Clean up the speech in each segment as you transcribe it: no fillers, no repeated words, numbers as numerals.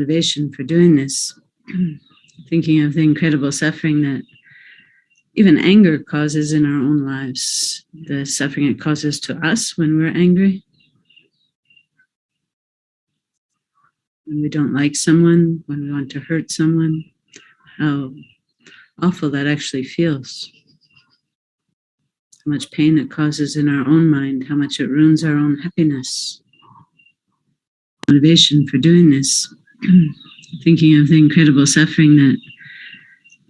motivation for doing this, thinking of the incredible suffering that even anger causes in our own lives, the suffering it causes to us when we're angry, when we don't like someone, when we want to hurt someone, how awful that actually feels. How much pain it causes in our own mind, how much it ruins our own happiness. Motivation for doing this, thinking of the incredible suffering that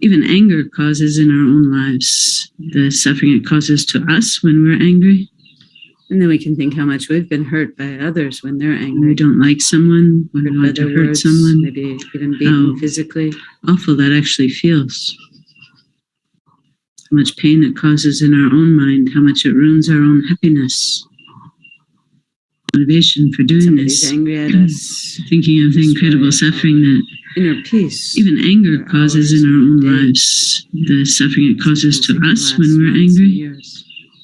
even anger causes in our own lives, the suffering it causes to us when we're angry. And then we can think how much we've been hurt by others when they're angry. When we don't like someone, when we want to hurt someone, maybe even beaten physically. Awful that actually feels. How much pain it causes in our own mind, how much it ruins our own happiness. Motivation for doing this, angry at us, thinking of the incredible suffering that inner peace, even anger causes in our own lives, the suffering it causes to us when we're angry.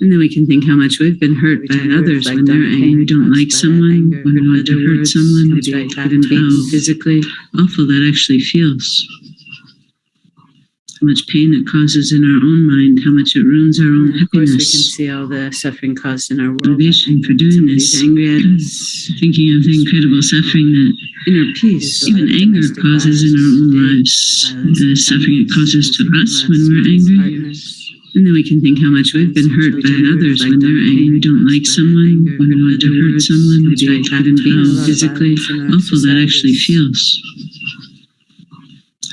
And then we can think how much we've been hurt by others when they're angry. We don't like someone, when we want to hurt someone, maybe even beaten physically. Awful that actually feels. How much pain it causes in our own mind, how much it ruins our own happiness. Of course, we can see all the suffering caused in our world. Motivation for doing this, angry at us, thinking of the incredible suffering that inner peace, even anger causes in our own lives, the suffering it causes to us when we're angry. And then we can think how much we've been hurt by others when they're angry. We don't like someone, when we want to hurt someone, maybe even beaten physically. Awful that actually feels.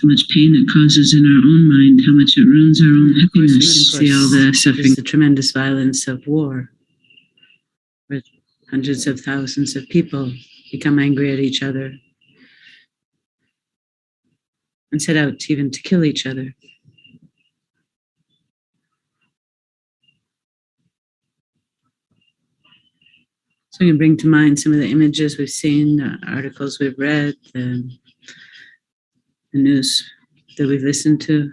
How much pain it causes in our own mind, how much it ruins our own happiness. We can see all the suffering, the tremendous violence of war, where hundreds of thousands of people become angry at each other and set out even to kill each other. So we can bring to mind some of the images we've seen, the articles we've read, the news that we've listened to.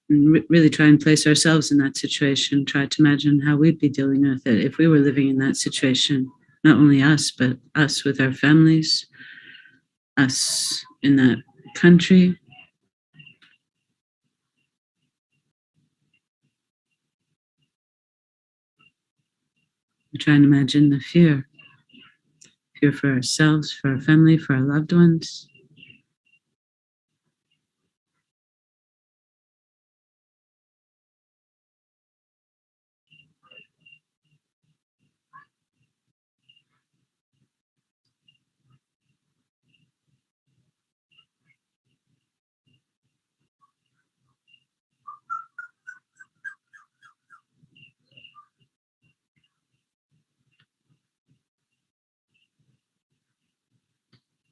And really try and place ourselves in that situation, try to imagine how we'd be dealing with it if we were living in that situation. Not only us, but us with our families, us in that country. We're trying to imagine the fear for ourselves, for our family, for our loved ones.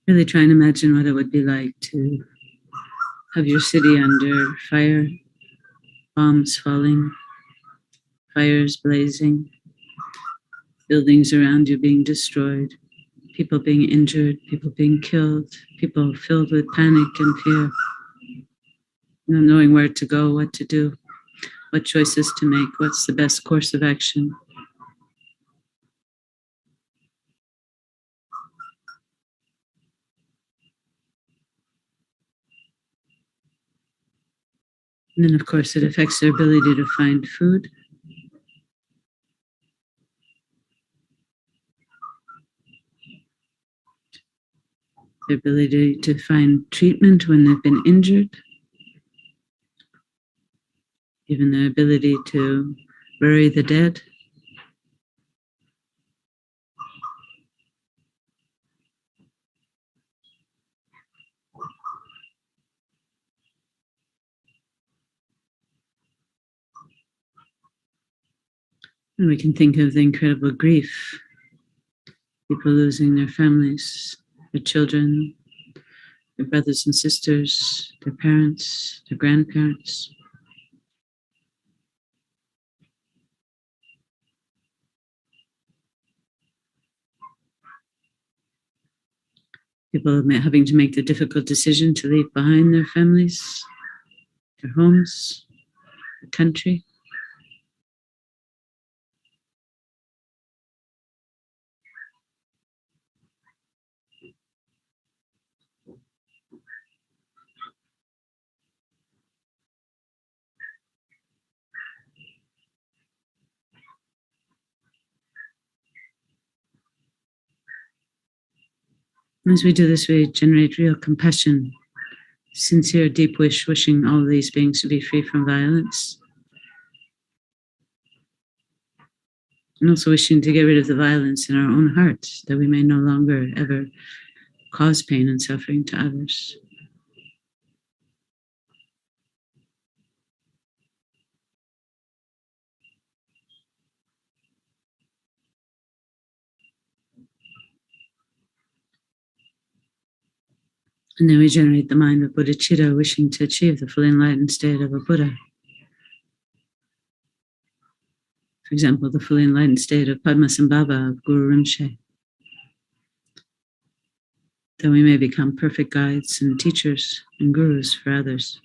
Really trying to imagine what it would be like to have your city under fire, bombs falling, fires blazing, buildings around you being destroyed, people being injured, people being killed, people filled with panic and fear, not knowing where to go, what to do, what choices to make, what's the best course of action. And then, of course, it affects their ability to find food. Their ability to find treatment when they've been injured. Even their ability to bury the dead. And we can think of the incredible grief, people losing their families, their children, their brothers and sisters, their parents, their grandparents. People having to make the difficult decision to leave behind their families, their homes, their country. As we do this, we generate real compassion, sincere, deep wish, wishing all these beings to be free from violence, and also wishing to get rid of the violence in our own hearts, that we may no longer ever cause pain and suffering to others. And then we generate the mind of bodhicitta, wishing to achieve the fully enlightened state of a Buddha. For example, the fully enlightened state of Padmasambhava of Guru Rinpoche, that we may become perfect guides and teachers and gurus for others.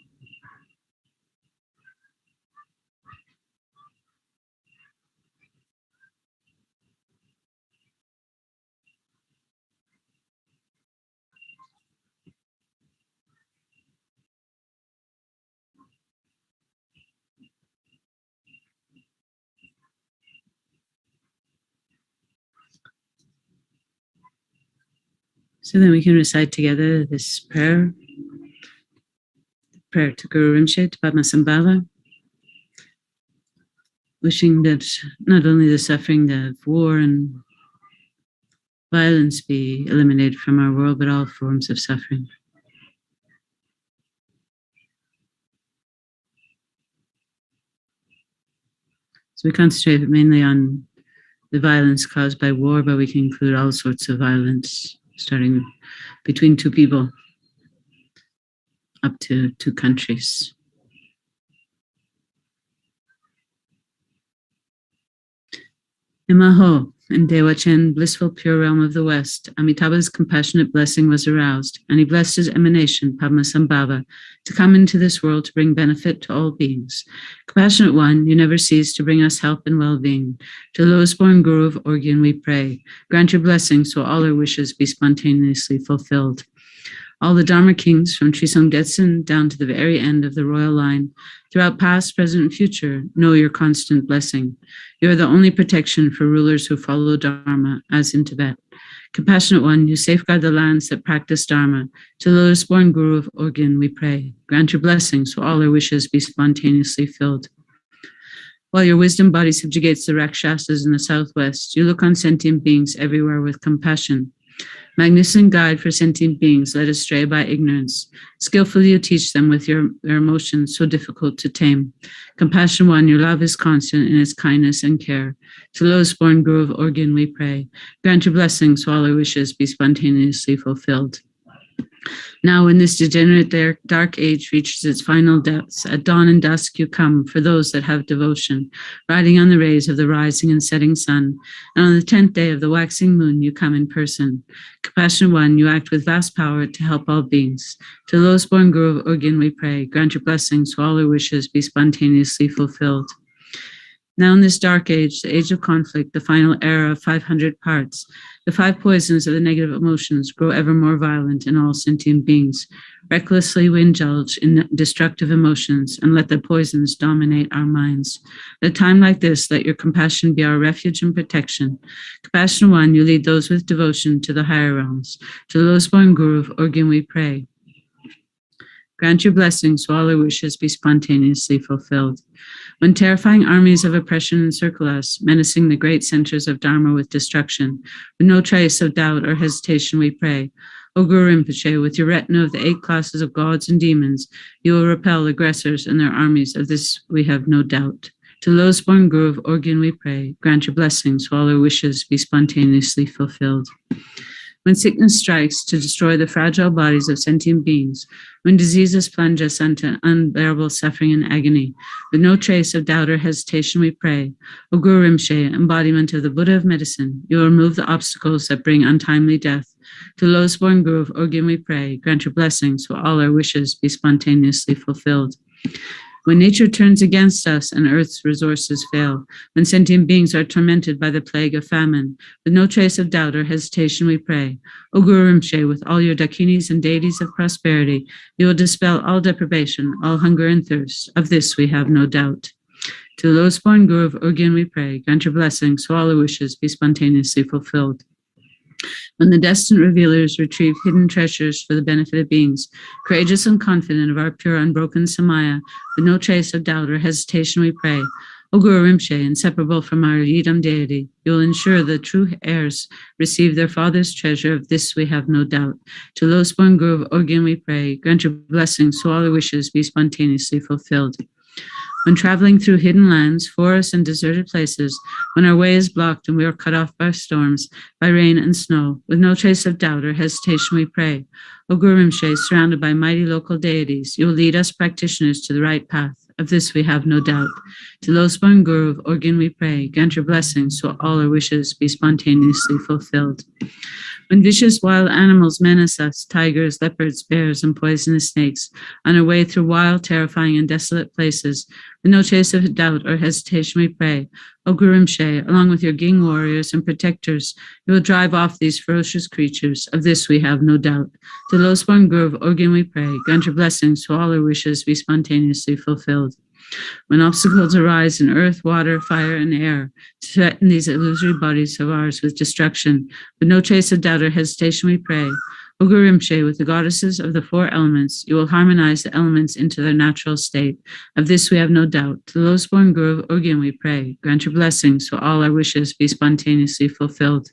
So then we can recite together this prayer to Guru Rinpoche, to Padmasambhava, wishing that not only the suffering of war and violence be eliminated from our world, but all forms of suffering. So we concentrate mainly on the violence caused by war, but we can include all sorts of violence, starting between two people up to two countries. Imaho, in Dewachen, blissful pure realm of the West, Amitabha's compassionate blessing was aroused, and he blessed his emanation, Padmasambhava, to come into this world to bring benefit to all beings. Compassionate One, you never cease to bring us help and well-being. To the lowest-born Guru of Orgyen we pray. Grant your blessing so all our wishes be spontaneously fulfilled. All the Dharma kings, from Trisong Detsen down to the very end of the royal line, throughout past, present, and future, know your constant blessing. You are the only protection for rulers who follow Dharma, as in Tibet. Compassionate One, you safeguard the lands that practice Dharma. To the lotus-born Guru of Orgyen we pray. Grant your blessing so all our wishes be spontaneously filled. While your wisdom body subjugates the Rakshasas in the southwest, you look on sentient beings everywhere with compassion. Magnificent guide for sentient beings led astray by ignorance. Skillfully you teach them with their emotions so difficult to tame. Compassion One, your love is constant in its kindness and care. To the lowest-born Guru of Orgyen we pray. Grant your blessing so all our wishes be spontaneously fulfilled. Now when this degenerate dark age reaches its final depths, at dawn and dusk you come for those that have devotion, riding on the rays of the rising and setting sun, and on the 10th day of the waxing moon you come in person. Compassionate One, you act with vast power to help all beings. To the lowest-born Guru of Orgyen we pray, grant your blessing so all our wishes be spontaneously fulfilled. Now in this dark age, the age of conflict, the final era of 500 parts, the 5 poisons of the negative emotions grow ever more violent in all sentient beings. Recklessly we indulge in destructive emotions and let the poisons dominate our minds. At a time like this, let your compassion be our refuge and protection. Compassionate One, you lead those with devotion to the higher realms. To the lowest-born Guru of Orgyen we pray. Grant your blessings so all our wishes be spontaneously fulfilled. When terrifying armies of oppression encircle us, menacing the great centers of Dharma with destruction, with no trace of doubt or hesitation we pray. O Guru Rinpoche, with your retinue of the 8 classes of gods and demons, you will repel aggressors and their armies. Of this we have no doubt. To the lowest-born Guru of Orgyen we pray. Grant your blessings so all our wishes be spontaneously fulfilled. When sickness strikes to destroy the fragile bodies of sentient beings, when diseases plunge us into unbearable suffering and agony, with no trace of doubt or hesitation we pray, O Guru Rinpoche, embodiment of the Buddha of medicine, you will remove the obstacles that bring untimely death. To the lowest-born Guru of Orgyen we pray, grant your blessings so all our wishes be spontaneously fulfilled. When nature turns against us and earth's resources fail, when sentient beings are tormented by the plague of famine, with no trace of doubt or hesitation we pray, O Guru Rinpoche, with all your dakinis and deities of prosperity, you will dispel all deprivation, all hunger and thirst. Of this we have no doubt. To the lowest-born Guru of Orgyen we pray, grant your blessing so all our wishes be spontaneously fulfilled. When the destined revealers retrieve hidden treasures for the benefit of beings, courageous and confident of our pure unbroken samaya, with no trace of doubt or hesitation we pray, O Guru Rinpoche, inseparable from our Yidam deity, you will ensure the true heirs receive their father's treasure. Of this we have no doubt. To lowest-born Guru of Orgyen we pray, grant your blessings so all our wishes be spontaneously fulfilled. When traveling through hidden lands, forests, and deserted places, when our way is blocked and we are cut off by storms, by rain and snow, with no trace of doubt or hesitation we pray, O Guru Rinpoche, surrounded by mighty local deities, you will lead us practitioners to the right path. Of this we have no doubt. To lowest-born Guru of Orgyen we pray, grant your blessings so all our wishes be spontaneously fulfilled. When vicious wild animals menace us, tigers, leopards, bears, and poisonous snakes, on our way through wild, terrifying, and desolate places, with no trace of doubt or hesitation we pray, O Guru Rinpoche, along with your Ging warriors and protectors, you will drive off these ferocious creatures. Of this we have no doubt. To the lowest-born Guru of Orgyen we pray, grant your blessings so all our wishes be spontaneously fulfilled. When obstacles arise in earth, water, fire, and air to threaten these illusory bodies of ours with destruction, with no trace of doubt or hesitation we pray, O Guru Rinpoche, with the goddesses of the four elements, you will harmonize the elements into their natural state. Of this we have no doubt. To the lowest-born Guru of Orgyen we pray, grant your blessings so all our wishes be spontaneously fulfilled.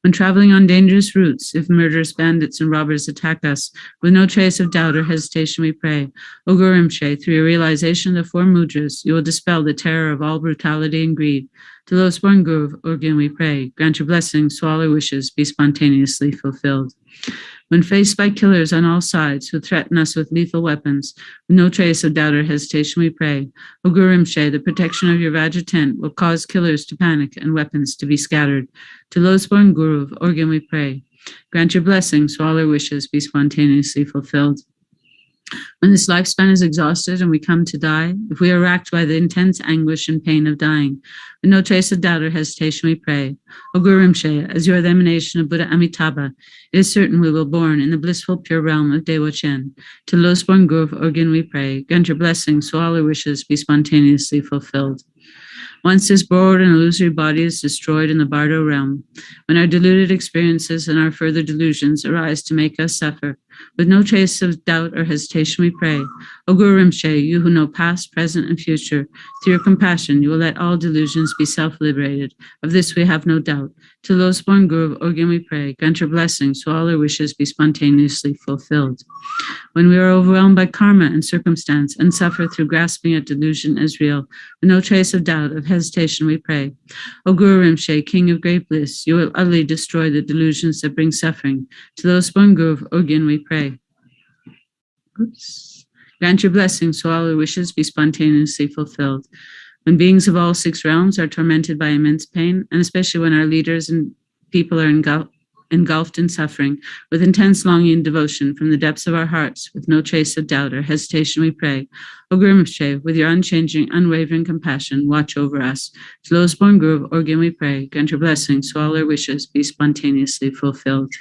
When traveling on dangerous routes, if murderous bandits and robbers attack us, with no trace of doubt or hesitation we pray, O Guru Rinpoche, through your realization of the four mudras, you will dispel the terror of all brutality and greed. To the lowest-born Guru of Orgyen we pray, grant your blessings so all our wishes be spontaneously fulfilled. When faced by killers on all sides who threaten us with lethal weapons, with no trace of doubt or hesitation we pray, O Guru Rinpoche, the protection of your Vajra tent will cause killers to panic and weapons to be scattered. To lowest-born Guru of Orgyen we pray, grant your blessings so all our wishes be spontaneously fulfilled. When this lifespan is exhausted and we come to die, if we are racked by the intense anguish and pain of dying, with no trace of doubt or hesitation we pray, O Guru Rinpoche, as you are the emanation of Buddha Amitabha, it is certain we will born in the blissful pure realm of Dewa Chen. To the lowest-born Guru of Orgyen we pray, grant your blessings so all our wishes be spontaneously fulfilled. Once this borrowed and illusory body is destroyed in the Bardo realm, when our deluded experiences and our further delusions arise to make us suffer, with no trace of doubt or hesitation we pray, O Guru Rinpoche, you who know past, present, and future, through your compassion you will let all delusions be self-liberated. Of this we have no doubt. To the lowest-born Guru of Orgyen we pray, grant your blessings so all our wishes be spontaneously fulfilled. When we are overwhelmed by karma and circumstance and suffer through grasping at delusion as real, with no trace of doubt, of hesitation we pray, O Guru Rinpoche, King of great bliss, you will utterly destroy the delusions that bring suffering. To the lowest-born Guru of Orgyen we pray. Grant your blessings so all our wishes be spontaneously fulfilled. When beings of all six realms are tormented by immense pain, and especially when our leaders and people are engulfed in suffering, with intense longing and devotion from the depths of our hearts, with no trace of doubt or hesitation we pray, O Guru Rinpoche, with your unchanging, unwavering compassion, watch over us. To lowest-born Guru of Orgyen we pray, grant your blessings so all our wishes be spontaneously fulfilled.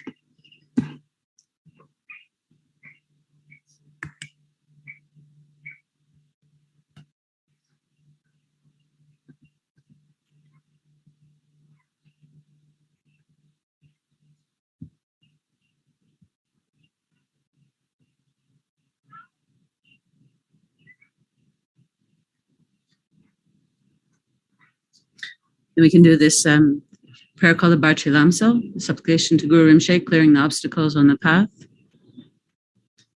And we can do this prayer called the Barchi Lamsal, supplication to Guru Rinpoche, clearing the obstacles on the path.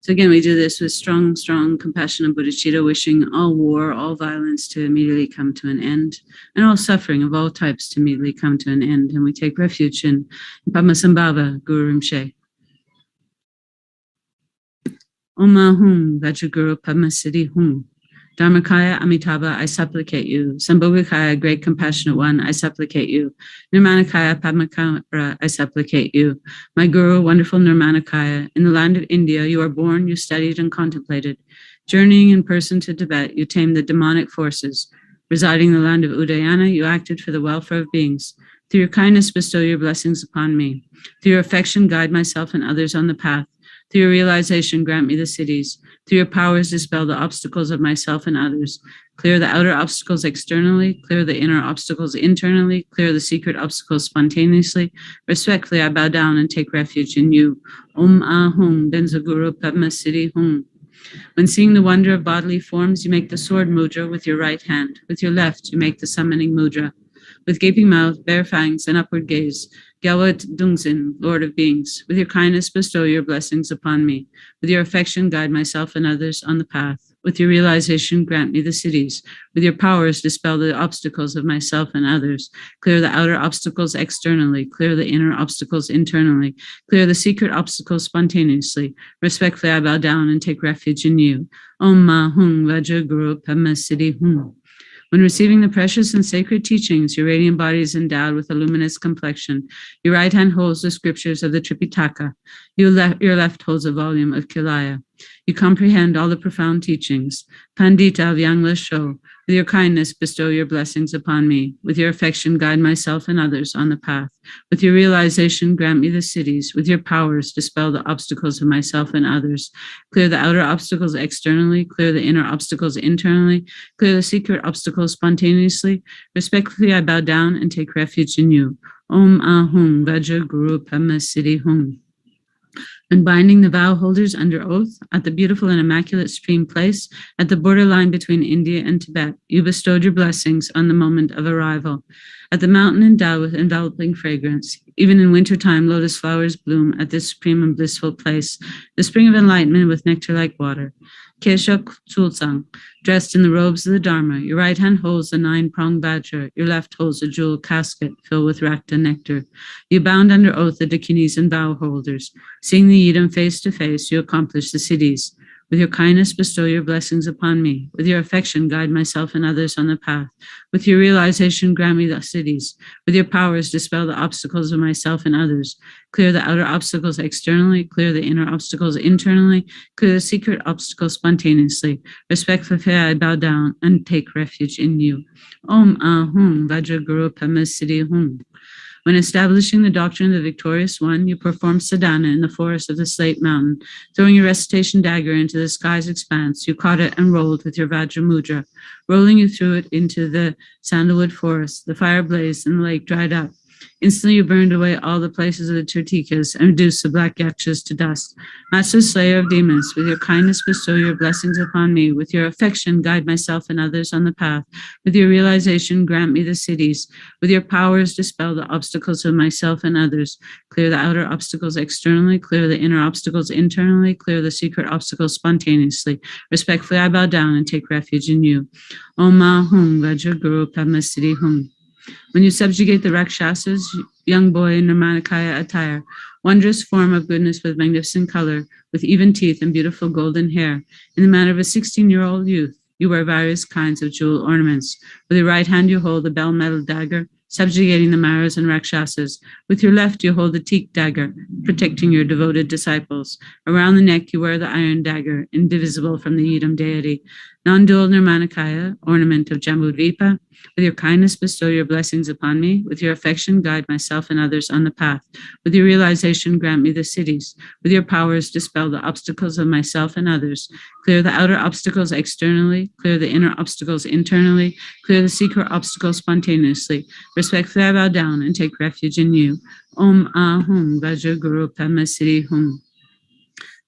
So again, we do this with strong, strong compassion and bodhicitta, wishing all war, all violence to immediately come to an end, and all suffering of all types to immediately come to an end. And we take refuge in Padmasambhava, Guru Rinpoche. Om Hum Vajraguru Padmasiddhi Hum. Dharmakaya Amitabha, I supplicate you. Sambhogakaya, great compassionate one, I supplicate you. Nirmanakaya Padmakara, I supplicate you. My Guru, wonderful Nirmanakaya, in the land of India, you are born, you studied and contemplated. Journeying in person to Tibet, you tamed the demonic forces. Residing in the land of Udayana, you acted for the welfare of beings. Through your kindness, bestow your blessings upon me. Through your affection, guide myself and others on the path. Through your realization, grant me the cities. Through your powers, dispel the obstacles of myself and others. Clear the outer obstacles externally, clear the inner obstacles internally, clear the secret obstacles spontaneously. Respectfully, I bow down and take refuge in you. Om Ahum Benza Guru Padma Siddhi Hum. When seeing the wonder of bodily forms, you make the sword mudra with your right hand. With your left, you make the summoning mudra. With gaping mouth, bare fangs, and upward gaze, Gyalpo Dungzin, Lord of Beings, with your kindness bestow your blessings upon me. With your affection, guide myself and others on the path. With your realization, grant me the cities. With your powers, dispel the obstacles of myself and others. Clear the outer obstacles externally. Clear the inner obstacles internally. Clear the secret obstacles spontaneously. Respectfully, I bow down and take refuge in you. Om Ma Hung Vajra Guru Padma Siddhi Hum. When receiving the precious and sacred teachings, your radiant body is endowed with a luminous complexion. Your right hand holds the scriptures of the Tripitaka. Your left holds a volume of Kilaya. You comprehend all the profound teachings. Pandita of Yangla Sho, with your kindness bestow your blessings upon me. With your affection, guide myself and others on the path. With your realization, grant me the cities. With your powers, dispel the obstacles of myself and others. Clear the outer obstacles externally. Clear the inner obstacles internally. Clear the secret obstacles spontaneously. Respectfully, I bow down and take refuge in you. Om Ahum Vajra Guru Padma Siddhi Hum. When binding the vow holders under oath at the beautiful and immaculate stream place at the borderline between India and Tibet, you bestowed your blessings on the moment of arrival. At the mountain endowed with enveloping fragrance, even in wintertime, lotus flowers bloom at this supreme and blissful place, the spring of enlightenment with nectar like water. Keshak Tsulsang, dressed in the robes of the Dharma, your right hand holds the 9-pronged vajra, your left holds a jeweled casket filled with rakta nectar. You bound under oath the dakinis and vow holders. Seeing the yidam face to face, you accomplish the siddhis. With your kindness, bestow your blessings upon me. With your affection, guide myself and others on the path. With your realization, grant me the siddhis. With your powers, dispel the obstacles of myself and others. Clear the outer obstacles externally. Clear the inner obstacles internally. Clear the secret obstacles spontaneously. Respectfully, I bow down and take refuge in you. Om Ahum Vajra Guru Padma Siddhi Hum. When establishing the doctrine of the victorious one, you perform sadhana in the forest of the Slate Mountain. Throwing your recitation dagger into the sky's expanse, you caught it and rolled with your Vajra mudra. Rolling you threw it into the sandalwood forest. The fire blazed and the lake dried up. Instantly you burned away all the places of the Tirtikas and reduced the black yakshas to dust. Master Slayer of Demons, with your kindness bestow your blessings upon me. With your affection, guide myself and others on the path. With your realization, grant me the cities. With your powers, dispel the obstacles of myself and others. Clear the outer obstacles externally. Clear the inner obstacles internally. Clear the secret obstacles spontaneously. Respectfully, I bow down and take refuge in you. Om Ahum Vajra Guru Padma Siddhi Hum. When you subjugate the Rakshasas, young boy in Nirmanakaya attire, wondrous form of goodness with magnificent color, with even teeth and beautiful golden hair, in the manner of a 16-year-old youth, you wear various kinds of jewel ornaments. With your right hand you hold the bell-metal dagger, subjugating the Maras and Rakshasas. With your left you hold the teak dagger, protecting your devoted disciples. Around the neck you wear the iron dagger, indivisible from the Yidam deity. Non-dual Nirmanakaya, ornament of Jambudvipa. With your kindness bestow your blessings upon me. With your affection guide myself and others on the path. With your realization grant me the cities. With your powers dispel the obstacles of myself and others. Clear the outer obstacles externally. Clear the inner obstacles internally. Clear the secret obstacles spontaneously. Respectfully I bow down and take refuge in you. Om Ahum Vajra Guru Padma Siddhi Hum.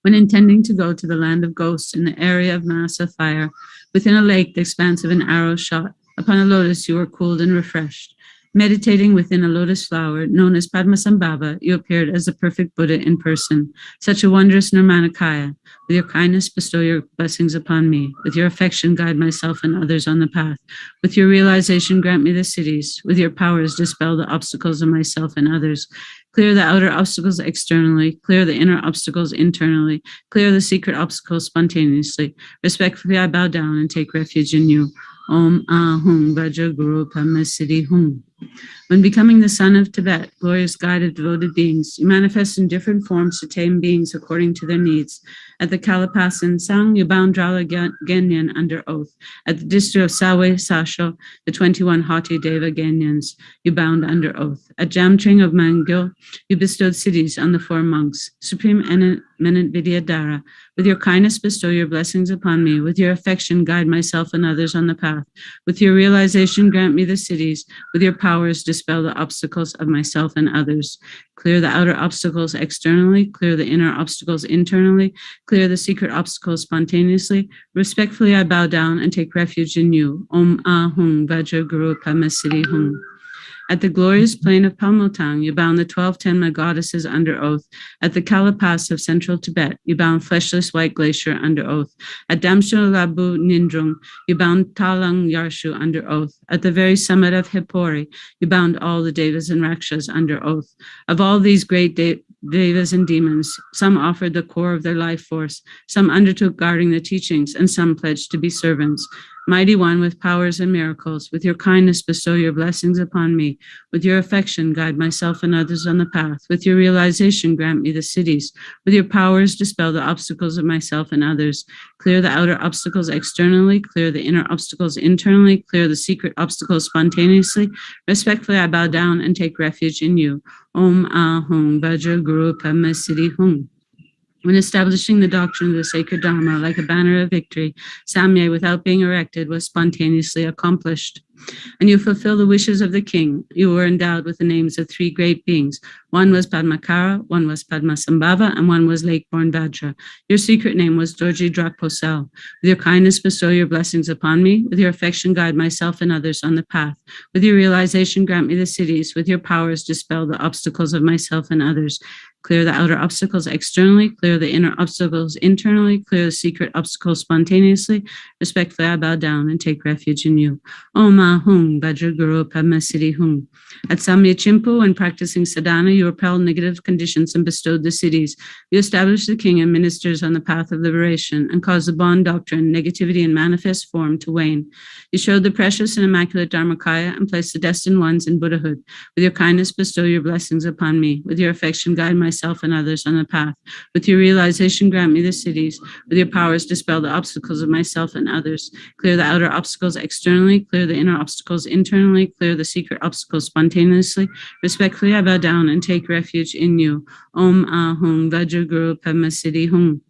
When intending to go to the land of ghosts in the area of Manasa fire, within a lake the expanse of an arrow shot, upon a lotus you were cooled and refreshed. Meditating within a lotus flower known as Padmasambhava, you appeared as the perfect Buddha in person. Such a wondrous Nirmanakaya. With your kindness bestow your blessings upon me. With your affection guide myself and others on the path. With your realization grant me the cities. With your powers dispel the obstacles of myself and others. Clear the outer obstacles externally. Clear the inner obstacles internally. Clear the secret obstacles spontaneously. Respectfully I bow down and take refuge in you. Om Ahum Vajra Guru Padma Siddhi Hum. When becoming the son of Tibet, glorious guide of devoted beings, you manifest in different forms to tame beings according to their needs. At the Kalapasan Sang, you bound Drala Genyan under oath. At the district of Sawe Sasho, the 21 haughty Deva Genyans, you bound under oath. At Jamtring of Mangyo, you bestowed cities on the 4 monks. Supreme Eminent Vidyadhara, with your kindness bestow your blessings upon me. With your affection guide myself and others on the path. With your realization grant me the cities. With your powers dispel the obstacles of myself and others. Clear the outer obstacles externally. Clear the inner obstacles internally. Clear the secret obstacles spontaneously. Respectfully I bow down and take refuge in you. Om Ahung Vajra Guru Pama Siddhi Hung. At the glorious plain of Palmotang, you bound the 12 Tenma goddesses under oath. At the Kalapas of central Tibet, you bound fleshless white glacier under oath. At Damsho Labu Nindrung, you bound Talang Yarshu under oath. At the very summit of Hippori, you bound all the Devas and Rakshas under oath. Of all these great Devas and demons, some offered the core of their life force, some undertook guarding the teachings, and some pledged to be servants. Mighty One, with powers and miracles, with your kindness bestow your blessings upon me. With your affection guide myself and others on the path. With your realization grant me the cities. With your powers dispel the obstacles of myself and others. Clear the outer obstacles externally. Clear the inner obstacles internally. Clear the secret obstacles spontaneously. Respectfully I bow down and take refuge in you. Om Ahung Vajra Guru Padma Siddhi Hung. When establishing the doctrine of the sacred Dharma like a banner of victory, Samye, without being erected, was spontaneously accomplished. And you fulfill the wishes of the king. You were endowed with the names of 3 great beings. One was Padmakara, one was Padmasambhava, and one was Lake-born Vajra. Your secret name was Dorji Drakposel. With your kindness bestow your blessings upon me. With your affection guide myself and others on the path. With your realization grant me the cities. With your powers dispel the obstacles of myself and others. Clear the outer obstacles externally, clear the inner obstacles internally, clear the secret obstacles spontaneously. Respectfully I bow down and take refuge in you. Om Ahung Vajra Guru Padma Siddhi Hung. At Samye Chimpu, when practicing sadhana, you repelled negative conditions and bestowed the cities. You established the king and ministers on the path of liberation and caused the bond doctrine, negativity in manifest form, to wane. You showed the precious and immaculate Dharmakaya and placed the destined ones in Buddhahood. With your kindness bestow your blessings upon me. With your affection guide myself and others on the path. With your realization grant me the cities. With your powers dispel the obstacles of myself and others. Clear the outer obstacles externally. Clear the inner obstacles internally. Clear the secret obstacles spontaneously. Respectfully I bow down and take refuge in you. Om Ahung Vajra Guru Padma Siddhi Hung.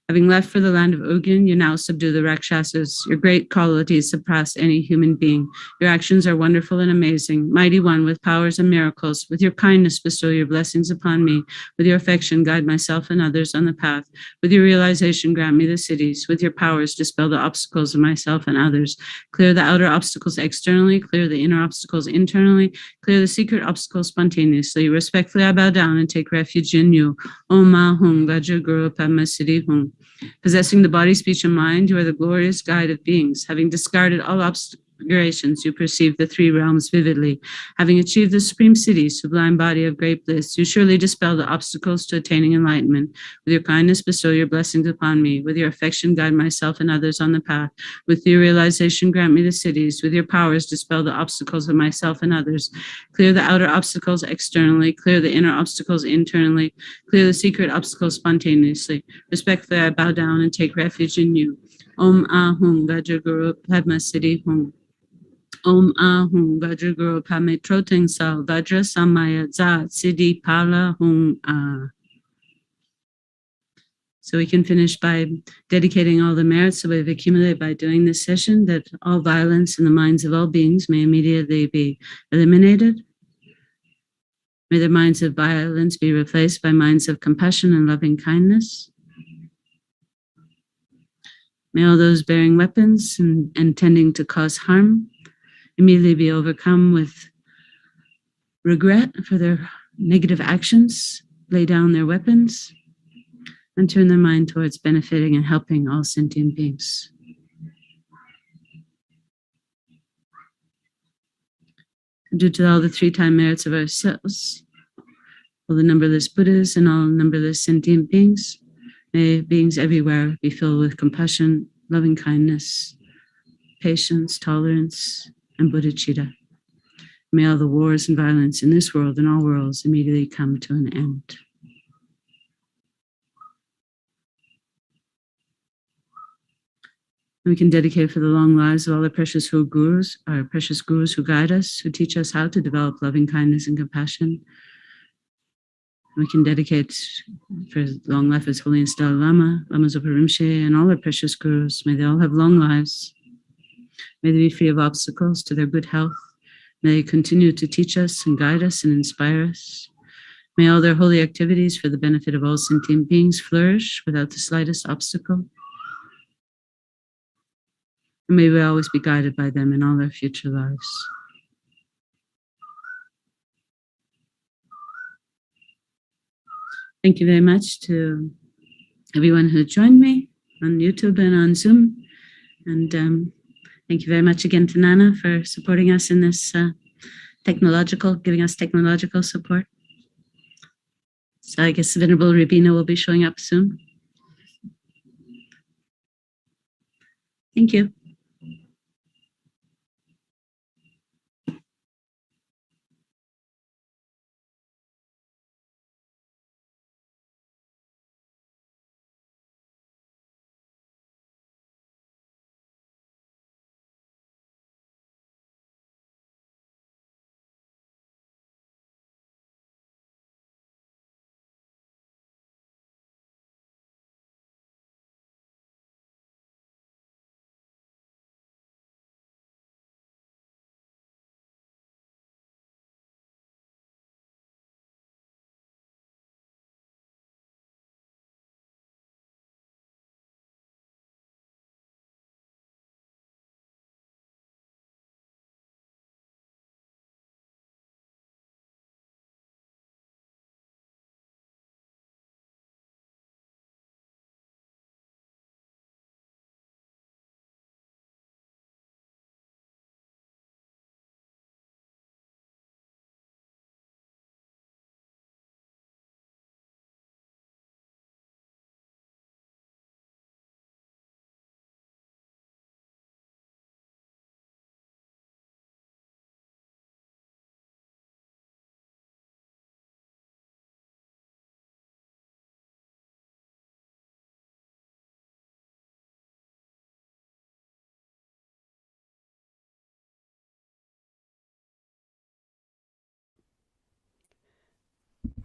Having left for the land of Ugyen, you now subdue the Rakshasas. Your great qualities surpass any human being. Your actions are wonderful and amazing. Mighty One, with powers and miracles, with your kindness bestow your blessings upon me. With your affection guide myself and others on the path. With your realization grant me the cities. With your powers dispel the obstacles of myself and others. Clear the outer obstacles externally. Clear the inner obstacles internally. Clear the secret obstacles spontaneously. Respectfully I bow down and take refuge in you. Om Ahung Vajra Guru Padma Siddhi Hung. Possessing the body, speech, and mind, you are the glorious guide of beings. Having discarded all obscurations, you perceive the 3 realms vividly. Having achieved the supreme city, sublime body of great bliss, you surely dispel the obstacles to attaining enlightenment. With your kindness, bestow your blessings upon me. With your affection, guide myself and others on the path. With your realization, grant me the cities. With your powers, dispel the obstacles of myself and others. Clear the outer obstacles externally. Clear the inner obstacles internally. Clear the secret obstacles spontaneously. Respectfully, I bow down and take refuge in you. Om Ahung Vajra Guru Padma Siddhi Hung. Om Ahung Vajra Guru Padma Troteng Sal Vajra Samaya Za Siddhi Pala Hung Ah. So we can finish by dedicating all the merits that we've accumulated by doing this session, that all violence in the minds of all beings may immediately be eliminated. May their minds of violence be replaced by minds of compassion and loving kindness. May all those bearing weapons and intending to cause harm immediately be overcome with regret for their negative actions, lay down their weapons, and turn their mind towards benefiting and helping all sentient beings. Due to all the 3-time merits of ourselves, all the numberless Buddhas and all numberless sentient beings, may beings everywhere be filled with compassion, loving kindness, patience, tolerance, and bodhicitta. May all the wars and violence in this world and all worlds immediately come to an end. And we can dedicate for the long lives of all our precious gurus who guide us, who teach us how to develop loving kindness and compassion. We can dedicate for long life as Holy and Dalai Lama, Lama Zopa Rinpoche, and all our precious gurus. May they all have long lives. May they be free of obstacles to their good health. May they continue to teach us and guide us and inspire us. May all their holy activities for the benefit of all sentient beings flourish without the slightest obstacle. And may we always be guided by them in all our future lives. Thank you very much to everyone who joined me on YouTube and on Zoom. And thank you very much again to Nana for supporting us in this giving us technological support. So I guess Venerable Rabina will be showing up soon. Thank you.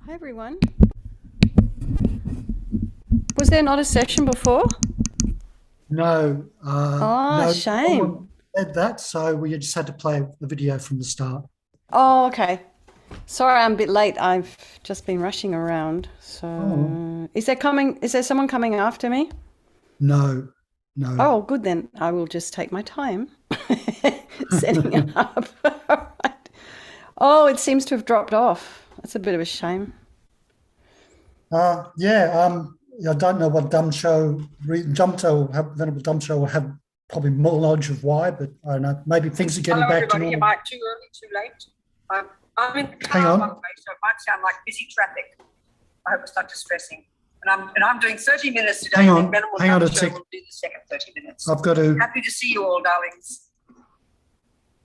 Hi everyone. Was there not a session before? No. No, shame. Said that, so we just had to play the video from the start. Oh, okay. Sorry, I'm a bit late. I've just been rushing around. So, Is there someone coming after me? No. Oh, good then. I will just take my time setting it up. All right. Oh, it seems to have dropped off. That's a bit of a shame. I don't know what Venerable Dumcho will have probably more knowledge of why, but I don't know. Maybe things are getting back to normal. Am I too early, too late? I'm in the car, by the way, so it might sound like busy traffic. I hope it's not distressing. And I'm doing 30 minutes today. Hang on a sec. We'll do the second 30 minutes. I've got to. Happy to see you all, darlings.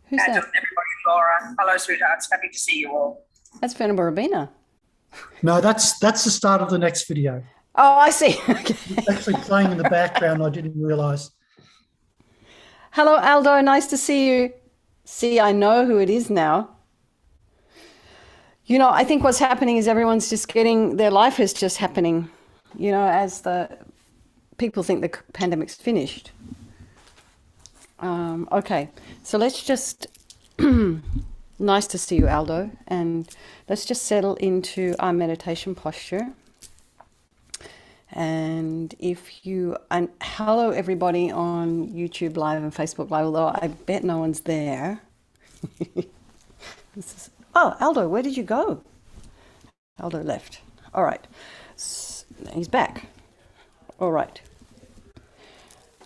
Who's that? Everybody, Laura. Hello, sweethearts. Happy to see you all. That's Venerable Rabina. No, that's the start of the next video. Oh, I see. Okay. It's actually playing in the background. I didn't realise. Hello, Aldo. Nice to see you. See, I know who it is now. You know, I think what's happening is everyone's just getting, their life is just happening, you know, as the people think the pandemic's finished. Okay, so let's just, nice to see you, Aldo, and let's just settle into our meditation posture. And hello everybody on YouTube Live and Facebook Live, although I bet no one's there. Oh, Aldo, where did you go? Aldo left. All right. He's back. All right.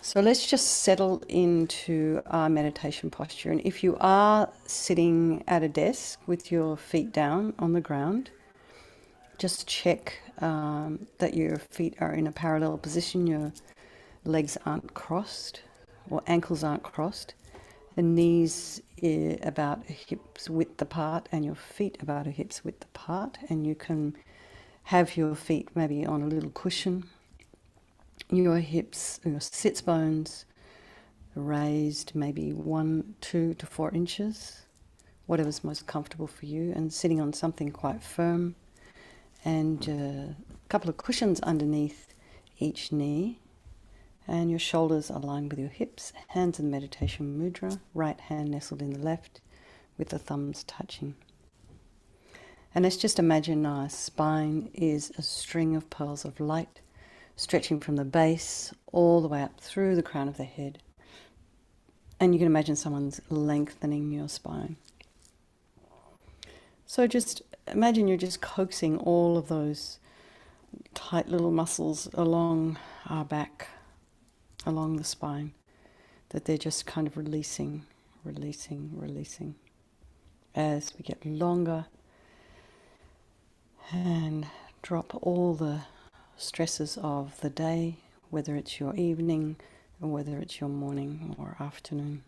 So let's just settle into our meditation posture. And if you are sitting at a desk with your feet down on the ground, just check that your feet are in a parallel position, your legs aren't crossed or ankles aren't crossed, the knees about hips width apart and your feet about a hips width apart, and you can have your feet maybe on a little cushion, your hips, your sits bones raised maybe 1, 2 to 4 inches, whatever's most comfortable for you, and sitting on something quite firm, and a couple of cushions underneath each knee, and your shoulders aligned with your hips, hands in meditation mudra, right hand nestled in the left with the thumbs touching. And let's just imagine our spine is a string of pearls of light stretching from the base all the way up through the crown of the head. And you can imagine someone's lengthening your spine. So just imagine you're just coaxing all of those tight little muscles along our back, along the spine, that they're just kind of releasing as we get longer, and drop all the stresses of the day, whether it's your evening or whether it's your morning or afternoon.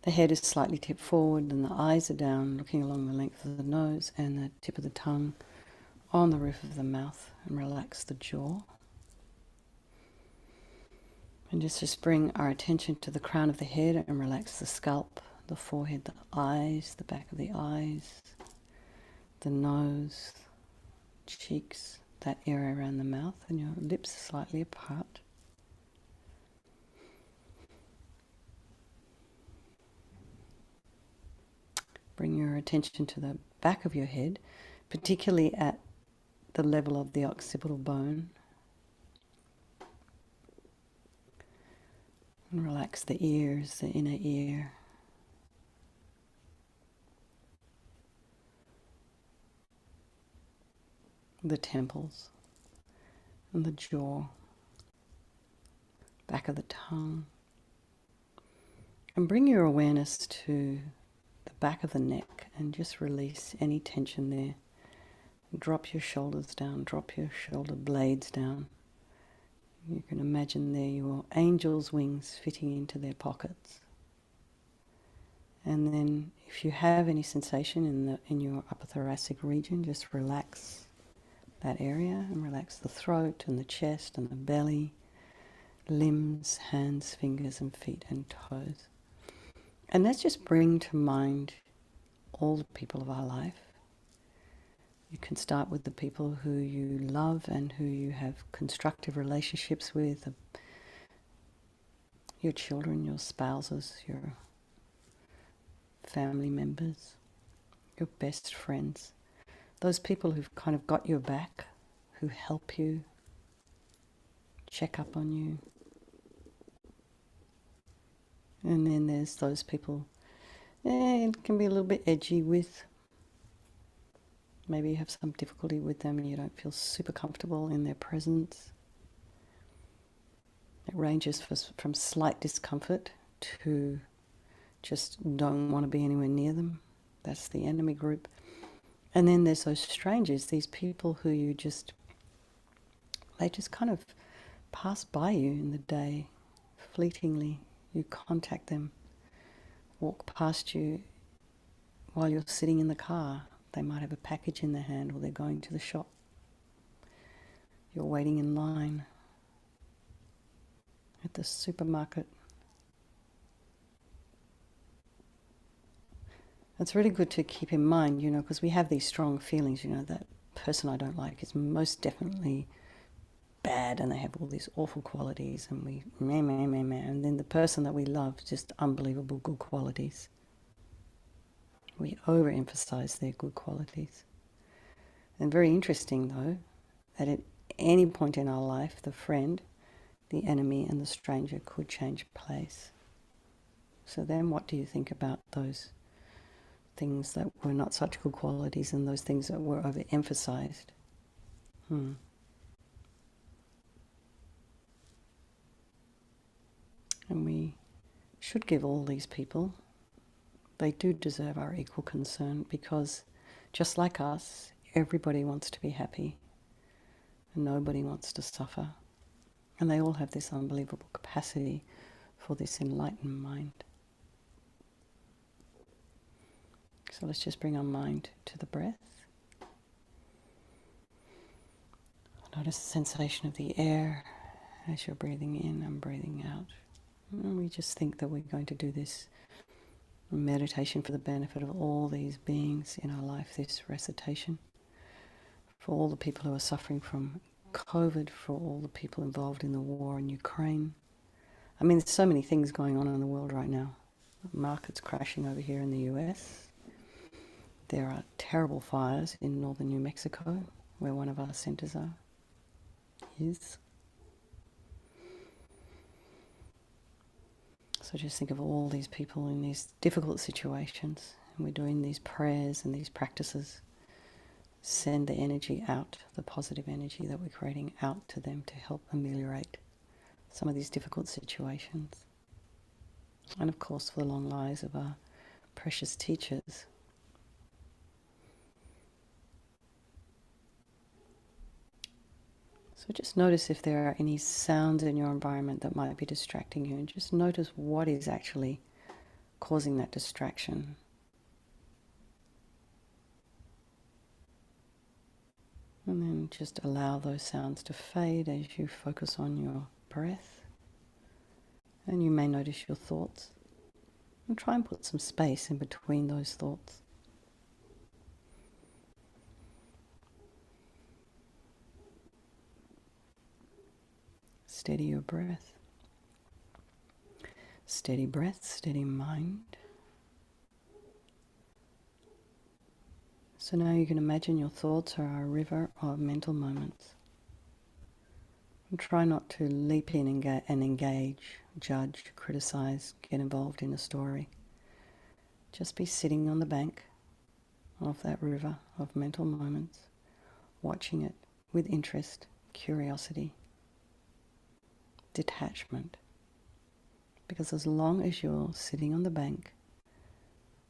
The head is slightly tipped forward and the eyes are down, looking along the length of the nose and the tip of the tongue on the roof of the mouth, and relax the jaw. And just bring our attention to the crown of the head and relax the scalp, the forehead, the eyes, the back of the eyes, the nose, cheeks, that area around the mouth, and your lips slightly apart. Bring your attention to the back of your head, particularly at the level of the occipital bone. And relax the ears, the inner ear. The temples and the jaw, back of the tongue. And bring your awareness to the back of the neck and just release any tension there. Drop your shoulders down, drop your shoulder blades down. You can imagine there your angel's wings fitting into their pockets. And then if you have any sensation in your upper thoracic region, just relax that area and relax the throat and the chest and the belly, limbs, hands, fingers and feet and toes. And let's just bring to mind all the people of our life. You can start with the people who you love and who you have constructive relationships with, your children, your spouses, your family members, your best friends, those people who've kind of got your back, who help you, check up on you. And then there's those people it can be a little bit edgy with. Maybe you have some difficulty with them and you don't feel super comfortable in their presence. It ranges from slight discomfort to just don't want to be anywhere near them. That's the enemy group. And then there's those strangers, these people who they just kind of pass by you in the day, fleetingly. You contact them, walk past you while you're sitting in the car. They might have a package in their hand or they're going to the shop. You're waiting in line at the supermarket. It's really good to keep in mind, because we have these strong feelings, that person I don't like is most definitely bad and they have all these awful qualities and we meh, meh, meh, meh. And then the person that we love, just unbelievable good qualities. We overemphasize their good qualities. And very interesting though, that at any point in our life, the friend, the enemy and the stranger could change place. So then what do you think about those things that were not such good qualities and those things that were overemphasized? And we should give all these people, they do deserve our equal concern, because just like us, everybody wants to be happy and nobody wants to suffer. And they all have this unbelievable capacity for this enlightened mind. So let's just bring our mind to the breath. Notice the sensation of the air as you're breathing in and breathing out. And we just think that we're going to do this meditation for the benefit of all these beings in our life, this recitation, for all the people who are suffering from COVID, for all the people involved in the war in Ukraine. I mean, there's so many things going on in the world right now. The market's crashing over here in the US. There are terrible fires in northern New Mexico, where one of our centers is. So just think of all these people in these difficult situations, and we're doing these prayers and these practices. Send the energy out, the positive energy that we're creating out to them to help ameliorate some of these difficult situations. And of course, for the long lives of our precious teachers. So just notice if there are any sounds in your environment that might be distracting you, and just notice what is actually causing that distraction. And then just allow those sounds to fade as you focus on your breath. And you may notice your thoughts. And try and put some space in between those thoughts. Steady your breath. Steady breath, steady mind. So now you can imagine your thoughts are a river of mental moments. And try not to leap in and engage, judge, criticize, get involved in a story. Just be sitting on the bank of that river of mental moments, watching it with interest, curiosity, detachment. Because as long as you're sitting on the bank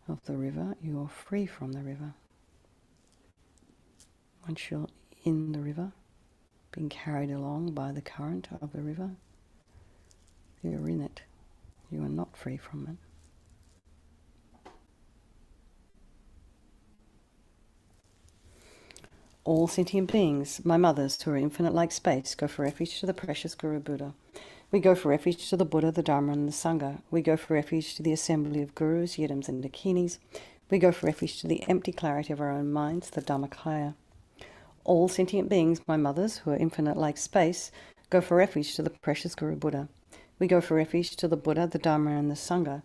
of the river, you're free from the river. Once you're in the river, being carried along by the current of the river, you're in it. You are not free from it. All sentient beings, my mothers, who are infinite like space, go for refuge to the precious Guru Buddha. We go for refuge to the Buddha, the Dharma, and the Sangha. We go for refuge to the assembly of Gurus, Yidams, and Dakinis. We go for refuge to the empty clarity of our own minds, the Dhammakaya. All sentient beings, my mothers, who are infinite like space, go for refuge to the precious Guru Buddha. We go for refuge to the Buddha, the Dharma, and the Sangha.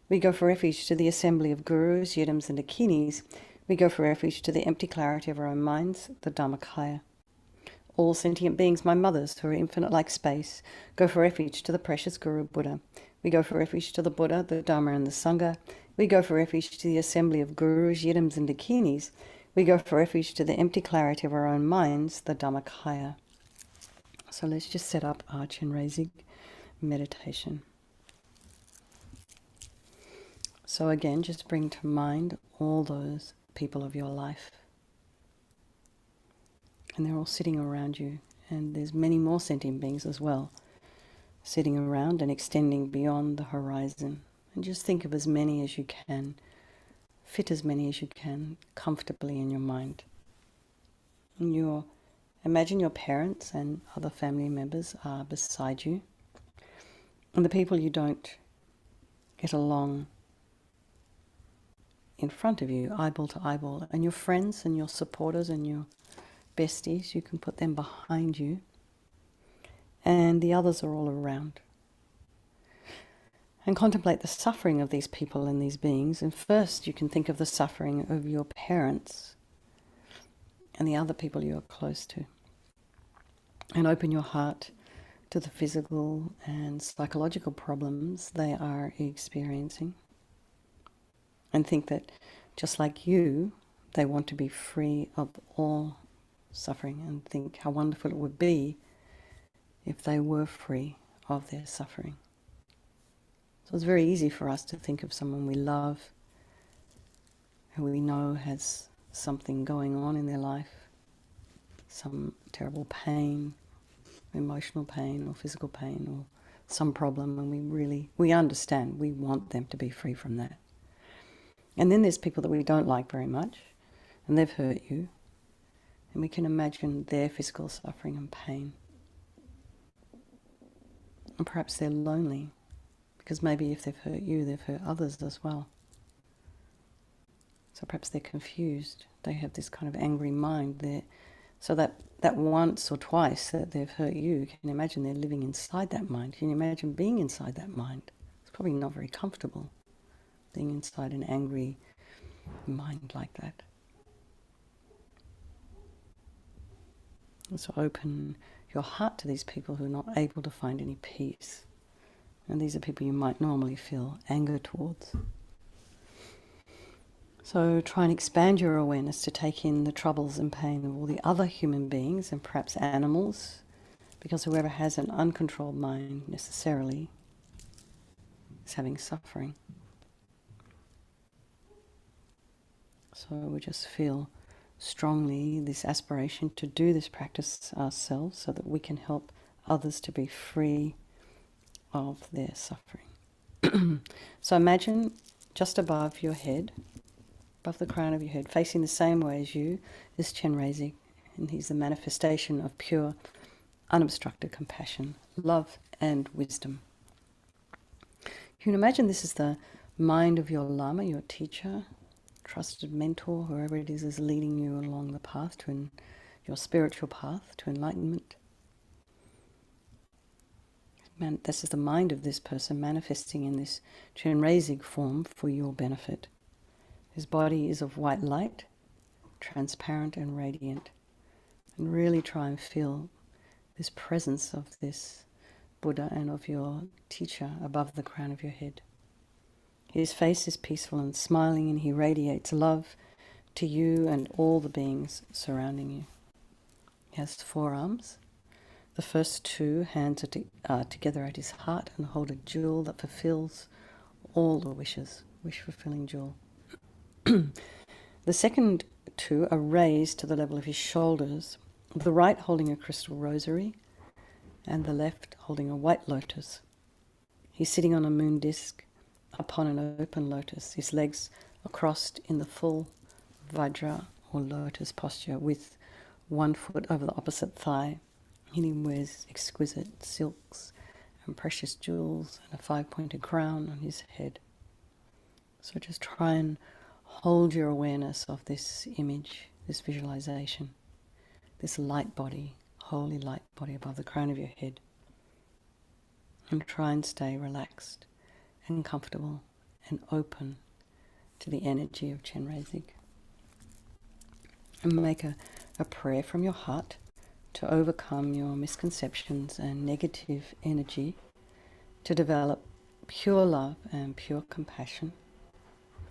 We go for refuge to the assembly of Gurus, Yidams, and Dakinis. We go for refuge to the empty clarity of our own minds, the Dhammakaya. All sentient beings, my mothers, who are infinite like space, go for refuge to the precious Guru Buddha. We go for refuge to the Buddha, the Dharma, and the Sangha. We go for refuge to the assembly of Gurus, Yidams, and Dakinis. We go for refuge to the empty clarity of our own minds, the Dhammakaya. So let's just set up our Chenrezig meditation. So again, just bring to mind all those people of your life. And they're all sitting around you. And there's many more sentient beings as well, sitting around and extending beyond the horizon. And just think of as many as you can. Fit as many as you can comfortably in your mind. And imagine your parents and other family members are beside you. And the people you don't get along in front of you, eyeball to eyeball. And your friends and your supporters and your besties, you can put them behind you. And the others are all around. And contemplate the suffering of these people and these beings. And first you can think of the suffering of your parents and the other people you are close to. And open your heart to the physical and psychological problems they are experiencing. And think that just like you, they want to be free of all suffering, and think how wonderful it would be if they were free of their suffering. So it's very easy for us to think of someone we love, who we know has something going on in their life, some terrible pain, emotional pain or physical pain or some problem, and we understand, we want them to be free from that. And then there's people that we don't like very much, and they've hurt you, and we can imagine their physical suffering and pain. And perhaps they're lonely, because maybe if they've hurt you, they've hurt others as well. So perhaps they're confused. They have this kind of angry mind there. So that once or twice that they've hurt you, you can imagine they're living inside that mind. Can you imagine being inside that mind? It's probably not very comfortable, being inside an angry mind like that. And so open your heart to these people who are not able to find any peace. And these are people you might normally feel anger towards. So try and expand your awareness to take in the troubles and pain of all the other human beings and perhaps animals, because whoever has an uncontrolled mind necessarily is having suffering. So we just feel strongly this aspiration to do this practice ourselves so that we can help others to be free of their suffering. So imagine just above your head, above the crown of your head, facing the same way as you, is Chenrezig, and he's the manifestation of pure, unobstructed compassion, love and wisdom. You can imagine this is the mind of your Lama, your teacher, trusted mentor, whoever it is leading you along the path to your spiritual path to enlightenment. This is the mind of this person manifesting in this Chenrezig form for your benefit. His body is of white light, transparent and radiant. And really try and feel this presence of this Buddha and of your teacher above the crown of your head. His face is peaceful and smiling, and he radiates love to you and all the beings surrounding you. He has 4 arms. The first 2 hands are together at his heart and hold a jewel that fulfills all the wishes, wish-fulfilling jewel. The second 2 are raised to the level of his shoulders, the right holding a crystal rosary and the left holding a white lotus. He's sitting on a moon disk upon an open lotus. His legs are crossed in the full Vajra or lotus posture with one foot over the opposite thigh. And he wears exquisite silks and precious jewels and a 5-pointed crown on his head. So just try and hold your awareness of this image, this visualization, this light body, holy light body above the crown of your head. And try and stay relaxed and comfortable and open to the energy of Chenrezig. And make a prayer from your heart to overcome your misconceptions and negative energy, to develop pure love and pure compassion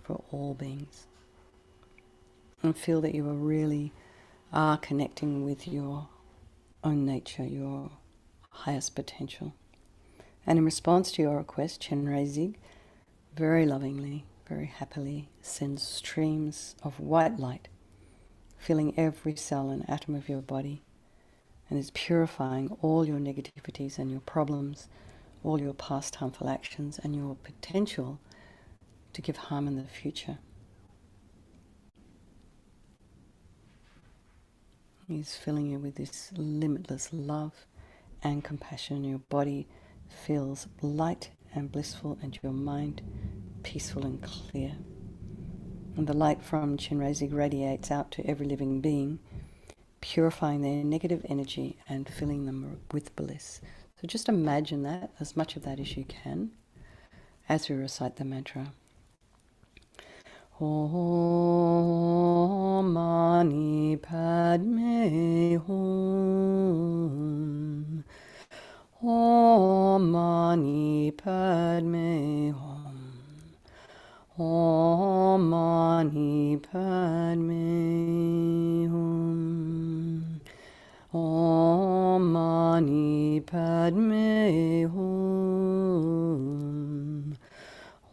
for all beings. And feel that you really are connecting with your own nature, your highest potential. And in response to your request, Chenrezig very lovingly, very happily sends streams of white light, filling every cell and atom of your body, and is purifying all your negativities and your problems, all your past harmful actions, and your potential to give harm in the future. He's filling you with this limitless love and compassion. Your body feels light and blissful, and your mind peaceful and clear. And the light from Chenrezig radiates out to every living being, purifying their negative energy and filling them with bliss. So just imagine that, as much of that as you can, as we recite the mantra. Om Mani Padme Hum. Om Mani Padme Hum. Om Mani Padme Hum. Om Mani Padme Hum.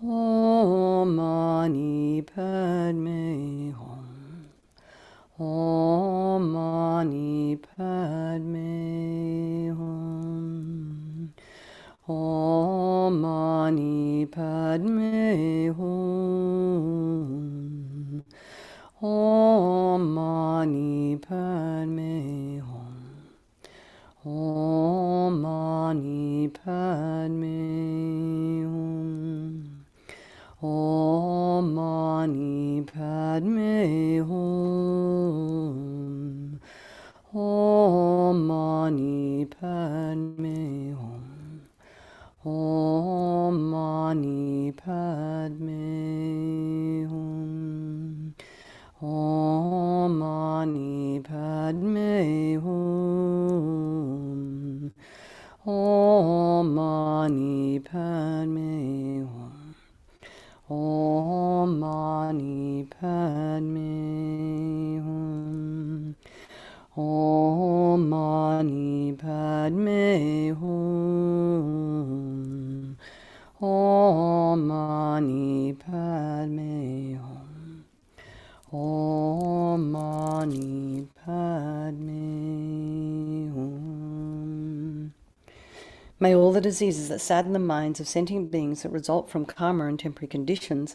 Om Mani Padme Hum. Om Mani Padme Hum. Om Mani Padme Hum. Om Mani Padme Hum. Om Mani Padme Hum. Om Mani Padme Hum. Om Mani Padme Hum. Om Mani Padme Hum. May all the diseases that sadden the minds of sentient beings that result from karma and temporary conditions,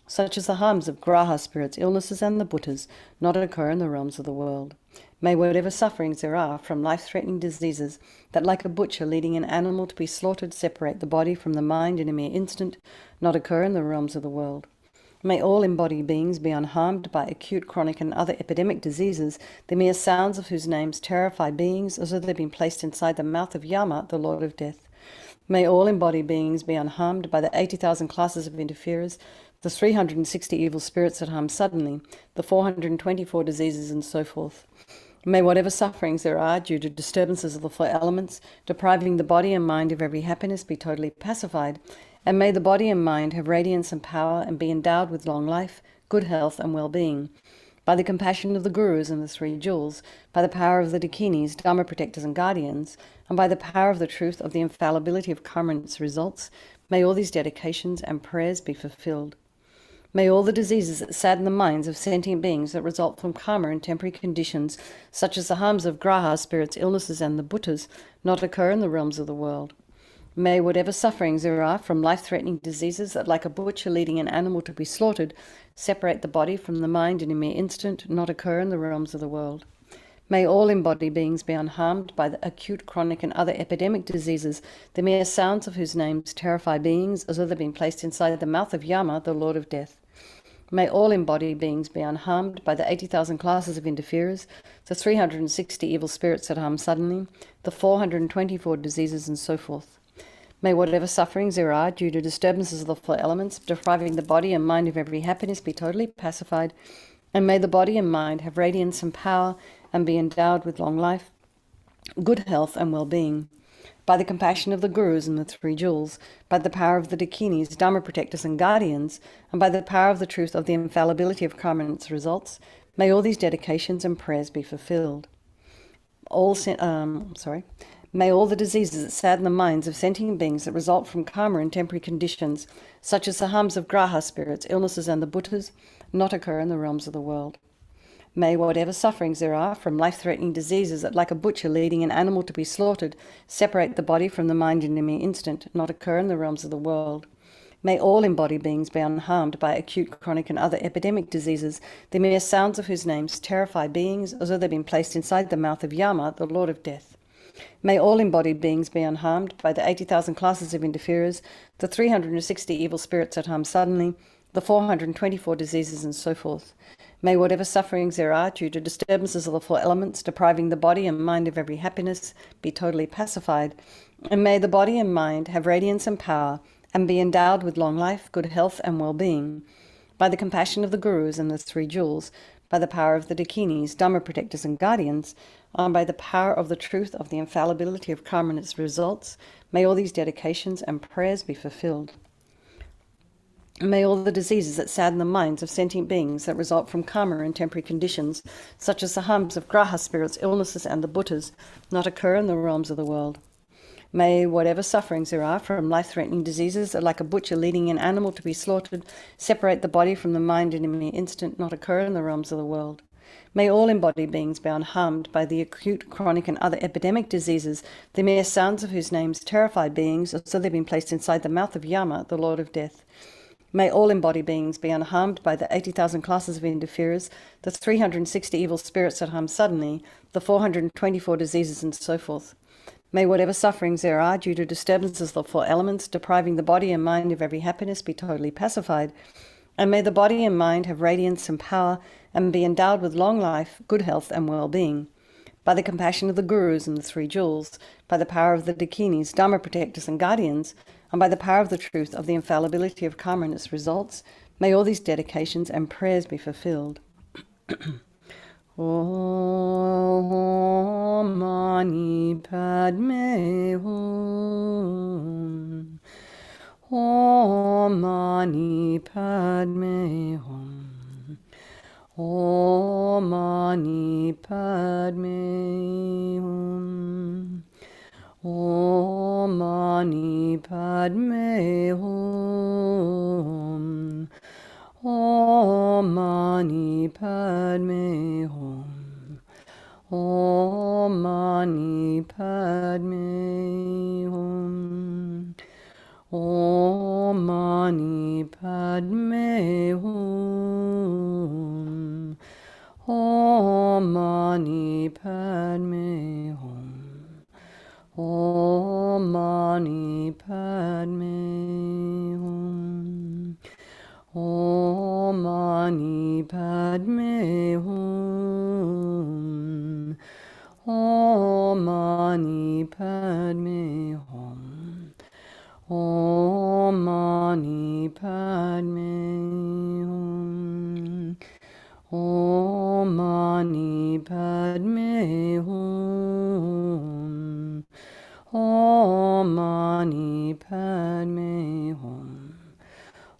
such as the harms of graha spirits, illnesses, and the bhuttas, not occur in the realms of the world. May whatever sufferings there are from life-threatening diseases that, like a butcher leading an animal to be slaughtered, separate the body from the mind in a mere instant, not occur in the realms of the world. May all embodied beings be unharmed by acute, chronic, and other epidemic diseases, the mere sounds of whose names terrify beings as though they've been placed inside the mouth of Yama, the Lord of Death. May all embodied beings be unharmed by the 80,000 classes of interferers, the 360 evil spirits that harm suddenly, the 424 diseases, and so forth. May whatever sufferings there are due to disturbances of the four elements, depriving the body and mind of every happiness, be totally pacified, and may the body and mind have radiance and power and be endowed with long life, good health, and well-being. By the compassion of the Gurus and the Three Jewels, by the power of the Dakinis, Dharma protectors and guardians, and by the power of the truth of the infallibility of karma and its results, may all these dedications and prayers be fulfilled. May all the diseases that sadden the minds of sentient beings that result from karma and temporary conditions, such as the harms of graha spirits, illnesses, and the bhuttas, not occur in the realms of the world. May whatever sufferings there are from life-threatening diseases that, like a butcher leading an animal to be slaughtered, separate the body from the mind in a mere instant, not occur in the realms of the world. May all embodied beings be unharmed by the acute, chronic, and other epidemic diseases, the mere sounds of whose names terrify beings as though they've been placed inside the mouth of Yama, the Lord of Death. May all embodied beings be unharmed by the 80,000 classes of interferers, the 360 evil spirits that harm suddenly, the 424 diseases, and so forth. May whatever sufferings there are due to disturbances of the four elements, depriving the body and mind of every happiness, be totally pacified, and may the body and mind have radiance and power and be endowed with long life, good health, and well-being. By the compassion of the Gurus and the Three Jewels, by the power of the Dakinis, Dharma protectors and guardians, and by the power of the truth of the infallibility of karma and its results, may all these dedications and prayers be fulfilled. May all the diseases that sadden the minds of sentient beings that result from karma and temporary conditions, such as the harms of graha spirits, illnesses, and the bhuttas, not occur in the realms of the world. May whatever sufferings there are from life-threatening diseases that, like a butcher leading an animal to be slaughtered, separate the body from the mind in a mere instant, not occur in the realms of the world. May all embodied beings be unharmed by acute, chronic, and other epidemic diseases, the mere sounds of whose names terrify beings as though they've been placed inside the mouth of Yama, the Lord of Death. May all embodied beings be unharmed by the 80,000 classes of interferers, the 360 evil spirits that harm suddenly, the 424 diseases, and so forth. May whatever sufferings there are due to disturbances of the four elements, depriving the body and mind of every happiness, be totally pacified, and may the body and mind have radiance and power and be endowed with long life, good health, and well-being. By the compassion of the Gurus and the Three Jewels, by the power of the Dakinis, Dharma protectors and guardians, and by the power of the truth of the infallibility of karma and its results, may all these dedications and prayers be fulfilled. May all the diseases that sadden the minds of sentient beings that result from karma and temporary conditions, such as the harms of graha spirits, illnesses, and the bhuttas, not occur in the realms of the world. May whatever sufferings there are from life-threatening diseases that, like a butcher leading an animal to be slaughtered, separate the body from the mind in a mere instant, not occur in the realms of the world. May all embodied beings be unharmed by the acute, chronic, and other epidemic diseases, the mere sounds of whose names terrify beings as though they've been placed inside the mouth of Yama, the Lord of Death. May all embodied beings be unharmed by the 80,000 classes of interferers, the 360 evil spirits that harm suddenly, the 424 diseases, and so forth. May whatever sufferings there are due to disturbances of the four elements, depriving the body and mind of every happiness, be totally pacified, and may the body and mind have radiance and power and be endowed with long life, good health, and well-being. By the compassion of the Gurus and the Three Jewels, by the power of the Dakinis, Dharma protectors and guardians, and by the power of the truth of the infallibility of karma and its results, may all these dedications and prayers be fulfilled. Om Mani Padme Hum. Om Mani Padme Hum. Om Mani Padme Hum. Om Mani Padme Hum. Om Mani Padme Hum. Om Mani Padme Hum. Om Mani Padme Hum. Om Mani Padme Hum. Om Mani Padme Hum. Om Mani Padme Hum. Om Mani Padme Hum. Om Mani Padme Hum. Om Mani Padme Hum. Om Mani Padme Hum.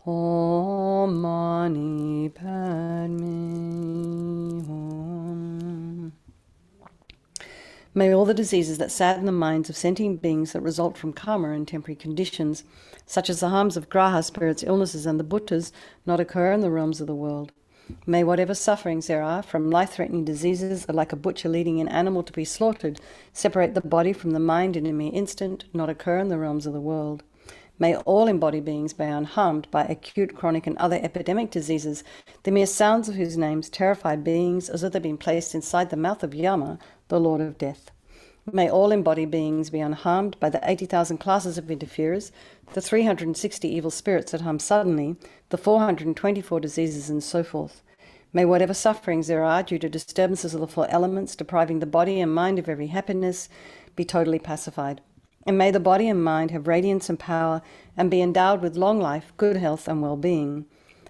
Om Mani Padme Hum. May all the diseases that sadden the minds of sentient beings that result from karma and temporary conditions, such as the harms of graha, spirits, illnesses, and the bhuttas, not occur in the realms of the world. May whatever sufferings there are from life-threatening diseases, like a butcher leading an animal to be slaughtered, separate the body from the mind in a mere instant, not occur in the realms of the world. May all embodied beings be unharmed by acute, chronic, and other epidemic diseases, the mere sounds of whose names terrify beings as if they've been placed inside the mouth of Yama, the Lord of Death. May all embodied beings be unharmed by the 80,000 classes of interferers, the 360 evil spirits that harm suddenly, the 424 diseases, and so forth. May whatever sufferings there are due to disturbances of the four elements, depriving the body and mind of every happiness, be totally pacified. And may the body and mind have radiance and power and be endowed with long life, good health, and well-being.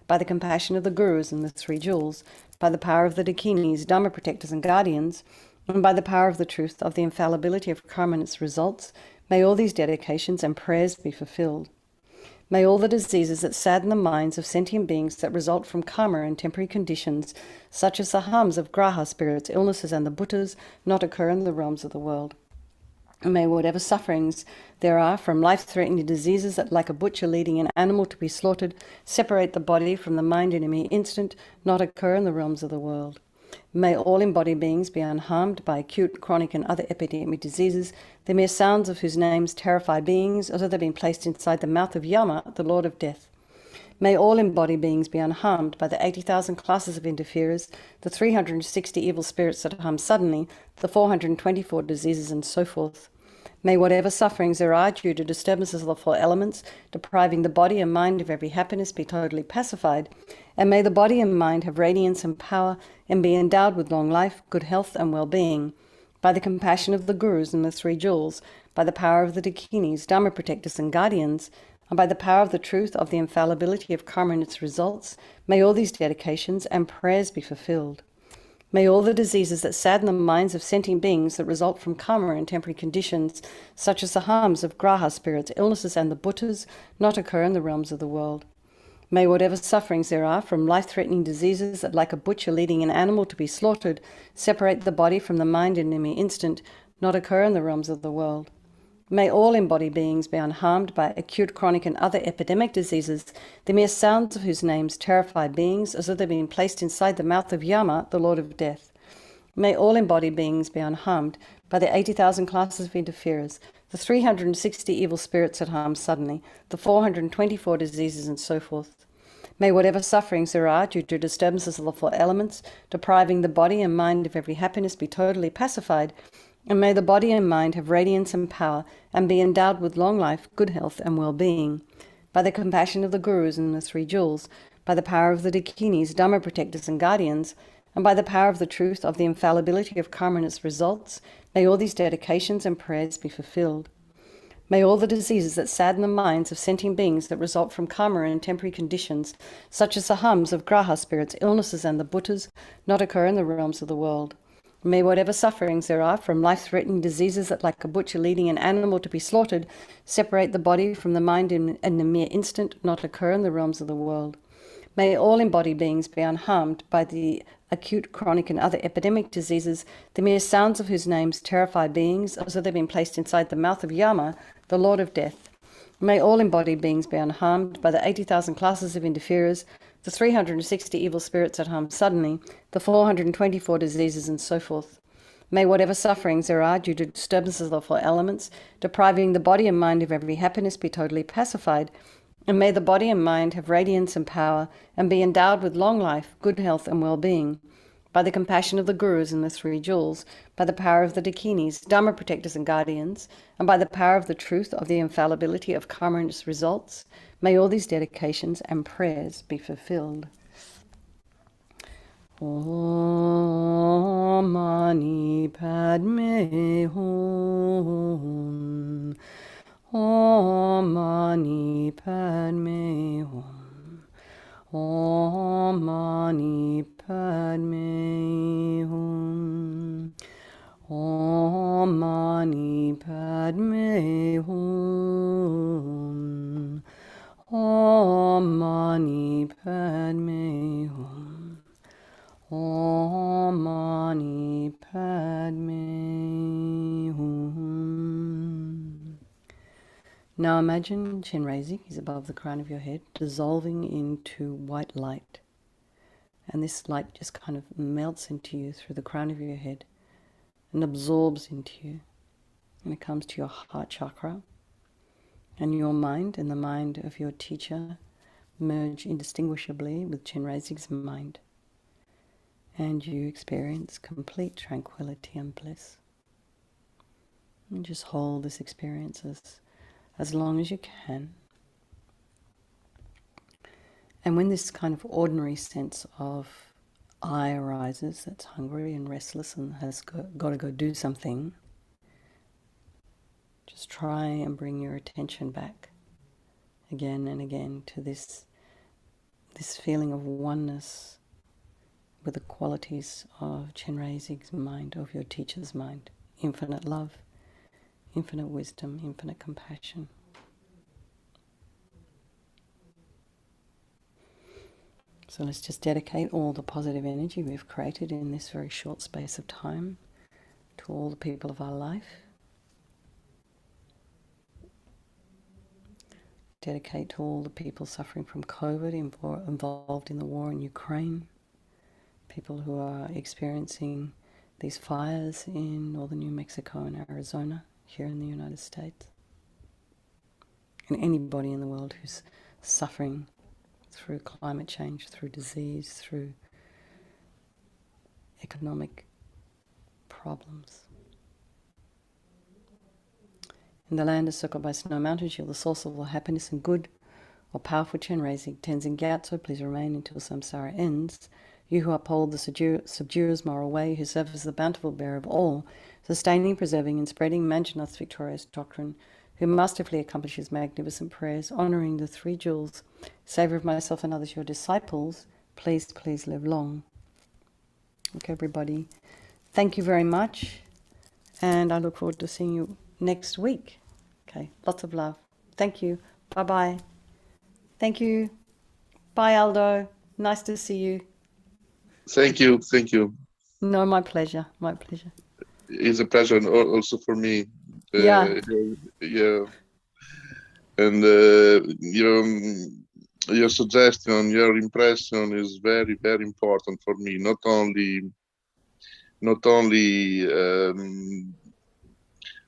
By the compassion of the Gurus and the Three Jewels, by the power of the Dakinis, Dharma protectors and guardians, and by the power of the truth of the infallibility of karma and its results, may all these dedications and prayers be fulfilled. May all the diseases that sadden the minds of sentient beings that result from karma and temporary conditions, such as the harms of graha, spirits, illnesses, and the bhuttas, not occur in the realms of the world. And may whatever sufferings there are from life-threatening diseases that, like a butcher leading an animal to be slaughtered, separate the body from the mind in a mere instant, not occur in the realms of the world. May all embodied beings be unharmed by acute, chronic, and other epidemic diseases, the mere sounds of whose names terrify beings as if they've been placed inside the mouth of Yama, the Lord of Death. May all embodied beings be unharmed by the 80,000 classes of interferers, the 360 evil spirits that harm suddenly, the 424 diseases, and so forth. May whatever sufferings there are due to disturbances of the four elements, depriving the body and mind of every happiness, be totally pacified, and may the body and mind have radiance and power and be endowed with long life, good health, and well-being. By the compassion of the Gurus and the Three Jewels, by the power of the Dakinis, Dharma protectors and guardians, and by the power of the truth of the infallibility of karma and its results, may all these dedications and prayers be fulfilled. May all the diseases that sadden the minds of sentient beings that result from karma and temporary conditions, such as the harms of graha, spirits, illnesses, and the bhuttas, not occur in the realms of the world. May whatever sufferings there are from life-threatening diseases that, like a butcher leading an animal to be slaughtered, separate the body from the mind in a mere instant, not occur in the realms of the world. May all embodied beings be unharmed by acute, chronic, and other epidemic diseases, the mere sounds of whose names terrify beings as if they've been placed inside the mouth of Yama, the Lord of Death. May all embodied beings be unharmed by the 80,000 classes of interferers, the 360 evil spirits that harm suddenly, the 424 diseases, and so forth. May whatever sufferings there are due to disturbances of the four elements, depriving the body and mind of every happiness, be totally pacified, and may the body and mind have radiance and power and be endowed with long life, good health, and well-being. By the compassion of the Gurus and the Three Jewels, by the power of the Dakinis, Dharma protectors and guardians, and by the power of the truth of the infallibility of karma and its results, may all these dedications and prayers be fulfilled. May all the diseases that sadden the minds of sentient beings that result from karma and temporary conditions, such as the hums of graha spirits, illnesses, and the bhuttas, not occur in the realms of the world. May whatever sufferings there are from life-threatening diseases that, like a butcher leading an animal to be slaughtered, separate the body from the mind in a mere instant, not occur in the realms of the world. May all embodied beings be unharmed by the acute, chronic, and other epidemic diseases, the mere sounds of whose names terrify beings, as though they've been placed inside the mouth of Yama, the Lord of Death. May all embodied beings be unharmed by the 80,000 classes of interferers, the 360 evil spirits that harm suddenly, the 424 diseases, and so forth. May whatever sufferings there are due to disturbances of the four elements, depriving the body and mind of every happiness, be totally pacified, and may the body and mind have radiance and power, and be endowed with long life, good health, and well-being. By the compassion of the Gurus and the Three Jewels, by the power of the Dakinis, Dharma protectors and guardians, and by the power of the truth of the infallibility of karma and its results, may all these dedications and prayers be fulfilled. Om Mani Padme Hum. Om Mani Padme Hum. Om Mani Padme Hum. Om Mani Padme Hum. Om Mani Padme Hum. Om Mani Padme Hum. Now imagine Chenrezig is above the crown of your head, dissolving into white light. And this light just kind of melts into you through the crown of your head and absorbs into you. And it comes to your heart chakra. And your mind and the mind of your teacher merge indistinguishably with Chenrezig's mind. And you experience complete tranquility and bliss. And just hold this experience as long as you can. And when this kind of ordinary sense of I arises, that's hungry and restless and has got to go do something, just try and bring your attention back again and again to this feeling of oneness with the qualities of Chenrezig's mind, of your teacher's mind. Infinite love, infinite wisdom, infinite compassion. So let's just dedicate all the positive energy we've created in this very short space of time to all the people of our life. Dedicate to all the people suffering from COVID, involved in the war in Ukraine, people who are experiencing these fires in northern New Mexico and Arizona, here in the United States, and anybody in the world who's suffering through climate change, through disease, through economic problems. In the land circled by snow mountains, you're the source of all happiness and good. O powerful Chenrezig, Tenzin Gyatso, please remain until samsara ends. You who uphold the subdurer's moral way, who serve as the bountiful bearer of all, sustaining, preserving, and spreading Manjunath's victorious doctrine, who masterfully accomplishes magnificent prayers, honouring the Three Jewels, savour of myself and others, your disciples, please live long. Okay, everybody. Thank you very much, and I look forward to seeing you next week. Okay, lots of love. Thank you. Bye-bye. Thank you. Bye, Aldo. Nice to see you. Thank you. No, my pleasure. My pleasure. It's a pleasure also for me. Yeah. And your suggestion, your impression is very, very important for me. Not only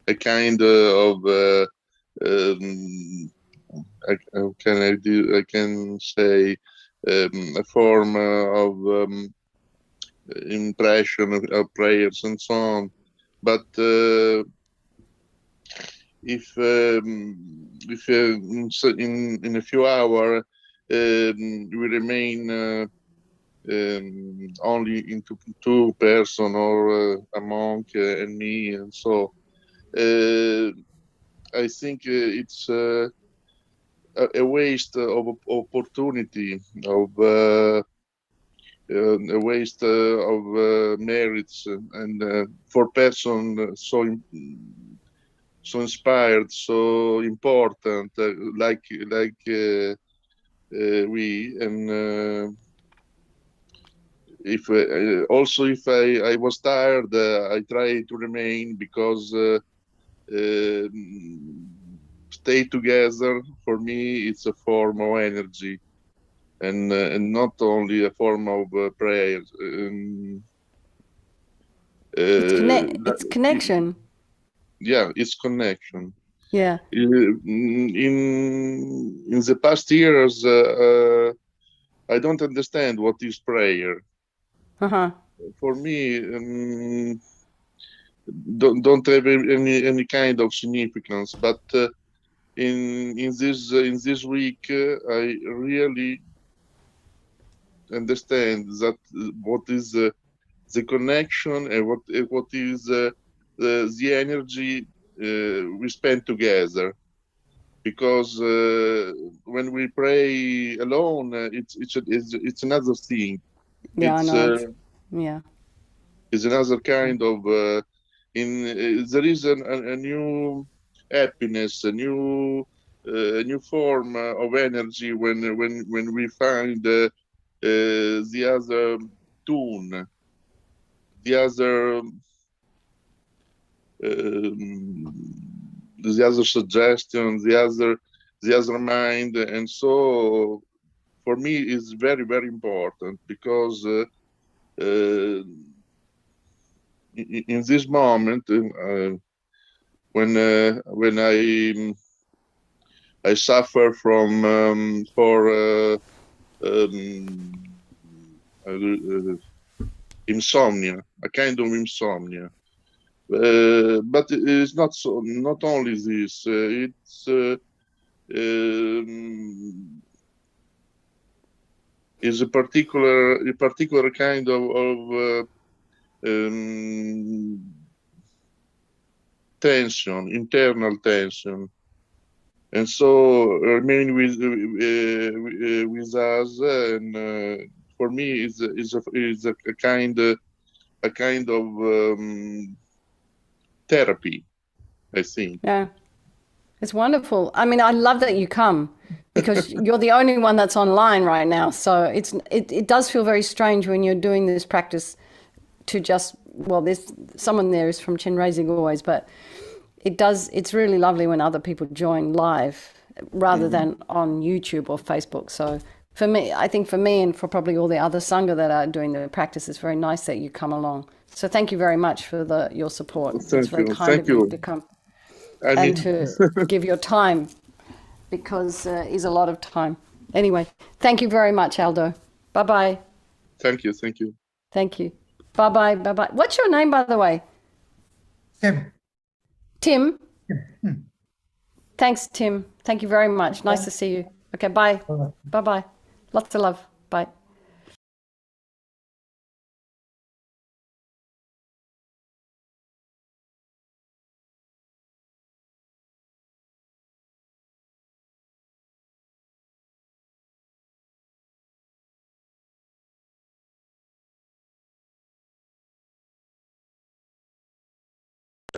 a kind of I can say a form of impression of prayers and so on, but if in a few hours we remain only into two person or a monk and me, and so I think it's a waste of opportunity, of a waste of merits, and for person so inspired, so important, like we, and if also if I was tired, I try to remain, because stay together for me, it's a form of energy, and not only a form of prayer. It's connection. Yeah, it's connection. Yeah. In the past years, I don't understand what is prayer. For me, don't have any kind of significance. But in this week, I really understand that what is the connection, and what is the energy we spend together. Because when we pray alone, it's another thing. Yeah, It's, I know. Yeah. It's another kind of there is a new happiness, a new form of energy when we find the other tune, the other suggestion, the other mind. And so for me it's very, very important, because in this moment, when I suffer from insomnia, a kind of insomnia. But it's not only this. It's is a particular kind of tension, internal tension, and so remain with us. And for me, is a kind of therapy, I think. Yeah, it's wonderful. I mean, I love that you come, because you're the only one that's online right now. So it does feel very strange when you're doing this practice to just, well, there's someone there is from Chenrezig always, but it's really lovely when other people join live rather than on YouTube or Facebook. So for me, I think for me and for probably all the other Sangha that are doing the practice, it's very nice that you come along. So thank you very much for your support. It's very kind of you to come and to give your time, because it's a lot of time. Anyway, thank you very much, Aldo. Bye-bye. Thank you. Thank you. Bye-bye. Bye-bye. What's your name, by the way? Tim? Thanks, Tim. Thank you very much. Nice to see you. Okay, bye. Bye-bye. Lots of love. Bye.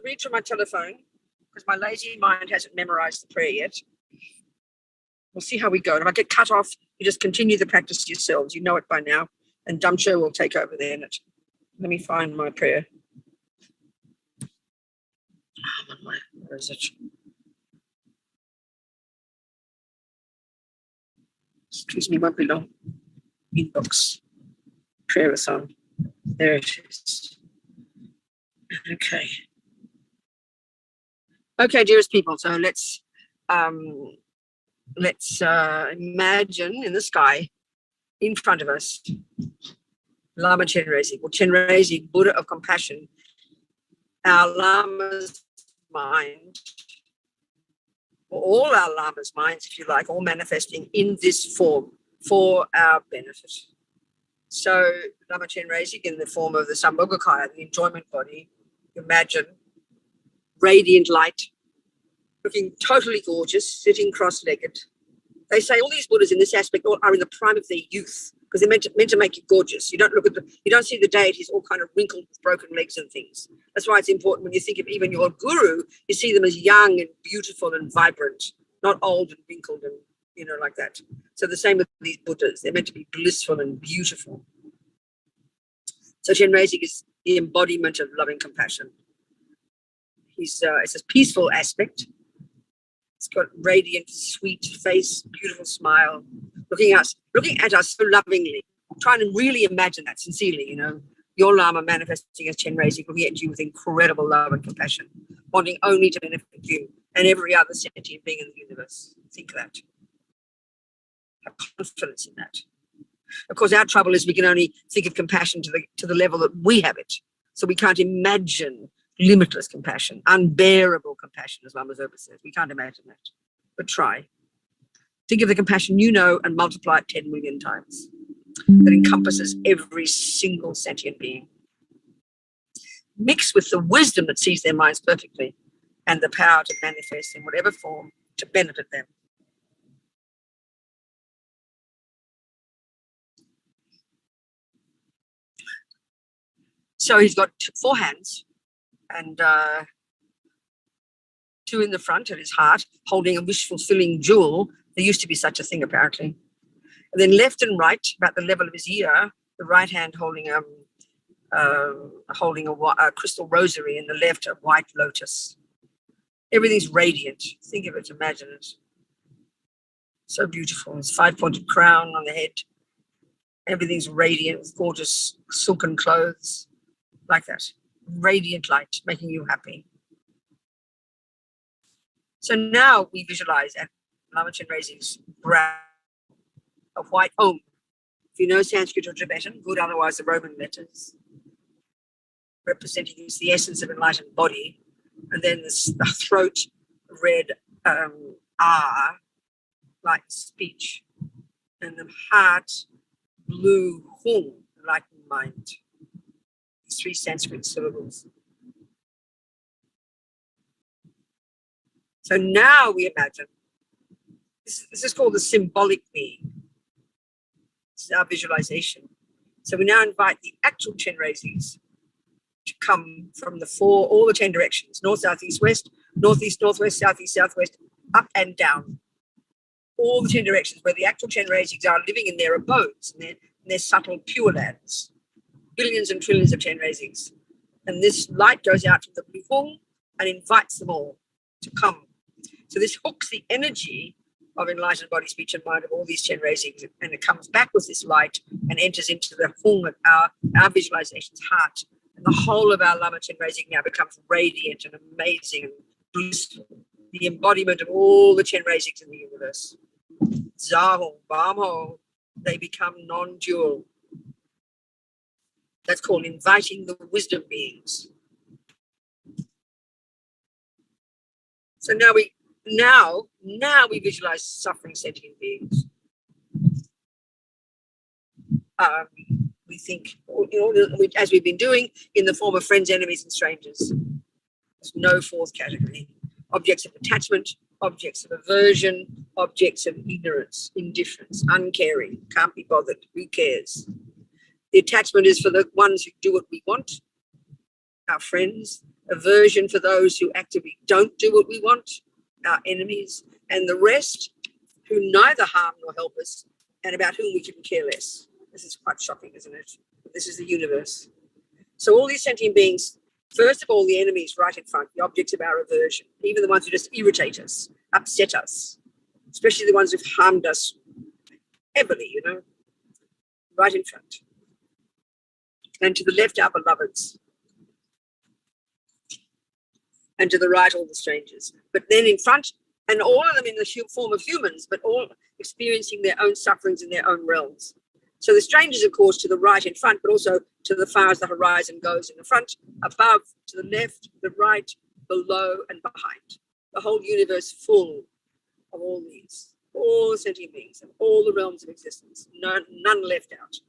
Read from my telephone, because my lazy mind hasn't memorized the prayer yet. We'll see how we go. And if I get cut off, you just continue the practice yourselves. You know it by now. And Damcho will take over the end. Let me find my prayer. Where is it? Excuse me, won't be long. Inbox. Prayerathon. There it is. Okay. Okay, dearest people. So let's imagine in the sky, in front of us, Lama Chenrezig, or Chenrezig, Buddha of compassion, our Lama's mind, or all our Lama's minds, if you like, all manifesting in this form for our benefit. So Lama Chenrezig, in the form of the Sambhogakaya, the enjoyment body, imagine radiant light, looking totally gorgeous, sitting cross-legged. They say all these Buddhas in this aspect all are in the prime of their youth because they're meant to make you gorgeous. You don't see the deities all kind of wrinkled with broken legs and things. That's why it's important when you think of even your guru, you see them as young and beautiful and vibrant, not old and wrinkled and, like that. So the same with these Buddhas. They're meant to be blissful and beautiful. So Chenrezig is the embodiment of loving compassion. It's a peaceful aspect. It's got radiant, sweet face, beautiful smile, looking at us so lovingly. Trying to really imagine that sincerely, your Lama manifesting as Chenrezig, looking at you with incredible love and compassion, wanting only to benefit you and every other sentient being in the universe. Think of that. Have confidence in that. Of course, our trouble is we can only think of compassion to the level that we have it. So we can't imagine limitless compassion, unbearable compassion, as Lama Zopa says. We can't imagine that. But try. Think of the compassion and multiply it 10 million times. That encompasses every single sentient being. Mixed with the wisdom that sees their minds perfectly and the power to manifest in whatever form to benefit them. So he's got 4 hands and 2 in the front at his heart, holding a wish-fulfilling jewel. There used to be such a thing, apparently. And then left and right, about the level of his ear, the right hand holding a crystal rosary, and the left a white lotus. Everything's radiant. Think of it, imagine it. So beautiful. His 5-pointed crown on the head. Everything's radiant with gorgeous silken clothes. Like that. Radiant light, making you happy. So now we visualize at Lama Chenrezig's brow a white Om. If you know Sanskrit or Tibetan, good, otherwise the Roman letters, representing the essence of enlightened body, and then the throat red R, like speech, and the heart blue Hum, enlightened mind. 3 Sanskrit syllables. So now we imagine, this is called the symbolic being. This is our visualization. So we now invite the actual Chenrezigs to come from all the 10 directions, north, south, east, west, northeast, northwest, southeast, southwest, up and down. All the 10 directions where the actual Chenrezigs are living in their abodes, in their subtle pure lands. Billions and trillions of Chenrezigs. And this light goes out from the blue hole and invites them all to come. So this hooks the energy of enlightened body, speech, and mind of all these Chenrezigs, and it comes back with this light and enters into the home of our visualization's heart. And the whole of our Lama Chenrezig now becomes radiant and amazing and blissful, the embodiment of all the Chenrezigs in the universe. Zaho, Bamho, they become non-dual. That's called inviting the wisdom beings. So now we visualize suffering sentient beings. We think, as we've been doing, in the form of friends, enemies, and strangers. There's no 4th category. Objects of attachment, objects of aversion, objects of ignorance, indifference, uncaring, can't be bothered, who cares? The attachment is for the ones who do what we want, our friends. Aversion for those who actively don't do what we want, our enemies. And the rest who neither harm nor help us and about whom we can care less. This is quite shocking, isn't it? This is the universe. So all these sentient beings, first of all, the enemies right in front, the objects of our aversion, even the ones who just irritate us, upset us, especially the ones who've harmed us heavily, right in front. And to the left, our beloveds. And to the right, all the strangers. But then in front, and all of them in the form of humans, but all experiencing their own sufferings in their own realms. So the strangers, of course, to the right in front, but also to the far as the horizon goes in the front, above, to the left, the right, below, and behind. The whole universe full of all these, all the sentient beings, and all the realms of existence. None left out.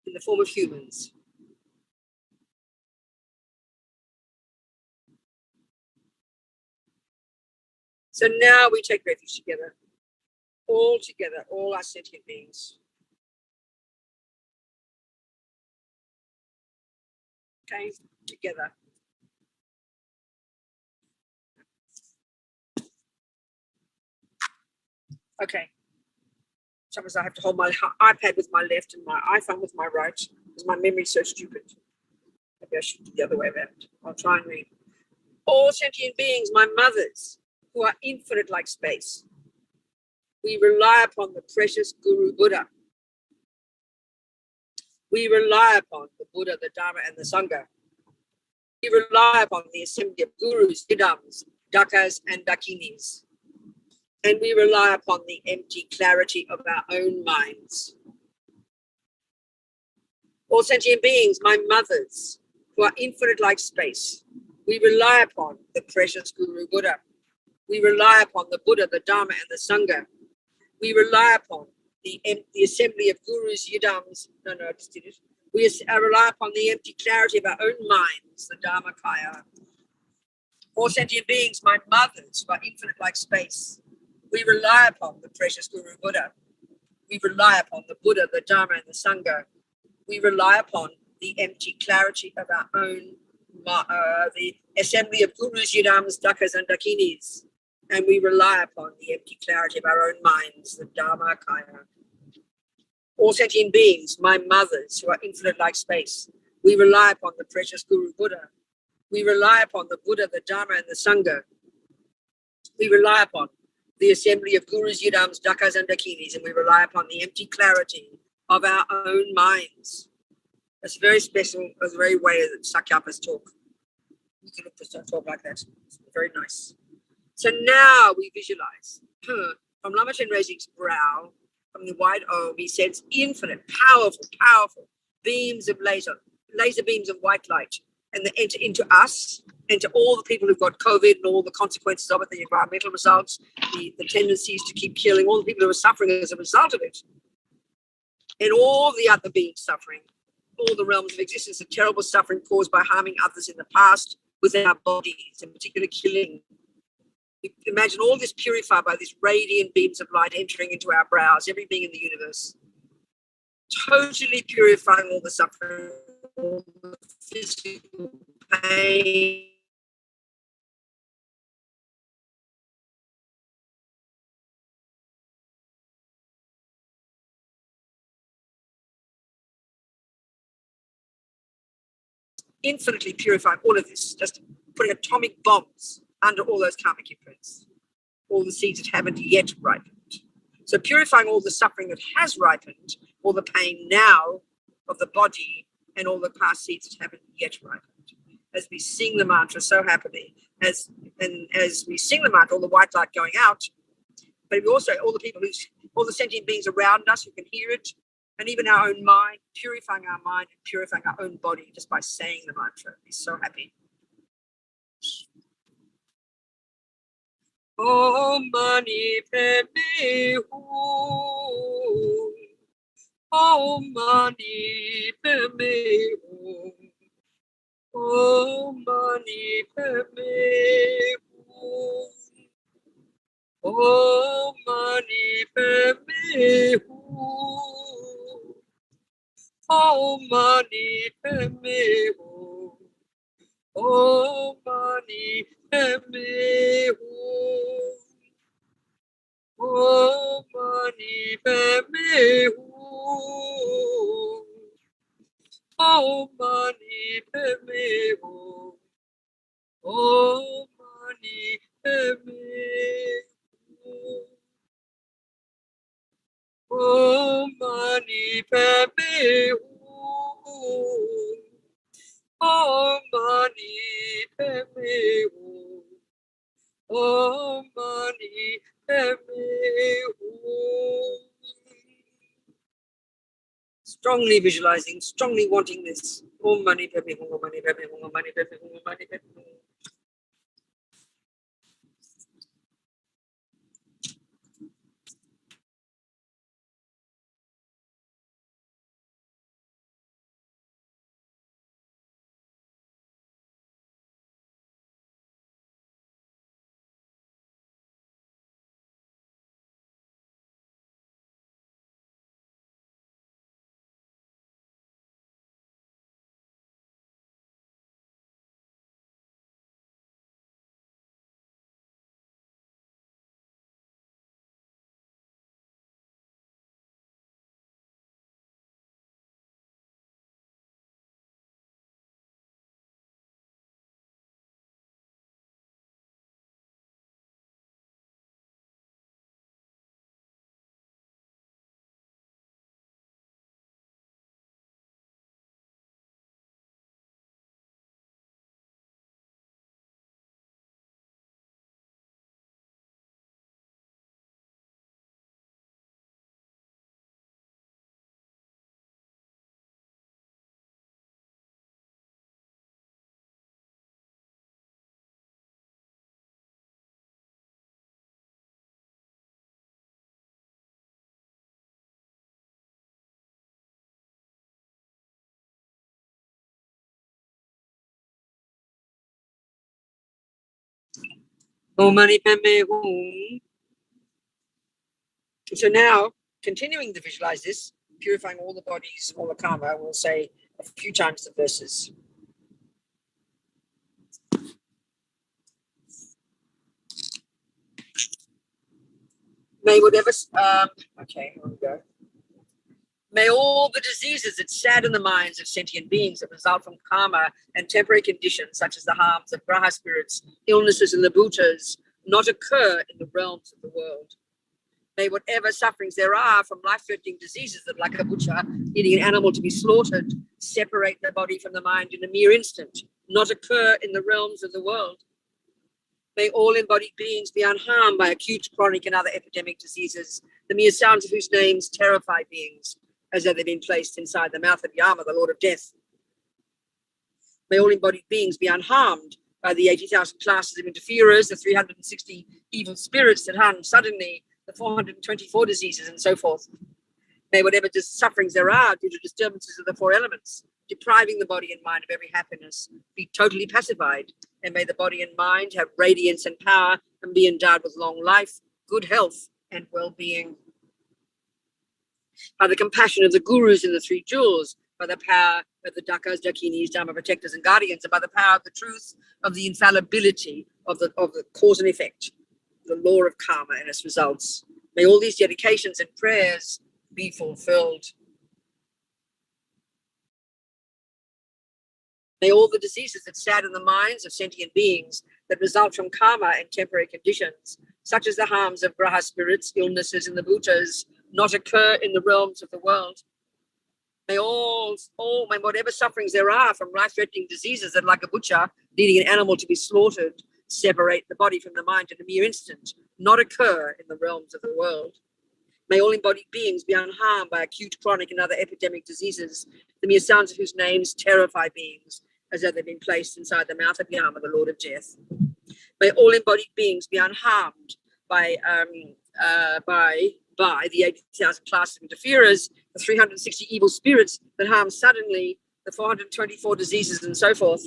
In the form of humans. So now we take refuge together, all our sentient beings. Okay, together. Okay. Sometimes I have to hold my iPad with my left and my iPhone with my right because my memory's so stupid. Maybe I should do the other way around. I'll try and read. All sentient beings, my mothers, who are infinite like space. We rely upon the precious Guru Buddha. We rely upon the Buddha, the Dharma, and the Sangha. We rely upon the assembly of gurus, idams, dakas, and dakinis. And we rely upon the empty clarity of our own minds. All sentient beings, my mothers, who are infinite like space. We rely upon the precious Guru Buddha. We rely upon the Buddha, the Dharma, and the Sangha. We rely upon the assembly of gurus, yidams. I just did it. We rely upon the empty clarity of our own minds, the Dharmakaya. All sentient beings, my mothers, who are infinite like space. We rely upon the precious Guru Buddha. We rely upon the Buddha, the Dharma, and the Sangha. We rely upon the empty clarity of our own, the assembly of gurus, yidams, dakas, and dakinis. And we rely upon the empty clarity of our own minds, the Dharmakaya. All sentient beings, my mothers, who are infinite like space. We rely upon the precious Guru Buddha. We rely upon the Buddha, the Dharma, and the Sangha. We rely upon the assembly of gurus, yidams, dakas, and dakinis, and we rely upon the empty clarity of our own minds. That's very special, that's the very way that Sakyapas talk. You can look for talk like that. It's very nice. So now we visualize from Lama Chenrezig's brow, from the wide O, he sends infinite, powerful beams of laser beams of white light, and they enter into us, into all the people who've got COVID and all the consequences of it, the environmental results, the tendencies to keep killing, all the people who are suffering as a result of it, and all the other beings suffering, all the realms of existence, the terrible suffering caused by harming others in the past within our bodies, in particular killing. Imagine all this purified by these radiant beams of light entering into our brows, every being in the universe, totally purifying all the suffering, all the physical pain, infinitely purifying all of this, just putting atomic bombs under all those karmic imprints, all the seeds that haven't yet ripened. So purifying all the suffering that has ripened, all the pain now of the body, and all the past seeds that haven't yet ripened. As we sing the mantra so happily, as we sing the mantra, all the white light going out, but we also, all the people all the sentient beings around us who can hear it, and even our own mind, purifying our mind and purifying our own body just by saying the mantra. Be so happy. Om Mani Padme Hum. Om Mani Padme Hum. Om Mani Padme Hum. Om Mani Padme Hum. Om Mani Padme Hum. Om Mani Padme Hum. Om Mani Padme Hum. Om Mani Padme Hum. Om Mani Padme Hum. Om Mani Padme Hum. Om Mani Padme Hum. Om Mani Padme Hum. Strongly visualizing, strongly wanting this. Om Mani Padme Hum. Om Mani Padme Hum. Om Mani Padme Hum. Om Mani Padme Hum. Om Mani Padme Hum. So now, continuing to visualize this, purifying all the bodies, all the karma, we'll say a few times the verses. May whatever, okay, here we go. May all the diseases that sadden the minds of sentient beings that result from karma and temporary conditions, such as the harms of graha spirits, illnesses, and the bhutas, not occur in the realms of the world. May whatever sufferings there are from life-threatening diseases that, like a butcher needing an animal to be slaughtered, separate the body from the mind in a mere instant, not occur in the realms of the world. May all embodied beings be unharmed by acute, chronic, and other epidemic diseases, the mere sounds of whose names terrify beings, as though they've been placed inside the mouth of Yama, the Lord of Death. May all embodied beings be unharmed by the 80,000 classes of interferers, the 360 evil spirits that harm suddenly, the 424 diseases, and so forth. May whatever sufferings there are due to disturbances of the four elements, depriving the body and mind of every happiness, be totally pacified, and may the body and mind have radiance and power and be endowed with long life, good health, and well-being. By the compassion of the gurus and the three jewels, by the power of the dakas, dakinis, dharma protectors, and guardians, and by the power of the truth of the infallibility of the cause and effect, the law of karma and its results. May all these dedications and prayers be fulfilled. May all the diseases that sadden the minds of sentient beings that result from karma and temporary conditions, such as the harms of graha spirits, illnesses, and the bhutas, not occur in the realms of the world. May may whatever sufferings there are from life-threatening diseases that, like a butcher needing an animal to be slaughtered, separate the body from the mind in a mere instant, not occur in the realms of the world. May all embodied beings be unharmed by acute, chronic, and other epidemic diseases, the mere sounds of whose names terrify beings, as though they've been placed inside the mouth of Yama, the Lord of Death. May all embodied beings be unharmed by the 80,000 classes of interferers, the 360 evil spirits that harm suddenly, the 424 diseases, and so forth.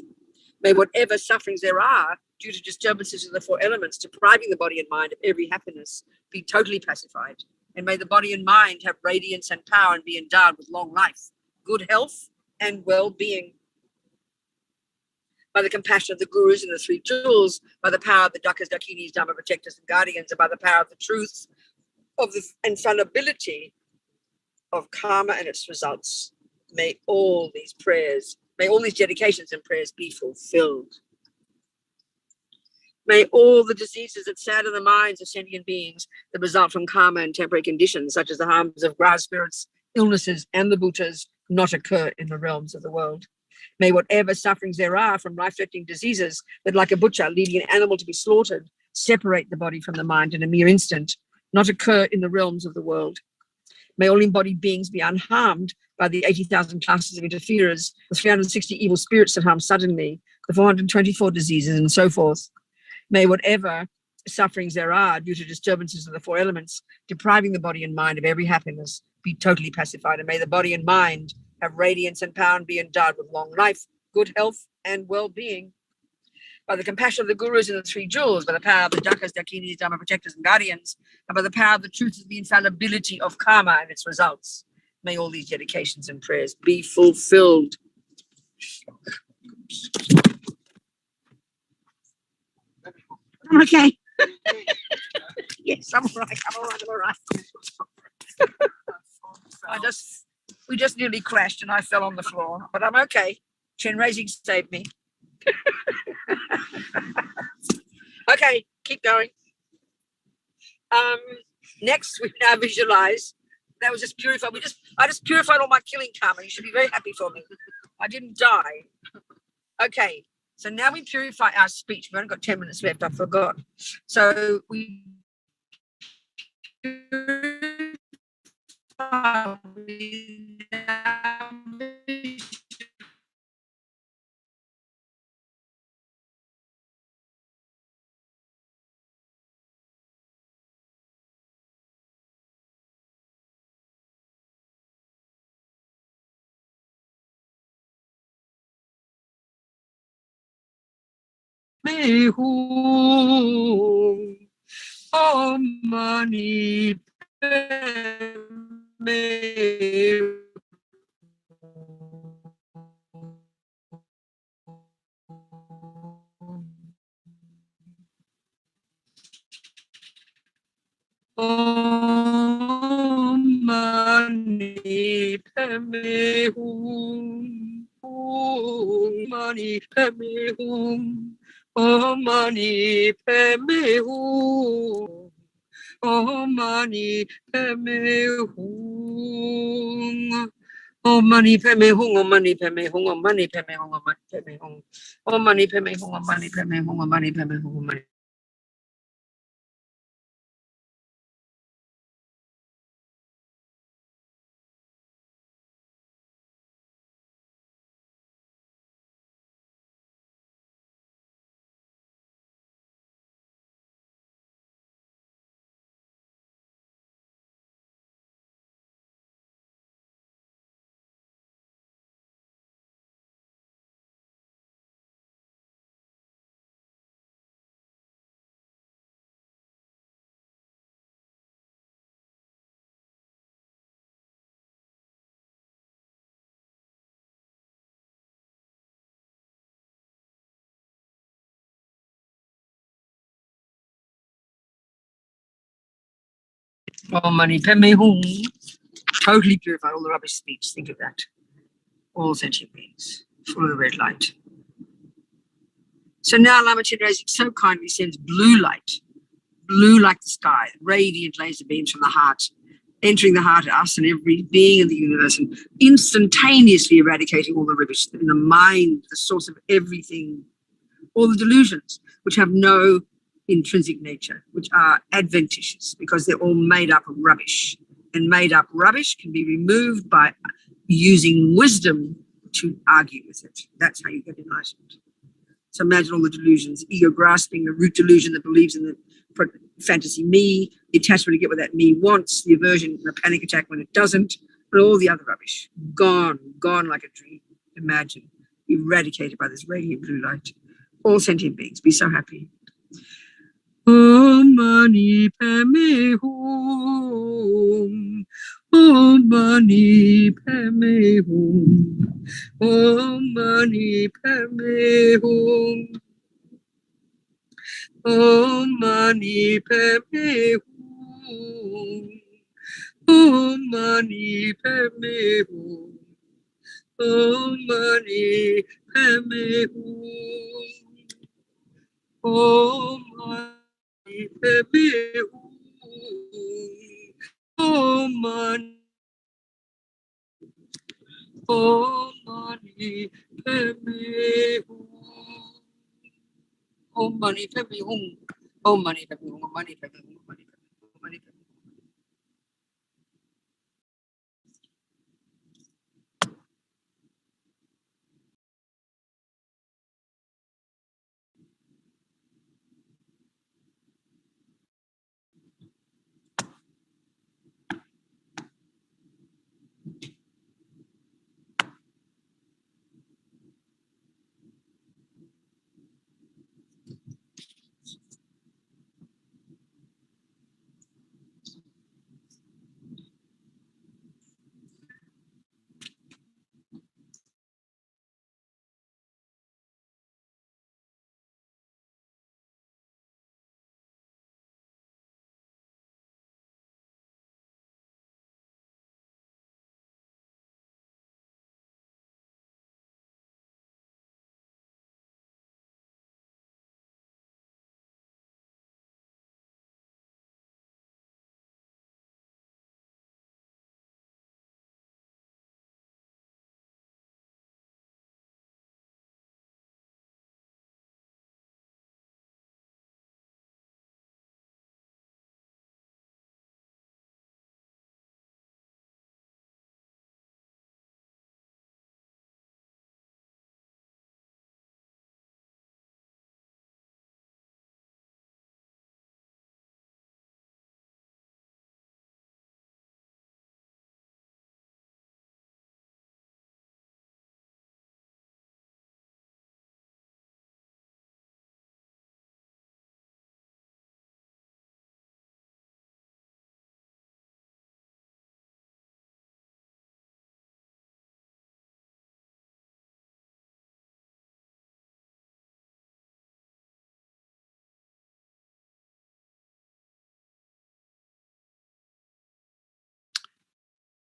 May whatever sufferings there are due to disturbances of the four elements, depriving the body and mind of every happiness, be totally pacified. And may the body and mind have radiance and power and be endowed with long life, good health, and well-being. By the compassion of the gurus and the three jewels, by the power of the dakas, dakinis, dharma protectors, and guardians, and by the power of the truth of the infallibility of karma and its results, may all these dedications and prayers be fulfilled. May all the diseases that sadden the minds of sentient beings that result from karma and temporary conditions, such as the harms of graha spirits, illnesses, and the bhutas, not occur in the realms of the world. May whatever sufferings there are from life-threatening diseases that, like a butcher leading an animal to be slaughtered, separate the body from the mind in a mere instant, not occur in the realms of the world. May all embodied beings be unharmed by the 80,000 classes of interferers, the 360 evil spirits that harm suddenly, the 424 diseases, and so forth. May whatever sufferings there are due to disturbances of the four elements, depriving the body and mind of every happiness, be totally pacified. And may the body and mind have radiance and power and be endowed with long life, good health, and well-being. By the compassion of the gurus and the three jewels, by the power of the dakas, dakinis, dharma protectors, and guardians, and by the power of the truth of the infallibility of karma and its results, may all these dedications and prayers be fulfilled. Okay. Yes, I'm all right. We just nearly crashed and I fell on the floor, but I'm okay. Chenrezig saved me. Okay, keep going. Next, we now visualize. That was just purified. I just purified all my killing karma. You should be very happy for me. I didn't die. Okay, so now we purify our speech. We've only got 10 minutes left. I forgot. So we me hum. Om mani padme Om mani padme hum. Om mani padme hum. Om mani padme hum. Om mani padme hum. Om mani padme hum. Om mani padme hum. Om mani padme hum. Om mani padme hum. Om mani padme hum. Om mani padme hum. Om mani padme hum. Om mani. Om mani padme hum. Totally purify all the rubbish speech. Think of that. All sentient beings, full of the red light. So now Lama Chenrezig so kindly sends blue light, blue like the sky, radiant laser beams from the heart, entering the heart of us and every being in the universe and instantaneously eradicating all the rubbish in the mind, the source of everything, all the delusions which have no intrinsic nature, which are adventitious because they're all made up of rubbish. And made up rubbish can be removed by using wisdom to argue with it. That's how you get enlightened. So imagine all the delusions, ego grasping, the root delusion that believes in the fantasy me, the attachment to get what that me wants, the aversion, the panic attack when it doesn't, and all the other rubbish. Gone like a dream. Imagine, eradicated by this radiant blue light. All sentient beings, be so happy. Om mani padme hum. Om mani padme hum. Om mani padme hum. Om mani padme hum. Om mani padme hum. Om mani padme hum. Om mani padme hum. Om mani. Om mani padme hum. Om mani padme hum. Om mani padme hum. Om mani padme hum. Om mani padme hum. Om mani padme hum.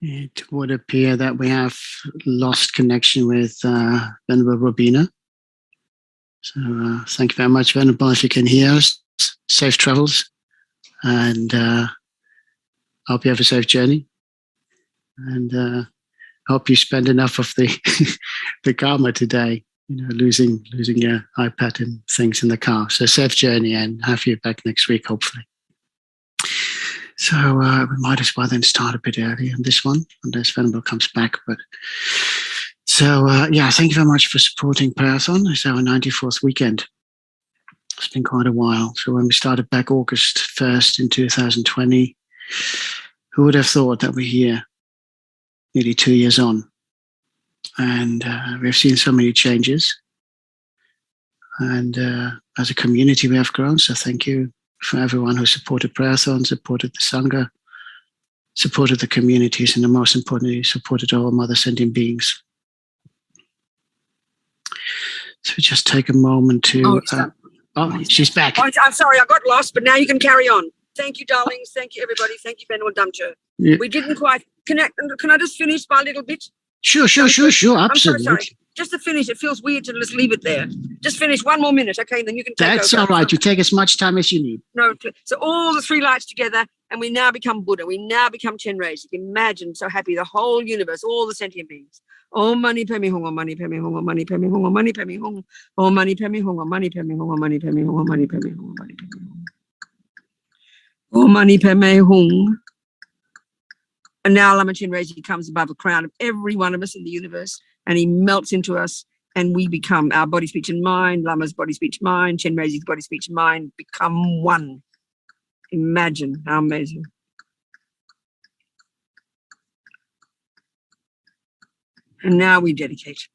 It would appear that we have lost connection with Venerable Robina. So thank you very much, Venerable. If you can hear us, safe travels, and hope you have a safe journey. And hope you spend enough of the the karma today. Losing your iPad and things in the car. So safe journey, and have you back next week, hopefully. So we might as well then start a bit early on this one, unless Venerable comes back. But so thank you very much for supporting Prayerathon. It's our 94th weekend. It's been quite a while. So when we started back August 1st in 2020, who would have thought that we're here nearly 2 years on? And we've seen so many changes. And as a community, we have grown. So thank you for everyone who supported Prayerathon, supported the Sangha, supported the communities, and most importantly, supported all Mother Sentient Beings. So just take a moment to... she's back. Oh, I'm sorry, I got lost, but now you can carry on. Thank you, darlings. Thank you, everybody. Thank you, Venerable Damcho. Yeah. We didn't quite connect. Can I just finish my little bit? Sure, absolutely. I'm sorry. Just to finish, it feels weird to just leave it there. Just finish 1 more minute, okay? And then you can take That's over. all right. You take as much time as you need. No, so all the three lights together, and we now become Buddha. We now become Chenrezig. Imagine, so happy, the whole universe, all the sentient beings. Om mani padme hum, om mani padme hum, om mani padme hum, om mani padme hum, om mani padme hum, om mani padme hum, om mani padme hum, om mani padme hum, om mani padme hum, om mani padme hum. And now Lama Chenrezig comes above the crown of every one of us in the universe, and he melts into us, and we become our body, speech, and mind, Lama's body, speech, mind, Chenrezig's body, speech, mind, become one. Imagine how amazing. And now we dedicate.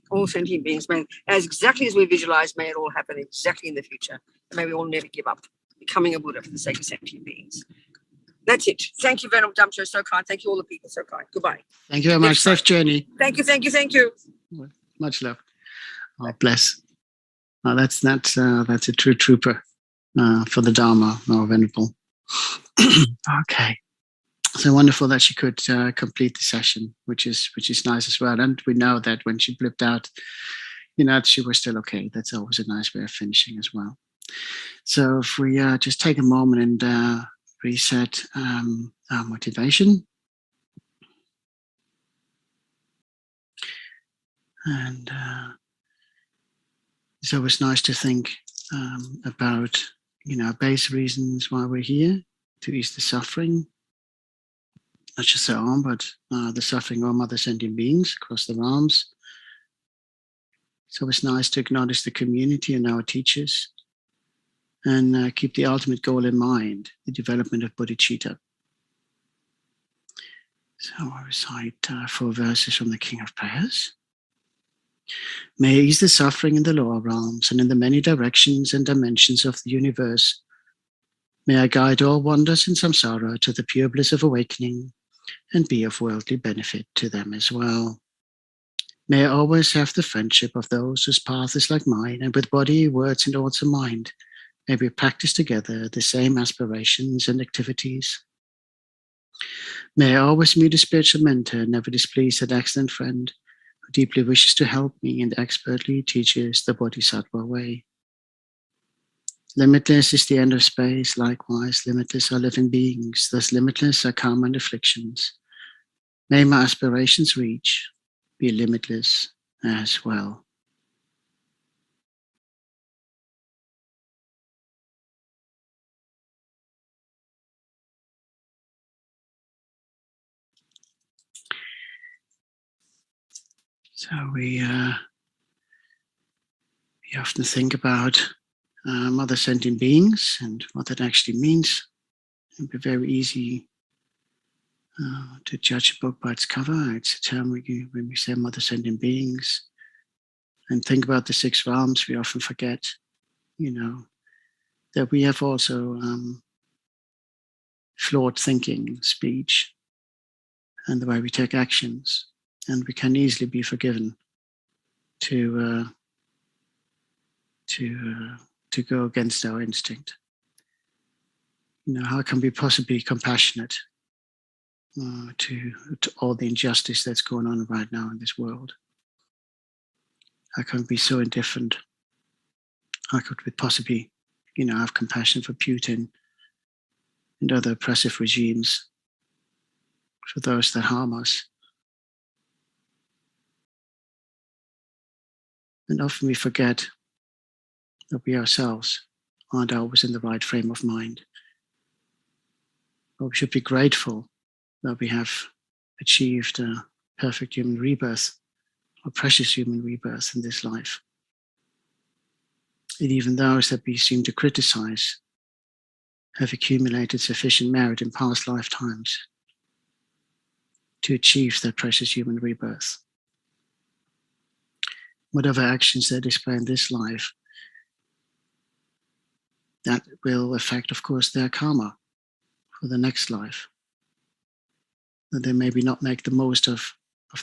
All sentient beings, may, as exactly as we visualize, may it all happen exactly in the future. And may we all never give up becoming a Buddha for the sake of sentient beings. That's it. Thank you, Venerable Damcho, so kind. Thank you, all the people, so kind. Goodbye. Thank you very much. Safe journey. Thank you. Much love. Oh, bless. Oh, that's a true trooper for the Dharma, our Venerable. Okay. So wonderful that she could complete the session, which is nice as well. And we know that when she blipped out, she was still okay. That's always a nice way of finishing as well. So if we just take a moment and reset our motivation. And it's always nice to think about, base reasons why we're here, to ease the suffering, not just our own, but the suffering of all Mother Sentient Beings across the realms. It's always nice to acknowledge the community and our teachers, and keep the ultimate goal in mind, the development of bodhicitta. So I recite 4 verses from the King of Prayers. May I ease the suffering in the lower realms and in the many directions and dimensions of the universe. May I guide all wanderers in samsara to the pure bliss of awakening and be of worldly benefit to them as well. May I always have the friendship of those whose path is like mine, and with body, words, and also mind, may we practice together the same aspirations and activities. May I always meet a spiritual mentor, never displeased an excellent friend, who deeply wishes to help me and expertly teaches the Bodhisattva way. Limitless is the end of space, likewise limitless are living beings, thus limitless are karma and afflictions. May my aspirations reach, be limitless as well. So we often think about Mother Sentient Beings and what that actually means. It would be very easy to judge a book by its cover. It's a term when we say Mother Sentient Beings and think about the 6 realms, we often forget, that we have also flawed thinking, speech, and the way we take actions. And we can easily be forgiven to go against our instinct. How can we possibly be compassionate to all the injustice that's going on right now in this world. How can we be so indifferent? How could we possibly, have compassion for Putin and other oppressive regimes, for those that harm us? And often we forget that we ourselves aren't always in the right frame of mind. But we should be grateful that we have achieved a perfect human rebirth, a precious human rebirth in this life. And even those that we seem to criticize have accumulated sufficient merit in past lifetimes to achieve that precious human rebirth. Whatever actions they display in this life, that will affect, of course, their karma for the next life. That they maybe not make the most of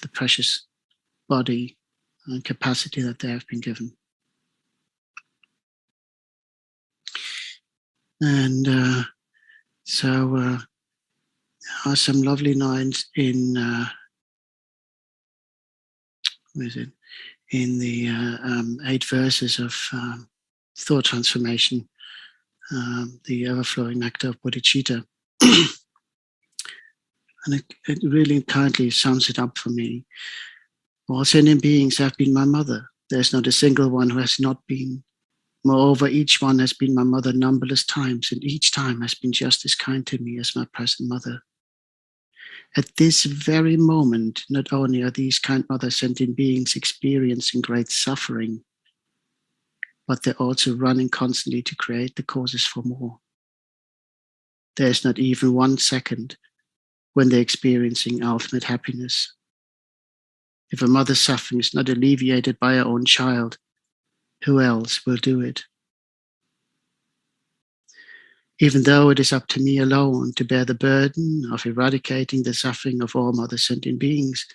the precious body and capacity that they have been given. And so there are some lovely lines in in the 8 verses of thought transformation, the overflowing nectar of bodhicitta. And it really kindly sums it up for me. All sentient beings have been my mother. There's not a single one who has not been. Moreover, each one has been my mother numberless times, and each time has been just as kind to me as my present mother. At this very moment, not only are these kind mother sentient beings experiencing great suffering, but they're also running constantly to create the causes for more. There's not even 1 second when they're experiencing ultimate happiness. If a mother's suffering is not alleviated by her own child, who else will do it? Even though it is up to me alone to bear the burden of eradicating the suffering of all mother sentient beings,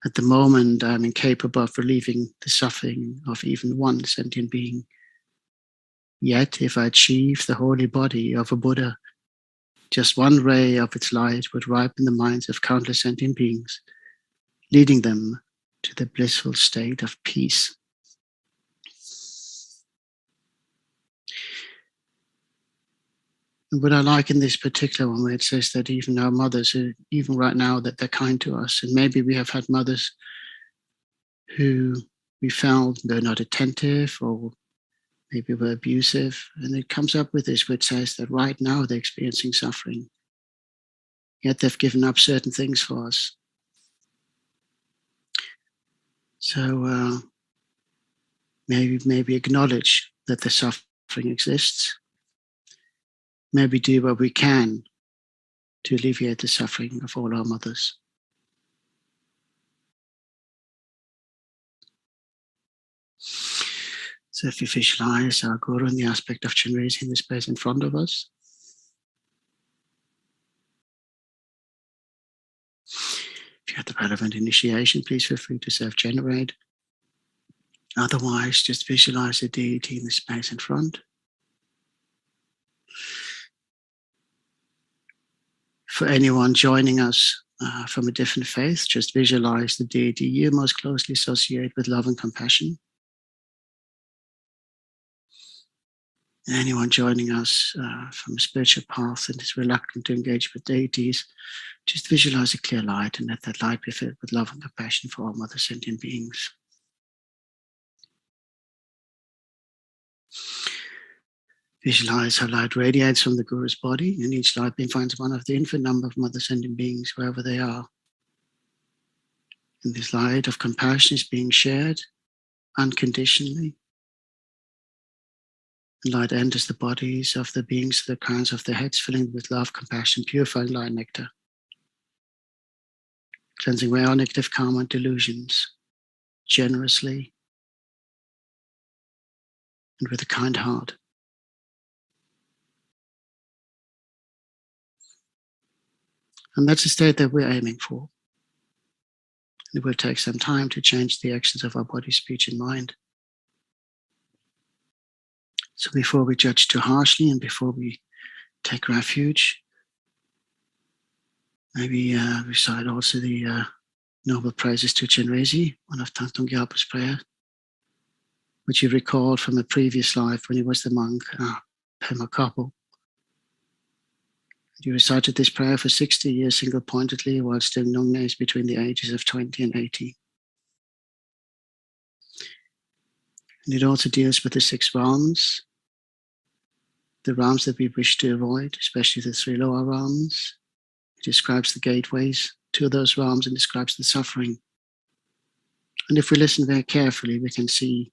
at the moment I am incapable of relieving the suffering of even 1 sentient being. Yet, if I achieve the holy body of a Buddha, just 1 ray of its light would ripen the minds of countless sentient beings, leading them to the blissful state of peace. And what I like in this particular one, where it says that even our mothers, even right now, that they're kind to us, and maybe we have had mothers who we felt they're not attentive or maybe were abusive, and it comes up with this, which says that right now they're experiencing suffering, yet they've given up certain things for us. So maybe acknowledge that the suffering exists. Maybe do what we can to alleviate the suffering of all our mothers. So if you visualize our Guru in the aspect of Chenrezig in the space in front of us, if you have the relevant initiation, please feel free to self-generate. Otherwise, just visualize the deity in the space in front. For anyone joining us from a different faith, just visualize the deity you most closely associate with love and compassion. Anyone joining us from a spiritual path and is reluctant to engage with deities, just visualize a clear light and let that light be filled with love and compassion for all mother sentient beings. Visualize how light radiates from the Guru's body, and each light beam finds one of the infinite number of mother sentient beings wherever they are. And this light of compassion is being shared unconditionally. And light enters the bodies of the beings to the crowns of their heads, filling them with love, compassion, purifying light nectar, cleansing away all negative karma and delusions, generously and with a kind heart. And that's the state that we're aiming for. It will take some time to change the actions of our body, speech, and mind. So before we judge too harshly and before we take refuge, Maybe recite also the noble praises to Chenrezig, one of Thangtong Gyalpo's prayer, which he recalled from a previous life when he was the monk, Pema Kapo. He recited this prayer for 60 years single-pointedly while still nonnays between the ages of 20 and 80. And it also deals with the 6 realms, the realms that we wish to avoid, especially the 3 lower realms. It describes the gateways to those realms and describes the suffering. And if we listen very carefully, we can see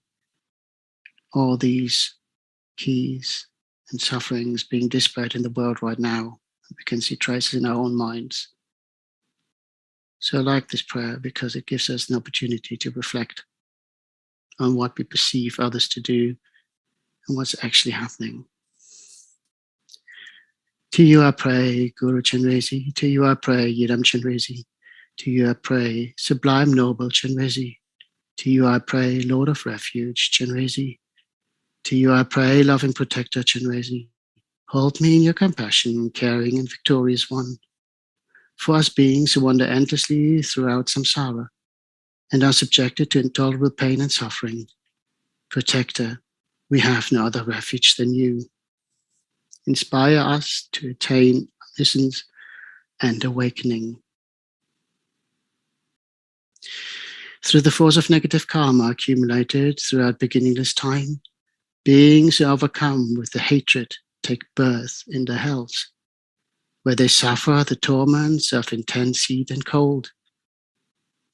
all these keys and sufferings being displayed in the world right now. We can see traces in our own minds. So I like this prayer because it gives us an opportunity to reflect on what we perceive others to do and what's actually happening. To you I pray, Guru Chenrezig. To you I pray, Yidam Chenrezig. To you I pray, sublime noble Chenrezig. To you I pray, Lord of Refuge, Chenrezig. To you I pray, loving protector, Chenrezig. Hold me in your compassion, caring and victorious one. For us beings who wander endlessly throughout samsara and are subjected to intolerable pain and suffering, protector, we have no other refuge than you. Inspire us to attain omniscience and awakening. Through the force of negative karma accumulated throughout beginningless time, beings who overcome with the hatred take birth in the hells, where they suffer the torments of intense heat and cold.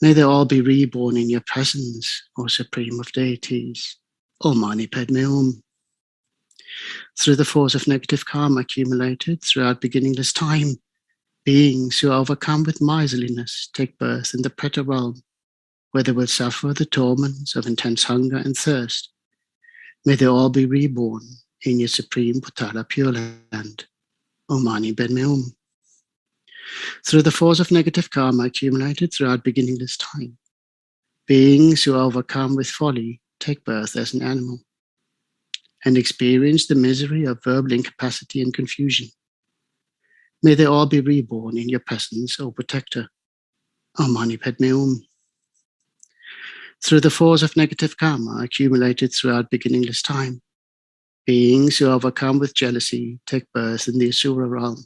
May they all be reborn in your presence, O Supreme of Deities. Om Mani Padme Hum. Through the force of negative karma accumulated throughout beginningless time, beings who are overcome with miserliness take birth in the Preta realm, where they will suffer the torments of intense hunger and thirst. May they all be reborn in your supreme Potala Pure Land. Om Mani Padme Hum. Through the force of negative karma accumulated throughout beginningless time, beings who are overcome with folly take birth as an animal and experience the misery of verbal incapacity and confusion. May they all be reborn in your presence, O Protector. Om Mani Padme Hum. Through the force of negative karma accumulated throughout beginningless time, beings who are overcome with jealousy take birth in the Asura realm,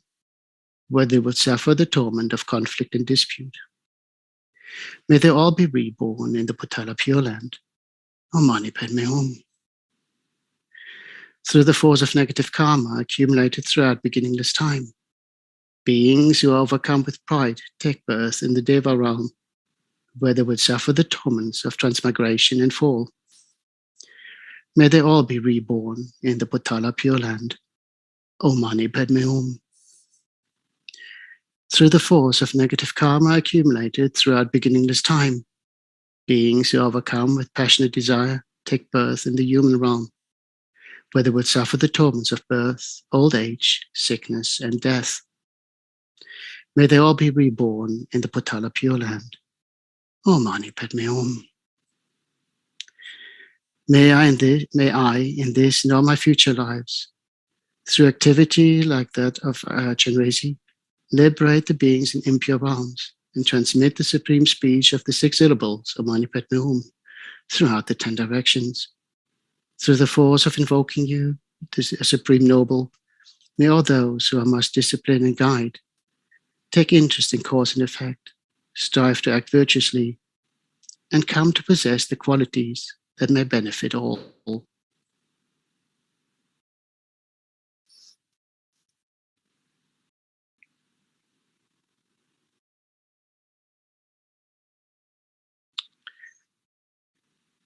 where they will suffer the torment of conflict and dispute. May they all be reborn in the Potala Pure Land. Om Mani Padme Hum. Through the force of negative karma accumulated throughout beginningless time, beings who are overcome with pride take birth in the Deva realm, where they will suffer the torments of transmigration and fall. May they all be reborn in the Potala Pure Land. Om Mani Padme Hum. Through the force of negative karma accumulated throughout beginningless time, beings who are overcome with passionate desire take birth in the human realm, where they will suffer the torments of birth, old age, sickness, and death. May they all be reborn in the Potala Pure Land. Om Mani Padme Hum. May I in this and all my future lives, through activity like that of Chenrezig, liberate the beings in impure realms and transmit the supreme speech of the 6 syllables of Mani Padme Hum throughout the 10 directions. Through the force of invoking you, the Supreme Noble, may all those who are most disciplined and guide take interest in cause and effect, strive to act virtuously, and come to possess the qualities that may benefit all.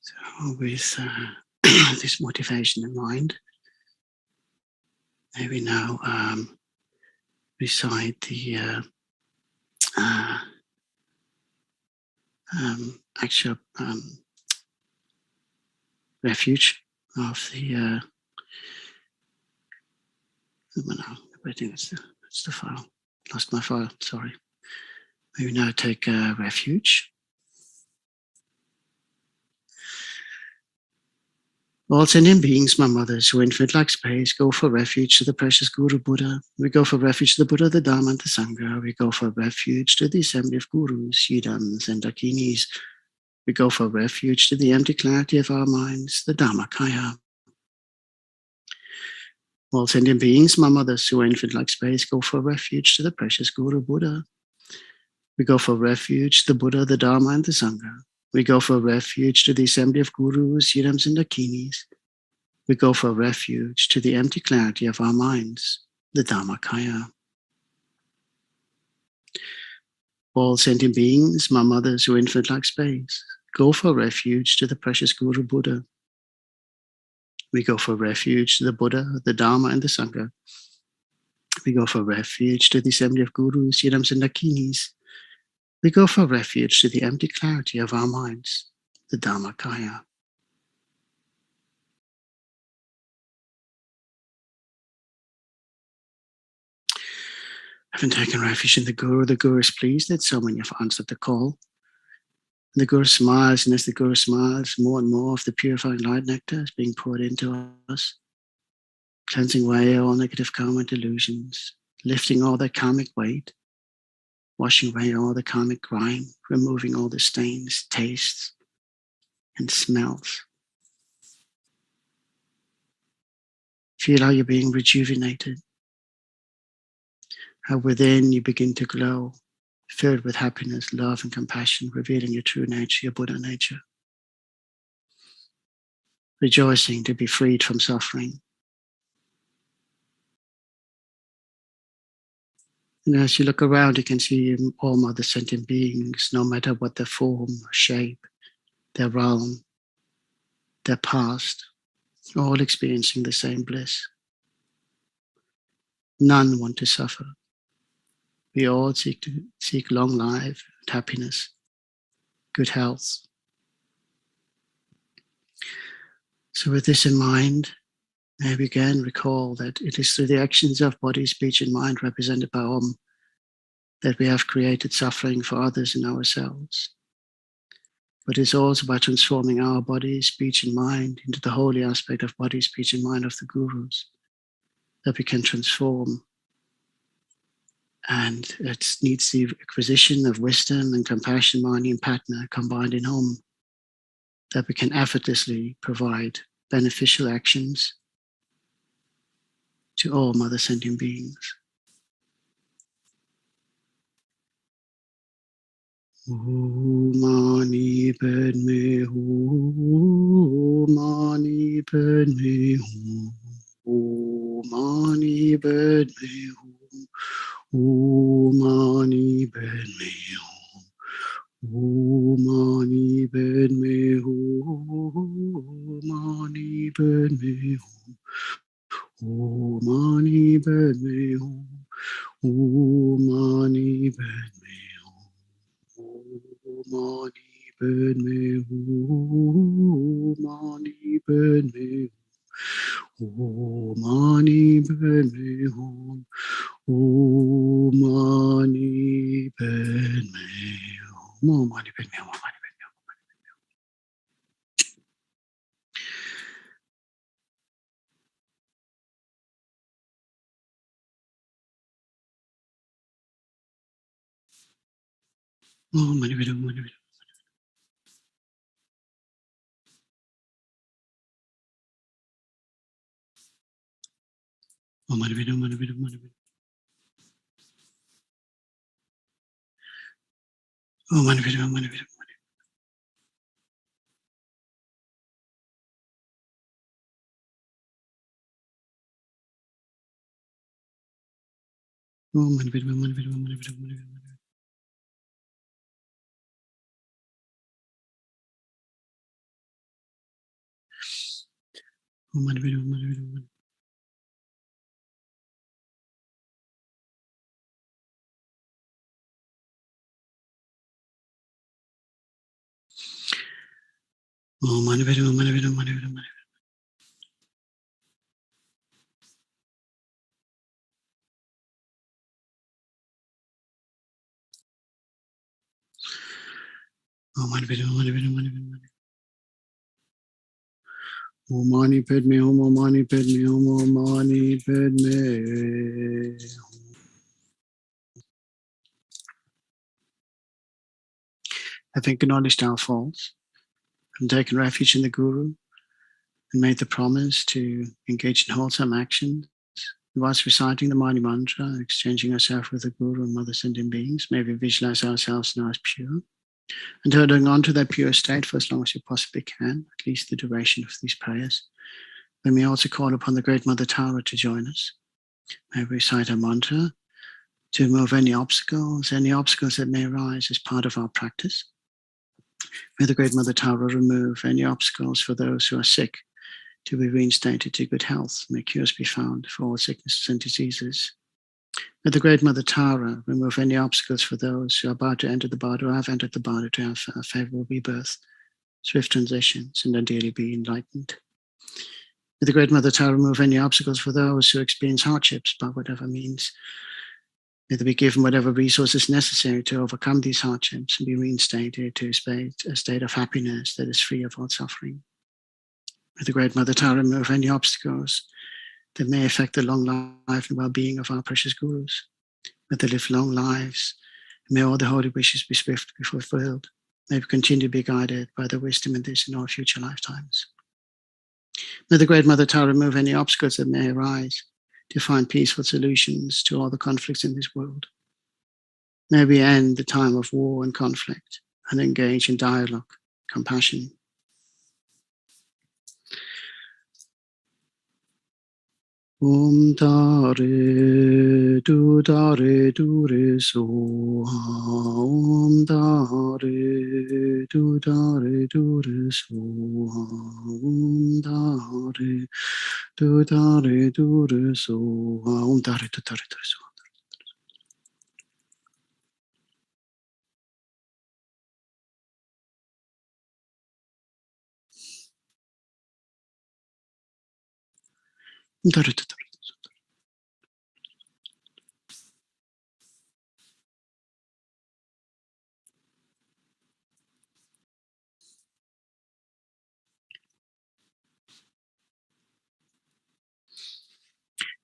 So with this motivation in mind, may we now recite the actual refuge of the I think it's the file. Lost my file, sorry. May we now take refuge. All sentient beings, my mothers, who infinite like space, go for refuge to the precious Guru Buddha. We go for refuge to the Buddha, the Dharma, and the Sangha. We go for refuge to the assembly of gurus, yidams, and dakinis. We go for refuge to the empty clarity of our minds, the Dhammakaya. All sentient beings, my mothers, who are infinite like space, go for refuge to the precious Guru Buddha. We go for refuge to the Buddha, the Dharma, and the Sangha. We go for refuge to the assembly of gurus, yidams, and dakinis. We go for refuge to the empty clarity of our minds, the Dhammakaya. All sentient beings, my mothers, who are infinite like space, go for refuge to the precious Guru Buddha. We go for refuge to the Buddha, the Dharma, and the Sangha. We go for refuge to the assembly of gurus, yidams, and dakinis. We go for refuge to the empty clarity of our minds, the Dhammakaya. Having taken refuge in the Guru is pleased that so many have answered the call. The Guru smiles, and as the Guru smiles, more and more of the purifying light nectar is being poured into us, cleansing away all negative karma and delusions, lifting all the karmic weight, washing away all the karmic grime, removing all the stains, tastes, and smells. Feel how you're being rejuvenated, how within you begin to glow, filled with happiness, love, and compassion, revealing your true nature, your Buddha nature. Rejoicing to be freed from suffering. And as you look around, you can see all mother sentient beings, no matter what their form, shape, their realm, their past, all experiencing the same bliss. None want to suffer. We all seek long life, and happiness, good health. So with this in mind, may we again recall that it is through the actions of body, speech, and mind represented by Om that we have created suffering for others and ourselves. But it's also by transforming our body, speech, and mind into the holy aspect of body, speech, and mind of the gurus that we can transform. And it needs the acquisition of wisdom and compassion, Mani, and Patna combined in Om, that we can effortlessly provide beneficial actions to all mother sentient beings. Mani Padme Hu, Mani Padme Hu, Mani Padme Hu, Mani Padme Hu, Mani Padme Hu, Mani Padme Hu, Mani Padme Hu, Mani Padme Mani Padme Hu, Mani Padme Hu, Mani Padme Hu, Mani Padme Hu, Mani Padme Hu, Mani Padme Hu. Oh, Mani Padme Hu, Mani Padme Hu. Oh, Mani Padme Hu, Mani Padme Hu, Mani Padme Hu. Oh, Mani Padme Hu, Mani Padme Hu. Oh, Mani Padme Hu, Mani Padme Hu, Mani Padme Hu, Mani Padme Hu. Oh, Mani Padme Hu, Mani Padme Hu, Mani. Oh, Mani Padme Hu, Mani Padme Hu, Mani Padme Hu, Mani. Oh, Mani Padme Hu, Mani Padme Hu, Mani Padme Hu, Mani. Om Mani Padme Hum, Om Mani Padme Hum, Om Mani Padme. Having acknowledged our faults and taken refuge in the Guru and made the promise to engage in wholesome action, whilst reciting the Mani Mantra, exchanging ourselves with the Guru and Mother Sentient Beings, may we visualize ourselves now as pure and holding on to that pure state for as long as you possibly can, at least the duration of these prayers. Then we also call upon the Great Mother Tara to join us. May we recite our mantra to remove any obstacles that may arise as part of our practice. May the Great Mother Tara remove any obstacles for those who are sick to be reinstated to good health. May cures be found for all sicknesses and diseases. May the Great Mother Tara remove any obstacles for those who are about to enter the body or have entered the body to have a favorable rebirth, swift transitions, and ideally be enlightened. May the Great Mother Tara remove any obstacles for those who experience hardships by whatever means. May they be given whatever resources necessary to overcome these hardships and be reinstated to a state of happiness that is free of all suffering. May the Great Mother Tara remove any obstacles that may affect the long life and well-being of our precious Gurus. May they live long lives, and may all the holy wishes be swiftly fulfilled. May we continue to be guided by their wisdom in this and all future lifetimes. May the Great Mother Tara remove any obstacles that may arise to find peaceful solutions to all the conflicts in this world. May we end the time of war and conflict and engage in dialogue, compassion. Om Dare Du Dare Du Re So. Om Dare Du Dare Du Re So. Om Dare Du Dare Du Re So. Om Dare Du Dare Du Re So. Om Dare Du Dare.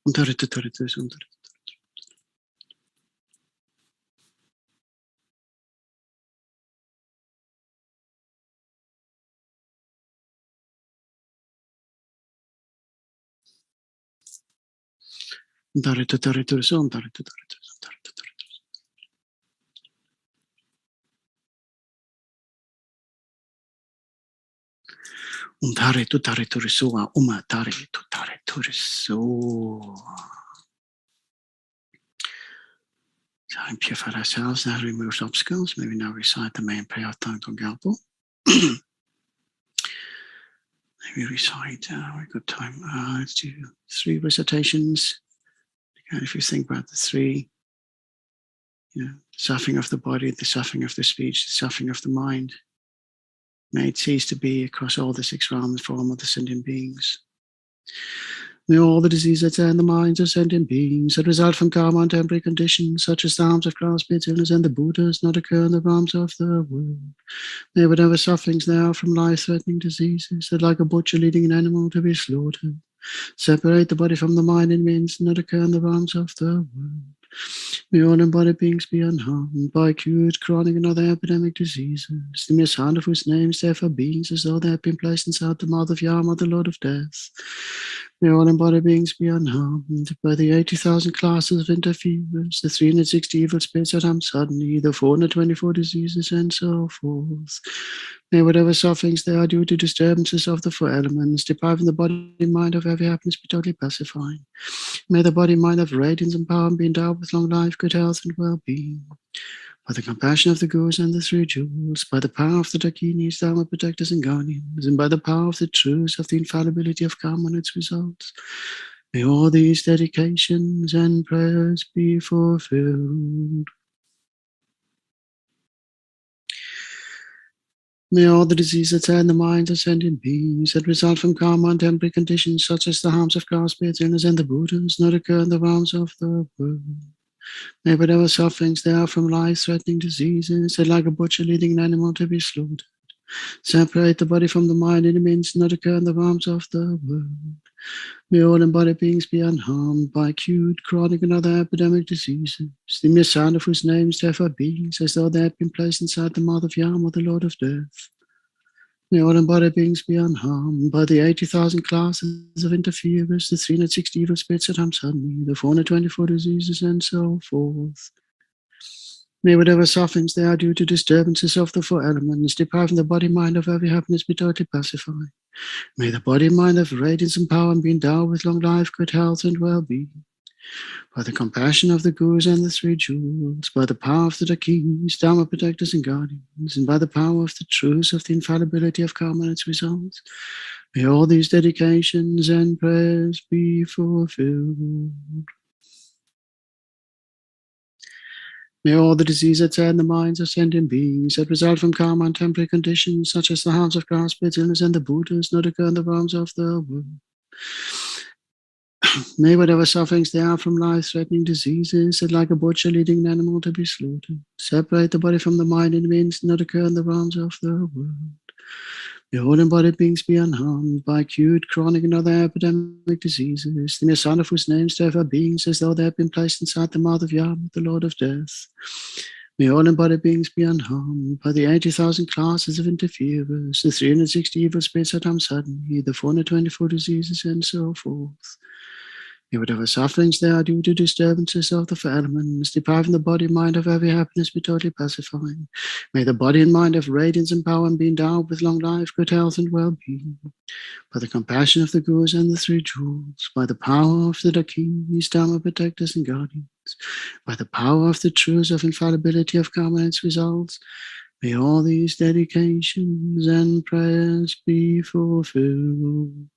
Om Dare Du Dare Du Re So. Om Dare Du Dare Du Re So. Om Dare Du Dare Du Re So. Om Dare Tu Dare Tu Re So. Om Dare Tu Dare Tu Re So. So having purified ourselves, now removed obstacles, may we now recite the main prayer of Thangtong Gyalpo. May we recite a good time. Let's do 3 recitations. And if you think about the 3, suffering of the body, the suffering of the speech, the suffering of the mind, may it cease to be across all the 6 realms for all of the sentient beings. May all the diseases and the minds of sentient beings that result from karma and temporary conditions, such as the harms of grass, pits, illness, and the Buddhas, not occur in the realms of the world. May whatever sufferings there are from life-threatening diseases, that like a butcher leading an animal to be slaughtered, separate the body from the mind and means not occur in the realms of the world. May all embodied beings be unharmed by acute, chronic, and other epidemic diseases, the mere sound of whose names therefore beings as though they had been placed inside the mouth of Yama, the Lord of Death. May all embodied beings be unharmed by the 80,000 classes of interference, the 360 evil spirits that harm suddenly, the 424 diseases, and so forth. May whatever sufferings there are due to disturbances of the 4 elements, depriving the body and mind of every happiness, be totally pacified. May the body and mind have radiance and power and be endowed with long life, good health, and well-being. By the compassion of the Gurus and the 3 jewels, by the power of the Dakinis, Dharma protectors and guardians, and by the power of the truths of the infallibility of karma and its results, may all these dedications and prayers be fulfilled. May all the diseases and the minds of sentient beings that result from karma and temporary conditions, such as the harms of grass, pits, illness, and the Buddhas, not occur in the realms of the world. May whatever sufferings there are from life-threatening diseases, that like a butcher leading an animal to be slaughtered, Separate the body from the mind in the midst, not occur in the realms of the world. May all embodied beings be unharmed by acute, chronic, and other epidemic diseases, the mere sound of whose names therefore beings, as though they had been placed inside the mouth of Yam or the Lord of Death. May all embodied beings be unharmed by the 80,000 classes of interferers, the 360 evil spirits that harm suddenly, the 424 diseases, and so forth. May whatever sufferings they are due to disturbances of the four elements, depriving the body mind of every happiness, be totally pacified. May the body mind have radiance and power and be endowed with long life, good health, and well-being. By the compassion of the Gurus and the Three Jewels, by the power of the kings, Dharma protectors and guardians, and by the power of the truths of the infallibility of karma and its results, may all these dedications and prayers be fulfilled. May all the diseases that tear in the minds of sentient beings that result from karma and temporary conditions, such as the harms of grass, spirits, illness, and the Buddhas, not occur in the realms of the world. May whatever sufferings there are from life-threatening diseases that, like a butcher leading an animal to be slaughtered, separate the body from the mind in means not occur in the realms of the world. May all embodied beings be unharmed by acute, chronic, and other epidemic diseases, the mere sound of whose names therefore beings, as though they had been placed inside the mouth of Yam, the Lord of Death. May all embodied beings be unharmed by the 80,000 classes of interferers, the 360 evil spirits that harm suddenly, the 424 diseases, and so forth. May whatever sufferings there are due to disturbances of the four elements, depriving the body and mind of every happiness, be totally pacified. May the body and mind have radiance and power and be endowed with long life, good health, and well-being. By the compassion of the Gurus and the Three Jewels, by the power of the Dakins, Dharma protectors and guardians, by the power of the truths of infallibility of karma and its results, may all these dedications and prayers be fulfilled.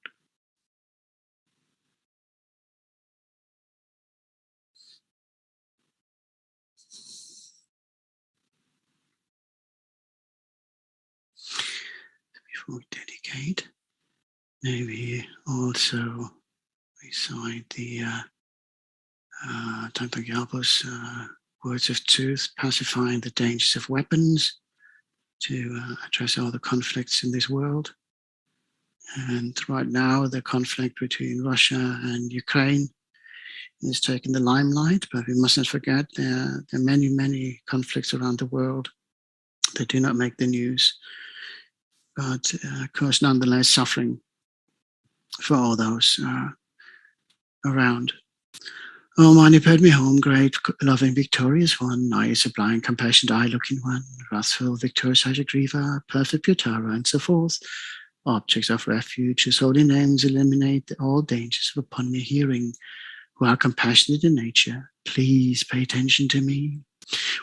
Before we dedicate, may we also recite the Thangtong Gyalpo's words of truth, pacifying the dangers of weapons, to address all the conflicts in this world. And right now, the conflict between Russia and Ukraine is taking the limelight, but we mustn't forget there are many, many conflicts around the world that do not make the news, but cause nonetheless suffering for all those around. O Mani Padme Hum, great, loving, victorious one, I, sublime, compassionate, eye-looking one, wrathful, victorious, Hajagriva, perfect, pure Tara, and so forth, objects of refuge, whose holy names eliminate all dangers upon me hearing, who are compassionate in nature, please pay attention to me.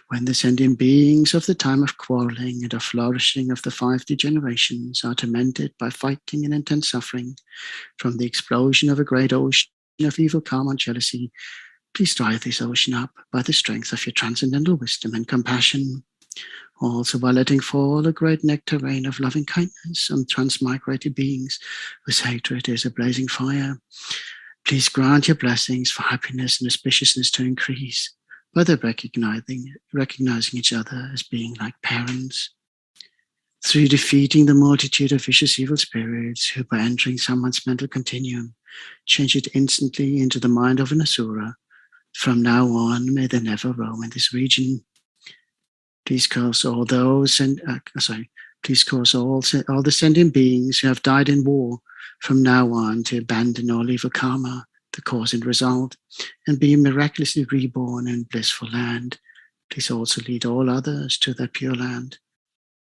When the sentient beings of the time of quarreling and of flourishing of the 5 degenerations are tormented by fighting and intense suffering from the explosion of a great ocean of evil karma and jealousy, please dry this ocean up by the strength of your transcendental wisdom and compassion, also by letting fall a great nectar rain of loving kindness on transmigrated beings whose hatred is a blazing fire. Please grant your blessings for happiness and auspiciousness to increase, by their recognizing each other as being like parents, through defeating the multitude of vicious evil spirits who, by entering someone's mental continuum, change it instantly into the mind of an asura. From now on, may they never roam in this region. Please cause all those please cause all the sentient beings who have died in war from now on to abandon all evil karma, the cause and result, and be miraculously reborn in blissful land. Please also lead all others to that pure land.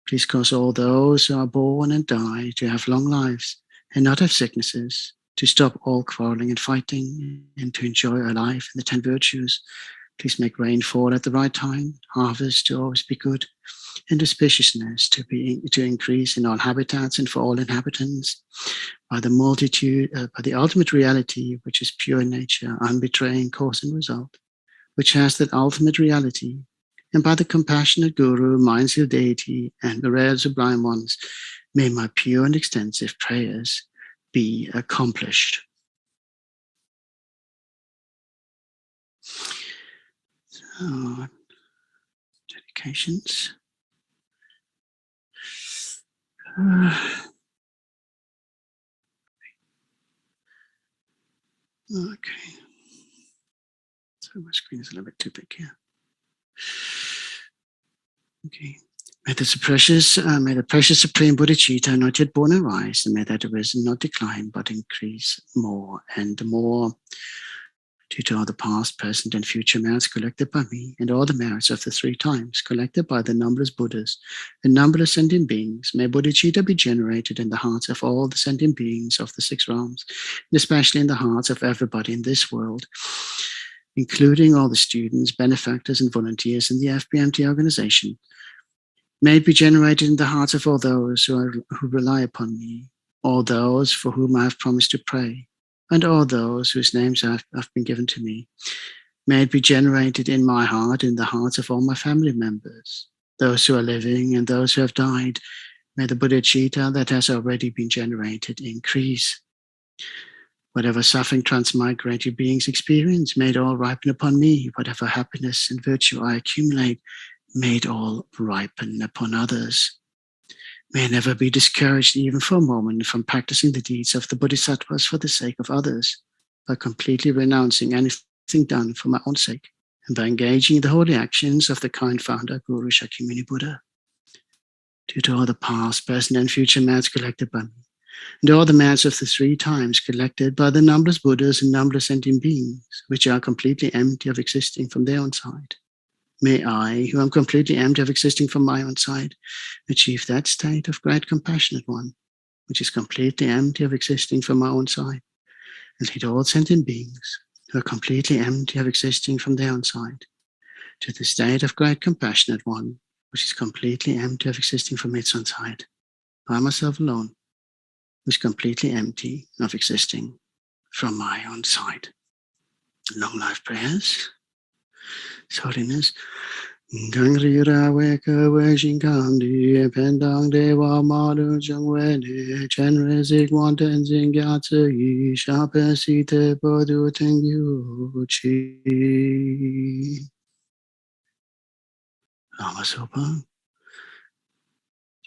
Please cause all those who are born and die to have long lives and not have sicknesses, to stop all quarreling and fighting, and to enjoy a life in the 10 virtues. Please make rain fall at the right time, harvest to always be good, and auspiciousness to increase in all habitats and for all inhabitants, by the ultimate reality, which is pure in nature, unbetraying cause and result, which has that ultimate reality, and by the compassionate Guru, mindful deity, and the rare sublime ones, may my pure and extensive prayers be accomplished. So, dedications. Okay. So my screen is a little bit too big here. Okay. May the precious Supreme Bodhicitta not yet born arise, and may that arisen not decline, but increase more and more. Due to all the past, present, and future merits collected by me, and all the merits of the 3 times collected by the numberless Buddhas, the numberless sentient beings, may bodhicitta be generated in the hearts of all the sentient beings of the 6 realms, and especially in the hearts of everybody in this world, including all the students, benefactors, and volunteers in the FPMT organization. May it be generated in the hearts of all those who rely upon me, all those for whom I have promised to pray, and all those whose names have been given to me. May it be generated in my heart, in the hearts of all my family members, those who are living and those who have died. May the bodhicitta that has already been generated increase. Whatever suffering transmigratory beings experience, may it all ripen upon me. Whatever happiness and virtue I accumulate, may it all ripen upon others. May I never be discouraged even for a moment from practicing the deeds of the bodhisattvas for the sake of others, by completely renouncing anything done for my own sake, and by engaging in the holy actions of the kind founder, Guru Shakyamuni Buddha. Due to all the past, present, and future merits collected by me, and all the merits of the 3 times collected by the numberless Buddhas and numberless sentient beings, which are completely empty of existing from their own side, may I, who am completely empty of existing from my own side, achieve that state of great compassionate one, which is completely empty of existing from my own side, and lead all sentient beings, who are completely empty of existing from their own side, to the state of great compassionate one, which is completely empty of existing from its own side, by myself alone, who is completely empty of existing from my own side. Long life prayers. Holiness. Gangri Rawe Kawe Shinkandi Pendang Dewa Malu Jangwene Chenrezig Tenzing Gyatso Yi Shapesite Bodu Tengyu Chi Lama Zopa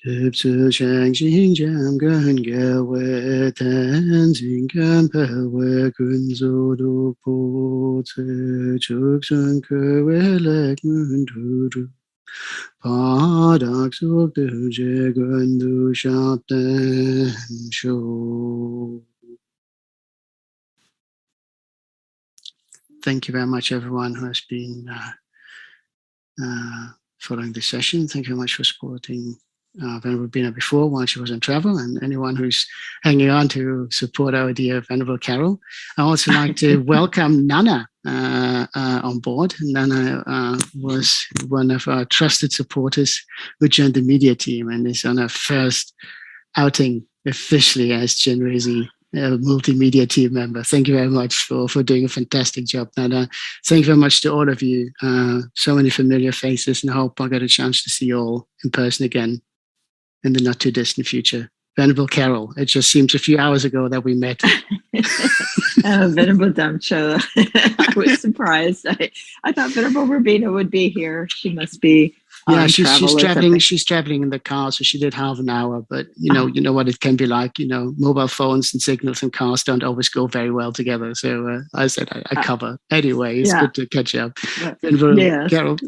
Jibsu Shang Xing Jam Gan Gawe Tenzing Gampewe Kunzo Dupo Tse Chuksun Kewe Lek Mundudu Padak Suk Duje Gundu Shapten Sho. Thank you very much, everyone who has been following this session. Thank you very much for supporting Venerable Bina before while she was on travel, and anyone who's hanging on to support our dear Venerable Carol. I also like to welcome Nana on board. Nana was one of our trusted supporters who joined the media team and is on her first outing officially as Chenrezig multimedia team member. Thank you very much for doing a fantastic job, Nana. Thank you very much to all of you. So many familiar faces, and I hope I get a chance to see you all in person again in the not too distant future. Venerable Carol, it just seems a few hours ago that we met. Venerable Damcho, I was surprised. I thought Venerable Rubina would be here. She must be. Yeah, she's traveling. She's traveling in the car, so she did half an hour. But you know what it can be like. Mobile phones and signals and cars don't always go very well together. So I said I cover anyway. It's good to catch up. Carol,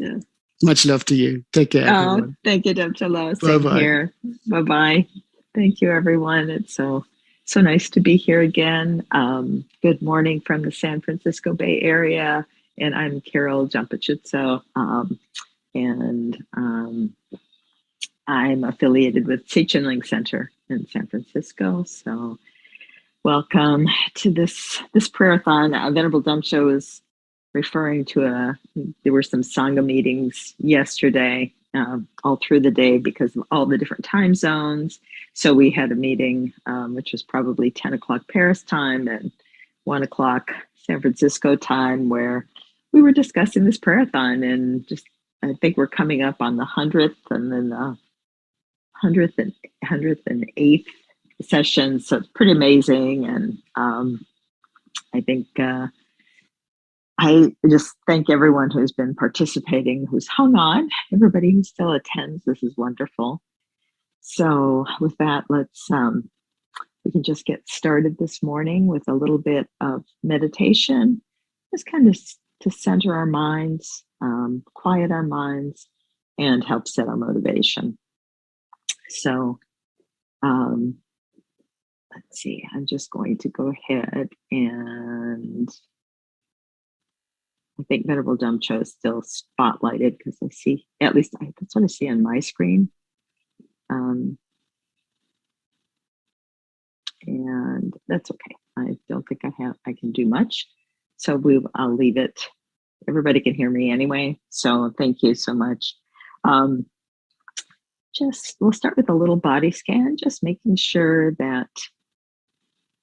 much love to you. Take care. Everyone. Thank you, Damcho. Same here. Bye bye. Thank you, everyone. It's so nice to be here again. Good morning from the San Francisco Bay Area, and I'm Carol Jampachitso. And I'm affiliated with Seichen Center in San Francisco. So welcome to this prayerathon. Venerable Damcho was referring to there were some Sangha meetings yesterday, all through the day because of all the different time zones. So we had a meeting, which was probably 10 o'clock Paris time and 1 o'clock San Francisco time, where we were discussing this prayerathon, and I think we're coming up on the 100th and then the 108th session. So it's pretty amazing. And I think I just thank everyone who's been participating, who's hung on, everybody who still attends. This is wonderful. So with that, we can just get started this morning with a little bit of meditation, just kind of to center our minds, quiet our minds, and help set our motivation. So let's see, I'm just going to go ahead and I think Venerable Dumcho is still spotlighted because I see, at least that's what I see on my screen. And that's okay. I don't think I can do much. So I'll leave it. Everybody can hear me anyway. So thank you so much. We'll start with a little body scan, just making sure that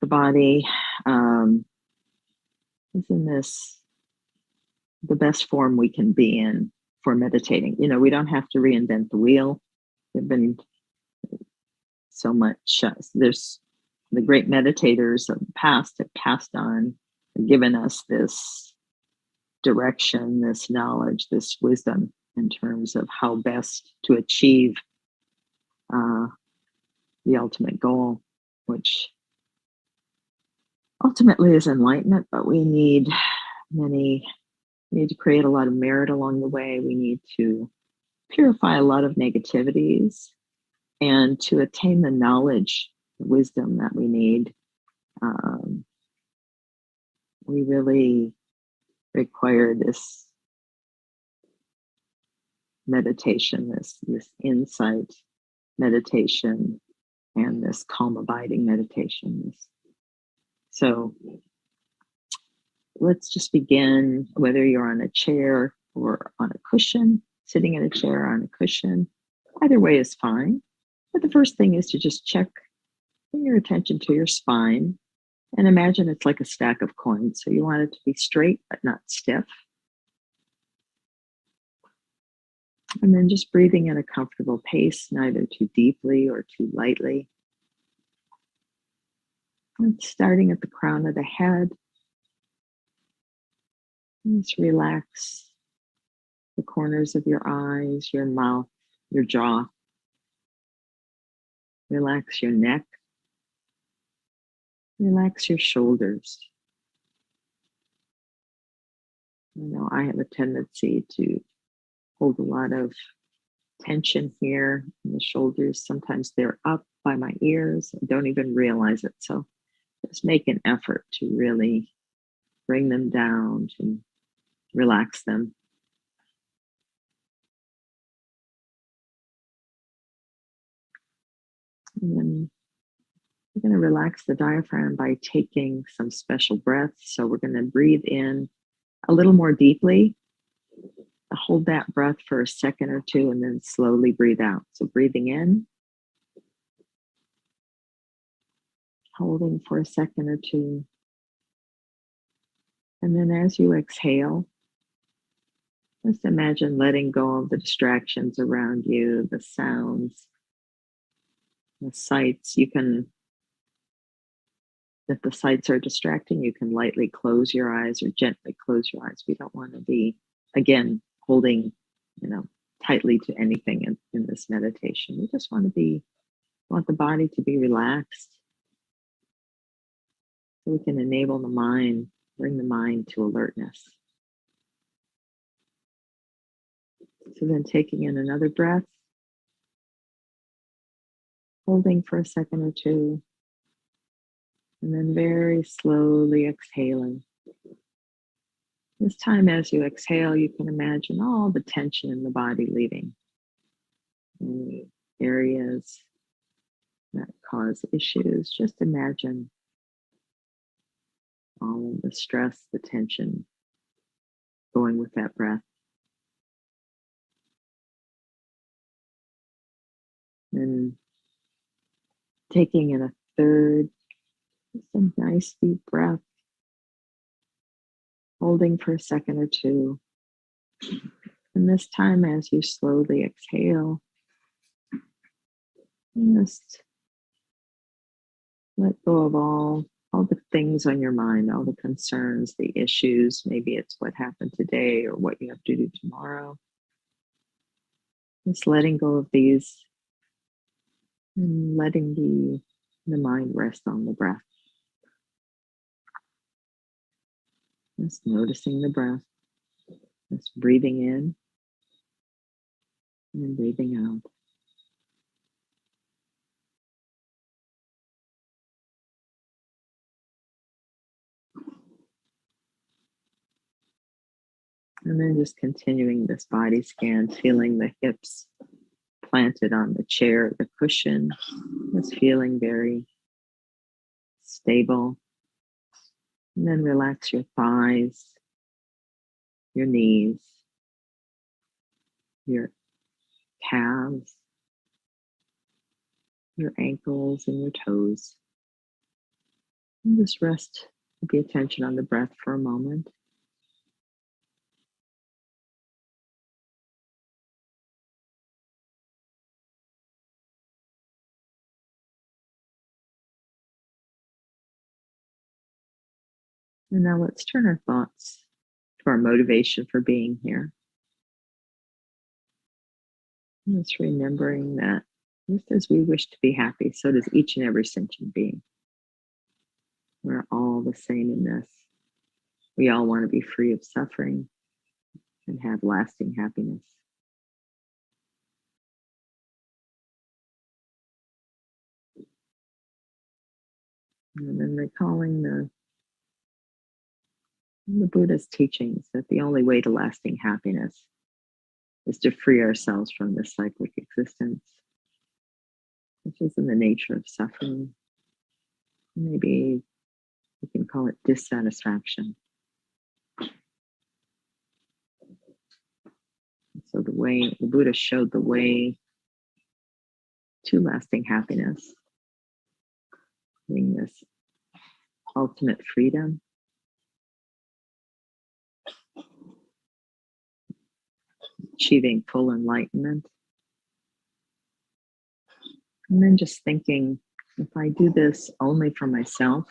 the body is in the best form we can be in for meditating. You know, we don't have to reinvent the wheel. There've been so much, there's the great meditators of the past have passed on and given us this direction, this knowledge, this wisdom in terms of how best to achieve the ultimate goal, which ultimately is enlightenment, but we need to create a lot of merit along the way. We need to purify a lot of negativities and to attain the knowledge, the wisdom that we need. We really require this meditation, this insight meditation, and this calm abiding meditation. So let's just begin, whether you're on a chair or on a cushion, sitting in a chair or on a cushion, either way is fine. But the first thing is to just bring your attention to your spine and imagine it's like a stack of coins. So you want it to be straight, but not stiff. And then just breathing in a comfortable pace, neither too deeply or too lightly. And starting at the crown of the head, just relax the corners of your eyes, your mouth, your jaw. Relax your neck. Relax your shoulders. You know, I have a tendency to hold a lot of tension here in the shoulders. Sometimes they're up by my ears. I don't even realize it. So just make an effort to really bring them down, to relax them. And then we're going to relax the diaphragm by taking some special breaths. So we're going to breathe in a little more deeply. Hold that breath for a second or two and then slowly breathe out. So breathing in, holding for a second or two. And then as you exhale, just imagine letting go of the distractions around you, the sounds, the sights. If the sights are distracting, you can lightly close your eyes or gently close your eyes. We don't want to be, again, holding, tightly to anything in this meditation. We just want the body to be relaxed so we can enable the mind, bring the mind to alertness. So then taking in another breath, holding for a second or two, and then very slowly exhaling. This time as you exhale, you can imagine all the tension in the body leaving. Any areas that cause issues, just imagine all of the stress, the tension going with that breath. And taking in a third, just a nice deep breath, holding for a second or two. And this time as you slowly exhale, just let go of all the things on your mind, all the concerns, the issues. Maybe it's what happened today or what you have to do tomorrow. Just letting go of these And letting the mind rest on the breath. Just noticing the breath. Just breathing in and breathing out. And then just continuing this body scan, feeling the hips planted on the chair, the cushion, just feeling very stable. And then relax your thighs, your knees, your calves, your ankles, and your toes. And just rest, pay attention on the breath for a moment. And now let's turn our thoughts to our motivation for being here. And just remembering that just as we wish to be happy, so does each and every sentient being. We're all the same in this. We all want to be free of suffering and have lasting happiness. And then recalling the Buddha's teachings that the only way to lasting happiness is to free ourselves from this cyclic existence, which is in the nature of suffering. Maybe we can call it dissatisfaction. So the Buddha showed the way to lasting happiness, being this ultimate freedom, achieving full enlightenment. And then just thinking, if I do this only for myself,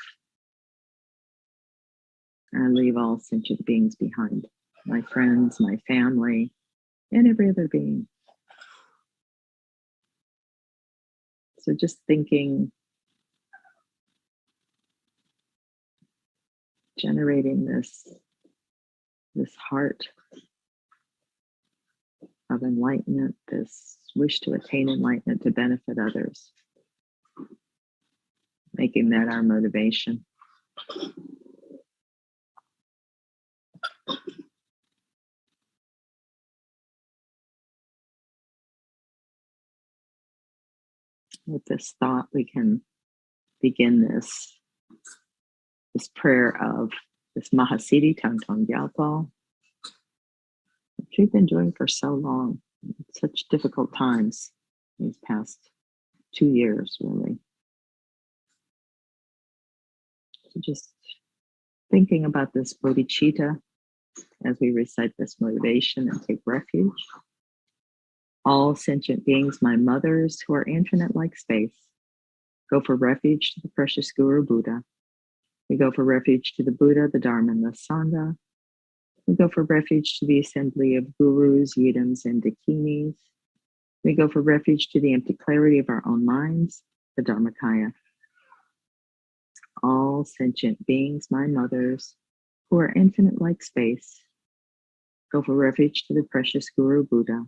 I leave all sentient beings behind, my friends, my family, and every other being. So just thinking, generating this heart of enlightenment, this wish to attain enlightenment to benefit others, making that our motivation. With this thought, we can begin this prayer of this Mahasiddhi Thangtong Gyalpo, which we've been doing for so long, such difficult times these past 2 years, really. So just thinking about this bodhicitta as we recite this motivation and take refuge. All sentient beings, my mothers, who are infinite like space, go for refuge to the precious Guru Buddha. We go for refuge to the Buddha, the Dharma, and the Sangha. We go for refuge to the assembly of gurus, yidams, and dakinis. We go for refuge to the empty clarity of our own minds, the Dharmakaya. All sentient beings, my mothers, who are infinite like space, go for refuge to the precious Guru Buddha.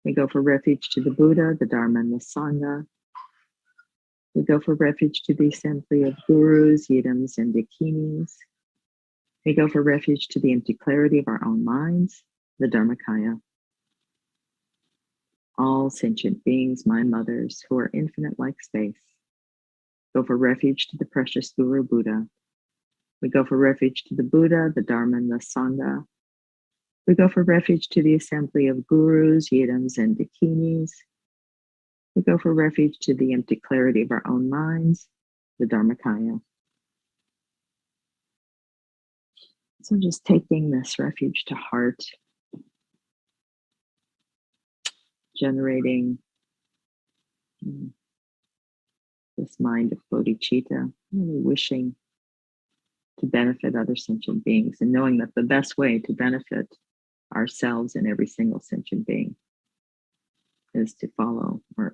We go for refuge to the Buddha, the Dharma, and the Sangha. We go for refuge to the assembly of gurus, yidams, and dakinis. We go for refuge to the empty clarity of our own minds, the Dharmakaya. All sentient beings, my mothers, who are infinite like space, go for refuge to the precious Guru Buddha. We go for refuge to the Buddha, the Dharma, and the Sangha. We go for refuge to the assembly of gurus, yidams, and dakinis. We go for refuge to the empty clarity of our own minds, the Dharmakaya. So just taking this refuge to heart, generating this mind of bodhicitta, really wishing to benefit other sentient beings and knowing that the best way to benefit ourselves and every single sentient being is to follow or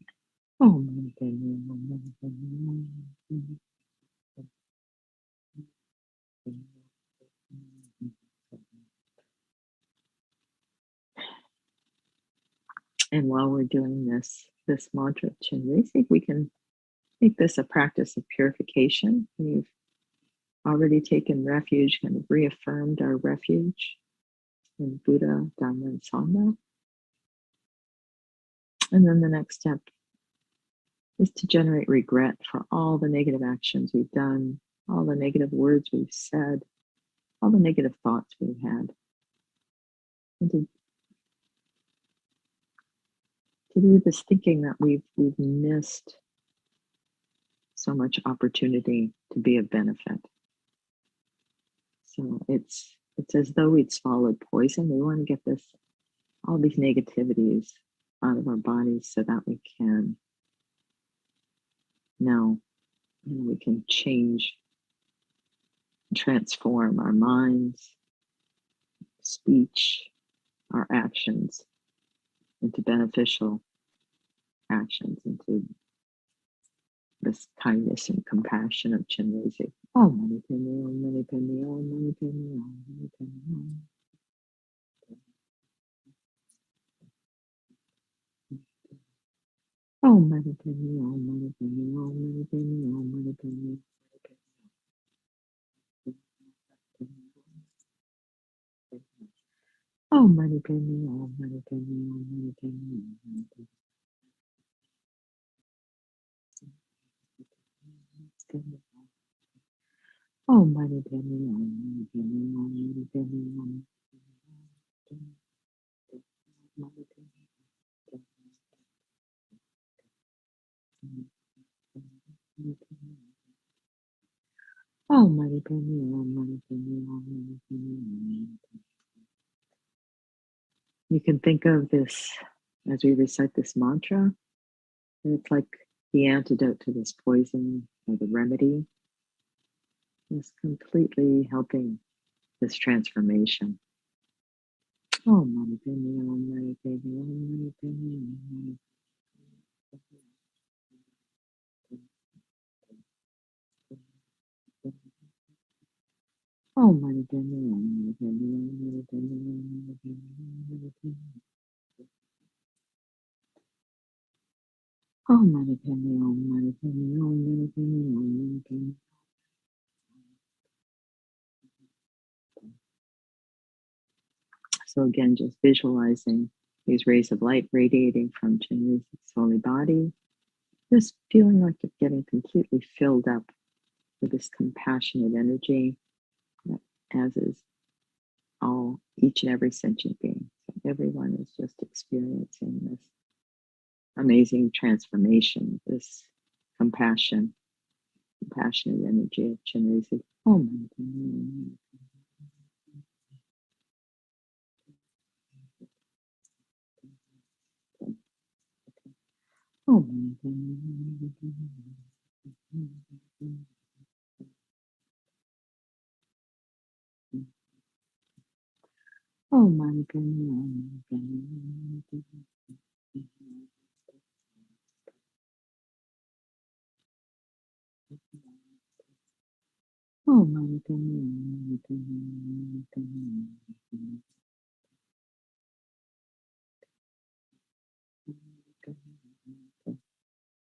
Oh, and while we're doing this mantra of Chenrezig, we can make this a practice of purification. We've already taken refuge, kind of reaffirmed our refuge in Buddha, Dhamma, and Sangha. And then the next step is to generate regret for all the negative actions we've done, all the negative words we've said, all the negative thoughts we've had. And to do this thinking that we've missed so much opportunity to be of benefit. So it's as though we'd swallowed poison. We want to get all these negativities out of our bodies so that we can now, we can change, transform our minds, speech, our actions into beneficial actions, into this kindness and compassion of Chenrezig. Oh, mani padme, oh, mani padme, oh, mani padme, oh, mani padme, oh. Oh, mani padme, oh, mani padme, oh, mani padme, oh, mani padme. Oh, mani padme, oh, mani padme, oh, mani padme, oh, mani padme. Oh, mani padme, oh, mani padme, oh, mani padme, oh, mani padme. Oh, mani padme, oh, mani padme, oh, mani padme. You can think of this as we recite this mantra. It's like the antidote to this poison, or the remedy. It's completely helping this transformation. Oh, mani padme, oh, mani padme, oh, mani padme, oh, mani padme. Oh, mani padme, oh, mani padme, oh, mani padme, oh, mani padme, oh, mani padme. Oh, mani padme, oh, mani padme, oh, mani padme, oh, mani padme. So again, just visualizing these rays of light radiating from Chenrezig's holy body, just feeling like you're getting completely filled up with this compassionate energy, as is each and every sentient being. So everyone is just experiencing this amazing transformation, this compassionate energy of Chenrezig. Oh, my God. Oh, my God. Oh, my God. Oh, my God.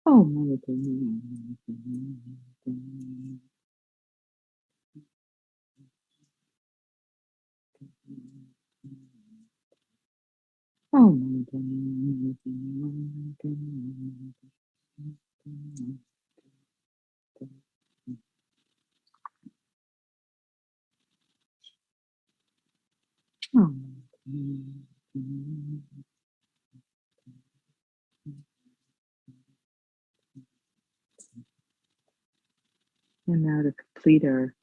Oh, my Oh, my Oh, and now to complete our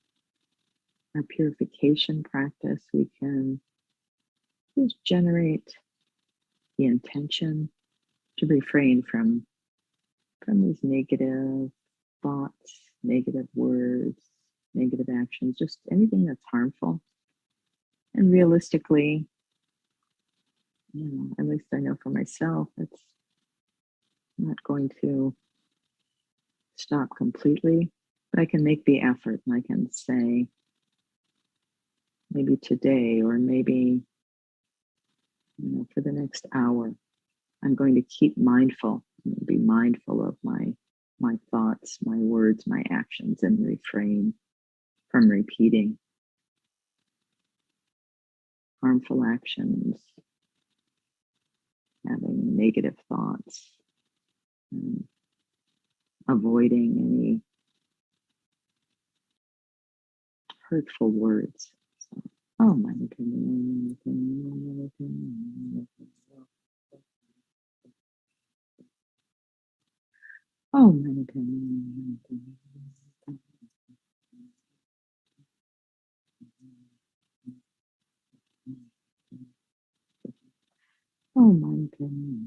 purification practice, we can just generate the intention to refrain from these negative thoughts, negative words, negative actions, just anything that's harmful. And realistically, at least I know for myself, I'm not going to stop completely, but I can make the effort, and I can say, maybe today, or maybe, for the next hour, I'm going to keep mindful, be mindful of my thoughts, my words, my actions, and refrain from repeating harmful actions, having negative thoughts, and avoiding any hurtful words. So, oh my goodness. Oh my goodness. Oh my goodness.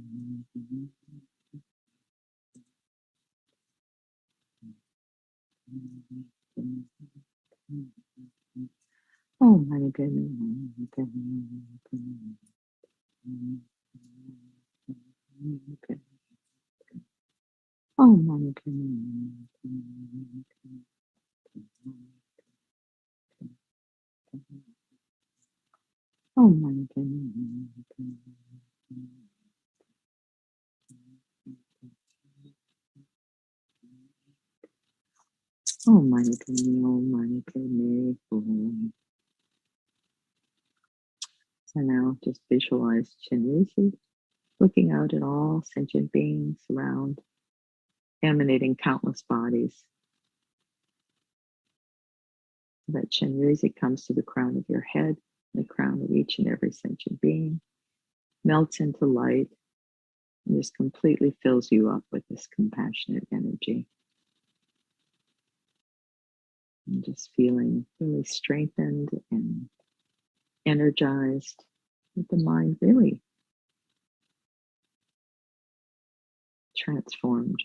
Oh my goodness. Oh my goodness. Oh my goodness. Oh my goodness. So now just visualize Chenrezig looking out at all sentient beings around, emanating countless bodies. That Chenrezig comes to the crown of your head, the crown of each and every sentient being, melts into light, and just completely fills you up with this compassionate energy. And just feeling really strengthened and energized, with the mind really transformed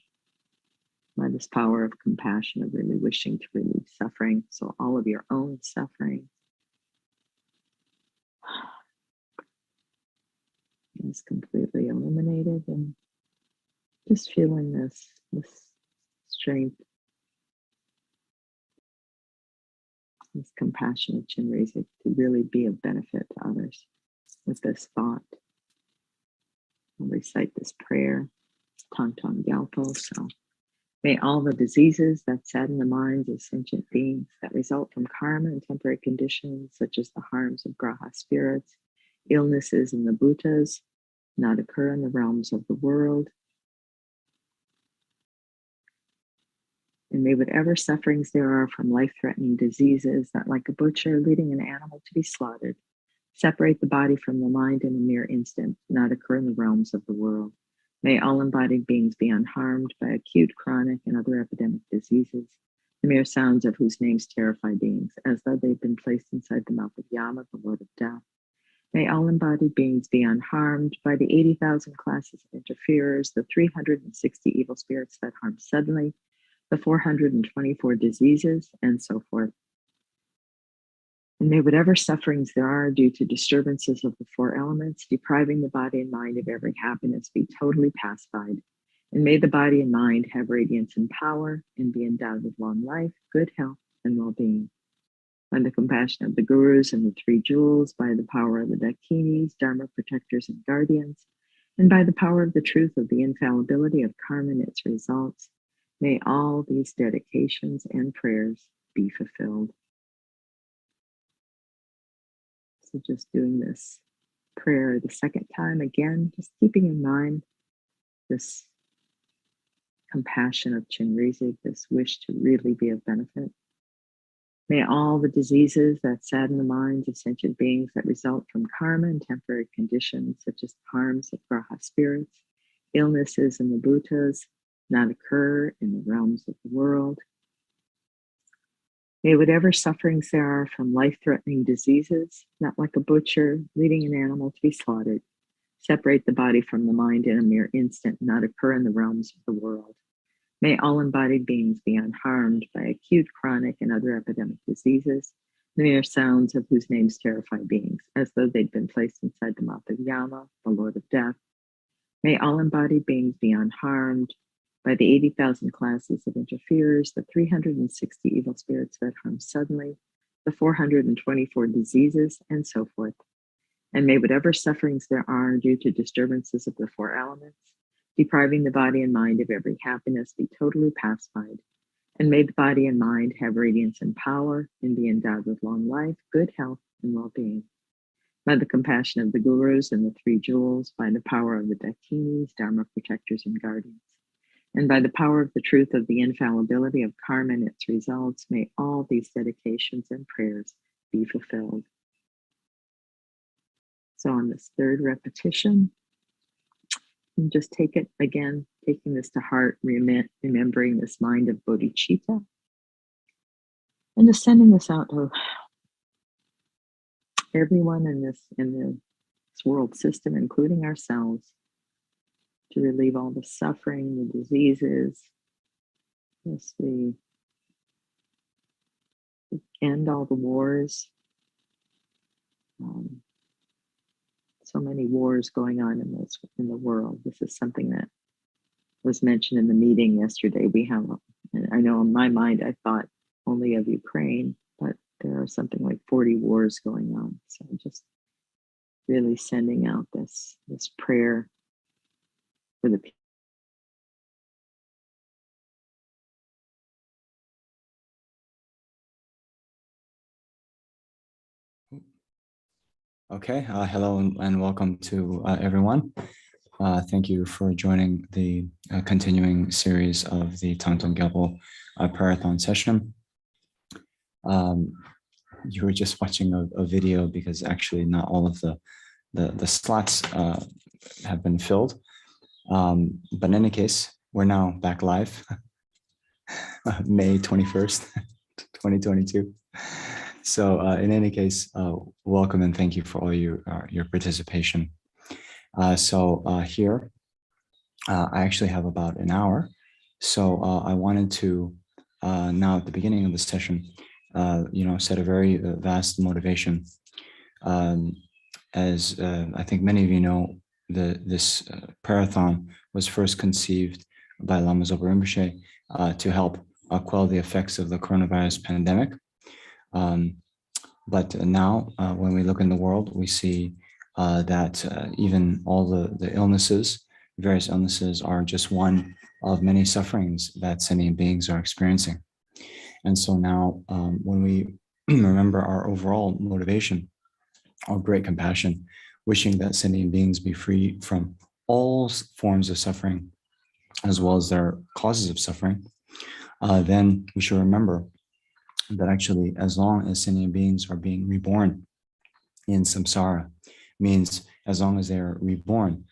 by this power of compassion, of really wishing to relieve suffering. So all of your own suffering is completely eliminated, and just feeling this strength, this compassion of Chenrezig to really be of benefit to others with this thought. I'll recite this prayer, Thangtong Gyalpo. So may all the diseases that sadden the minds of sentient beings, that result from karma and temporary conditions, such as the harms of graha spirits, illnesses and the bhutas, not occur in the realms of the world. And may whatever sufferings there are from life-threatening diseases that, like a butcher leading an animal to be slaughtered, separate the body from the mind in a mere instant, not occur in the realms of the world. May all embodied beings be unharmed by acute, chronic, and other epidemic diseases, the mere sounds of whose names terrify beings, as though they've been placed inside the mouth of Yama, the Lord of Death. May all embodied beings be unharmed by the 80,000 classes of interferers, the 360 evil spirits that harm suddenly, the 424 diseases, and so forth. And may whatever sufferings there are due to disturbances of the four elements, depriving the body and mind of every happiness, be totally pacified. And may the body and mind have radiance and power, and be endowed with long life, good health, and well-being. By the compassion of the gurus and the three jewels, by the power of the dakinis, dharma protectors and guardians, and by the power of the truth of the infallibility of karma and its results, may all these dedications and prayers be fulfilled. So just doing this prayer the second time, again, just keeping in mind this compassion of Chenrezig, this wish to really be of benefit. May all the diseases that sadden the minds of sentient beings that result from karma and temporary conditions, such as the harms of graha spirits, illnesses and the bhutas, not occur in the realms of the world. May whatever sufferings there are from life-threatening diseases, not like a butcher leading an animal to be slaughtered, separate the body from the mind in a mere instant, not occur in the realms of the world. May all embodied beings be unharmed by acute, chronic, and other epidemic diseases, the mere sounds of whose names terrify beings, as though they'd been placed inside the mouth of Yama, the Lord of Death. May all embodied beings be unharmed by the 80,000 classes of interferers, the 360 evil spirits that harm suddenly, the 424 diseases, and so forth. And may whatever sufferings there are due to disturbances of the four elements, depriving the body and mind of every happiness, be totally pacified. And may the body and mind have radiance and power and be endowed with long life, good health, and well-being. By the compassion of the gurus and the three jewels, by the power of the dakinis, dharma protectors and guardians, and by the power of the truth of the infallibility of karma and its results, may all these dedications and prayers be fulfilled. So on this third repetition, you just take it again, taking this to heart, remembering this mind of bodhicitta, and just sending this out to everyone in this world system, including ourselves, to relieve all the suffering, the diseases, just end all the wars. So many wars going on in the world. This is something that was mentioned in the meeting yesterday. We have, I know in my mind, I thought only of Ukraine, but there are something like 40 wars going on. So just really sending out this prayer for the people. Okay, hello and welcome to everyone. Thank you for joining the continuing series of the Thangtong Gyalpo Prayerathon session. You were just watching a video because actually not all of the slots have been filled. But in any case, we're now back live, May 21st, 2022. So in any case, welcome and thank you for all your participation. Here, I actually have about an hour. So I wanted to now at the beginning of the session, set a very vast motivation. As I think many of you know, this prayerathon was first conceived by Lama Zopa Rinpoche to help quell the effects of the coronavirus pandemic. But now when we look in the world, we see that even all the illnesses, various illnesses, are just one of many sufferings that sentient beings are experiencing. And so now when we remember our overall motivation, our great compassion, wishing that sentient beings be free from all forms of suffering, as well as their causes of suffering, then we should remember that actually, as long as sentient beings are being reborn in samsara, means as long as they are reborn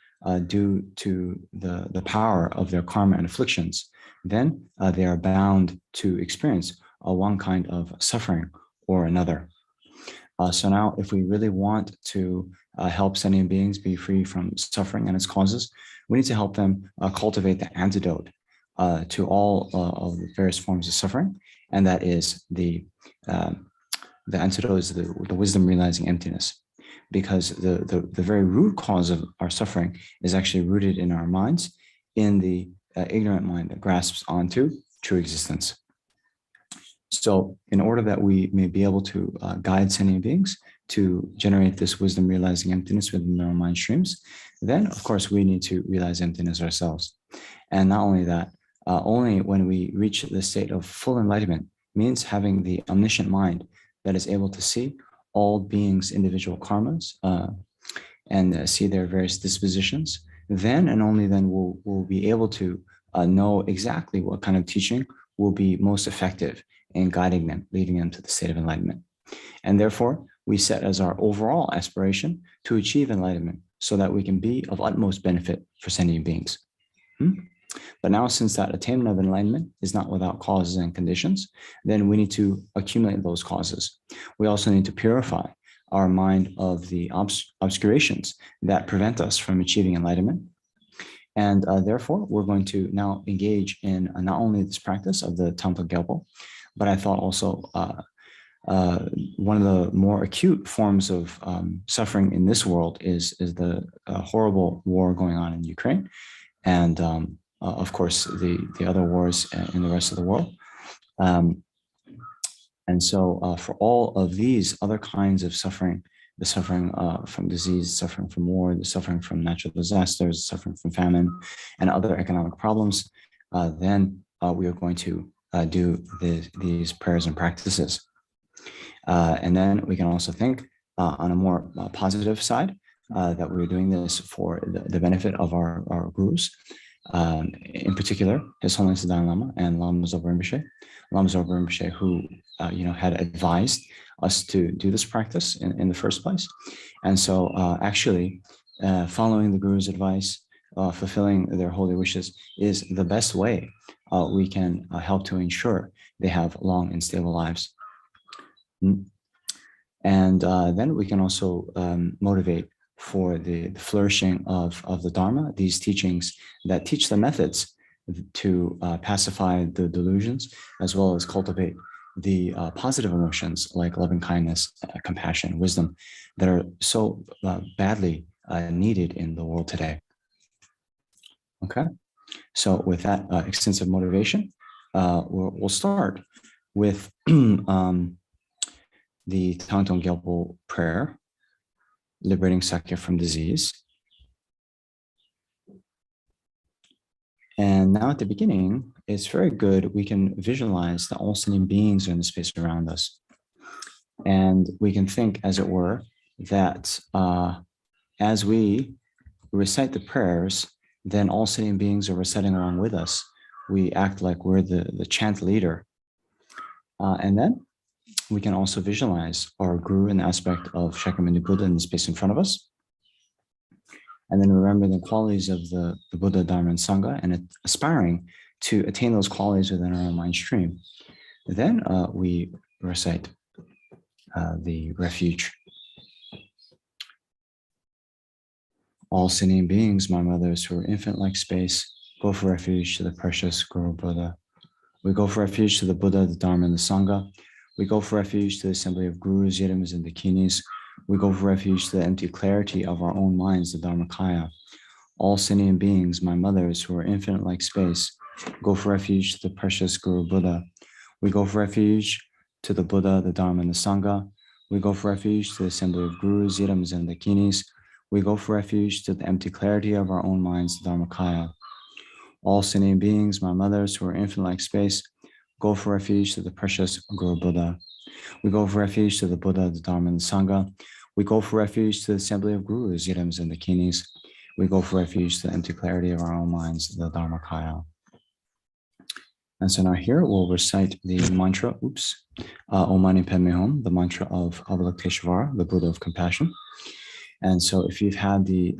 due to the power of their karma and afflictions, then they are bound to experience one kind of suffering or another. So now, if we really want to help sentient beings be free from suffering and its causes, we need to help them cultivate the antidote to all of the various forms of suffering, and that is the antidote is the wisdom realizing emptiness, because the very root cause of our suffering is actually rooted in our minds, in the ignorant mind that grasps onto true existence. So in order that we may be able to guide sentient beings to generate this wisdom realizing emptiness within their mind streams, then of course we need to realize emptiness ourselves. And not only that, only when we reach the state of full enlightenment, means having the omniscient mind that is able to see all beings' individual karmas and see their various dispositions, then and only then we'll be able to know exactly what kind of teaching will be most effective in guiding them, leading them to the state of enlightenment. And therefore, we set as our overall aspiration to achieve enlightenment so that we can be of utmost benefit for sentient beings. But now, since that attainment of enlightenment is not without causes and conditions, then we need to accumulate those causes. We also need to purify our mind of the obscurations that prevent us from achieving enlightenment. And therefore, we're going to now engage in not only this practice of the Thangtong Gyalpo, but I thought also one of the more acute forms of suffering in this world is the horrible war going on in Ukraine, and of course the other wars in the rest of the world. And so for all of these other kinds of suffering, the suffering from disease, suffering from war, the suffering from natural disasters, suffering from famine, and other economic problems, then we are going to do these prayers and practices. And then we can also think on a more positive side that we're doing this for the benefit of our gurus, in particular, His Holiness the Dalai Lama and Lama Zopa Rinpoche. Lama Zopa Rinpoche, who had advised us to do this practice in the first place. And so actually following the Guru's advice, fulfilling their holy wishes is the best way we can help to ensure they have long and stable lives. And then we can also motivate for the flourishing of the Dharma, these teachings that teach the methods to pacify the delusions, as well as cultivate the positive emotions like loving kindness, compassion, wisdom that are so badly needed in the world today. Okay, so with that extensive motivation, we'll start with the Thangtong Gyalpo Prayer, liberating Sakya from disease. And now at the beginning, it's very good. We can visualize that all sentient beings are in the space around us. And we can think, as it were, that as we recite the prayers, then all sentient beings are reciting along with us. We act like we're the chant leader. And then we can also visualize our guru in the aspect of Shakyamuni Buddha in the space in front of us. And then remember the qualities of the Buddha, Dharma, and Sangha, and aspiring to attain those qualities within our own mind stream. Then we recite the refuge. All sentient beings, my mothers who are infinite-like space, go for refuge to the precious Guru Buddha. We go for refuge to the Buddha, the Dharma, and the Sangha. We go for refuge to the assembly of gurus, yidams, and dakinis. We go for refuge to the empty clarity of our own minds, the Dharmakaya. All sentient beings, my mothers who are infinite like space, go for refuge to the precious Guru Buddha. We go for refuge to the Buddha, the Dharma, and the Sangha. We go for refuge to the assembly of gurus, yidams, and dakinis. We go for refuge to the empty clarity of our own minds, the Dharmakaya. All sentient beings, my mothers who are infinite like space, go for refuge to the precious Guru Buddha. We go for refuge to the Buddha, the Dharma, and the Sangha. We go for refuge to the assembly of gurus, yidams, and dakinis. We go for refuge to the empty clarity of our own minds, the Dharmakaya. And so now here we'll recite the mantra, Om Mani Padme Hum, the mantra of Avalokiteshvara, the Buddha of compassion. And so if you've had the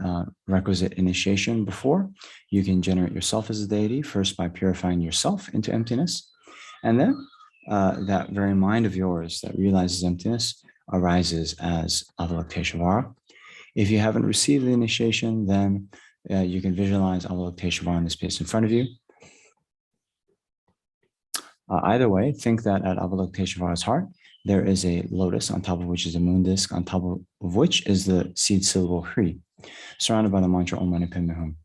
requisite initiation before, you can generate yourself as a deity, first by purifying yourself into emptiness. And then that very mind of yours that realizes emptiness arises as Avalokiteshvara. If you haven't received the initiation, then you can visualize Avalokiteshvara in the space in front of you. Either way, think that at Avalokiteshvara's heart, there is a lotus on top of which is a moon disk, on top of which is the seed syllable Hri, surrounded by the mantra Om Mani Padme Hum.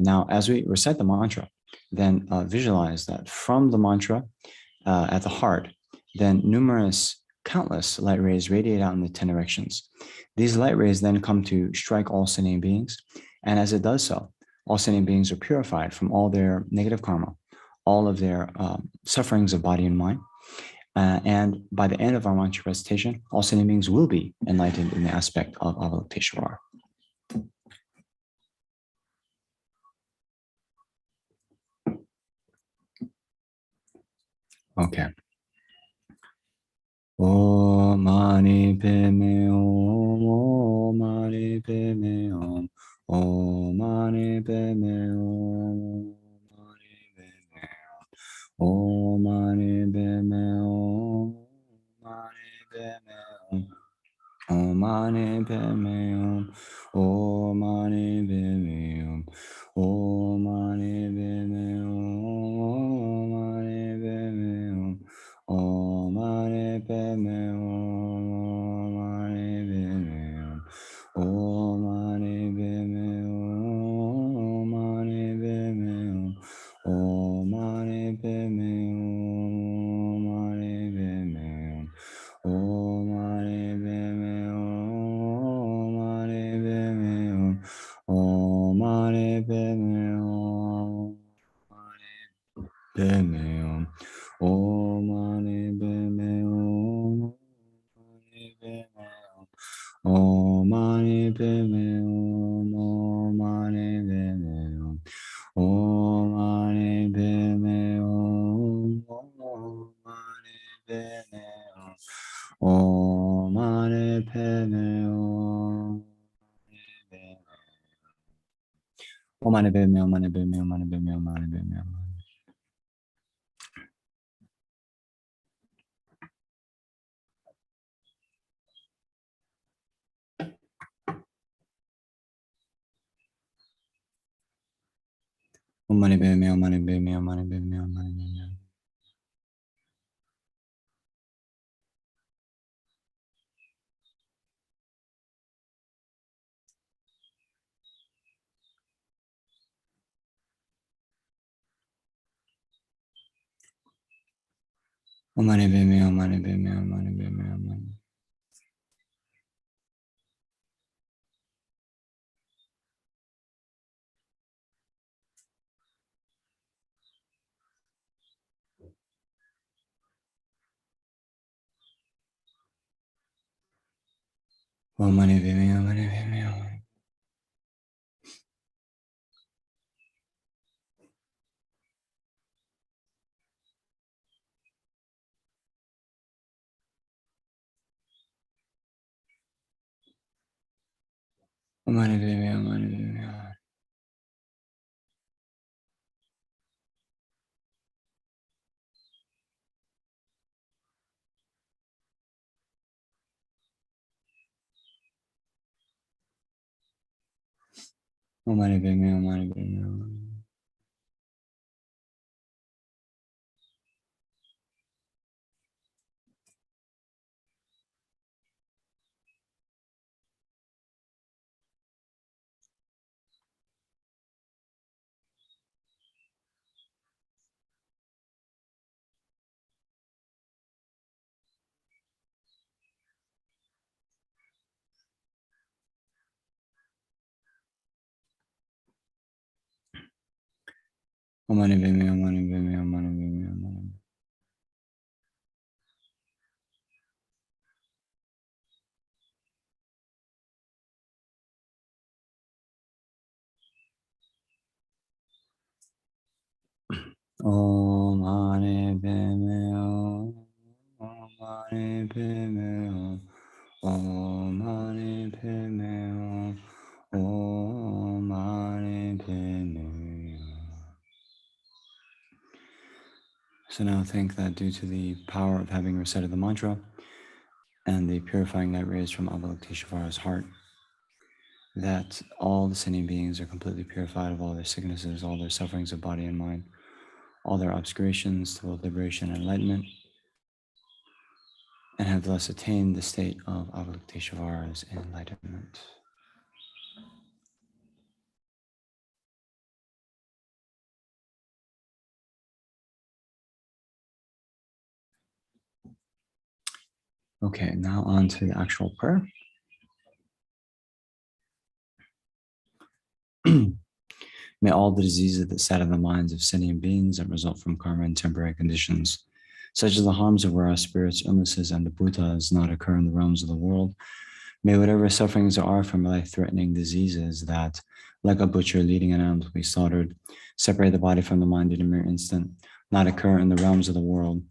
Now, as we recite the mantra, then visualize that from the mantra at the heart, then countless light rays radiate out in the 10 directions. These light rays then come to strike all sentient beings. And as it does so, all sentient beings are purified from all their negative karma, all of their sufferings of body and mind. And by the end of our mantra recitation, all sentient beings will be enlightened in the aspect of Avalokiteshvara. Okay. Om Mani Padme Hum, Om Mani Padme Hum, Om Mani Padme Hum, Om Mani Padme Hum, Om Mani Padme Hum, Om Mani Padme Hum, Om Mani Padme Hum, Om Mani Padme Hum, Om Mani Padme Hum, Om Mani Padme Om Mani Padme Hum, Om Mani Padme Hum, Om Mani Padme Hum, Om Mani Padme Hum, Om Mani Padme Hum, Om Mani Padme Hum, Om Mani Padme Hum, Om Mani Padme Hum, Om Mani Padme Hum, Om Mani Padme Hum, Om Mani Padme Hum. Om Mani Padme Hum, Om Mani Padme Hum, Om Mani Padme Hum, Om Mani Padme Hum. Om Mani Padme Hum, Om Mani Padme Hum, Om Mani Padme Hum, Om Mani. Om Mani Padme Hum, Om Mani Padme Hum. Om Mani Padme Hum, Om Mani Padme Hum. Om Mani Padme Hum, Om Mani Padme Hum. Om Mani Padme Hum, Om Mani Padme Hum, Om Mani Padme Hum, Om Mani. Om Mani Padme Hum, Om Mani Padme Hum, Om Mani Padme Hum, Om Mani Padme Hum. So now think that due to the power of having recited the mantra and the purifying light rays from Avalokiteshvara's heart, that all the sentient beings are completely purified of all their sicknesses, all their sufferings of body and mind, all their obscurations to both liberation and enlightenment, and have thus attained the state of Avalokiteshvara's enlightenment. Okay, now on to the actual prayer. May all the diseases that sadden the minds of sentient beings that result from karma and temporary conditions, such as the harms of our spirits, illnesses, and the Bhutas, not occur in the realms of the world. May whatever sufferings there are from life-threatening diseases that, like a butcher leading an animal to be slaughtered, separate the body from the mind in a mere instant, not occur in the realms of the world.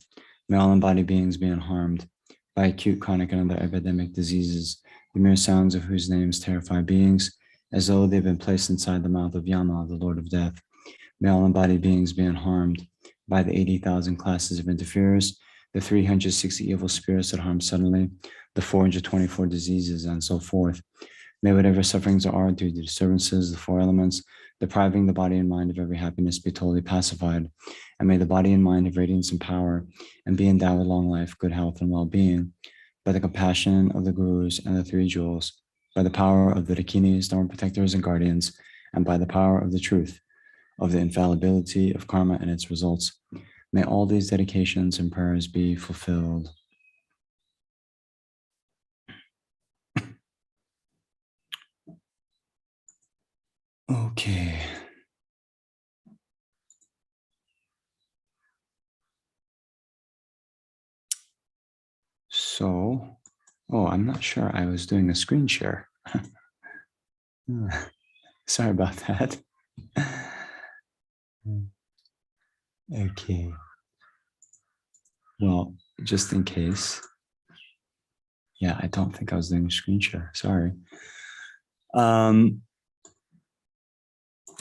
May all embodied beings be unharmed by acute, chronic, and other epidemic diseases, the mere sounds of whose names terrify beings, as though they've been placed inside the mouth of Yama, the Lord of Death. May all embodied beings be unharmed by the 80,000 classes of interferers, the 360 evil spirits that harm suddenly, the 424 diseases, and so forth. May whatever sufferings there are due to disturbances, the four elements, depriving the body and mind of every happiness, be totally pacified. And may the body and mind have radiance and power, and be endowed with long life, good health, and well-being, by the compassion of the gurus and the three jewels, by the power of the Dakinis, Dharma protectors and guardians, and by the power of the truth, of the infallibility of karma and its results. May all these dedications and prayers be fulfilled. So, oh, I'm not sure I was doing a screen share. Sorry about that. Okay. Well, just in case. Yeah, I don't think I was doing a screen share. Sorry.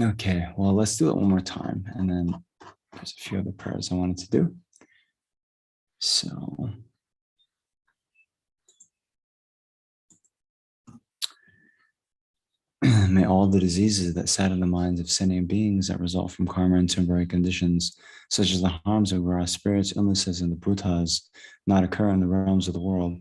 Okay, well, let's do it one more time. And then there's a few other prayers I wanted to do. So, may all the diseases that sadden the minds of sentient beings that result from karma and temporary conditions, such as the harms of our spirits, illnesses, and the bhutas, not occur in the realms of the world.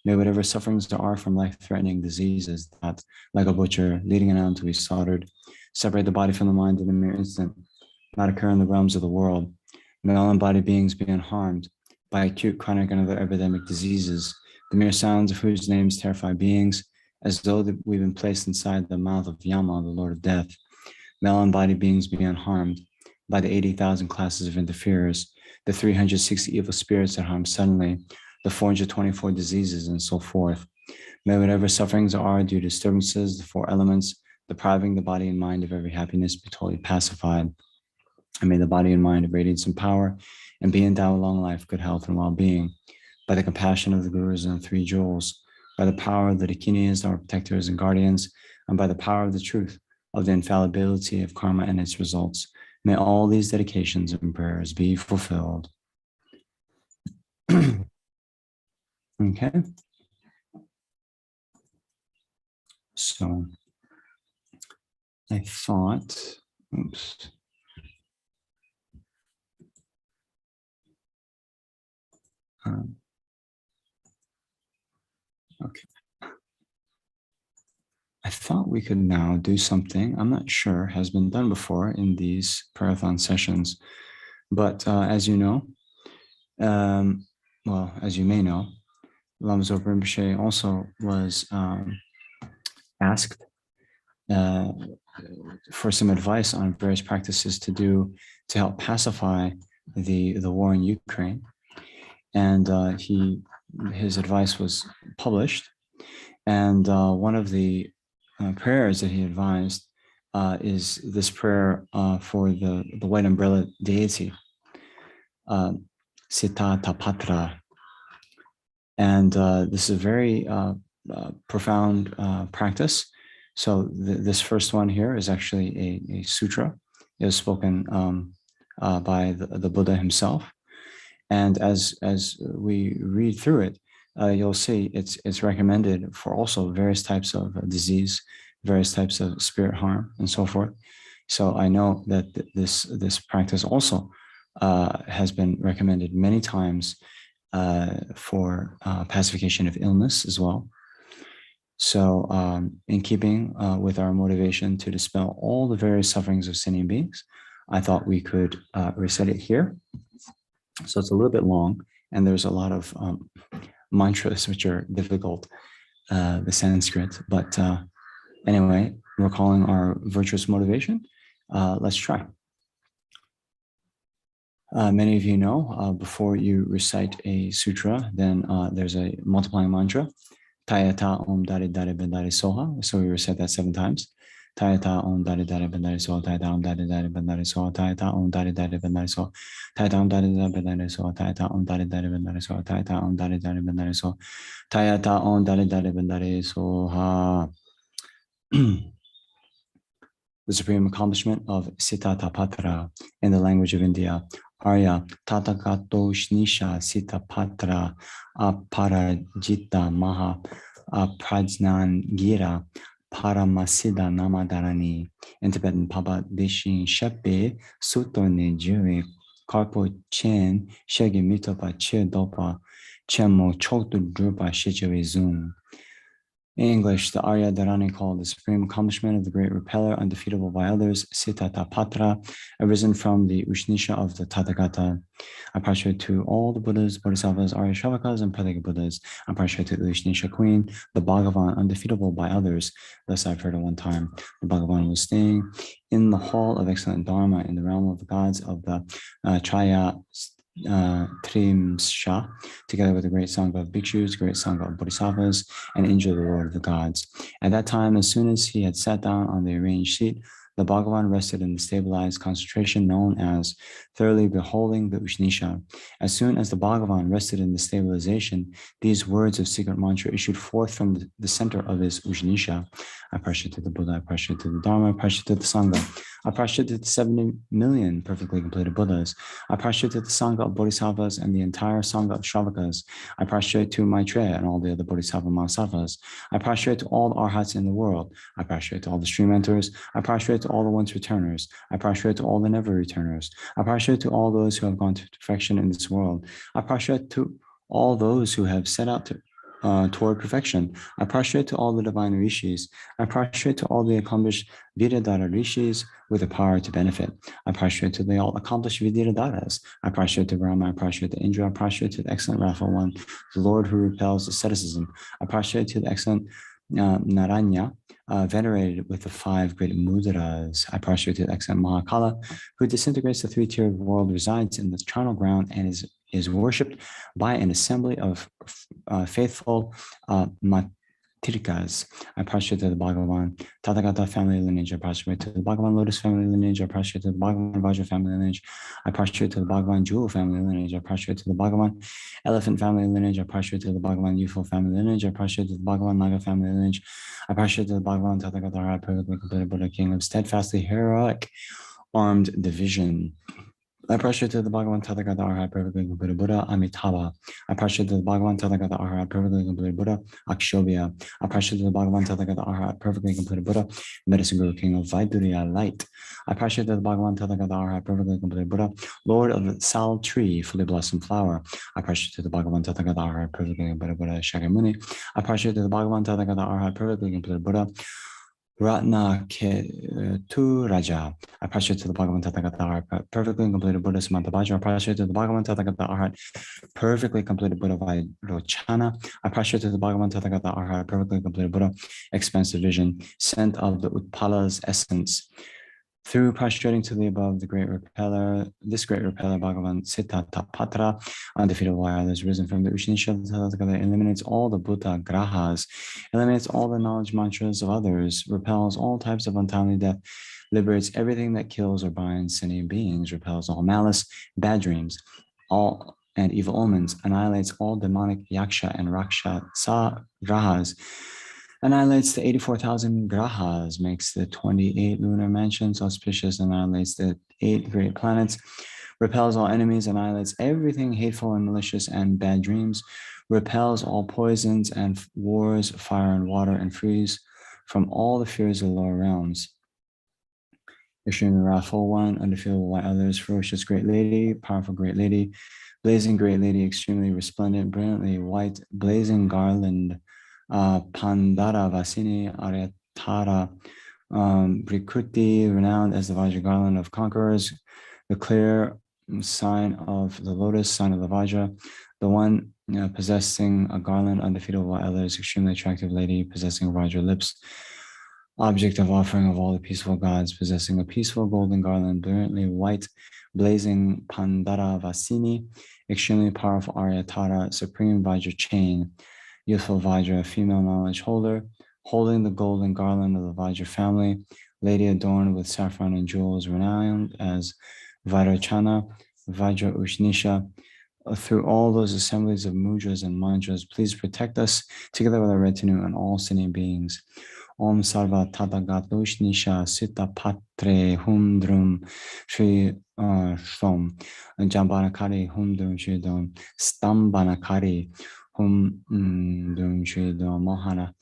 May whatever sufferings there are from life-threatening diseases that, like a butcher, leading an animal to be slaughtered, separate the body from the mind in a mere instant, not occur in the realms of the world. May all embodied beings be unharmed by acute, chronic, and other epidemic diseases, the mere sounds of whose names terrify beings, as though we've been placed inside the mouth of Yama, the Lord of Death. May all embodied beings be unharmed by the 80,000 classes of interferers, the 360 evil spirits that harm suddenly, the 424 diseases, and so forth. May whatever sufferings are due to disturbances, the four elements, depriving the body and mind of every happiness, be totally pacified. And may the body and mind of radiance and power, and be endowed with long life, good health, and well-being, by the compassion of the Gurus and the three jewels, by the power of the Dakinis, our protectors and guardians, and by the power of the truth of the infallibility of karma and its results. May all these dedications and prayers be fulfilled. Okay. So I thought, oops. Okay. I thought we could now do something I'm not sure has been done before in these prayerathon sessions, but as you know, well, as you may know, Lama Zopa Rinpoche also was asked for some advice on various practices to do to help pacify the war in Ukraine, and his advice was published. And one of the prayers that he advised is this prayer for the white umbrella deity, Sita Tapatra. And this is a very profound practice. So this first one here is actually a sutra. It was spoken by the Buddha himself. And as we read through it, you'll see it's recommended for also various types of disease, various types of spirit harm, and so forth. So I know that this practice also has been recommended many times for pacification of illness as well. So in keeping with our motivation to dispel all the various sufferings of sentient beings, I thought we could recite it here. So it's a little bit long, and there's a lot of mantras which are difficult, the Sanskrit. But anyway, recalling our virtuous motivation, let's try. Many of you know, before you recite a sutra, then there's a multiplying mantra, Tayata Om Dari Dari Bandari Soha. So we recite that 7 times. Tayata Om Dari Dari Bandari Soha, Tayata Om Dari Dari Bandari Soha, Tayata Om Dari Dari Bandari Soha, Tayata Om Dari Dari Bandari Soha, Tayata Om Dari Dari Bandari Soha, Tayata Om Dari Dari Bandari Soha, Tayata Om Dari Dari Bandari Soha. The supreme accomplishment of Sita Tapatra in the language of India. Arya Tatakato Shnisha Sita Patra Aparajita Maha Aprajnan Gira Paramasida Namadarani. In Tibetan, Papa Deshin Shepe Sutone Jue Karpo Chen Shegi Mitopa Che Dopa Chemo Choktu Drupa Shichewe Zoom. In English, the Arya Dharani called the supreme accomplishment of the great repeller, undefeatable by others, Sita Tapatra, arisen from the Ushnisha of the Tathagata. I prostrate to all the Buddhas, Bodhisattvas, Arya Shavakas, and Pratyeka Buddhas. I prostrate to the Ushnisha Queen, the Bhagavan, undefeatable by others. Thus I've heard at one time, the Bhagavan was staying in the hall of excellent Dharma in the realm of the gods of the Trimsha, together with the great Sangha of Bhikshus, great Sangha of Bodhisattvas, and Indra, the Lord of the gods. At that time, as soon as he had sat down on the arranged seat, the Bhagavan rested in the stabilized concentration known as thoroughly beholding the Ushnisha. As soon as the Bhagavan rested in the stabilization, these words of secret mantra issued forth from the center of his Ushnisha. I pressure to the Buddha, I pressure to the Dharma, I pressure to the Sangha. I pressure to the 70 million perfectly completed Buddhas. I pressure to the Sangha of Bodhisattvas and the entire Sangha of Shravakas. I prostrate to Maitreya and all the other Bodhisattva Mahasattvas. I prostrate to all the Arhats in the world. I prostrate to all the stream mentors. I prostrate to all the once returners. I prostrate to all the never returners. I prostrate to all those who have gone to perfection in this world. I prostrate to all those who have set out toward perfection. I prostrate to all the divine rishis. I prostrate to all the accomplished Vidyadhara rishis with the power to benefit. I prostrate to the all accomplished Vidyadharas. I prostrate to Brahma. I prostrate to Indra. I prostrate to the excellent Wrathful One, the Lord who repels asceticism. I prostrate to the excellent Naranya, venerated with the 5 great mudras. I prostrate to the excellent Mahakala, who disintegrates the 3-tiered world, resides in the charnel ground, and is worshipped by an assembly of faithful Matrikas. I prostrate to the Bhagavan Tathagata family lineage. I prostrate to the Bhagavan Lotus family lineage. I prostrate to the Bhagavan Vajra family lineage. I prostrate to the Bhagavan Jewel family lineage. I prostrate to the Bhagavan Elephant family lineage. I prostrate to the Bhagavan UFO family lineage. I prostrate to the Bhagavan Naga family lineage. I prostrate to the Bhagavan Tathagata perfectly completed Buddha, king of steadfastly heroic armed division. I prostrate to the Bhagavan Tathagata Arhat, perfectly completed Buddha, Amitabha. I prostrate to the Bhagavan Tathagata Arhat, perfectly completed Buddha, Akshobhya. I prostrate to the Bhagavan Tathagata Arhat, perfectly completed Buddha, Medicine Guru, king of Vaiduriya light. I prostrate to the Bhagavan Tathagata Arhat, perfectly completed Buddha, Lord of the Sal tree, fully blossomed flower. I prostrate to the Bhagavan Tathagata Arhat, perfectly completed Buddha, Shakyamuni. I prostrate to the Bhagavan Tathagata Arhat, perfectly completed Buddha, Ratna Ketu Raja. I prostrate to the Bhagavan Tathagata Arhat, perfectly completed Buddha Samantabhaja. I prostrate to the Bhagavan Tathagata Arhat, perfectly completed Buddha Vairochana. I prostrate to the Bhagavan Tathagata Arhat, perfectly completed Buddha, expansive vision, scent of the Utpala's essence. Through prostrating to the above, this great repeller, Bhagavan Siddhatapatra, undefeated warrior, has risen from the Ushnisha, eliminates all the Buddha grahas, eliminates all the knowledge mantras of others, repels all types of untimely death, liberates everything that kills or binds sentient beings, repels all malice, bad dreams, all and evil omens, annihilates all demonic yaksha and rakshasa grahas, annihilates the 84,000 grahas, makes the 28 lunar mansions auspicious, annihilates the 8 great planets, repels all enemies, annihilates everything hateful and malicious and bad dreams, repels all poisons and wars, fire and water, and frees from all the fears of the lower realms. Extremely wrathful one, undefeatable by others, ferocious great lady, powerful great lady, blazing great lady, extremely resplendent, brilliantly white, blazing garland, Pandara Vasini Aryatara Brikuti, renowned as the Vajra garland of conquerors, the clear sign of the lotus, sign of the Vajra, the one possessing a garland undefeatable by others, extremely attractive lady, possessing Vajra lips, object of offering of all the peaceful gods, possessing a peaceful golden garland, brilliantly white, blazing Pandara Vasini, extremely powerful Aryatara, supreme Vajra chain, youthful Vajra, female knowledge holder, holding the golden garland of the Vajra family, lady adorned with saffron and jewels, renowned as Vairocana, Vajra Ushnisha. Through all those assemblies of mudras and mantras, please protect us together with our retinue and all sentient beings. Om Sarva Tathagata Ushnisha Sita Patre Hum Drum Shri Shom Jambanakari Hum Drum Shri Dom Stambanakari Hum Dum Shri Dom Mohana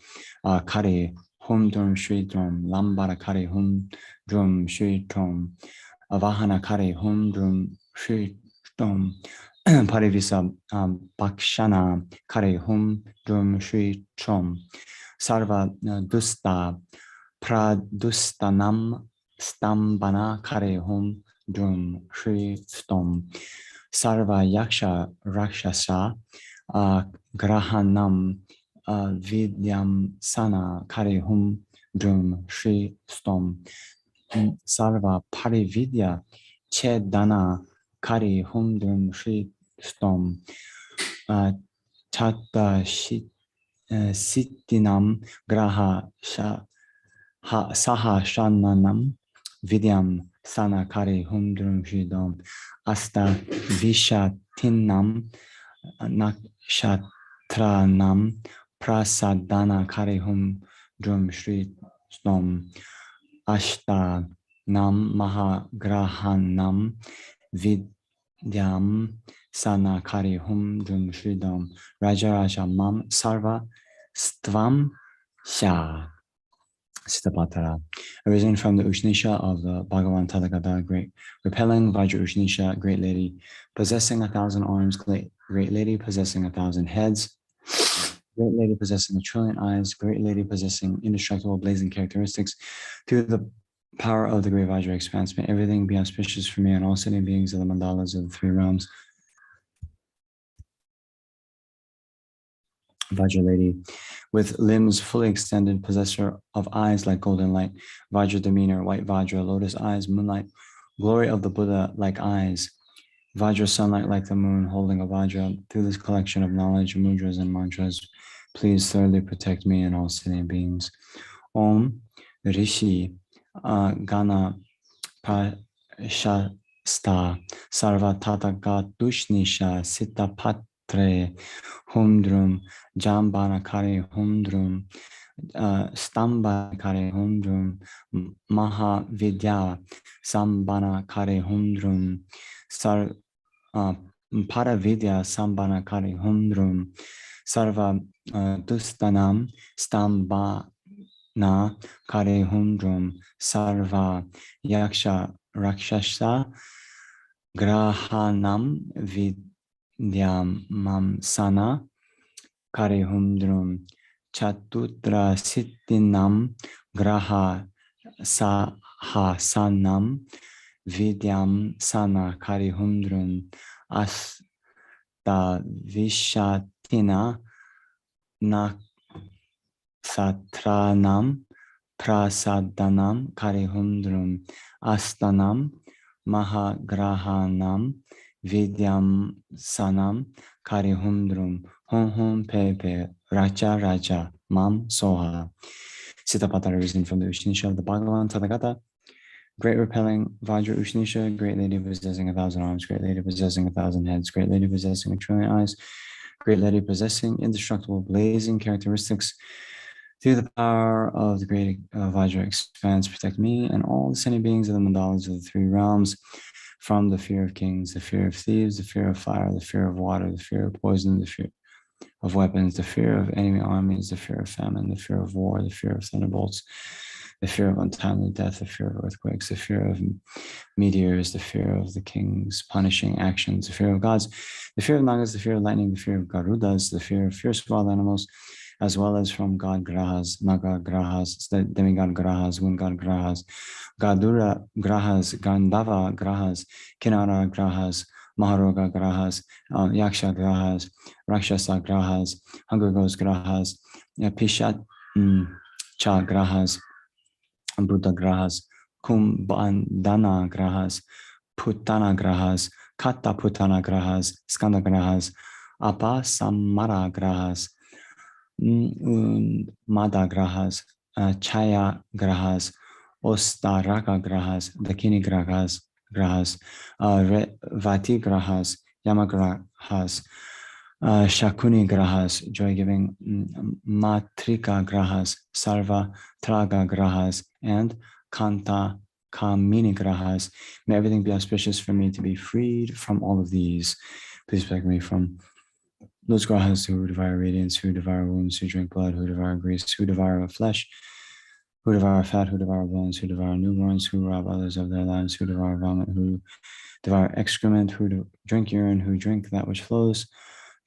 Kari Hum Dum Shri Dom Lambara Kari Hum Drum Shri Dom Avahana Kari Hum Drum Shri Dom Parivisa Bhakshana Kari Hum Drum Shri Dom Sarva Dusta Pradustanam Stambana Kare Hum Drum Shri Stom Sarva Yaksha Rakshasa Grahanam Vidyam Sana Kare Hum Drum Shri Stom Sarva Parividya Chedana kari humdrum shri stom chatta sitinam graha saha shananam vidyam sana kari humdrum shridom asta vishatinam nakshatranam prasadana kari humdrum shridom ashta nam mahagrahanam vidyam sana kari humdrum shridom raja raja mam sarva stvam sha. Siddhapatara, arisen from the Ushnisha of the Bhagavan Tathagata, great repelling Vajra Ushnisha, great lady, possessing 1,000 arms, great lady possessing 1,000 heads, great lady possessing 1,000,000,000 eyes, great lady possessing indestructible blazing characteristics, through the power of the great Vajra expanse, may everything be auspicious for me and all sitting beings of the mandalas of the 3 realms. Vajra lady, with limbs fully extended, possessor of eyes like golden light, Vajra demeanor, white Vajra, lotus eyes, moonlight, glory of the Buddha like eyes, Vajra sunlight like the moon, holding a Vajra. Through this collection of knowledge, mudras and mantras, please thoroughly protect me and all sentient beings. Om Rishi Gana Prashasta Sarva Tathagatushnisha Siddhapatra Humdrum Jambana Kari Humdrum Stamba Kari Humdrum Mahavidya Sambana Kari Humdrum Paravidya Sambana Kari Humdrum Sarva Dustanam Stambana Kari Humdrum Sarva Yaksha Rakshasa Grahanam Vidyamam Sana Kari Humdrum Chatutra Sittinam Graha Sahasanam Vidyam Sana Kari Humdrum Asta Vishatina Naksatranam Prasadanam Kari Humdrum Astanam Mahagrahanam Vidyam Sanam Kari Humdrum Hum Hum Pepe Raja Raja Mam Soha. Siddhapatara, risen from the Ushnisha of the Bhagavan Tathagata, great repelling Vajra Ushnisha, great lady possessing 1,000 arms, great lady possessing 1,000 heads, great lady possessing 1,000,000,000 eyes, great lady possessing indestructible blazing characteristics. Through the power of the great Vajra expanse, protect me and all the sentient beings of the mandalas of the 3 realms from the fear of kings, the fear of thieves, the fear of fire, the fear of water, the fear of poison, the fear of weapons, the fear of enemy armies, the fear of famine, the fear of war, the fear of thunderbolts, the fear of untimely death, the fear of earthquakes, the fear of meteors, the fear of the king's punishing actions, the fear of gods, the fear of nagas, the fear of lightning, the fear of garudas, the fear of fierce wild animals, as well as from god grahas, naga grahas, demigod grahas, wind god grahas, gadura grahas, gandhava grahas, kinara grahas, maharoga grahas, yaksha grahas, rakshasa grahas, hunger ghost grahas, pishat cha grahas, Buddha grahas, kumbandana grahas, putana grahas, kata putana grahas, skanda grahas, apa samara grahas, mada grahas, chaya grahas, ostaraka grahas, dakini grahas, vati grahas, yama grahas, shakuni grahas, joy-giving, matrika grahas, sarva traga grahas, and kanta kamini grahas. May everything be auspicious for me to be freed from all of these. Please protect me from those grahas who devour radiance, who devour wounds, who drink blood, who devour grease, who devour flesh, who devour fat, who devour bones, who devour newborns, who rob others of their lives, who devour vomit, who devour excrement, who drink urine, who drink that which flows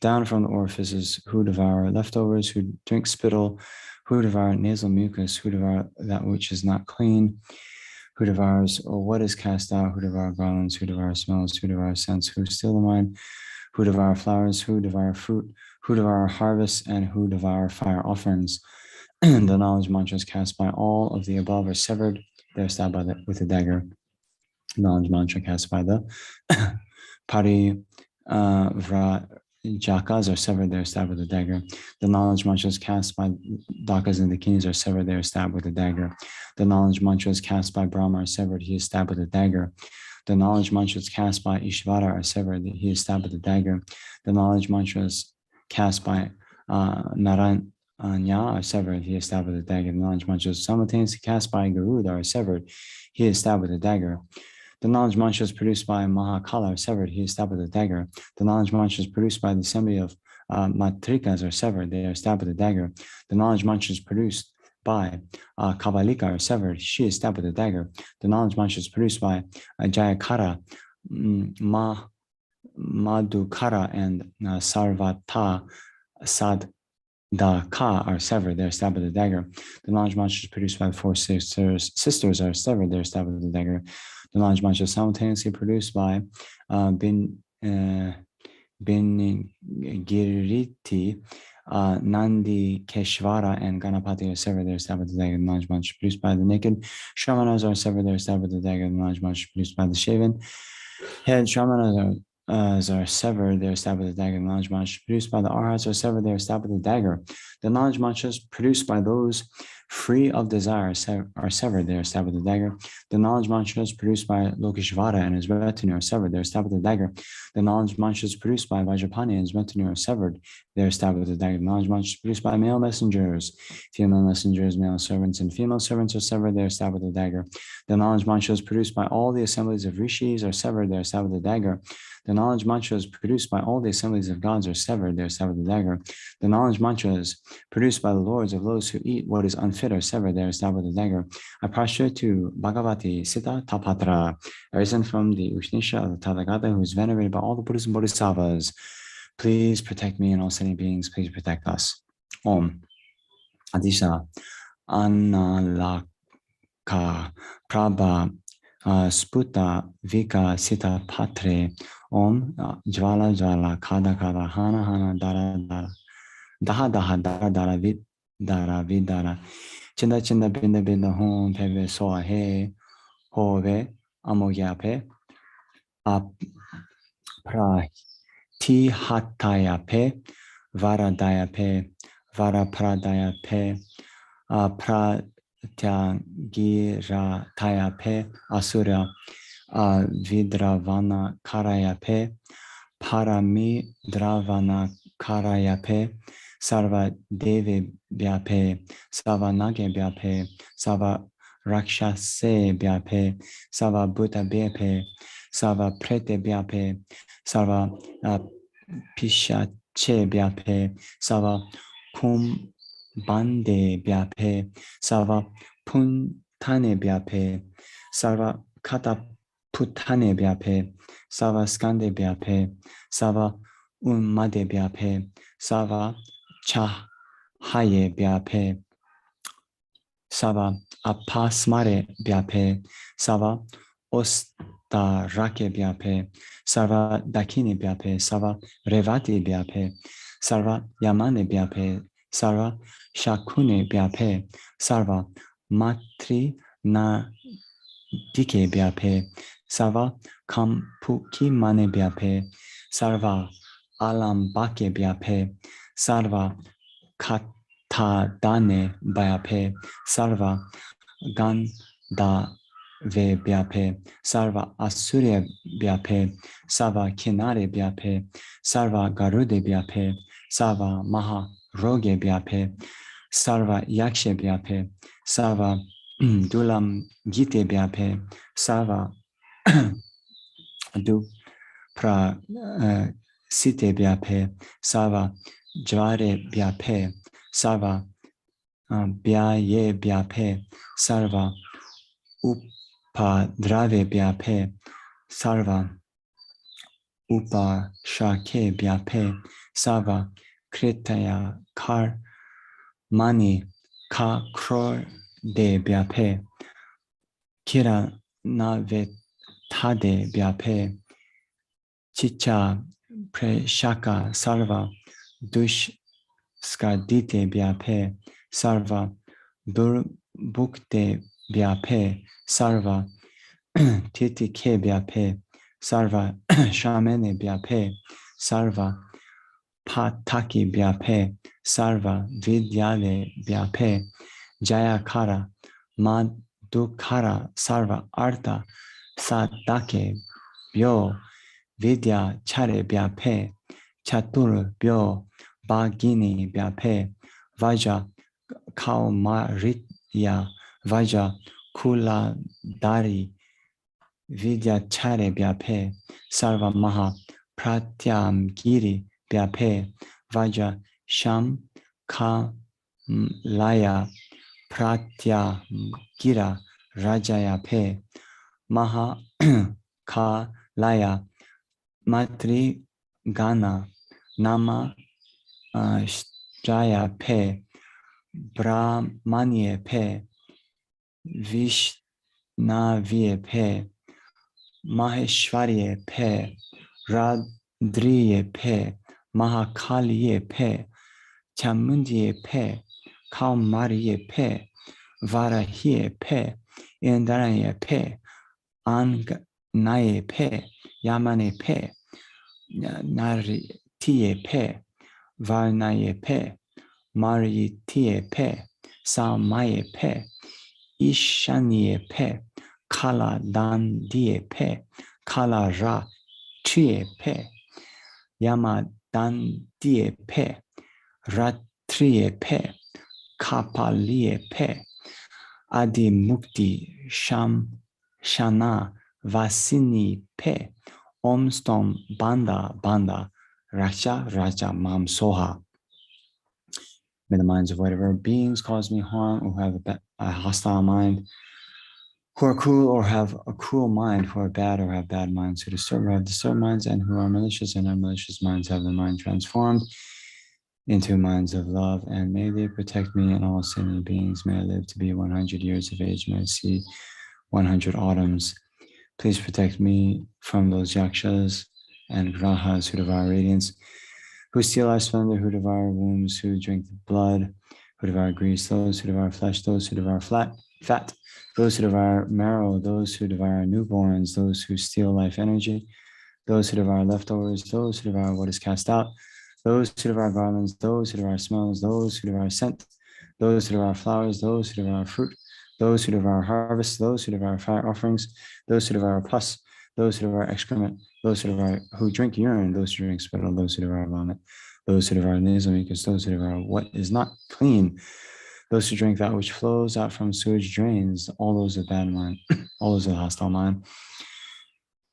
down from the orifices, who devour leftovers, who drink spittle, who devour nasal mucus, who devour that which is not clean, who devours what is cast out, who devour garlands, who devour smells, who devour scents, who steal the mind, who devour flowers, who devour fruit, who devour harvests, and who devour fire offerings. The knowledge mantras cast by all of the above are severed. They're stabbed with a dagger. Knowledge mantra cast by the Jakas are severed, they're stabbed with a dagger. The knowledge mantras cast by Dakas and the kings are severed, they are stabbed with a dagger. The knowledge mantras cast by Brahma are severed, he is stabbed with a dagger. The knowledge mantras cast by Ishvara are severed, he is stabbed with a dagger. The knowledge mantras cast by Narayanya are severed, he is stabbed with a dagger. The knowledge mantras simultaneously cast by Garuda are severed, he is stabbed with a dagger. The knowledge mantras produced by Mahakala are severed, he is stabbed with a dagger. The knowledge mantras produced by the assembly of Matrikas are severed, they are stabbed with a dagger. The knowledge mantras produced by Kabalika are severed, she is stabbed with a dagger. The knowledge mantras produced by Jayakara, Madhukara, and Sarvata Sadaka are severed, they are stabbed with a dagger. The knowledge mantras produced by the four sisters are severed, they are stabbed with a dagger. The knowledge mantras simultaneously produced by Binigiriti, Nandi, Keshvara, and Ganapati are severed, they are stabbed with the dagger. The knowledge mantras produced by the naked Shramanas are severed, they are stabbed with the dagger. The knowledge mantras produced by the shaven head Shramanas are severed, they are stabbed with the dagger. The knowledge mantras produced by the Arhats are severed, they are stabbed with the dagger. The knowledge mantras produced by those free of desire are severed, they are stabbed with the dagger. The knowledge mantras produced by Lokeshvara and his retinue are severed, they are stabbed with the dagger. The knowledge mantras produced by Vajrapani and his retinue are severed, they are stabbed with the dagger. The knowledge mantras produced by male messengers, male servants, and female servants are severed, they are stabbed with the dagger. The knowledge mantras produced by all the assemblies of rishis are severed, they are stabbed with the dagger. The knowledge mantras produced by all the assemblies of gods are severed, they are stabbed with the dagger. The knowledge mantras produced by the lords of those who eat what is unfit are severed, they are stabbed with the dagger. I prostrate to Bhagavati Sita Tapatra, arisen from the Ushnisha of the Tathagata, who is venerated by all the Buddhas and Bodhisattvas. Please protect me and all sentient beings, please protect us. Om. Adisha Analaka Prabha Sputa Vika Sita Patre Om Jvala Jvala Kada Kada Hana Hana Dara Dara Daha Daha Dara Dara Vid Dara Vidara Chinda Chinda Binda Binda Hom Peve Soa He Hove Amogyape Apra Ti Hataya Pe Varadaya Pe Varapradaya Pe Pratyagira Taya Pe Asura Vidravana Karaya Pe Parami Dravana Karaya Pe Sarva Devi Byape Sava Nage Byape Sava Rakshase Byape Sava Bhuta Byape Sava Prete Byape Sava Pishache Byape Sava Kum Bande Byape Sava Puntane Byape Sava Kata Putane Byape Sava Skande Byape Sava Unmade Byape Sava Chahaye Byape Sava Apasmare Byape Sava Ostarake Byape Sava Dakini Byape Sava Revati Byape Sava Yamane Byape Sava Shakune Byape Sava Matri Na Dike Byape Sava Kampuki Mane Byape Sarva Alambake Byape Sarva Katadane Byape Sarva Ganda Ve Byape Sarva Asurya Byape Sarva Kinare Byape Sarva Garude Byape Sarva Maha Roge Byape Sarva Yakshe Byape Sarva Dulam Gite Byape Sarva Du Pra Site Byape Sarva Jvare Byape Sarva Byaye Byape Sarva Upadrave Byape Sarva Upashake Byape Sarva Kritaya Kar Mani Ka Kror De Byape Kira Navetade Byape Chicha Preshaka Sarva Dush Skadite Byape Sarva Durbukte Byape Sarva Titike Byape sarva shamene byape, sarva pataki byape, sarva vidyale byape, jayakara madhukara sarva artha sadake byo, vidya chare byape, chatur byo, bagini byape, vaja kaumaritya, vaja kula dari, vidya chare byape, sarva maha pratyam giri byape, vaja sham ka laya pratya gira rajaya pe, maha ka laya matri gana nama jaya pe, brahmanye pe, vishnavye pe, maheshwarye pe, radriye pe, mahakaliye pe, chamundye pe, kaumariye pe, varahiye pe, indaraye pe, angnaye pe, yamane pe, naritiye pe, varnaye pe, maritiye pe, salmaye pe, ishaniye pe, kala dandiye pe, kala ra chiye pe, yama dandiye pe, ratriye pe, kapaliye pe, adi mukti sham shana vasini pe, om stom banda banda raja raja mam soha. May the minds of whatever beings cause me harm or have a hostile mind, who are cruel or have a cruel mind, who are bad or have bad minds, who disturb or have disturbed minds, and who are malicious and have malicious minds, have their mind transformed into minds of love, and may they protect me and all sentient beings. May I live to be 100 years of age. May I see 100 autumns. Please protect me from those yakshas and grahas who devour radiance, who steal our splendor, who devour wombs, who drink the blood, who devour grease, those who devour flesh, those who devour fat, those who devour marrow, those who devour newborns, those who steal life energy, those who devour leftovers, those who devour what is cast out, those who devour garlands, those who devour smells, those who devour scent, those who devour flowers, those who devour fruit, those who devour harvest, those who devour fire offerings, those who devour pus, those who devour excrement, those who drink urine, those who drink spittle, those who devour vomit, those who devour nasal mucus, those who devour what is not clean, those who drink that which flows out from sewage drains, all those with bad mind, all those with hostile mind,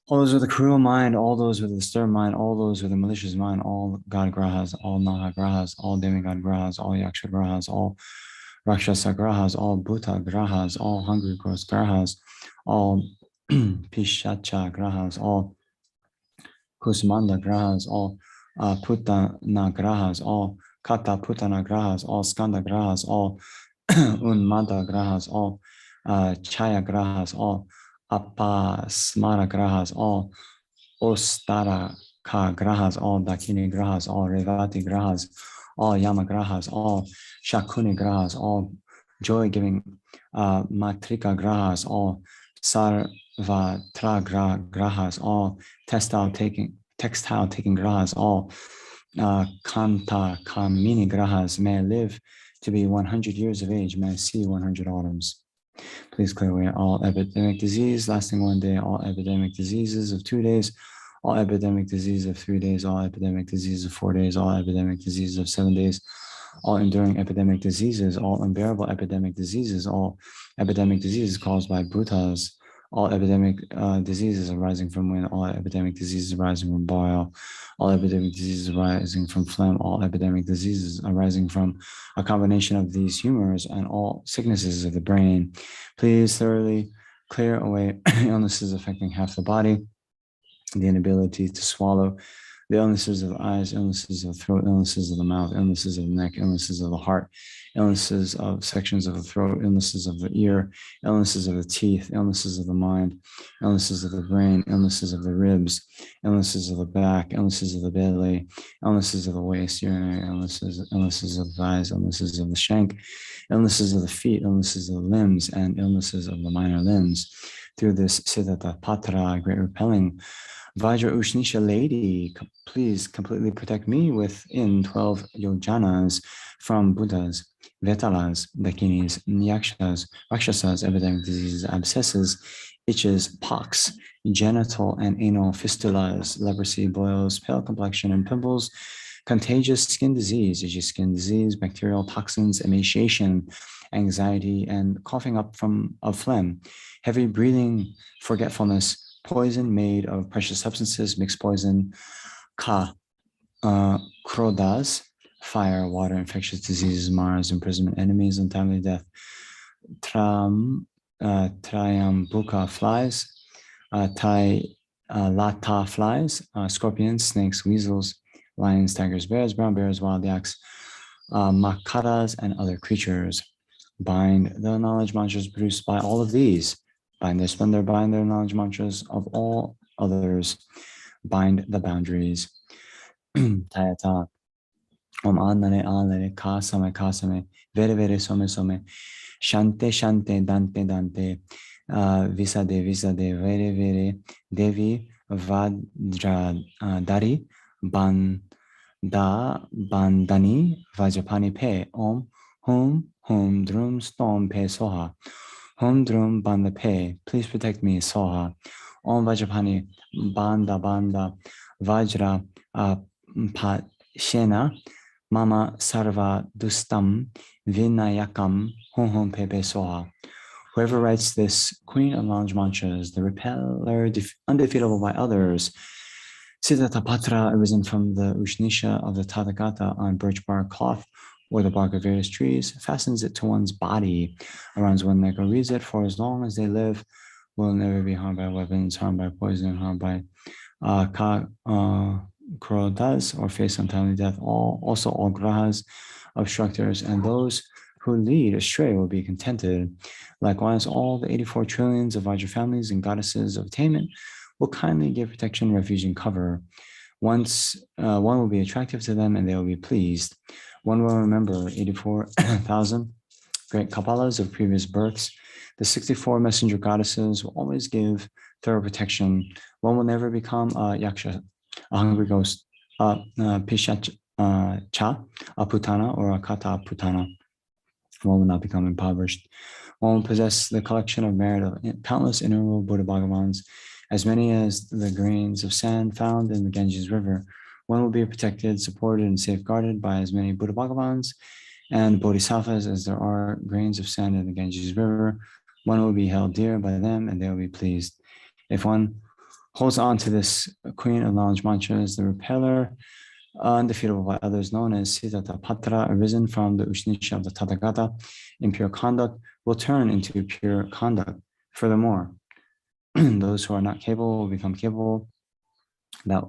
all those with a cruel mind, all those with a disturbed mind, all those with a malicious mind, all God grahas, all Naga grahas, all demigod grahas, all Yaksha grahas, all Rakshasa grahas, all Bhuta grahas, all hungry gross grahas, all Pishacha grahas, all Kusmanda grahas, all Putana grahas, all Kata Putana grahas, all Skanda grahas, all Unmada grahas, all Chaya grahas, all Apasmara grahas, all Ostara Ka grahas, all Dakini grahas, all Revati grahas, all Yama grahas, all Shakuni grahas, all joy-giving Matrika grahas, all Sarvatra grahas, all textile taking grahas, all Kanta Kamini grahas. May I live to be 100 years of age. May I see 100 autumns. Please clear away all epidemic disease lasting 1 day, all epidemic diseases of 2 days, all epidemic disease of 3 days, all epidemic disease of 4 days, all epidemic disease of 7 days, all enduring epidemic diseases, all unbearable epidemic diseases, all epidemic diseases caused by Bhutas, all epidemic diseases arising from wind, all epidemic diseases arising from boil, all epidemic diseases arising from phlegm, all epidemic diseases arising from a combination of these humors, and all sicknesses of the brain. Please thoroughly clear away illnesses affecting half the body, the inability to swallow, the illnesses of the eyes, illnesses of the throat, illnesses of the mouth, illnesses of the neck, illnesses of the heart, illnesses of sections of the throat, illnesses of the ear, illnesses of the teeth, illnesses of the mind, illnesses of the brain, illnesses of the ribs, illnesses of the back, illnesses of the belly, illnesses of the waist, urinary illnesses of the thighs, illnesses of the shank, illnesses of the feet, illnesses of the limbs, and illnesses of the minor limbs. Through this Siddhartha Patra, great repelling Vajra Ushnisha lady, please completely protect me within 12 yojanas from Buddhas, Vetalas, Dakinis, Yakshas, Rakshasas, epidemic diseases, abscesses, itches, pox, genital and anal fistulas, leprosy, boils, pale complexion and pimples, contagious skin disease, itchy skin disease, bacterial toxins, emaciation, anxiety, and coughing up of phlegm, heavy breathing, forgetfulness, poison made of precious substances, mixed poison, krodas, fire, water, infectious diseases, Mars, imprisonment, enemies, untimely death, triambuka flies, lata flies, scorpions, snakes, weasels, lions, tigers, bears, brown bears, wild yaks, makaras, and other creatures. Bind the knowledge mantras produced by all of these. Bind their splendor, bind their knowledge mantras of all others. Bind the boundaries. Tayata. Om anare alare kasame vere vere some shante shante dante dante visade visade vere vere devi vajra dari bandani vajapani pe om hum drum stom pe soha hum drum banda pe, please protect me soha om vajapani banda vajra pashena Mama Sarva Dustam Vinayakam Hum Pepe Soha. Whoever writes this Queen of Knowledge mantras, the repeller undefeatable by others, Siddhartha Patra, arisen from the Ushnisha of the Tathagata on birch bark cloth or the bark of various trees, fastens it to one's body, around one's neck, or reads it for as long as they live, will never be harmed by weapons, harmed by poison, harmed by krodas, or face untimely death. Also all grahas, obstructors, and those who lead astray will be contented. Likewise, all the 84 trillions of Vajra families and goddesses of attainment will kindly give protection, refuge, and cover. Once one will be attractive to them and they will be pleased. One will remember 84,000 great Kapalas of previous births. The 64 messenger goddesses will always give thorough protection. One will never become a yaksha, a hungry ghost, a pishacha, a putana, or a kata putana. One will not become impoverished. One will possess the collection of merit of countless innumerable Buddha Bhagavans, as many as the grains of sand found in the Ganges River. One will be protected, supported, and safeguarded by as many Buddha Bhagavans and Bodhisattvas as there are grains of sand in the Ganges River. One will be held dear by them, and they will be pleased. If one holds on to this Queen of Knowledge mantras, the repeller, undefeatable by others, known as Siddhartha Patra, arisen from the Ushnisha of the Tathagata, impure conduct will turn into pure conduct. Furthermore, those who are not capable will become capable. That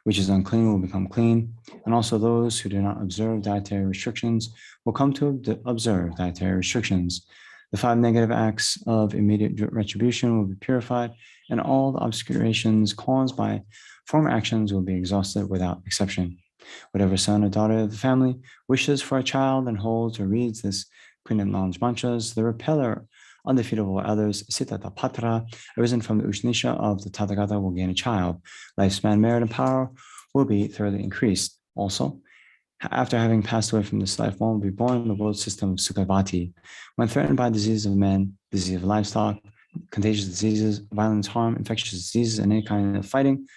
which is unclean will become clean. And also those who do not observe dietary restrictions will come to observe dietary restrictions. The 5 negative acts of immediate retribution will be purified, and all the obscurations caused by former actions will be exhausted without exception. Whatever son or daughter of the family wishes for a child and holds or reads this Queen of Knowledge mantras, the repeller, undefeatable by others, Siddhartha Patra, arisen from the Ushnisha of the Tathagata, will gain a child. Lifespan, merit, and power will be thoroughly increased. Also, after having passed away from this life, one will be born in the world system of Sukhavati. When threatened by diseases of men, disease of livestock, contagious diseases, violence, harm, infectious diseases, and any kind of fighting,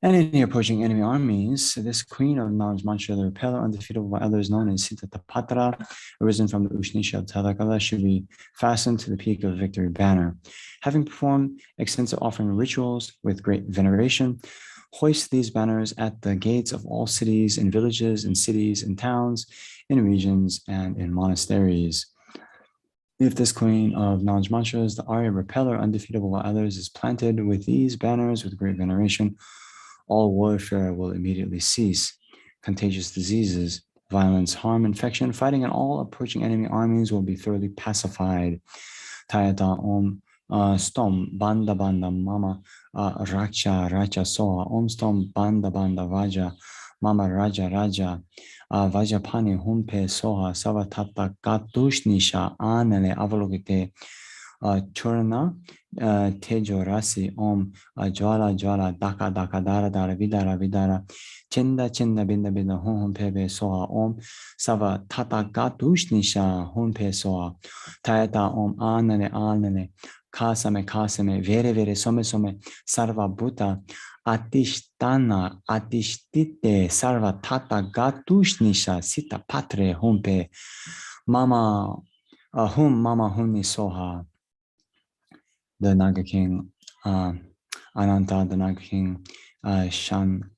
and any approaching enemy armies, this Queen of Knowledge mantra, the repeller undefeatable by others, known as Siddhartha Patra, arisen from the Ushnisha of Tathagata, should be fastened to the peak of victory banner. Having performed extensive offering rituals with great veneration, hoist these banners at the gates of all cities and villages and cities and towns, in regions and in monasteries. If this Queen of Knowledge mantras, the Arya repeller undefeatable by others, is planted with these banners with great veneration, All warfare will immediately cease. Contagious diseases, violence, harm, infection, fighting, and all approaching enemy armies will be thoroughly pacified. Tayata Om Stom Banda Banda Mama Racha Racha Soha Om Stom Banda Banda Vaja Mama Raja Raja Vajapani Humpe Soha Savatata Gatushnisha Anale Avalogite Churna Tejo Rasi Om Jwala Jwala Daka Daka Dara Dara Vidara Vidara Chinda Chinda Binda Binda Hum Pebe Soha Om Sava Tata Gatushnisha Humpe Soha Tayata Om Anane Anane Kasame Kasame Vere Vere Some Some Sarva Bhuta Atishtana Atishtite Sarva Tata Gatushnisha Sita Patre Humpe Mama Hum Mama Humni Soha. The Naga King Ananta, the Naga King Shankapala,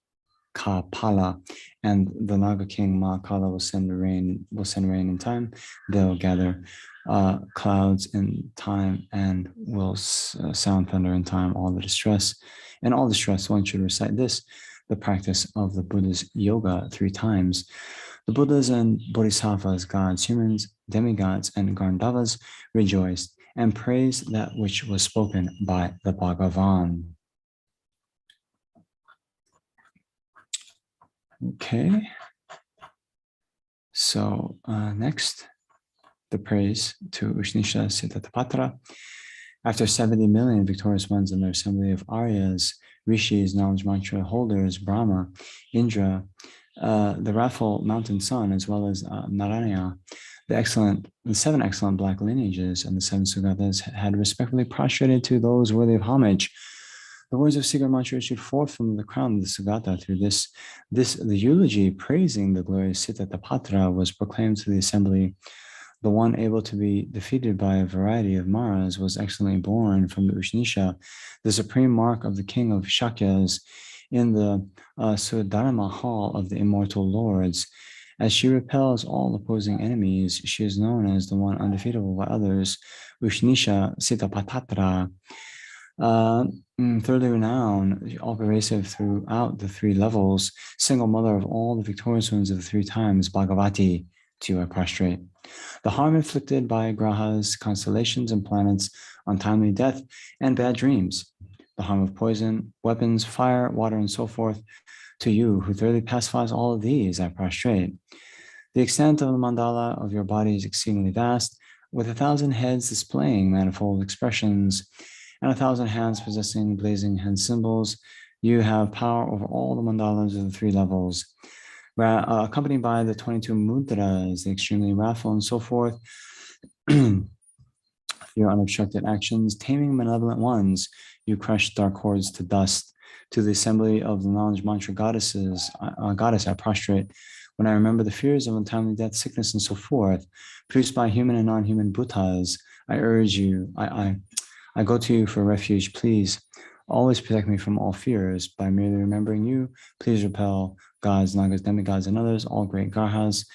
and the Naga King Mahakala will send rain in time. They'll gather clouds in time and will sound thunder in time. All the distress, one should recite this, the practice of the Buddha's yoga 3 times. The Buddhas and Bodhisattvas, gods, humans, demigods, and Gandharvas rejoiced and praised that which was spoken by the Bhagavan. Okay. So next, the praise to Ushnisha Siddhatapatra. After 70 million victorious ones in their assembly of Aryas, Rishis, knowledge mantra holders, Brahma, Indra, the wrathful mountain sun, as well as Narayana, the 7 excellent black lineages and the 7 Sugatas had respectfully prostrated to those worthy of homage. The words of secret mantra issued forth from the crown of the Sugata. Through the eulogy praising the glorious Siddhatapatra was proclaimed to the assembly. The one able to be defeated by a variety of Maras was excellently born from the Ushnisha, the supreme mark of the king of Shakyas, in the Sudharma hall of the immortal lords. As she repels all opposing enemies, she is known as the one undefeatable by others, Ushnisha Siddhapatra. Thirdly renowned, all pervasive throughout the 3 levels, single mother of all the victorious ones of the 3 times, Bhagavati, to you I prostrate. The harm inflicted by grahas, constellations, and planets, untimely death, and bad dreams, the harm of poison, weapons, fire, water, and so forth, to you who thoroughly pacifies all of these, I prostrate. The extent of the mandala of your body is exceedingly vast, with 1,000 heads displaying manifold expressions, and 1,000 hands possessing blazing hand symbols. You have power over all the mandalas of the 3 levels, accompanied by the 22 mudras, the extremely wrathful, and so forth. Your unobstructed actions, taming malevolent ones, you crush dark hordes to dust. To the assembly of the knowledge mantra goddess, I prostrate. When I remember the fears of untimely death, sickness, and so forth, produced by human and non-human Bhutas, I urge you, I go to you for refuge. Please always protect me from all fears. By merely remembering you, please repel gods, nagas, demigods, and others, all great garhas,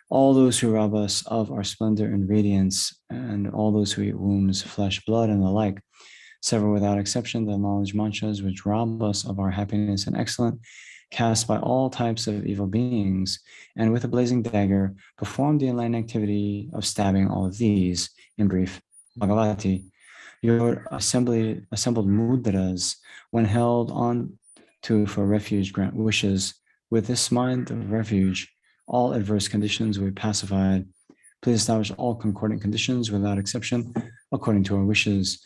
all those who rob us of our splendor and radiance, and all those who eat wombs, flesh, blood, and the like. Sever without exception the knowledge mantras which rob us of our happiness and excellence, cast by all types of evil beings, and with a blazing dagger, perform the enlightened activity of stabbing all of these. In brief, Bhagavati, your assembled mudras, when held on to for refuge, grant wishes. With this mind of refuge, all adverse conditions will be pacified. Please establish all concordant conditions without exception, according to our wishes.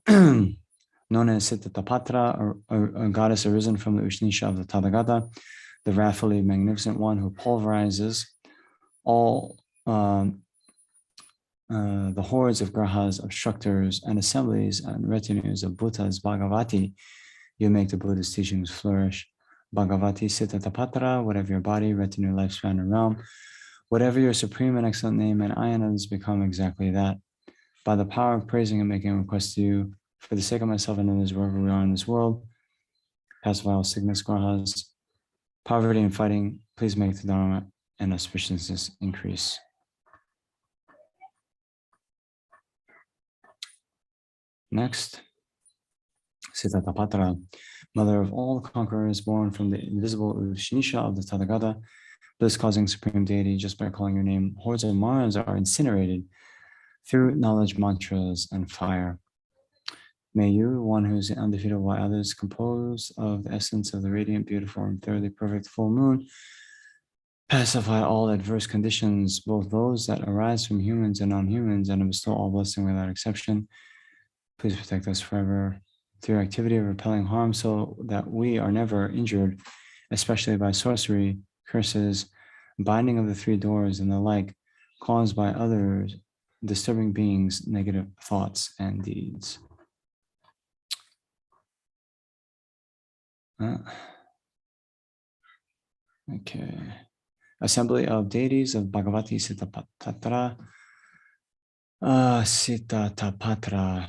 Known as Siddhatapatra, a goddess arisen from the Ushnisha of the Tathagata, the wrathfully magnificent one who pulverizes all the hordes of grahas, obstructors, and assemblies and retinues of Buddhas. Bhagavati, you make the Buddha's teachings flourish. Bhagavati Siddhatapatra, whatever your body, retinue, lifespan, and realm, whatever your supreme and excellent name and ayanas, become exactly that. By the power of praising and making a request to you, for the sake of myself and others, wherever we are in this world, pacify all sickness, grahas, poverty, and fighting, please make the dharma and auspiciousness increase. Next, Sitatapatra, mother of all conquerors, born from the invisible Ushinisha of the Tathagata, bliss-causing supreme deity, just by calling your name, hordes of Maras are incinerated through knowledge, mantras, and fire. May you, one who is undefeated by others, composed of the essence of the radiant, beautiful, and thoroughly perfect full moon, pacify all adverse conditions, both those that arise from humans and non-humans, and bestow all blessing without exception. Please protect us forever through your activity of repelling harm, so that we are never injured, especially by sorcery, curses, binding of the three doors, and the like, caused by others, disturbing beings, negative thoughts and deeds. Okay. Assembly of deities of Bhagavati Sitatapatra. Sitatapatra,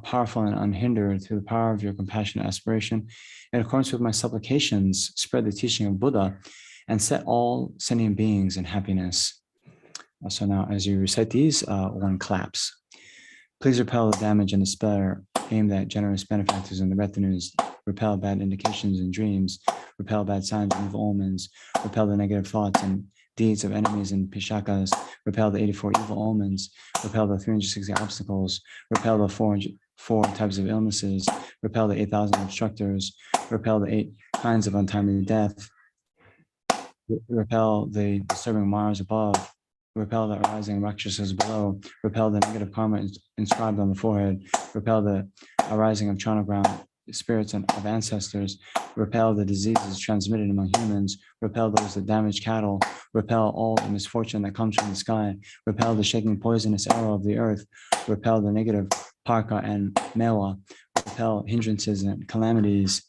powerful and unhindered through the power of your compassionate aspiration, in accordance with my supplications, spread the teaching of Buddha and set all sentient beings in happiness. So now, as you recite these, one claps. Please repel the damage and despair aimed at generous benefactors and the retinues. Repel bad indications and dreams. Repel bad signs and evil omens. Repel the negative thoughts and deeds of enemies and pishakas. Repel the 84 evil omens. Repel the 360 obstacles. Repel the four types of illnesses. Repel the 8,000 obstructors. Repel the 8 kinds of untimely death. Repel the disturbing Mars above. Repel the arising Rakshasas below. Repel the negative karma inscribed on the forehead. Repel the arising of Chanagram spirits and of ancestors. Repel the diseases transmitted among humans. Repel those that damage cattle. Repel all the misfortune that comes from the sky. Repel the shaking poisonous arrow of the earth. Repel the negative parka and mewa. Repel hindrances and calamities.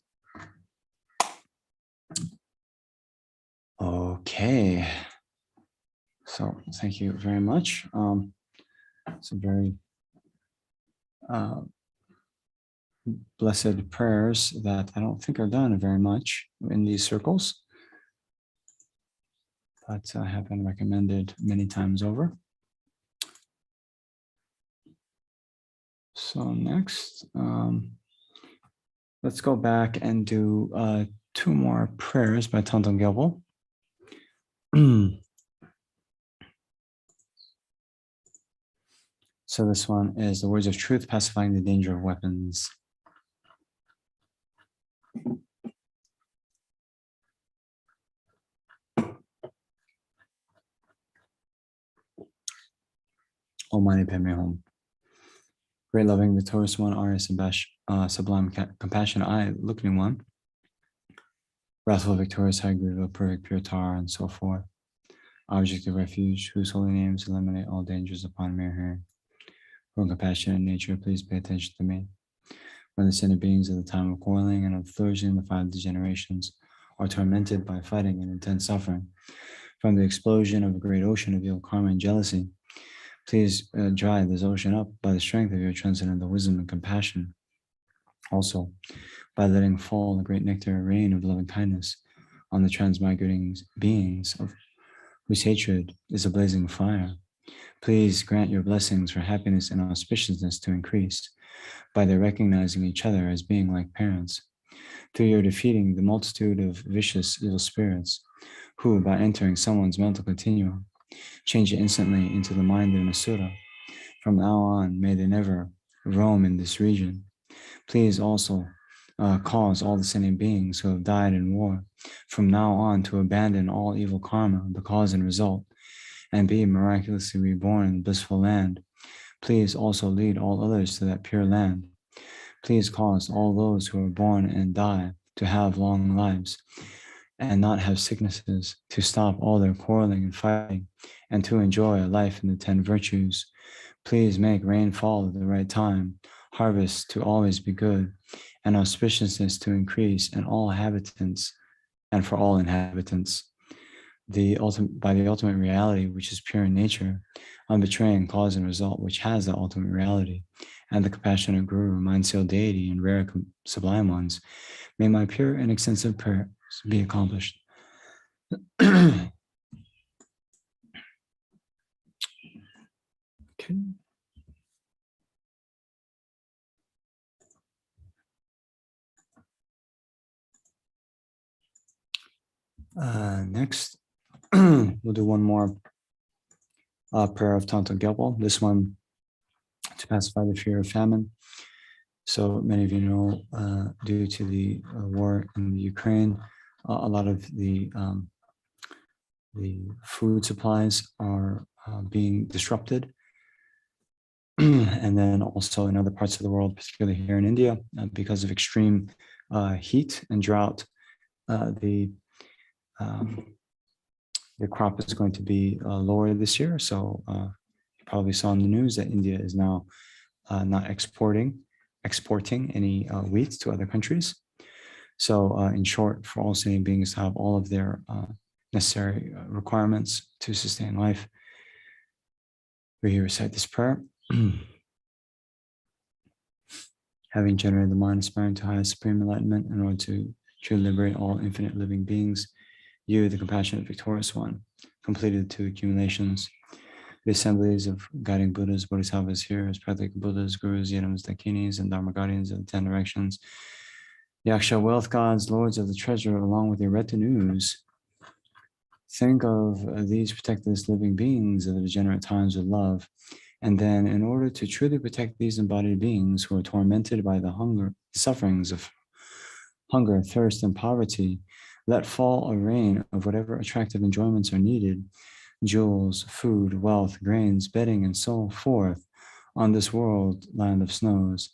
Okay. So thank you very much. Some very blessed prayers that I don't think are done very much in these circles, but have been recommended many times over. So next, let's go back and do 2 more prayers by Thangtong Gyalpo. So this one is the words of truth, pacifying the danger of weapons. Almighty Padme Hum. Great loving, victorious one, Arya sublime compassion, I, looking one. Wrathful, victorious, high grieva, perfect, pure tar, and so forth. Object of refuge, whose holy names eliminate all dangers upon mere hearing. From compassionate nature, please pay attention to me. When the sinner beings of the time of quarreling and of flourishing, the 5 degenerations are tormented by fighting and intense suffering. From the explosion of a great ocean of ill karma and jealousy, please dry this ocean up by the strength of your transcendental wisdom and compassion. Also, by letting fall the great nectar rain of loving kindness on the transmigrating beings of whose hatred is a blazing fire. Please grant your blessings for happiness and auspiciousness to increase by their recognizing each other as being like parents. Through your defeating the multitude of vicious evil spirits who, by entering someone's mental continuum, change it instantly into the mind of an asura. From now on, may they never roam in this region. Please also cause all the sentient beings who have died in war from now on to abandon all evil karma, the cause and result, and be miraculously reborn in blissful land. Please also lead all others to that pure land. Please cause all those who are born and die to have long lives and not have sicknesses, to stop all their quarreling and fighting, and to enjoy a life in the 10 virtues. Please make rain fall at the right time, harvest to always be good, and auspiciousness to increase in all inhabitants and for all inhabitants. By the ultimate reality, which is pure in nature, unbetraying cause and result, which has the ultimate reality, and the compassionate Guru, mind-sealed deity, and rare sublime ones, may my pure and extensive prayers be accomplished. Okay. Next, we'll do one more prayer of Thangtong Gyalpo. This one to pacify the fear of famine. So many of you know, due to the war in the Ukraine, a lot of the food supplies are being disrupted. And then also in other parts of the world, particularly here in India, because of extreme heat and drought, the crop is going to be lower this year. So you probably saw in the news that India is now not exporting any wheat to other countries. So in short, for all sentient beings to have all of their necessary requirements to sustain life, we recite this prayer. Having generated the mind aspiring to highest supreme enlightenment in order to truly liberate all infinite living beings, you, the compassionate victorious one, completed two accumulations. The assemblies of guiding Buddhas, Bodhisattvas, heroes, practical Buddhas, Gurus, Yidams, Dakinis, and Dharma guardians of the 10 directions, Yaksha wealth gods, lords of the treasure, along with their retinues. Think of these protectless living beings of the degenerate times with love. And then, in order to truly protect these embodied beings who are tormented by the sufferings of hunger, thirst, and poverty, let fall a rain of whatever attractive enjoyments are needed, jewels, food, wealth, grains, bedding, and so forth, on this world, land of snows.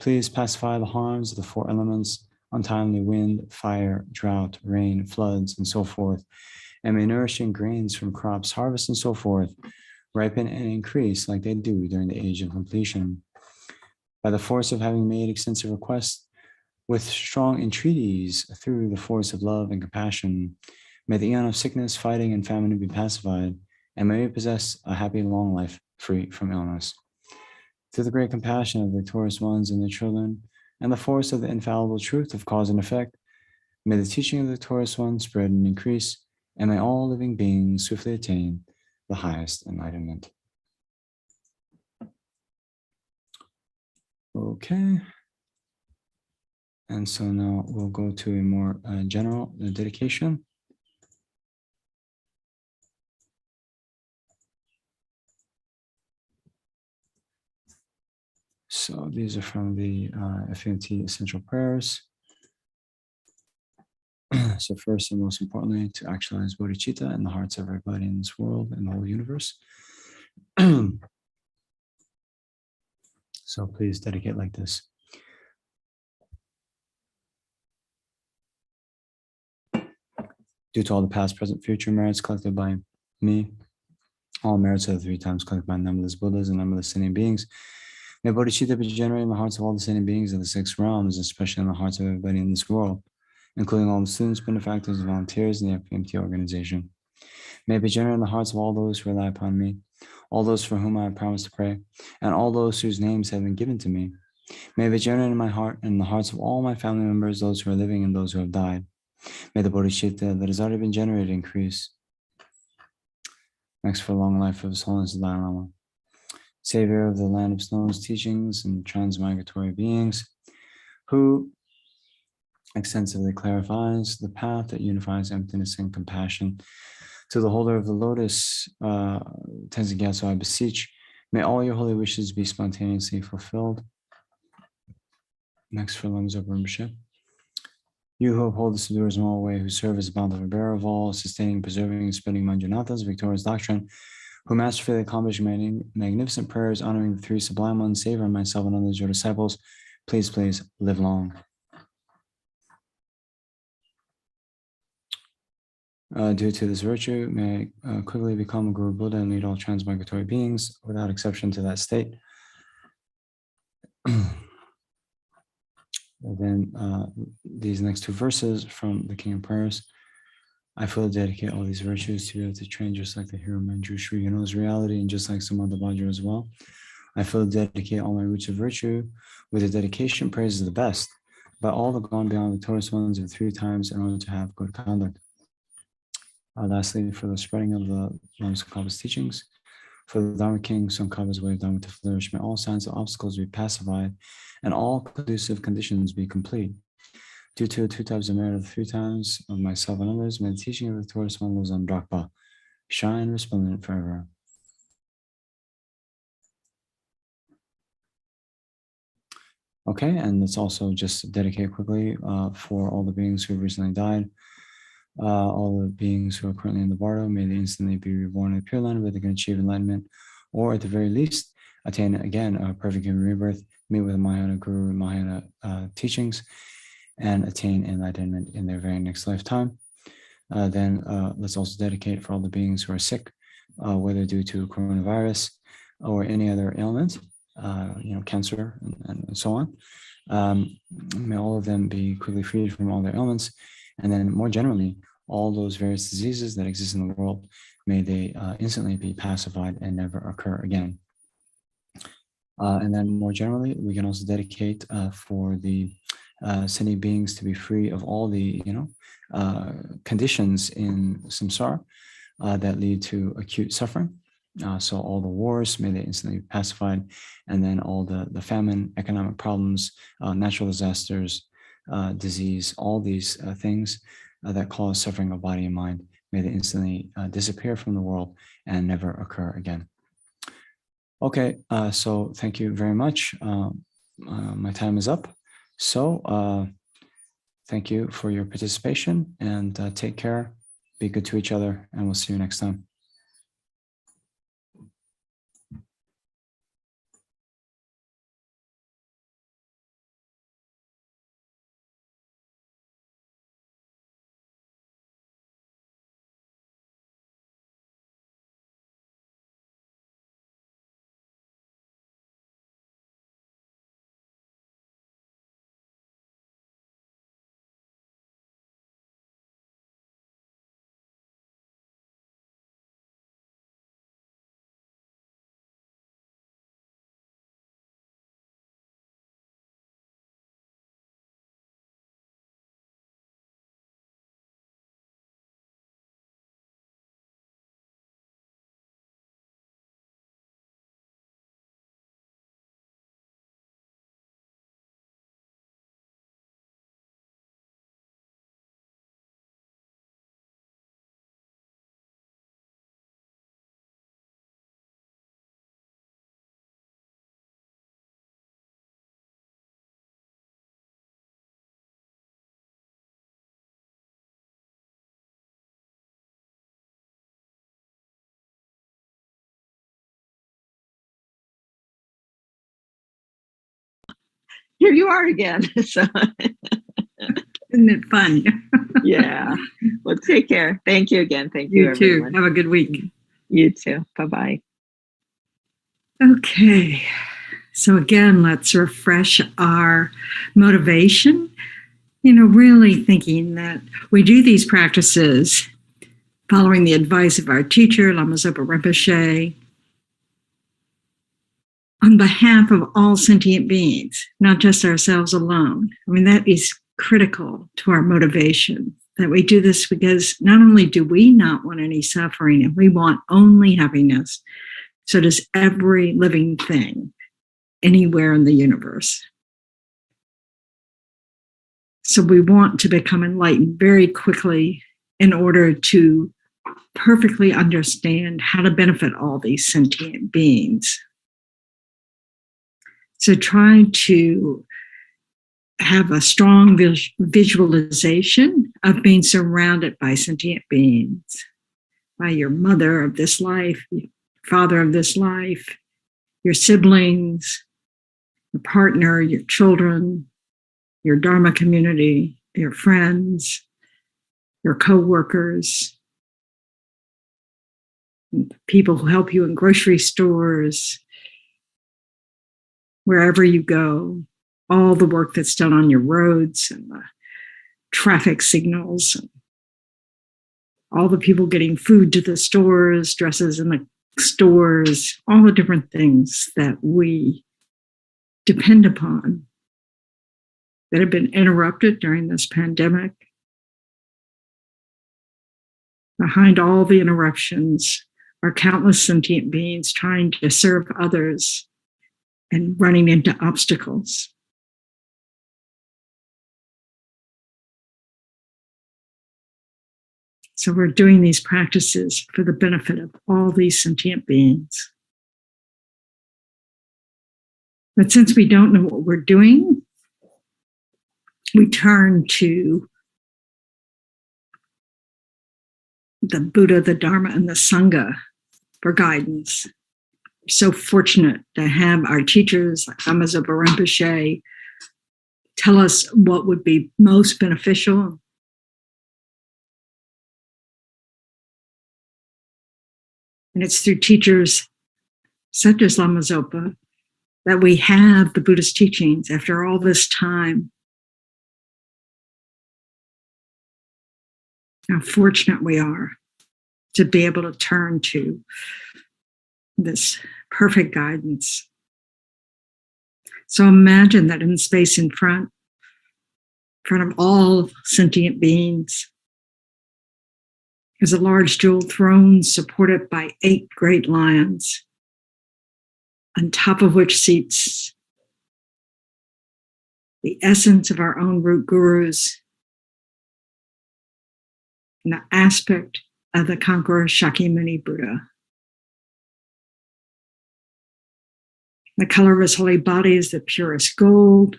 Please pacify the harms of the four elements, untimely wind, fire, drought, rain, floods, and so forth, and may nourishing grains from crops, harvest, and so forth, ripen and increase like they do during the age of completion. By the force of having made extensive requests with strong entreaties through the force of love and compassion, may the eon of sickness, fighting, and famine be pacified, and may we possess a happy long life free from illness. Through the great compassion of the victorious ones and their children, and the force of the infallible truth of cause and effect, may the teaching of the victorious ones spread and increase, and may all living beings swiftly attain the highest enlightenment. Okay. And so now we'll go to a more general dedication. So these are from the FPMT Essential Prayers. So first and most importantly, to actualize bodhicitta in the hearts of everybody in this world and the whole universe. So please dedicate like this. Due to all the past, present, future merits collected by me, all merits of the 3 times collected by numberless Buddhas and numberless sentient beings, may bodhicitta be generated in the hearts of all the sentient beings of the 6 realms, especially in the hearts of everybody in this world, including all the students, benefactors, and volunteers in the FPMT organization. May it be generated in the hearts of all those who rely upon me, all those for whom I have promised to pray, and all those whose names have been given to me. May it be generated in my heart and in the hearts of all my family members, those who are living and those who have died. May the bodhicitta that has already been generated increase. Next, for long life of His Holiness the Dalai Lama, Savior of the land of snows, teachings, and transmigratory beings, who extensively clarifies the path that unifies emptiness and compassion. To the holder of the lotus, Tenzin Gyatso, I beseech, may all your holy wishes be spontaneously fulfilled. Next, for Lama Zopa Rinpoche, you who uphold the subduers in all way, who serve as the bountiful bearer of all, sustaining, preserving, and spreading Manjunatha's victorious doctrine, who masterfully accomplish magnificent prayers, honoring the 3 sublime ones, Savior, myself, and others, your disciples, please, please live long. Due to this virtue, may I quickly become a Guru Buddha and lead all transmigratory beings without exception to that state. And then these next 2 verses from the King of Prayers. I fully dedicate all these virtues to be able to train just like the hero Manjushri, you know his reality, and just like Samadha Bhadra as well. I fully dedicate all my roots of virtue with the dedication praises the best by all the gone beyond victorious ones of 3 times in order to have good conduct. Lastly, for the spreading of the Lama Tsongkhapa's teachings, for the Dharma King Tsongkhapa's way of Dharma to flourish, may all signs of obstacles be pacified and all conducive conditions be complete. due to 2 times the merit of 3 times of myself and others, may the teaching of the Torah Smallos on Drakpa shine resplendent forever. Okay, and let's also just dedicate quickly for all the beings who have recently died, all the beings who are currently in the Bardo, may they instantly be reborn in the Pure Land where they can achieve enlightenment, or at the very least, attain again a perfect human rebirth, meet with the Mahayana Guru and Mahayana teachings, and attain enlightenment in their very next lifetime. Then let's also dedicate for all the beings who are sick, whether due to coronavirus or any other ailment, cancer and so on. May all of them be quickly freed from all their ailments. And then more generally, all those various diseases that exist in the world, may they instantly be pacified and never occur again. And then more generally, we can also dedicate for the sentient beings to be free of all the, conditions in samsara that lead to acute suffering. So all the wars, may they instantly be pacified, and then all the famine, economic problems, natural disasters, disease, all these things that cause suffering of body and mind, may they instantly disappear from the world and never occur again. Okay, so thank you very much. My time is up. So thank you for your participation, and take care, be good to each other, and we'll see you next time. Here you are again. So, isn't it fun? yeah. Well, take care. Thank you again. Thank you, everyone. Too. Have a good week. You too. Bye-bye. Okay. So again, let's refresh our motivation. Really thinking that we do these practices following the advice of our teacher, Lama Zopa Rinpoche, on behalf of all sentient beings, not just ourselves alone. That is critical to our motivation, that we do this because not only do we not want any suffering, and we want only happiness, so does every living thing anywhere in the universe. So we want to become enlightened very quickly in order to perfectly understand how to benefit all these sentient beings. So try to have a strong visualization of being surrounded by sentient beings, by your mother of this life, your father of this life, your siblings, your partner, your children, your Dharma community, your friends, your co-workers, people who help you in grocery stores, wherever you go, all the work that's done on your roads and the traffic signals, and all the people getting food to the stores, dresses in the stores, all the different things that we depend upon that have been interrupted during this pandemic. Behind all the interruptions are countless sentient beings trying to serve others and running into obstacles. So we're doing these practices for the benefit of all these sentient beings. But since we don't know what we're doing, we turn to the Buddha, the Dharma, and the Sangha for guidance. We're so fortunate to have our teachers like Lama Zopa Rinpoche tell us what would be most beneficial. And it's through teachers such as Lama Zopa that we have the Buddhist teachings after all this time. How fortunate we are to be able to turn to this perfect guidance. So imagine that in the space in front of all sentient beings, is a large jeweled throne supported by 8 great lions, on top of which seats the essence of our own root gurus and the aspect of the conqueror Shakyamuni Buddha. The color of his holy body is the purest gold.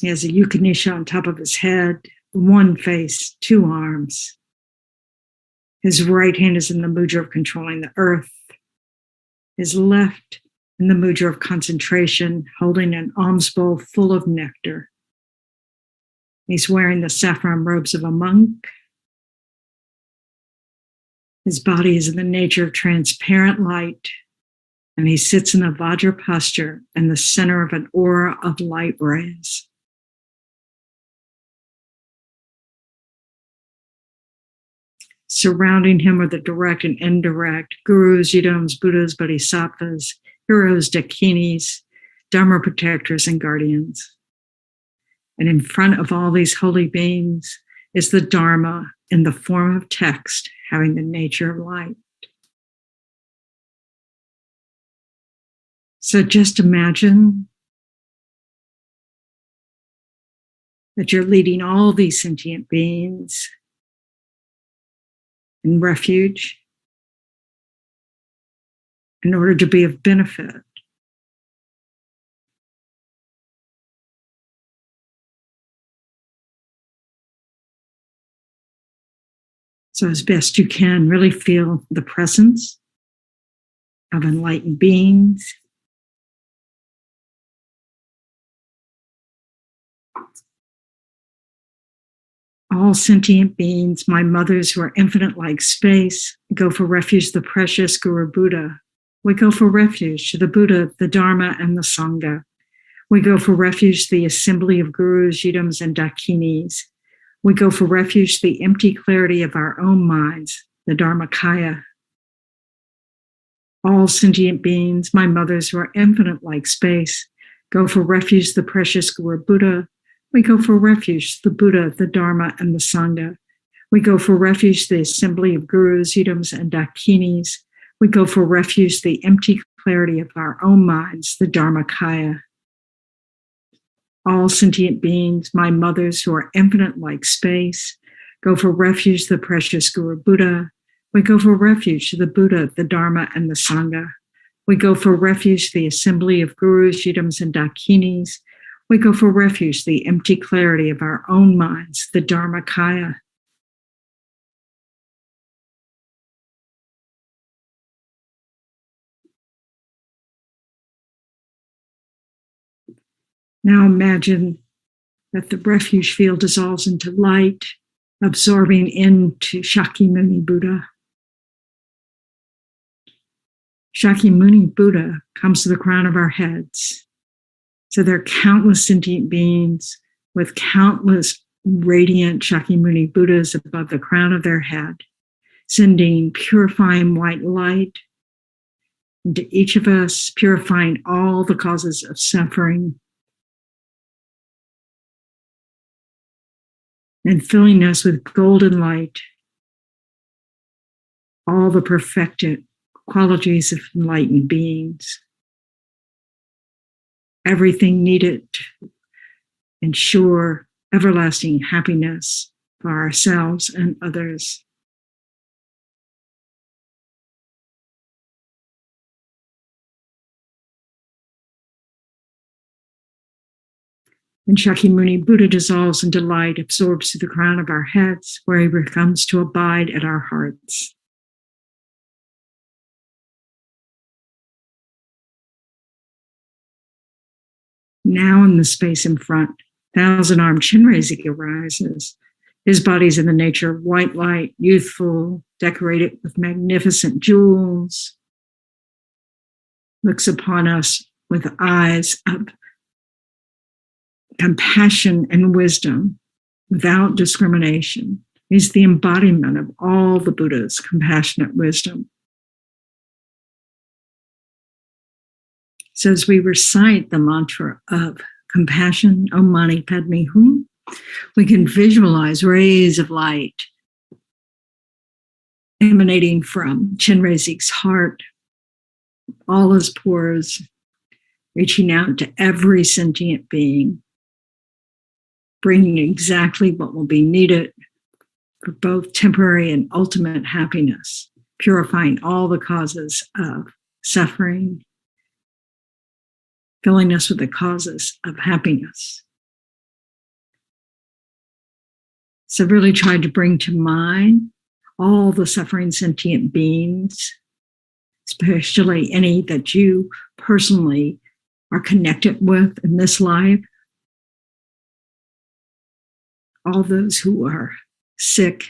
He has a Upanisha on top of his head, 1 face, 2 arms. His right hand is in the mudra of controlling the earth. His left in the mudra of concentration, holding an alms bowl full of nectar. He's wearing the saffron robes of a monk. His body is in the nature of transparent light, and he sits in a Vajra posture in the center of an aura of light rays. Surrounding him are the direct and indirect gurus, yidams, buddhas, bodhisattvas, heroes, dakinis, dharma protectors, and guardians. And in front of all these holy beings is the Dharma in the form of text, having the nature of light. So just imagine that you're leading all these sentient beings in refuge in order to be of benefit. So as best you can, really feel the presence of enlightened beings. All sentient beings, my mothers who are infinite like space, go for refuge to the precious Guru Buddha. We go for refuge to the Buddha, the Dharma, and the Sangha. We go for refuge to the assembly of gurus, yidams, and dakinis. We go for refuge to the empty clarity of our own minds, the Dharmakaya. All sentient beings, my mothers who are infinite like space, go for refuge to the precious Guru Buddha. We go for refuge to the Buddha, the Dharma, and the Sangha. We go for refuge to the assembly of gurus, yidams, and dakinis. We go for refuge to the empty clarity of our own minds, the Dharmakaya. All sentient beings, my mothers who are infinite like space, go for refuge to the precious Guru Buddha. We go for refuge to the Buddha, the Dharma, and the Sangha. We go for refuge to the assembly of gurus, yidams, and dakinis. We go for refuge to the empty clarity of our own minds, the Dharmakaya. Now imagine that the refuge field dissolves into light, absorbing into Shakyamuni Buddha. Shakyamuni Buddha comes to the crown of our heads. So there are countless sentient beings with countless radiant Shakyamuni Buddhas above the crown of their head, sending purifying white light into each of us, purifying all the causes of suffering, and filling us with golden light, all the perfected qualities of enlightened beings, everything needed to ensure everlasting happiness for ourselves and others. And Shakyamuni Buddha dissolves into light, absorbs through the crown of our heads, where he comes to abide at our hearts. Now in the space in front, thousand-armed Chenrezig arises. His body is in the nature of white light, youthful, decorated with magnificent jewels, looks upon us with eyes of compassion and wisdom without discrimination. He's the embodiment of all the Buddha's compassionate wisdom. So as we recite the mantra of compassion, Om Mani Padme Hum, we can visualize rays of light emanating from Chenrezig's heart, all his pores, reaching out to every sentient being, bringing exactly what will be needed for both temporary and ultimate happiness, purifying all the causes of suffering, filling us with the causes of happiness. So I've really tried to bring to mind all the suffering sentient beings, especially any that you personally are connected with in this life, all those who are sick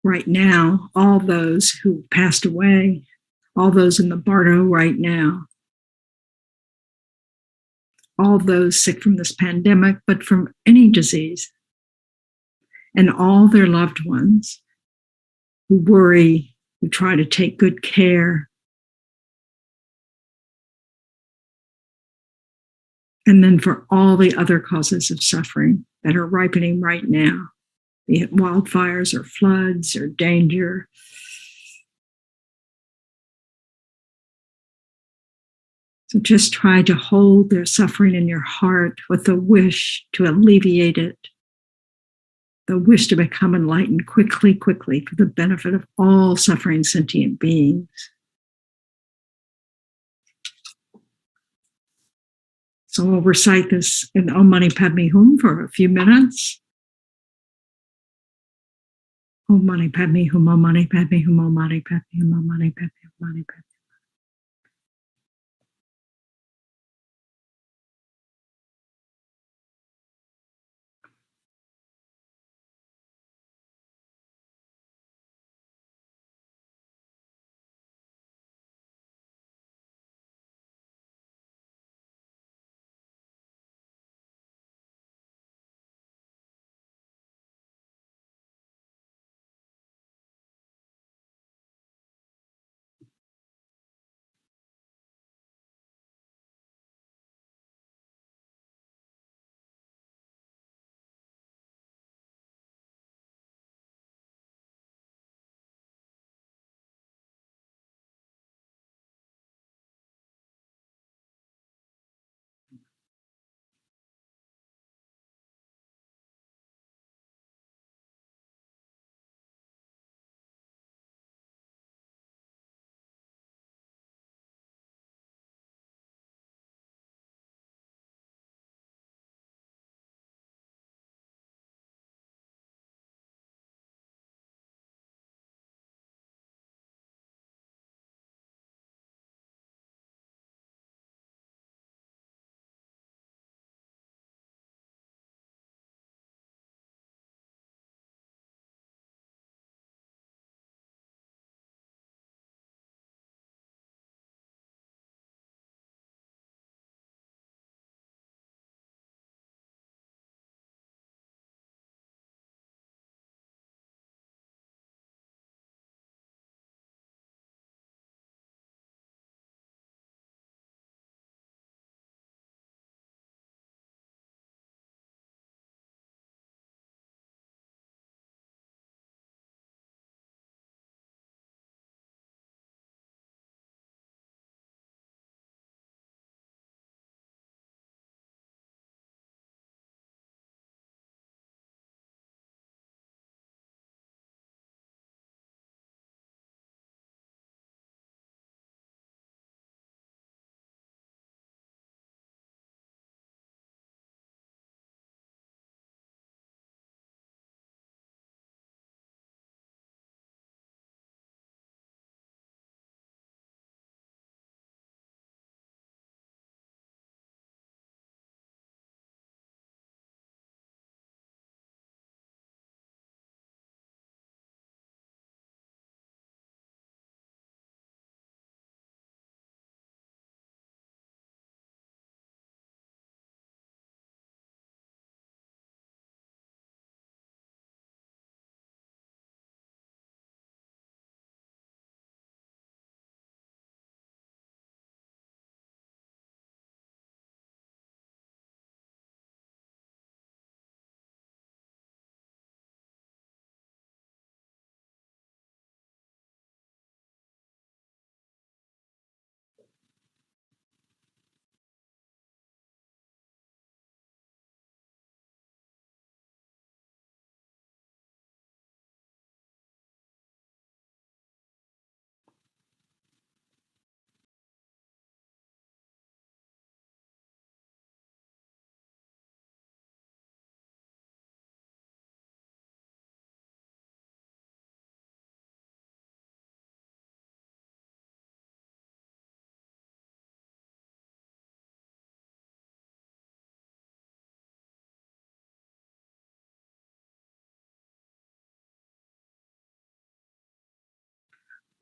right now, all those who passed away, all those in the Bardo right now, all those sick from this pandemic, but from any disease, and all their loved ones who worry, who try to take good care. And then for all the other causes of suffering that are ripening right now, be it wildfires or floods or danger. So just try to hold their suffering in your heart with the wish to alleviate it, the wish to become enlightened quickly for the benefit of all suffering sentient beings. So we'll recite this in Om Mani Padme Hum for a few minutes. Om Mani Padme Hum, Om Mani Padme Hum, Om Mani Padme Hum, Om Mani Padme Hum, Om Mani Padme Hum.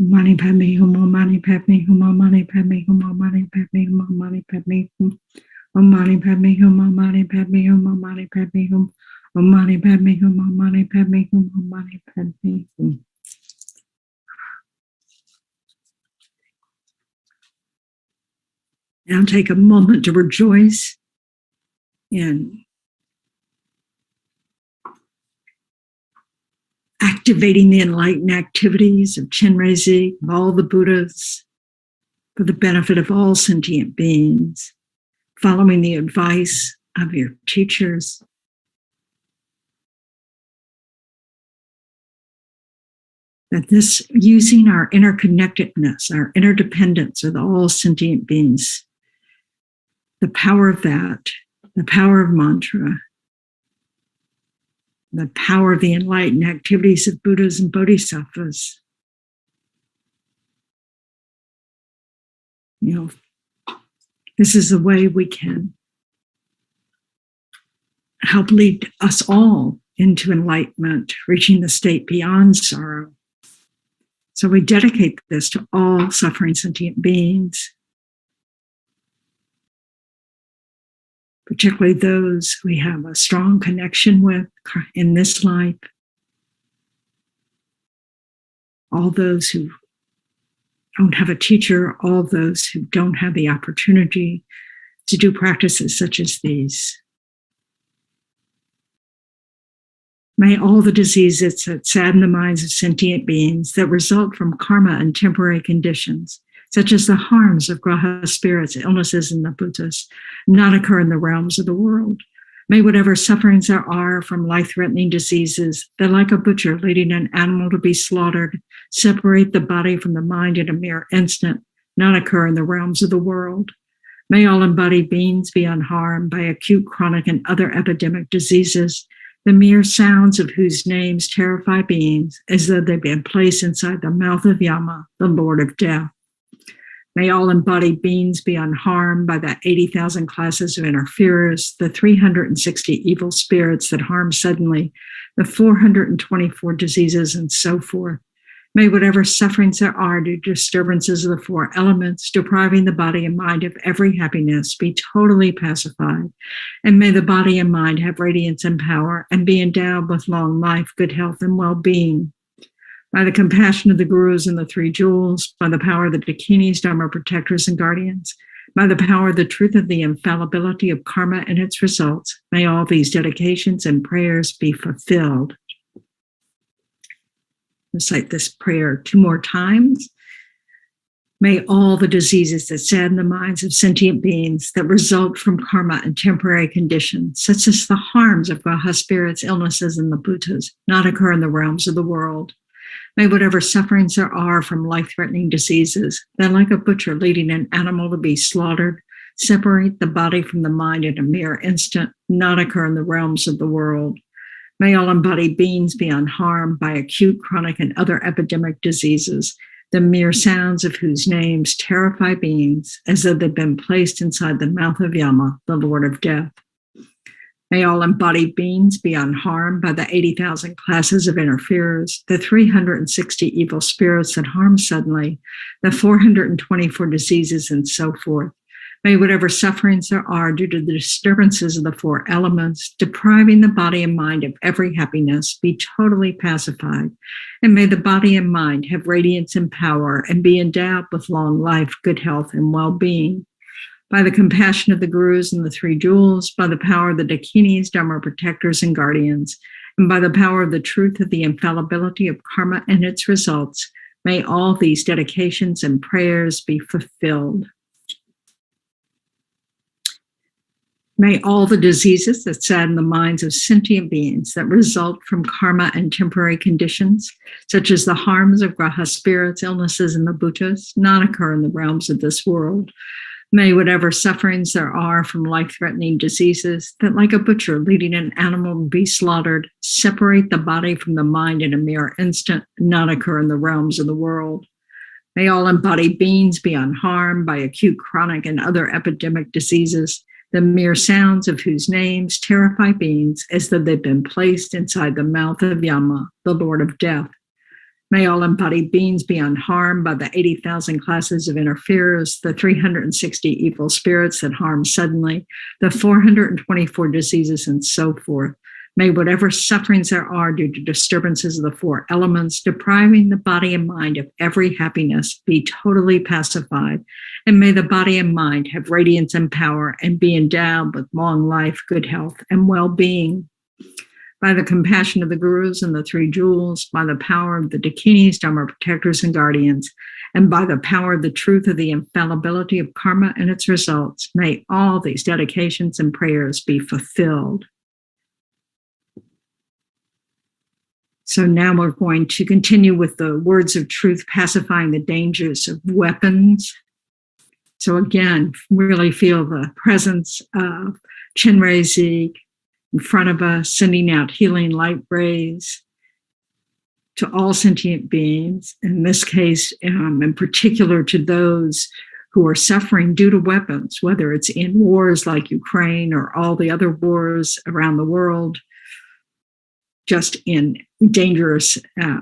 Mani Padme Hum, Om Mani Padme Hum, Om Mani Padme Hum, Om Mani Padme Hum, Om Mani Padme Hum, Om Mani Padme Hum, Om Mani Padme Hum, Om Mani Padme Hum, Om Mani Padme Hum, Om Mani Padme Hum, Om Mani Padme Hum. Now take a moment to rejoice in activating the enlightened activities of Chenrezig, of all the Buddhas, for the benefit of all sentient beings, following the advice of your teachers. That this, using our interconnectedness, our interdependence with all sentient beings, the power of that, the power of mantra, the power of the enlightened activities of Buddhas and Bodhisattvas. This is the way we can help lead us all into enlightenment, reaching the state beyond sorrow. So we dedicate this to all suffering sentient beings, particularly those we have a strong connection with in this life, all those who don't have a teacher, all those who don't have the opportunity to do practices such as these. May all the diseases that sadden the minds of sentient beings that result from karma and temporary conditions, such as the harms of graha spirits, illnesses, and the bhutas, not occur in the realms of the world. May whatever sufferings there are from life-threatening diseases that, like a butcher leading an animal to be slaughtered, separate the body from the mind in a mere instant, not occur in the realms of the world. May all embodied beings be unharmed by acute, chronic, and other epidemic diseases, the mere sounds of whose names terrify beings as though they'd been placed inside the mouth of Yama, the Lord of Death. May all embodied beings be unharmed by the 80,000 classes of interferers, the 360 evil spirits that harm suddenly, the 424 diseases, and so forth. May whatever sufferings there are due to disturbances of the four elements, depriving the body and mind of every happiness, be totally pacified. And may the body and mind have radiance and power and be endowed with long life, good health, and well-being. By the compassion of the gurus and the three jewels, by the power of the dakinis, dharma protectors, and guardians, by the power of the truth of the infallibility of karma and its results, may all these dedications and prayers be fulfilled. Recite this prayer 2 more times. May all the diseases that sadden the minds of sentient beings that result from karma and temporary conditions, such as the harms of graha spirits, illnesses, and the bhutas, not occur in the realms of the world. May whatever sufferings there are from life-threatening diseases that, like a butcher leading an animal to be slaughtered, separate the body from the mind in a mere instant, not occur in the realms of the world. May all embodied beings be unharmed by acute, chronic, and other epidemic diseases, the mere sounds of whose names terrify beings as though they'd been placed inside the mouth of Yama, the Lord of Death. May all embodied beings be unharmed by the 80,000 classes of interferers, the 360 evil spirits that harm suddenly, the 424 diseases, and so forth. May whatever sufferings there are due to the disturbances of the four elements, depriving the body and mind of every happiness, be totally pacified. And may the body and mind have radiance and power and be endowed with long life, good health, and well-being. By the compassion of the gurus and the three jewels, by the power of the dakinis, dharma protectors, and guardians, and by the power of the truth of the infallibility of karma and its results, may all these dedications and prayers be fulfilled. May all the diseases that sadden the minds of sentient beings that result from karma and temporary conditions, such as the harms of graha spirits, illnesses, and the bhutas, not occur in the realms of this world. May whatever sufferings there are from life-threatening diseases that, like a butcher leading an animal to be slaughtered, separate the body from the mind in a mere instant, not occur in the realms of the world. May all embodied beings be unharmed by acute, chronic, and other epidemic diseases, the mere sounds of whose names terrify beings as though they've been placed inside the mouth of Yama, the Lord of Death. May all embodied beings be unharmed by the 80,000 classes of interferers, the 360 evil spirits that harm suddenly, the 424 diseases, and so forth. May whatever sufferings there are due to disturbances of the four elements, depriving the body and mind of every happiness, be totally pacified. And may the body and mind have radiance and power and be endowed with long life, good health, and well-being. By the compassion of the gurus and the three jewels, by the power of the dakinis, dharma protectors and guardians, and by the power of the truth of the infallibility of karma and its results, may all these dedications and prayers be fulfilled. So now we're going to continue with the words of truth, pacifying the dangers of weapons. So again, really feel the presence of Chenrezig in front of us, sending out healing light rays to all sentient beings, in this case, in particular to those who are suffering due to weapons, whether it's in wars like Ukraine or all the other wars around the world, just in dangerous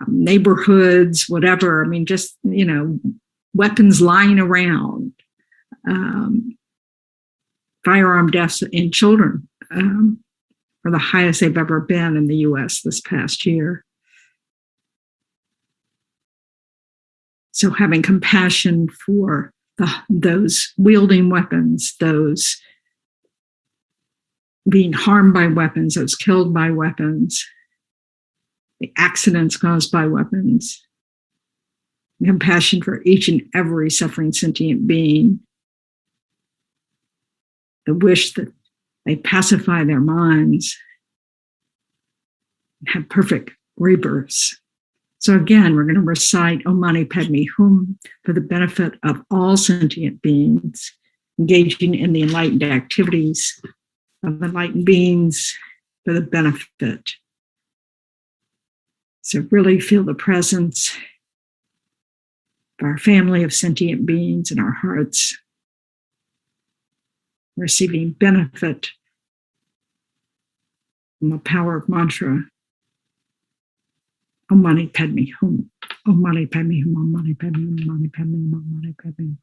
neighborhoods, whatever. I mean, just, weapons lying around, firearm deaths in children, are the highest they've ever been in the US this past year. So having compassion for those wielding weapons, those being harmed by weapons, those killed by weapons, the accidents caused by weapons, compassion for each and every suffering sentient being, the wish that they pacify their minds and have perfect rebirths. So again, we're going to recite Om Mani Padme Hum for the benefit of all sentient beings, engaging in the enlightened activities of enlightened beings for the benefit. So really feel the presence of our family of sentient beings in our hearts, receiving benefit from the power of mantra. Om Mani Padme Hum. Om Mani Padme Hum. Om Mani Padme Hum. Om Mani Padme Hum. Om Mani Padme Hum.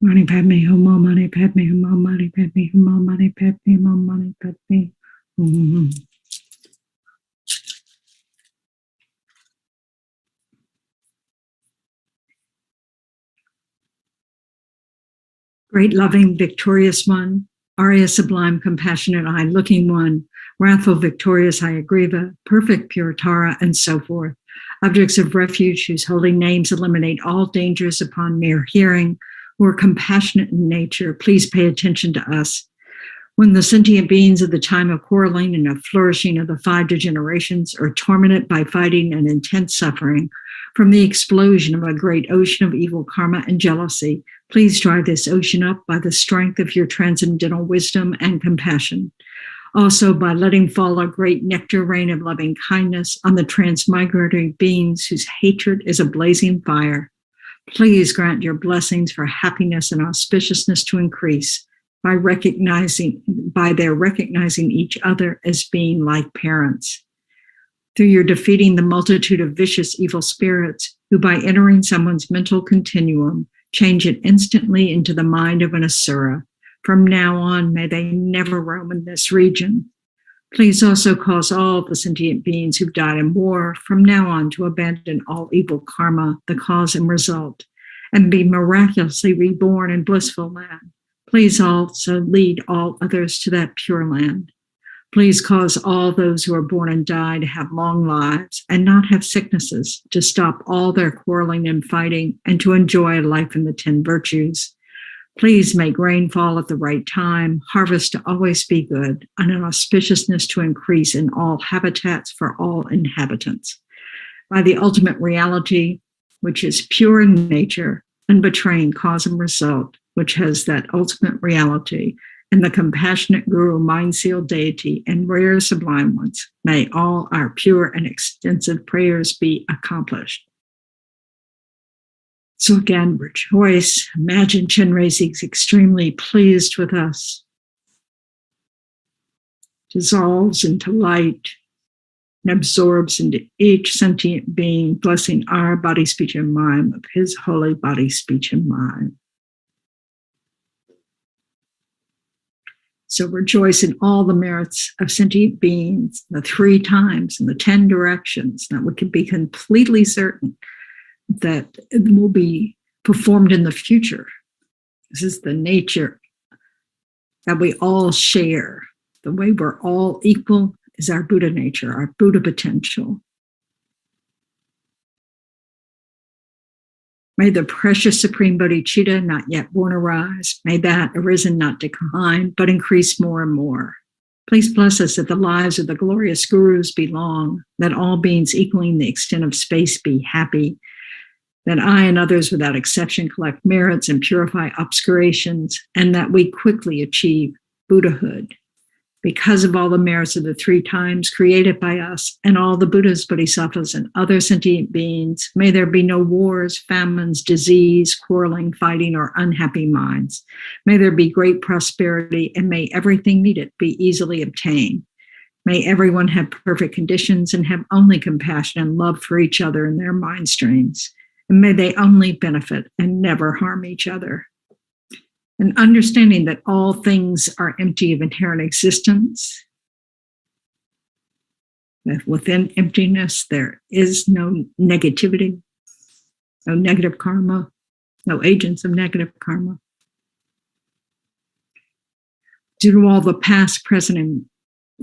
Mani Padme Hum. Om Mani Padme Hum. Om Mani Padme Hum. Om Mani Padme Hum. Om Mani Padme Hum. Great loving, victorious one, Arya sublime, compassionate eye, looking one, wrathful, victorious Hayagriva, perfect, pure Tara, and so forth. Objects of refuge whose holy names eliminate all dangers upon mere hearing, who are compassionate in nature, please pay attention to us. When the sentient beings of the time of quarreling and of flourishing of the 5 degenerations are tormented by fighting and intense suffering from the explosion of a great ocean of evil karma and jealousy, please dry this ocean up by the strength of your transcendental wisdom and compassion. Also, by letting fall a great nectar rain of loving kindness on the transmigratory beings whose hatred is a blazing fire, please grant your blessings for happiness and auspiciousness to increase by their recognizing each other as being like parents. Through your defeating the multitude of vicious evil spirits who, by entering someone's mental continuum, change it instantly into the mind of an asura. From now on, may they never roam in this region. Please also cause all the sentient beings who've died in war from now on to abandon all evil karma, the cause and result, and be miraculously reborn in blissful land. Please also lead all others to that pure land. Please cause all those who are born and die to have long lives and not have sicknesses, to stop all their quarreling and fighting, and to enjoy a life in the 10 virtues. Please make rain fall at the right time, harvest to always be good, and an auspiciousness to increase in all habitats for all inhabitants. By the ultimate reality, which is pure in nature, unbetraying cause and result, which has that ultimate reality, and the compassionate Guru, mind-sealed deity, and rare sublime ones, may all our pure and extensive prayers be accomplished. So again, rejoice. Imagine Chenrezig's extremely pleased with us. Dissolves into light and absorbs into each sentient being, blessing our body, speech, and mind of his holy body, speech, and mind. So rejoice in all the merits of sentient beings, the 3 times and the 10 directions, that we can be completely certain that it will be performed in the future. This is the nature that we all share. The way we're all equal is our Buddha nature, our Buddha potential. May the precious Supreme Bodhicitta not yet born arise. May that arisen not decline, but increase more and more. Please bless us that the lives of the glorious gurus be long, that all beings equaling the extent of space be happy, that I and others without exception collect merits and purify obscurations, and that we quickly achieve Buddhahood. Because of all the merits of the 3 times created by us and all the Buddhas, Bodhisattvas, and other sentient beings, may there be no wars, famines, disease, quarreling, fighting, or unhappy minds. May there be great prosperity, and may everything needed be easily obtained. May everyone have perfect conditions and have only compassion and love for each other in their mind streams. And may they only benefit and never harm each other. And understanding that all things are empty of inherent existence, that within emptiness there is no negativity, no negative karma, no agents of negative karma. Due to all the past, present, and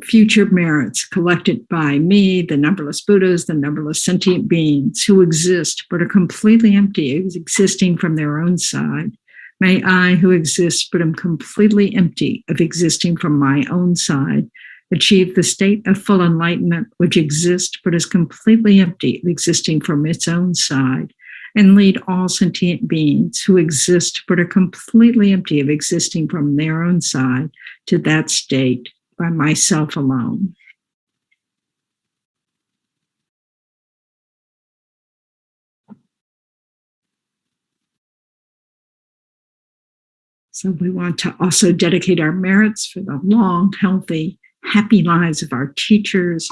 future merits collected by me, the numberless Buddhas, the numberless sentient beings who exist but are completely empty, existing from their own side, may I, who exist but am completely empty of existing from my own side, achieve the state of full enlightenment which exists but is completely empty of existing from its own side, and lead all sentient beings who exist but are completely empty of existing from their own side to that state by myself alone. So we want to also dedicate our merits for the long, healthy, happy lives of our teachers,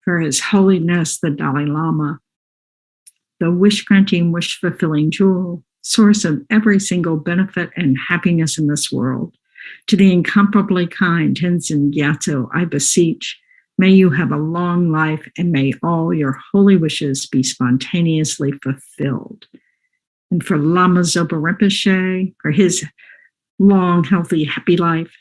for His Holiness, the Dalai Lama, the wish-granting, wish-fulfilling jewel, source of every single benefit and happiness in this world. To the incomparably kind Tenzin Gyatso, I beseech, may you have a long life and may all your holy wishes be spontaneously fulfilled. And for Lama Zopa Rinpoche, for his long, healthy, happy life.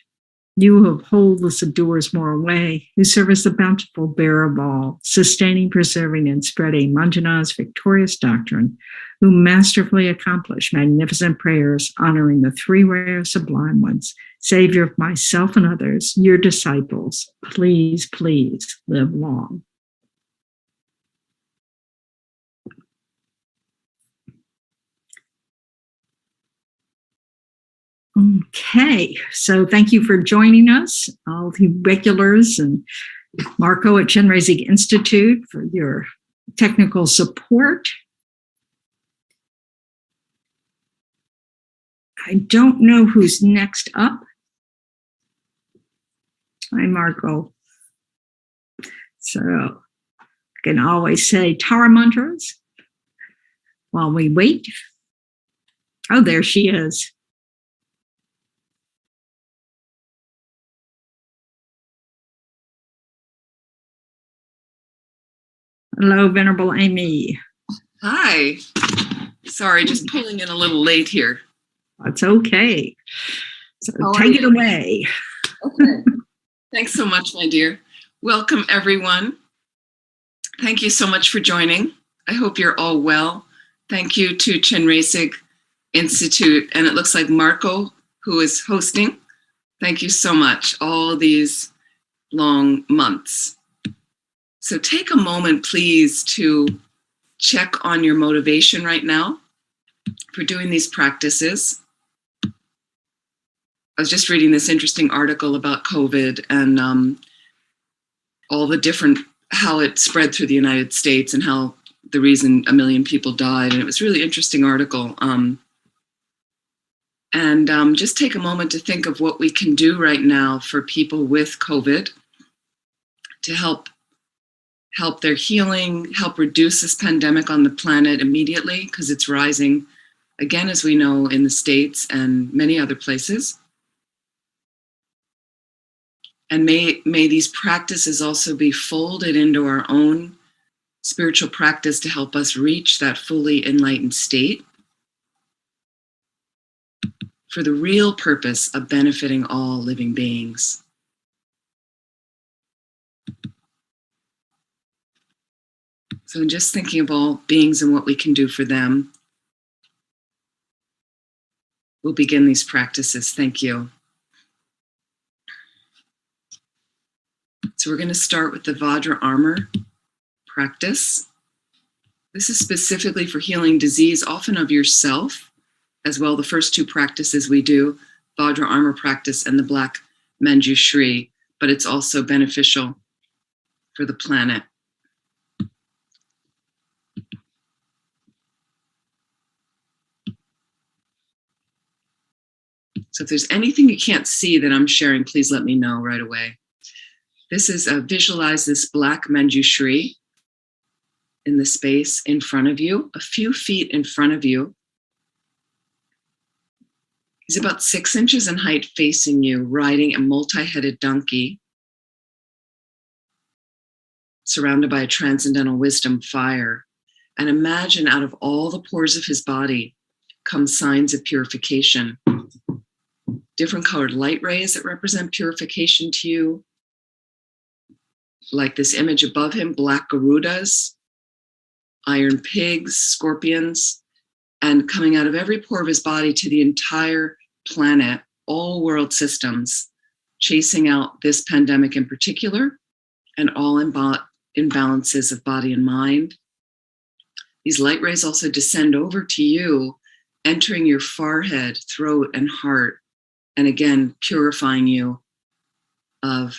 You who uphold the subduer's moral way, who serve as the bountiful bearer of all, sustaining, preserving, and spreading Manjana's victorious doctrine, who masterfully accomplish magnificent prayers honoring the three rare sublime ones, Savior of myself and others, your disciples, please, please live long. Okay, so thank you for joining us, all the regulars, and Marco at Chenrezig Institute for your technical support. I don't know who's next up. Hi, Marco. So I can always say Tara mantras while we wait. Oh, there she is. Hello, Venerable Amy. Hi. Sorry, just pulling in a little late here. That's okay. So take it away. Okay. Thanks so much, my dear. Welcome, everyone. Thank you so much for joining. I hope you're all well. Thank you to Chenrezig Institute, and it looks like Marco, who is hosting. Thank you so much, all these long months. So take a moment, please, to check on your motivation right now for doing these practices. I was just reading this interesting article about COVID and all the different, how it spread through the United States and how the reason 1 million people died. And it was a really interesting article. Just take a moment to think of what we can do right now for people with COVID to help their healing, help reduce this pandemic on the planet immediately, because it's rising again, as we know, in the States and many other places. And may these practices also be folded into our own spiritual practice to help us reach that fully enlightened state for the real purpose of benefiting all living beings. So just thinking of all beings and what we can do for them, we'll begin these practices. Thank you. So we're going to start with the Vajra Armor practice. This is specifically for healing disease, often of yourself, as well. The first two practices we do, Vajra Armor practice and the Black Manjushri, but it's also beneficial for the planet. So if there's anything you can't see that I'm sharing, please let me know right away. This is visualize this black Manjushri in the space in front of you, a few feet in front of you. He's about 6 inches in height facing you, riding a multi-headed donkey, surrounded by a transcendental wisdom fire. And imagine out of all the pores of his body come signs of purification. Different colored light rays that represent purification to you. Like this image above him, black Garudas, iron pigs, scorpions, and coming out of every pore of his body to the entire planet, all world systems, chasing out this pandemic in particular, and all imbalances of body and mind. These light rays also descend over to you, entering your forehead, throat, and heart, and again, purifying you of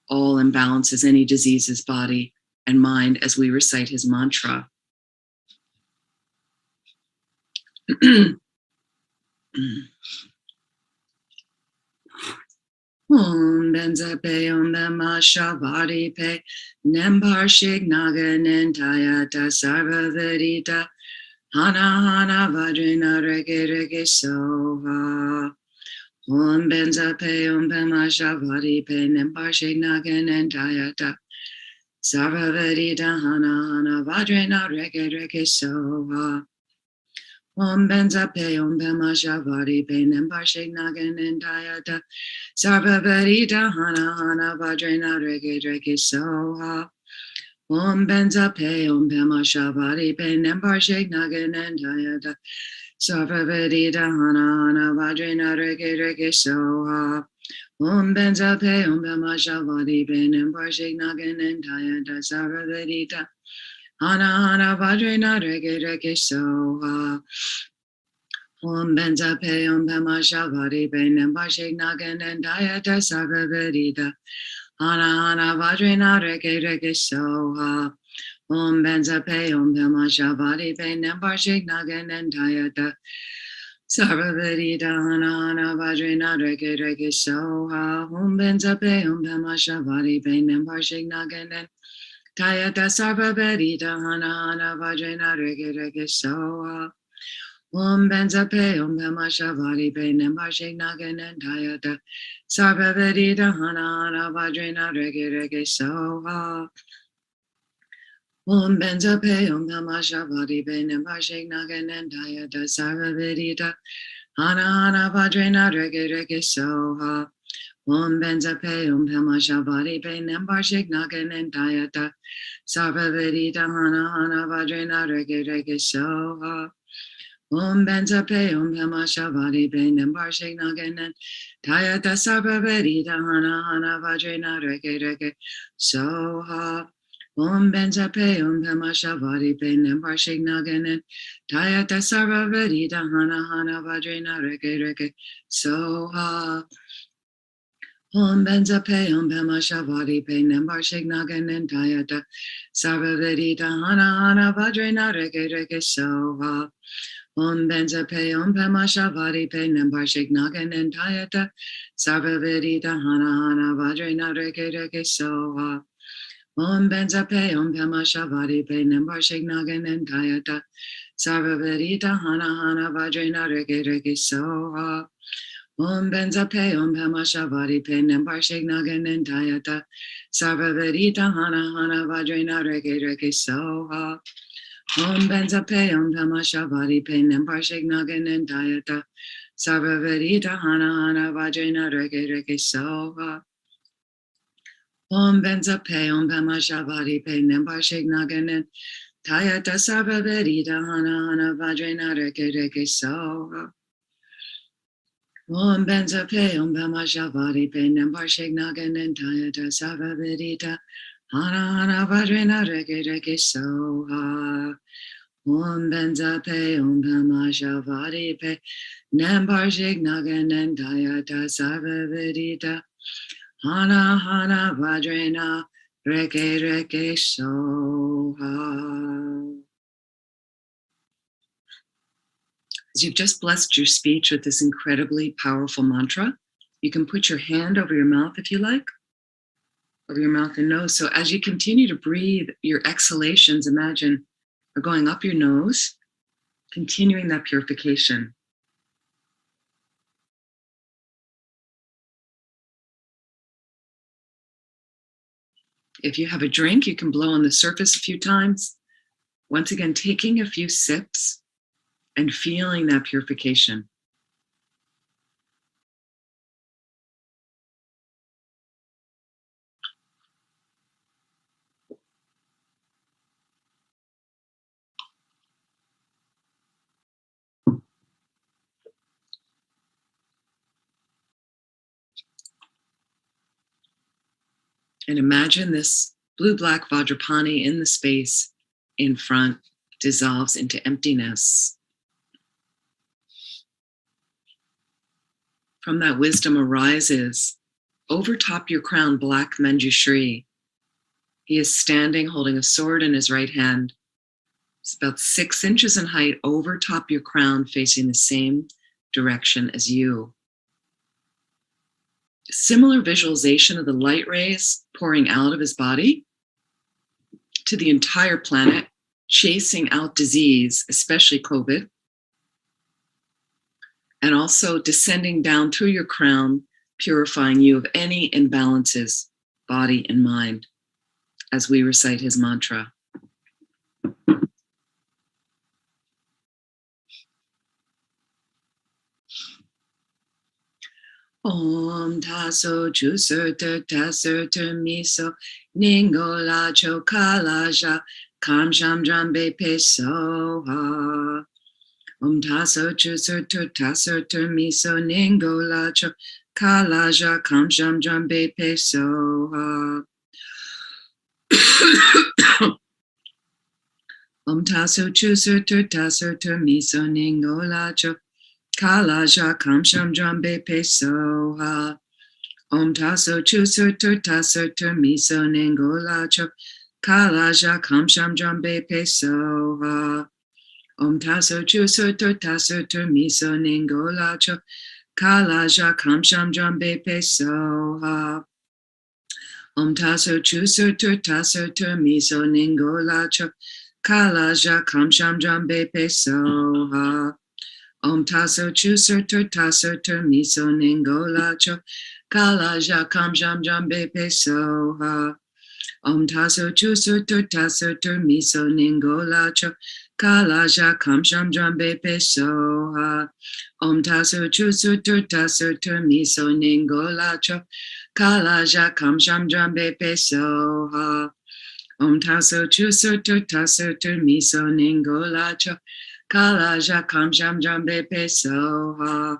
all imbalances, any diseases, body and mind, as we recite his mantra. Om benza pe om bema shavari pe nembar shig naga nentayata sarva vedita hana hana vajrina rege rege sova. Om benza pe om bema shavari pe nembar shig naga nentayata sarva vedita hana hana vajrina rege rege sova. Om benza pe om bema shavari pe nembarshik nagan entayata sarva varita hana hana vajrena reke reke soha. Om benza pe om bema shavari pe nembarshik nagan entayata sarva varita hana hana vajrena reke reke soha. Om benza pe om bema shavari pe nembarshik nagan entayata sarva varita hana hana vajrena reke reke soha. Om benza pe om bema shavari pe nembarshik nagan entayata sarva varita hana hana vajrena reke reke soha. Om benza pe om bema shavari pe nembarshik nagan entayata sarva varita hana hana vajrena reke reke soha. Om benza pe om bema shavari pe nembarshik nagan entayata sarva varita hana hana vajrena reke reke soha. Om benza pe om bema shavari pe nembarshik nagan entayata sarva varita hana hana vajrena reke reke soha. Om benza pe om bema shavari pe nembarshik nagan entayata sarva varita hana hana vajrena reke reke soha. Om benza pe om bema shavari pe nembarshik nagan entayata sarva varita hana hana vajrena reke reke soha. Om benza pe om bema shavari pe nembarshik nagan entayata sarva varita hana hana vajrena reke reke soha. Om benza pe om bema shavari pe nembarshik nagan entayata sarva varita hana hana vajrena reke reke soha. Om benza pe om bema shavari pe nembarshik nagan entayata sarva varita hana hana vajrena reke reke soha. Om benza pe om bema shavari pe nembarshik nagan entayata sarva varita hana hana vajrena reke reke soha. Om benza pe om bema shavari pe nembarshik nagan entayata sarva varita hana hana vajrena reke reke soha. Om benza pe om bema shavari pe nembarshik nagan entayata sarva varita hana hana vajrena reke reke soha. Om benza pe om bema shavari pe nembarshik nagan entayata sarva varita hana hana vajrena reke reke soha. Om benza pe om bema shavari pe nembarshik nagan entayata sarva varita hana hana vajrena reke reke soha. Om benza pe om bema shavari pe nembarshik nagan entayata sarva varita hana hana vajrena reke reke soha. Om benza pe om bema shavari pe nembarshik nagan entayata sarva varita hana hana vajrena reke reke soha. As you've just blessed your speech with this incredibly powerful mantra, you can put your hand over your mouth if you like, over your mouth and nose. So as you continue to breathe, your exhalations, imagine, are going up your nose, continuing that purification. If you have a drink, you can blow on the surface a few times. Once again, taking a few sips and feeling that purification. And imagine this blue-black Vajrapani in the space in front dissolves into emptiness. From that wisdom arises, over top your crown, black Manjushri. He is standing holding a sword in his right hand. It's about 6 inches in height over top your crown, facing the same direction as you. Similar visualization of the light rays pouring out of his body to the entire planet, chasing out disease, especially COVID, and also descending down through your crown, purifying you of any imbalances, body and mind, as we recite his mantra. Om taso chuserter taserter miso ningola chokalaja kamsham drambe pesoha. Om taso chuserter taserter miso ningola chokalaja kamsham drambe pesoha. Om taso chuserter taserter miso ningola chokalaja kamsham drambe pesoha. Om taso chuserter taserter miso ningola chokalaja kamsham drambe pesoha. Om taso chuserter taserter miso ningola chokalaja kamsham drambe pesoha. Om taso chuserter taserter miso ningola chokalaja kamsham drambe pesoha. Om taso chuserter taserter miso ningola chokalaja kamsham drambe pesoha. Om taso chuserter taserter miso ningola chokalaja kamsham drambe pesoha. Om taso chuserter taserter miso ningola chokalaja kamsham drambe pesoha. Om taso chuserter taserter miso ningola chokalaja kamsham drambe pesoha.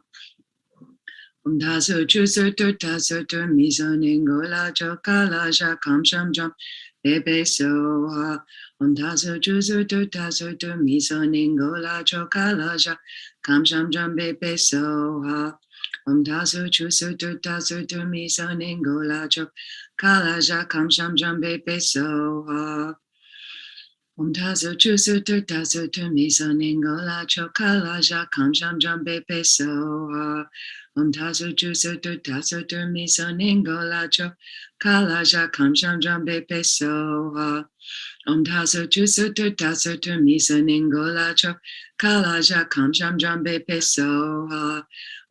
Om taso chuserter taserter miso ningola chokalaja kamsham drambe pesoha. Om taso chuserter taserter miso ningola chokalaja kamsham drambe pesoha. Om taso chuserter taserter miso ningola chokalaja kamsham drambe pesoha. Om taso chuserter taserter miso ningola chokalaja kamsham drambe pesoha. Om taso chuserter taserter miso ningola chokalaja kamsham drambe pesoha. Om taso chuserter taserter miso ningola chokalaja kamsham drambe pesoha.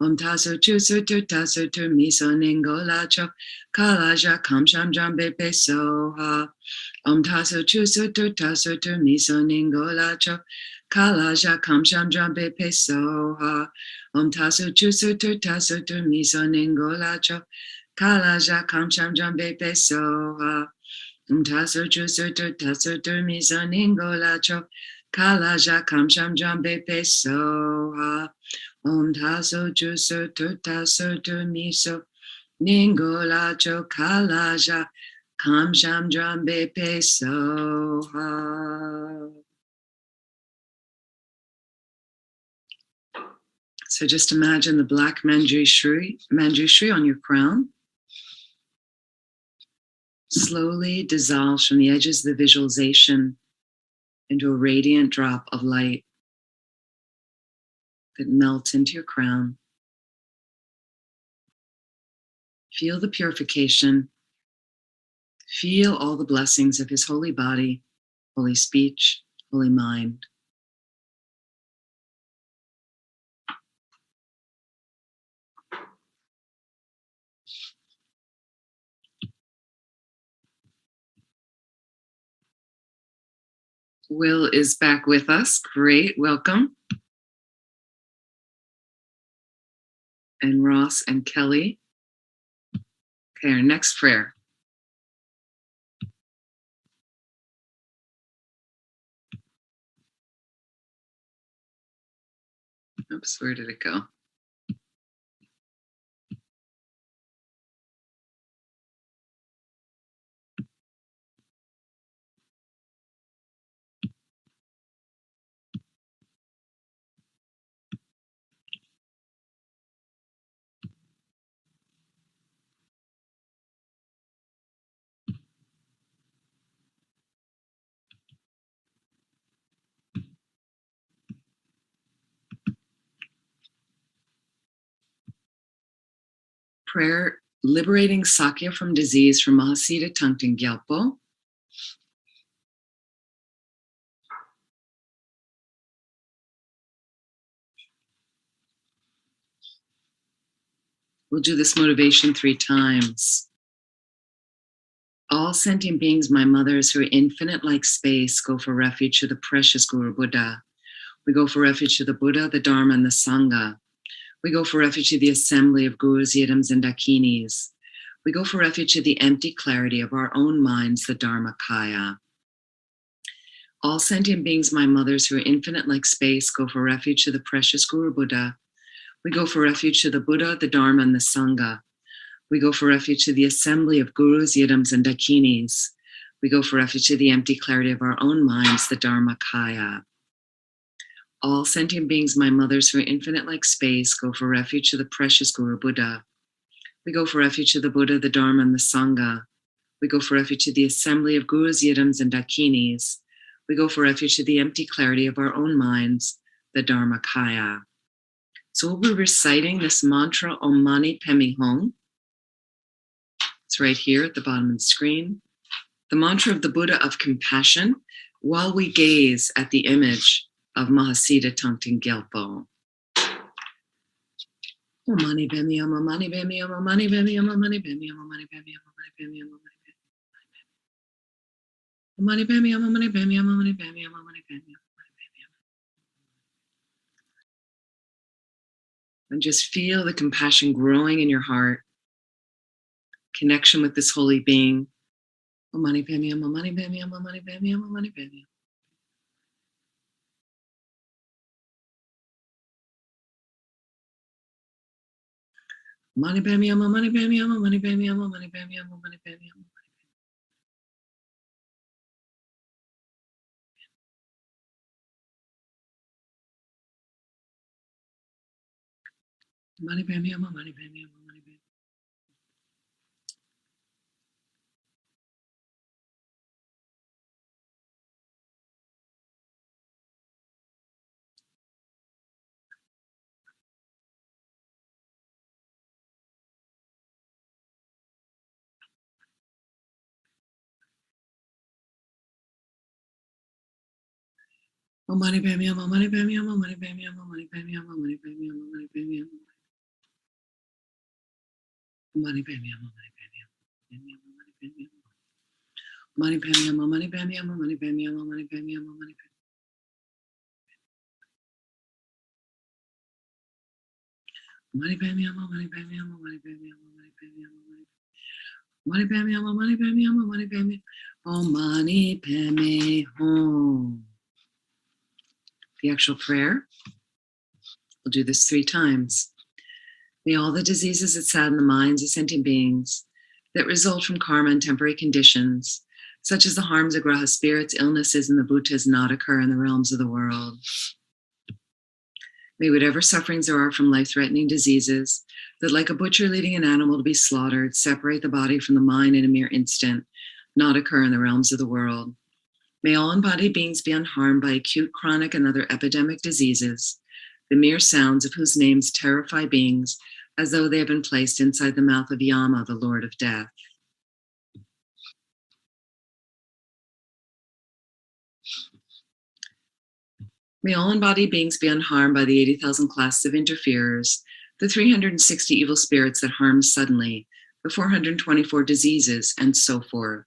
Om taso chuserter taserter miso ningola chokalaja kamsham drambe pesoha. Om taso chuserter taserter miso ningola chokalaja kamsham drambe pesoha. Om taso chuserter taserter miso ningola chokalaja kamsham drambe pesoha. Om taso chuserter taserter miso ningola chokalaja kamsham drambe pesoha. Om taso chuserter taserter miso ningola chokalaja kamsham drambe pesoha. So just imagine the black manjushri on your crown slowly dissolves from the edges of the visualization into a radiant drop of light that melts into your crown. Feel the purification. Feel all the blessings of his holy body, holy speech, holy mind. Will is back with us. Great, welcome. And Ross and Kelly. Okay, our next prayer. Oops, where did it go? Prayer, liberating Sakya from disease from Mahasiddha Thangtong Gyalpo. We'll do this motivation 3 times. All sentient beings, my mothers, who are infinite like space, go for refuge to the precious Guru Buddha. We go for refuge to the Buddha, the Dharma, and the Sangha. We go for refuge to the assembly of gurus, yidams, and dakinis. We go for refuge to the empty clarity of our own minds, the Dharmakaya. All sentient beings, my mothers, who are infinite like space, go for refuge to the precious Guru Buddha. We go for refuge to the Buddha, the Dharma, and the Sangha. We go for refuge to the assembly of gurus, yidams, and dakinis. We go for refuge to the empty clarity of our own minds, the Dharmakaya. All sentient beings, my mothers, who are infinite like space, go for refuge to the precious Guru Buddha. We go for refuge to the Buddha, the Dharma, and the Sangha. We go for refuge to the assembly of gurus, yidams, and dakinis. We go for refuge to the empty clarity of our own minds, the Dharmakaya. So we'll be reciting this mantra, Om Mani Padme Hum. It's right here at the bottom of the screen. The mantra of the Buddha of compassion, while we gaze at the image of Mahasiddha Thangtong Gyalpo. Om Mani Padme Hum, Om Mani Padme Hum, Om Mani Padme Hum, Om Mani Padme Hum, Om Mani Padme Hum, Om Mani Padme Hum, Om Mani Padme Hum, Om Mani Padme Hum, Om Mani Padme Hum, Om Mani Padme Hum. And just feel the compassion growing in your heart. Connection with this holy being. Om Mani Padme Hum, Om Mani Padme Hum, Om Mani Padme Hum, Om Mani Padme Hum. Mani Padme Hum, Mani Padme Hum, Mani Padme Hum, Mani Padme Hum, Mani Padme Hum. Mani Padme Hum, Mani Padme Hum, Mani Padme Hum. Om Mani Padme Hum, Mani Padme Hum, Mani Padme Hum, Mani Padme Hum, Mani Padme Hum, Mani Padme Hum. Mani Padme Hum, Mani Padme Hum, Mani Padme Hum. Mani Padme Hum, Mani Padme Hum, Mani Padme Hum, Mani Padme Hum, Mani Padme Hum. Mani Padme Hum, Mani Padme Hum, Mani Padme Hum, Mani Padme Hum. Mani Padme Hum, Mani Padme Hum, Mani Padme Hum. Om Mani Padme Hum. The actual prayer. We'll do this 3 times. May all the diseases that sadden the minds of sentient beings, that result from karma and temporary conditions, such as the harms of graha spirits, illnesses, and the bhutas, not occur in the realms of the world. May whatever sufferings there are from life-threatening diseases, that like a butcher leading an animal to be slaughtered, separate the body from the mind in a mere instant, not occur in the realms of the world. May all embodied beings be unharmed by acute, chronic, and other epidemic diseases, the mere sounds of whose names terrify beings as though they have been placed inside the mouth of Yama, the Lord of Death. May all embodied beings be unharmed by the 80,000 classes of interferers, the 360 evil spirits that harm suddenly, the 424 diseases, and so forth.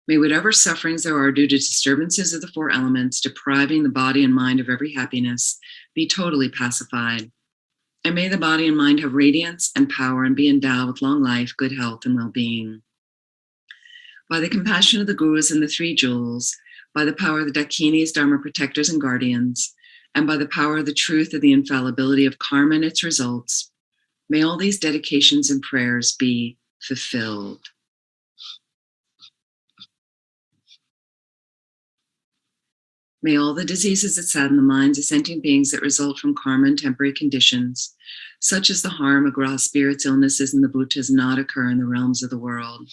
May whatever sufferings there are due to disturbances of the 4 elements, depriving the body and mind of every happiness, be totally pacified. And may the body and mind have radiance and power and be endowed with long life, good health, and well-being. By the compassion of the gurus and the 3 jewels, by the power of the dakinis, dharma protectors, and guardians, and by the power of the truth of the infallibility of karma and its results, may all these dedications and prayers be fulfilled. May all the diseases that sadden the minds of sentient beings that result from karma and temporary conditions, such as the harm of graha spirits, illnesses, and the bhutas, not occur in the realms of the world.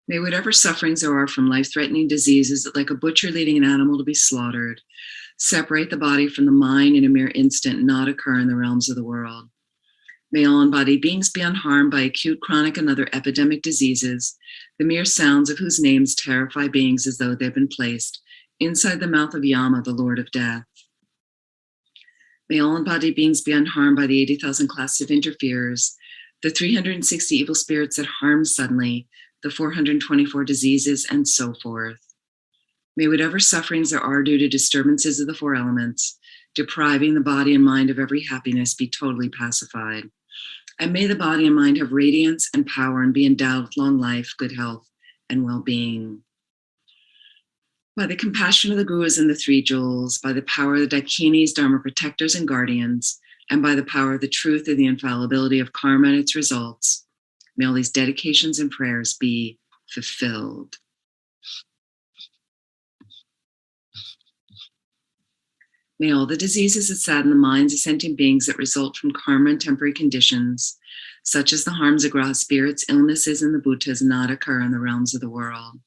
May whatever sufferings there are from life-threatening diseases that like a butcher leading an animal to be slaughtered, separate the body from the mind in a mere instant, not occur in the realms of the world. May all embodied beings be unharmed by acute, chronic, and other epidemic diseases, the mere sounds of whose names terrify beings as though they have been placed inside the mouth of Yama, the Lord of Death. May all embodied beings be unharmed by the 80,000 classes of interferers, the 360 evil spirits that harm suddenly, the 424 diseases, and so forth. May whatever sufferings there are due to disturbances of the four elements, depriving the body and mind of every happiness, be totally pacified. And may the body and mind have radiance and power and be endowed with long life, good health, and well-being. By the compassion of the Gurus and the Three Jewels, by the power of the Dakinis, Dharma protectors and guardians, and by the power of the truth of the infallibility of karma and its results, may all these dedications and prayers be fulfilled. May all the diseases that sadden the minds of sentient beings that result from karma and temporary conditions, such as the harms of graha spirits, illnesses, and the bhutas, not occur in the realms of the world.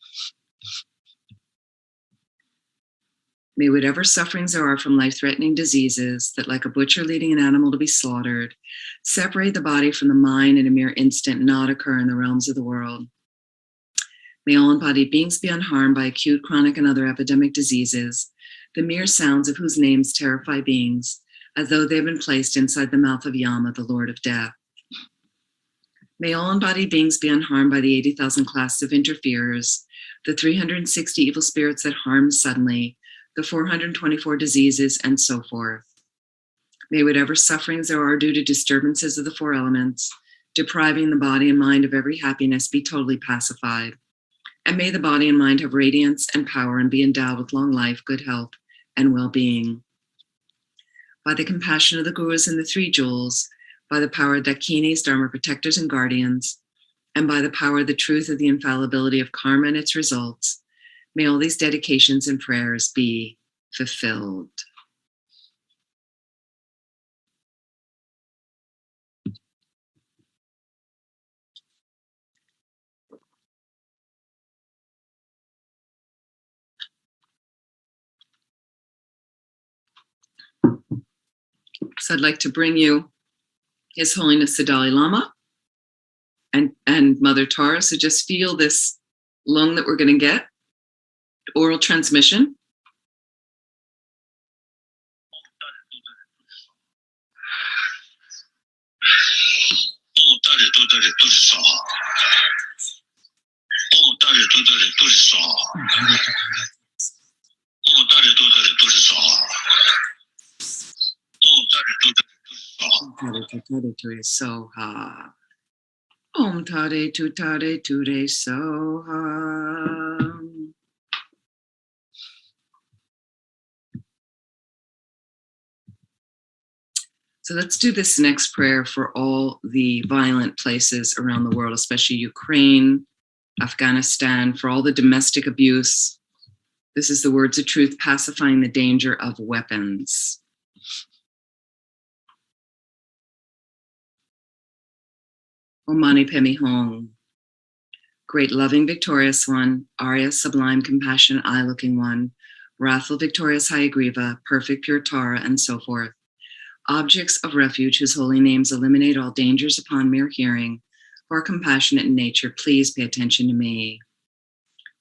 May whatever sufferings there are from life-threatening diseases that, like a butcher leading an animal to be slaughtered, separate the body from the mind in a mere instant, not occur in the realms of the world. May all embodied beings be unharmed by acute, chronic, and other epidemic diseases, the mere sounds of whose names terrify beings, as though they have been placed inside the mouth of Yama, the Lord of Death. May all embodied beings be unharmed by the 80,000 classes of interferers, the 360 evil spirits that harm suddenly, the 424 diseases, and so forth. May whatever sufferings there are due to disturbances of the four elements, depriving the body and mind of every happiness, be totally pacified. And may the body and mind have radiance and power and be endowed with long life, good health, and well-being. By the compassion of the Gurus and the Three Jewels, by the power of Dakinis, Dharma protectors and guardians, and by the power of the truth of the infallibility of karma and its results, may all these dedications and prayers be fulfilled. So I'd like to bring you His Holiness the Dalai Lama and Mother Tara. So just feel this lung that we're going to get, oral transmission. Soha. Om Tare Tutare Ture Soha. So let's do this next prayer for all the violent places around the world, especially Ukraine, Afghanistan, for all the domestic abuse. This is the words of truth, pacifying the danger of weapons. Om Mani Padme Hum. Great loving victorious one, Arya sublime compassion eye-looking one, wrathful victorious Hayagriva, perfect pure Tara, and so forth. Objects of refuge whose holy names eliminate all dangers upon mere hearing, who are compassionate in nature, please pay attention to me.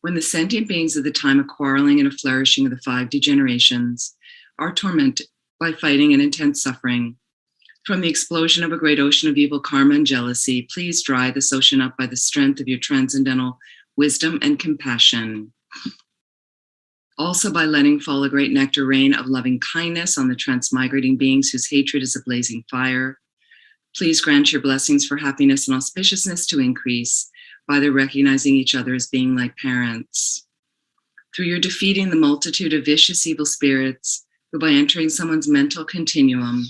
When the sentient beings of the time of quarreling and of flourishing of the 5 degenerations are tormented by fighting and intense suffering, from the explosion of a great ocean of evil karma and jealousy, please dry this ocean up by the strength of your transcendental wisdom and compassion. Also by letting fall a great nectar rain of loving kindness on the transmigrating beings whose hatred is a blazing fire. Please grant your blessings for happiness and auspiciousness to increase by their recognizing each other as being like parents. Through your defeating the multitude of vicious evil spirits who by entering someone's mental continuum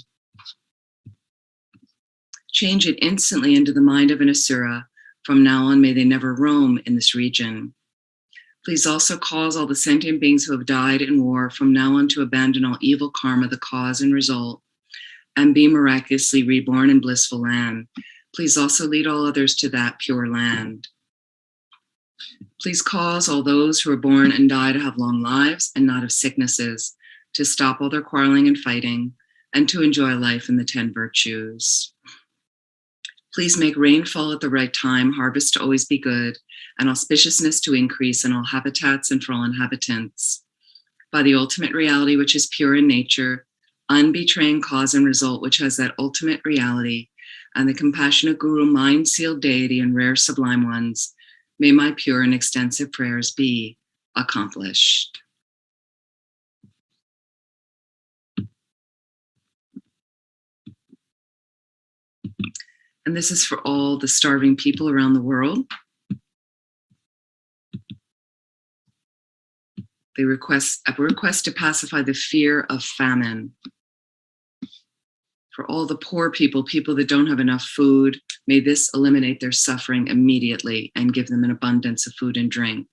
change it instantly into the mind of an asura. From now on, may they never roam in this region. Please also cause all the sentient beings who have died in war from now on to abandon all evil karma, the cause and result, and be miraculously reborn in blissful land. Please also lead all others to that pure land. Please cause all those who are born and die to have long lives and not of sicknesses, to stop all their quarreling and fighting, and to enjoy life in the 10 virtues. Please make rain fall at the right time, harvest to always be good, and auspiciousness to increase in all habitats and for all inhabitants. By the ultimate reality which is pure in nature, unbetraying cause and result which has that ultimate reality, and the compassionate Guru, mind-sealed deity and rare sublime ones, may my pure and extensive prayers be accomplished. And this is for all the starving people around the world. They request to pacify the fear of famine. For all the poor people, people that don't have enough food, may this eliminate their suffering immediately and give them an abundance of food and drink.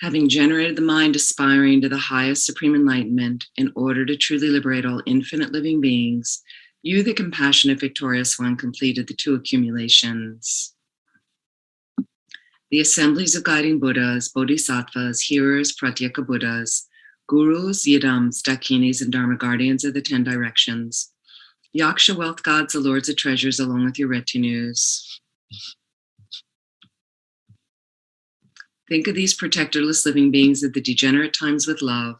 Having generated the mind aspiring to the highest supreme enlightenment in order to truly liberate all infinite living beings, you, the compassionate victorious one, completed the 2 accumulations. The assemblies of guiding Buddhas, Bodhisattvas, hearers, Pratyeka Buddhas, Gurus, Yidams, Dakinis, and Dharma guardians of the 10 directions, Yaksha wealth gods, the lords of treasures, along with your retinues. Think of these protectorless living beings of the degenerate times with love,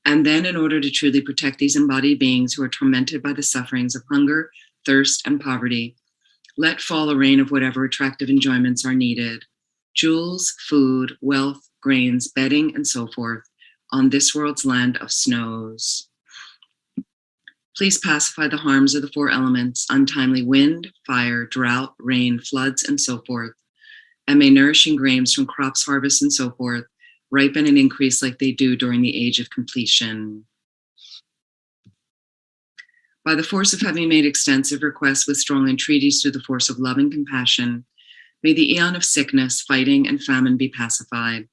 and then in order to truly protect these embodied beings who are tormented by the sufferings of hunger, thirst, and poverty, let fall a rain of whatever attractive enjoyments are needed, jewels, food, wealth, grains, bedding, and so forth, on this world's land of snows. Please pacify the harms of the 4 elements, untimely wind, fire, drought, rain, floods, and so forth, and may nourishing grains from crops, harvests, and so forth ripen and increase like they do during the age of completion. By the force of having made extensive requests with strong entreaties through the force of love and compassion, may the aeon of sickness, fighting, and famine be pacified,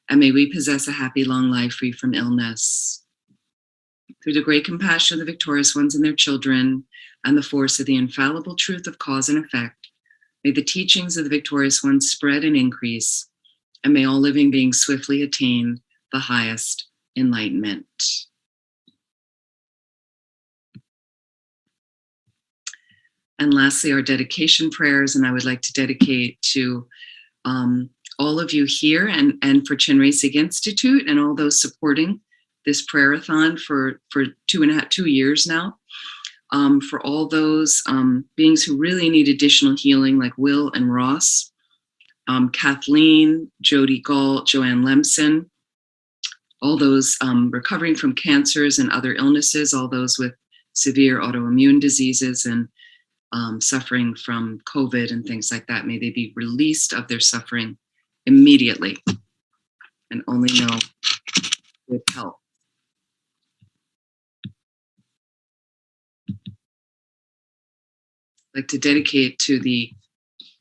and may we possess a happy long life free from illness. Through the great compassion of the victorious ones and their children, and the force of the infallible truth of cause and effect, may the teachings of the victorious ones spread and increase, and may all living beings swiftly attain the highest enlightenment. And lastly, our dedication prayers, and I would like to dedicate to all of you here and for Chenrezig Institute and all those supporting this prayer-a-thon for 2 years now. For all those beings who really need additional healing, like Will and Ross, Kathleen, Jody Galt, Joanne Lemson, all those recovering from cancers and other illnesses, all those with severe autoimmune diseases and suffering from COVID and things like that. May they be released of their suffering immediately and only know with help. I'd like to dedicate to the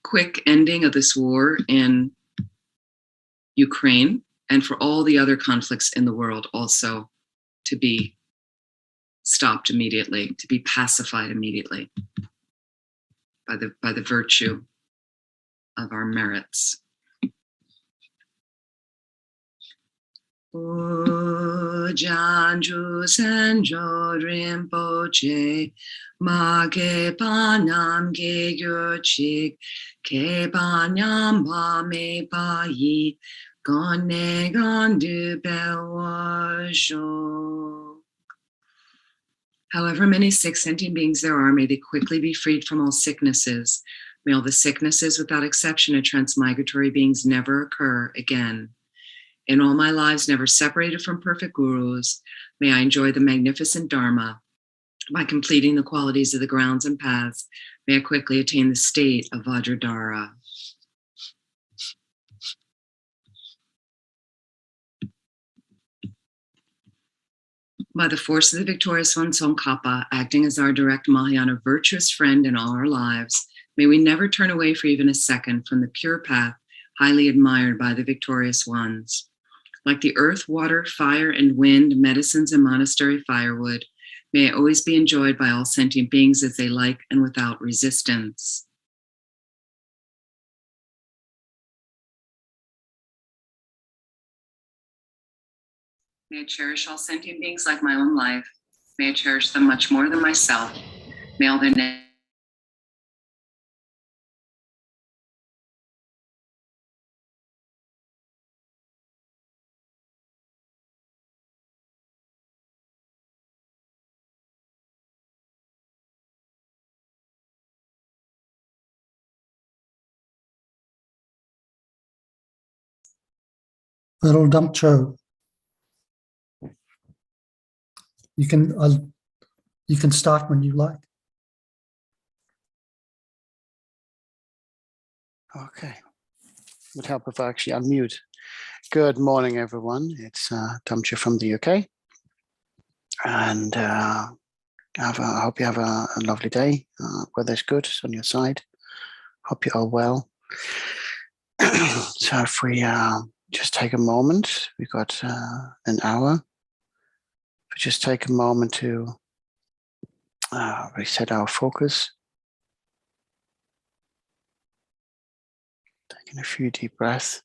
quick ending of this war in Ukraine and for all the other conflicts in the world also to be stopped immediately, to be pacified immediately by the virtue of our merits. Janju Senjo Rinpoche, Ma Ke Panam Ke Gyurchik, Ke Panyam Pa Me Pa Yi, Gone Gandu Bewajo. However many sick sentient beings there are, may they quickly be freed from all sicknesses. May all the sicknesses, without exception, of transmigratory beings never occur again. In all my lives never separated from perfect gurus, may I enjoy the magnificent Dharma. By completing the qualities of the grounds and paths, may I quickly attain the state of Vajradhara. By the force of the victorious one, Tsongkhapa, acting as our direct Mahayana virtuous friend in all our lives, may we never turn away for even a second from the pure path highly admired by the victorious ones. Like the earth, water, fire, and wind, medicines, and monastery firewood, may I always be enjoyed by all sentient beings as they like and without resistance. May I cherish all sentient beings like my own life. May I cherish them much more than myself. May all their Little dump show. You can start when you like. Okay. Would help if I actually unmute. Good morning, everyone. It's Tamcha from the UK. And I hope you have a lovely day. Weather's good, it's on your side. Hope you're all well. So if we just take a moment, we've got an hour. If we just take a moment to reset our focus. Taking a few deep breaths.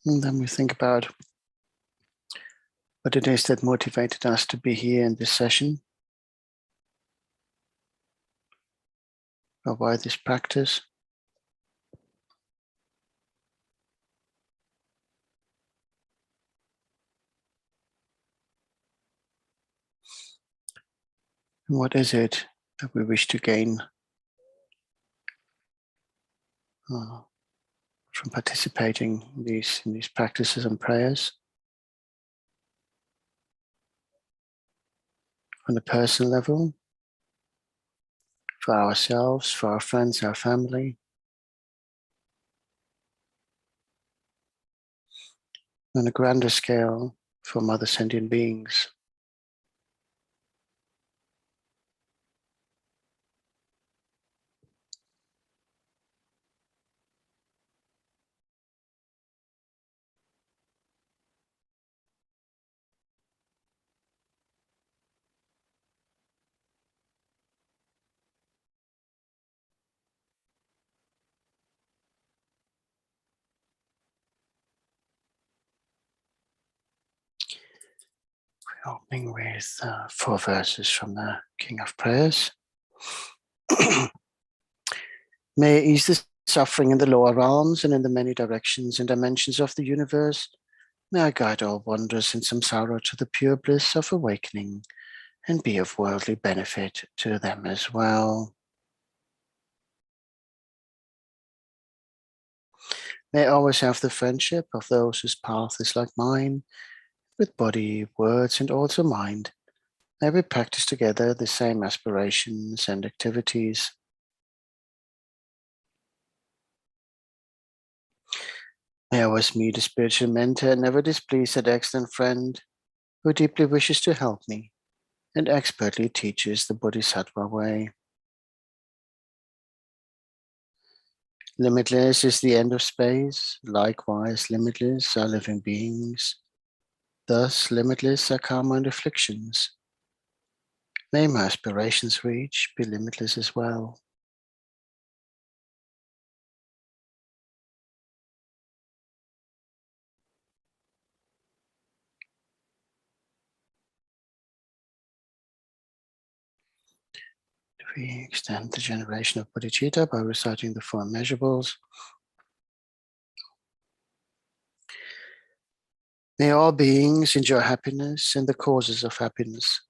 And then we think about what it is that motivated us to be here in this session, or why this practice. And what is it that we wish to gain from participating in these practices and prayers? On a personal level, for ourselves, for our friends, our family. On a grander scale, for other sentient beings. Opening with 4 verses from the King of Prayers. May it ease the suffering in the lower realms and in the many directions and dimensions of the universe. May I guide all wanderers in samsara to the pure bliss of awakening and be of worldly benefit to them as well. May I always have the friendship of those whose path is like mine, with body, words, and also mind. May we practice together the same aspirations and activities. May I always meet a spiritual mentor and never displease that excellent friend who deeply wishes to help me and expertly teaches the Bodhisattva way. Limitless is the end of space, likewise limitless are living beings. Thus limitless are karma and afflictions. May my aspirations reach be limitless as well. We extend the generation of bodhicitta by reciting the 4 immeasurables. May all beings enjoy happiness and the causes of happiness.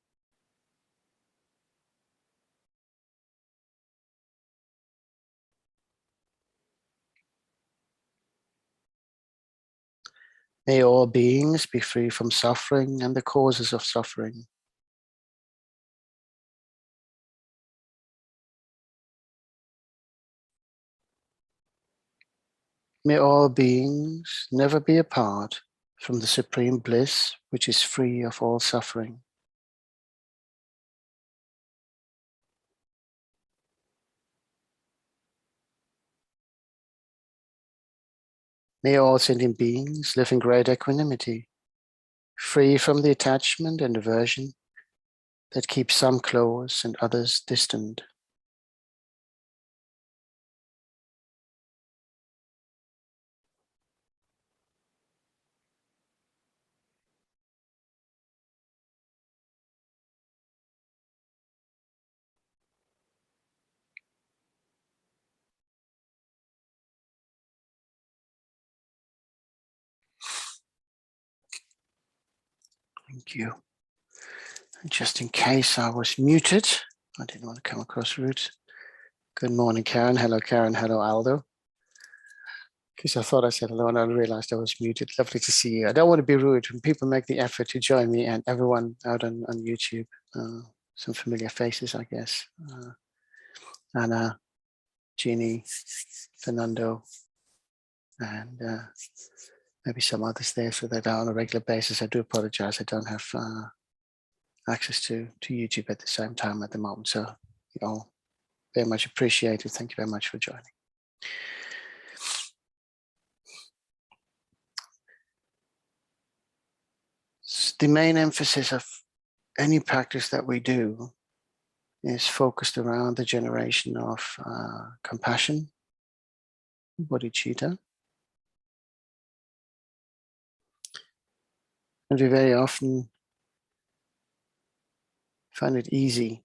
May all beings be free from suffering and the causes of suffering. May all beings never be apart from the supreme bliss, which is free of all suffering. May all sentient beings live in great equanimity, free from the attachment and aversion that keep some close and others distant. Thank you. And just in case I was muted, I didn't want to come across rude. Good morning, Karen. Hello, Karen. Hello, Aldo. Because I thought I said hello and I realized I was muted. Lovely to see you. I don't want to be rude when people make the effort to join me, and everyone out on YouTube. Some familiar faces, I guess. Anna, Jeannie, Fernando, and maybe some others there, so that are on a regular basis. I do apologize. I don't have access to YouTube at the same time at the moment. So you all very much appreciated. Thank you very much for joining. The main emphasis of any practice that we do is focused around the generation of compassion, bodhicitta. And we very often find it easy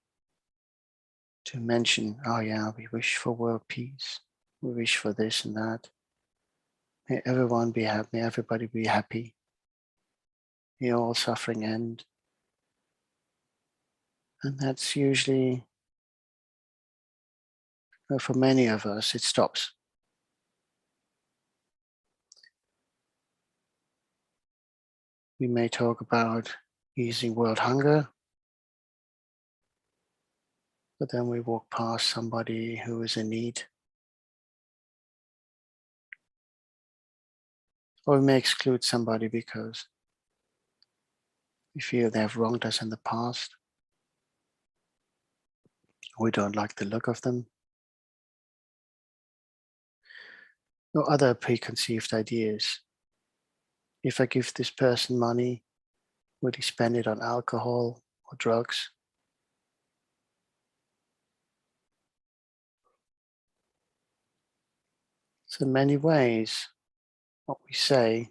to mention, oh yeah, we wish for world peace, we wish for this and that. May everyone be happy, may everybody be happy. May all suffering end. And that's usually, well, for many of us, it stops. We may talk about easing world hunger, but then we walk past somebody who is in need. Or we may exclude somebody because we feel they have wronged us in the past. We don't like the look of them. Or other preconceived ideas. If I give this person money, would he spend it on alcohol or drugs? So in many ways, what we say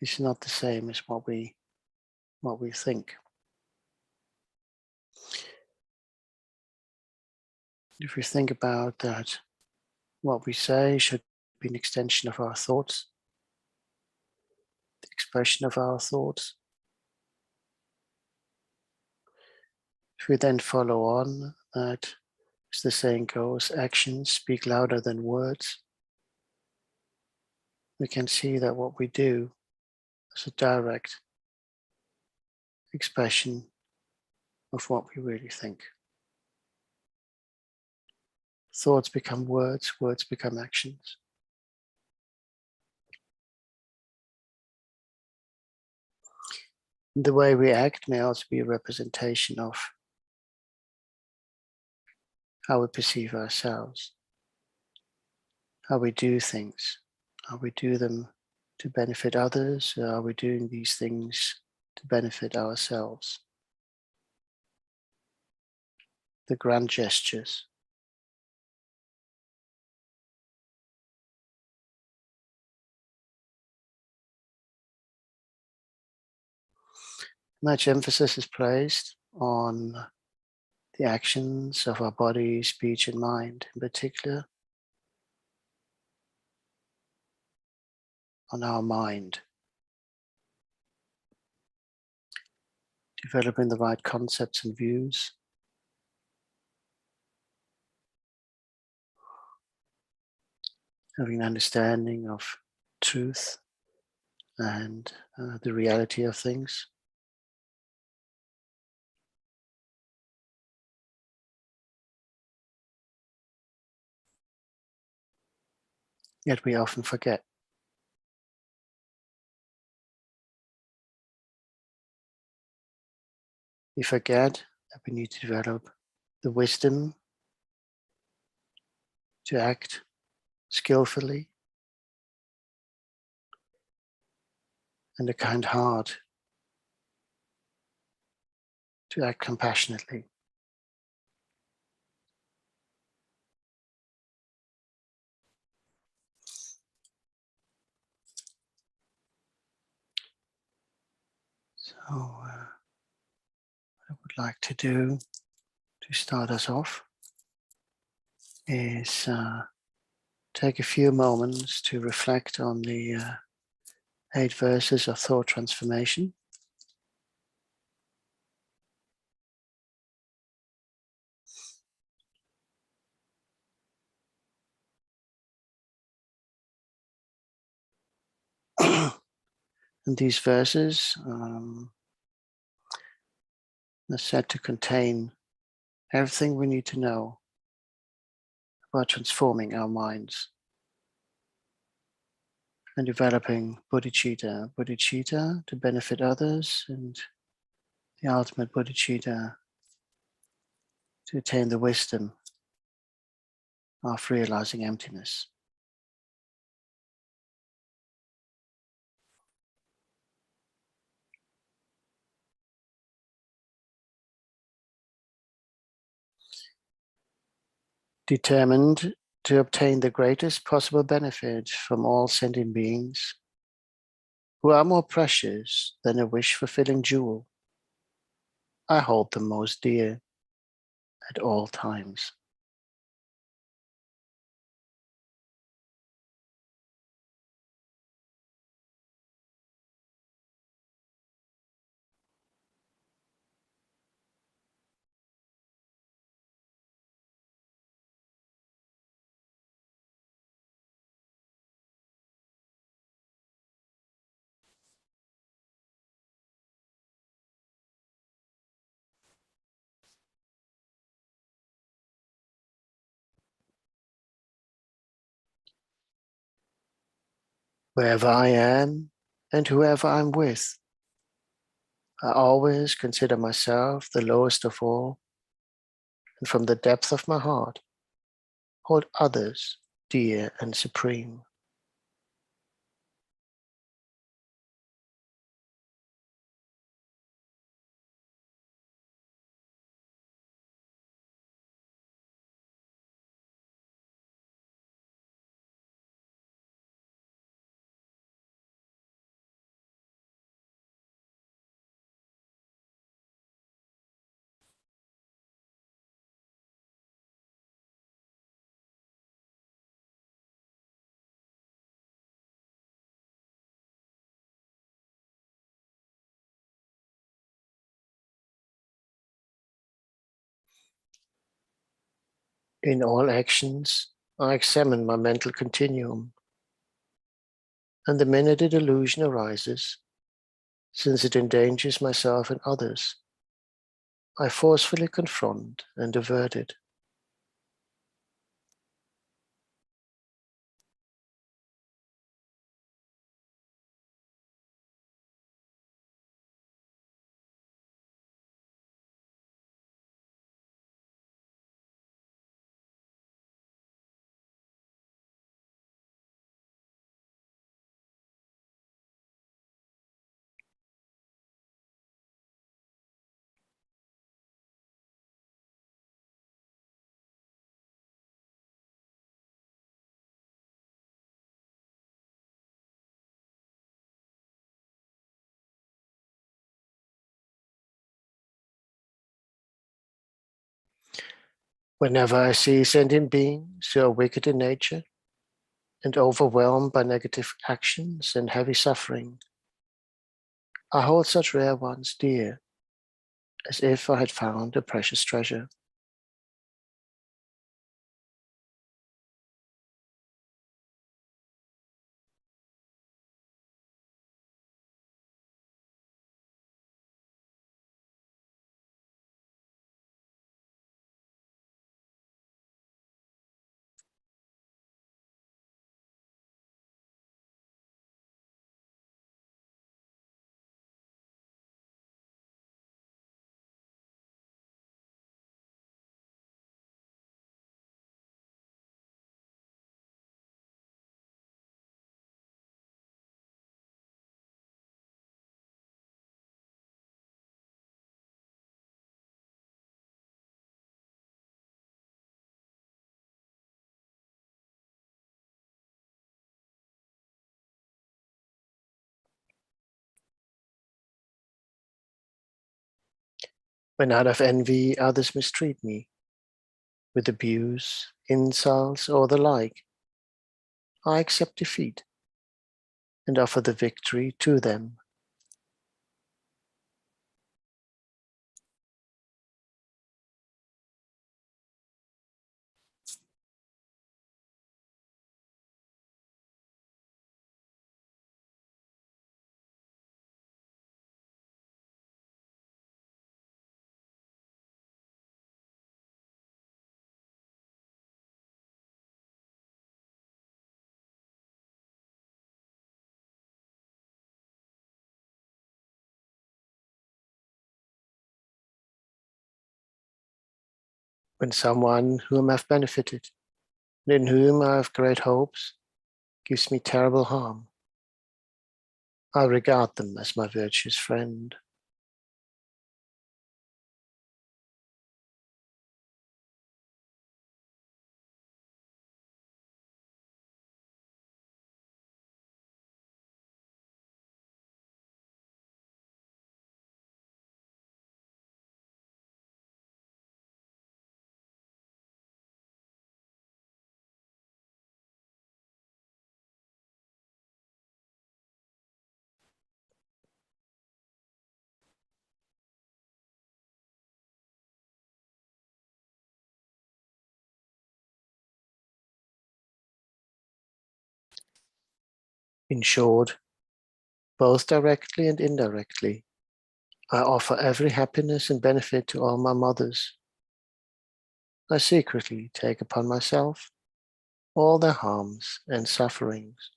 is not the same as what we think. If we think about that, what we say should be an extension of our thoughts, the expression of our thoughts. If we then follow on that, as the saying goes, actions speak louder than words, we can see that what we do is a direct expression of what we really think. Thoughts become words, words become actions. The way we act may also be a representation of how we perceive ourselves, how we do things. Are we do them to benefit others, or are we doing these things to benefit ourselves? The grand gestures. Much emphasis is placed on the actions of our body, speech, and mind, in particular on our mind. Developing the right concepts and views. Having an understanding of truth and the reality of things. Yet we often forget. We forget that we need to develop the wisdom to act skillfully and a kind heart to act compassionately. So what I would like to do to start us off is take a few moments to reflect on the 8 verses of thought transformation. And these verses are said to contain everything we need to know about transforming our minds and developing bodhicitta. Bodhicitta to benefit others, and the ultimate bodhicitta to attain the wisdom of realizing emptiness. Determined to obtain the greatest possible benefit from all sentient beings who are more precious than a wish-fulfilling jewel, I hold them most dear at all times. Wherever I am and whoever I'm with, I always consider myself the lowest of all, and from the depth of my heart, hold others dear and supreme. In all actions, I examine my mental continuum, and the minute a delusion arises, since it endangers myself and others, I forcefully confront and avert it. Whenever I see sentient beings who are wicked in nature and overwhelmed by negative actions and heavy suffering, I hold such rare ones dear, as if I had found a precious treasure. When out of envy others mistreat me, with abuse, insults, or the like, I accept defeat and offer the victory to them. when someone whom I've benefited and in whom I have great hopes gives me terrible harm, I regard them as my virtuous friend. In short, both directly and indirectly, I offer every happiness and benefit to all my mothers. I secretly take upon myself all their harms and sufferings.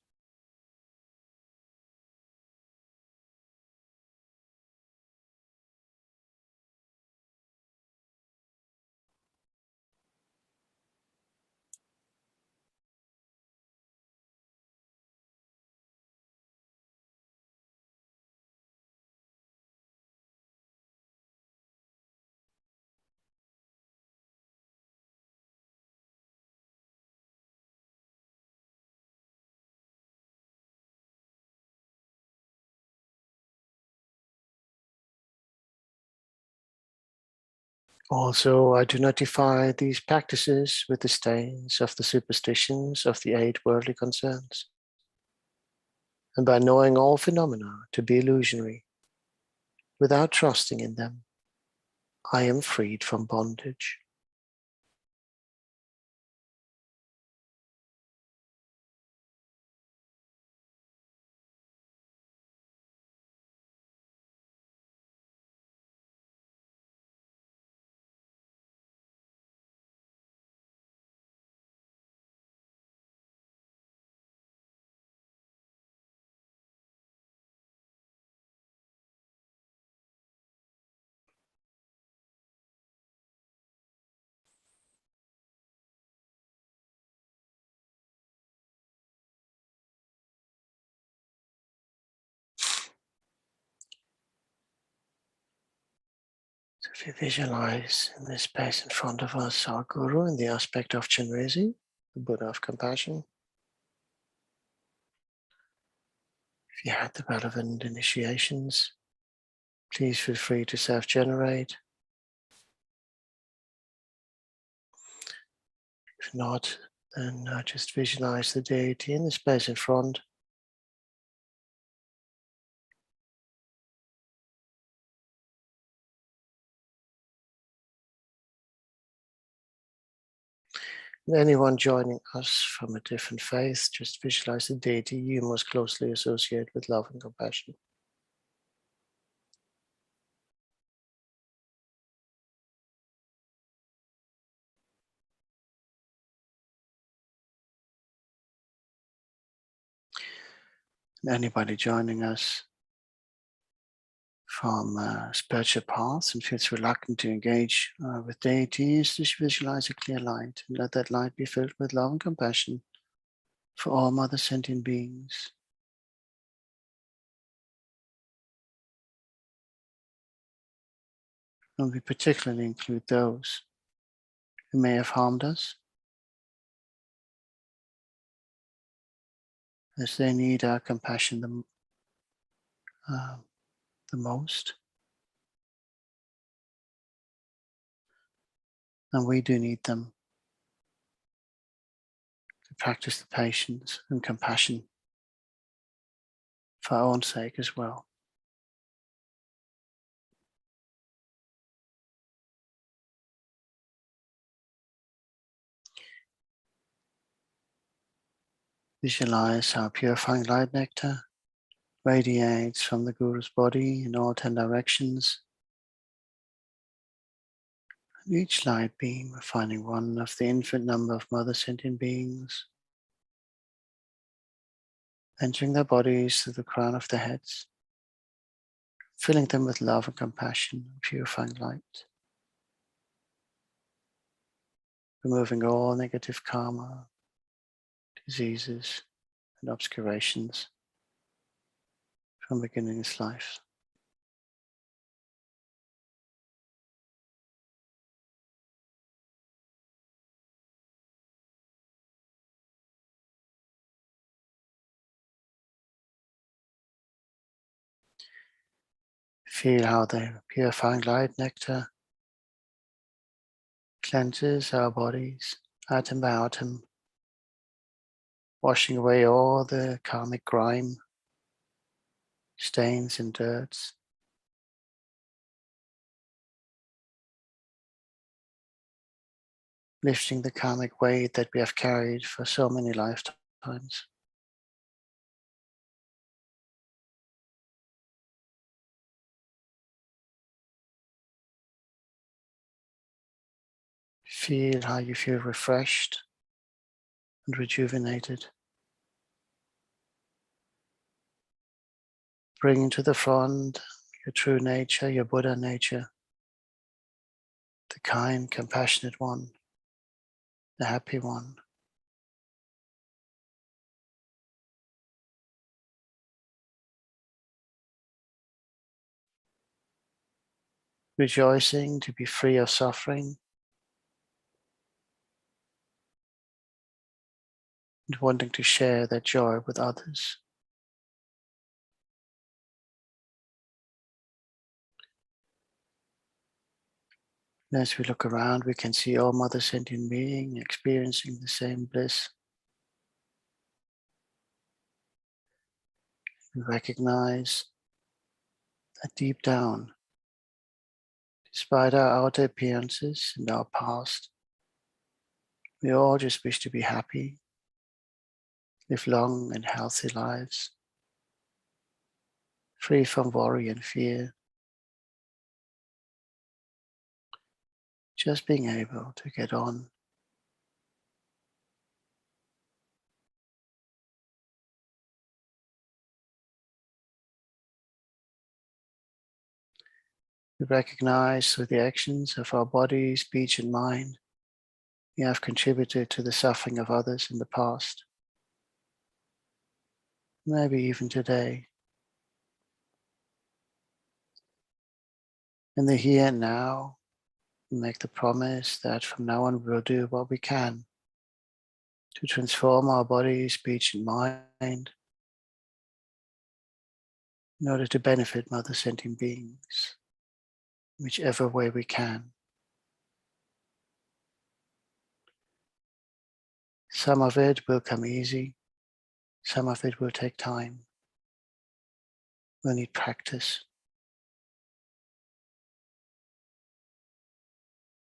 Also, I do not defy these practices with the stains of the superstitions of the 8 worldly concerns. And by knowing all phenomena to be illusionary, without trusting in them, I am freed from bondage. So if you visualize in this space in front of us our Guru in the aspect of Chenrezig, the Buddha of compassion. If you had the relevant initiations, please feel free to self-generate. If not, then just visualize the deity in the space in front. And anyone joining us from a different faith, just visualize the deity you most closely associate with love and compassion. And anybody joining us from spiritual paths and feels reluctant to engage with deities, just visualize a clear light and let that light be filled with love and compassion for all mother sentient beings. And we particularly include those who may have harmed us, as they need our compassion the most. And we do need them to practice the patience and compassion for our own sake as well. Visualize how purifying light nectar radiates from the Guru's body in all 10 directions. And each light beam finding one of the infinite number of mother sentient beings, entering their bodies through the crown of their heads, filling them with love and compassion and purifying light. removing all negative karma, diseases, and obscurations from beginning this life. Feel how the purifying light nectar cleanses our bodies atom by atom, washing away all the karmic grime, stains and dirts. Lifting the karmic weight that we have carried for so many lifetimes. Feel how you feel refreshed and rejuvenated. Bringing to the front your true nature, your Buddha nature, the kind, compassionate one, the happy one. Rejoicing to be free of suffering and wanting to share that joy with others. And as we look around, we can see all Mother Sentient Being experiencing the same bliss. We recognize that deep down, despite our outer appearances and our past, we all just wish to be happy, live long and healthy lives, free from worry and fear, just being able to get on. We recognize through the actions of our body, speech, and mind, we have contributed to the suffering of others in the past, maybe even today. In the here and now, we make the promise that from now on we'll do what we can to transform our body, speech, and mind in order to benefit Mother Sentient Beings, whichever way we can. Some of it will come easy, some of it will take time. We'll need practice.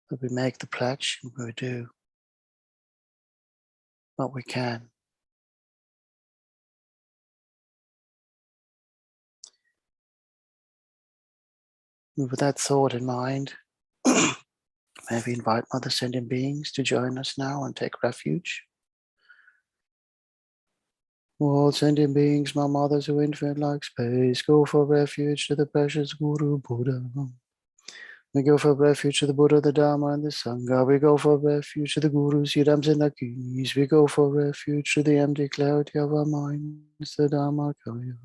But we make the pledge and we'll do what we can. And with that thought in mind, maybe invite Mother Sentient Beings to join us now and take refuge. All sentient beings, my mothers who infinite like space, go for refuge to the precious Guru Buddha. We go for refuge to the Buddha, the Dharma, and the Sangha. We go for refuge to the Gurus, Yidams, and Akinis. We go for refuge to the empty clarity of our minds, the Dharmakaya.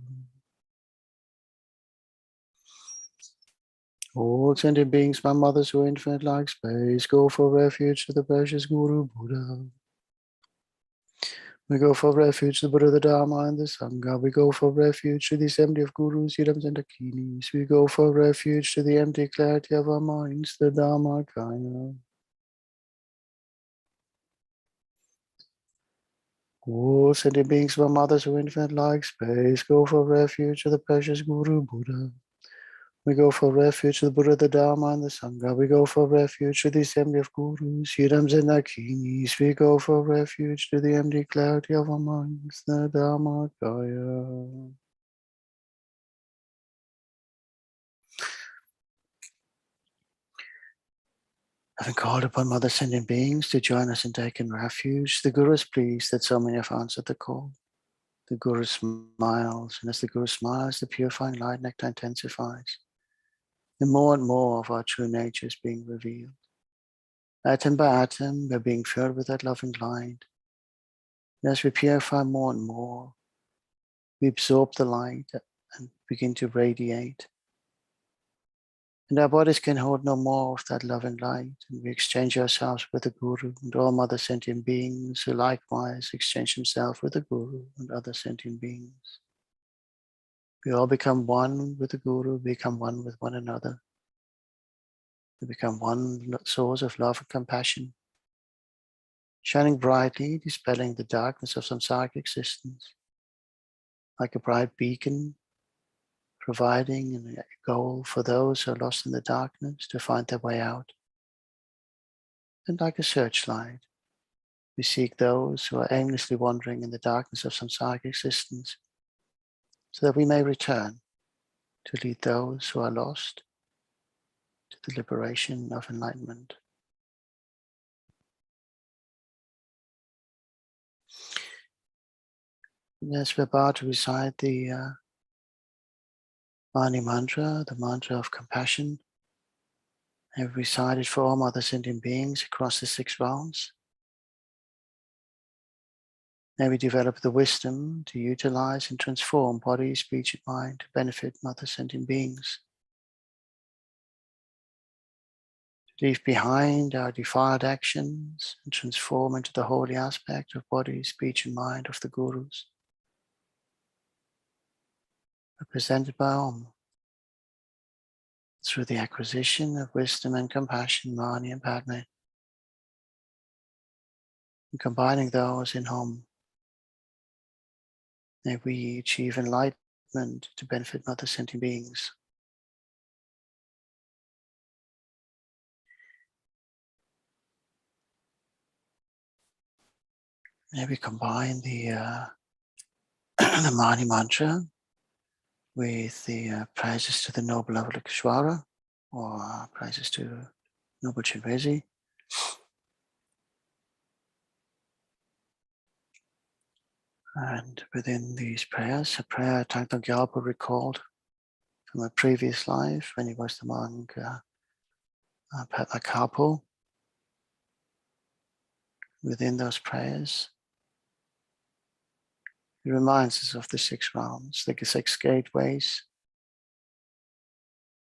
All sentient beings, my mothers who infinite like space, go for refuge to the precious Guru Buddha. We go for refuge to the Buddha, the Dharma, and the Sangha. We go for refuge to the assembly of Gurus, Yidams, and Akinis. We go for refuge to the empty clarity of our minds, the Dharmakaya. All sentient beings, my mothers who infinite like space, go for refuge to the precious Guru Buddha. We go for refuge to the Buddha, the Dharma, and the Sangha. We go for refuge to the assembly of Gurus, Yidams, and Akinis. We go for refuge to the empty clarity of our minds, the Dharmakaya. Having called upon Mother Sentient Beings to join us in taking refuge, the Guru is pleased that so many have answered the call. The Guru smiles, and as the Guru smiles, the purifying light nectar intensifies. And more of our true nature is being revealed. Atom by atom, we're being filled with that loving light. And as we purify more and more, we absorb the light and begin to radiate. And our bodies can hold no more of that loving light, and we exchange ourselves with the Guru and all other sentient beings who likewise exchange themselves with the Guru and other sentient beings. We all become one with the Guru, we become one with one another. We become one source of love and compassion, shining brightly, dispelling the darkness of samsaric existence, like a bright beacon, providing a goal for those who are lost in the darkness to find their way out. And like a searchlight, we seek those who are aimlessly wandering in the darkness of samsaric existence, so that we may return to lead those who are lost to the liberation of enlightenment. And as we're about to recite the Mani mantra, the mantra of compassion, I've recited for all other sentient beings across the 6 realms. May we develop the wisdom to utilize and transform body, speech, and mind to benefit other sentient beings. To leave behind our defiled actions and transform into the holy aspect of body, speech, and mind of the Gurus, represented by Om. Through the acquisition of wisdom and compassion, Mani and Padme, and combining those in Om, may we achieve enlightenment to benefit other sentient beings. May we combine the the Mani mantra with the praises to the noble Avalokiteshvara, or praises to noble Chenrezig. And within these prayers, a prayer Thangtong Gyalpo recalled from a previous life when he was the monk Padma Kalpo. Within those prayers, he reminds us of the 6 realms, the 6 gateways,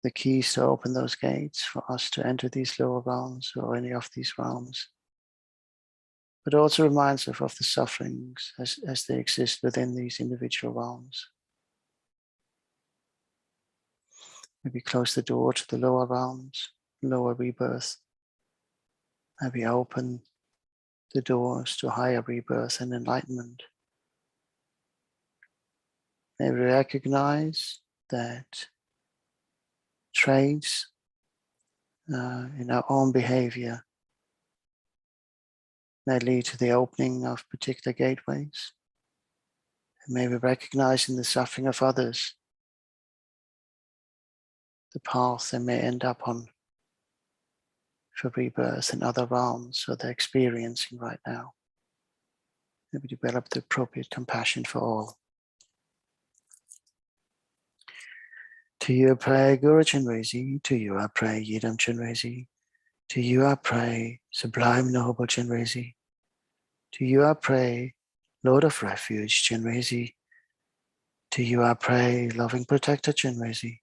the keys to open those gates for us to enter these lower realms or any of these realms. But also reminds us of the sufferings as they exist within these individual realms. Maybe close the door to the lower realms, lower rebirth. Maybe open the doors to higher rebirth and enlightenment. May we recognize that traits in our own behavior may lead to the opening of particular gateways. And may we recognize in the suffering of others the path they may end up on for rebirth in other realms that they're experiencing right now. May we develop the appropriate compassion for all. To you I pray, Guru Chenrezig. To you I pray, Yidam Chenrezig. To you I pray, Sublime Noble Chenrezig. To you I pray, Lord of Refuge Chenrezig. To you I pray, Loving Protector Chenrezig.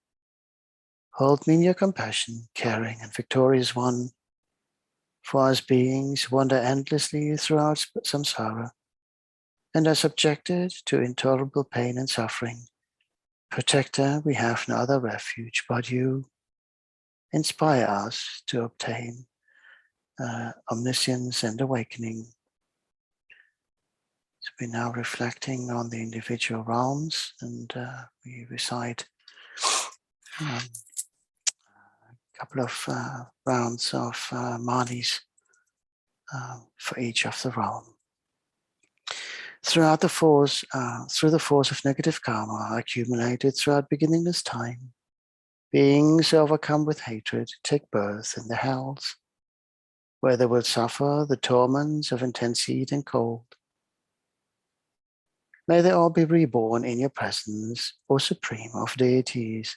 Hold me in your compassion, caring and victorious one. For as beings wander endlessly throughout samsara and are subjected to intolerable pain and suffering, Protector, we have no other refuge but you. Inspire us to obtain omniscience and awakening. So we're now reflecting on the individual realms, and we recite a couple of rounds of manis for each of the realm. Through the force of negative karma accumulated throughout beginningless time, beings overcome with hatred take birth in the hells, where they will suffer the torments of intense heat and cold. May they all be reborn in your presence, O Supreme of deities.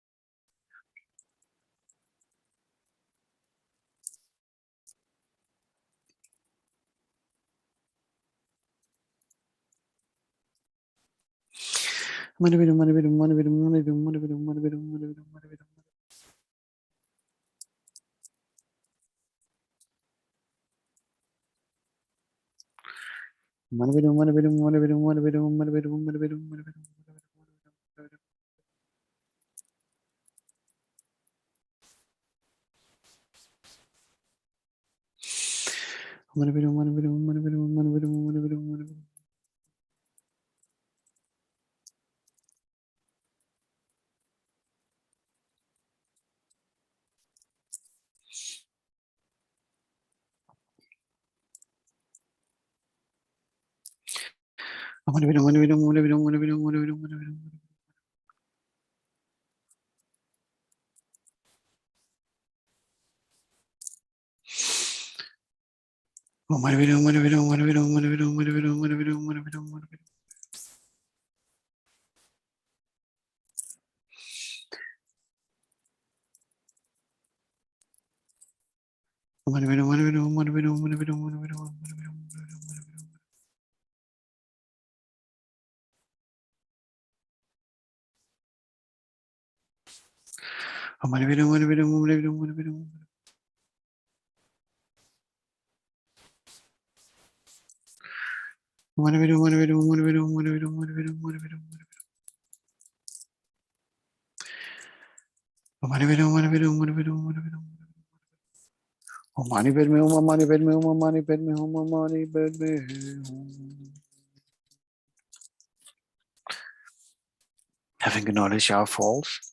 Having acknowledged our faults.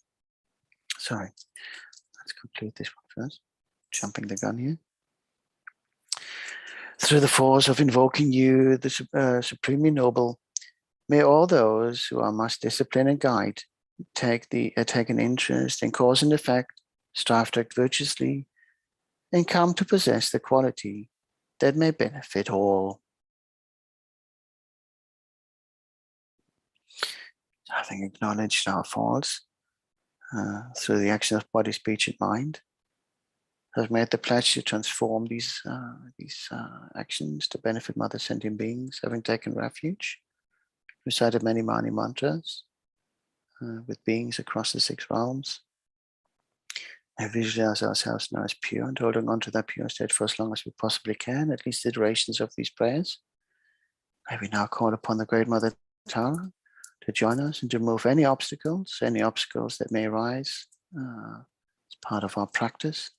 Sorry, let's complete this one first. Jumping the gun here. Through the force of invoking you, the supremely noble, may all those who are most disciplined and guide take an interest in cause and effect, strive to act virtuously, and come to possess the quality that may benefit all. Having acknowledged our faults through the action of body, speech, and mind, have made the pledge to transform these actions to benefit mother sentient beings, having taken refuge, recited many Mani mantras with beings across the 6 realms, and visualize ourselves now as pure and holding on to that pure state for as long as we possibly can, at least the durations of these prayers. May we now call upon the Great Mother Tara to join us and to remove any obstacles that may arise as part of our practice.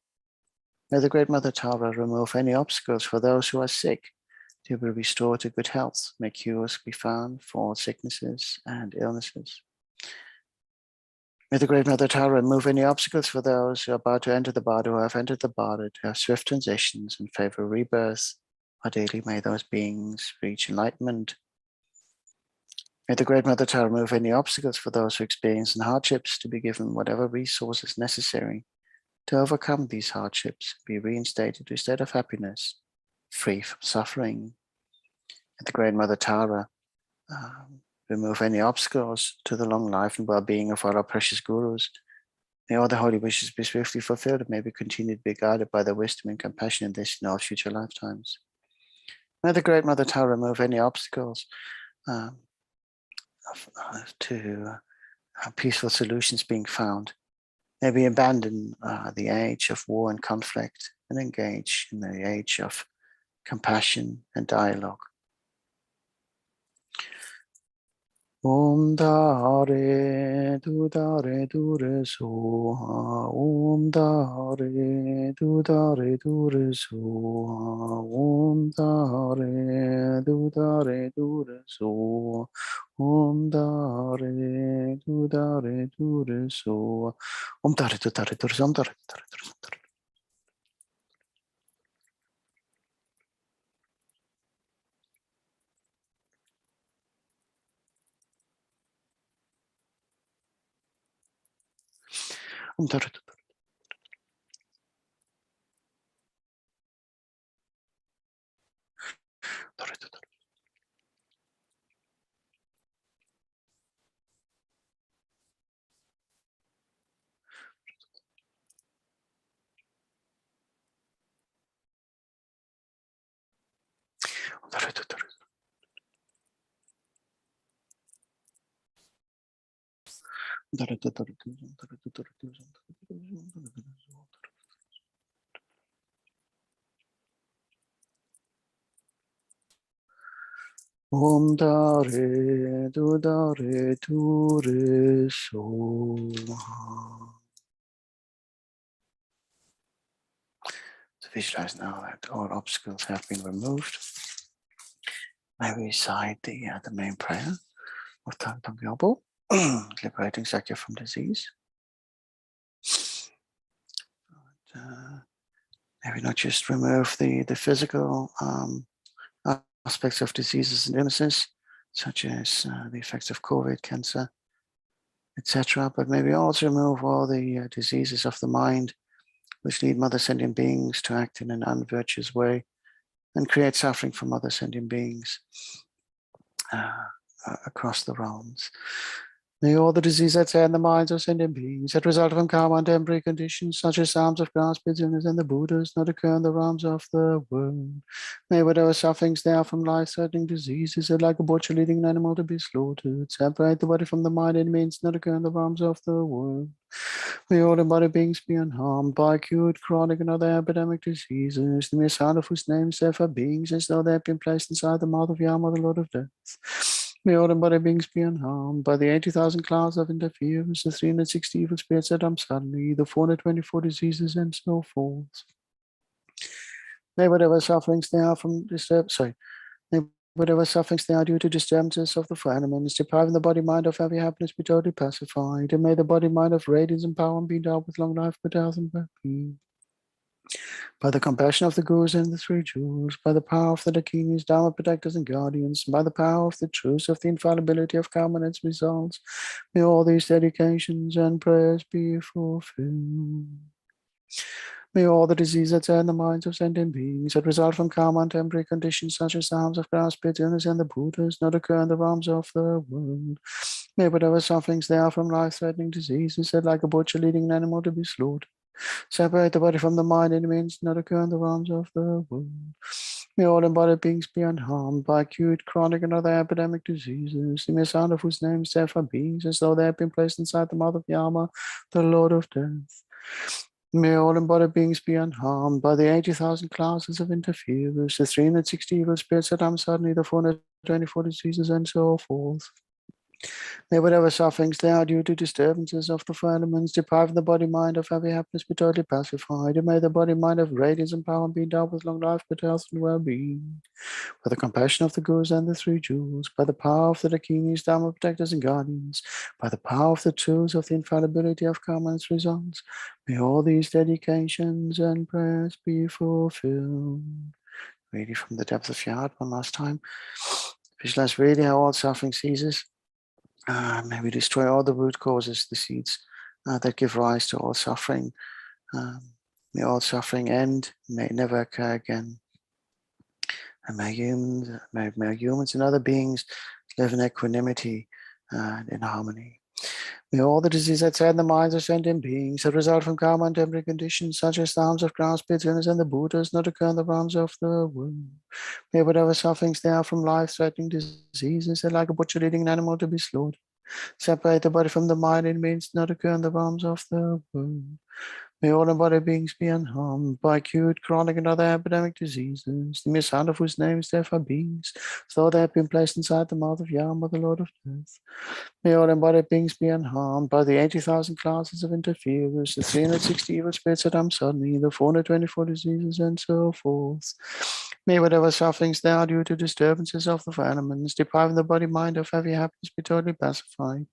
May the Great Mother Tara remove any obstacles for those who are sick to be restored to good health. May cures be found for all sicknesses and illnesses. May the Great Mother Tara remove any obstacles for those who are about to enter the body, who have entered the body, to have swift transitions in favor of rebirth. Ideally, may those beings reach enlightenment. May the Great Mother Tara remove any obstacles for those who experience hardships, to be given whatever resources necessary to overcome these hardships, be reinstated to a state of happiness, free from suffering. May the Great Mother Tara remove any obstacles to the long life and well-being of our precious gurus. May all the holy wishes be swiftly fulfilled and may we continue to be guided by their wisdom and compassion in this and all future lifetimes. May the Great Mother Tara remove any obstacles to peaceful solutions being found. May we abandon the age of war and conflict and engage in the age of compassion and dialogue. Om Dare Dudare Dure Soha. Om Dare Dudare Dure Soha. Om Dare Dudare Dure Soha. Om Dare Dudare Dure Soha. Om Dare Dudare Dure Soha. Om Dare Dudare Dure Soha. Om Dare Dudare. Om Dare Dudare Ture So. To visualize now that all obstacles have been removed. May we recite the main prayer of Thangtong Gyalpo, liberating Sakya from disease. May we not just remove the physical aspects of diseases and illnesses, such as the effects of COVID, cancer, etc., but maybe also remove all the diseases of the mind, which lead mother sentient beings to act in an unvirtuous way and create suffering from other sentient beings across the realms. May all the diseases that tear in the minds of sentient beings that result from karma and temporary conditions, such as psalms of grass, illness, and the Buddhas, not occur in the realms of the world. May whatever sufferings there are from life-threatening diseases, that like a butcher leading an animal to be slaughtered, separate the body from the mind and means not occur in the realms of the world. May all embodied beings be unharmed by acute, chronic, and other epidemic diseases, the mere sound of whose names therefore beings, as though they have been placed inside the mouth of Yama, the Lord of Death. May all embodied beings be unharmed by the 80,000 clouds of interference, the 360 evil spirits that suddenly, the 424 diseases, and so forth. May whatever sufferings they are from whatever sufferings they are due to disturbances of the four elements, depriving the body mind of every happiness, be totally pacified, and may the body mind of radiance and power be endowed with long life, good health, and well-being. By the compassion of the Gurus and the Three Jewels, by the power of the Dakinis, Dharma protectors and guardians, by the power of the truth of the infallibility of karma and its results, may all these dedications and prayers be fulfilled. May all the diseases that tear in the minds of sentient beings that result from karma and temporary conditions, such as the harms of grass, illness, and the Buddhas, not occur in the realms of the world. May whatever sufferings there are from life-threatening diseases, that like a butcher leading an animal to be slaughtered, separate the body from the mind and means not occur in the realms of the world. May all embodied beings be unharmed by acute, chronic, and other epidemic diseases, the mere sound of whose names therefore beings, as though they have been placed inside the mouth of Yama, the Lord of Death. May all embodied beings be unharmed by the 80,000 classes of interferers, the 360 evil spirits that suddenly, the 424 diseases, and so forth. May whatever sufferings there are due to disturbances of the four elements, deprive the body mind of every happiness, be totally pacified, and may the body mind of radiance and power be endowed with long life, good health, and well-being. By the compassion of the Gurus and the Three Jewels, by the power of the Dakinis, Dharma protectors and guardians, by the power of the truths of the infallibility of karma and its results, may all these dedications and prayers be fulfilled. Really from the depth of your heart, one last time. Visualize really how all suffering ceases. May we destroy all the root causes, the seeds that give rise to all suffering. May all suffering end, may it never occur again. And may humans and other beings live in equanimity and in harmony. May all the diseases that tear in the minds of sentient beings that result from karma and temporary conditions, such as the harms of grass, illness, and the Buddhas, not occur in the realms of the world. May whatever sufferings there are from life-threatening diseases, that like a butcher leading an animal to be slaughtered, separate the body from the mind, it means not occur in the realms of the world. May all embodied beings be unharmed by acute, chronic, and other epidemic diseases, the mere sound of whose names therefore beings, so they have been placed inside the mouth of Yama, the Lord of Death. May all embodied beings be unharmed by the 80,000 classes of interferers, the 360 evil spirits that suddenly, the 424 diseases, and so forth. May whatever sufferings there are due to disturbances of the four elements, depriving the body mind of every happiness, be totally pacified.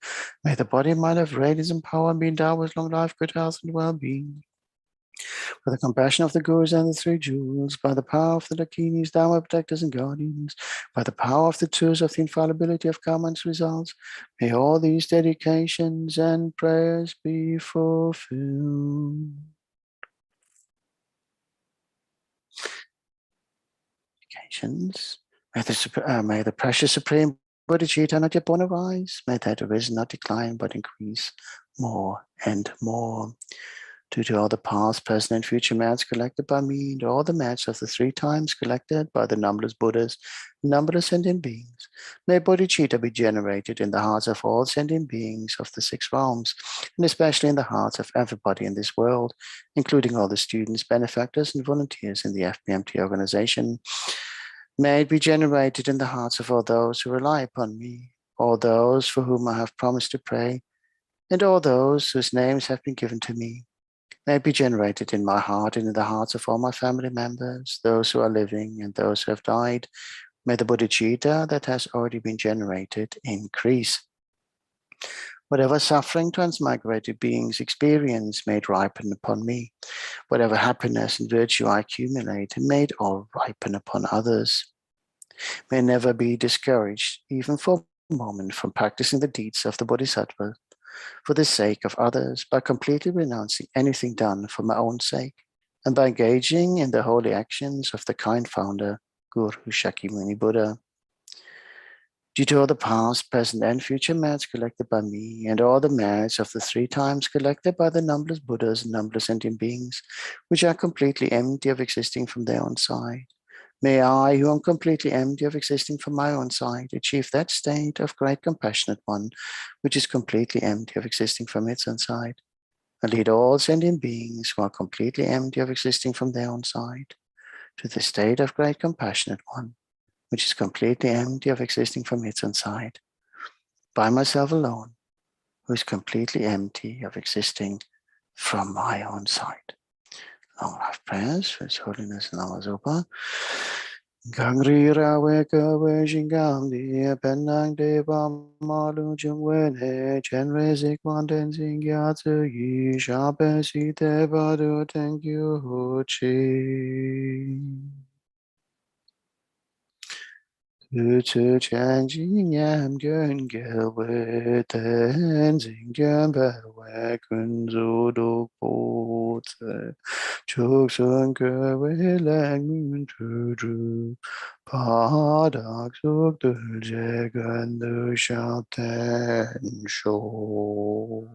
May the body and mind have radiance and power and be endowed with long life, good health, and well-being. By the compassion of the Gurus and the Three Jewels, by the power of the Dakinis, Dharma protectors and guardians, by the power of the truths of the infallibility of karma and its results, may all these dedications and prayers be fulfilled. Dedications. May the precious Supreme Bodhicitta not yet born arise. May that arisen not decline, but increase more and more. due to all the past, present, and future merits collected by me, and all the merits of the 3 times collected by the numberless Buddhas, numberless sentient beings. May bodhicitta be generated in the hearts of all sentient beings of the 6 realms, and especially in the hearts of everybody in this world, including all the students, benefactors, and volunteers in the FPMT organization. May it be generated in the hearts of all those who rely upon me, all those for whom I have promised to pray, and all those whose names have been given to me. May it be generated in my heart and in the hearts of all my family members, those who are living and those who have died. May the bodhicitta that has already been generated increase. Whatever suffering transmigrated beings experience, may it ripen upon me. Whatever happiness and virtue I accumulate, may it all ripen upon others. May I never be discouraged, even for a moment, from practicing the deeds of the Bodhisattva for the sake of others, by completely renouncing anything done for my own sake, and by engaging in the holy actions of the kind founder, Guru Shakyamuni Buddha. Due to all the past, present, and future merits collected by me, and all the merits of the 3 times collected by the numberless Buddhas and numberless sentient beings, which are completely empty of existing from their own side, may I, who am completely empty of existing from my own side, achieve that state of great compassionate one, which is completely empty of existing from its own side, and lead all sentient beings who are completely empty of existing from their own side to the state of great compassionate one, which is completely empty of existing from its own side, by myself alone, who is completely empty of existing from my own side. Long life prayers for His Holiness Lama Zopa. Gangri rawe kawe jingam di penang deva malu jungwene Chenrezig Wanden Gyatso yi shape si deva do thank you chi. Tzu Chan Jing Yam Gyun Gelwe Ten Zing Gyun Bewe Kun Zu Duk Po Tse Chuk Sun Gewe Lang Mun Tu Dru Pa Dak Suk Du Je Gun Du Sha Ten Sho.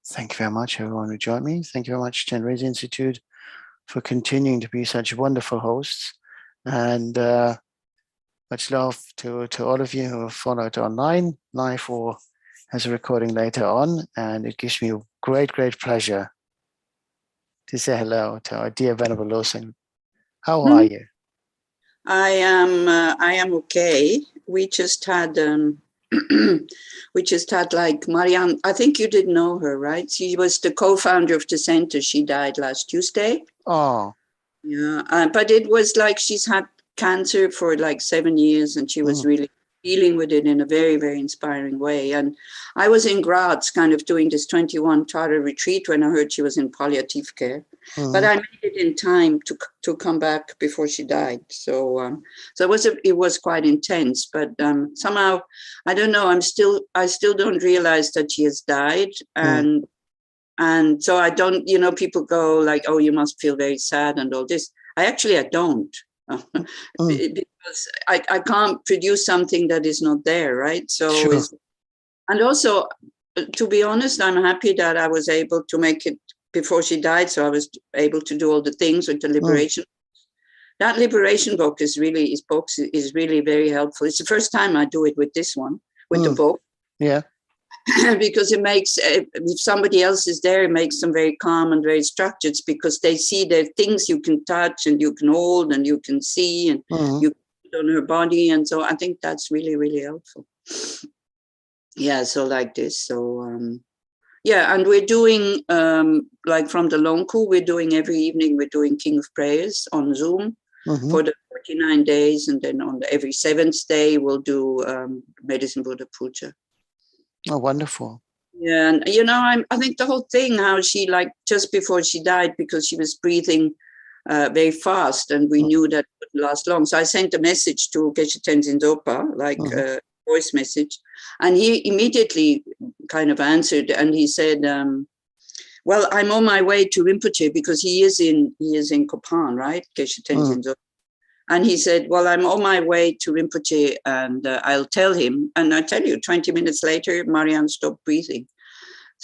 Thank you very much, everyone who joined me. Thank you very much, Chenrezig Institute, for continuing to be such wonderful hosts, and much love to all of you who have followed online, live or as a recording later on. And it gives me a great pleasure to say hello to our dear Venerable Losing. How are you? I am okay. We just had like Marianne. I think you didn't know her, right? She was the co-founder of the center. She died last Tuesday. Oh, yeah. But it was like she's had cancer for like 7 years, and she was really dealing with it in a very, very inspiring way. And I was in Graz, kind of doing this 21 Tara retreat when I heard she was in palliative care. But I made it in time to come back before she died. So it was quite intense. But somehow, I don't know. I still don't realize that she has died, and so I don't. You know, people go like, "Oh, you must feel very sad and all this." I don't. Because I can't produce something that is not there, right? So, sure. And also, to be honest, I'm happy that I was able to make it before she died. So I was able to do all the things with the liberation. That liberation book is really very helpful. It's the first time I do it with this one, with the book. Yeah. Because it makes, if somebody else is there, it makes them very calm and very structured, because they see the things you can touch and you can hold and you can see, and you can put on her body. And so I think that's really, really helpful. Yeah, so like this. So, yeah, and we're doing, like from the Longku, we're doing every evening, we're doing King of Prayers on Zoom for the 49 days. And then on every 7th day, we'll do Medicine Buddha Puja. Oh, wonderful. Yeah, and you know, I think the whole thing, how she, like, just before she died, because she was breathing very fast, and we knew that it wouldn't last long. So I sent a message to Geshe Tenzin Zopa, like a voice message, and he immediately kind of answered, and he said, well, I'm on my way to Rinpoche, because he is in Kopan, right? Geshe Tenzin Zopa. And he said, well, I'm on my way to Rinpoche, and I'll tell him. And I tell you, 20 minutes later, Marianne stopped breathing.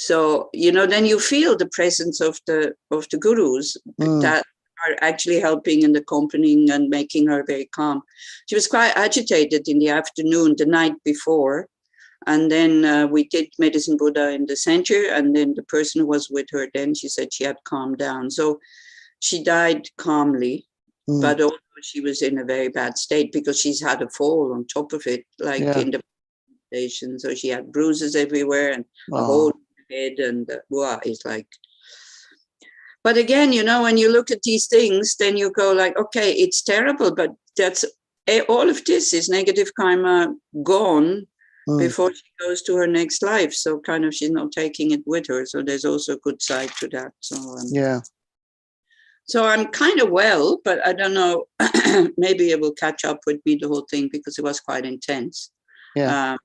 So, then you feel the presence of the gurus that are actually helping and accompanying and making her very calm. She was quite agitated in the afternoon, the night before. And then we did Medicine Buddha in the center. And then the person who was with her, then she said she had calmed down. So she died calmly, but also she was in a very bad state because she's had a fall on top of it, like in the station. So she had bruises everywhere and a hole in the head, and it's like. But again, when you look at these things, then you go like, okay, it's terrible, but that's all of this is negative karma gone before she goes to her next life. So kind of she's not taking it with her. So there's also a good side to that. So So I'm kind of well, but I don't know, maybe it will catch up with me, the whole thing, because it was quite intense. I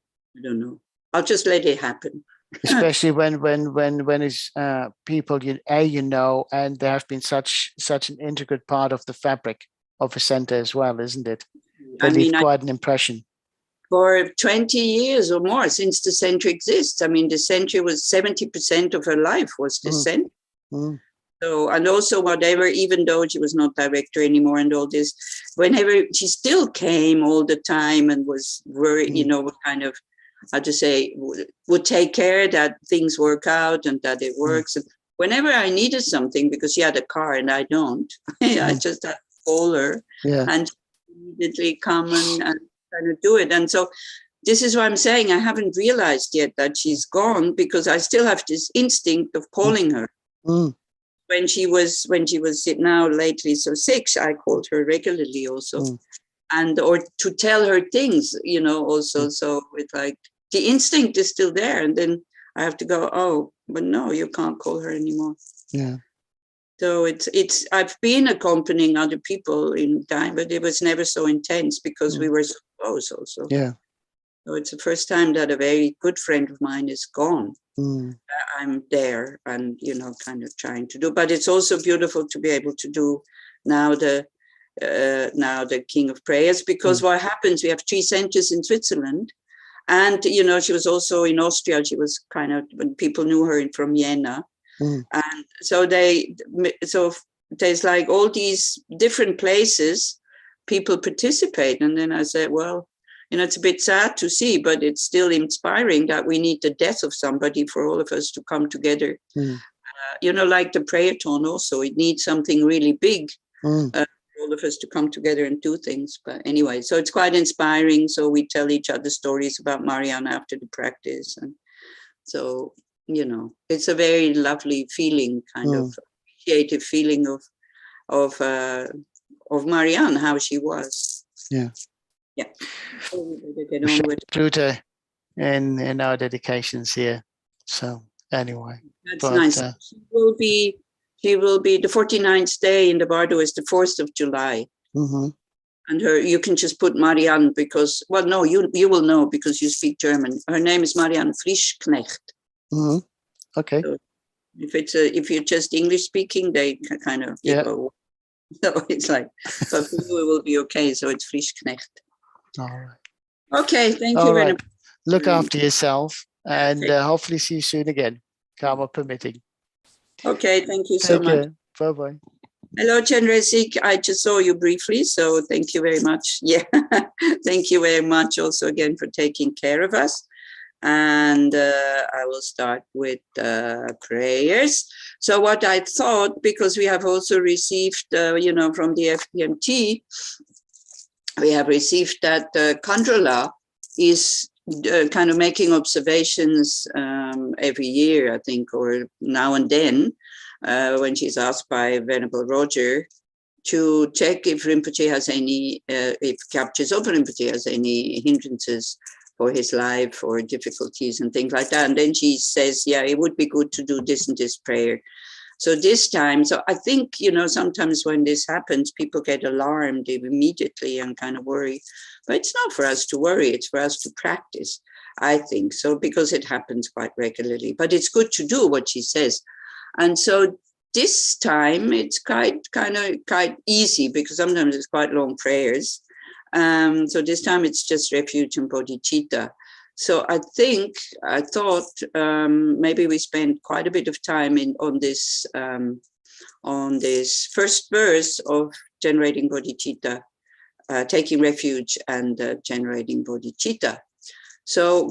don't know. I'll just let it happen. Especially when it's people and they have been such an integral part of the fabric of a center as well, isn't it? They leave quite an impression. For 20 years or more since the center exists. I mean, the center was 70% of her life was the center. So, and also whatever, even though she was not director anymore and all this, whenever she still came all the time and was very, kind of, how to say, would take care that things work out and that it works. And whenever I needed something, because she had a car and I don't, I just had to call her and she immediately come and kind of do it. And so this is what I'm saying. I haven't realized yet that she's gone because I still have this instinct of calling her. When she was now lately so sick, I called her regularly also, and or to tell her things, also. So it's like the instinct is still there, and then I have to go, oh, but no, you can't call her anymore. Yeah. So it's I've been accompanying other people in time, but it was never so intense because we were so close also. Yeah. So it's the first time that a very good friend of mine is gone. I'm there and, kind of trying to do, but it's also beautiful to be able to do now the King of Prayers, because what happens, we have 3 centers in Switzerland. And, she was also in Austria. She was kind of, when people knew her from Vienna. And so there's like all these different places people participate. And then I said, well, it's a bit sad to see, but it's still inspiring that we need the death of somebody for all of us to come together. Like the prayerathon also, it needs something really big for all of us to come together and do things. But anyway, so it's quite inspiring. So we tell each other stories about Marianne after the practice. And so, it's a very lovely feeling, kind of appreciative feeling of Marianne, how she was. Yeah. Yeah. So we get We on should with include her in our dedications here. So anyway, that's nice. She will be the 49th day in the Bardo is the 4th of July. And you can just put Marianne because, well, no, you will know because you speak German. Her name is Marianne Frischknecht. Okay. So if you're just English speaking, they kind of go. So it's like, but for you it will be okay. So it's Frischknecht. All right. Okay, thank you very much. Look after yourself and hopefully see you soon again, karma permitting. Okay, thank you so much. Bye-bye. Hello, Chenrezig. I just saw you briefly, so thank you very much. Yeah, thank you very much also again for taking care of us. And I will start with prayers. So what I thought, because we have also received, from the FPMT, we have received that Kandrila is kind of making observations every year, I think, or now and then, when she's asked by Venerable Roger to check if Rinpoche has any, if Kyabje Zopa Rinpoche has any hindrances for his life or difficulties and things like that. And then she says, yeah, it would be good to do this and this prayer. So this time, so I think, sometimes when this happens, people get alarmed immediately and kind of worry. But it's not for us to worry, it's for us to practice, I think. So because it happens quite regularly, but it's good to do what she says. And so this time it's quite easy because sometimes it's quite long prayers. So this time it's just refuge and bodhicitta. So I thought maybe we spent quite a bit of time on this first verse of generating bodhicitta, taking refuge and generating bodhicitta. So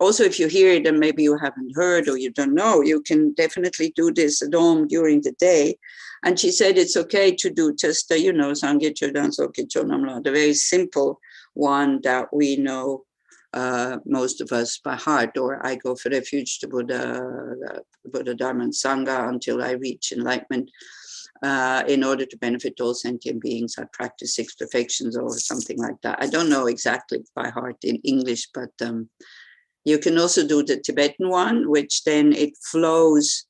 also if you hear it and maybe you haven't heard or you don't know, you can definitely do this at home during the day. And she said it's okay to do just, Sangye Chodan Soke Chonamla, the very simple one that we know most of us by heart, or I go for refuge to Buddha, Dharma, and Sangha until I reach enlightenment. In order to benefit all sentient beings, I practice 6 perfections or something like that. I don't know exactly by heart in English, but you can also do the Tibetan one, which then it flows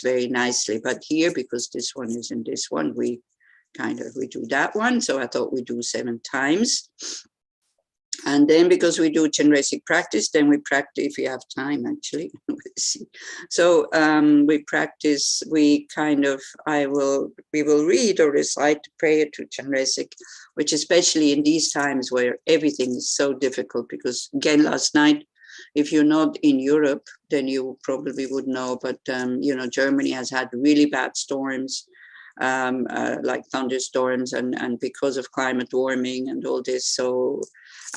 very nicely. But here, because this one is in this one, we do that one. So I thought we do 7 times. And then because we do Chenrezig practice, then we practice, if we have time actually, we'll see. So we practice, we will read or recite the prayer to Chenrezig, which especially in these times where everything is so difficult, because again, last night, if you're not in Europe, then you probably would know, but Germany has had really bad storms, like thunderstorms, and because of climate warming and all this. So,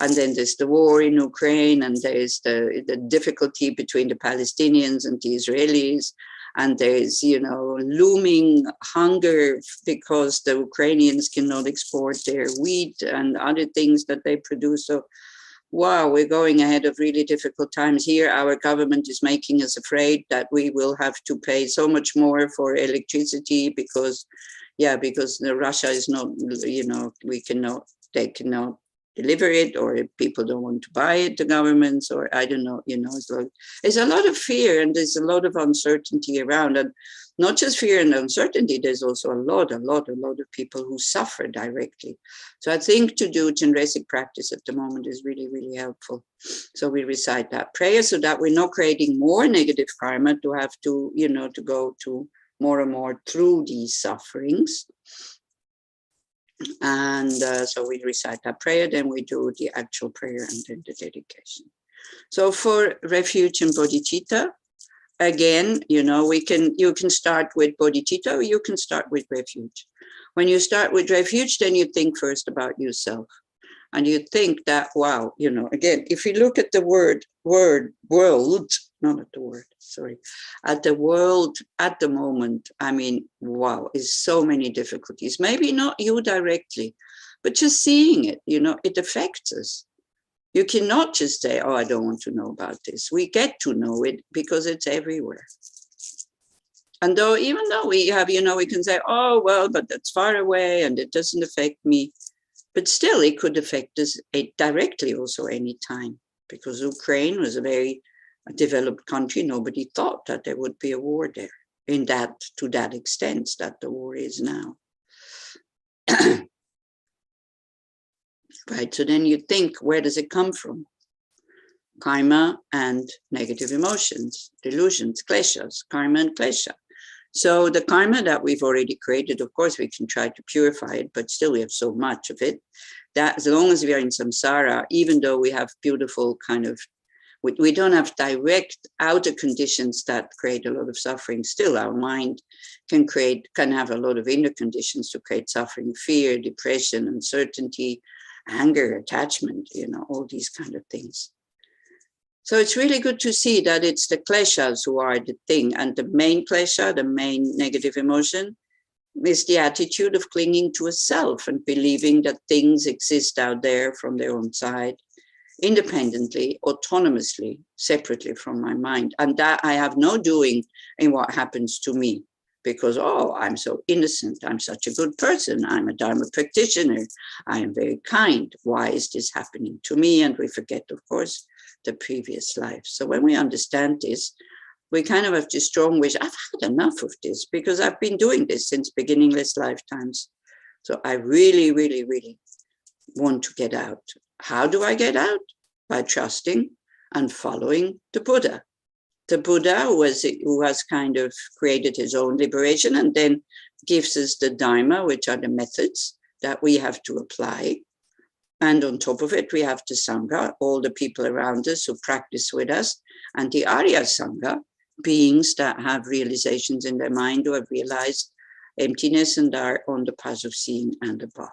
and then there's the war in Ukraine, and there's the difficulty between the Palestinians and the Israelis, and there's looming hunger because the Ukrainians cannot export their wheat and other things that they produce. So wow, we're going ahead of really difficult times here. Our government is making us afraid that we will have to pay so much more for electricity because Russia is not, they cannot deliver it, or people don't want to buy it, the governments, or I don't know, there's a lot of fear and there's a lot of uncertainty around. And not just fear and uncertainty, there's also a lot of people who suffer directly. So I think to do Chenrezig practice at the moment is really, really helpful. So we recite that prayer so that we're not creating more negative karma to have to, to go to more and more through these sufferings. And so we recite that prayer, then we do the actual prayer and then the dedication. So for refuge and bodhicitta, again, you can start with bodhicitta or you can start with refuge. When you start with refuge, then you think first about yourself. And you think that, wow, again, if you look at the world, not at the word, sorry, at the world at the moment, I mean, wow, is so many difficulties. Maybe not you directly, but just seeing it, it affects us. You cannot just say, oh, I don't want to know about this. We get to know it because it's everywhere. And even though we have, we can say, oh, well, but that's far away and it doesn't affect me. But still, it could affect us directly also anytime, because Ukraine was a very developed country. Nobody thought that there would be a war there to that extent that the war is now. Right, so then you think, where does it come from? Karma and negative emotions, delusions, kleshas, karma and klesha. So the karma that we've already created, of course, we can try to purify it, but still we have so much of it that as long as we are in samsara, even though we have beautiful we don't have direct outer conditions that create a lot of suffering, still our mind can have a lot of inner conditions to create suffering, fear, depression, uncertainty, anger, attachment, all these kind of things. So it's really good to see that it's the kleshas who are the thing, and the main klesha, the main negative emotion, is the attitude of clinging to a self and believing that things exist out there from their own side, independently, autonomously, separately from my mind, and that I have no doing in what happens to me. Because, oh, I'm so innocent, I'm such a good person, I'm a Dharma practitioner, I am very kind, why is this happening to me? And we forget, of course, the previous life. So when we understand this, we kind of have this strong wish, I've had enough of this, because I've been doing this since beginningless lifetimes. So I really, really, really want to get out. How do I get out? By trusting and following the Buddha. The Buddha who has kind of created his own liberation and then gives us the Dharma, which are the methods that we have to apply And on top of it, we have the Sangha, all the people around us who practice with us, and the Arya Sangha, beings that have realizations in their mind, who have realized emptiness and are on the path of seeing and above.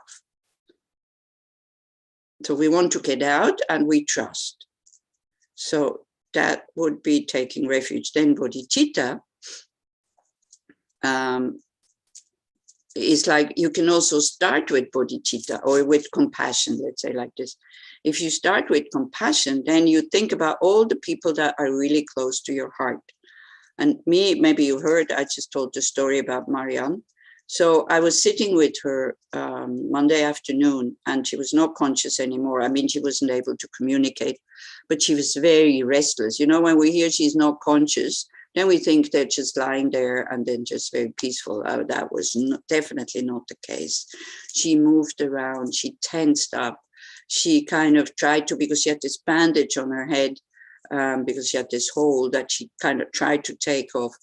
So we want to get out and we trust. So that would be taking refuge. Then bodhicitta is like, you can also start with bodhicitta or with compassion, let's say like this. If you start with compassion, then you think about all the people that are really close to your heart. And me, maybe you heard, I just told the story about Marianne. So I was sitting with her Monday afternoon, and she was not conscious anymore. I mean, she wasn't able to communicate, but she was very restless. You know, when we hear she's not conscious, then we think they're just lying there and then just very peaceful. That was definitely not the case. She moved around, she tensed up. She kind of tried to, because she had this bandage on her head, because she had this hole that she kind of tried to take off.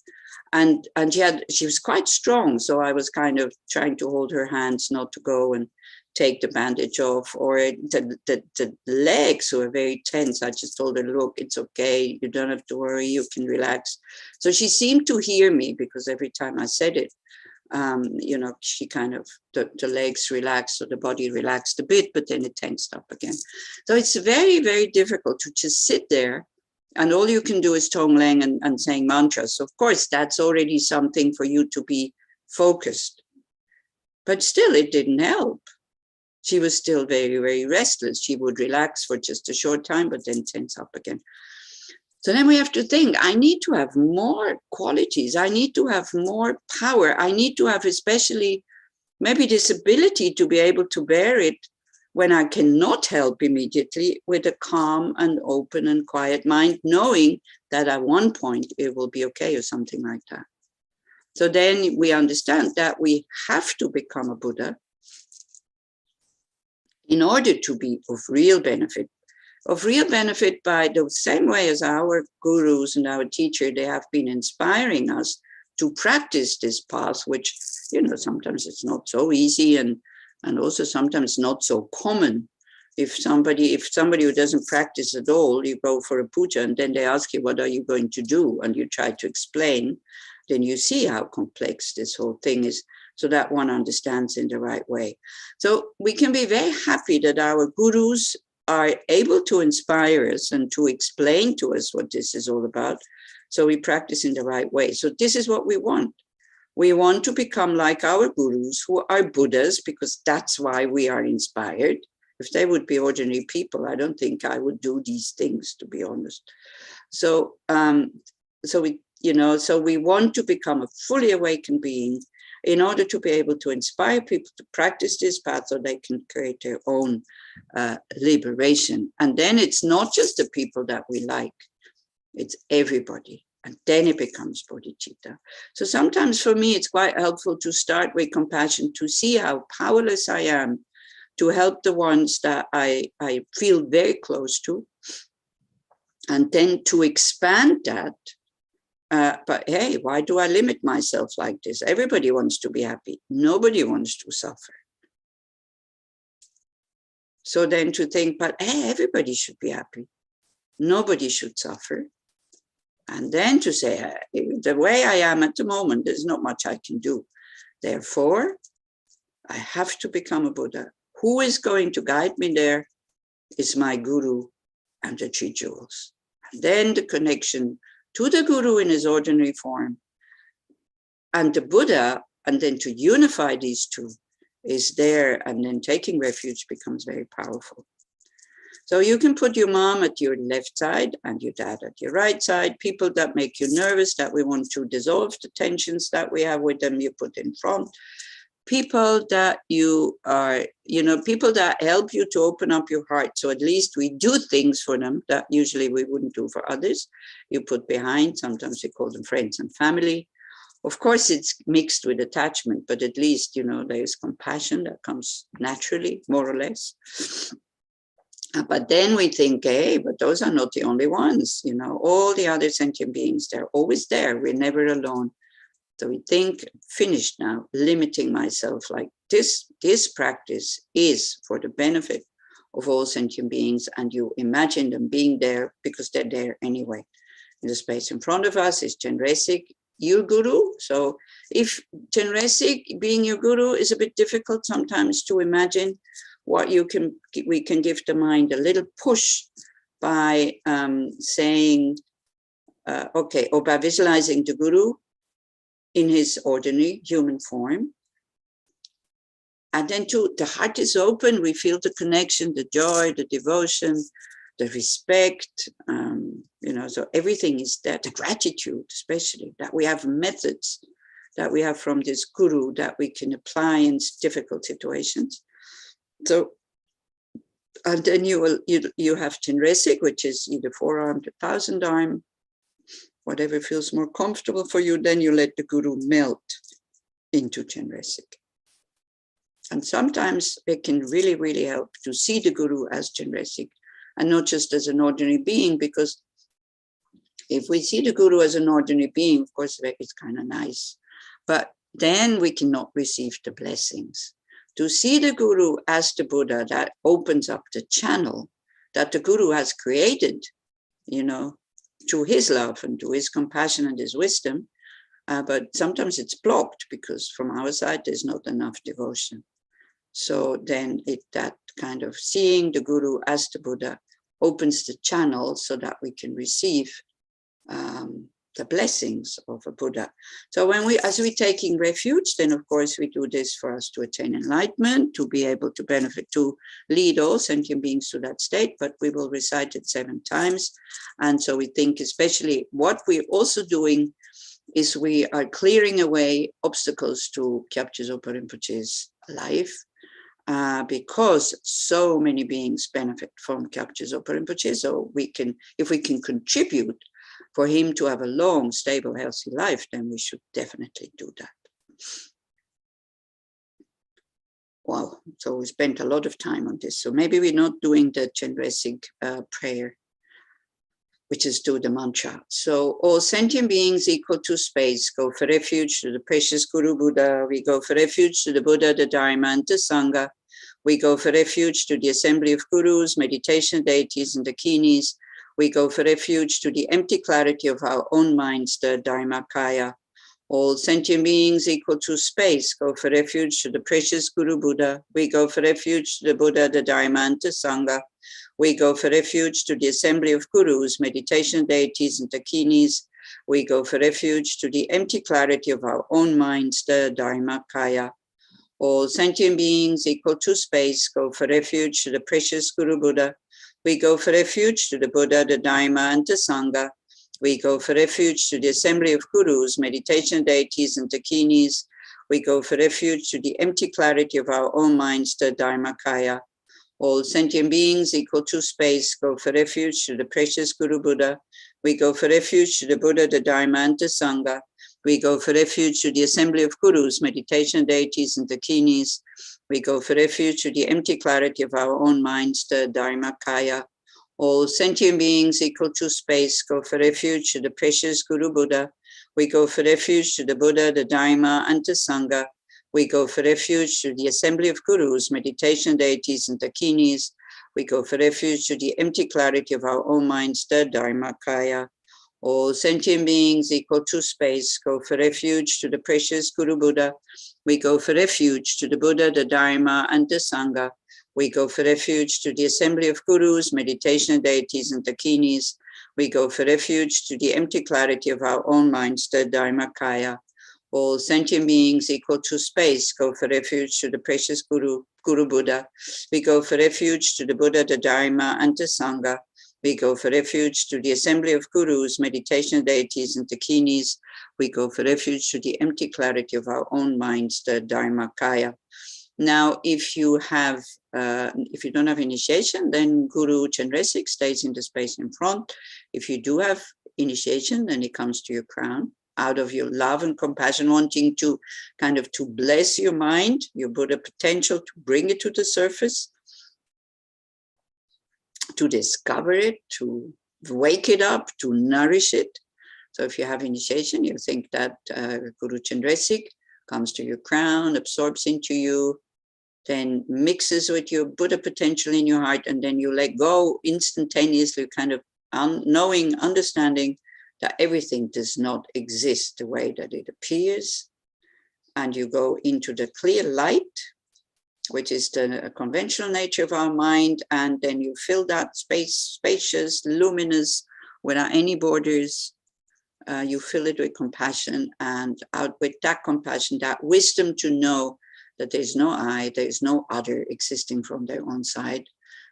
And she was quite strong. So I was kind of trying to hold her hands not to go and take the bandage off, or the legs were very tense. I just told her, look, it's okay. You don't have to worry. You can relax. So she seemed to hear me, because every time I said it, you know, she kind of, the legs relaxed, so the body relaxed a bit, but then it tensed up again. So it's very, very difficult to just sit there. And all you can do is Tonglen and saying mantras. Of course, that's already something for you to be focused. But still, it didn't help. She was still very, very restless. She would relax for just a short time, but then tense up again. So then we have to think, I need to have more qualities. I need to have more power. I need to have especially maybe this ability to be able to bear it when I cannot help immediately, with a calm and open and quiet mind, knowing that at one point it will be okay, or something like that. So then we understand that we have to become a Buddha in order to be of real benefit by the same way as our gurus and our teacher, they have been inspiring us to practice this path, which, you know, sometimes it's not so easy, and also sometimes not so common. If somebody who doesn't practice at all, you go for a puja and then they ask you, what are you going to do? And you try to explain, then you see how complex this whole thing is, so that one understands in the right way. So we can be very happy that our gurus are able to inspire us and to explain to us what this is all about. So we practice in the right way. So this is what we want. We want to become like our gurus, who are Buddhas, because that's why we are inspired. If they would be ordinary people, I don't think I would do these things, to be honest. So, so we want to become a fully awakened being in order to be able to inspire people to practice this path, so they can create their own liberation. And then it's not just the people that we like, it's everybody. And then it becomes bodhicitta. So sometimes for me, it's quite helpful to start with compassion, to see how powerless I am to help the ones that I feel very close to. And then to expand that. But hey, why do I limit myself like this? Everybody wants to be happy. Nobody wants to suffer. So then to think, but hey, everybody should be happy. Nobody should suffer. And then to say, the way I am at the moment, there's not much I can do. Therefore, I have to become a Buddha. Who is going to guide me there is my guru and the three jewels. And then the connection to the guru in his ordinary form and the Buddha, and then to unify these two is there, and then taking refuge becomes very powerful. So you can put your mom at your left side and your dad at your right side. People that make you nervous, that we want to dissolve the tensions that we have with them, you put in front. People that you are, people that help you to open up your heart. So at least we do things for them that usually we wouldn't do for others. You put behind, sometimes we call them friends and family. Of course, it's mixed with attachment, but at least, there's compassion that comes naturally, more or less. But then we think, hey, but those are not the only ones, all the other sentient beings, they're always there. We're never alone. So we think, finished now, limiting myself like this practice is for the benefit of all sentient beings, and you imagine them being there because they're there anyway. In the space in front of us is Chenrezig, your guru. So if Chenrezig being your guru is a bit difficult sometimes to imagine, what we can give the mind a little push by saying, okay, or by visualizing the guru in his ordinary human form. And then the heart is open, we feel the connection, the joy, the devotion, the respect, so everything is there, the gratitude, especially that we have methods that we have from this guru that we can apply in difficult situations. So, and then you have Chenrezig, which is either 4-armed or 1,000-arm, whatever feels more comfortable for you. Then you let the guru melt into Chenrezig. And sometimes it can really, really help to see the guru as Chenrezig and not just as an ordinary being, because if we see the guru as an ordinary being, of course, it's kind of nice, but then we cannot receive the blessings. To see the guru as the Buddha, that opens up the channel that the guru has created, through his love and to his compassion and his wisdom. But sometimes it's blocked because from our side, there's not enough devotion. So then that kind of seeing the guru as the Buddha opens the channel so that we can receive the blessings of a Buddha. So as we're taking refuge, then of course we do this for us to attain enlightenment, to be able to benefit, to lead all sentient beings to that state, but we will recite it 7 times. And so we think especially what we're also doing is we are clearing away obstacles to Kyabje Zopa Rinpoche's life, because so many beings benefit from Kyabje Zopa Rinpoche. So if we can contribute for him to have a long, stable, healthy life, then we should definitely do that. Wow, so we spent a lot of time on this. So maybe we're not doing the Chenrezig prayer, which is do the mantra. So all sentient beings equal to space go for refuge to the precious Guru Buddha. We go for refuge to the Buddha, the Dharma, and the Sangha. We go for refuge to the assembly of gurus, meditation deities, and dakinis. We go for refuge to the empty clarity of our own minds, the Dharmakaya. All sentient beings equal to space go for refuge to the precious Guru Buddha. We go for refuge to the Buddha, the Dharma, and the Sangha. We go for refuge to the assembly of gurus, meditation deities, and dakinis. We go for refuge to the empty clarity of our own minds, the Dharmakaya. All sentient beings equal to space go for refuge to the precious Guru Buddha. We go for refuge to the Buddha, the Dharma, and the Sangha. We go for refuge to the assembly of gurus, meditation deities, and dakinis. We go for refuge to the empty clarity of our own minds, the Dharmakaya. All sentient beings equal to space go for refuge to the precious Guru Buddha. We go for refuge to the Buddha, the Dharma, and the Sangha. We go for refuge to the assembly of gurus, meditation deities, and dakinis. We go for refuge to the empty clarity of our own minds, the Dharmakaya. All sentient beings equal to space go for refuge to the precious Guru Buddha. We go for refuge to the Buddha, the Dharma, and the Sangha. We go for refuge to the assembly of gurus, meditation deities, and dakinis. We go for refuge to the empty clarity of our own minds, the Dharmakaya. All sentient beings equal to space go for refuge to the precious Guru Buddha. We go for refuge to the Buddha, the Dharma, and the Sangha. We go for refuge to the assembly of gurus, meditation deities, and dakinis. We go for refuge to the empty clarity of our own minds, the Dharmakaya. All sentient beings equal to space go for refuge to the precious Guru Buddha. We go for refuge to the Buddha, the Dharma, and the Sangha. We go for refuge to the assembly of gurus, meditation deities, and dakinis. We go for refuge to the empty clarity of our own minds, the Dharmakaya. Now, if you don't have initiation, then Guru Chenrezig stays in the space in front. If you do have initiation, then it comes to your crown out of your love and compassion, wanting to kind of to bless your mind, your Buddha potential, to bring it to the surface, to discover it, to wake it up, to nourish it. So if you have initiation, you think that Guru Chenrezig comes to your crown, absorbs into you, then mixes with your Buddha potential in your heart, and then you let go instantaneously, kind of knowing, understanding that everything does not exist the way that it appears. And you go into the clear light, which is the conventional nature of our mind, and then you fill that space, spacious, luminous, without any borders. You fill it with compassion, and out with that compassion, that wisdom to know that there's no I, there's no other existing from their own side.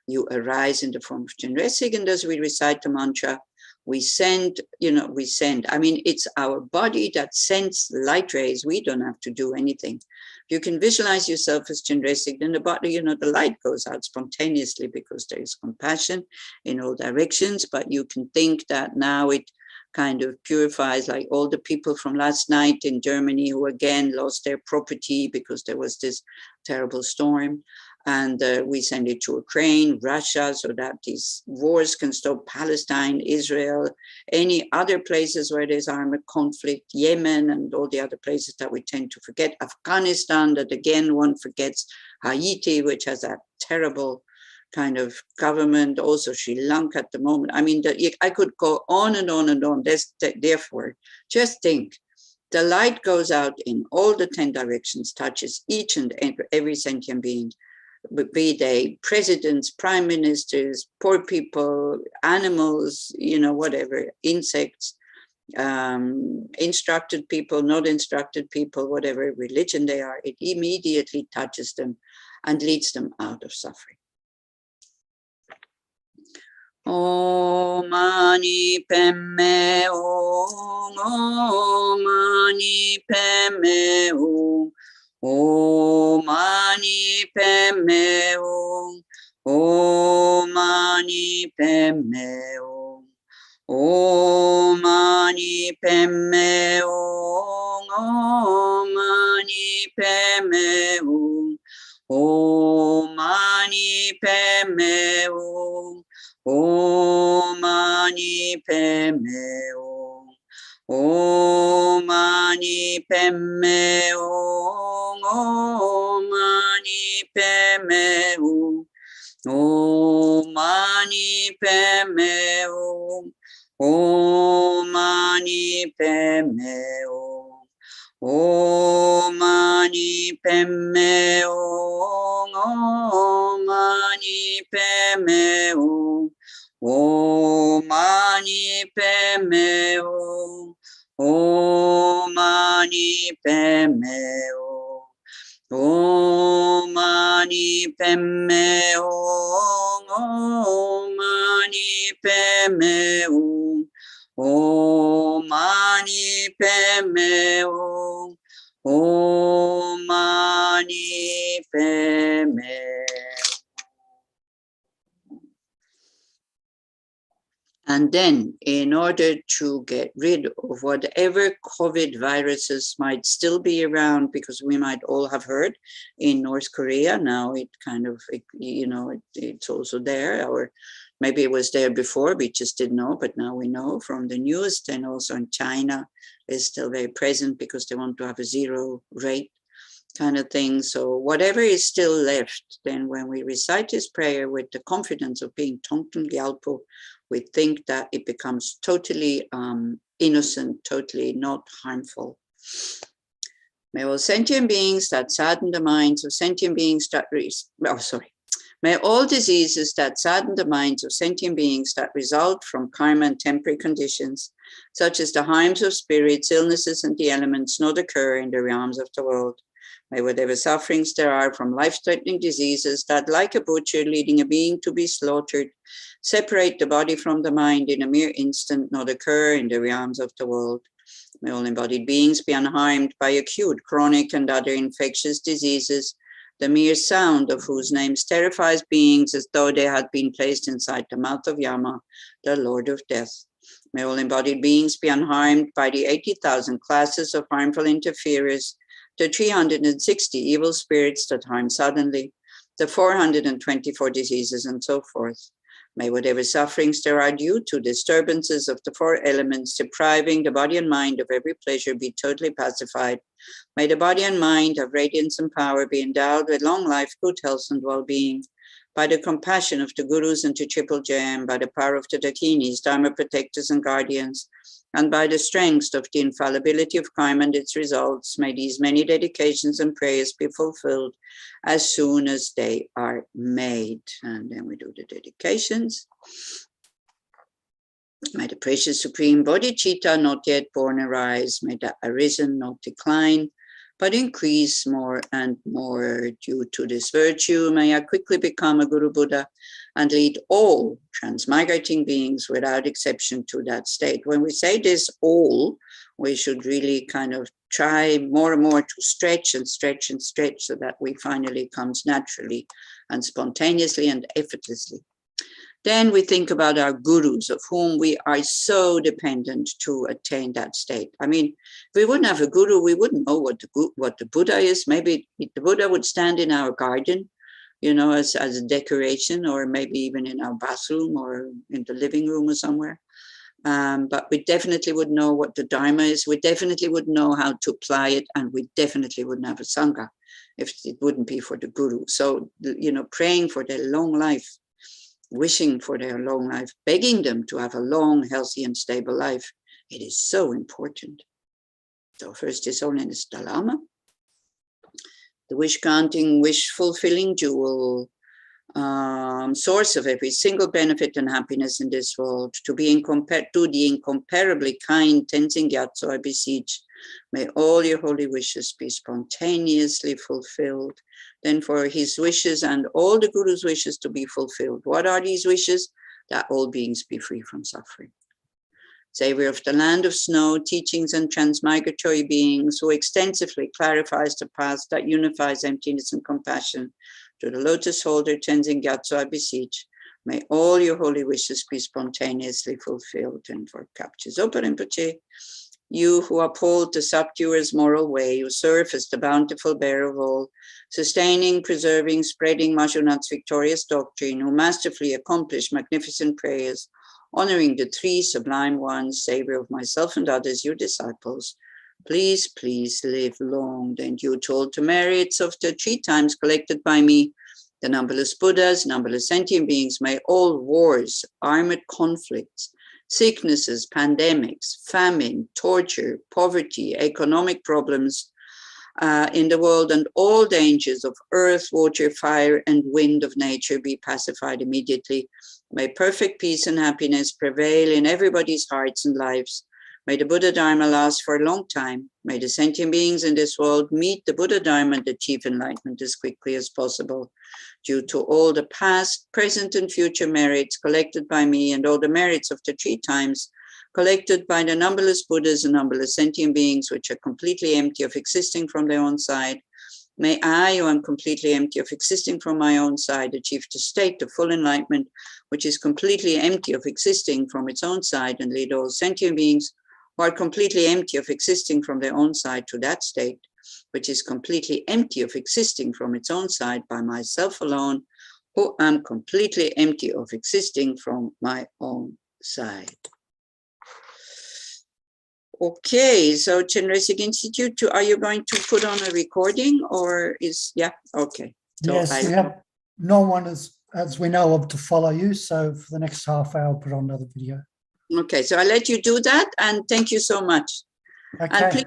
You arise in the form of Chenrezig, and as we recite the mantra, we send, I mean, it's our body that sends light rays. We don't have to do anything. You can visualize yourself as Chenrezig, then the body, the light goes out spontaneously because there is compassion in all directions, but you can think that now it kind of purifies, like all the people from last night in Germany who again lost their property because there was this terrible storm. And we send it to Ukraine, Russia, so that these wars can stop, Palestine, Israel, any other places where there's armed conflict, Yemen, and all the other places that we tend to forget, Afghanistan, that again one forgets, Haiti, which has a terrible kind of government, also Sri Lanka at the moment. I mean, I could go on and on and on. Therefore, just think, the light goes out in all the 10 directions, touches each and every sentient being, be they presidents, prime ministers, poor people, animals, whatever, insects, instructed people, not instructed people, whatever religion they are, it immediately touches them and leads them out of suffering. Om Mani Padme Hum, Om Mani Padme Hum, Om Mani Padme Hum, Om Mani Padme Hum, Om Mani Padme Hum, Om Mani Padme Hum, Om Mani Padme Hum, Om Mani Padme Hum, Om Mani Padme Hum, Om Mani Padme Hum, Om Mani Padme Hum, Om Mani Padme Hum, Om Mani Padme Hum, Om Mani Padme Hum, Om Mani Padme Hum, Om Mani Padme Hum, Om Mani Padme Hum, Om Mani Padme Hum, Om Mani Padme Hum, Om Mani Padme Hum. And then, in order to get rid of whatever COVID viruses might still be around, because we might all have heard in North Korea, now it kind of, it's also there, or maybe it was there before, we just didn't know, but now we know from the news. Then also in China is still very present because they want to have a zero rate kind of thing. So whatever is still left, then when we recite this prayer with the confidence of being Thangtong Gyalpo, we think that it becomes totally innocent, totally not harmful. May all sentient beings that sadden the minds of sentient beings that May all diseases that sadden the minds of sentient beings that result from karma and temporary conditions, such as the harms of spirits, illnesses, and the elements, not occur in the realms of the world. May whatever sufferings there are from life-threatening diseases that, like a butcher leading a being to be slaughtered, separate the body from the mind in a mere instant, not occur in the realms of the world. May all embodied beings be unharmed by acute, chronic, and other infectious diseases, the mere sound of whose names terrifies beings as though they had been placed inside the mouth of Yama, the Lord of Death. May all embodied beings be unharmed by the 80,000 classes of harmful interferers, the 360 evil spirits that harm suddenly, the 424 diseases, and so forth. May whatever sufferings there are due to disturbances of the four elements depriving the body and mind of every pleasure be totally pacified. May the body and mind of radiance and power be endowed with long life, good health, and well-being. By the compassion of the Gurus and the Triple Gem, by the power of the Dakinis, Dharma protectors and guardians, and by the strength of the infallibility of karma and its results, may these many dedications and prayers be fulfilled as soon as they are made. And then we do the dedications. May the precious supreme bodhicitta not yet born arise. May the arisen not decline, but increase more and more. Due to this virtue, may I quickly become a Guru Buddha and lead all transmigrating beings without exception to that state. When we say this all, we should really kind of try more and more to stretch and stretch and stretch so that we finally comes naturally and spontaneously and effortlessly. Then we think about our gurus, of whom we are so dependent to attain that state. I mean, if we wouldn't have a guru, we wouldn't know what the Buddha is. Maybe the Buddha would stand in our garden, you know, as a decoration, or maybe even in our bathroom or in the living room or somewhere. But we definitely would know what the Dharma is. We definitely would know how to apply it, and we definitely wouldn't have a Sangha if it wouldn't be for the guru. So, you know, praying for their long life, wishing for their long life, begging them to have a long, healthy, and stable life. It is so important. So first, His Holiness the Lama, the wish-granting, wish-fulfilling jewel, source of every single benefit and happiness in this world, to the incomparably kind Tenzin Gyatso, I beseech, may all your holy wishes be spontaneously fulfilled. Then for his wishes and all the Guru's wishes to be fulfilled. What are these wishes? That all beings be free from suffering. Savior of the land of snow, teachings and transmigratory beings, who extensively clarifies the path that unifies emptiness and compassion, to the lotus holder Tenzin Gyatso, I beseech, may all your holy wishes be spontaneously fulfilled. And for Kyabje Zopa Rinpoche, you who uphold the subduer's moral way, who serve as the bountiful bearer of all, sustaining, preserving, spreading Mashunat's victorious doctrine, who masterfully accomplish magnificent prayers, honoring the three sublime ones, Savior of myself and others, your disciples, please, please live long. Then you told the merits of the 3 times collected by me, the numberless Buddhas, numberless sentient beings, may all wars, armored conflicts, sicknesses, pandemics, famine, torture, poverty, economic problems in the world, and all dangers of earth, water, fire, and wind of nature be pacified immediately. May perfect peace and happiness prevail in everybody's hearts and lives. May the Buddha Dharma last for a long time. May the sentient beings in this world meet the Buddha Dharma and achieve enlightenment as quickly as possible. Due to all the past, present, and future merits collected by me, and all the merits of the 3 times collected by the numberless Buddhas and numberless sentient beings, which are completely empty of existing from their own side, may I, who am completely empty of existing from my own side, achieve the state of full enlightenment, which is completely empty of existing from its own side, and lead all sentient beings who are completely empty of existing from their own side to that state, which is completely empty of existing from its own side by myself alone, who am completely empty of existing from my own side. Okay, so Chenrezig Institute, are you going to put on a recording, or is, yeah, okay. So yes, we have no one as we know of to follow you, so for the next half hour, I'll put on another video. Okay, so I'll let you do that, and thank you so much. Okay,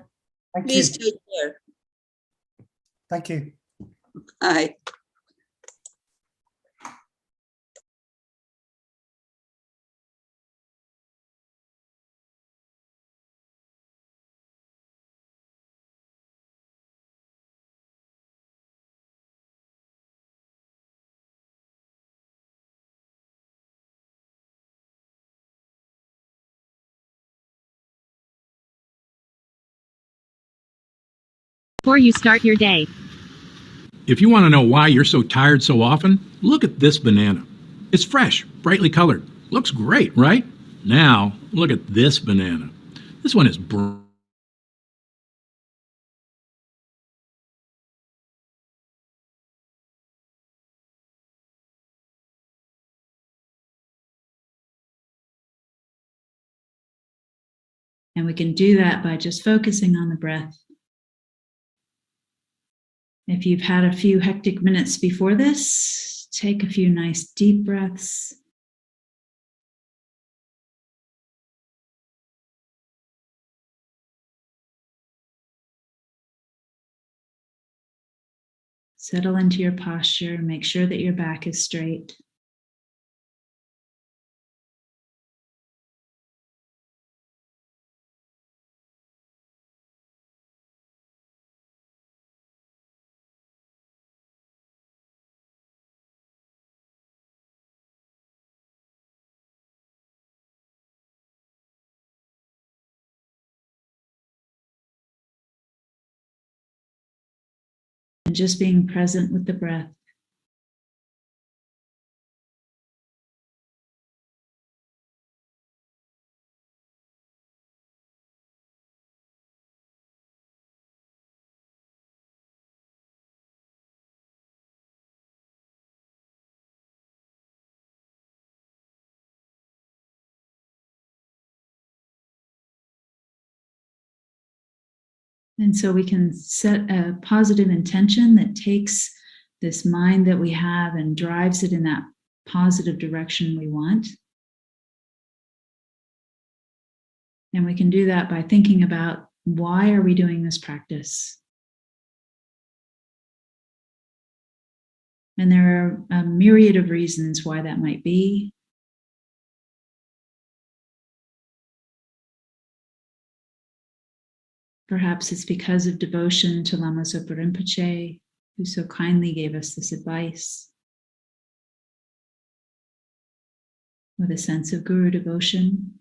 and please take care. Thank you. Bye. Before you start your day. If you want to know why you're so tired so often, look at this banana. It's fresh, brightly colored. Looks great, right? Now, look at this banana. This one is bright. And we can do that by just focusing on the breath. If you've had a few hectic minutes before this, take a few nice deep breaths. Settle into your posture. Make sure that your back is straight. And just being present with the breath. And so we can set a positive intention that takes this mind that we have and drives it in that positive direction we want. And we can do that by thinking about, why are we doing this practice? And there are a myriad of reasons why that might be. Perhaps it's because of devotion to Lama Zopa Rinpoche, who so kindly gave us this advice, with a sense of guru devotion.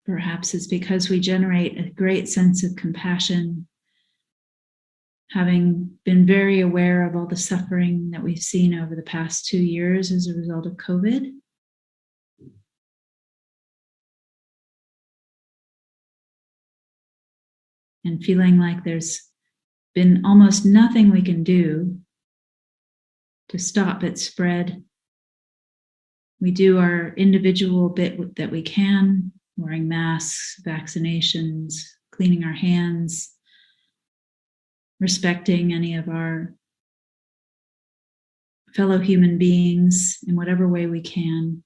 Perhaps it's because we generate a great sense of compassion, having been very aware of all the suffering that we've seen over the past 2 years as a result of COVID. And feeling like there's been almost nothing we can do to stop its spread. We do our individual bit that we can, wearing masks, vaccinations, cleaning our hands, respecting any of our fellow human beings in whatever way we can.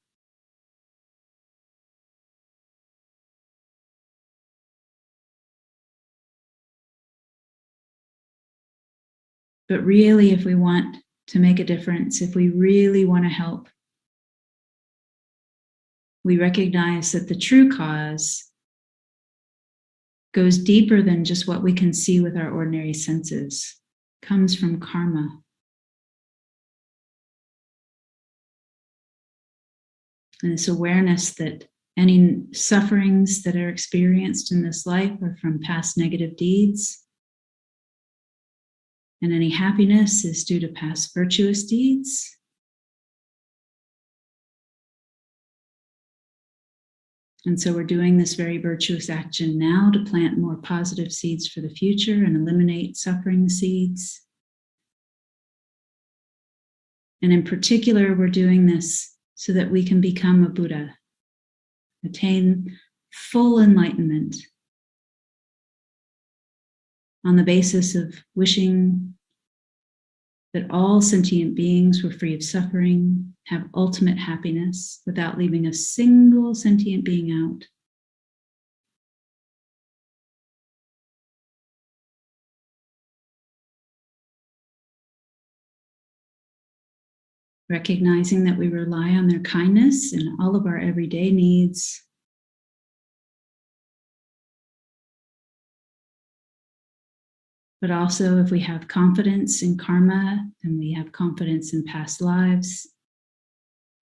But really, if we want to make a difference, if we really want to help, we recognize that the true cause goes deeper than just what we can see with our ordinary senses, comes from karma. And this awareness that any sufferings that are experienced in this life are from past negative deeds, and any happiness is due to past virtuous deeds. And so we're doing this very virtuous action now to plant more positive seeds for the future and eliminate suffering seeds. And in particular, we're doing this so that we can become a Buddha, attain full enlightenment on the basis of wishing that all sentient beings were free of suffering, have ultimate happiness without leaving a single sentient being out. Recognizing that we rely on their kindness in all of our everyday needs. But also, if we have confidence in karma, and we have confidence in past lives,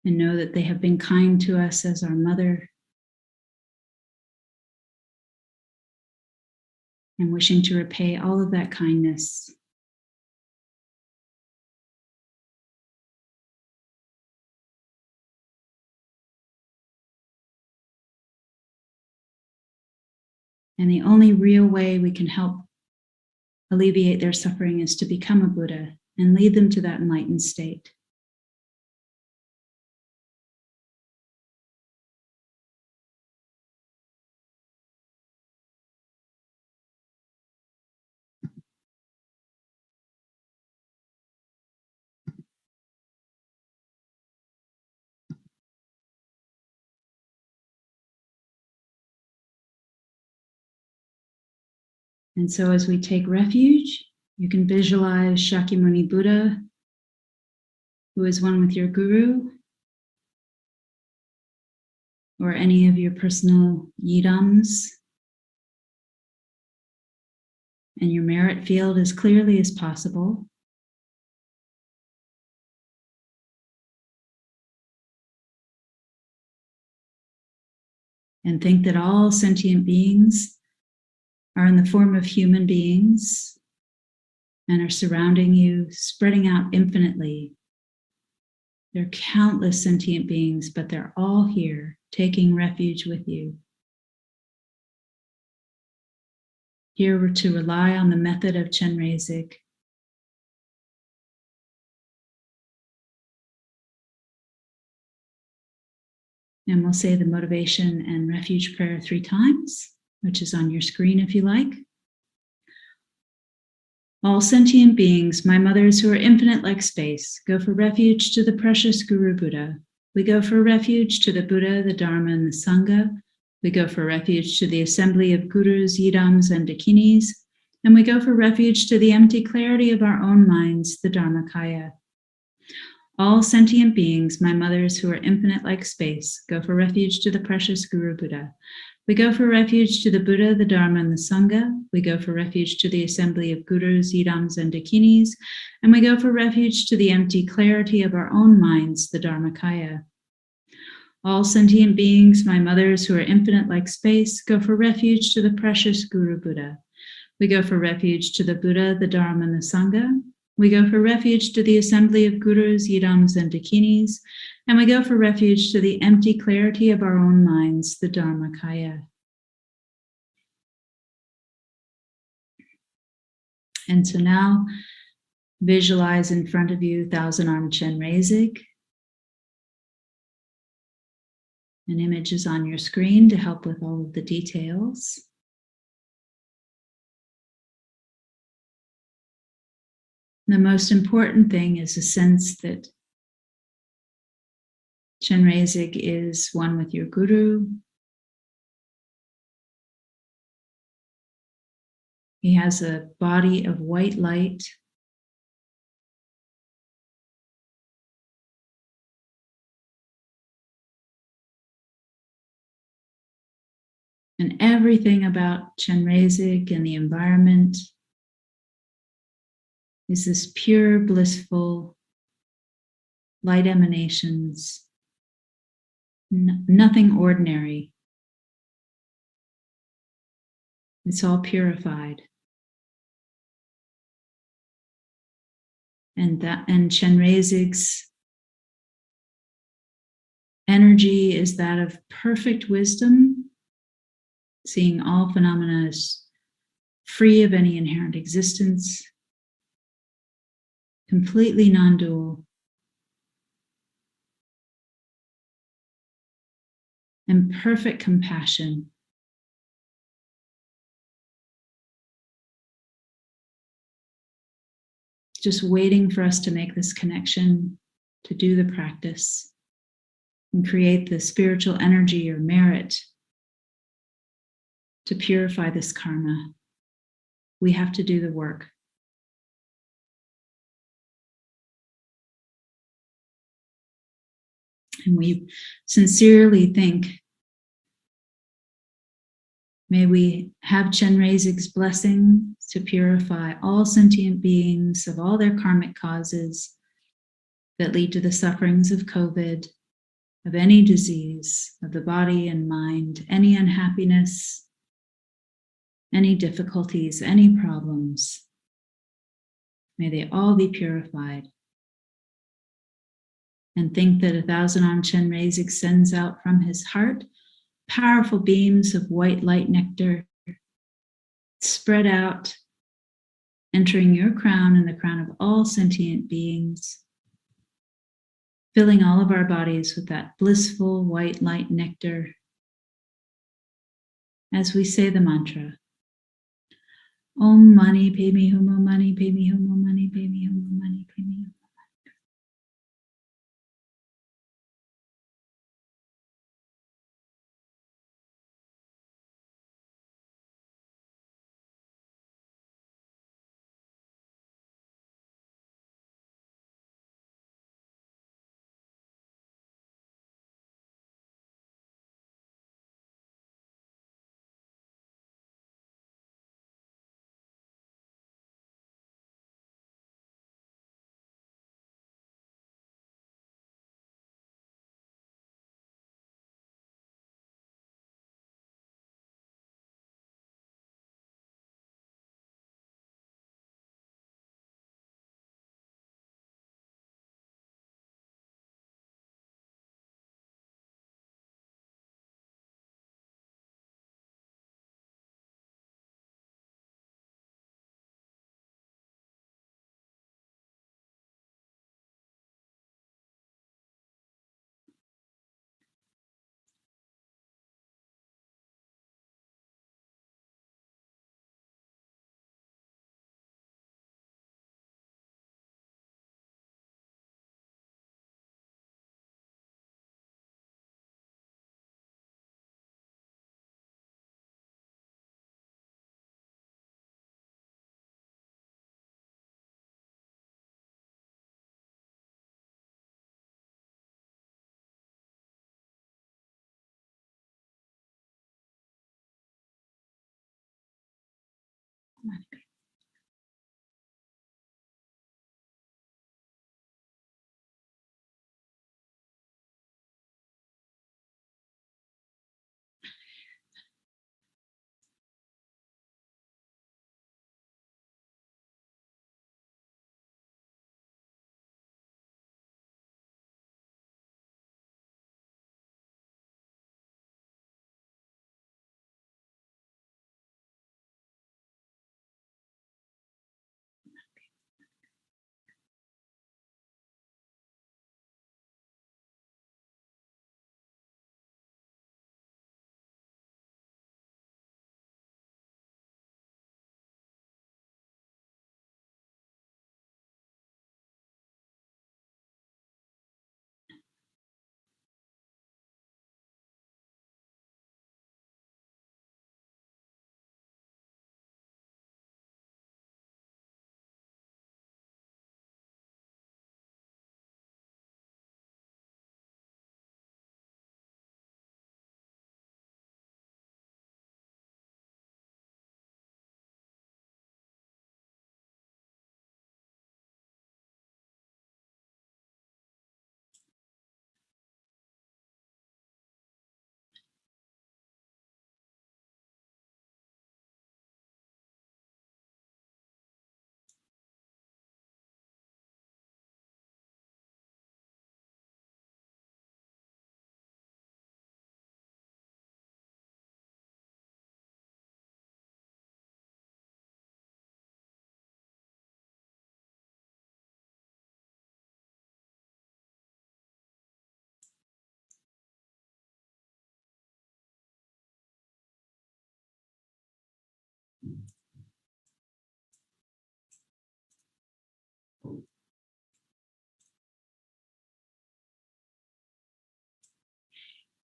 and know that they have been kind to us as our mother, and wishing to repay all of that kindness. And the only real way we can help alleviate their suffering is to become a Buddha and lead them to that enlightened state. And so as we take refuge, you can visualize Shakyamuni Buddha, who is one with your guru, or any of your personal yidams, and your merit field as clearly as possible. And think that all sentient beings are in the form of human beings and are surrounding you, spreading out infinitely. There are countless sentient beings, but they're all here, taking refuge with you. Here we're to rely on the method of Chenrezig. And we'll say the motivation and refuge prayer 3 times, which is on your screen if you like. All sentient beings, my mothers who are infinite like space, go for refuge to the precious Guru Buddha. We go for refuge to the Buddha, the Dharma, and the Sangha. We go for refuge to the assembly of gurus, yidams, and dakinis. And we go for refuge to the empty clarity of our own minds, the Dharmakaya. All sentient beings, my mothers who are infinite like space, go for refuge to the precious Guru Buddha. We go for refuge to the Buddha, the Dharma, and the Sangha. We go for refuge to the assembly of gurus, yidams, and dakinis. And we go for refuge to the empty clarity of our own minds, the Dharmakaya. All sentient beings, my mothers who are infinite like space, go for refuge to the precious Guru Buddha. We go for refuge to the Buddha, the Dharma, and the Sangha. We go for refuge to the assembly of gurus, yidams, and dakinis. And we go for refuge to the empty clarity of our own minds, the Dharmakaya. And so now visualize in front of you thousand-armed Chenrezig. An image is on your screen to help with all of the details. The most important thing is a sense that Chenrezig is one with your guru. He has a body of white light. And everything about Chenrezig and the environment is this pure, blissful light emanations, nothing ordinary. It's all purified. And Chenrezig's energy is that of perfect wisdom, seeing all phenomena as free of any inherent existence, completely non-dual, and perfect compassion. Just waiting for us to make this connection, to do the practice, and create the spiritual energy or merit to purify this karma. We have to do the work. And we sincerely think, may we have Chenrezig's blessing to purify all sentient beings of all their karmic causes that lead to the sufferings of COVID, of any disease of the body and mind, any unhappiness, any difficulties, any problems. May they all be purified. And think that a thousand-armed Chenrezig sends out from his heart powerful beams of white light nectar spread out, entering your crown and the crown of all sentient beings, filling all of our bodies with that blissful white light nectar as we say the mantra. Om mani padme hum, om mani padme hum, om mani padme hum, om mani padme hum. No.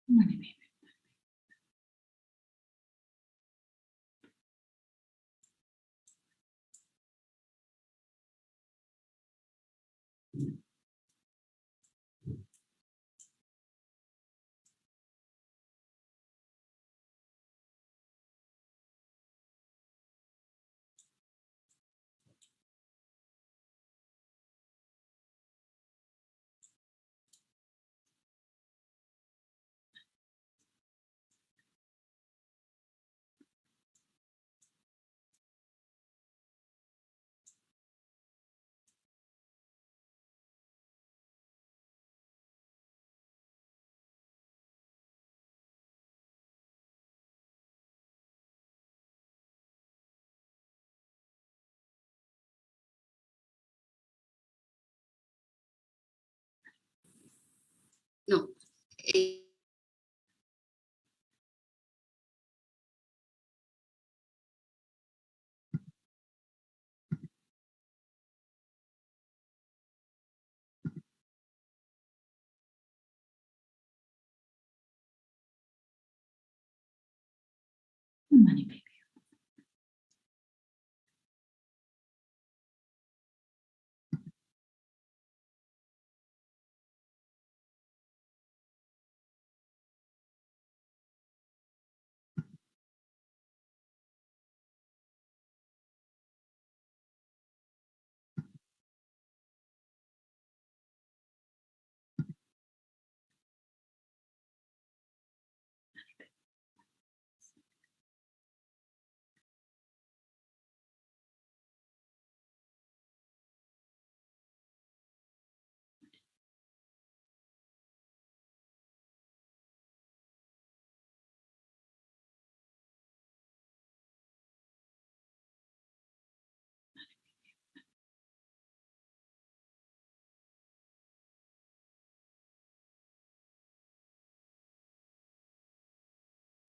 Money baby. Money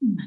baby.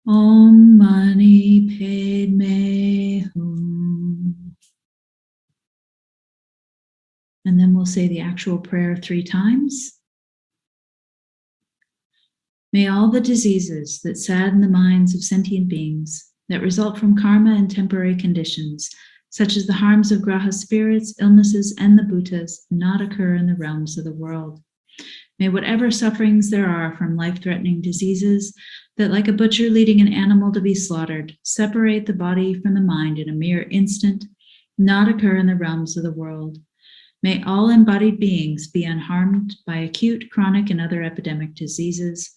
Om Mani Padme Hum. And then we'll say the actual prayer 3 times. May all the diseases that sadden the minds of sentient beings, that result from karma and temporary conditions, such as the harms of graha spirits, illnesses, and the bhutas, not occur in the realms of the world. May whatever sufferings there are from life-threatening diseases, that like a butcher leading an animal to be slaughtered, separate the body from the mind in a mere instant, not occur in the realms of the world. May all embodied beings be unharmed by acute, chronic, and other epidemic diseases,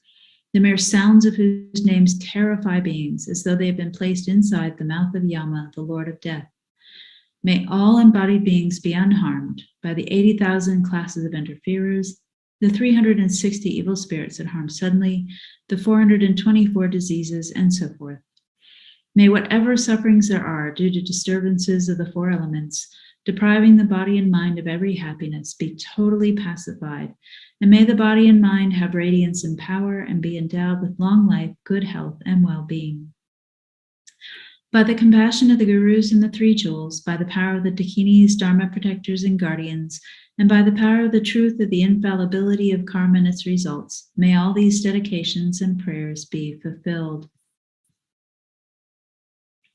the mere sounds of whose names terrify beings as though they have been placed inside the mouth of Yama, the Lord of Death. May all embodied beings be unharmed by the 80,000 classes of interferers, the 360 evil spirits that harm suddenly, the 424 diseases, and so forth. May whatever sufferings there are due to disturbances of the 4 elements, depriving the body and mind of every happiness, be totally pacified, and may the body and mind have radiance and power and be endowed with long life, good health, and well-being. By the compassion of the gurus and the 3 jewels, by the power of the dakinis, dharma protectors, and guardians, and by the power of the truth of the infallibility of karma and its results, may all these dedications and prayers be fulfilled.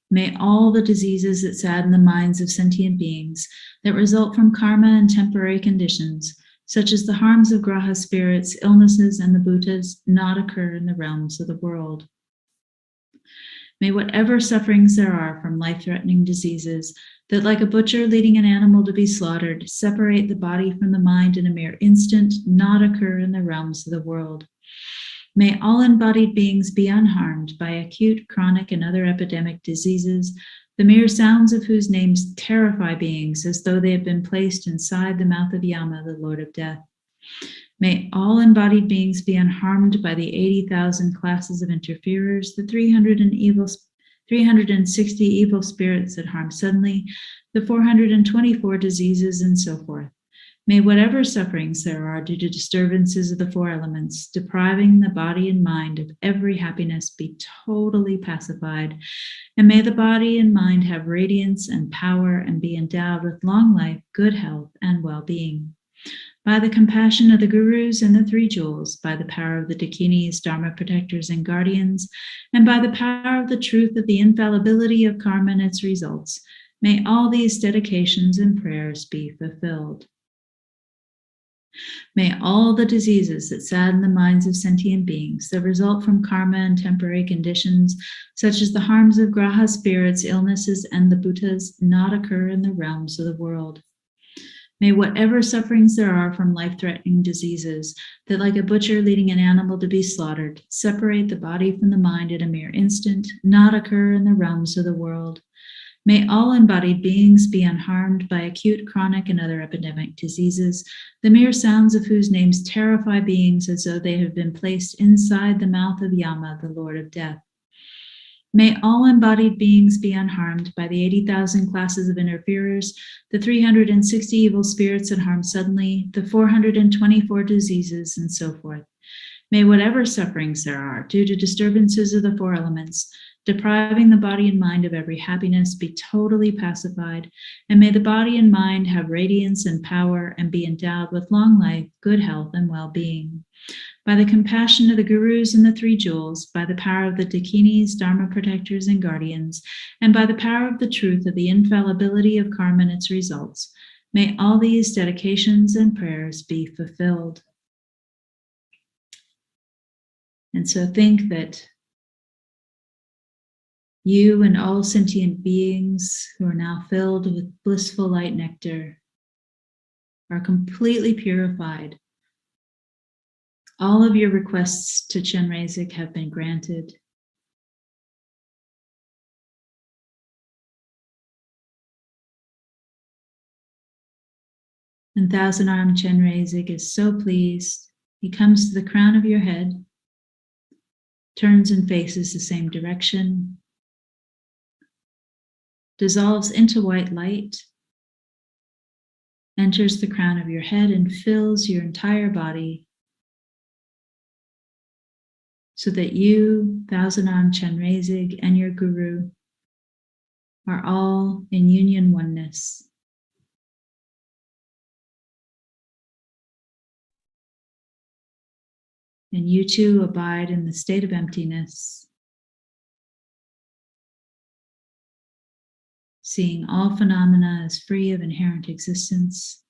May all the diseases that sadden the minds of sentient beings, that result from karma and temporary conditions, such as the harms of graha spirits, illnesses, and the bhutas, not occur in the realms of the world. May whatever sufferings there are from life-threatening diseases, that like a butcher leading an animal to be slaughtered, separate the body from the mind in a mere instant, not occur in the realms of the world. May all embodied beings be unharmed by acute, chronic, and other epidemic diseases, the mere sounds of whose names terrify beings as though they have been placed inside the mouth of Yama, the Lord of Death. May all embodied beings be unharmed by the 80,000 classes of interferers, the 360 evil spirits that harm suddenly, the 424 diseases, and so forth. May whatever sufferings there are due to disturbances of the 4 elements, depriving the body and mind of every happiness, be totally pacified, and may the body and mind have radiance and power and be endowed with long life, good health, and well-being. By the compassion of the gurus and the 3 jewels, by the power of the dakinis, dharma protectors, and guardians, and by the power of the truth of the infallibility of karma and its results, may all these dedications and prayers be fulfilled. May all the diseases that sadden the minds of sentient beings, that result from karma and temporary conditions, such as the harms of graha spirits, illnesses, and the bhutas, not occur in the realms of the world. May whatever sufferings there are from life-threatening diseases, that like a butcher leading an animal to be slaughtered, separate the body from the mind in a mere instant, not occur in the realms of the world. May all embodied beings be unharmed by acute, chronic, and other epidemic diseases, the mere sounds of whose names terrify beings as though they have been placed inside the mouth of Yama, the Lord of Death. May all embodied beings be unharmed by the 80,000 classes of interferers, the 360 evil spirits that harm suddenly, the 424 diseases, and so forth. May whatever sufferings there are due to disturbances of the 4 elements, depriving the body and mind of every happiness, be totally pacified, and may the body and mind have radiance and power and be endowed with long life, good health, and well-being. By the compassion of the gurus and the 3 jewels, by the power of the dakinis, dharma protectors, and guardians, and by the power of the truth of the infallibility of karma and its results, may all these dedications and prayers be fulfilled. And so think that you and all sentient beings who are now filled with blissful light nectar are completely purified. All of your requests to Chenrezig have been granted. And Thousand-Armed Chenrezig is so pleased. He comes to the crown of your head, turns and faces the same direction, dissolves into white light, enters the crown of your head and fills your entire body so that you, Thousand-Armed Chenrezig, and your Guru are all in union oneness. And you too abide in the state of emptiness, seeing all phenomena as free of inherent existence.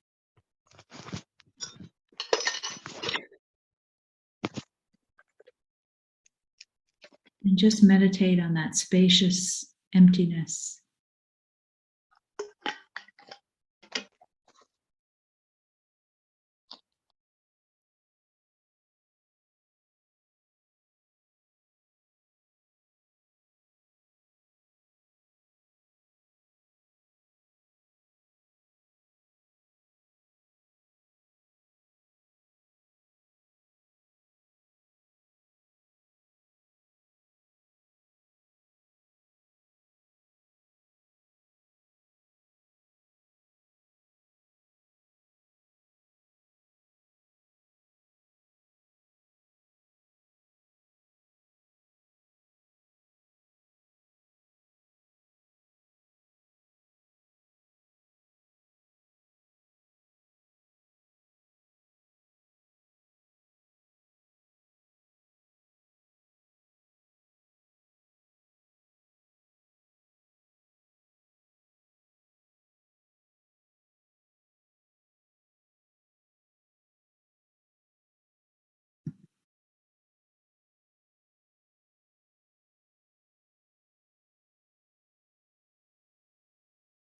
And just meditate on that spacious emptiness.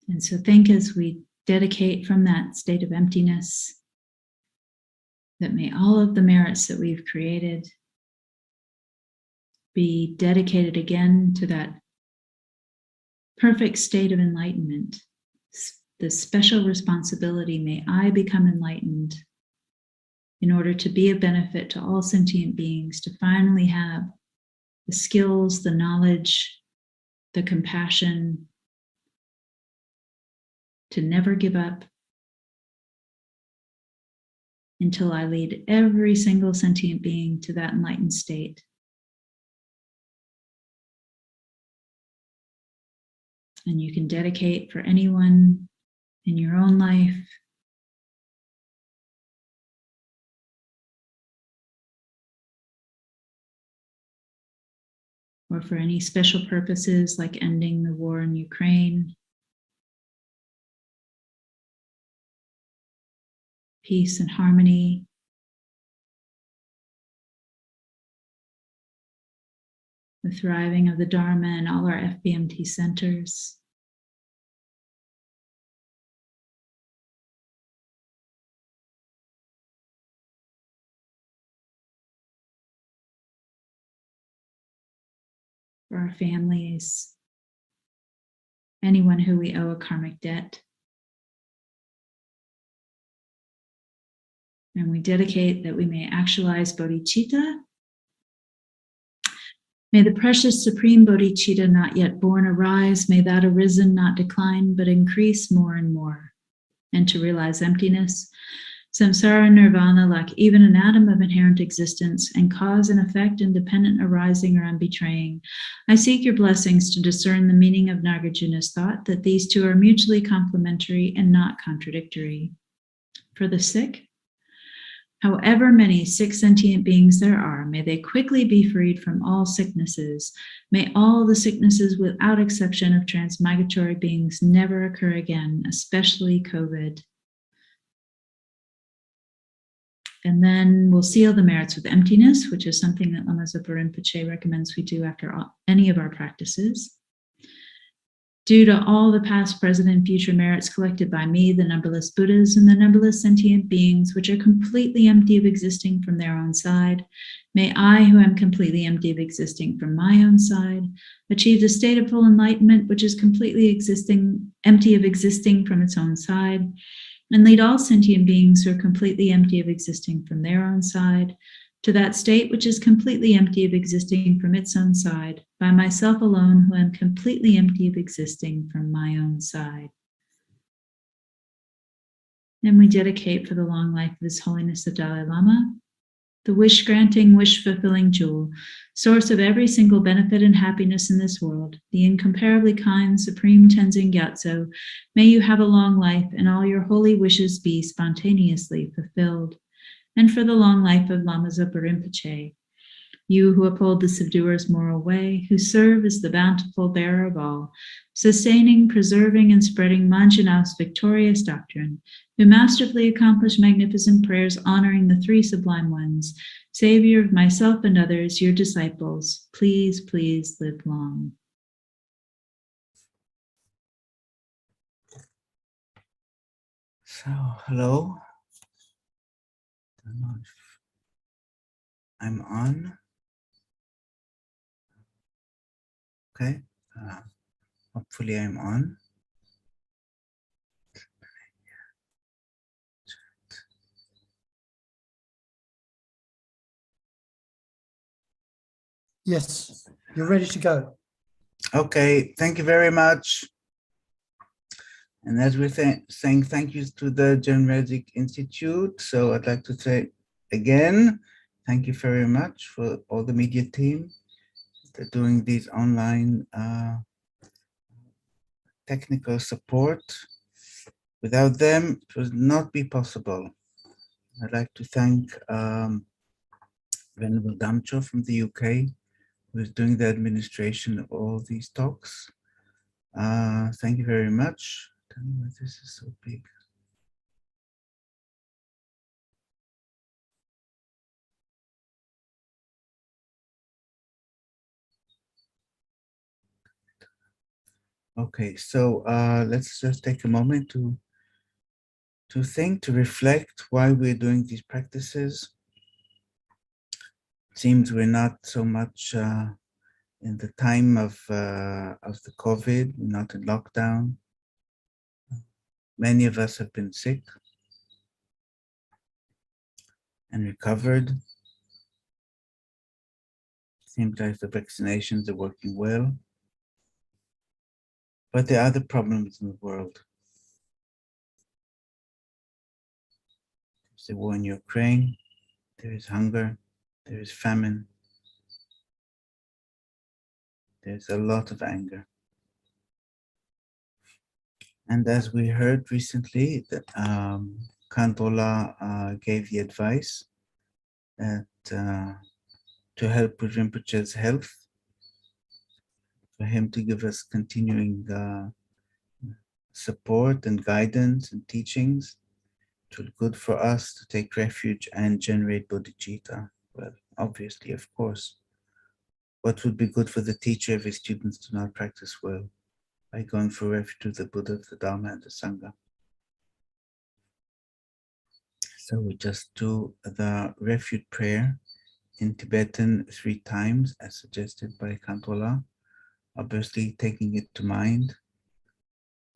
And so think as we dedicate from that state of emptiness, that may all of the merits that we've created be dedicated again to that perfect state of enlightenment. The special responsibility, may I become enlightened in order to be of benefit to all sentient beings, to finally have the skills, the knowledge, the compassion, to never give up until I lead every single sentient being to that enlightened state. And you can dedicate for anyone in your own life, or for any special purposes like ending the war in Ukraine, peace and harmony, the thriving of the Dharma and all our FPMT centers. For our families, anyone who we owe a karmic debt. And we dedicate that we may actualize bodhicitta. May the precious supreme bodhicitta not yet born arise. May that arisen not decline, but increase more and more. And to realize emptiness, samsara and nirvana lack even an atom of inherent existence, and cause and effect independent arising or unbetraying. I seek your blessings to discern the meaning of Nagarjuna's thought, that these two are mutually complementary and not contradictory. For the sick, however many sick sentient beings there are, may they quickly be freed from all sicknesses. May all the sicknesses without exception of transmigratory beings never occur again, especially COVID. And then we'll seal the merits with emptiness, which is something that Lama Zopa Rinpoche recommends we do after any of our practices. Due to all the past, present, and future merits collected by me, the numberless Buddhas, and the numberless sentient beings, which are completely empty of existing from their own side, may I, who am completely empty of existing from my own side, achieve the state of full enlightenment, which is completely empty of existing from its own side, and lead all sentient beings who are completely empty of existing from their own side to that state which is completely empty of existing from its own side, by myself alone, who am completely empty of existing from my own side. And we dedicate for the long life of His Holiness the Dalai Lama, the wish-granting, wish-fulfilling jewel, source of every single benefit and happiness in this world, the incomparably kind Supreme Tenzin Gyatso, may you have a long life and all your holy wishes be spontaneously fulfilled. And for the long life of Lama Zopa Rinpoche, you who uphold the subduer's moral way, who serve as the bountiful bearer of all, sustaining, preserving, and spreading Manjanao's victorious doctrine, who masterfully accomplish magnificent prayers honoring the three sublime ones, Savior of myself and others, your disciples, please, please live long. So, hello. I don't know if I'm on. Okay. Hopefully I'm on. Yes, you're ready to go. Okay, thank you very much. And as we're saying thank you to the Chenrezig Institute, so I'd like to say again, thank you very much for all the media team that are doing these online technical support. Without them, it would not be possible. I'd like to thank Venerable Damcho from the UK, who is doing the administration of all these talks. Thank you very much. Tell me why this is so big. Okay, so let's just take a moment to think, to reflect why we're doing these practices. It seems we're not so much in the time of the COVID, we're not in lockdown. Many of us have been sick and recovered. Seems like the vaccinations are working well. But there are other problems in the world. There's the war in Ukraine, there is hunger, there is famine, there's a lot of anger. And as we heard recently, that Kantola gave the advice that to help with Rinpoche's health, for him to give us continuing support and guidance and teachings. It was good for us to take refuge and generate bodhicitta. Well, obviously, of course. What would be good for the teacher if his students do not practice well? By going for refuge to the Buddha, the Dharma, and the Sangha. So we just do the refuge prayer in Tibetan 3 times, as suggested by Kantola. Obviously, taking it to mind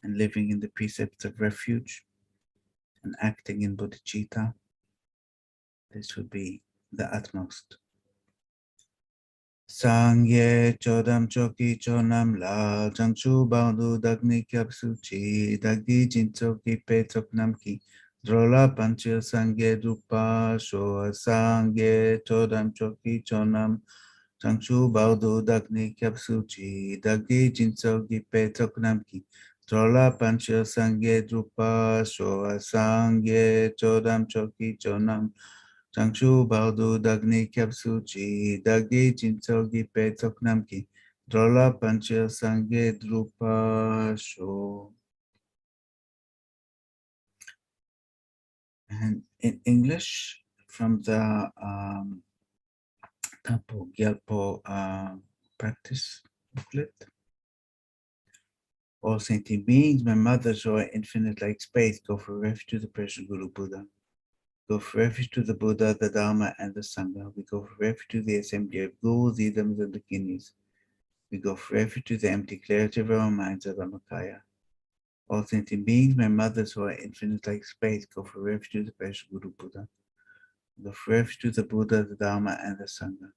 and living in the precepts of refuge and acting in bodhicitta. This would be the utmost. Sangye chodam choki chonam la jangchu bandu dagni kyabsuchi dagi jinchoki petok namki drola pancha sangye drupa shoa sangye chodam choki chonam jangchu bandu dagni kyabsuchi dagi jinchoki petok namki drola pancha sangye drupa shoa sangye chodam choki chonam Changshu Baldu Dagni Kyapsuchi Dagi Jinsogi Petok Namki Drola Pancha Sangye Drupa Sho. And in English, from the Thangtong Gyalpo practice booklet. All sentient beings, my mothers who are infinite like space, go for refuge to the precious Guru Buddha. Go for refuge to the Buddha, the Dharma, and the Sangha. We go for refuge to the assembly of ghouls, idams, and the kidneys. We go for refuge to the empty clarity of our minds, the Dhammakaya. All sentient beings, my mothers who are infinite like space, go for refuge to the precious Guru Buddha. We go for refuge to the Buddha, the Dharma, and the Sangha.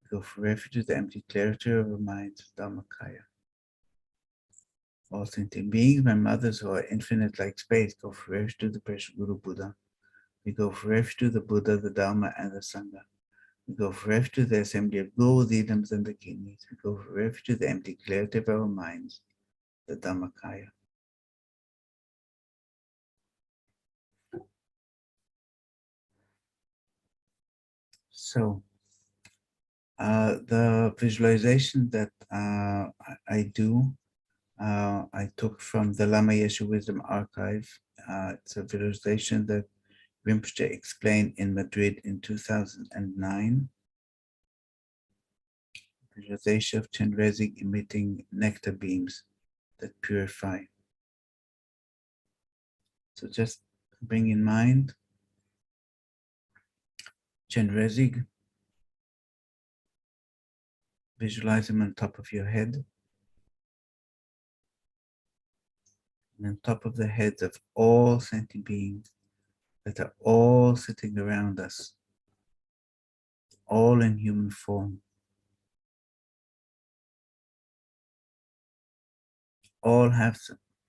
We go for refuge to the empty clarity of our minds, the Dhammakaya. All sentient beings, my mothers who are infinite like space, go for refuge to the precious Guru Buddha. We go for refuge to the Buddha, the Dharma, and the Sangha. We go forever to the assembly of gold, idams, and the kidneys. We go forever to the empty clarity of our minds, the Dhammakaya. So, the visualization that I do, I took from the Lama Yeshe Wisdom Archive. It's a visualization that Rinpoche explained in Madrid in 2009. Visualization of Chenrezig emitting nectar beams that purify. So just bring in mind Chenrezig. Visualize him on top of your head. And on top of the heads of all sentient beings that are all sitting around us, all in human form. All have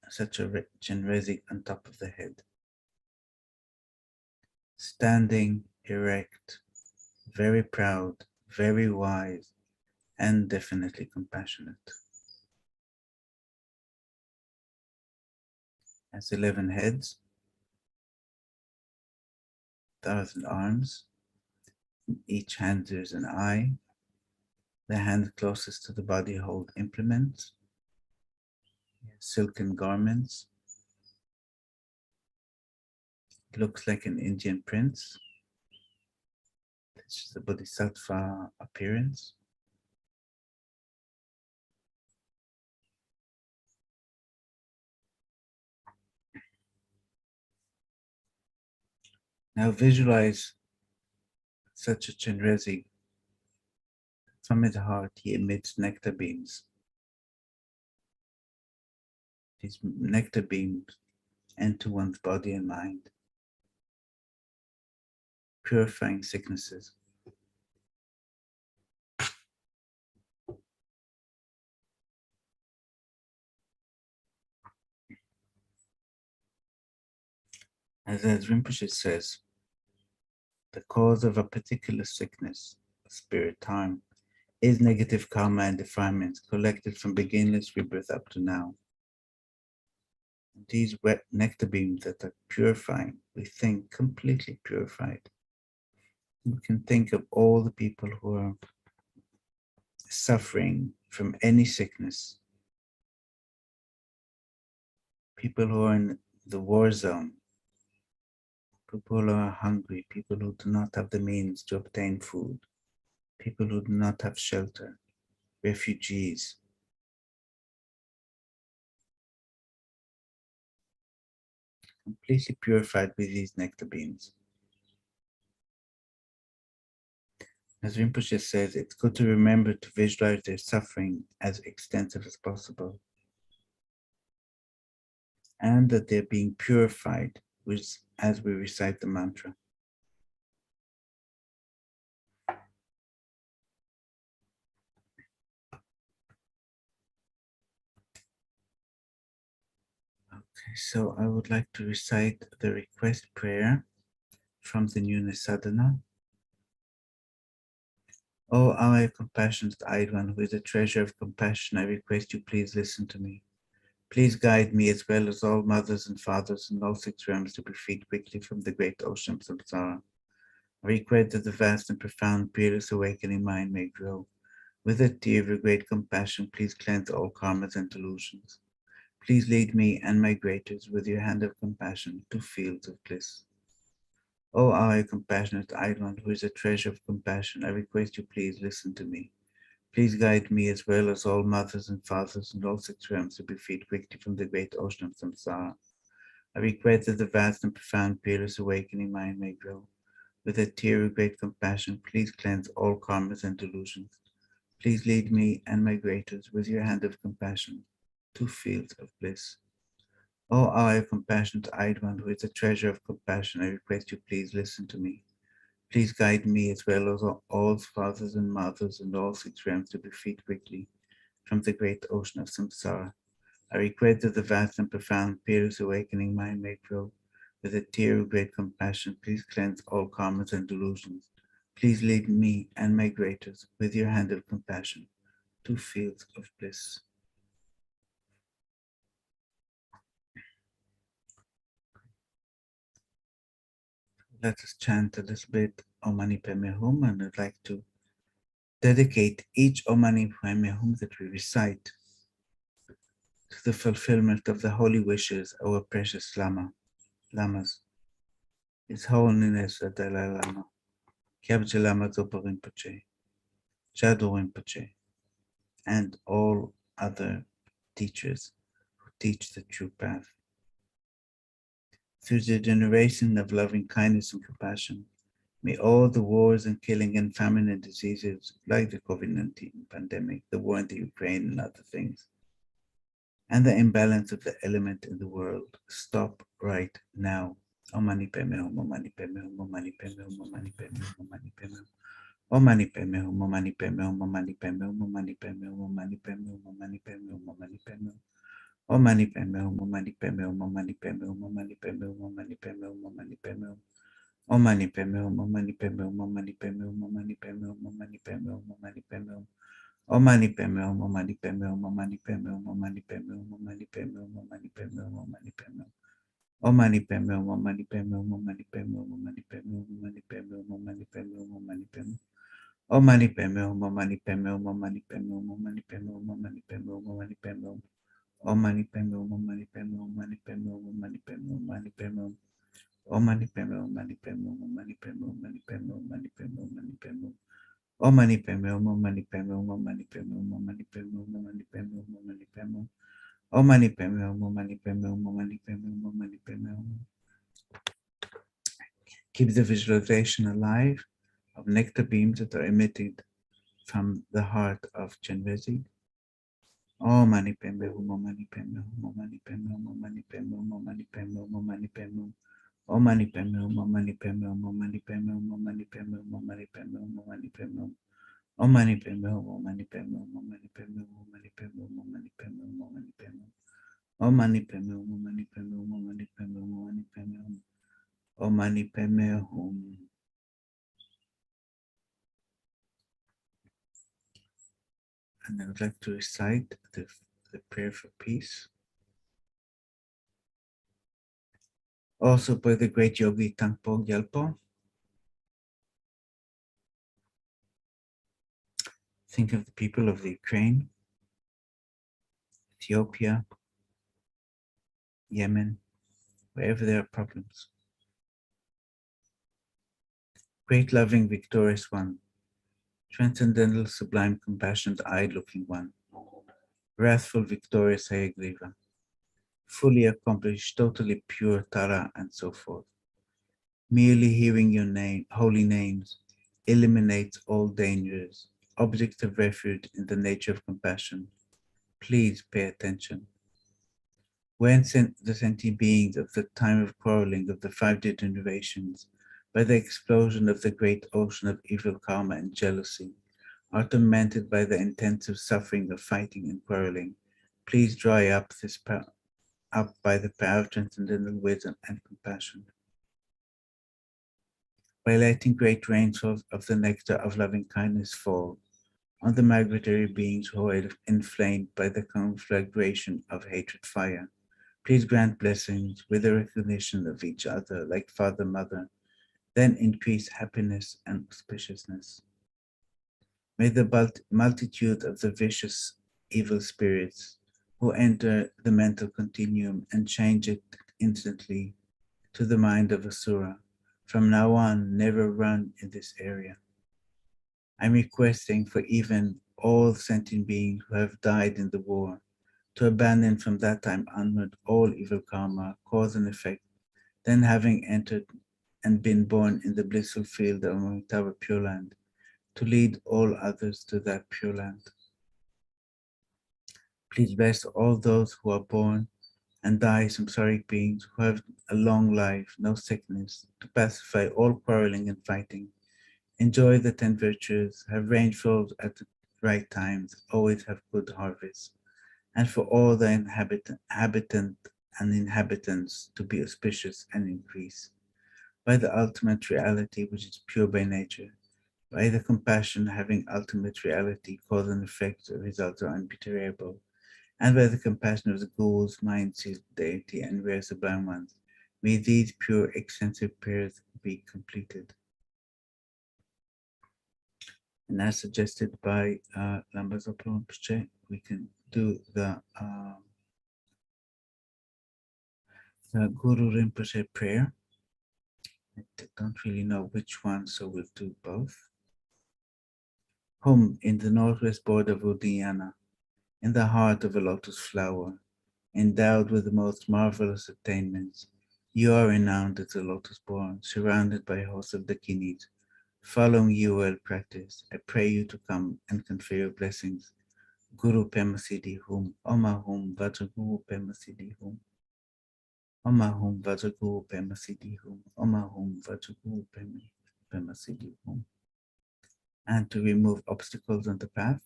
such a Chenrezig on top of the head. Standing erect, very proud, very wise, and definitely compassionate. Has 11 heads, 1,000 arms. In each hand there's an eye. The hand closest to the body hold implements, silken garments. It looks like an Indian prince. This is the Bodhisattva appearance. Now visualize such a Chenrezig. From his heart he emits nectar beams. These nectar beams enter one's body and mind, purifying sicknesses. As Rinpoche says, the cause of a particular sickness, spirit time, is negative karma and defilements collected from beginningless rebirth up to now. These wet nectar beams that are purifying, we think completely purified. We can think of all the people who are suffering from any sickness, people who are in the war zone, people who are hungry, people who do not have the means to obtain food, people who do not have shelter, refugees. Completely purified with these nectar beams. As Rinpoche says, it's good to remember to visualize their suffering as extensive as possible, and that they're being purified as we recite the mantra. Okay, so I would like to recite the request prayer from the Newness Sadhana. O our compassionate eyed one, who is a treasure of compassion, I request you please listen to me. Please guide me as well as all mothers and fathers in all 6 realms to be freed quickly from the great ocean of samsara. I request that the vast and profound peerless awakening mind may grow. With a tear of your great compassion, please cleanse all karmas and delusions. Please lead me and my greaters with your hand of compassion to fields of bliss. O our compassionate eyed one, who is a treasure of compassion, I request you please listen to me. Please guide me as well as all mothers and fathers in all 6 realms to be freed quickly from the great ocean of samsara. I request that the vast and profound peerless awakening mind may grow. With a tear of great compassion, please cleanse all karmas and delusions. Please lead me and my greaters with your hand of compassion to fields of bliss. O our compassionate eyed one, who is a treasure of compassion, I request you please listen to me. Please guide me as well as all fathers and mothers in all 6 realms to be freed quickly from the great ocean of samsara. I request that the vast and profound peerless awakening mind may grow. With a tear of great compassion, please cleanse all karmas and delusions. Please lead me and my greaters with your hand of compassion to fields of bliss. Let us chant a little bit Om Mani Padme Hum, and I'd like to dedicate each Om Mani Padme Hum that we recite to the fulfillment of the holy wishes of our precious Lamas, His Holiness the Dalai Lama, Kyabje Lama Zopa Rinpoche, Jado Rinpoche, and all other teachers who teach the true path. Through the generation of loving kindness and compassion, may all the wars and killing and famine and diseases like the COVID-19 pandemic, the war in the Ukraine and other things, and the imbalance of the element in the world stop right now. Om Mani Padme Hum, Om Mani Padme Hum, Om Mani Padme Hum, Om Mani Padme Hum, Om Mani Padme Hum. Om Mani Padme Hum, Om Mani Padme Hum, Om Mani Padme Hum, Om Mani Padme Hum, Om Mani Padme Hum, Om Mani Padme Hum, Om Mani Padme Hum. Om Mani Padme Hum, Om Mani Padme Hum, Om Mani Padme Hum, Om Mani Padme Hum, Om Mani Padme Hum, Om Mani Padme Hum. Om Mani Padme Hum, Om Mani Padme Hum, Om Mani Padme Hum, Om Mani Padme Hum, Om Mani Padme Hum, Om Mani Padme Hum. Om Mani Padme Hum, Om Mani Padme Hum, Om Mani Padme Hum, Om Mani Padme Hum, Om Mani Padme Hum, Om Mani Padme Hum, Om Mani Padme Hum. Om Mani Padme Hum, Om Mani Padme Hum, Om Mani Padme Hum, Om Mani Padme Hum, Om Mani Padme Hum, Om Mani Padme Hum, Om Mani Padme Hum. Om Mani Padme Hum, Om Mani Padme Hum, Om Mani Padme Hum, Om Mani Padme Hum, Om Mani Padme Hum, Om Mani Padme Hum. Om Mani Padme Hum, Om Mani Padme Hum, Om Mani Padme Hum, Om Mani Padme Hum, Om Mani Padme Hum. Om Mani Padme Hum, Om Mani Padme Hum, Om Mani Padme Hum, Om Mani Padme Hum, Om Mani Padme Hum, Om Mani Padme Hum. Om Mani Padme Hum, Om Mani Padme Hum, Om Mani Padme Hum, Om Mani Padme Hum, Om Mani Padme Hum, Om Mani Padme Hum. Om Mani Padme Hum, Om Mani Padme Hum, Om Mani Padme Hum, Om Mani Padme Hum. Keep the visualization alive of nectar beams that are emitted from the heart of Chenrezig. Om Mani Padme Hum, Om Mani Padme Hum, Om Mani Padme Hum, Om Mani Padme Hum, Om Mani Padme Hum, Om Mani Padme Hum. Om Mani Padme Hum, Om Mani Padme Hum, Om Mani Padme Hum, Om Mani Padme Hum, Om Mani Padme Hum, Om Mani Padme Hum. Om Mani Padme Hum, Om Mani Padme Hum, Om Mani Padme Hum, Om Mani Padme Hum, Om Mani Padme Hum, Om Mani Padme Hum. Om Mani Padme Hum, Om Mani Padme Hum, Om Mani Padme Hum, Om Mani Padme Hum. Om Mani Padme Hum. And I would like to recite the prayer for peace. Also by the great yogi Thangtong Gyalpo. Think of the people of the Ukraine, Ethiopia, Yemen, wherever there are problems. Great loving victorious one, transcendental sublime compassionate eye-looking one, wrathful victorious Hayagriva, fully accomplished, totally pure Tara, and so forth. Merely hearing your name, holy names eliminates all dangers, objects of refuge in the nature of compassion. Please pay attention. When the sentient beings of the time of quarreling of the 5 generations, by the explosion of the great ocean of evil karma and jealousy, are tormented by the intensive suffering of fighting and quarreling, please dry up this up by the power of transcendental wisdom and compassion. By letting great rainfalls of the nectar of loving kindness fall on the migratory beings who are inflamed by the conflagration of hatred fire, please grant blessings with the recognition of each other like father, mother, then increase happiness and auspiciousness. May the multitude of the vicious evil spirits who enter the mental continuum and change it instantly to the mind of Asura, from now on never run in this area. I'm requesting for even all sentient beings who have died in the war to abandon from that time onward all evil karma, cause and effect, then having entered and been born in the blissful field of Amritava Pure Land, to lead all others to that Pure Land. Please bless all those who are born and die samsaric beings who have a long life, no sickness, to pacify all quarreling and fighting, enjoy the 10 virtues, have rainfalls at the right times, always have good harvests, and for all the inhabitants to be auspicious and increase. By the ultimate reality, which is pure by nature, By the compassion having ultimate reality, cause and effect, results are unbearable, and by the compassion of the Gurus, mind, sealed deity, and rare sublime ones, may these pure, extensive prayers be completed. And as suggested by Lama Zopa Rinpoche, we can do the Guru Rinpoche prayer. I don't really know which one, so we'll do both. Home in the northwest border of Uddiyana, in the heart of a lotus flower, endowed with the most marvelous attainments, you are renowned as a lotus born, surrounded by a host of dakinis. Following you well practice, I pray you to come and confer your blessings. Guru Pema Siddhi Hum, Oma Hum, Vajraguru Pema Siddhi Hum. Oma Hum, Vajraguru Pema Siddhi Hum, Oma Hum, Vajraguru Pema Siddhi Hum. And to remove obstacles on the path.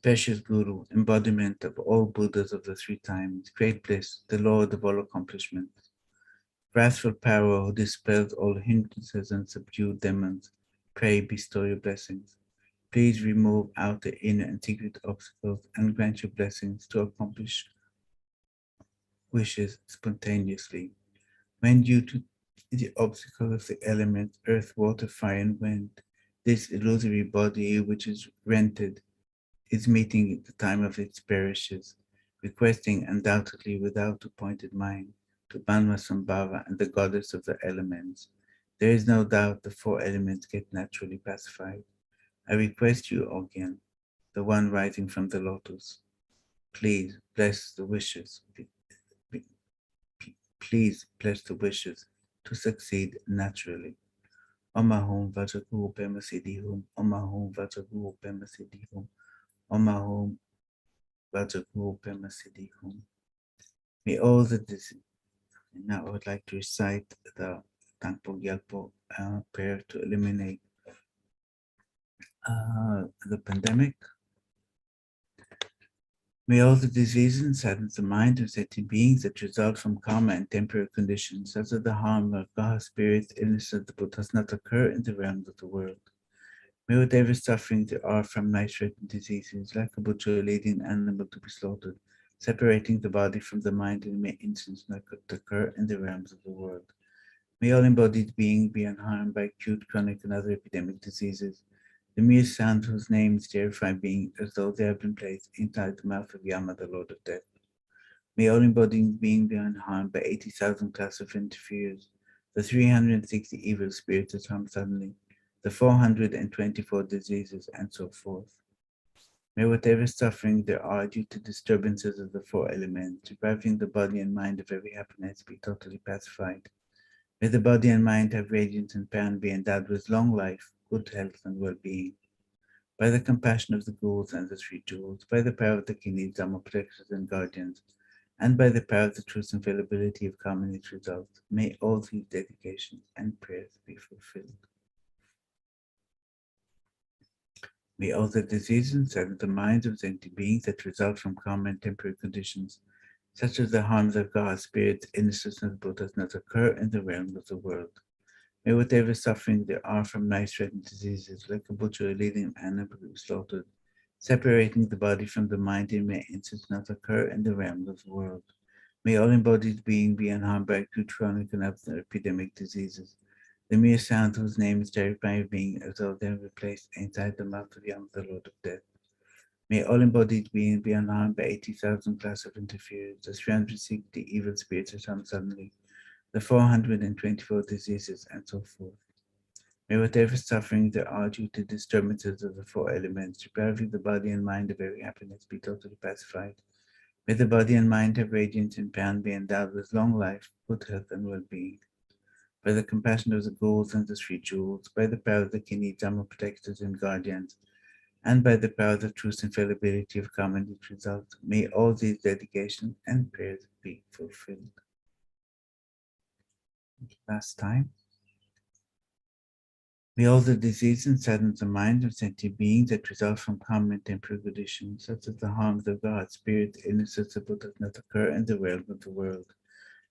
Precious Guru, embodiment of all Buddhas of the three times, great bliss, the Lord of all accomplishments. Wrathful power who dispels all hindrances and subdued demons, pray bestow your blessings. Please remove outer, inner, and secret obstacles and grant your blessings to accomplish wishes spontaneously. When due to the obstacle of the elements, earth, water, fire, and wind, this illusory body which is rented is meeting the time of its perishes, requesting undoubtedly without appointed mind to Banmasambhava and the goddess of the elements. There is no doubt the four elements get naturally pacified. I request you, Ogyan, the one rising from the lotus, please bless the wishes. Please bless the wishes to succeed naturally. Om Ahum Vajraguru Pema Siddhi Hum, Om Ahum Vajraguru Pema Siddhi Hum, Om Ahum Vajraguru Pema Siddhi Hum. May all the disease. Now I would like to recite the Thangtong Gyalpo prayer to eliminate the pandemic. May all the diseases and sadness of mind of sentient beings that result from karma and temporary conditions, such as the harm of God, spirits, illnesses of the Buddhas, not occur in the realms of the world. May whatever suffering there are from life-threatening diseases, like a butcher leading an animal to be slaughtered, separating the body from the mind in many instances not occur in the realms of the world. May all embodied beings be unharmed by acute, chronic, and other epidemic diseases. The mere sound whose names terrify beings as though they have been placed inside the mouth of Yama, the Lord of Death. May all embodied beings be unharmed by 80,000 class of interferers, the 360 evil spirits that harm suddenly, the 424 diseases, and so forth. May whatever suffering there are due to disturbances of the four elements, depriving the body and mind of every happiness, be totally pacified. May the body and mind have radiance and power and be endowed with long life, good health, and well-being. By the compassion of the Gurus and the Three Jewels, by the power of the Kinis, Dhamma protectors and guardians, and by the power of the truth and infallibility of karma and its results, may all these dedications and prayers be fulfilled. May all the diseases and sadness of the minds of sentient beings that result from karma and temporary conditions, such as the harms of God, spirits, innocence, and Buddhas, not occur in the realm of the world. May whatever suffering there are from life-threatening diseases, like a butcher leading an animal to be slaughtered, separating the body from the mind in many instances, not occur in the realm of the world. May all embodied beings be unharmed by acute, chronic, and other epidemic diseases. The mere sound whose name is terrifying being as though they were placed inside the mouth of Yama, the Lord of Death. May all embodied beings be unharmed by 80,000 class of interferers, the 360 evil spirits that come suddenly, the 424 diseases, and so forth. May whatever suffering there are due to disturbances of the four elements, depriving the body and mind of every happiness, be totally pacified. May the body and mind have radiance and power and be endowed with long life, good health, and well-being. By the compassion of the Gurus and the Three Jewels, by the power of the Kini, Dhamma protectors and guardians, and by the power of the truth and infallibility of karma and its results, may all these dedications and prayers be fulfilled. Last time. May all the diseases and sadness of mind of sentient beings that result from karma and temporary conditions, such as the harms of God, spirits, illnesses, of Buddhas, not occur in the realm of the world.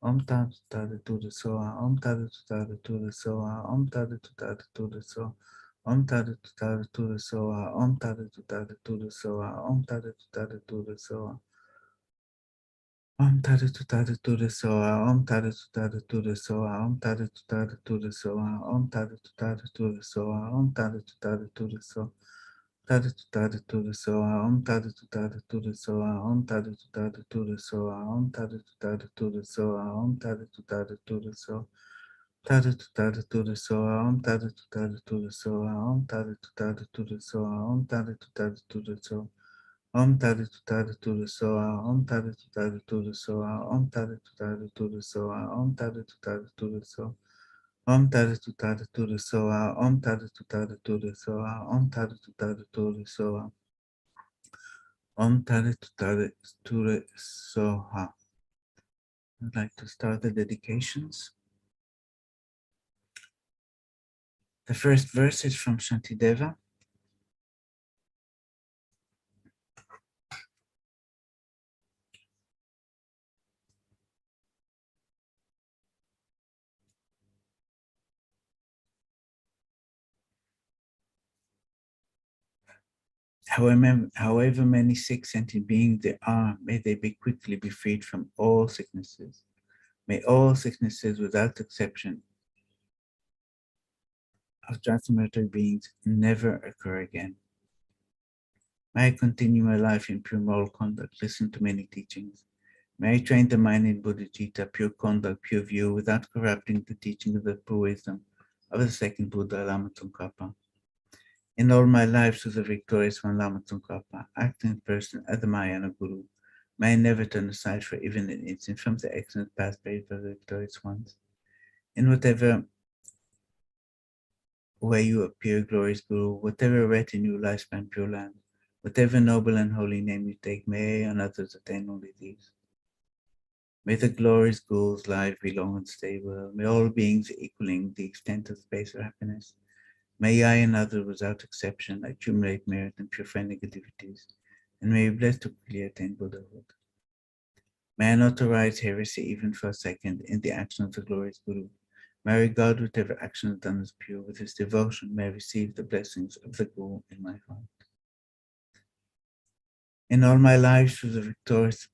Om Tada Tada Tura Soa, Om Tada Tada Tura Soa, Om Tada Tada Tura Soa, Om Tada Tada Tura Soa, Om Tada Tada Tura Soa, Om Tada Tada Tura Soa. Om Tada Tada Tura Soa, Om Tada Tada Tura Soa, Om Tada Tada Tura Soa, Om Tada Tada Tura Soa, Om Tada Tada Tura Soa. Tada Tada Tura Soa, Om Tada Tada Tura Soa, Om Tada Tada Tura Soa, Om Tada Tada Tura Soa, Om Tada Tada Tura Soa, Tada Tada Tura Soa, Om Tada Tada Tura Soa, Om Tada Tada Tura Soa, Om Tada Tada Tura Soa, Om Tada Tada Tura Soa, Om Tada Tada Tura Soa, Om Tada Tada Tura Soa, Om Tada Tada Tura Soa. Om Tada Tada Tura Soa, Om Tada Tada Tura Soa, Om Tada Tada Tura Soa, Om Tada Tada Tura Soha. I'd like to start the dedications. The first verse is from Shantideva. However many sick sentient beings there are, may they be quickly be freed from all sicknesses. May all sicknesses without exception of transformatory beings never occur again. May I continue my life in pure moral conduct, listen to many teachings. May I train the mind in Buddhajita, pure conduct, pure view, without corrupting the teaching of the pure wisdom of the second Buddha, Lama Tsongkhapa. In all my life, through the victorious one, Lama Tsongkhapa, acting in person as the Mahayana Guru, may I never turn aside for even an instant from the excellent path paved by the victorious ones. In whatever way you appear, glorious Guru, whatever retinue lifespan pure land, whatever noble and holy name you take, may I and others attain only these. May the glorious Guru's life be long and stable. May all beings equaling the extent of space or happiness. May I and others without exception accumulate merit and purify negativities, and may be blessed to quickly attain Buddhahood. May I not arise heresy even for a second in the action of the glorious Guru. May I regard whatever action is done as pure. With his devotion, may I receive the blessings of the Guru in my heart. In all my life, through the victorious,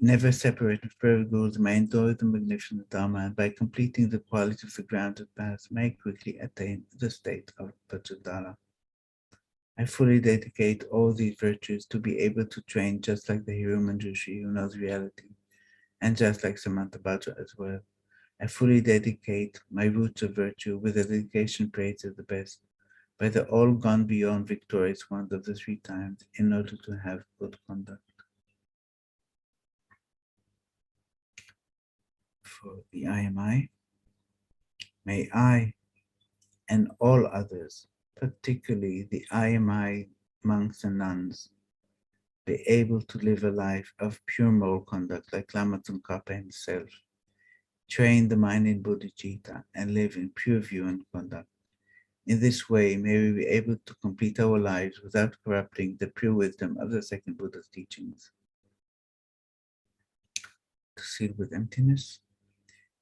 never separated forever Gurus, may I enjoy the magnificent Dharma, and by completing the quality of the grounded path, may I quickly attain the state of Vajradhara. I fully dedicate all these virtues to be able to train just like the hero Manjushri who knows reality, and just like Samantha Bhattacharya as well. I fully dedicate my roots of virtue with the dedication praised as the best, by the all gone beyond victorious ones of the 3 times, in order to have good conduct. For the IMI, may I and all others, particularly the IMI monks and nuns, be able to live a life of pure moral conduct like Lama Tsongkhapa himself, train the mind in Bodhicitta, and live in pure view and conduct. In this way, may we be able to complete our lives without corrupting the pure wisdom of the second Buddha's teachings. To seal with emptiness,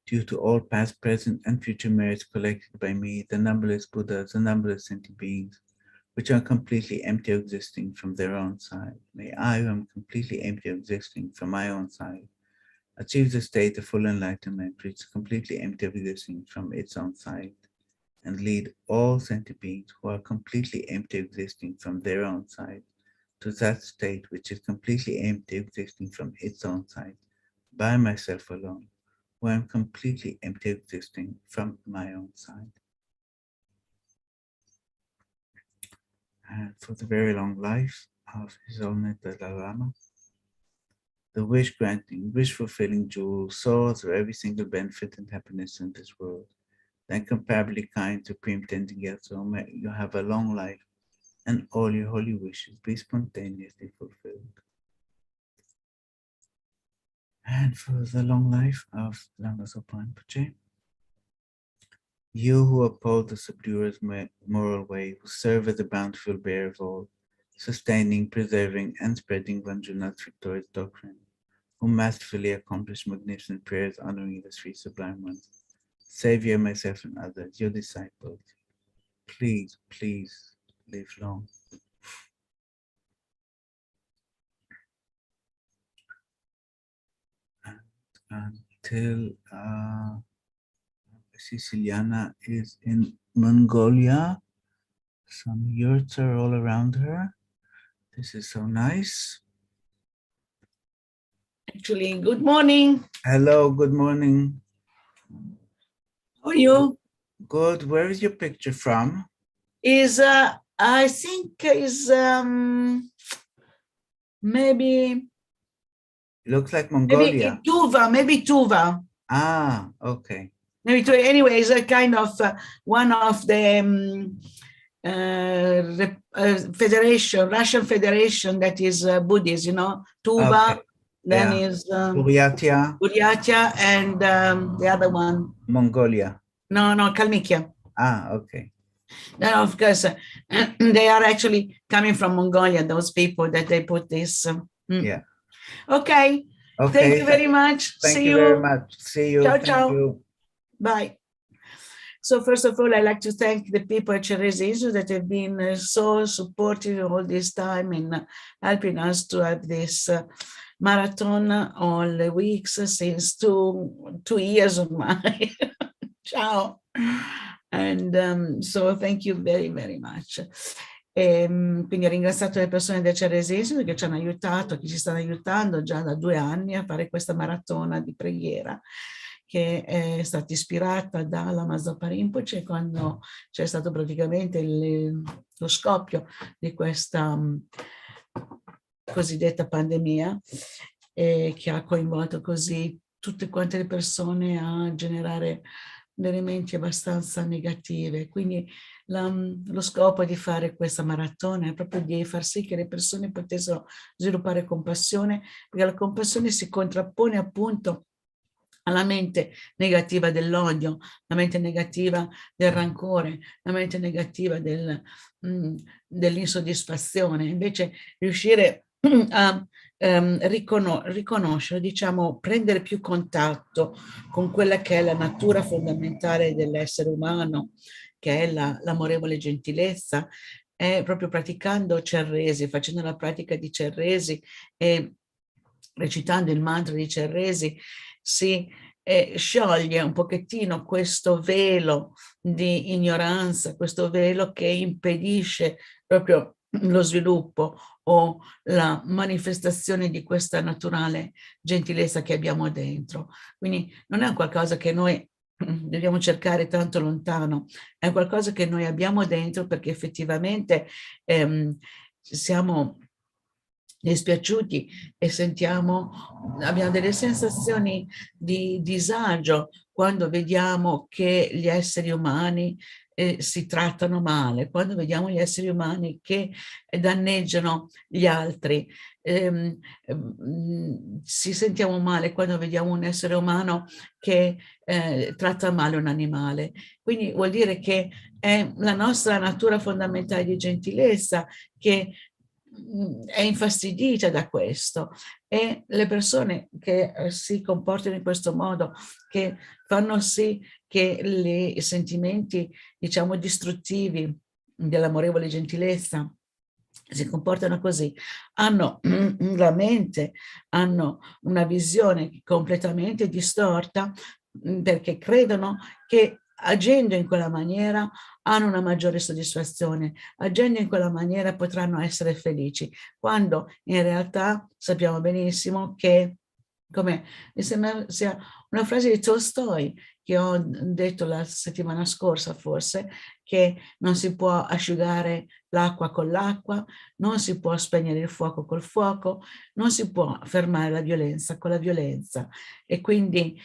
due to all past, present, and future merits collected by me, the numberless Buddhas, the numberless sentient beings, which are completely empty of existing from their own side, may I, who am completely empty of existing from my own side, achieve the state of full enlightenment, which is completely empty of existing from its own side, and lead all sentient beings who are completely empty of existing from their own side to that state which is completely empty of existing from its own side, by myself alone, who am completely empty of existing from my own side. And for the very long life of His Holiness Dalai Lama, the wish-granting, wish-fulfilling jewel, source of every single benefit and happiness in this world, the incomparably kind Supreme Tenzin Gyatso, may you have a long life and all your holy wishes be spontaneously fulfilled. And for the long life of Lama Zopa Rinpoche, you who uphold the subdurer's moral way, who serve as the bountiful bearer of all, sustaining, preserving, and spreading Vanjunath's victorious doctrine, who masterfully accomplished magnificent prayers honoring the three sublime ones. Savior, myself, and others, your disciples, please, please live long. And until Siciliana is in Mongolia, some yurts are all around her. This is so nice. Actually, good morning. Hello, good morning. How are you? Good. Where is your picture from? I think is maybe. It looks like Mongolia. Maybe Tuva. Ah, okay. Maybe Tuva. Anyway, it's a kind of one of the federation, Russian Federation that is Buddhist, you know, Tuva. Okay. Then is Buryatia. Buryatia and the other one. Mongolia. No, Kalmykia. Ah, okay. Now, of course, they are actually coming from Mongolia, those people that they put this. Yeah. Okay. Thank you very much. Thank you very much. See you. Ciao, Thank ciao. you. Bye. So first of all, I'd like to thank the people at Chenrezig Institute that have been so supportive all this time in helping us to have this marathon all the weeks since two years of mine. Ciao. And so thank you very, very much. Quindi ho ringraziato le persone del Chenrezig Institute che ci hanno aiutato, che ci stanno aiutando già da 2 anni a fare questa maratona di preghiera, che è stata ispirata da Lama Zopa Rinpoche quando c'è stato praticamente lo scoppio di questa cosiddetta pandemia, che ha coinvolto così tutte quante le persone a generare delle menti abbastanza negative. Quindi lo scopo di fare questa maratona è proprio di far sì che le persone potessero sviluppare compassione, perché la compassione si contrappone appunto alla mente negativa dell'odio, la mente negativa del rancore, la mente negativa dell'insoddisfazione. Invece riuscire a riconoscere, diciamo, prendere più contatto con quella che è la natura fondamentale dell'essere umano, che è l'amorevole gentilezza, è proprio praticando Chenrezig, facendo la pratica di Chenrezig e recitando il mantra di Chenrezig, si scioglie un pochettino questo velo di ignoranza, questo velo che impedisce proprio lo sviluppo o la manifestazione di questa naturale gentilezza che abbiamo dentro. Quindi non è un qualcosa che noi dobbiamo cercare tanto lontano, è qualcosa che noi abbiamo dentro perché effettivamente siamo dispiaciuti e abbiamo delle sensazioni di disagio quando vediamo che gli esseri umani si trattano male, quando vediamo gli esseri umani che danneggiano gli altri, si sentiamo male quando vediamo un essere umano che tratta male un animale. Quindi vuol dire che è la nostra natura fondamentale di gentilezza che è infastidita da questo, e le persone che si comportano in questo modo, che fanno sì che i sentimenti, diciamo, distruttivi dell'amorevole gentilezza si comportano così, hanno la mente, hanno una visione completamente distorta, perché credono che agendo in quella maniera hanno una maggiore soddisfazione, agendo in quella maniera potranno essere felici, quando in realtà sappiamo benissimo che, come mi sembra sia una frase di Tolstoi che ho detto la settimana scorsa forse, che non si può asciugare l'acqua con l'acqua, non si può spegnere il fuoco col fuoco, non si può fermare la violenza con la violenza, e quindi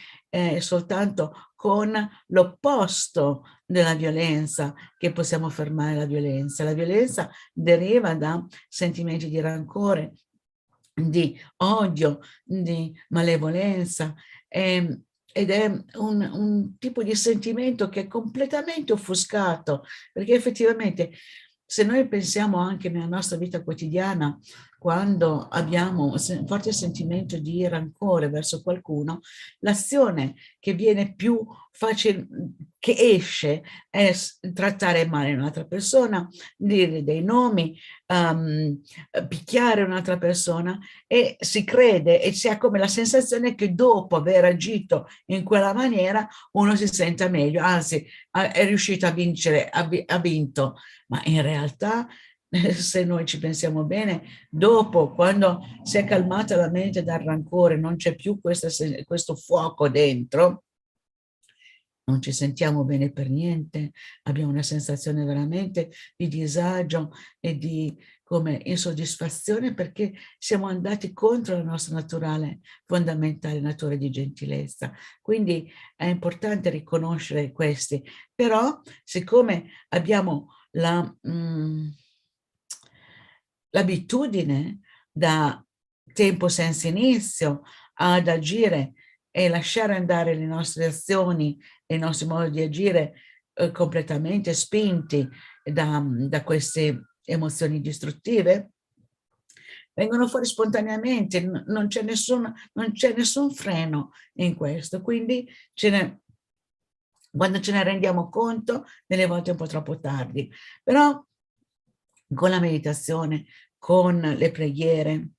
soltanto con l'opposto della violenza che possiamo fermare la violenza. La violenza deriva da sentimenti di rancore, di odio, di malevolenza, ed è un tipo di sentimento che è completamente offuscato, perché effettivamente se noi pensiamo anche nella nostra vita quotidiana quando abbiamo un forte sentimento di rancore verso qualcuno, l'azione che viene più facile, che esce, è trattare male un'altra persona, dire dei nomi, picchiare un'altra persona, e si crede e si ha come la sensazione che dopo aver agito in quella maniera uno si senta meglio, anzi è riuscito a vincere, ha vinto, ma in realtà se noi ci pensiamo bene, dopo, quando si è calmata la mente dal rancore, non c'è più questo fuoco dentro, non ci sentiamo bene per niente, abbiamo una sensazione veramente di disagio e di come insoddisfazione, perché siamo andati contro la nostra naturale, fondamentale natura di gentilezza. Quindi è importante riconoscere questi, però siccome abbiamo l'abitudine da tempo senza inizio ad agire e lasciare andare le nostre azioni e i nostri modi di agire completamente spinti da queste emozioni distruttive, vengono fuori spontaneamente, non c'è nessun freno in questo, quindi quando ce ne rendiamo conto, delle volte è un po' troppo tardi, però con la meditazione, con le preghiere,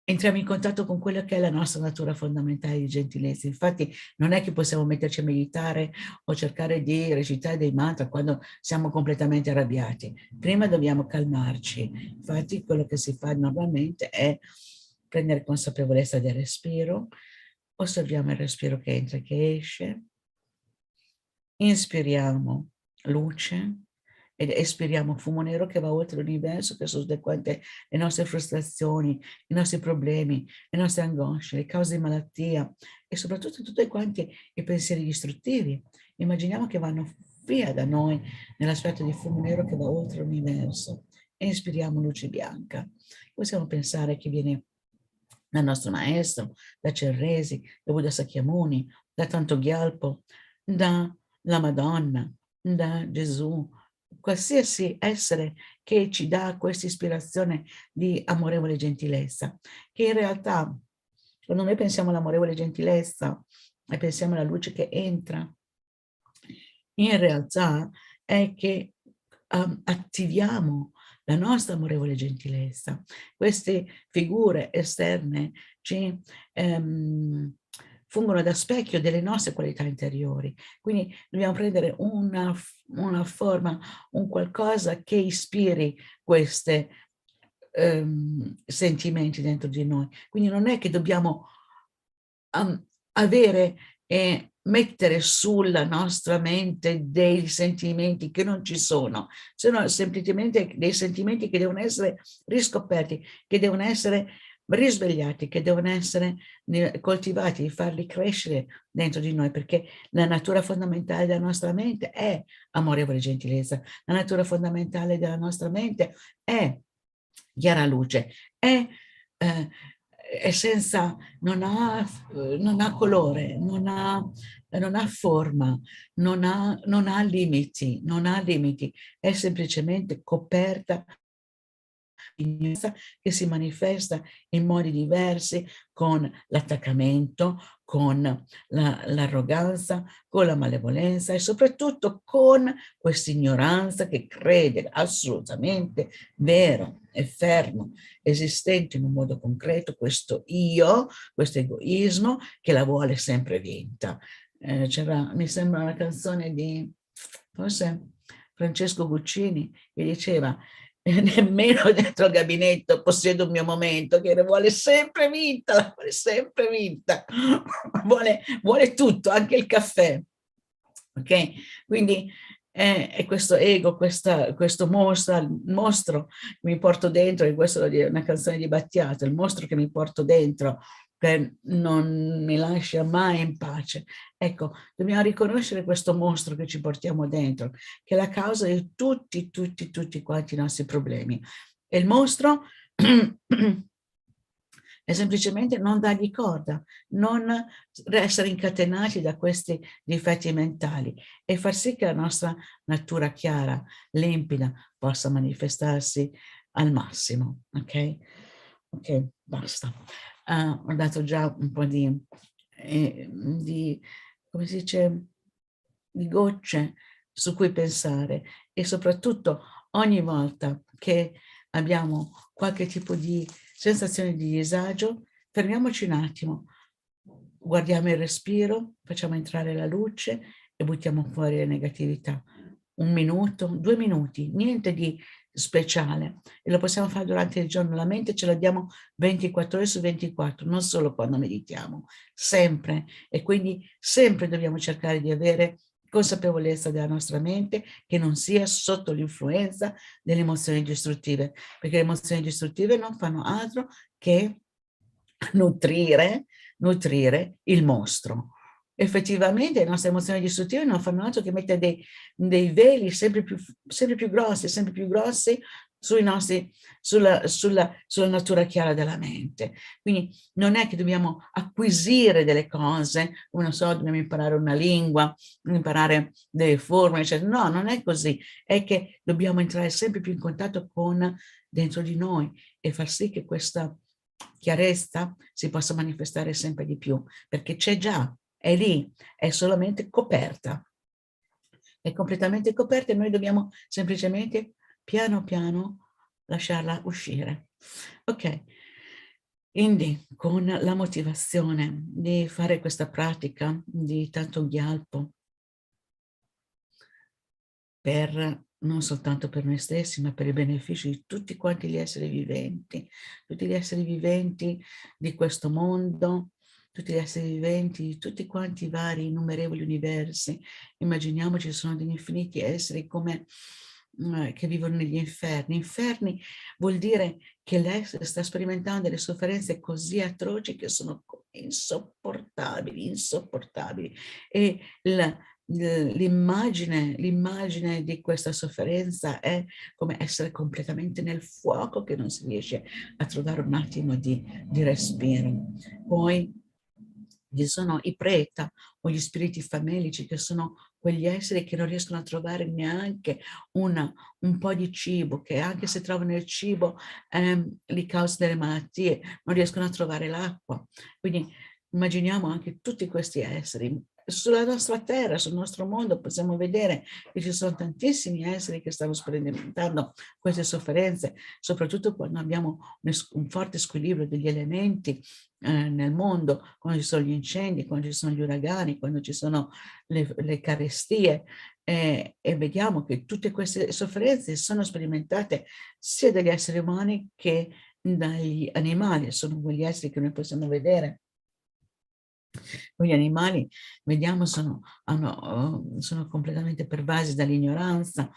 entriamo in contatto con quello che è la nostra natura fondamentale di gentilezza. Infatti non è che possiamo metterci a meditare o cercare di recitare dei mantra quando siamo completamente arrabbiati. Prima dobbiamo calmarci. Infatti quello che si fa normalmente è prendere consapevolezza del respiro, osserviamo il respiro che entra e che esce, inspiriamo luce, ed espiriamo fumo nero che va oltre l'universo, che sono tutte quante le nostre frustrazioni, i nostri problemi, le nostre angosce, le cause di malattia e soprattutto tutti quanti i pensieri distruttivi. Immaginiamo che vanno via da noi nell'aspetto di fumo nero che va oltre l'universo e inspiriamo luce bianca. Possiamo pensare che viene dal nostro maestro, da Chenrezig, da Buddha Sakyamuni, da Thangtong Gyalpo, dalla Madonna, da Gesù, qualsiasi essere che ci dà questa ispirazione di amorevole gentilezza, che in realtà, quando noi pensiamo all'amorevole gentilezza e pensiamo alla luce che entra, in realtà è che attiviamo la nostra amorevole gentilezza. Queste figure esterne ci fungono da specchio delle nostre qualità interiori. Quindi dobbiamo prendere una forma, un qualcosa che ispiri questi sentimenti dentro di noi. Quindi non è che dobbiamo avere e mettere sulla nostra mente dei sentimenti che non ci sono semplicemente dei sentimenti che devono essere riscoperti, che devono essere risvegliati, che devono essere coltivati, farli crescere dentro di noi, perché la natura fondamentale della nostra mente è amorevole gentilezza, la natura fondamentale della nostra mente è chiara luce, è senza, non ha colore, non ha forma, non ha limiti, è semplicemente coperta che si manifesta in modi diversi, con l'attaccamento, con l'arroganza, con la malevolenza e soprattutto con questa ignoranza che crede assolutamente vero e fermo, esistente in un modo concreto, questo io, questo egoismo che la vuole sempre vinta. Mi sembra una canzone di forse Francesco Guccini che diceva: nemmeno dentro il gabinetto possiedo un mio momento, che vuole sempre vinta, vuole tutto, anche il caffè. Ok? Quindi è questo ego, questo mostro che mi porto dentro, e questa è una canzone di Battiato, il mostro che mi porto dentro, che non mi lascia mai in pace. Ecco, dobbiamo riconoscere questo mostro che ci portiamo dentro, che è la causa di tutti quanti i nostri problemi. E il mostro è semplicemente non dargli corda, non essere incatenati da questi difetti mentali e far sì che la nostra natura chiara, limpida, possa manifestarsi al massimo, ok? Ok, basta. Ho dato già un po' di come si dice, di gocce su cui pensare, e soprattutto ogni volta che abbiamo qualche tipo di sensazione di disagio, fermiamoci un attimo, guardiamo il respiro, facciamo entrare la luce e buttiamo fuori le negatività. 1 minuto, 2 minuti, niente di speciale, e lo possiamo fare durante il giorno. La mente ce la diamo 24 ore su 24, non solo quando meditiamo, sempre. E quindi sempre dobbiamo cercare di avere consapevolezza della nostra mente, che non sia sotto l'influenza delle emozioni distruttive, perché le emozioni distruttive non fanno altro che nutrire il mostro. Effettivamente le nostre emozioni distruttive non fanno altro che mettere dei veli sempre più grossi sulla natura chiara della mente. Quindi non è che dobbiamo acquisire delle cose, come non so, dobbiamo imparare una lingua, imparare delle formule, eccetera. No, non è così, è che dobbiamo entrare sempre più in contatto con dentro di noi e far sì che questa chiarezza si possa manifestare sempre di più, perché c'è già, è lì, è solamente coperta, è completamente coperta, e noi dobbiamo semplicemente piano piano lasciarla uscire. Ok, quindi con la motivazione di fare questa pratica di Thangtong Gyalpo non soltanto per noi stessi, ma per il beneficio di tutti quanti gli esseri viventi di questo mondo, tutti gli esseri viventi di tutti quanti i vari innumerevoli universi. Immaginiamoci, sono degli infiniti esseri come che vivono negli inferni. Inferni vuol dire che l'essere sta sperimentando delle sofferenze così atroci che sono insopportabili. E l'immagine di questa sofferenza è come essere completamente nel fuoco, che non si riesce a trovare un attimo di respiro. Poi ci sono i preta o gli spiriti famelici, che sono quegli esseri che non riescono a trovare neanche un po' di cibo, che anche se trovano il cibo li causa delle malattie, non riescono a trovare l'acqua. Quindi immaginiamo anche tutti questi esseri. Sulla nostra terra, sul nostro mondo, possiamo vedere che ci sono tantissimi esseri che stanno sperimentando queste sofferenze, soprattutto quando abbiamo un forte squilibrio degli elementi nel mondo, quando ci sono gli incendi, quando ci sono gli uragani, quando ci sono le carestie, e vediamo che tutte queste sofferenze sono sperimentate sia dagli esseri umani che dagli animali. Sono quegli esseri che noi possiamo vedere. Gli animali, vediamo, sono completamente pervasi dall'ignoranza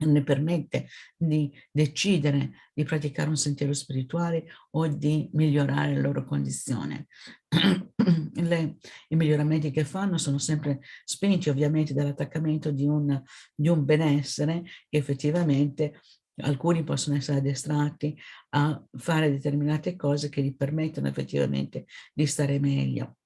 ne permette di decidere di praticare un sentiero spirituale o di migliorare la loro condizione. I miglioramenti che fanno sono sempre spinti ovviamente dall'attaccamento di un benessere, che effettivamente alcuni possono essere addestrati a fare determinate cose che gli permettono effettivamente di stare meglio.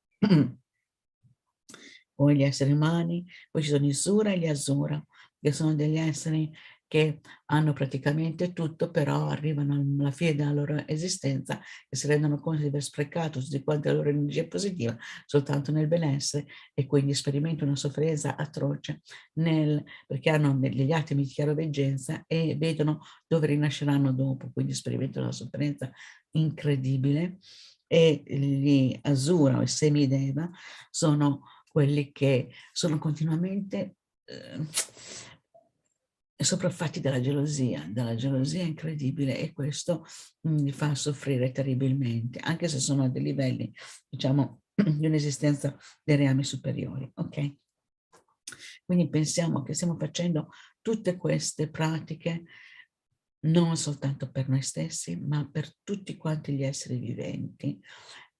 Poi gli esseri umani, poi ci sono i Sura e gli Asura, che sono degli esseri che hanno praticamente tutto, però arrivano alla fine della loro esistenza e si rendono conto di aver sprecato tutti quanti la loro energia positiva soltanto nel benessere, e quindi sperimentano una sofferenza atroce perché hanno degli attimi di chiaroveggenza e vedono dove rinasceranno dopo, quindi sperimentano una sofferenza incredibile. E gli Asura o i semideva sono quelli che sono continuamente sopraffatti dalla gelosia incredibile, e questo li fa soffrire terribilmente, anche se sono a dei livelli, diciamo, di un'esistenza dei reami superiori, ok? Quindi pensiamo che stiamo facendo tutte queste pratiche non soltanto per noi stessi, ma per tutti quanti gli esseri viventi,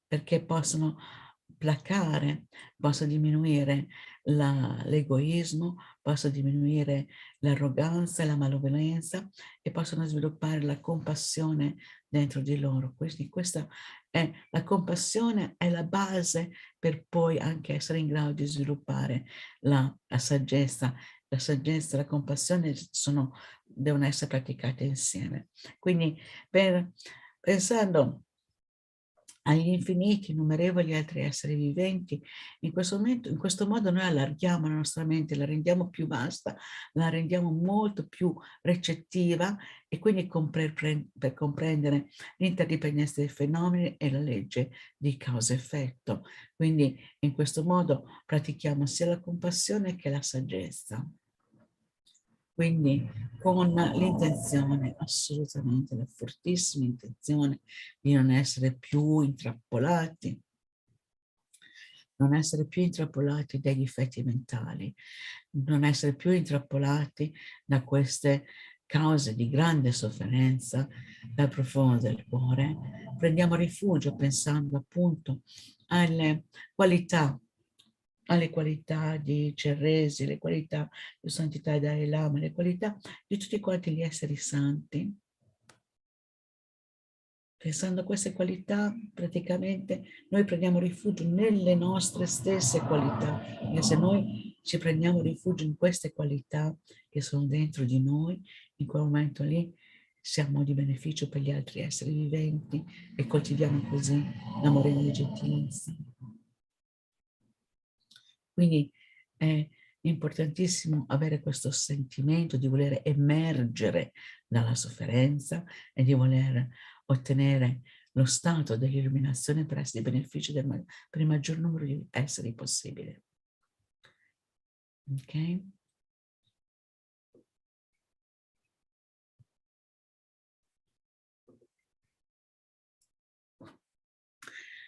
perché possono placare, possa diminuire l'egoismo, possa diminuire l'arroganza e la malevolenza, e possono sviluppare la compassione dentro di loro. Quindi la compassione è la base per poi anche essere in grado di sviluppare la saggezza, la saggezza e la compassione devono essere praticate insieme. Quindi pensando agli infiniti, innumerevoli altri esseri viventi, in questo modo noi allarghiamo la nostra mente, la rendiamo più vasta, la rendiamo molto più recettiva e quindi per comprendere l'interdipendenza dei fenomeni e la legge di causa-effetto. Quindi in questo modo pratichiamo sia la compassione che la saggezza. Quindi con l'intenzione, assolutamente la fortissima intenzione di non essere più intrappolati dai difetti mentali, non essere più intrappolati da queste cause di grande sofferenza dal profondo del cuore. Prendiamo rifugio pensando appunto alle qualità di Chenrezig, le qualità di Santità Dalai Lama, le qualità di tutti quanti gli esseri santi. Pensando a queste qualità, praticamente noi prendiamo rifugio nelle nostre stesse qualità. E se noi ci prendiamo rifugio in queste qualità che sono dentro di noi, in quel momento lì siamo di beneficio per gli altri esseri viventi e coltiviamo così l'amore e la gentilezza. Quindi è importantissimo avere questo sentimento di voler emergere dalla sofferenza e di voler ottenere lo stato dell'illuminazione per essere di beneficio per il maggior numero di esseri possibile. Ok?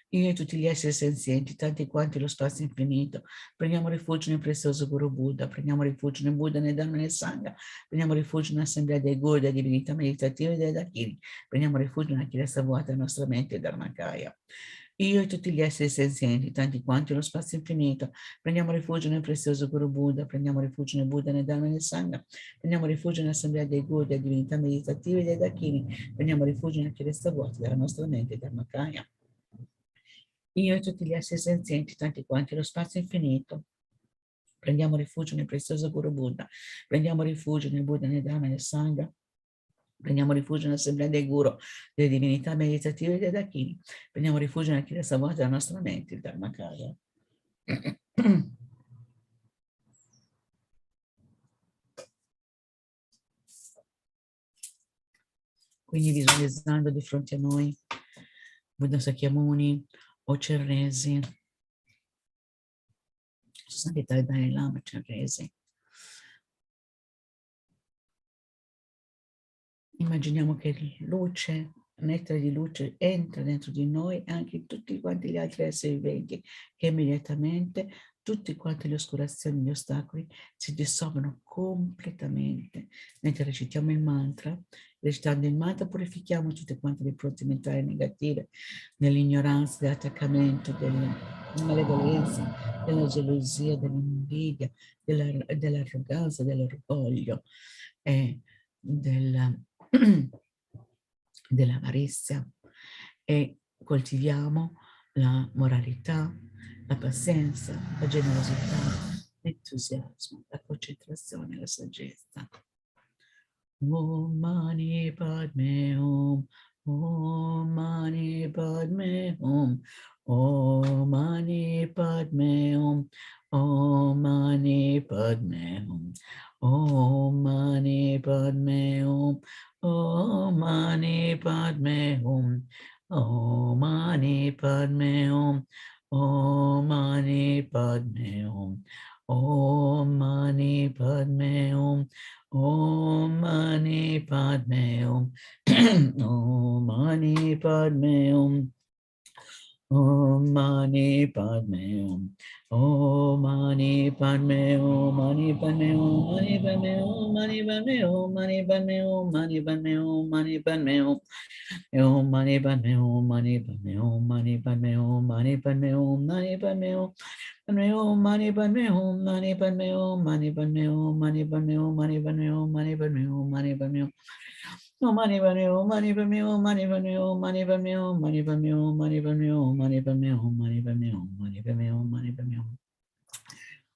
Io e tutti gli esseri senzienti, tanti quanti lo spazio infinito, prendiamo rifugio nel prezioso Guru Buddha, prendiamo rifugio nel Buddha, nel Dhamma e nel Sangha, prendiamo rifugio nell'assemblea dei Guru, delle divinità meditative e dei Dakini, prendiamo rifugio nella chiesa vuota della nostra mente e Dharmakaya. Io e tutti gli esseri senzienti, tanti quanti lo spazio infinito, prendiamo rifugio nel prezioso Guru Buddha, prendiamo rifugio nel Buddha, nel Dhamma e nel Sangha, prendiamo rifugio nell'assemblea dei Guru, delle divinità meditative e dei Dakini, prendiamo rifugio nella chiesa vuota della nostra mente e Dharmakaya. Io e tutti gli esseri senzienti, tanti quanti lo spazio infinito, prendiamo rifugio nel prezioso Guru Buddha, prendiamo rifugio nel Buddha, nel Dhamma e nel Sangha, prendiamo rifugio nell'assemblea dei Guru, delle divinità meditative e dei Dakini, prendiamo rifugio nella chiesa vuota della nostra mente, il Dharmakaya. Quindi visualizzando di fronte a noi Buddha Sakyamuni o Chenrezig, Santità Dalai Lama Chenrezig. Immaginiamo che luce, nettare di luce entra dentro di noi e anche in tutti quanti gli altri esseri viventi, che immediatamente tutte quante le oscurazioni, gli ostacoli si dissolvono completamente. Mentre recitiamo il mantra, recitando il mantra purifichiamo tutte quante le impronte mentali negative, dell'ignoranza, dell'attaccamento, della malevolenza, della gelosia, dell'invidia, dell'arroganza, dell'orgoglio e dell'avarizia, e coltiviamo la moralità, la pazienza, la generosità, l'entusiasmo, la concentrazione, la saggezza. Om Mani Padme Hum, Om Mani Padme Hum, Om Mani Padme Hum, Om Mani Padme Hum, Om Mani Padme Hum, Om Mani Padme Hum, Om Mani Padme Hum, Om Mani Padme Hum, Om Mani Padme Hum, Om Mani Padme Hum, Om Mani Padme Hum, Om Mani Padme Hum, Om Mani Padme Hum, Mani Padme Hum, Mani Padme Hum, Mani Padme Hum, Mani Padme Hum, Mani Padme Hum, Mani Padme Hum, Om Mani Padme Hum, Mani Padme Hum, Mani Padme Hum, Mani Padme Hum, Mani Padme Hum, Mani Padme Hum, Mani Padme Hum, Mani Padme Hum, Mani Padme Hum, Mani Padme Hum, Mani Padme Hum, Mani Padme Hum. Oh, Mani Padme Hum, Mani Padme Hum, Mani Padme Hum, Mani Padme Hum, Mani Padme Hum, Mani Padme Hum, Mani Padme Hum, Mani Padme Hum, Mani Padme Hum, Mani Padme Hum, Mani Padme Hum.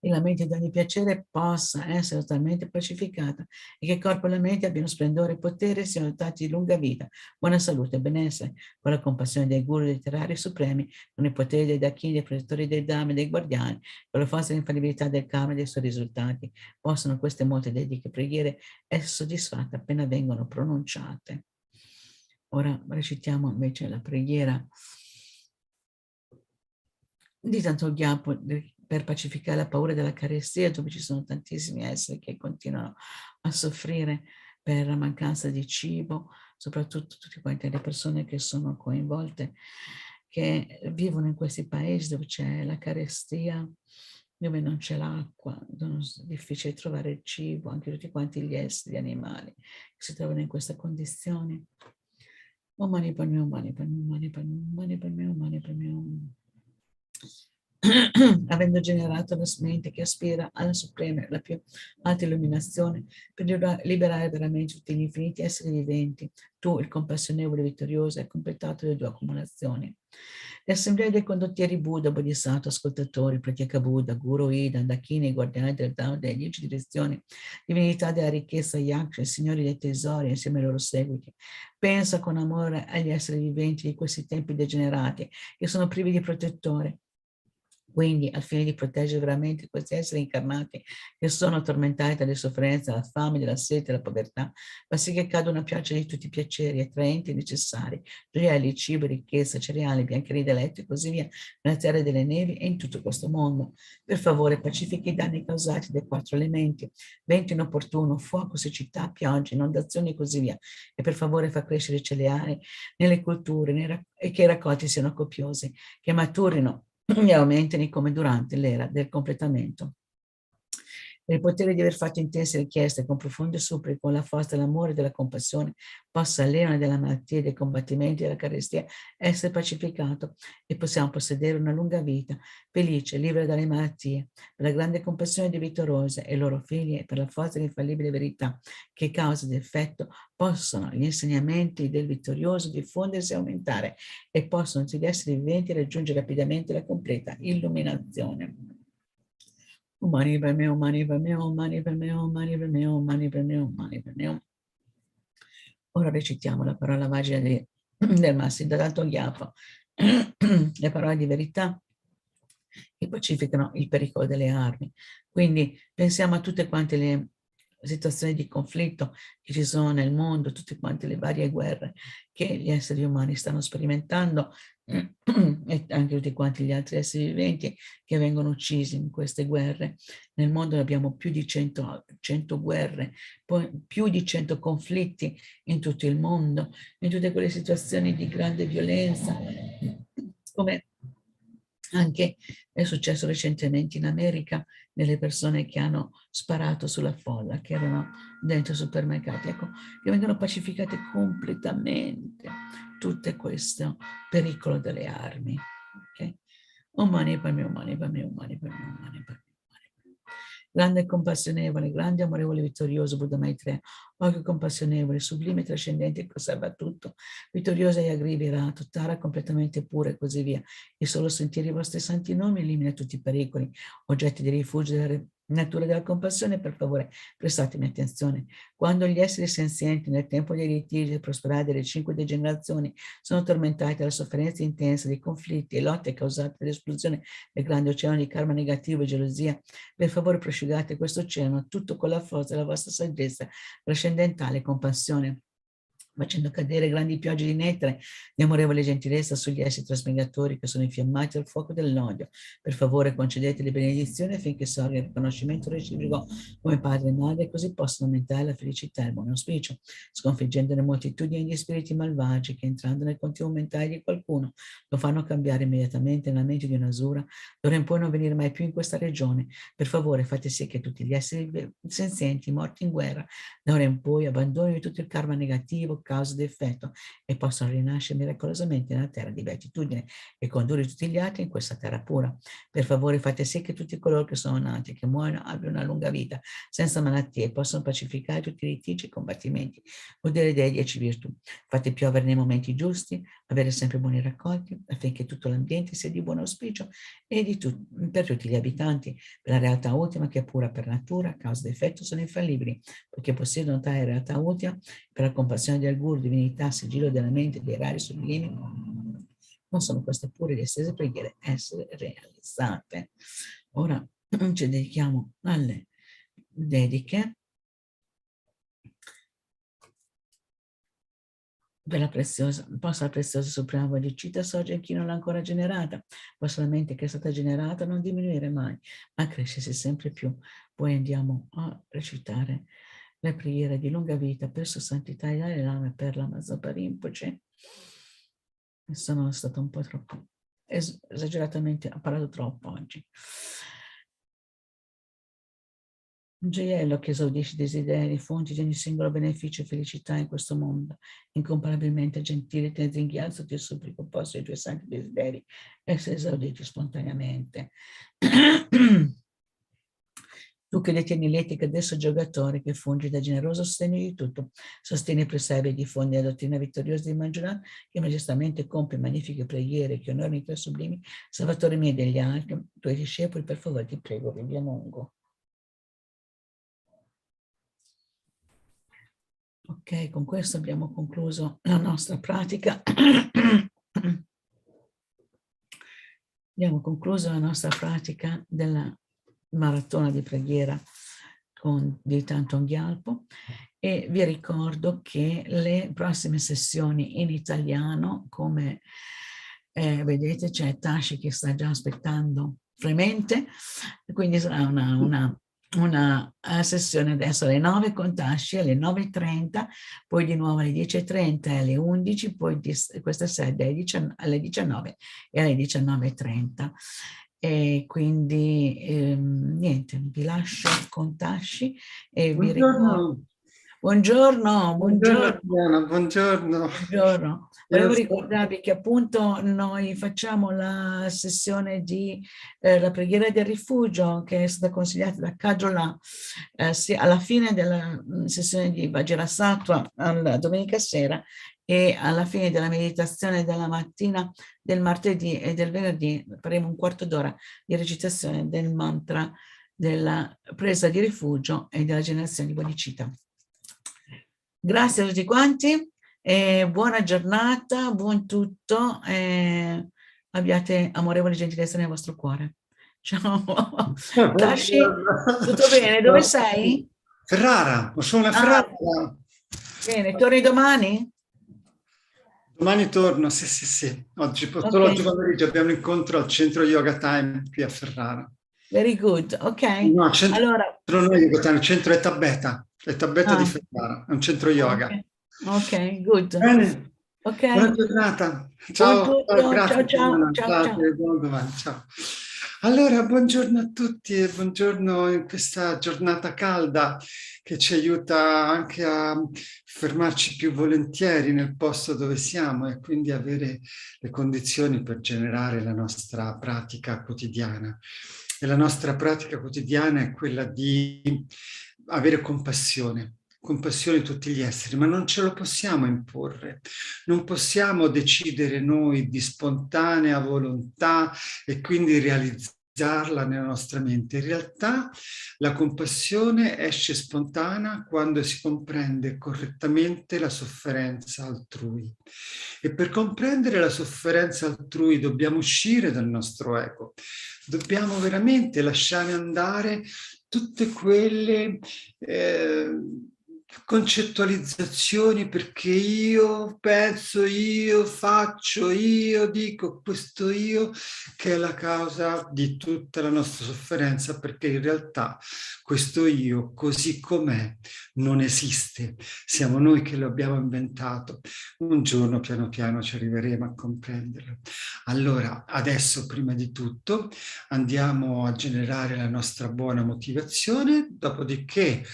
e la mente di ogni piacere possa essere totalmente pacificata e che corpo e la mente abbiano splendore e potere e siano dotati di lunga vita, buona salute e benessere, con la compassione dei guru letterari supremi, con i poteri dei dachini, dei protettori dei dhammi e dei guardiani, con la forza e l'infallibilità del karma e dei suoi risultati. Possono queste molte dediche preghiere essere soddisfatte appena vengono pronunciate. Ora recitiamo invece la preghiera di Thangtong Gyalpo per pacificare la paura della carestia, dove ci sono tantissimi esseri che continuano a soffrire per la mancanza di cibo, soprattutto tutte quante le persone che sono coinvolte, che vivono in questi paesi dove c'è la carestia, dove non c'è l'acqua, dove è difficile trovare il cibo, anche tutti quanti gli esseri, gli animali che si trovano in queste condizioni. Om mani padme hum, mani padme hum, mani padme hum, mani padme hum, mani padme hum. Avendo generato la mente che aspira alla suprema e alla più alta illuminazione, per liberare veramente tutti gli infiniti esseri viventi, tu, il compassionevole vittorioso, hai completato le tue accumulazioni. Le assemblee dei condottieri Buddha, Bodhisattva, ascoltatori, Pratyeka Buddha, Guru Ida, Dakini, guardiani del Dhamma, delle 10 direzioni, divinità della ricchezza, Yaksha, signori dei tesori, insieme ai loro seguiti. Pensa con amore agli esseri viventi di questi tempi degenerati, che sono privi di protettore. Quindi, al fine di proteggere veramente questi esseri incarnati che sono tormentati dalle sofferenze, dalla fame, dalla sete, dalla povertà, fa sì che cada una piaccia di tutti i piaceri attraenti e necessari, gioielli, cibo, ricchezza, cereali, biancherie d'eletto e così via, nella terra delle nevi e in tutto questo mondo. Per favore, pacifichi i danni causati dai 4 elementi, vento inopportuno, fuoco, siccità, piogge, inondazioni e così via. E per favore fa crescere i cereali nelle culture e che i raccolti siano copiosi, che maturino e aumentino come durante l'era del completamento. Per il potere di aver fatto intense richieste con profonde suppliche, con la forza dell'amore e della compassione, possa l'era della malattia, dei combattimenti e della carestia essere pacificato e possiamo possedere una lunga vita, felice, libera dalle malattie, per la grande compassione dei vittoriosi e i loro figli e per la forza dell'infallibile verità che causa ed effetto possono gli insegnamenti del vittorioso diffondersi e aumentare e possono tutti gli esseri viventi raggiungere rapidamente la completa illuminazione. Mani per me, mani per me, mani per me, mani per me, mani per me, mani per me. Ora recitiamo la parola magica del Massimo Thangtong Gyalpo, le parole di verità che pacificano il pericolo delle armi. Quindi pensiamo a tutte quante le situazioni di conflitto che ci sono nel mondo, tutte quante le varie guerre che gli esseri umani stanno sperimentando e anche tutti quanti gli altri esseri viventi che vengono uccisi in queste guerre. Nel mondo abbiamo più di 100 guerre, poi più di 100 conflitti in tutto il mondo, in tutte quelle situazioni di grande violenza, come anche è successo recentemente in America, delle persone che hanno sparato sulla folla, che erano dentro i supermercati, ecco, che vengono pacificate completamente tutto questo pericolo delle armi. Okay? Umani per me, umani per me, umani per me, umani per me. Grande compassionevole, grande amorevole vittorioso Buddha Maitreya, occhio compassionevole, sublime, trascendente, che conserva tutto, vittoriosa e aggrivirato, Tara completamente pura e così via. E solo sentire i vostri santi nomi elimina tutti i pericoli, oggetti di rifugio della natura della compassione, per favore prestatemi attenzione. Quando gli esseri senzienti nel tempo dei litigi e prosperare delle 5 degenerazioni sono tormentati dalla sofferenza intensa, dei conflitti e lotte causate dall'esplosione del grande oceano di karma negativo e gelosia, per favore prosciugate questo oceano tutto con la forza della vostra saggezza trascendentale e compassione, facendo cadere grandi piogge di nettare di amorevole gentilezza sugli esseri trasmigratori che sono infiammati dal fuoco dell'odio. Per favore concedete le benedizioni affinché sorga il riconoscimento reciproco come padre e madre, così possono aumentare la felicità e il buon auspicio, sconfiggendo le moltitudini di spiriti malvagi che, entrando nel continuo mentale di qualcuno, lo fanno cambiare immediatamente nella mente di un'asura, d'ora in poi non venire mai più in questa regione. Per favore fate sì che tutti gli esseri senzienti morti in guerra, da ora in poi abbandonino tutto il karma negativo causa ed effetto, e possano rinascere miracolosamente nella terra di beatitudine e condurre tutti gli altri in questa terra pura. Per favore fate sì che tutti coloro che sono nati e che muoiono abbiano una lunga vita, senza malattie, e possano pacificare tutti i litigi e combattimenti, godere delle 10 virtù. Fate piovere nei momenti giusti, avere sempre buoni raccolti, affinché tutto l'ambiente sia di buon auspicio e per tutti gli abitanti, per la realtà ultima che è pura per natura, causa ed effetto sono infallibili, poiché possiedono tale realtà ultima, per la compassione del Guru, divinità, sigillo della mente, dei rari sublimi, possono queste pure ed estese preghiere essere realizzate. Ora ci dedichiamo alle dediche per la preziosa, possa la preziosa suprema bodhicitta sorgere in chi non l'ha ancora generata, possa la mente che è stata generata non diminuire mai, ma crescersi sempre più. Poi andiamo a recitare le preghiere di lunga vita per Sua Santità il Dalai Lama e per Lama Zopa Rinpoche. Sono stato un po' troppo esageratamente, ho parlato troppo oggi. Un gioiello che esaudisce i desideri, fonti di ogni singolo beneficio e felicità in questo mondo. Incomparabilmente gentile Thangtong Gyalpo, ti supplico, posso i tuoi santi desideri essere esauditi spontaneamente. Tu che detieni l'etica del soggiogatore, che fungi da generoso sostegno di tutto, sostieni, preservi e diffondi la dottrina vittoriosa di Manjunath, che magestamente compie magnifiche preghiere, che onorano i tuoi sublimi, salvatori miei degli altri, tuoi discepoli, per favore ti prego, vivi a lungo. Ok, con questo abbiamo concluso la nostra pratica. Abbiamo concluso la nostra pratica della maratona di preghiera di Thangtong Gyalpo e vi ricordo che le prossime sessioni in italiano, come vedete c'è Tashi che sta già aspettando fremente, quindi sarà una sessione adesso alle 9 con Tashi, alle 9:30, poi di nuovo alle 10:30 e alle 11, poi questa sera alle 19 e alle 19:30. E quindi niente, vi lascio con Tashi e vi ricordo. Buongiorno. Buongiorno. Volevo ricordarvi che appunto noi facciamo la sessione di la preghiera del rifugio che è stata consigliata da Kyabje alla fine della sessione di Vajrasattva la domenica sera e alla fine della meditazione della mattina del martedì e del venerdì faremo un quarto d'ora di recitazione del mantra della presa di rifugio e della generazione di bodhicitta. Grazie a tutti quanti, buona giornata, buon tutto, abbiate amorevole gentilezza nel vostro cuore. Ciao. Tashi, tutto bene? Dove sei? Ferrara, sono a Ferrara. Bene, torni domani? Domani torno, sì. Oggi pomeriggio abbiamo un incontro al centro Yoga Time qui a Ferrara. Very good, ok. No, centro allora, non è Yoga Time, il centro è Tabeta di Ferrara, è un centro yoga. Ok, good. Bene, okay. Buona giornata. Ciao, grazie. Ciao. Buon domani, ciao. Allora, buongiorno a tutti e buongiorno in questa giornata calda che ci aiuta anche a fermarci più volentieri nel posto dove siamo e quindi avere le condizioni per generare la nostra pratica quotidiana. E la nostra pratica quotidiana è quella di avere compassione di tutti gli esseri, ma non ce lo possiamo imporre, non possiamo decidere noi di spontanea volontà e quindi realizzarla nella nostra mente. In realtà la compassione esce spontanea quando si comprende correttamente la sofferenza altrui. E per comprendere la sofferenza altrui dobbiamo uscire dal nostro ego, dobbiamo veramente lasciare andare tutte quelle concettualizzazioni, perché io penso, io faccio, io dico, questo io che è la causa di tutta la nostra sofferenza, perché in realtà questo io così com'è non esiste, siamo noi che lo abbiamo inventato. Un giorno piano piano ci arriveremo a comprenderlo. Allora adesso prima di tutto andiamo a generare la nostra buona motivazione, dopodiché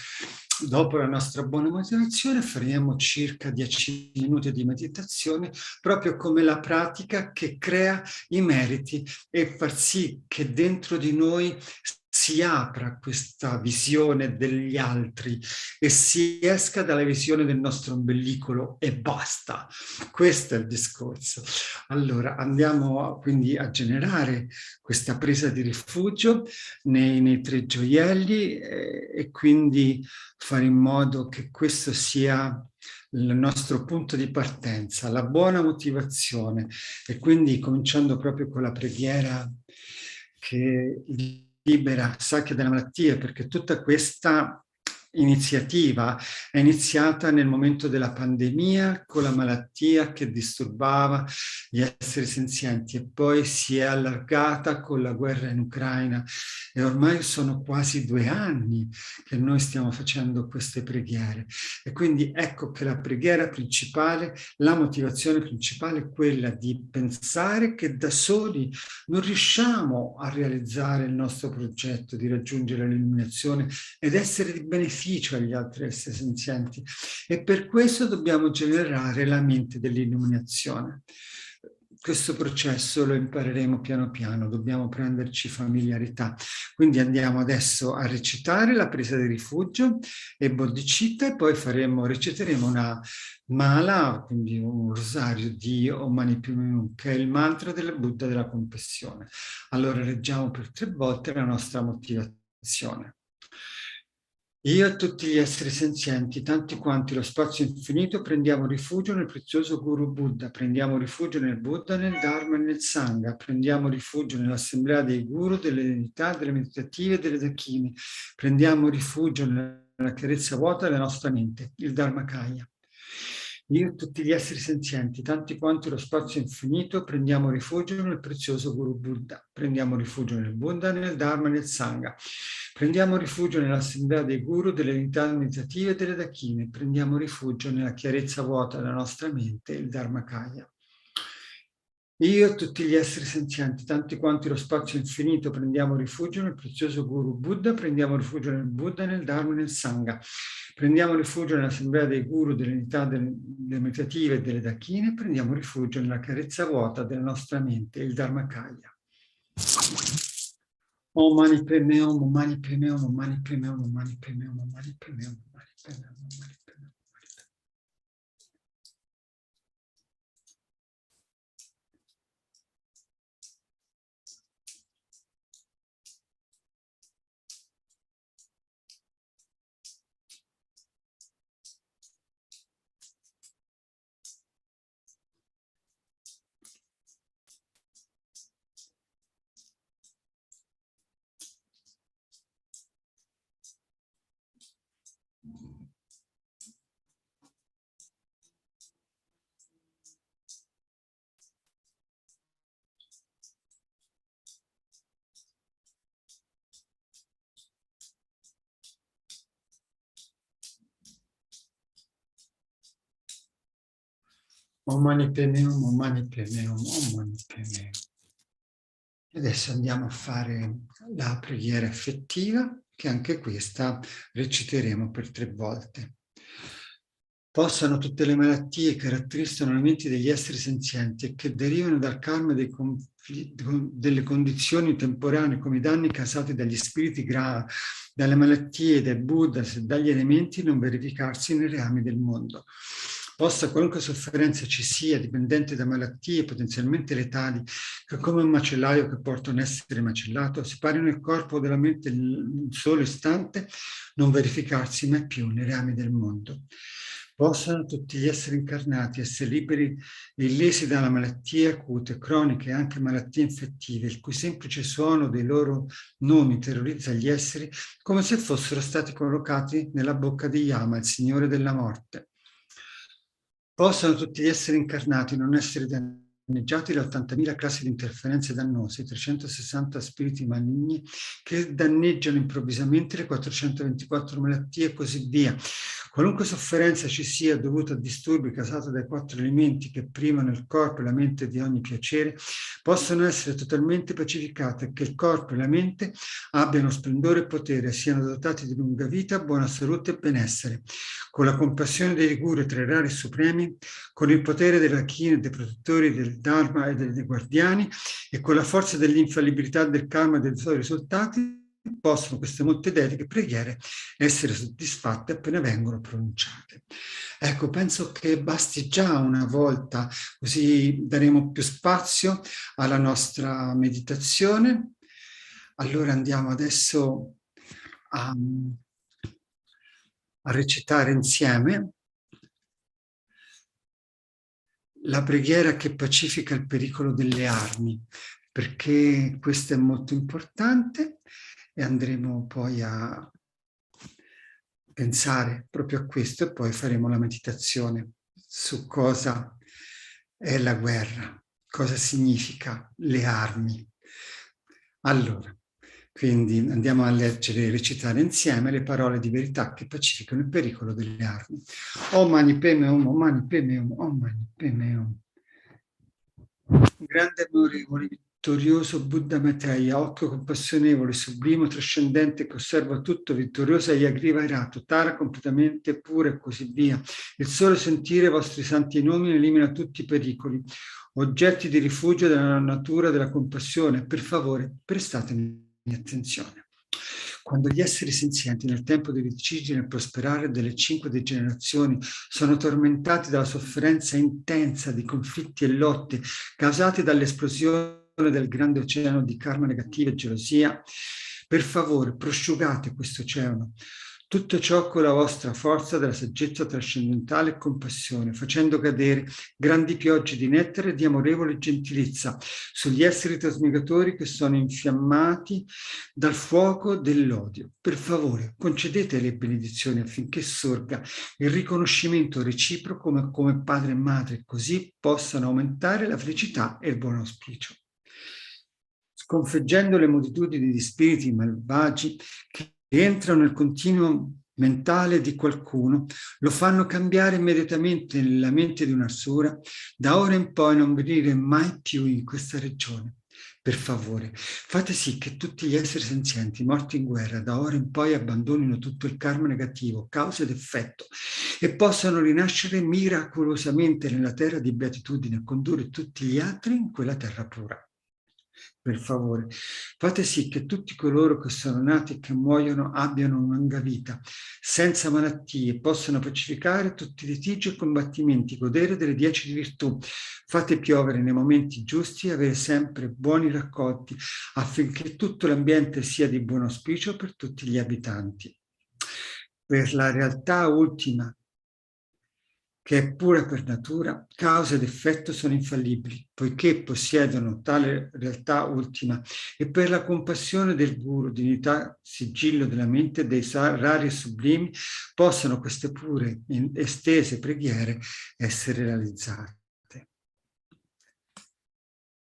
dopo la nostra buona motivazione faremo circa 10 minuti di meditazione, proprio come la pratica che crea i meriti e far sì che dentro di noi si apra questa visione degli altri e si esca dalla visione del nostro ombellicolo e basta. Questo è il discorso. Allora andiamo quindi a generare questa presa di rifugio nei 3 gioielli e quindi fare in modo che questo sia il nostro punto di partenza, la buona motivazione, e quindi cominciando proprio con la preghiera che libera sacche dalla malattia, perché tutta questa iniziativa è iniziata nel momento della pandemia con la malattia che disturbava gli esseri senzienti e poi si è allargata con la guerra in Ucraina e ormai sono quasi 2 anni che noi stiamo facendo queste preghiere e quindi ecco che la preghiera principale, la motivazione principale è quella di pensare che da soli non riusciamo a realizzare il nostro progetto di raggiungere l'illuminazione ed essere di beneficio agli altri esseri senzienti e per questo dobbiamo generare la mente dell'illuminazione. Questo processo lo impareremo piano piano, dobbiamo prenderci familiarità. Quindi andiamo adesso a recitare la presa di rifugio e bodhicitta e poi reciteremo una mala, quindi un rosario di Om Mani Padme Hum, che è il mantra del Buddha della compassione. Allora leggiamo per 3 volte la nostra motivazione. Io e tutti gli esseri senzienti, tanti quanti lo spazio infinito, prendiamo rifugio nel prezioso Guru Buddha, prendiamo rifugio nel Buddha, nel Dharma e nel Sangha, prendiamo rifugio nell'assemblea dei Guru, delle divinità, delle meditative e delle Dakini, prendiamo rifugio nella chiarezza vuota della nostra mente, il Dharmakaya. Io e tutti gli esseri senzienti, tanti quanti lo spazio infinito, prendiamo rifugio nel prezioso Guru Buddha, prendiamo rifugio nel Buddha, nel Dharma e nel Sangha, prendiamo rifugio nell'assemblea dei Guru, delle unità meditative e delle Dakine, prendiamo rifugio nella chiarezza vuota della nostra mente, il Dharmakaya. Io e tutti gli esseri senzienti, tanti quanti lo spazio infinito, prendiamo rifugio nel prezioso Guru Buddha, prendiamo rifugio nel Buddha, nel Dharma e nel Sangha. Prendiamo rifugio nell'assemblea dei Guru, delle unità delle meditative e delle Dakine, prendiamo rifugio nella carezza vuota della nostra mente, il Dharmakaya. Om Mani Padme Hum, Om Mani Padme Hum, Om Mani Padme Hum, Om Mani Padme Hum, Om Mani Padme Hum, Om Mani Padme Hum, Om Mani Padme Hum. Om Mani Padme Hum, Om Mani Padme Hum, Om Mani Padme Hum. Adesso andiamo a fare la preghiera effettiva, che anche questa reciteremo per 3 volte. Possano tutte le malattie che caratterizzano le menti degli esseri senzienti e che derivano dal karma delle condizioni temporanee come i danni causati dagli spiriti gravi, dalle malattie, dai Buddha e dagli elementi non verificarsi nei reami del mondo. Possa qualunque sofferenza ci sia, dipendente da malattie potenzialmente letali, che come un macellaio che porta un essere macellato, separino il corpo dalla mente in un solo istante, non verificarsi mai più nei reami del mondo. Possano tutti gli esseri incarnati essere liberi e illesi dalla malattie acute, croniche e anche malattie infettive, il cui semplice suono dei loro nomi terrorizza gli esseri come se fossero stati collocati nella bocca di Yama, il Signore della Morte. Possano tutti gli esseri incarnati non essere danneggiati da 80.000 classi di interferenze dannose, 360 spiriti maligni che danneggiano improvvisamente le 424 malattie e così via. Qualunque sofferenza ci sia dovuta a disturbi causati dai 4 elementi che privano il corpo e la mente di ogni piacere, possono essere totalmente pacificate e che il corpo e la mente abbiano splendore e potere, siano dotati di lunga vita, buona salute e benessere. Con la compassione dei rigori tra i rari supremi, con il potere della china, dei protettori del Dharma e dei guardiani e con la forza dell'infallibilità del karma e dei suoi risultati, possono queste molte dediche preghiere essere soddisfatte appena vengono pronunciate. Ecco, penso che basti già una volta, così daremo più spazio alla nostra meditazione. Allora andiamo adesso a recitare insieme la preghiera che pacifica il pericolo delle armi, perché questo è molto importante e andremo poi a pensare proprio a questo e poi faremo la meditazione su cosa è la guerra, cosa significa le armi. Allora, quindi andiamo a leggere e recitare insieme le parole di verità che pacificano il pericolo delle armi. Om Mani Padme Hum, Om Mani Padme Hum, Om Mani Padme Hum. Grande amorevole, vittorioso Buddha Maitreya, occhio compassionevole, sublime, trascendente, che osserva tutto, vittoriosa Yagriva Irato, Tara completamente pura e così via. Il solo sentire i vostri santi nomi elimina tutti i pericoli. Oggetti di rifugio della natura della compassione, per favore, prestatemi attenzione. Quando gli esseri senzienti nel tempo dei litigi e nel prosperare delle 5 degenerazioni sono tormentati dalla sofferenza intensa di conflitti e lotte causati dall'esplosione del grande oceano di karma negativa e gelosia, per favore prosciugate questo oceano. Tutto ciò con la vostra forza della saggezza trascendentale e compassione, facendo cadere grandi piogge di nettare e di amorevole gentilezza sugli esseri trasmigratori che sono infiammati dal fuoco dell'odio. Per favore, concedete le benedizioni affinché sorga il riconoscimento reciproco come padre e madre, così possano aumentare la felicità e il buon auspicio. Sconfiggendo le moltitudini di spiriti malvagi che entrano nel continuo mentale di qualcuno, lo fanno cambiare immediatamente nella mente di una sura, da ora in poi non venire mai più in questa regione. Per favore, fate sì che tutti gli esseri senzienti morti in guerra da ora in poi abbandonino tutto il karma negativo, causa ed effetto, e possano rinascere miracolosamente nella terra di beatitudine e condurre tutti gli altri in quella terra pura. Per favore, fate sì che tutti coloro che sono nati e che muoiono abbiano una lunga vita, senza malattie, possano pacificare tutti i litigi e combattimenti, godere delle 10 di virtù. Fate piovere nei momenti giusti e avere sempre buoni raccolti, affinché tutto l'ambiente sia di buon auspicio per tutti gli abitanti. Per la realtà ultima, che è pura per natura, causa ed effetto sono infallibili, poiché possiedono tale realtà ultima, e per la compassione del Guru, divinità, sigillo della mente dei rari e sublimi, possano queste pure estese preghiere essere realizzate.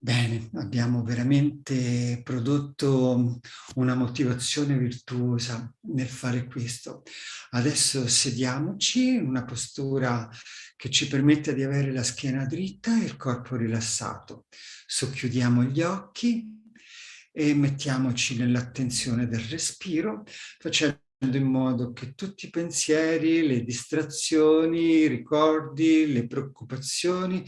Bene, abbiamo veramente prodotto una motivazione virtuosa nel fare questo. Adesso sediamoci in una postura che ci permetta di avere la schiena dritta e il corpo rilassato. Socchiudiamo gli occhi e mettiamoci nell'attenzione del respiro, facendo in modo che tutti i pensieri, le distrazioni, i ricordi, le preoccupazioni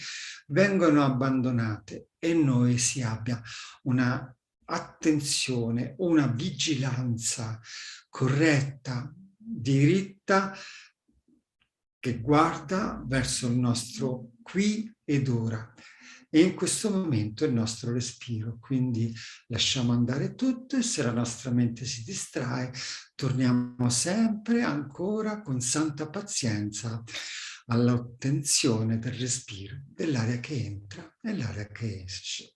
vengano abbandonate e noi si abbia una attenzione, una vigilanza corretta, diritta, che guarda verso il nostro qui ed ora. E in questo momento il nostro respiro, quindi lasciamo andare tutto e se la nostra mente si distrae, torniamo sempre ancora con santa pazienza all'ottenzione del respiro, dell'aria che entra e l'aria che esce.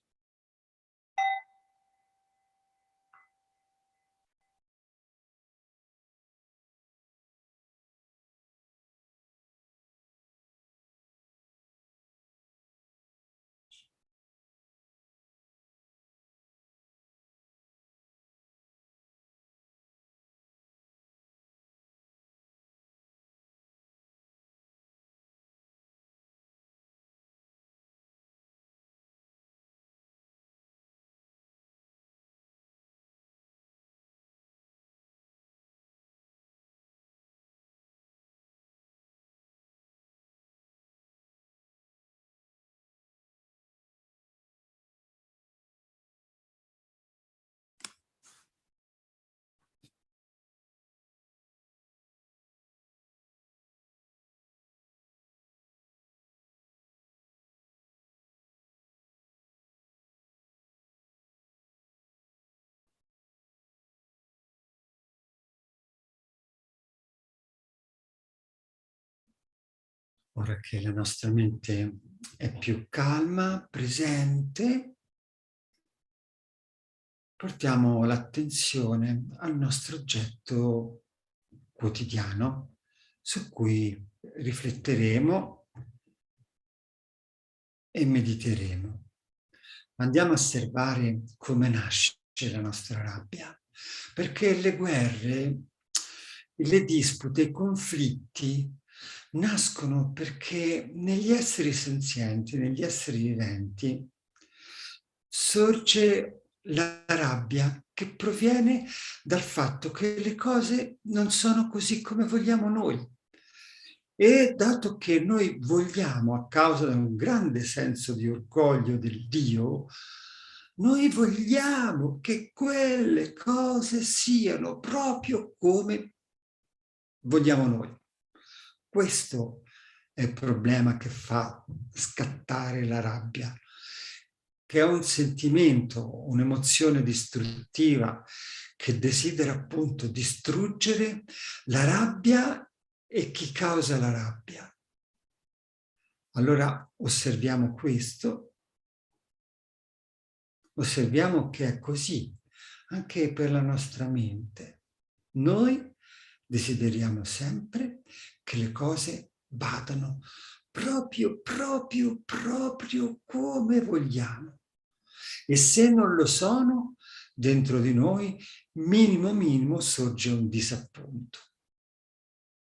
Ora che la nostra mente è più calma, presente, portiamo l'attenzione al nostro oggetto quotidiano su cui rifletteremo e mediteremo. Andiamo a osservare come nasce la nostra rabbia, perché le guerre, le dispute, i conflitti nascono perché negli esseri senzienti, negli esseri viventi, sorge la rabbia che proviene dal fatto che le cose non sono così come vogliamo noi. E dato che noi vogliamo, a causa di un grande senso di orgoglio del Dio, noi vogliamo che quelle cose siano proprio come vogliamo noi. Questo è il problema che fa scattare la rabbia, che è un sentimento, un'emozione distruttiva che desidera appunto distruggere la rabbia e chi causa la rabbia. Allora osserviamo questo, osserviamo che è così anche per la nostra mente. Noi desideriamo sempre che le cose vadano proprio come vogliamo. E se non lo sono, dentro di noi, minimo sorge un disappunto,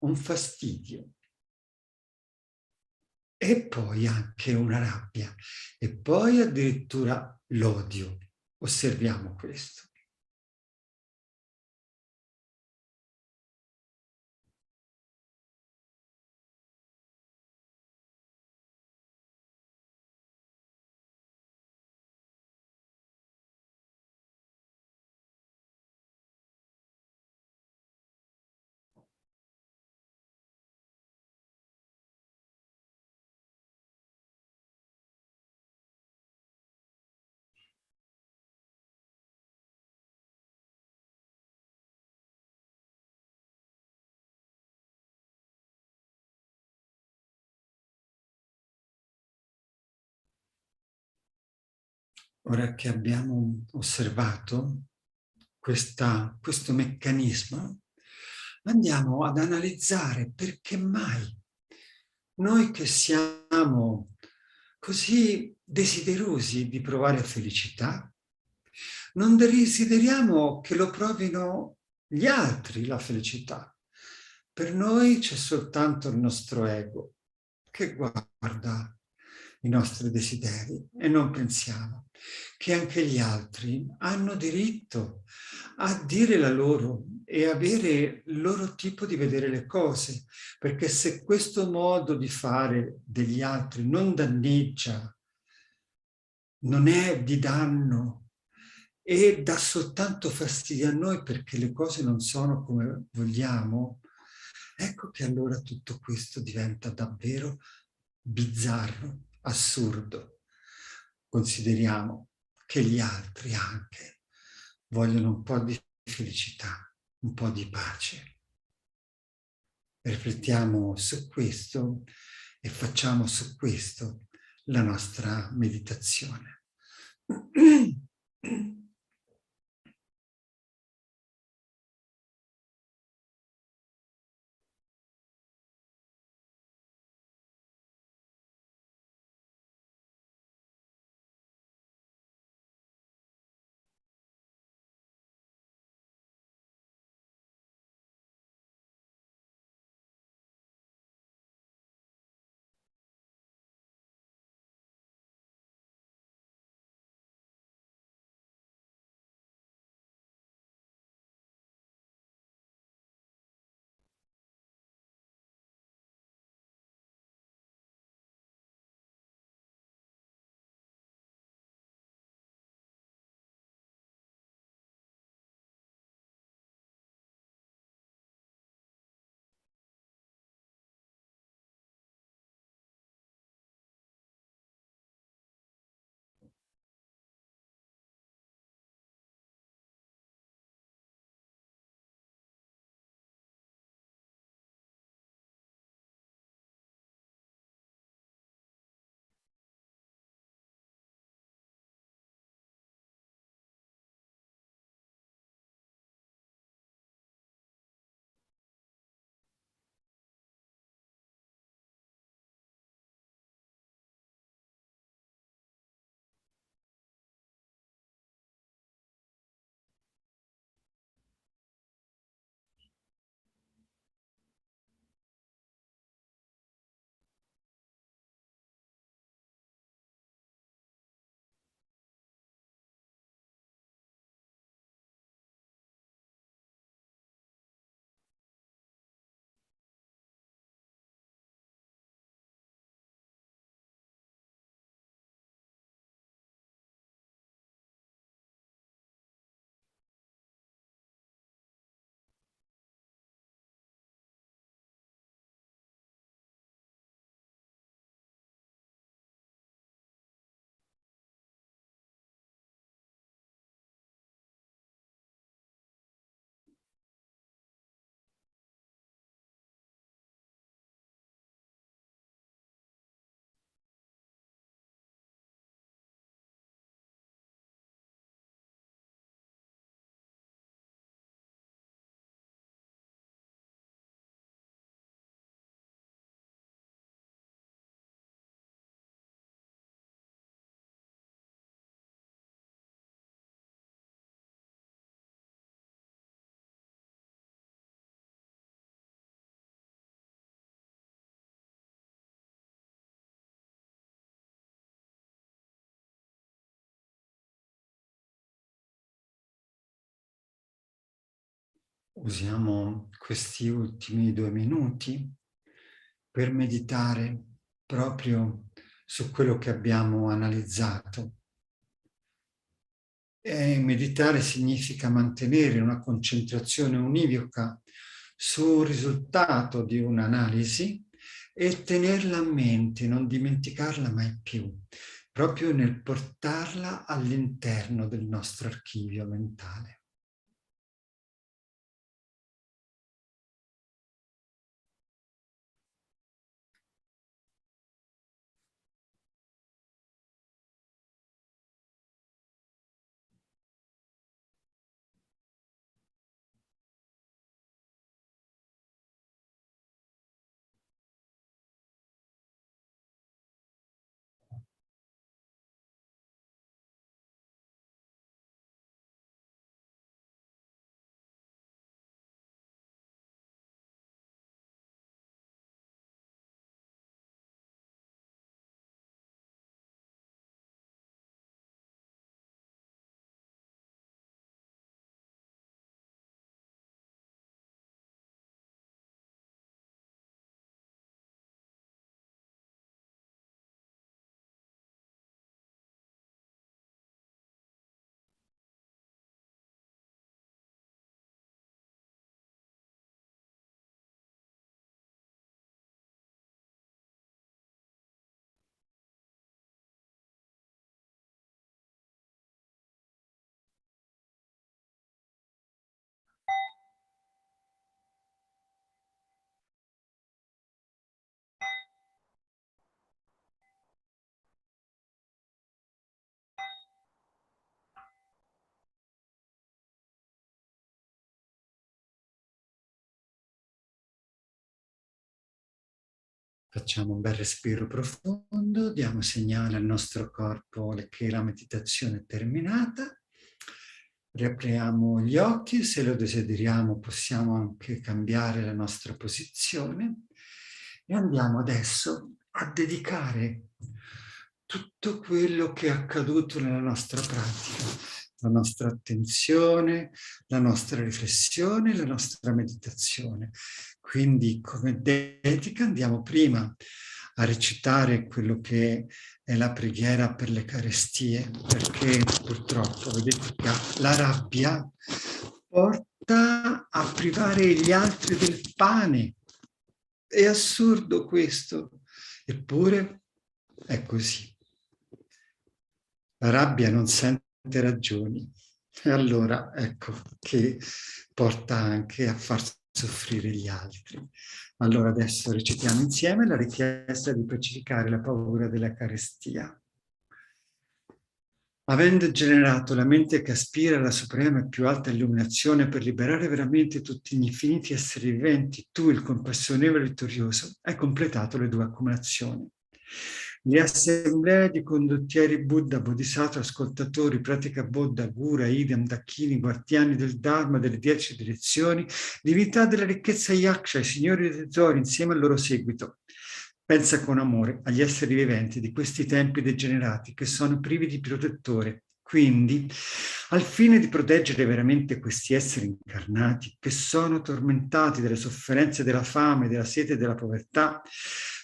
un fastidio. E poi anche una rabbia, e poi addirittura l'odio. Osserviamo questo. Ora che abbiamo osservato questo meccanismo, andiamo ad analizzare perché mai noi che siamo così desiderosi di provare felicità, non desideriamo che lo provino gli altri la felicità. Per noi c'è soltanto il nostro ego che guarda i nostri desideri e non pensiamo che anche gli altri hanno diritto a dire la loro e avere il loro tipo di vedere le cose, perché se questo modo di fare degli altri non danneggia, non è di danno e dà soltanto fastidio a noi perché le cose non sono come vogliamo, ecco che allora tutto questo diventa davvero bizzarro, assurdo. Consideriamo che gli altri anche vogliono un po' di felicità, un po' di pace. Riflettiamo su questo e facciamo su questo la nostra meditazione. usiamo questi ultimi 2 minuti per meditare proprio su quello che abbiamo analizzato. E meditare significa mantenere una concentrazione univoca sul risultato di un'analisi e tenerla a mente, non dimenticarla mai più, proprio nel portarla all'interno del nostro archivio mentale. Facciamo un bel respiro profondo, diamo segnale al nostro corpo che la meditazione è terminata. Riapriamo gli occhi, se lo desideriamo possiamo anche cambiare la nostra posizione e andiamo adesso a dedicare tutto quello che è accaduto nella nostra pratica, la nostra attenzione, la nostra riflessione, la nostra meditazione. Quindi come dedica andiamo prima a recitare quello che è la preghiera per le carestie, perché purtroppo vedete che la rabbia porta a privare gli altri del pane. È assurdo questo, eppure è così. La rabbia non sente ragioni e allora ecco che porta anche a far soffrire gli altri. Allora adesso recitiamo insieme la richiesta di pacificare la paura della carestia. Avendo generato la mente che aspira alla suprema e più alta illuminazione per liberare veramente tutti gli infiniti esseri viventi, tu, il compassionevole vittorioso, hai completato le 2 accumulazioni. Le assemblee di condottieri Buddha, Bodhisattva, ascoltatori, pratica Buddha, Gura, Idam, Dakini, guardiani del Dharma, delle 10 direzioni, divinità della ricchezza Yaksha, i signori dei tesori insieme al loro seguito. Pensa con amore agli esseri viventi di questi tempi degenerati che sono privi di protettore. Quindi, al fine di proteggere veramente questi esseri incarnati che sono tormentati dalle sofferenze della fame, della sete e della povertà,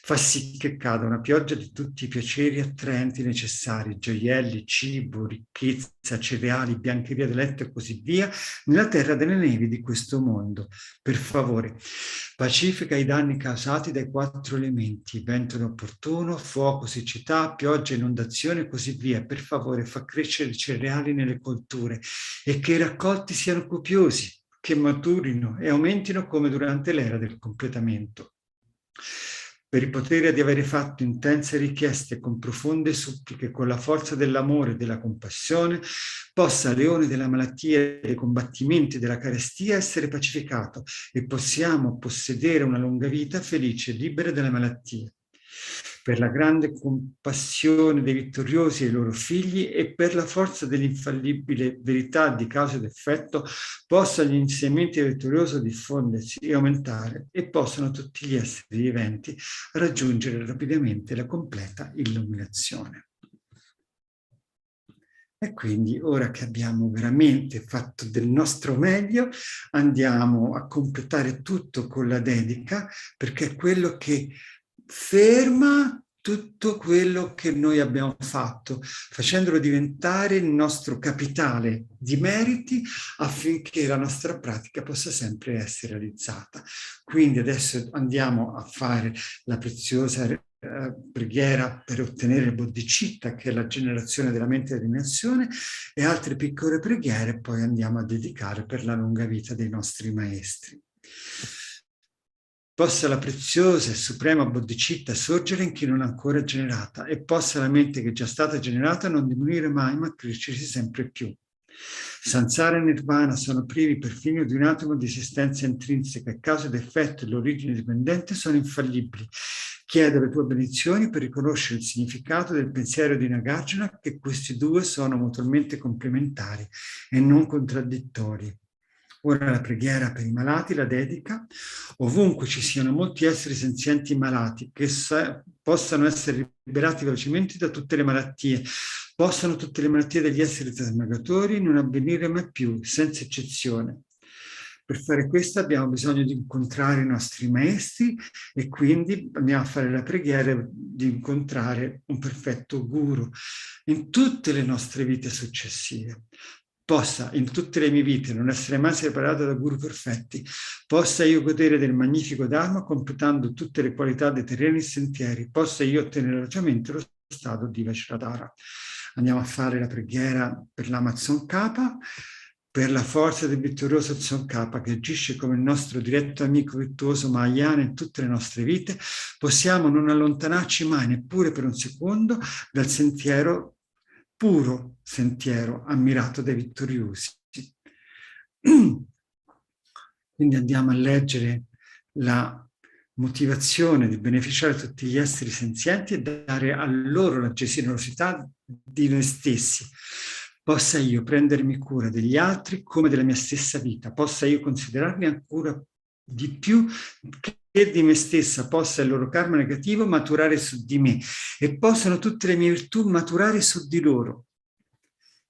fa sì che cada una pioggia di tutti i piaceri attraenti necessari, gioielli, cibo, ricchezza, cereali, biancheria del letto e così via, nella terra delle nevi di questo mondo. Per favore, pacifica i danni causati dai 4 elementi, vento inopportuno, fuoco, siccità, pioggia, inondazione e così via. Per favore, fa crescere i cereali nelle colture e che i raccolti siano copiosi, che maturino e aumentino come durante l'era del completamento. Per il potere di avere fatto intense richieste con profonde suppliche, con la forza dell'amore e della compassione, possa leone della malattia e dei combattimenti della carestia essere pacificato e possiamo possedere una lunga vita felice e libera dalle malattie. Per la grande compassione dei vittoriosi e i loro figli e per la forza dell'infallibile verità di causa ed effetto, possano gli insegnamenti del vittorioso diffondersi e aumentare e possano tutti gli esseri viventi raggiungere rapidamente la completa illuminazione. E quindi ora che abbiamo veramente fatto del nostro meglio, andiamo a completare tutto con la dedica, perché è quello che ferma tutto quello che noi abbiamo fatto, facendolo diventare il nostro capitale di meriti affinché la nostra pratica possa sempre essere realizzata. Quindi adesso andiamo a fare la preziosa preghiera per ottenere il bodhicitta, che è la generazione della mente e dell'illuminazione, e altre piccole preghiere poi andiamo a dedicare per la lunga vita dei nostri maestri. Possa la preziosa e suprema bodhicitta sorgere in chi non ha ancora generata, e possa la mente che è già stata generata non diminuire mai, ma crescersi sempre più. Sansara e Nirvana sono privi perfino di un atomo di esistenza intrinseca, e causa ed effetto e l'origine dipendente sono infallibili. Chiedo le tue benedizioni per riconoscere il significato del pensiero di Nagarjuna, che questi due sono mutualmente complementari e non contraddittori. Ora la preghiera per i malati, la dedica. Ovunque ci siano molti esseri senzienti malati che possano essere liberati velocemente da tutte le malattie, possano tutte le malattie degli esseri trasmigratori non avvenire mai più, senza eccezione. Per fare questo abbiamo bisogno di incontrare i nostri maestri, e quindi andiamo a fare la preghiera di incontrare un perfetto guru in tutte le nostre vite successive. Possa in tutte le mie vite non essere mai separato da guru perfetti, possa io godere del magnifico Dharma completando tutte le qualità dei terreni sentieri, possa io ottenere velocemente lo stato di Vajradhara. Andiamo a fare la preghiera per Lama Tsongkhapa, per la forza del vittorioso Tsongkhapa che agisce come il nostro diretto amico virtuoso Mahayana in tutte le nostre vite. Possiamo non allontanarci mai, neppure per un secondo, dal sentiero puro sentiero ammirato dai vittoriosi. Quindi andiamo a leggere la motivazione di beneficiare tutti gli esseri senzienti e dare a loro la generosità di noi stessi. Possa io prendermi cura degli altri come della mia stessa vita, possa io considerarmi ancora di più che di me stessa, possa il loro karma negativo maturare su di me e possano tutte le mie virtù maturare su di loro,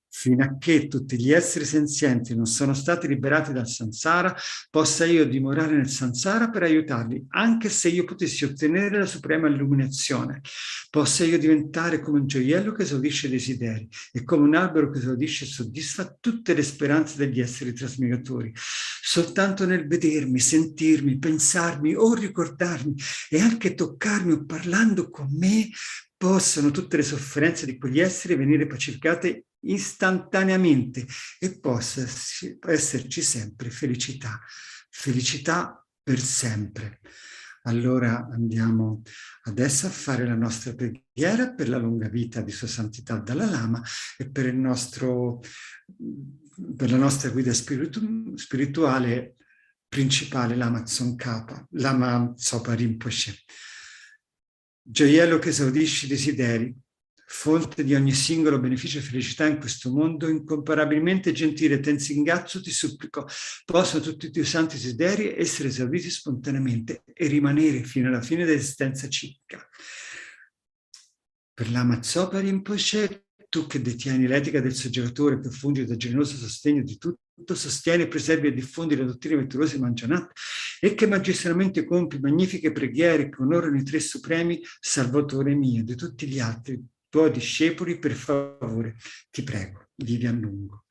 fino a che tutti gli esseri senzienti non sono stati liberati dal samsara, possa io dimorare nel samsara per aiutarli, anche se io potessi ottenere la suprema illuminazione. Possa io diventare come un gioiello che esaudisce i desideri e come un albero che esaudisce e soddisfa tutte le speranze degli esseri trasmigratori. Soltanto nel vedermi, sentirmi, pensarmi o ricordarmi e anche toccarmi o parlando con me, possano tutte le sofferenze di quegli esseri venire pacificate istantaneamente e possa esserci sempre felicità, felicità per sempre. Allora andiamo adesso a fare la nostra preghiera per la lunga vita di Sua Santità Dalai Lama e per la nostra guida spirituale principale, Lama Tsongkhapa, Lama Zopa Rinpoche. Gioiello che esaudisci i desideri, fonte di ogni singolo beneficio e felicità in questo mondo, incomparabilmente gentile Tenzin Gyatso, ti supplico, possano tutti i tuoi santi desideri essere esauditi spontaneamente e rimanere fino alla fine dell'esistenza ciclica. Per Lama Zopa Rinpoche, tu che detieni l'etica del soggettatore, che fungi da generoso sostegno di tutto, sostieni, preservi e diffondi le dottrine virtuose mangianate e che magistralmente compi magnifiche preghiere che onorano i tre supremi, Salvatore mio, di tutti gli altri tuoi discepoli, per favore, ti prego, vivi a lungo.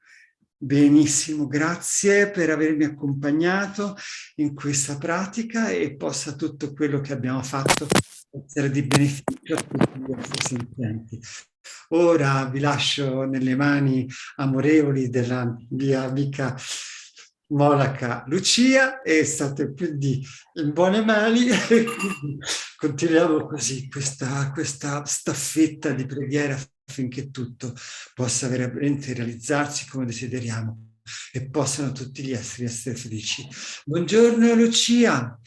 Benissimo, grazie per avermi accompagnato in questa pratica e possa tutto quello che abbiamo fatto essere di beneficio a tutti gli esseri senzienti. Ora vi lascio nelle mani amorevoli della mia amica monaca Lucia e state quindi in buone mani e quindi continuiamo così questa staffetta di preghiera affinché tutto possa veramente realizzarsi come desideriamo e possano tutti gli esseri essere felici. Buongiorno Lucia,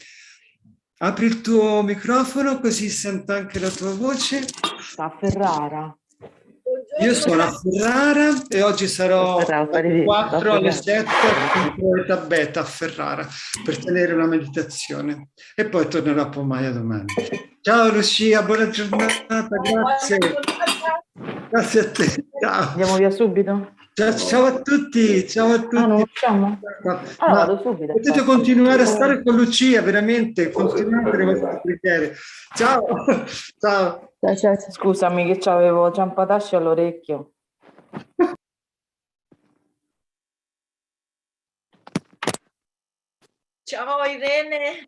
apri il tuo microfono così sento anche la tua voce. Sta a Ferrara. Io sono a Ferrara e oggi sarò alle 4 alle 7 in Beta a Ferrara per tenere una meditazione e poi tornerò a Pomaia domani. Ciao Lucia, buona giornata, grazie. Grazie a te. Ciao. Andiamo via subito? Ciao a tutti, ciao a tutti. Ah, non usciamo? Allora vado subito. Potete continuare a stare con Lucia, veramente, continuate le vostre preghiere. Ciao, ciao. Scusami che avevo ciampatasci all'orecchio. Ciao Irene.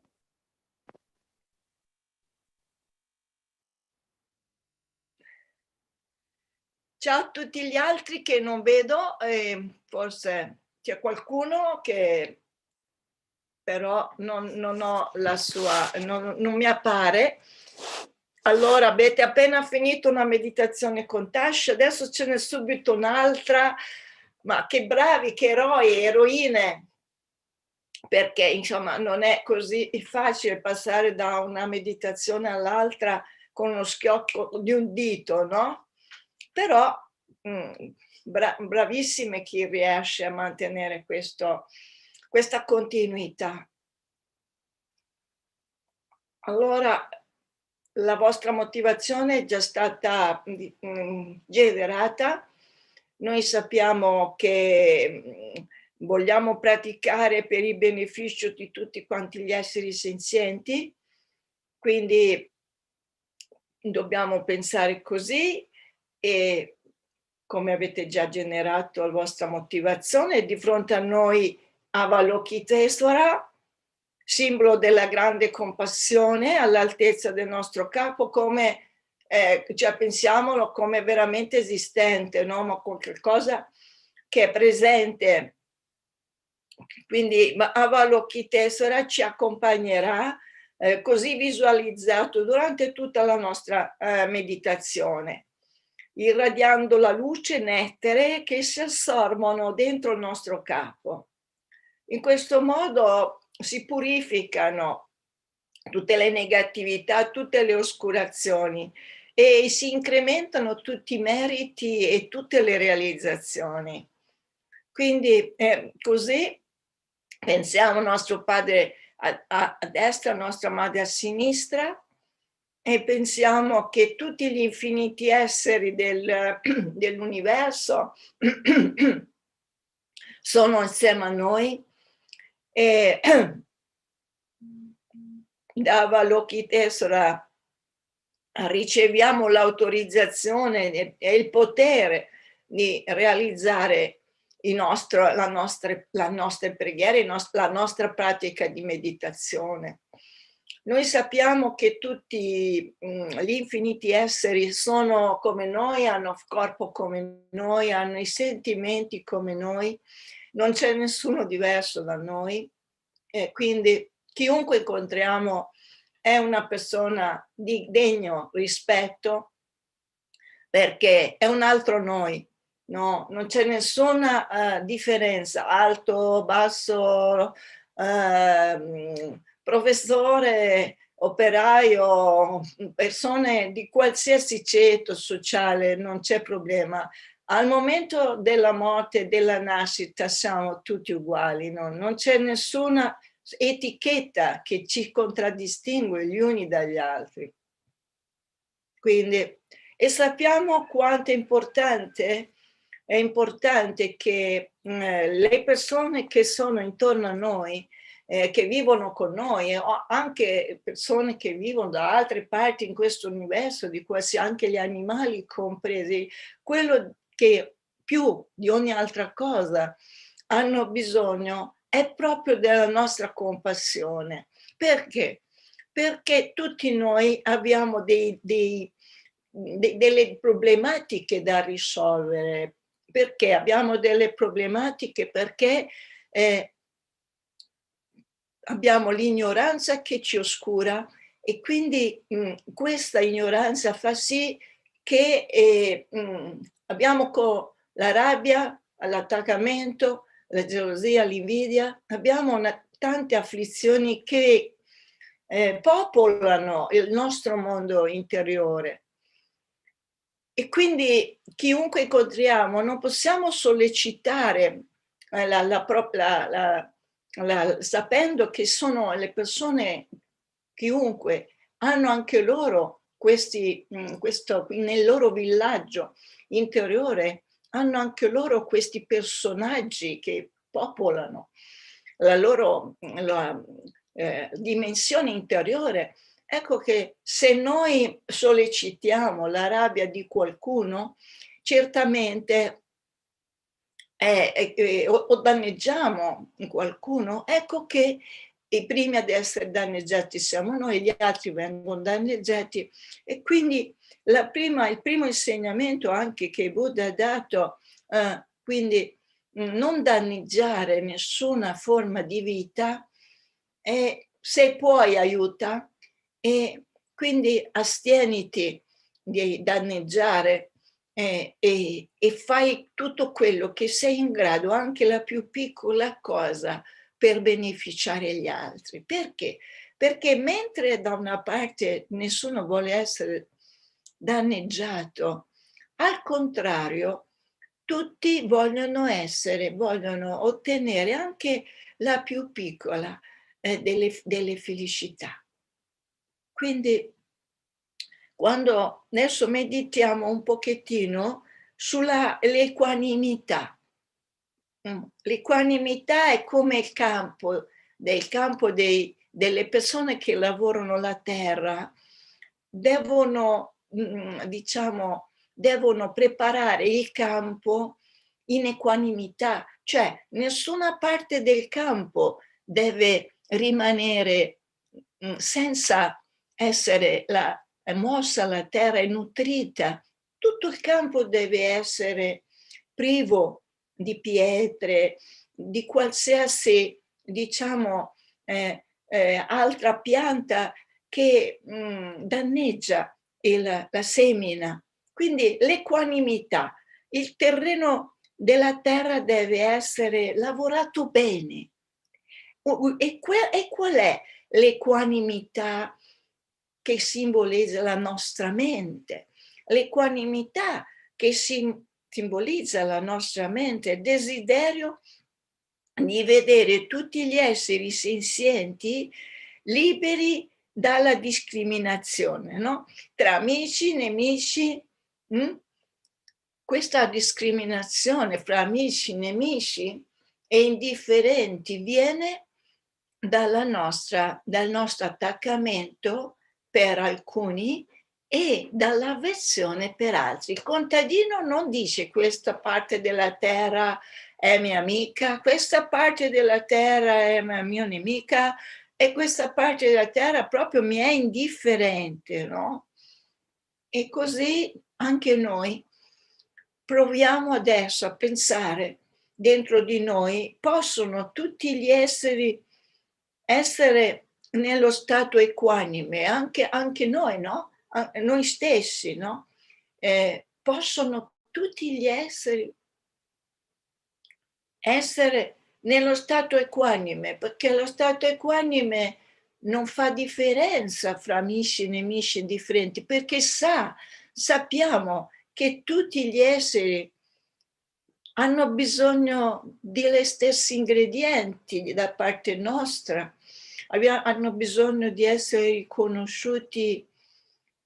Ciao a tutti gli altri che non vedo, forse c'è qualcuno che però non ho la sua, non mi appare. Allora avete appena finito una meditazione con Tash, adesso ce n'è subito un'altra, ma che bravi, che eroi, eroine, perché insomma non è così facile passare da una meditazione all'altra con uno schiocco di un dito, no? Però bravissime chi riesce a mantenere questa continuità. Allora, la vostra motivazione è già stata generata. Noi sappiamo che vogliamo praticare per il beneficio di tutti quanti gli esseri senzienti, quindi dobbiamo pensare così e come avete già generato la vostra motivazione, di fronte a noi Avalokitesvara, simbolo della grande compassione all'altezza del nostro capo, come cioè pensiamolo come veramente esistente, no? Ma qualcosa che è presente. Quindi Avalokitesvara ci accompagnerà così visualizzato durante tutta la nostra meditazione, irradiando la luce nettere che si assorbono dentro il nostro capo. In questo modo si purificano tutte le negatività, tutte le oscurazioni e si incrementano tutti i meriti e tutte le realizzazioni. Quindi così pensiamo al nostro padre a destra, alla nostra madre a sinistra e pensiamo che tutti gli infiniti esseri dell'universo sono insieme a noi e da Avalokitesvara riceviamo l'autorizzazione e il potere di realizzare la nostra preghiera, la nostra pratica di meditazione. Noi sappiamo che tutti gli infiniti esseri sono come noi, hanno corpo come noi, hanno i sentimenti come noi, non c'è nessuno diverso da noi e quindi chiunque incontriamo è una persona di degno rispetto perché è un altro noi, no? Non c'è nessuna differenza, alto, basso, professore, operaio, persone di qualsiasi ceto sociale, non c'è problema. Al momento della morte e della nascita siamo tutti uguali, no? Non c'è nessuna etichetta che ci contraddistingue gli uni dagli altri. Quindi, e sappiamo quanto è importante che le persone che sono intorno a noi, che vivono con noi, o anche persone che vivono da altre parti in questo universo, di quasi anche gli animali compresi, quello che più di ogni altra cosa hanno bisogno è proprio della nostra compassione. Perché? Perché tutti noi abbiamo delle problematiche da risolvere. Perché abbiamo delle problematiche? Perché abbiamo l'ignoranza che ci oscura e quindi questa ignoranza fa sì che abbiamo la rabbia, l'attaccamento, la gelosia, l'invidia, abbiamo tante afflizioni che popolano il nostro mondo interiore. E quindi chiunque incontriamo non possiamo sollecitare sapendo che sono le persone, chiunque, hanno anche loro nel loro villaggio interiore hanno anche loro questi personaggi che popolano la loro dimensione interiore. Ecco che se noi sollecitiamo la rabbia di qualcuno, certamente o danneggiamo qualcuno, ecco che prima di essere danneggiati siamo noi, gli altri vengono danneggiati. E quindi il primo insegnamento anche che Buddha ha dato, quindi non danneggiare nessuna forma di vita, e se puoi aiuta, e quindi astieniti di danneggiare e fai tutto quello che sei in grado, anche la più piccola cosa, per beneficiare gli altri. Perché? Perché mentre da una parte nessuno vuole essere danneggiato, al contrario, tutti vogliono ottenere anche la più piccola delle felicità. Quindi quando adesso meditiamo un pochettino sull'equanimità. L'equanimità è come il campo delle persone che lavorano la terra, devono preparare il campo in equanimità, cioè nessuna parte del campo deve rimanere senza essere mossa la terra e nutrita. Tutto il campo deve essere privo di pietre, di qualsiasi, altra pianta che danneggia la semina. Quindi l'equanimità, il terreno della terra deve essere lavorato bene. E qual è l'equanimità che simbolizza la nostra mente? L'equanimità che simbolizza la nostra mente, il desiderio di vedere tutti gli esseri senzienti liberi dalla discriminazione, no? Tra amici, nemici. Questa discriminazione fra amici, nemici e indifferenti viene dal nostro attaccamento per alcuni e dall'avversione per altri. Il contadino non dice questa parte della terra è mia amica, questa parte della terra è mia nemica e questa parte della terra proprio mi è indifferente, no? E così anche noi proviamo adesso a pensare dentro di noi, possono tutti gli esseri essere nello stato equanime, anche noi, no? Noi stessi, no? Possono tutti gli esseri essere nello stato equanime, perché lo stato equanime non fa differenza fra amici e nemici indifferenti, perché sappiamo che tutti gli esseri hanno bisogno degli stessi ingredienti da parte nostra, hanno bisogno di essere riconosciuti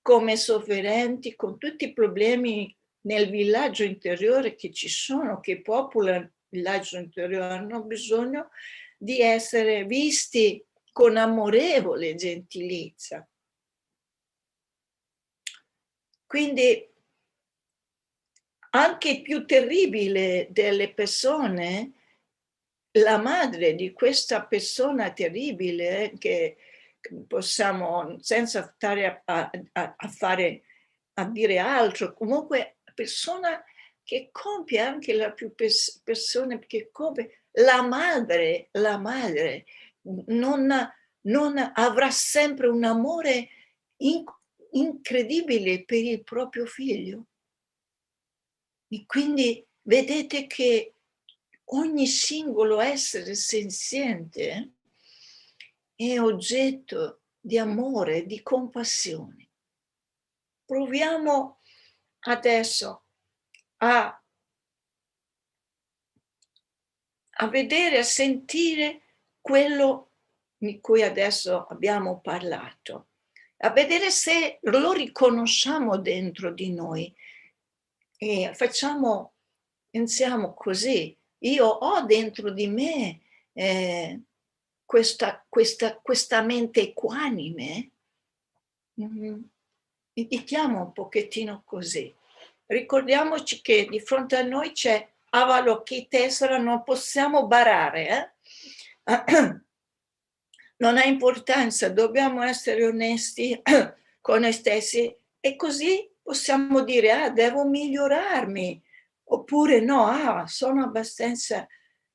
come sofferenti, con tutti i problemi nel villaggio interiore che ci sono, che popolano il villaggio interiore, hanno bisogno di essere visti con amorevole gentilezza. Quindi anche il più terribile delle persone, la madre di questa persona terribile, che possiamo, senza stare a dire altro, comunque persona che compie anche la più persona che compie, la madre non avrà sempre un amore incredibile per il proprio figlio. E quindi vedete che ogni singolo essere senziente è oggetto di amore, di compassione. Proviamo adesso a vedere, a sentire quello di cui adesso abbiamo parlato. a vedere se lo riconosciamo dentro di noi e pensiamo così, io ho dentro di me questa mente equanime, meditiamo un pochettino così. Ricordiamoci che di fronte a noi c'è Avalokitesvara, non possiamo barare, non ha importanza, dobbiamo essere onesti con noi stessi e così possiamo dire, devo migliorarmi, oppure no, sono abbastanza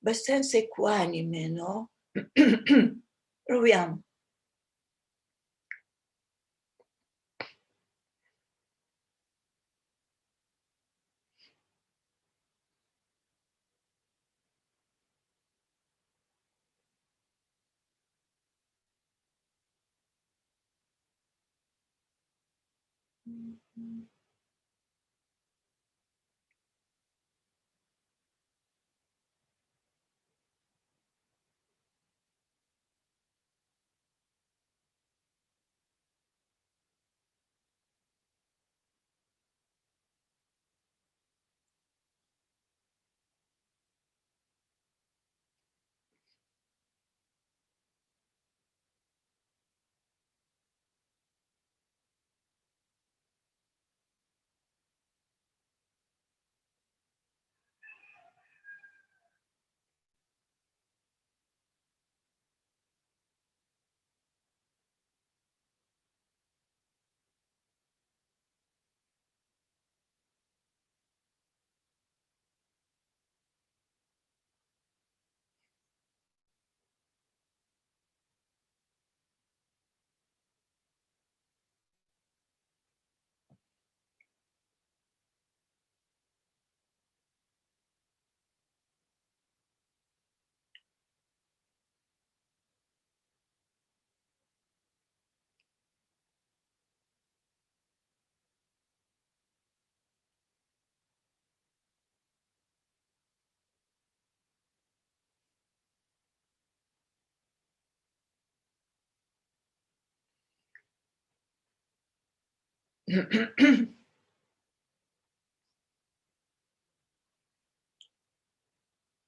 equanime, no? Proviamo.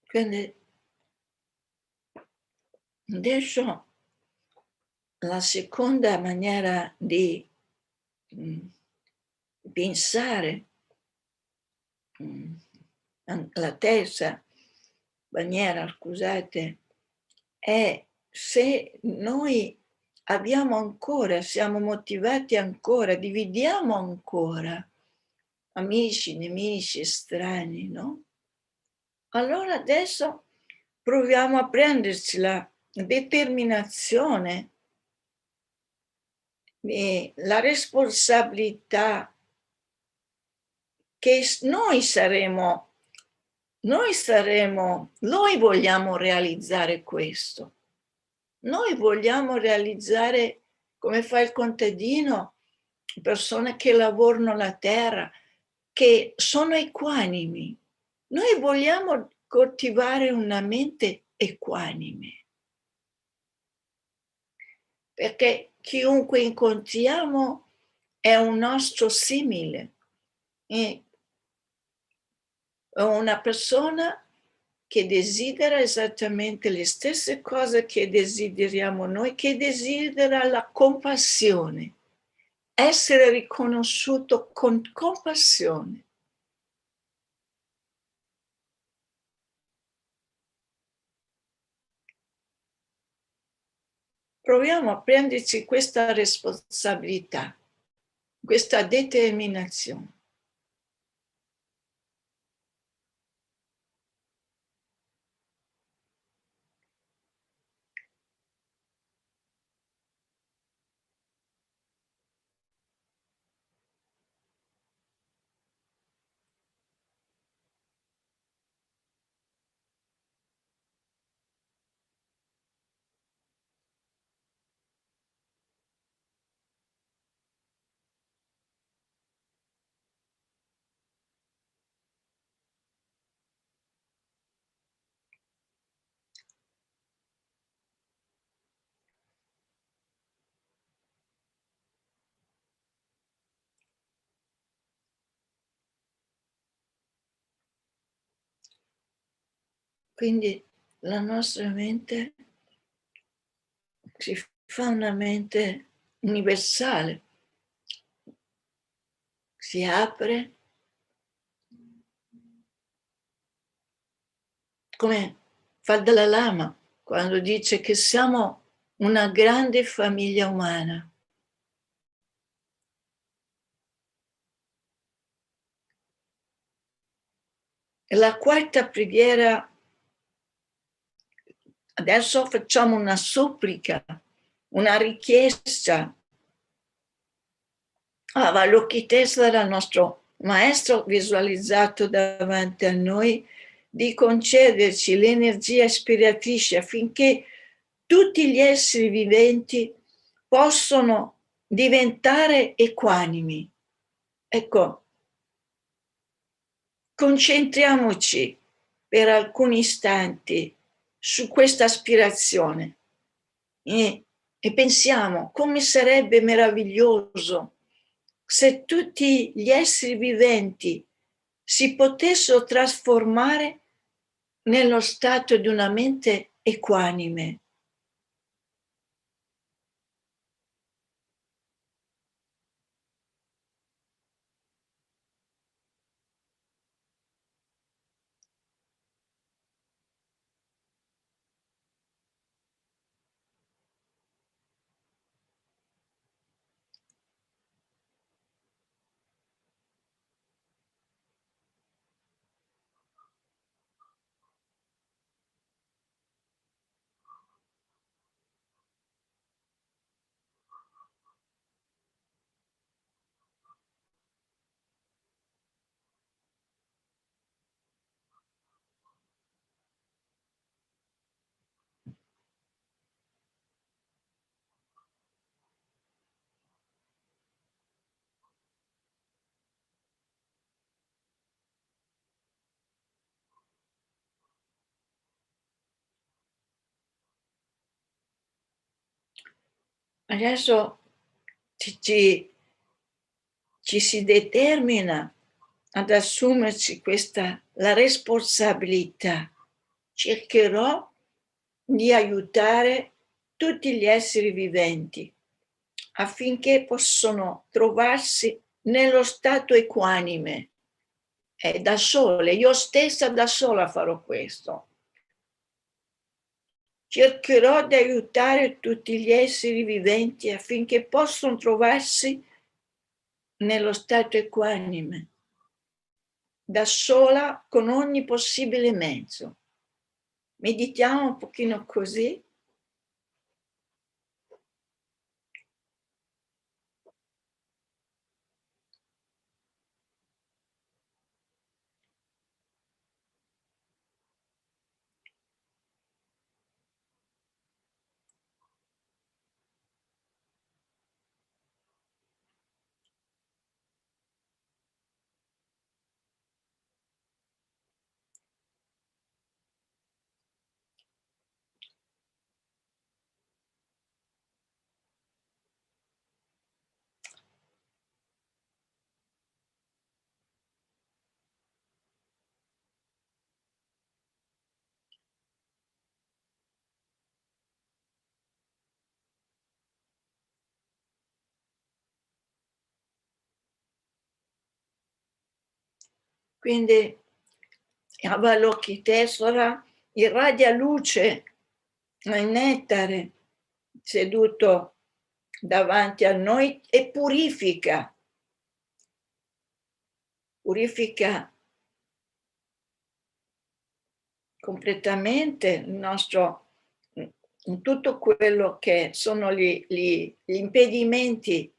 Quindi adesso la seconda maniera di pensare, la terza maniera, scusate, è se noi abbiamo ancora, siamo motivati ancora, dividiamo ancora amici, nemici, estranei, no? Allora adesso proviamo a prenderci la determinazione e la responsabilità che noi vogliamo realizzare questo. Noi vogliamo realizzare, come fa il contadino, persone che lavorano la terra, che sono equanimi. Noi vogliamo coltivare una mente equanime, perché chiunque incontriamo è un nostro simile, è una persona che desidera esattamente le stesse cose che desideriamo noi, che desidera la compassione, essere riconosciuto con compassione. Proviamo a prenderci questa responsabilità, questa determinazione. Quindi la nostra mente si fa una mente universale, si apre come fa il Dalai Lama quando dice che siamo una grande famiglia umana. E la quarta preghiera, adesso facciamo una supplica, una richiesta Avalokitesvara, il nostro maestro visualizzato davanti a noi, di concederci l'energia ispiratrice affinché tutti gli esseri viventi possano diventare equanimi. Ecco, concentriamoci per alcuni istanti su questa aspirazione e pensiamo come sarebbe meraviglioso se tutti gli esseri viventi si potessero trasformare nello stato di una mente equanime. Adesso ci si determina ad assumerci la responsabilità. Cercherò di aiutare tutti gli esseri viventi affinché possano trovarsi nello stato equanime. Da sole, io stessa da sola farò questo. Cercherò di aiutare tutti gli esseri viventi affinché possano trovarsi nello stato equanime, da sola con ogni possibile mezzo. Meditiamo un pochino così. Quindi Avalokitesvara irradia luce nel nettare seduto davanti a noi e purifica completamente il nostro, tutto quello che sono gli impedimenti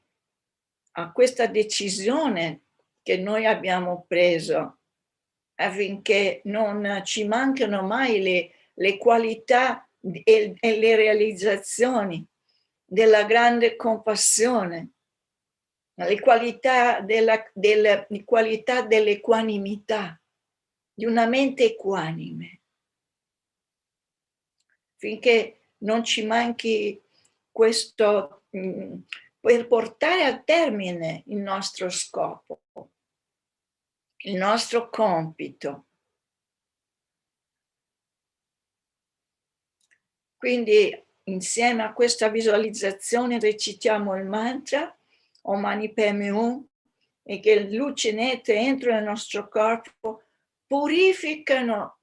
a questa decisione che noi abbiamo preso, affinché non ci manchino mai le qualità e le realizzazioni della grande compassione, le qualità dell'equanimità, di una mente equanime, finché non ci manchi questo, per portare a termine il nostro scopo, il nostro compito. Quindi insieme a questa visualizzazione recitiamo il mantra Om Mani Padme Hum e che luci nette entrano nel nostro corpo, purificano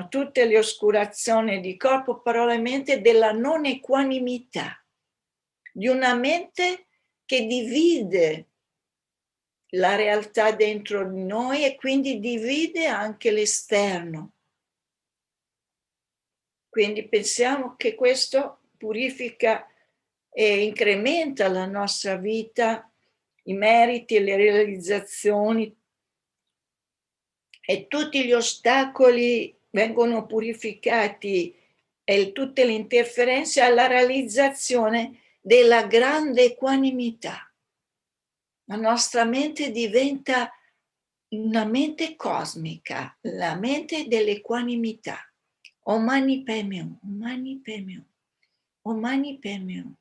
tutte le oscurazioni di corpo, parola e mente della non equanimità, di una mente che divide la realtà dentro di noi e quindi divide anche l'esterno. Quindi pensiamo che questo purifica e incrementa la nostra vita, i meriti e le realizzazioni, e tutti gli ostacoli vengono purificati e tutte le interferenze alla realizzazione della grande equanimità. La nostra mente diventa una mente cosmica, la mente dell'equanimità. Om Mani Padme Hum, Om Mani Padme Hum, Om Mani Padme Hum,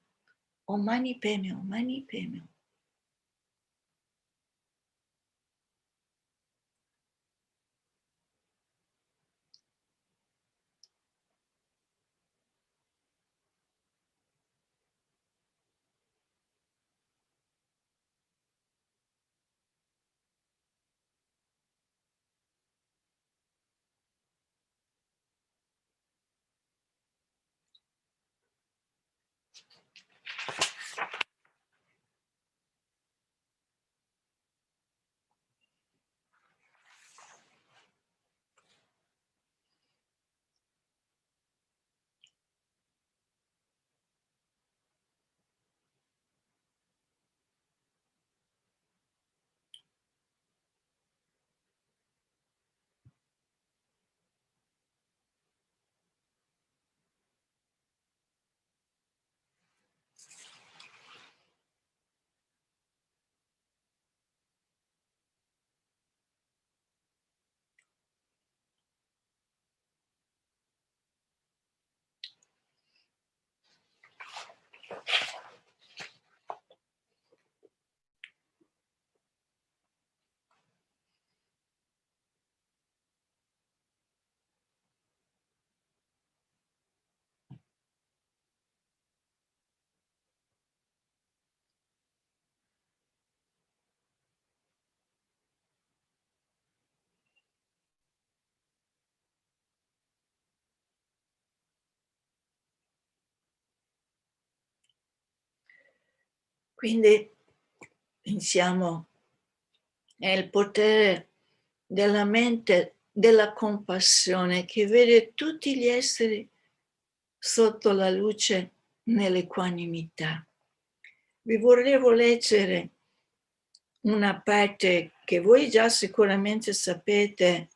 Om Mani Padme Hum, Om Mani Padme Hum. Quindi pensiamo nel potere della mente, della compassione che vede tutti gli esseri sotto la luce nell'equanimità. Vi volevo leggere una parte che voi già sicuramente sapete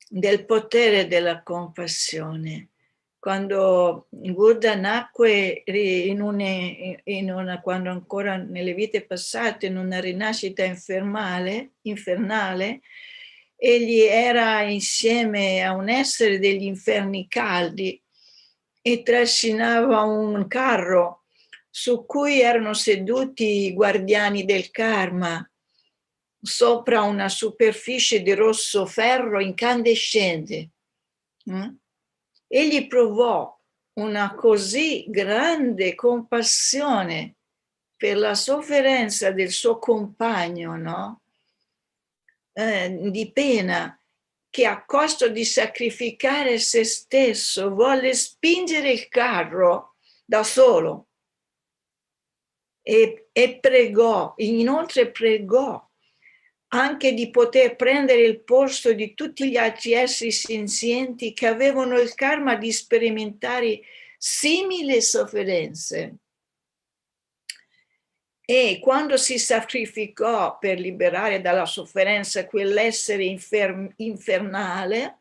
del potere della compassione. Quando Buddha nacque quando ancora nelle vite passate, in una rinascita infernale, egli era insieme a un essere degli inferni caldi e trascinava un carro su cui erano seduti i guardiani del karma sopra una superficie di rosso ferro incandescente. Egli provò una così grande compassione per la sofferenza del suo compagno, no? Di pena, che a costo di sacrificare se stesso volle spingere il carro da solo e pregò, inoltre pregò anche di poter prendere il posto di tutti gli altri esseri senzienti che avevano il karma di sperimentare simili sofferenze. E quando si sacrificò per liberare dalla sofferenza quell'essere infernale,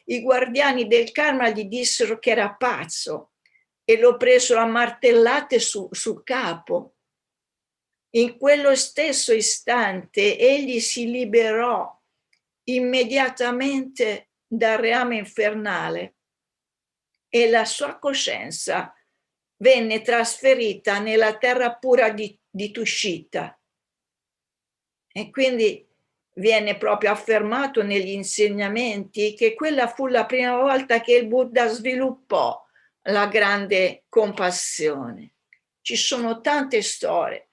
i guardiani del karma gli dissero che era pazzo e lo presero a martellate sul capo. In quello stesso istante egli si liberò immediatamente dal reame infernale e la sua coscienza venne trasferita nella terra pura di Tushita. E quindi viene proprio affermato negli insegnamenti che quella fu la prima volta che il Buddha sviluppò la grande compassione. Ci sono tante storie.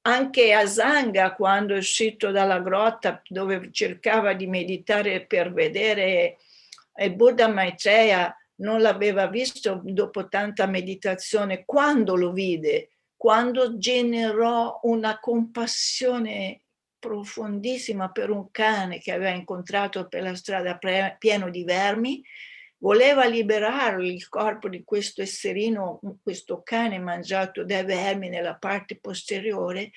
Anche a Sangha, quando è uscito dalla grotta dove cercava di meditare per vedere il Buddha Maitreya, non l'aveva visto dopo tanta meditazione. Quando lo vide? Quando generò una compassione profondissima per un cane che aveva incontrato per la strada pieno di vermi, voleva liberare il corpo di questo esserino, questo cane mangiato dai vermi nella parte posteriore,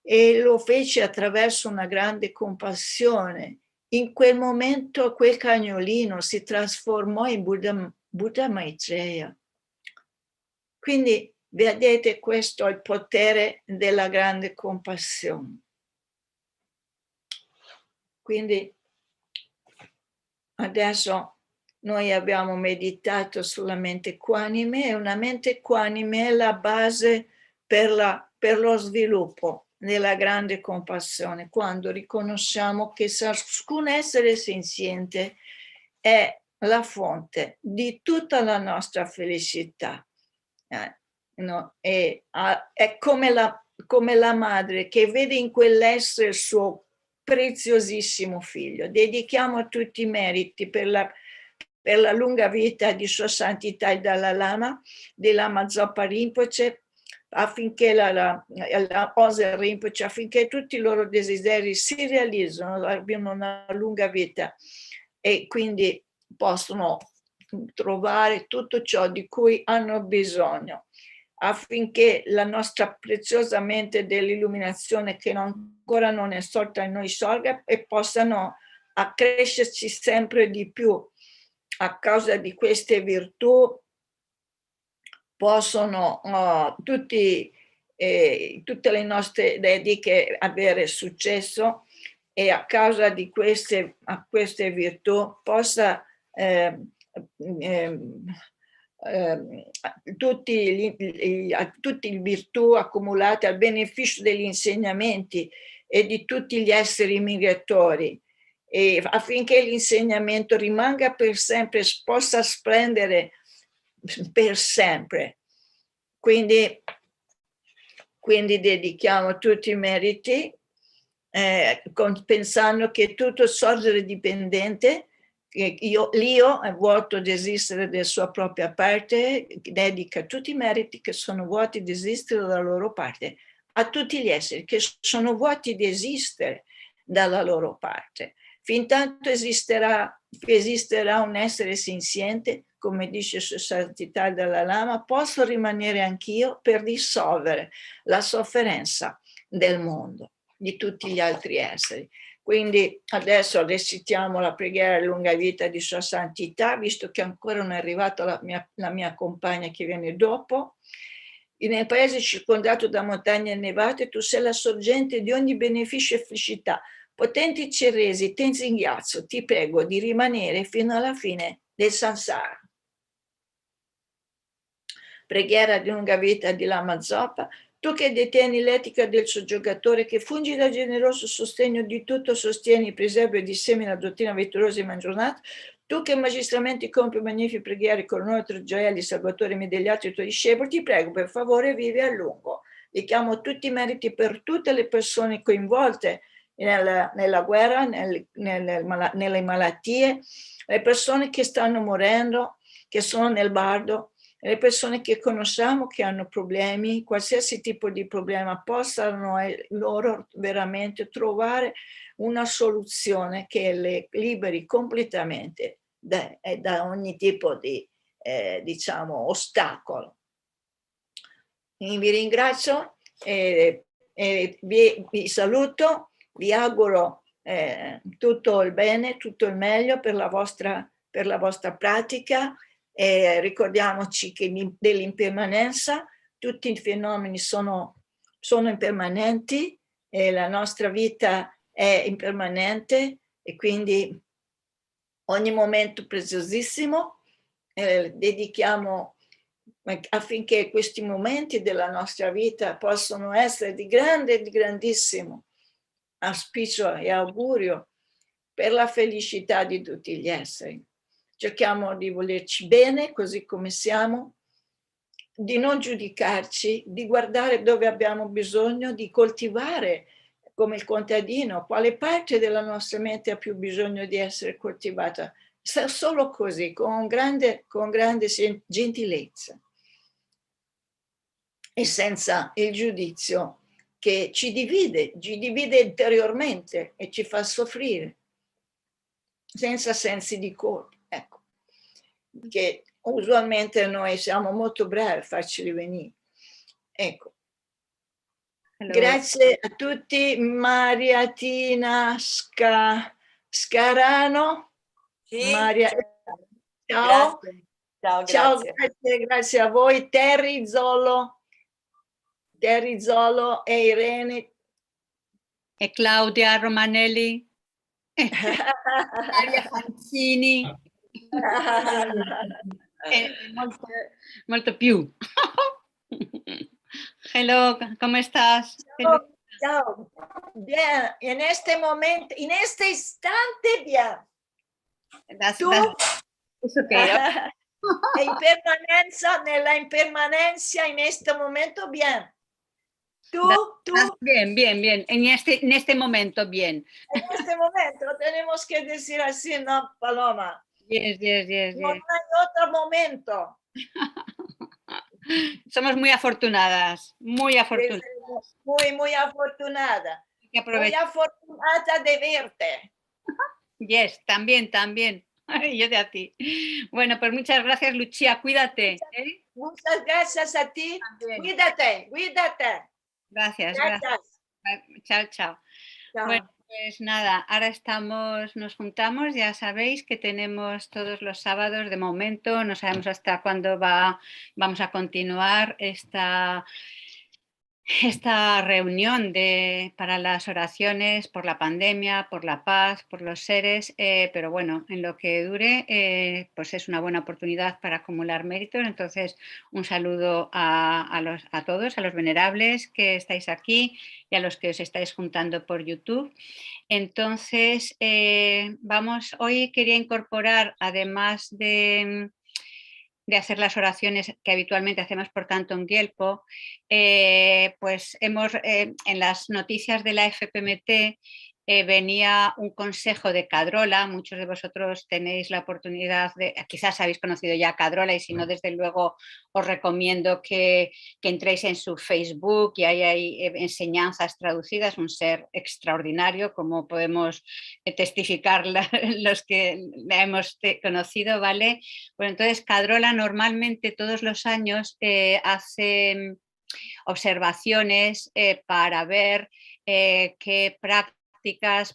e lo fece attraverso una grande compassione. In quel momento quel cagnolino si trasformò in Buddha Maitreya. Quindi vedete, questo è il potere della grande compassione. Quindi adesso noi abbiamo meditato sulla mente equanime, e una mente equanime è la base per lo sviluppo della grande compassione, quando riconosciamo che ciascun essere senziente è la fonte di tutta la nostra felicità. No? È come la madre che vede in quell'essere il suo preziosissimo figlio. Dedichiamo tutti i meriti per la lunga vita di Sua Santità il Dalai Lama, di Lama Zopa Rinpoche, affinché la Oser Rinpoche, affinché tutti i loro desideri si realizzino, abbiano una lunga vita e quindi possono trovare tutto ciò di cui hanno bisogno, affinché la nostra preziosa mente dell'illuminazione che ancora non è sorta in noi sorga e possano accrescerci sempre di più. A causa di queste virtù possono tutte le nostre dediche avere successo, e a causa di queste virtù possa tutte le virtù accumulate al beneficio degli insegnamenti e di tutti gli esseri migratori, e affinché l'insegnamento rimanga per sempre, possa splendere per sempre. Quindi dedichiamo tutti i meriti, pensando che tutto sorgere dipendente, l'io è vuoto di esistere della sua propria parte, dedica tutti i meriti che sono vuoti di esistere dalla loro parte a tutti gli esseri che sono vuoti di esistere dalla loro parte. Fintanto esisterà un essere senziente, come dice Sua Santità il Dalai Lama, posso rimanere anch'io per dissolvere la sofferenza del mondo, di tutti gli altri esseri. Quindi adesso recitiamo la preghiera a lunga vita di Sua Santità, visto che ancora non è arrivata la mia compagna che viene dopo. Nel paese circondato da montagne nevate, tu sei la sorgente di ogni beneficio e felicità. Potenti Chenrezig, Thangtong Gyalpo, ti prego di rimanere fino alla fine del samsara. Preghiera di lunga vita di Lama Zopa. Tu che detieni l'etica del soggiogatore, che fungi da generoso sostegno di tutto, sostieni, preservi e dissemina la dottrina vittoriosa e mangiornata, tu che magistralmente compi magnifici preghiere con noi tre gioielli, Salvatore e degli altri tuoi discepoli, ti prego per favore vivi a lungo. Richiamo tutti i meriti per tutte le persone coinvolte nella guerra, nelle malattie, le persone che stanno morendo, che sono nel bardo, le persone che conosciamo che hanno problemi, qualsiasi tipo di problema, possano loro veramente trovare una soluzione che le liberi completamente da ogni tipo di ostacolo. Vi ringrazio e vi saluto, vi auguro tutto il bene, tutto il meglio per la vostra pratica. Ricordiamoci che dell'impermanenza, tutti i fenomeni sono impermanenti, e la nostra vita è impermanente, e quindi ogni momento preziosissimo dedichiamo affinché questi momenti della nostra vita possano essere di grande e di grandissimo auspicio e augurio per la felicità di tutti gli esseri. Cerchiamo di volerci bene così come siamo, di non giudicarci, di guardare dove abbiamo bisogno, di coltivare come il contadino quale parte della nostra mente ha più bisogno di essere coltivata. Solo così, con grande gentilezza e senza il giudizio che ci divide interiormente e ci fa soffrire, senza sensi di colpa, ecco, che usualmente noi siamo molto bravi a farceli venire. Ecco. Grazie a tutti, Mariatina Scarano. Sì, Maria, ciao. Ciao, ciao, grazie. grazie a voi, Terry Zolo e Irene. E Claudia Romanelli. Maria Fanzini. Molto più. Hello, ¿cómo estás? Ciao. Bien, en este momento, en este instante, bien. Tú, nella impermanencia, en este momento, bien. Tú. Bien. En este momento, bien. En este momento, tenemos que decir así, ¿no, Paloma? Yes. No hay otro momento. Somos muy afortunadas, muy afortunadas. Muy afortunada. Muy afortunada de verte. Yes, también. Yo de a ti. Bueno, pues muchas gracias, Lucía, cuídate. Muchas gracias a ti. También. Cuídate. Gracias. Chao. Bueno, pues nada, ahora nos juntamos, ya sabéis que tenemos todos los sábados de momento, no sabemos hasta cuándo vamos a continuar esta reunión para las oraciones por la pandemia, por la paz, por los seres, pero bueno, en lo que dure, pues es una buena oportunidad para acumular méritos. Entonces, un saludo a todos, a los venerables que estáis aquí y a los que os estáis juntando por YouTube. Entonces, hoy quería incorporar, además de hacer las oraciones que habitualmente hacemos por Thangtong Gyalpo, pues hemos, en las noticias de la FPMT venía un consejo de Cadrola. Muchos de vosotros tenéis la oportunidad quizás habéis conocido ya a Cadrola, y si no, desde luego os recomiendo que entréis en su Facebook, y ahí hay enseñanzas traducidas, un ser extraordinario, como podemos testificar los que la hemos conocido, ¿vale? Bueno, entonces Cadrola normalmente todos los años hace observaciones para ver qué prácticas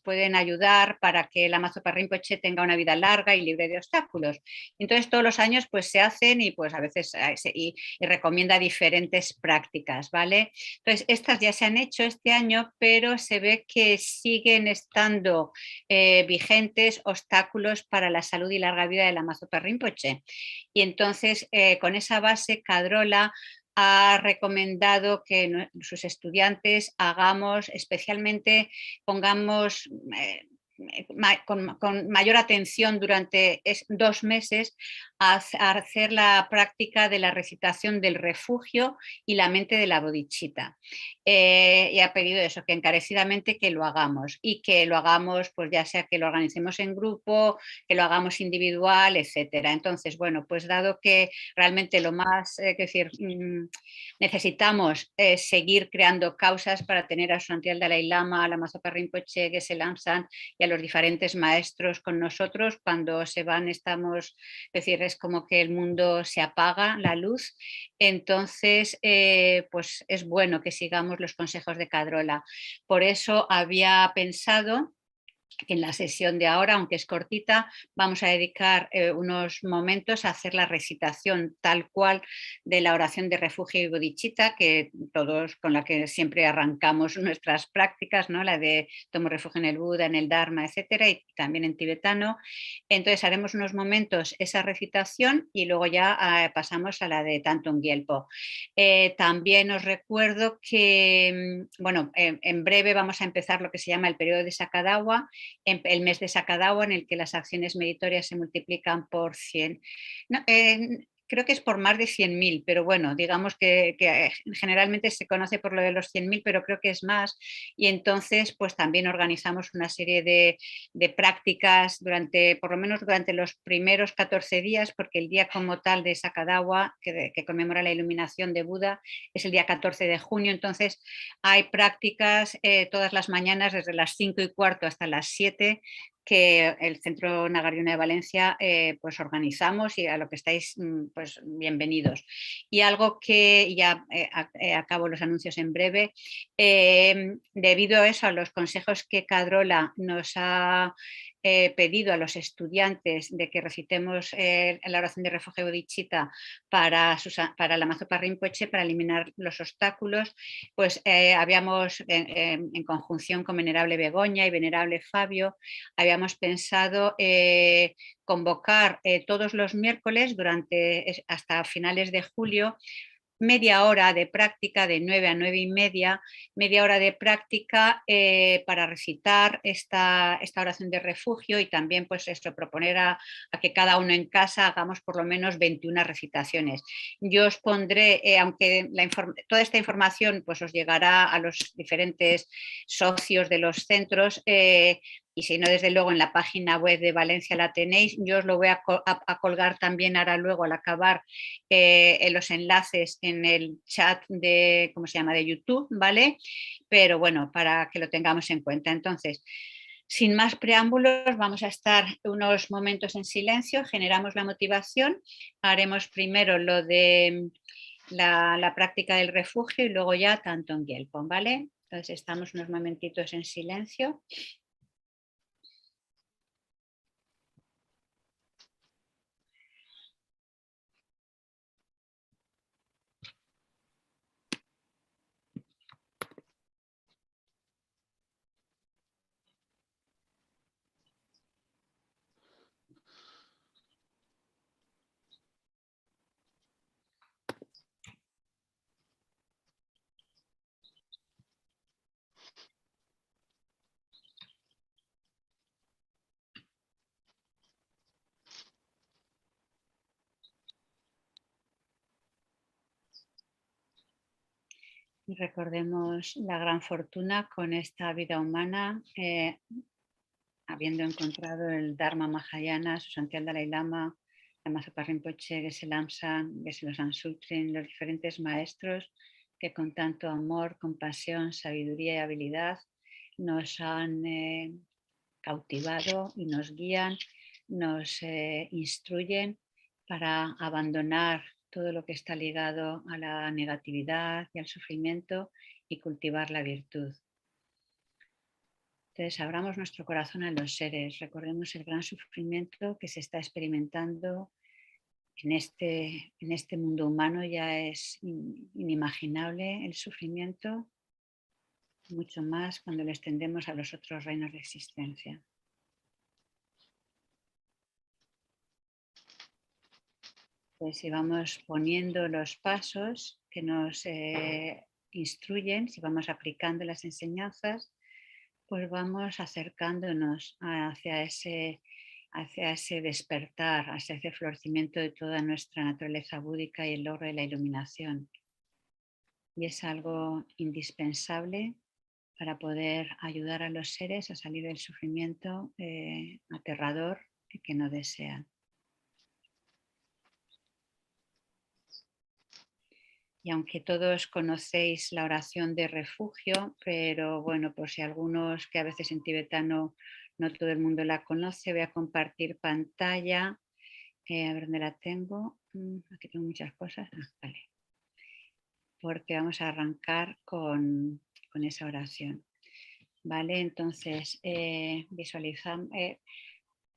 pueden ayudar para que Lama Zopa Rinpoche tenga una vida larga y libre de obstáculos. Entonces todos los años pues se hacen, y pues a veces y recomienda diferentes prácticas, ¿vale? Entonces estas ya se han hecho este año, pero se ve que siguen estando vigentes obstáculos para la salud y larga vida de Lama Zopa Rinpoche. Y entonces con esa base Cadrola ha recomendado que sus estudiantes pongamos con mayor atención durante 2 meses a hacer la práctica de la recitación del refugio y la mente de la bodhicitta. Y ha pedido eso, que encarecidamente que lo hagamos, y que lo hagamos, pues ya sea que lo organicemos en grupo, que lo hagamos individual, etcétera. Entonces, bueno, pues dado que realmente lo más, necesitamos seguir creando causas para tener a su santidad el Dalai Lama, a Lama Zopa Rinpoche, Geshe Lamsan y a los diferentes maestros con nosotros. Cuando se van es como que el mundo se apaga, la luz. Entonces, pues es bueno que sigamos los consejos de Cadrola. Por eso había pensado En la sesión de ahora, aunque es cortita, vamos a dedicar unos momentos a hacer la recitación tal cual de la oración de refugio y bodhicitta, que todos con la que siempre arrancamos nuestras prácticas, ¿no? La de tomo refugio en el Buda, en el Dharma, etcétera, y también en tibetano. Entonces haremos unos momentos esa recitación y luego ya pasamos a la de Thangtong Gyalpo. También os recuerdo que, bueno, en breve vamos a empezar lo que se llama el periodo de Sakadawa, el mes de Sakadawa, en el que las acciones meritorias se multiplican por 100. No, creo que es por más de 100.000, pero bueno, digamos que generalmente se conoce por lo de los 100.000, pero creo que es más. Y entonces, pues también organizamos una serie de prácticas por lo menos durante los primeros 14 días, porque el día como tal de Sakadawa, que conmemora la iluminación de Buda, es el día 14 de junio. Entonces hay prácticas todas las mañanas desde las 5:15 hasta las 7, que el Centro Nagariuna de Valencia pues organizamos, y a lo que estáis pues bienvenidos. Y algo que ya acabo los anuncios en breve, debido a eso, a los consejos que Cadrola nos ha pedido a los estudiantes de que recitemos la oración de refugio bodhicitta para Lama Zopa Rinpoche, para eliminar los obstáculos, pues habíamos en conjunción con Venerable Begoña y Venerable Fabio, habíamos pensado convocar todos los miércoles hasta finales de julio media hora de práctica, de 9 a 9:30, media hora de práctica para recitar esta oración de refugio, y también pues esto, proponer a que cada uno en casa hagamos por lo menos 21 recitaciones. Yo os pondré, aunque toda esta información pues os llegará a los diferentes socios de los centros, y si no, desde luego en la página web de Valencia la tenéis. Yo os lo voy a colgar también ahora luego al acabar en los enlaces en el chat de, ¿cómo se llama?, de YouTube, ¿vale? Pero bueno, para que lo tengamos en cuenta. Entonces, sin más preámbulos, vamos a estar unos momentos en silencio, generamos la motivación, haremos primero lo de la práctica del refugio y luego ya Thangtong Gyalpo, ¿vale? Entonces estamos unos momentitos en silencio. Y recordemos la gran fortuna con esta vida humana, habiendo encontrado el Dharma Mahayana, su santidad Dalai Lama, Lama Zopa Rinpoche, Geshe Lamsan, Geshe Losang Sutrin, los diferentes maestros que con tanto amor, compasión, sabiduría y habilidad nos han cautivado y nos guían, nos instruyen para abandonar todo lo que está ligado a la negatividad y al sufrimiento y cultivar la virtud. Entonces, abramos nuestro corazón a los seres, recordemos el gran sufrimiento que se está experimentando en este mundo humano. Ya es inimaginable el sufrimiento, mucho más cuando lo extendemos a los otros reinos de existencia. Pues si vamos poniendo los pasos que nos instruyen, si vamos aplicando las enseñanzas, pues vamos acercándonos hacia ese despertar, hacia ese florecimiento de toda nuestra naturaleza búdica y el logro de la iluminación. Y es algo indispensable para poder ayudar a los seres a salir del sufrimiento aterrador que no desean. Y aunque todos conocéis la oración de refugio, pero bueno, por si algunos que a veces en tibetano no todo el mundo la conoce, voy a compartir pantalla. A ver dónde la tengo. Aquí tengo muchas cosas. Vale. Porque vamos a arrancar con esa oración. ¿vale? Entonces, visualizamos...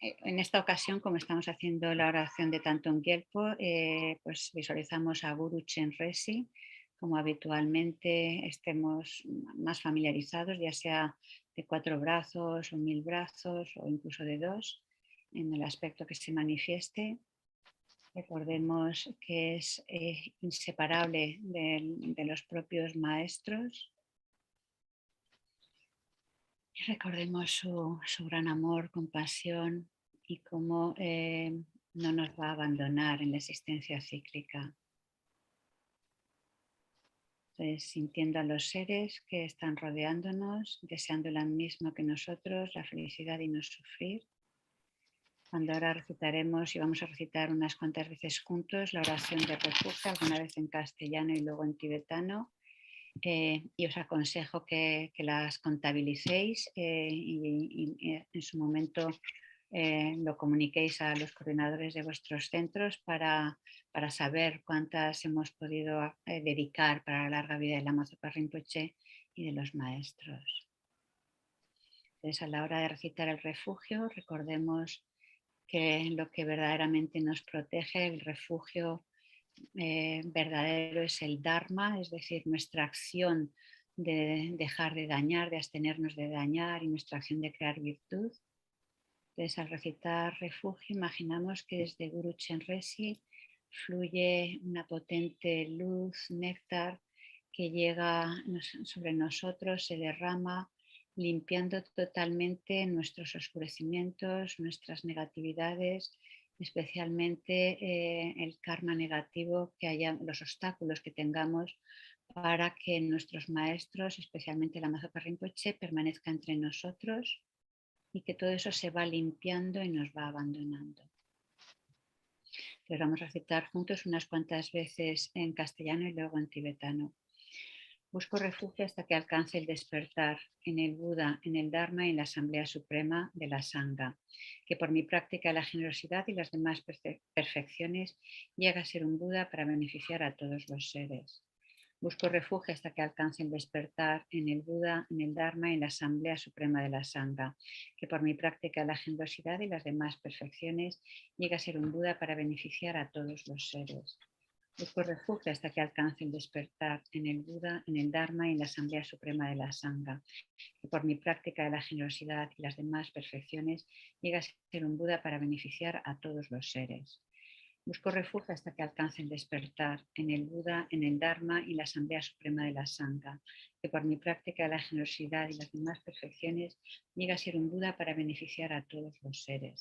en esta ocasión, como estamos haciendo la oración de Thangtong Gyalpo, pues visualizamos a Guru Chenrezig, como habitualmente estemos más familiarizados, ya sea de 4 brazos o 1000 brazos o incluso de 2, en el aspecto que se manifieste. Recordemos que es inseparable de los propios maestros. Y recordemos su gran amor, compasión y cómo no nos va a abandonar en la existencia cíclica. Entonces, sintiendo a los seres que están rodeándonos, deseando lo mismo que nosotros, la felicidad y no sufrir. Cuando ahora recitaremos y vamos a recitar unas cuantas veces juntos la oración de refugio, alguna vez en castellano y luego en tibetano. Y os aconsejo que las contabilicéis y en su momento lo comuniquéis a los coordinadores de vuestros centros para saber cuántas hemos podido dedicar para la larga vida de Lama Zopa Rinpoche y de los maestros. Entonces, a la hora de recitar el refugio, recordemos que lo que verdaderamente nos protege, el refugio verdadero es el Dharma, es decir, nuestra acción de dejar de dañar, de abstenernos de dañar y nuestra acción de crear virtud. Entonces, al recitar refugio, imaginamos que desde Guru Chenrezig fluye una potente luz, néctar, que llega sobre nosotros, se derrama, limpiando totalmente nuestros oscurecimientos, nuestras negatividades, especialmente el karma negativo que haya, los obstáculos que tengamos para que nuestros maestros, especialmente Lama Zopa Rinpoche, permanezca entre nosotros y que todo eso se va limpiando y nos va abandonando. Pero vamos a recitar juntos unas cuantas veces en castellano y luego en tibetano. Busco refugio hasta que alcance el despertar en el Buda, en el Dharma y en la Asamblea Suprema de la Sangha, que por mi práctica de la generosidad y las demás perfecciones llegue a ser un Buda para beneficiar a todos los seres. Busco refugio hasta que alcance el despertar en el Buda, en el Dharma y en la Asamblea Suprema de la Sangha, que por mi práctica de la generosidad y las demás perfecciones llegue a ser un Buda para beneficiar a todos los seres. Busco refugio hasta que alcance el despertar en el Buda, en el Dharma y en la Asamblea Suprema de la Sangha, que por mi práctica de la generosidad y las demás perfecciones llegue a ser un Buda para beneficiar a todos los seres. Busco refugio hasta que alcance el despertar en el Buda, en el Dharma y la Asamblea Suprema de la Sangha, que por mi práctica de la generosidad y las demás perfecciones llegue a ser un Buda para beneficiar a todos los seres.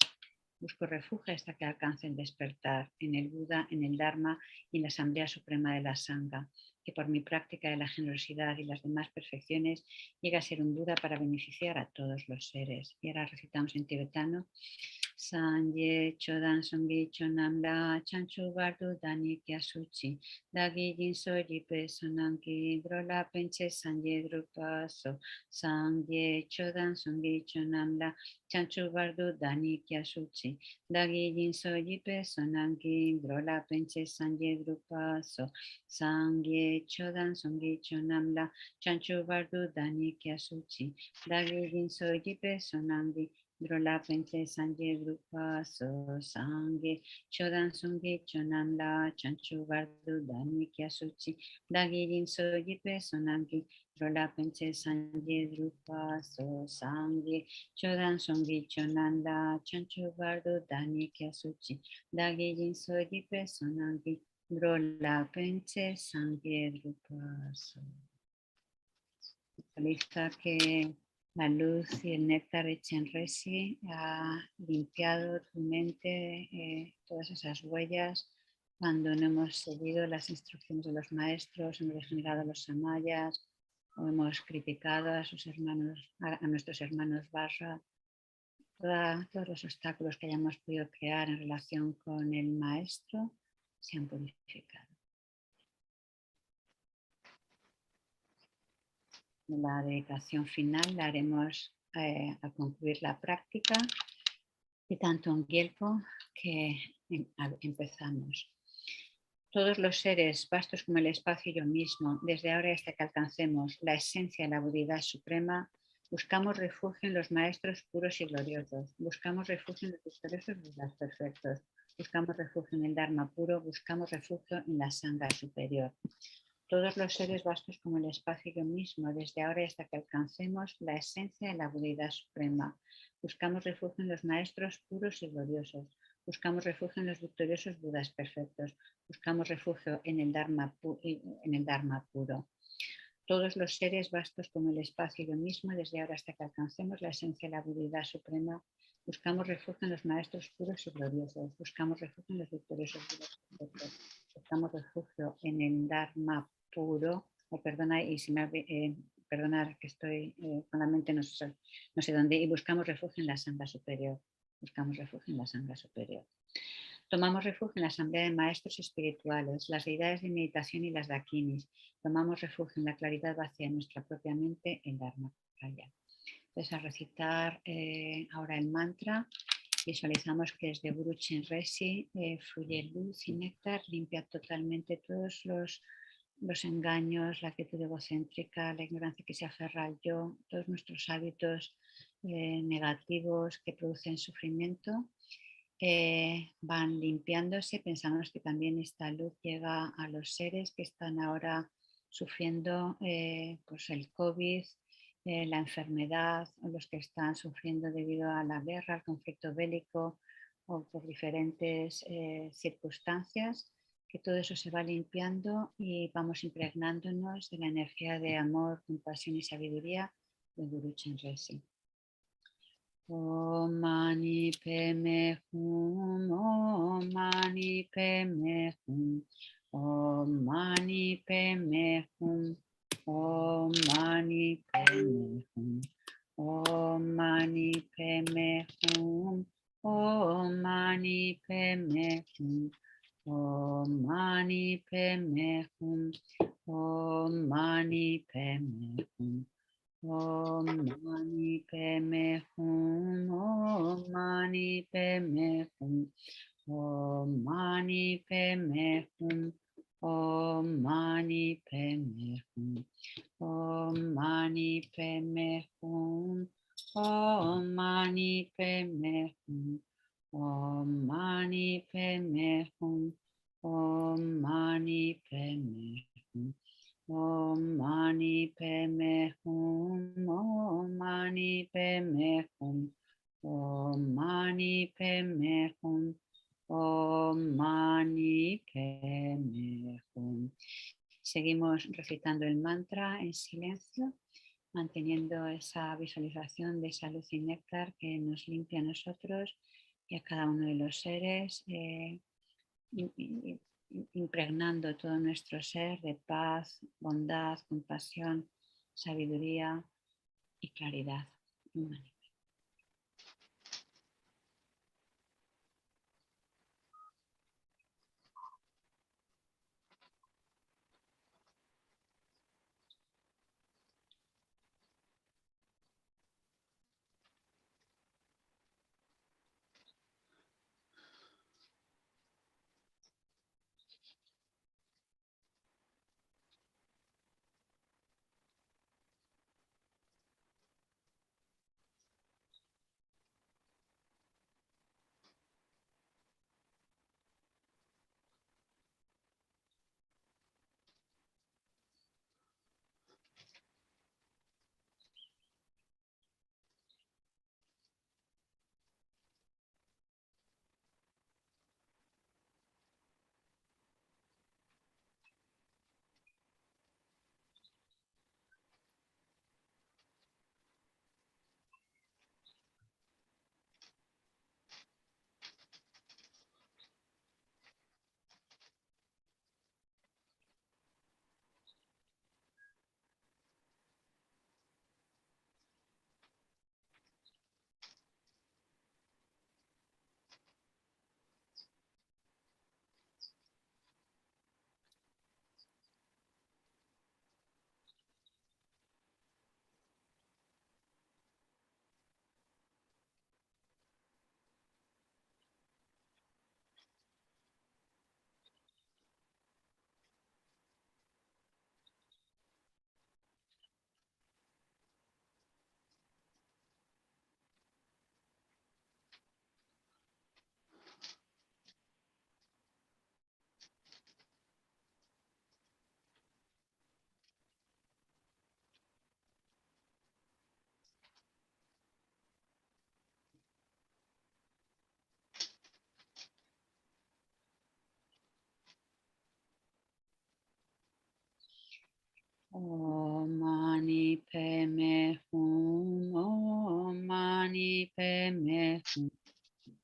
Busco refugio hasta que alcance el despertar en el Buda, en el Dharma y en la Asamblea Suprema de la Sangha, que por mi práctica de la generosidad y las demás perfecciones llegue a ser un Buda para beneficiar a todos los seres. Y ahora recitamos en tibetano. Sanje chodan songi chonam la chanchu bardu dani kya suchi dagi jinso jipe sonanki drola penche sanje drupa so sanje chodan songi chonam la chanchu bardu dani kya suchi dagi jinso jipe sonanki drola penche sanje drupa so sanje chodan songi chonam la chanchu bardu dani kya suchi dagi jinso jipe sonanki Drola penche sanje drupa so sange chodan sungi chonam la chanchu vardu dani kya suchi dagi rin so jipe sonangi drola penche sanje drupa so sange chodan sungi chonam la chanchu vardu dani kya suchi dagi rin so jipe sonangi drola penche sanje drupa so. Visualiza que la luz y el néctar de Chenrezig ha limpiado tu mente, todas esas huellas cuando no hemos seguido las instrucciones de los maestros, hemos degenerado los samayas o hemos criticado a sus hermanos, a nuestros hermanos Barra. Todos los obstáculos que hayamos podido crear en relación con el maestro se han purificado. La dedicación final la haremos al concluir la práctica de Thangtong Gyalpo que empezamos. Todos los seres, vastos como el espacio y yo mismo, desde ahora hasta que alcancemos la esencia de la Budeidad suprema, Buscamos refugio en los maestros puros y gloriosos. Buscamos refugio en los victoriosos budas perfectos. Buscamos refugio en el Dharma puro. Buscamos refugio en la Sangha superior. Todos los seres vastos como el espacio y lo mismo, desde ahora hasta que alcancemos la esencia de la Budeidad suprema. Buscamos refugio en los maestros puros y gloriosos. Buscamos refugio en los victoriosos budas perfectos. Buscamos refugio en el Dharma puro. Todos los seres vastos como el espacio y lo mismo, desde ahora hasta que alcancemos la esencia de la Budeidad suprema. Buscamos refugio en los maestros puros y gloriosos. Buscamos refugio en los victoriosos budas perfectos. Buscamos refugio en el Dharma puro. Perdona, y si me perdonar que estoy con la mente no sé dónde. Y buscamos refugio en la Sangha superior. Buscamos refugio en la Sangha superior. Tomamos refugio en la asamblea de maestros espirituales, las deidades de meditación y las dakinis. Tomamos refugio en la claridad vacía de nuestra propia mente, el Dharma Praya. Entonces, a recitar ahora el mantra, visualizamos que desde Guru Chenrezig fluye luz y néctar, limpia totalmente todos los engaños, la actitud egocéntrica, la ignorancia que se aferra al yo, todos nuestros hábitos negativos que producen sufrimiento. Van limpiándose. Pensamos que también esta luz llega a los seres que están ahora sufriendo pues el COVID, la enfermedad, o los que están sufriendo debido a la guerra, al conflicto bélico o por diferentes circunstancias, que todo eso se va limpiando y vamos impregnándonos de la energía de amor, compasión y sabiduría de Guru Chenrezig. Om Mani Padme Hum, Om Mani Padme Hum, Om Mani Padme Hum, Om Mani Padme Hum, Om Mani Padme Hum, Om Mani Padme Hum, Om Mani Padme Hum, Om Mani Padme Hum. Om Mani Padme Hum, Om Mani Padme Hum, Om Mani Padme Hum, Om Mani Padme Hum, Om Mani Padme Hum, Om Mani Padme Hum, Om Mani Padme Hum, Om Mani Padme Hum. Om Mani Padme Hum, Om Mani Padme Hum, Om Mani Padme Hum, Om Mani Padme Hum. Seguimos recitando el mantra en silencio, manteniendo esa visualización de esa luz y néctar que nos limpia a nosotros y a cada uno de los seres, impregnando todo nuestro ser de paz, bondad, compasión, sabiduría y claridad. Om Mani Padme Hum. Om Mani Padme Hum.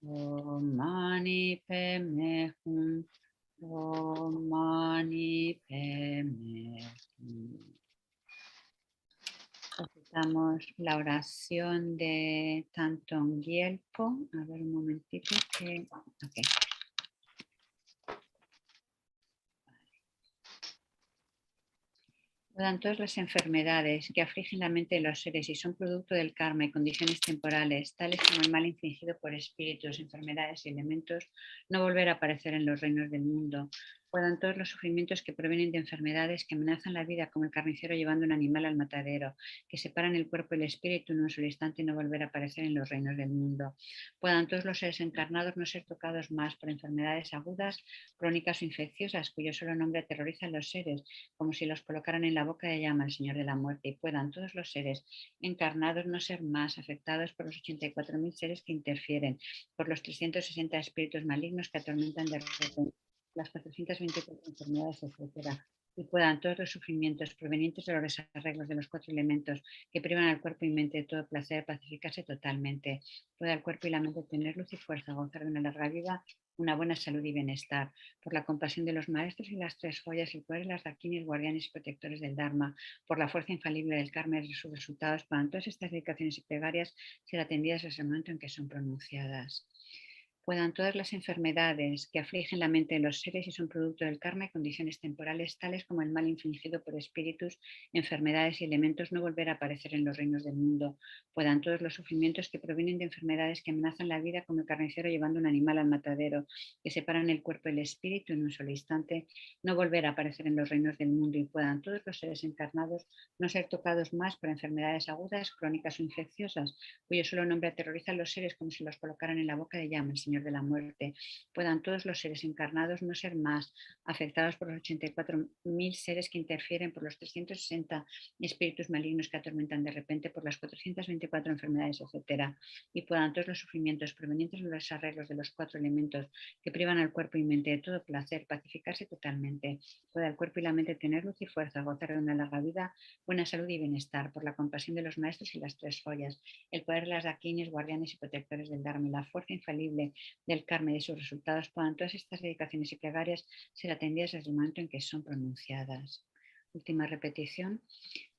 Om Mani Padme Hum. Om Mani Padme Hum. Recitamos la oración de Thangtong Gyalpo. A ver un momentito que... Okay. Puedan todas las enfermedades que afligen la mente de los seres y son producto del karma y condiciones temporales, tales como el mal infligido por espíritus, enfermedades y elementos, no volver a aparecer en los reinos del mundo. Puedan todos los sufrimientos que provienen de enfermedades que amenazan la vida, como el carnicero llevando un animal al matadero, que separan el cuerpo y el espíritu en un solo instante y no volver a aparecer en los reinos del mundo. Puedan todos los seres encarnados no ser tocados más por enfermedades agudas, crónicas o infecciosas, cuyo solo nombre aterroriza a los seres, como si los colocaran en la boca de llama el Señor de la Muerte, y puedan todos los seres encarnados no ser más afectados por los 84.000 seres que interfieren, por los 360 espíritus malignos que atormentan de repente, las 424 enfermedades, etc. Y puedan todos los sufrimientos provenientes de los desarreglos de los 4 elementos que privan al cuerpo y mente de todo placer pacificarse totalmente. Pueda el cuerpo y la mente tener luz y fuerza, gozar de una larga vida, una buena salud y bienestar, por la compasión de los maestros y las 3 joyas, el poder de las dakinis, guardianes y protectores del Dharma, por la fuerza infalible del karma y de sus resultados, para todas estas dedicaciones y plegarias ser atendidas desde el momento en que son pronunciadas. Puedan todas las enfermedades que afligen la mente de los seres y son producto del karma y condiciones temporales, tales como el mal infligido por espíritus, enfermedades y elementos, no volver a aparecer en los reinos del mundo. Puedan todos los sufrimientos que provienen de enfermedades que amenazan la vida, como el carnicero llevando un animal al matadero, que separan el cuerpo y el espíritu en un solo instante, no volver a aparecer en los reinos del mundo. Y puedan todos los seres encarnados no ser tocados más por enfermedades agudas, crónicas o infecciosas, cuyo solo nombre aterroriza a los seres, como si los colocaran en la boca de llama el Señor de la Muerte. Puedan todos los seres encarnados no ser más afectados por los 84.000 seres que interfieren, por los 360 espíritus malignos que atormentan de repente, por las 424 enfermedades, etc. Y puedan todos los sufrimientos provenientes de los desarreglos de los 4 elementos que privan al cuerpo y mente de todo placer pacificarse totalmente. Pueda el cuerpo y la mente tener luz y fuerza, gozar de una larga vida, buena salud y bienestar, por la compasión de los maestros y las 3 joyas, el poder de las dakinis, guardianes y protectores del Dharma, la fuerza infalible del karma y de sus resultados, puedan todas estas dedicaciones y plegarias ser atendidas desde el momento en que son pronunciadas. Última repetición.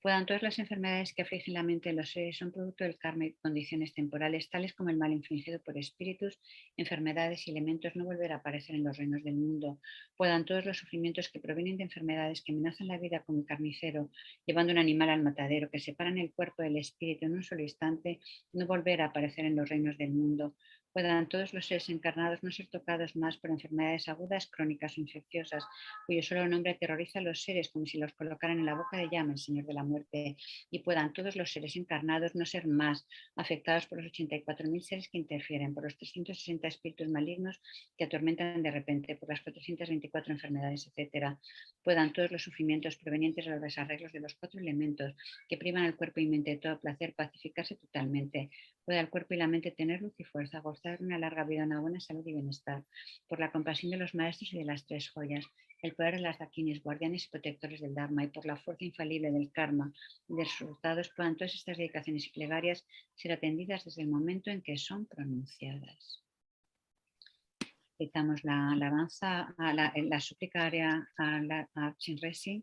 Puedan todas las enfermedades que afligen la mente de los seres son producto del karma y condiciones temporales, tales como el mal infligido por espíritus, enfermedades y elementos, no volver a aparecer en los reinos del mundo. Puedan todos los sufrimientos que provienen de enfermedades que amenazan la vida, como el carnicero llevando un animal al matadero, que separan el cuerpo del espíritu en un solo instante, no volver a aparecer en los reinos del mundo. Puedan todos los seres encarnados no ser tocados más por enfermedades agudas, crónicas o infecciosas, cuyo solo nombre aterroriza a los seres, como si los colocaran en la boca de llama el Señor de la Muerte. Y puedan todos los seres encarnados no ser más afectados por los 84.000 seres que interfieren, por los 360 espíritus malignos que atormentan de repente, por las 424 enfermedades, etc. Puedan todos los sufrimientos provenientes de los desarreglos de los 4 elementos que privan al cuerpo y mente de todo placer pacificarse totalmente. Pueda el cuerpo y la mente tener luz y fuerza, gozar de una larga vida, una buena salud y bienestar, por la compasión de los maestros y de las 3 joyas, el poder de las dakinis, guardianes y protectores del Dharma, y por la fuerza infalible del karma y de resultados, puedan todas estas dedicaciones y plegarias ser atendidas desde el momento en que son pronunciadas. Citamos la alabanza, la súplica aria a Chenrezig.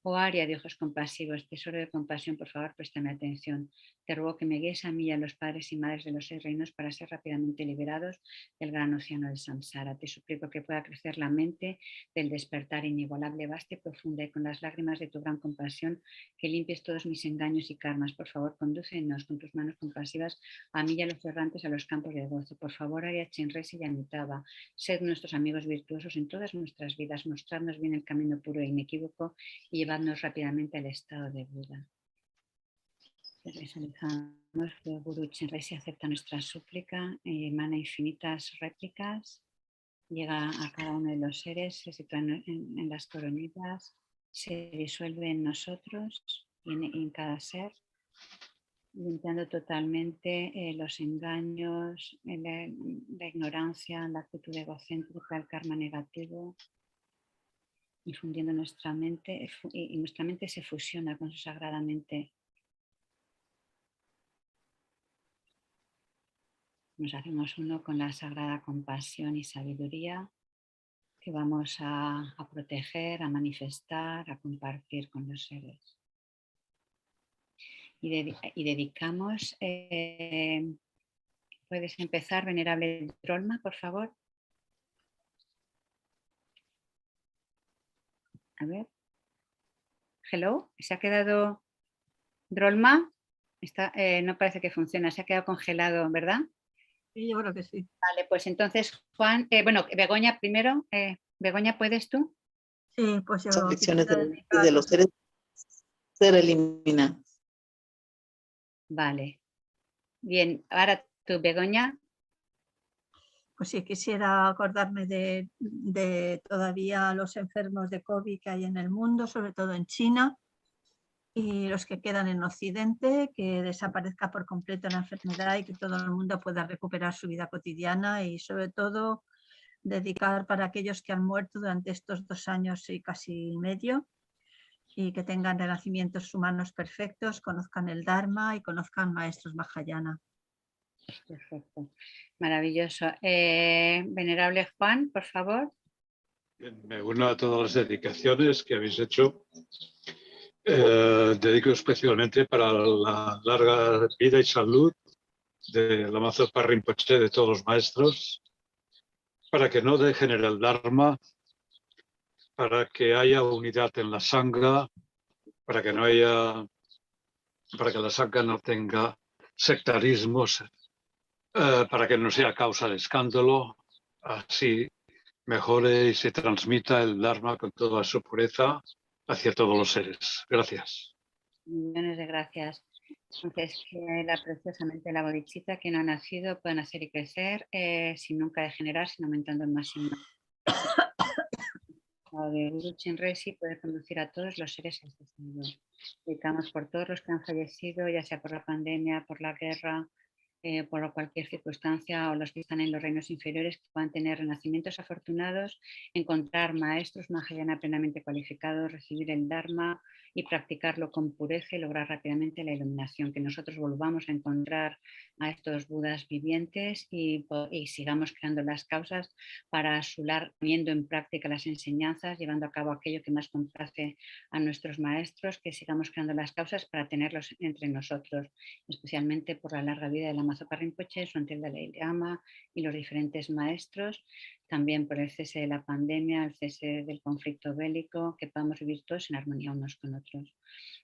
Oh Aria de ojos compasivos, tesoro de compasión, por favor, préstame atención. Te ruego que me guíes a mí y a los padres y madres de los 6 reinos para ser rápidamente liberados del gran océano del samsara. Te suplico que pueda crecer la mente del despertar inigualable, vasta y profunda, y con las lágrimas de tu gran compasión que limpies todos mis engaños y karmas. Por favor, condúcenos con tus manos compasivas a mí y a los errantes a los campos de gozo. Por favor, Aria Chenrezig y Amitabha, sed nuestros amigos virtuosos en todas nuestras vidas, mostradnos bien el camino puro e inequívoco y llevadnos rápidamente al estado de Buda. Visualizamos que el Guru Chenrezig acepta nuestra súplica, emana infinitas réplicas, llega a cada uno de los seres, se sitúa en las coronillas, se disuelve en nosotros y en cada ser, limpiando totalmente los engaños, la ignorancia, la actitud egocéntrica, el karma negativo. infundiendo nuestra mente y nuestra mente se fusiona con su sagrada mente. Nos hacemos uno con la sagrada compasión y sabiduría que vamos a proteger, a manifestar, a compartir con los seres. Y dedicamos, puedes empezar, venerable Drolma, por favor. A ver. Hello, ¿se ha quedado Drolma? No parece que funciona, se ha quedado congelado, ¿verdad? Sí, yo creo que sí. Vale, pues entonces, Juan, Begoña primero. Begoña, ¿puedes tú? Sí, pues yo... Son lecciones de los seres ser eliminados. Vale. Bien, ahora tú, Begoña. Pues sí, quisiera acordarme de todavía los enfermos de COVID que hay en el mundo, sobre todo en China, y los que quedan en Occidente, que desaparezca por completo la enfermedad y que todo el mundo pueda recuperar su vida cotidiana, y sobre todo dedicar para aquellos que han muerto durante estos 2 años y casi medio, y que tengan renacimientos humanos perfectos, conozcan el Dharma y conozcan maestros Mahayana. Perfecto, maravilloso. Venerable Juan, por favor. Me uno a todas las dedicaciones que habéis hecho. Dedico especialmente para la larga vida y salud de Lama Zopa Rinpoche, de todos los maestros, para que no degenere el Dharma, para que haya unidad en la Sangha, para que la Sangha no tenga sectarismos, para que no sea causa de escándalo, así mejore y se transmita el Dharma con toda su pureza hacia todos los seres. Gracias. Millones de gracias. Entonces, que la preciosamente la bodhicitta que no ha nacido pueda nacer y crecer sin nunca degenerar, sino aumentando el máximo. De Guru Chenrezig puede conducir a todos los seres al descenso. Dedicamos por todos los que han fallecido, ya sea por la pandemia, por la guerra, por cualquier circunstancia, o los que están en los reinos inferiores, que puedan tener renacimientos afortunados, encontrar maestros Mahayana plenamente cualificados, recibir el Dharma y practicarlo con pureza y lograr rápidamente la iluminación, que nosotros volvamos a encontrar a estos Budas vivientes y sigamos creando las causas para Sular, poniendo en práctica las enseñanzas, llevando a cabo aquello que más complace a nuestros maestros, que sigamos creando las causas para tenerlos entre nosotros, especialmente por la larga vida de Lama Zopa Rinpoche, su ante el Dalai Lama y los diferentes maestros, también por el cese de la pandemia, el cese del conflicto bélico, que podamos vivir todos en armonía unos con otros.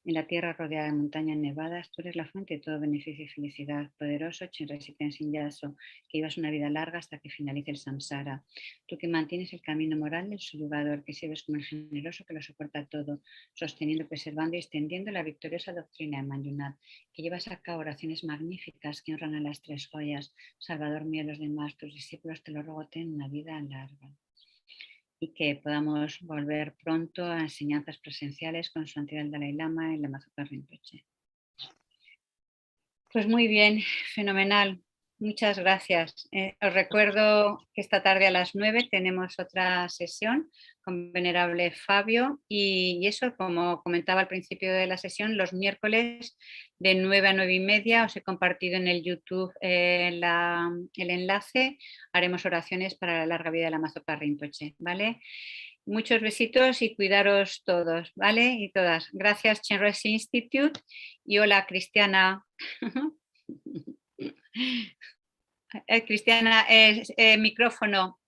En la tierra rodeada de montañas nevadas, tú eres la fuente de todo beneficio y felicidad. Poderoso Chenrezig Institute, que llevas una vida larga hasta que finalice el samsara. Tú que mantienes el camino moral del subyugador, que sirves como el generoso que lo soporta todo, sosteniendo, preservando y extendiendo la victoriosa doctrina de Manjunat, que llevas a cabo oraciones magníficas que honran a las 3 joyas. Salvador mío y los demás, tus discípulos, te lo ruego, ten una vida larga. Y que podamos volver pronto a enseñanzas presenciales con su santidad el Dalai Lama y Lama Zopa Rinpoche. Pues muy bien, fenomenal. Muchas gracias. Os recuerdo que esta tarde a las 9 tenemos otra sesión con Venerable Fabio y eso, como comentaba al principio de la sesión, los miércoles de 9 a 9 y media os he compartido en el YouTube el enlace. Haremos oraciones para la larga vida de Lama Zopa Rinpoche, ¿vale? Muchos besitos y cuidaros todos, ¿vale? Y todas. Gracias, Chenrezig Institute. Y hola, Cristiana. Cristiana, micrófono.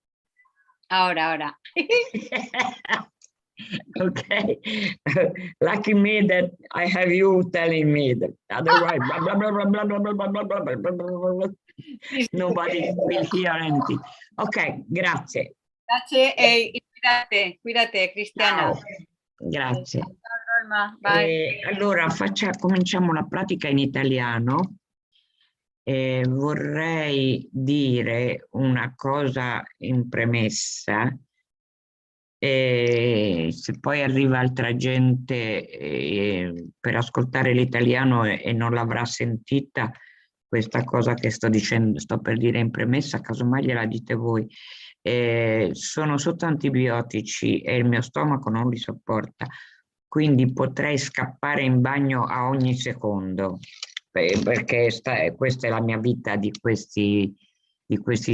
Ahora. Okay. Lucky me that I have you telling me that. Otherwise, blah, blah, blah, blah, blah, blah, blah, blah, blah, blah, blah, blah. Nobody will hear anything. Ok, grazie. Grazie e cuídate, Cristiana. Ciao. Grazie. Bye. Allora, cominciamo la pratica in italiano. Vorrei dire una cosa in premessa. Se poi arriva altra gente per ascoltare l'italiano e non l'avrà sentita, questa cosa che sto dicendo, sto per dire in premessa, casomai gliela dite voi. Sono sotto antibiotici e il mio stomaco non li sopporta, quindi potrei scappare in bagno a ogni secondo, perché questa è la mia vita di questi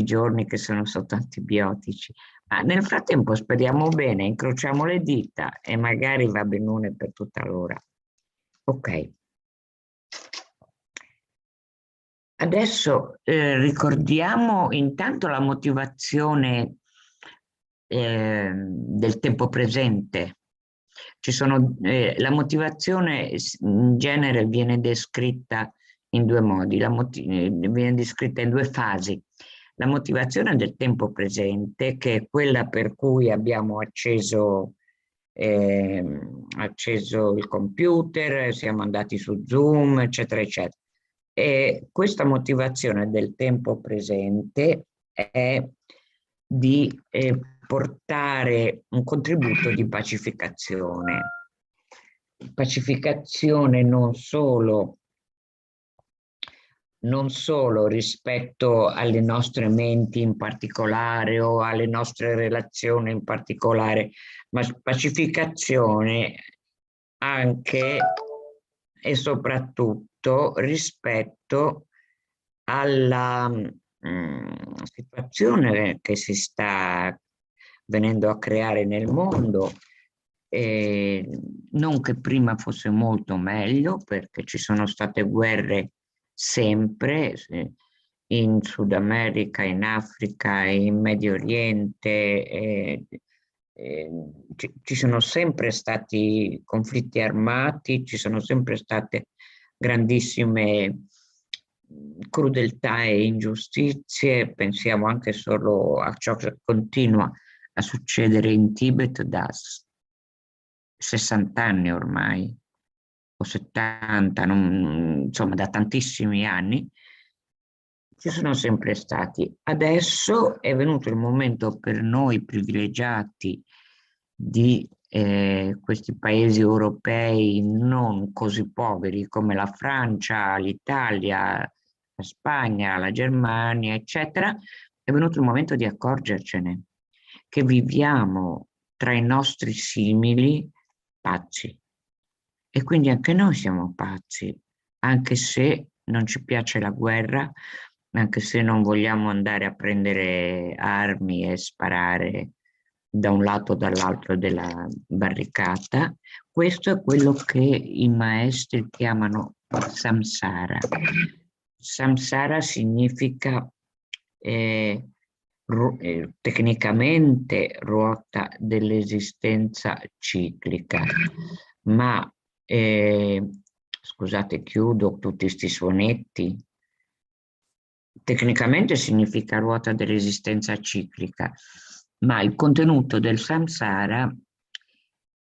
giorni che sono sotto antibiotici. Ma nel frattempo speriamo bene, incrociamo le dita e magari va benone per tutta l'ora. Ok. Adesso ricordiamo intanto la motivazione del tempo presente. La motivazione in genere viene descritta in due modi, viene descritta in due fasi. La motivazione del tempo presente, che è quella per cui abbiamo acceso il computer, siamo andati su Zoom, eccetera, eccetera. E questa motivazione del tempo presente è di portare un contributo di pacificazione. Pacificazione non solo rispetto alle nostre menti in particolare o alle nostre relazioni in particolare, ma pacificazione anche e soprattutto rispetto alla situazione che si sta venendo a creare nel mondo. Non che prima fosse molto meglio, perché ci sono state guerre sempre in Sud America, in Africa, in Medio Oriente, ci sono sempre stati conflitti armati, ci sono sempre state grandissime crudeltà e ingiustizie. Pensiamo anche solo a ciò che continua a succedere in Tibet da 60 anni ormai, o 70, insomma da tantissimi anni, ci sono sempre stati. Adesso è venuto il momento per noi privilegiati di questi paesi europei non così poveri come la Francia, l'Italia, la Spagna, la Germania, eccetera, è venuto il momento di accorgercene che viviamo tra i nostri simili pazzi. E quindi anche noi siamo pazzi, anche se non ci piace la guerra, anche se non vogliamo andare a prendere armi e sparare da un lato o dall'altro della barricata. Questo è quello che i maestri chiamano samsara. Samsara significa tecnicamente ruota dell'esistenza ciclica, ma scusate, chiudo tutti questi suonetti. Tecnicamente significa ruota dell'esistenza ciclica, ma il contenuto del samsara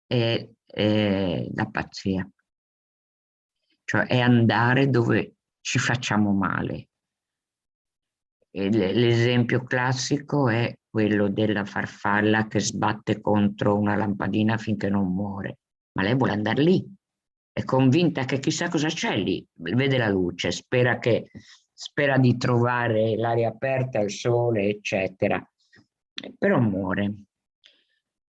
è la pazzia, cioè è andare dove ci facciamo male. L'esempio classico è quello della farfalla che sbatte contro una lampadina finché non muore, ma lei vuole andare lì, è convinta che chissà cosa c'è lì, vede la luce, spera di trovare l'aria aperta, il sole, eccetera, però muore.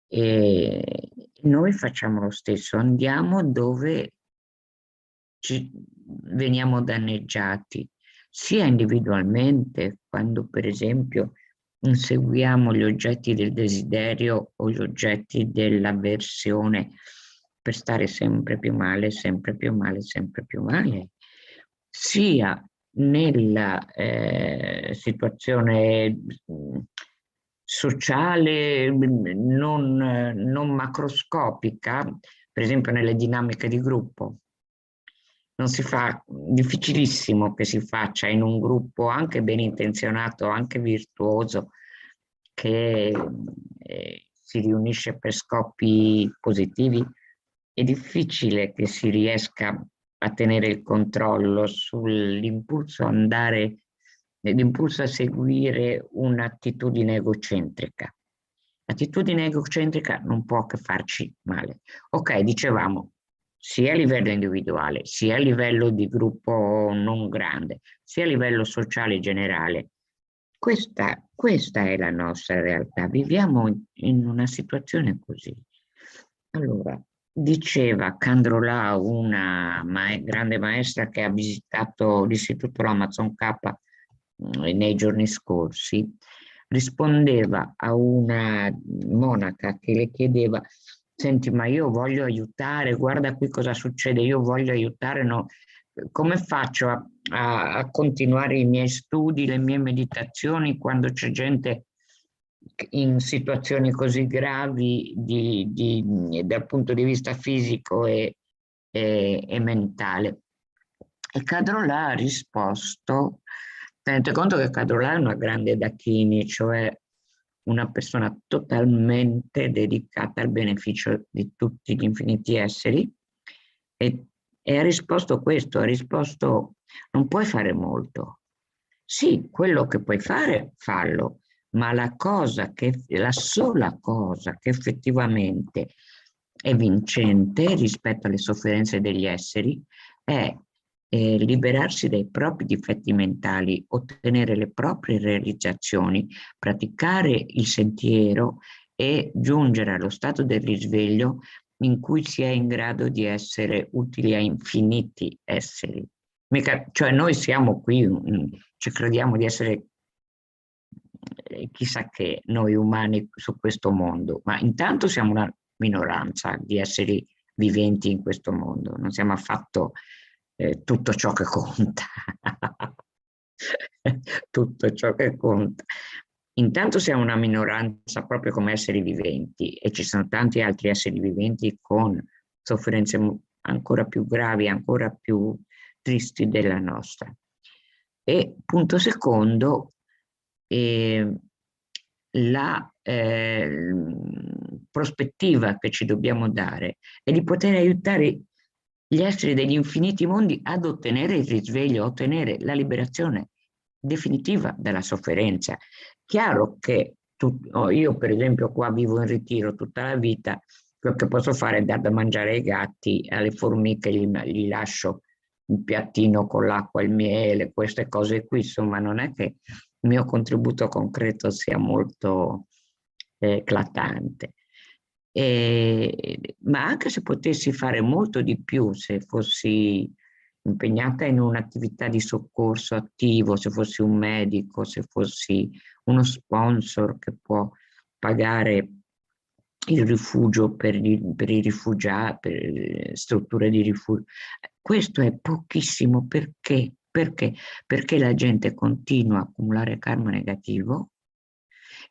E noi facciamo lo stesso, andiamo dove veniamo danneggiati, sia individualmente, quando per esempio inseguiamo gli oggetti del desiderio o gli oggetti dell'avversione per stare sempre più male, sempre più male, sempre più male, sia nella situazione sociale non macroscopica, per esempio nelle dinamiche di gruppo. Non si fa, difficilissimo che si faccia in un gruppo anche ben intenzionato, anche virtuoso, che si riunisce per scopi positivi. È difficile che si riesca a tenere il controllo sull'impulso l'impulso a seguire un'attitudine egocentrica. L'attitudine egocentrica non può che farci male. Ok, dicevamo, sia a livello individuale, sia a livello di gruppo non grande, sia a livello sociale generale. Questa è la nostra realtà, viviamo in una situazione così. Allora, diceva Candrolà, una grande maestra che ha visitato l'Istituto Lama Zopa nei giorni scorsi, rispondeva a una monaca che le chiedeva: senti, ma io voglio aiutare, guarda qui cosa succede, io voglio aiutare, no? Come faccio a continuare i miei studi, le mie meditazioni quando c'è gente in situazioni così gravi dal punto di vista fisico e mentale? E Cadrolà ha risposto, tenete conto che Cadrolà è una grande Dakini, cioè una persona totalmente dedicata al beneficio di tutti gli infiniti esseri, e ha risposto questo, ha risposto: non puoi fare molto. Sì, quello che puoi fare, fallo, ma la sola cosa che effettivamente è vincente rispetto alle sofferenze degli esseri è liberarsi dai propri difetti mentali, ottenere le proprie realizzazioni, praticare il sentiero e giungere allo stato del risveglio in cui si è in grado di essere utili a infiniti esseri. Cioè noi siamo qui, ci crediamo di essere chissà che noi umani su questo mondo, ma intanto siamo una minoranza di esseri viventi in questo mondo, non siamo affatto tutto ciò che conta. Tutto ciò che conta. Intanto siamo una minoranza proprio come esseri viventi, e ci sono tanti altri esseri viventi con sofferenze ancora più gravi, ancora più tristi della nostra. E punto secondo, la prospettiva che ci dobbiamo dare è di poter aiutare gli esseri degli infiniti mondi ad ottenere il risveglio, a ottenere la liberazione definitiva dalla sofferenza. Chiaro che io per esempio qua vivo in ritiro tutta la vita, quello che posso fare è dar da mangiare ai gatti, alle formiche gli lascio un piattino con l'acqua e il miele, queste cose qui, insomma non è che il mio contributo concreto sia molto eclatante. Ma anche se potessi fare molto di più, se fossi impegnata in un'attività di soccorso attivo, se fossi un medico, se fossi uno sponsor che può pagare il rifugio per i rifugiati, per strutture di rifugio. Questo è pochissimo. Perché? Perché la gente continua a accumulare karma negativo,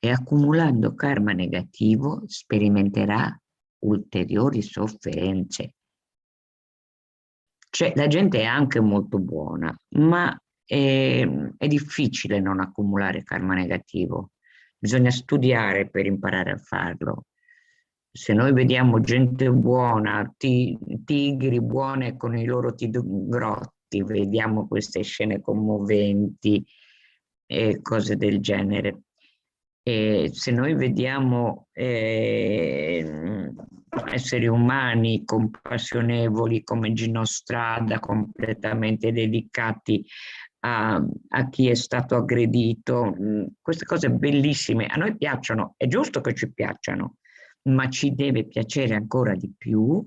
e accumulando karma negativo sperimenterà ulteriori sofferenze. Cioè, la gente è anche molto buona, ma è difficile non accumulare karma negativo. Bisogna studiare per imparare a farlo. Se noi vediamo gente buona, tigri buone con i loro grotti, vediamo queste scene commoventi e cose del genere. E se noi vediamo esseri umani compassionevoli come Gino Strada, completamente dedicati a chi è stato aggredito, queste cose bellissime, a noi piacciono, è giusto che ci piacciono, ma ci deve piacere ancora di più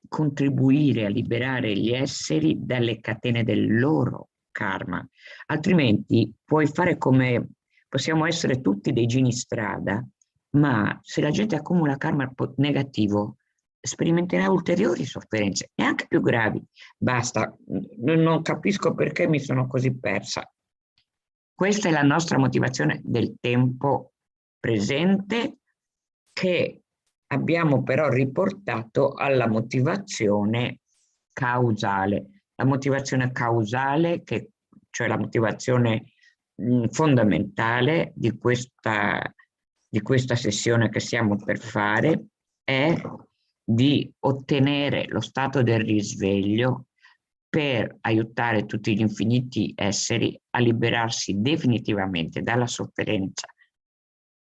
contribuire a liberare gli esseri dalle catene del loro karma. Altrimenti puoi fare come possiamo essere tutti dei Gini Strada, ma se la gente accumula karma negativo sperimenterà ulteriori sofferenze e anche più gravi. Basta, non capisco perché mi sono così persa. Questa è la nostra motivazione del tempo presente, che abbiamo però riportato alla motivazione causale. La motivazione causale, cioè la motivazione fondamentale di questa sessione che stiamo per fare, è di ottenere lo stato del risveglio per aiutare tutti gli infiniti esseri a liberarsi definitivamente dalla sofferenza.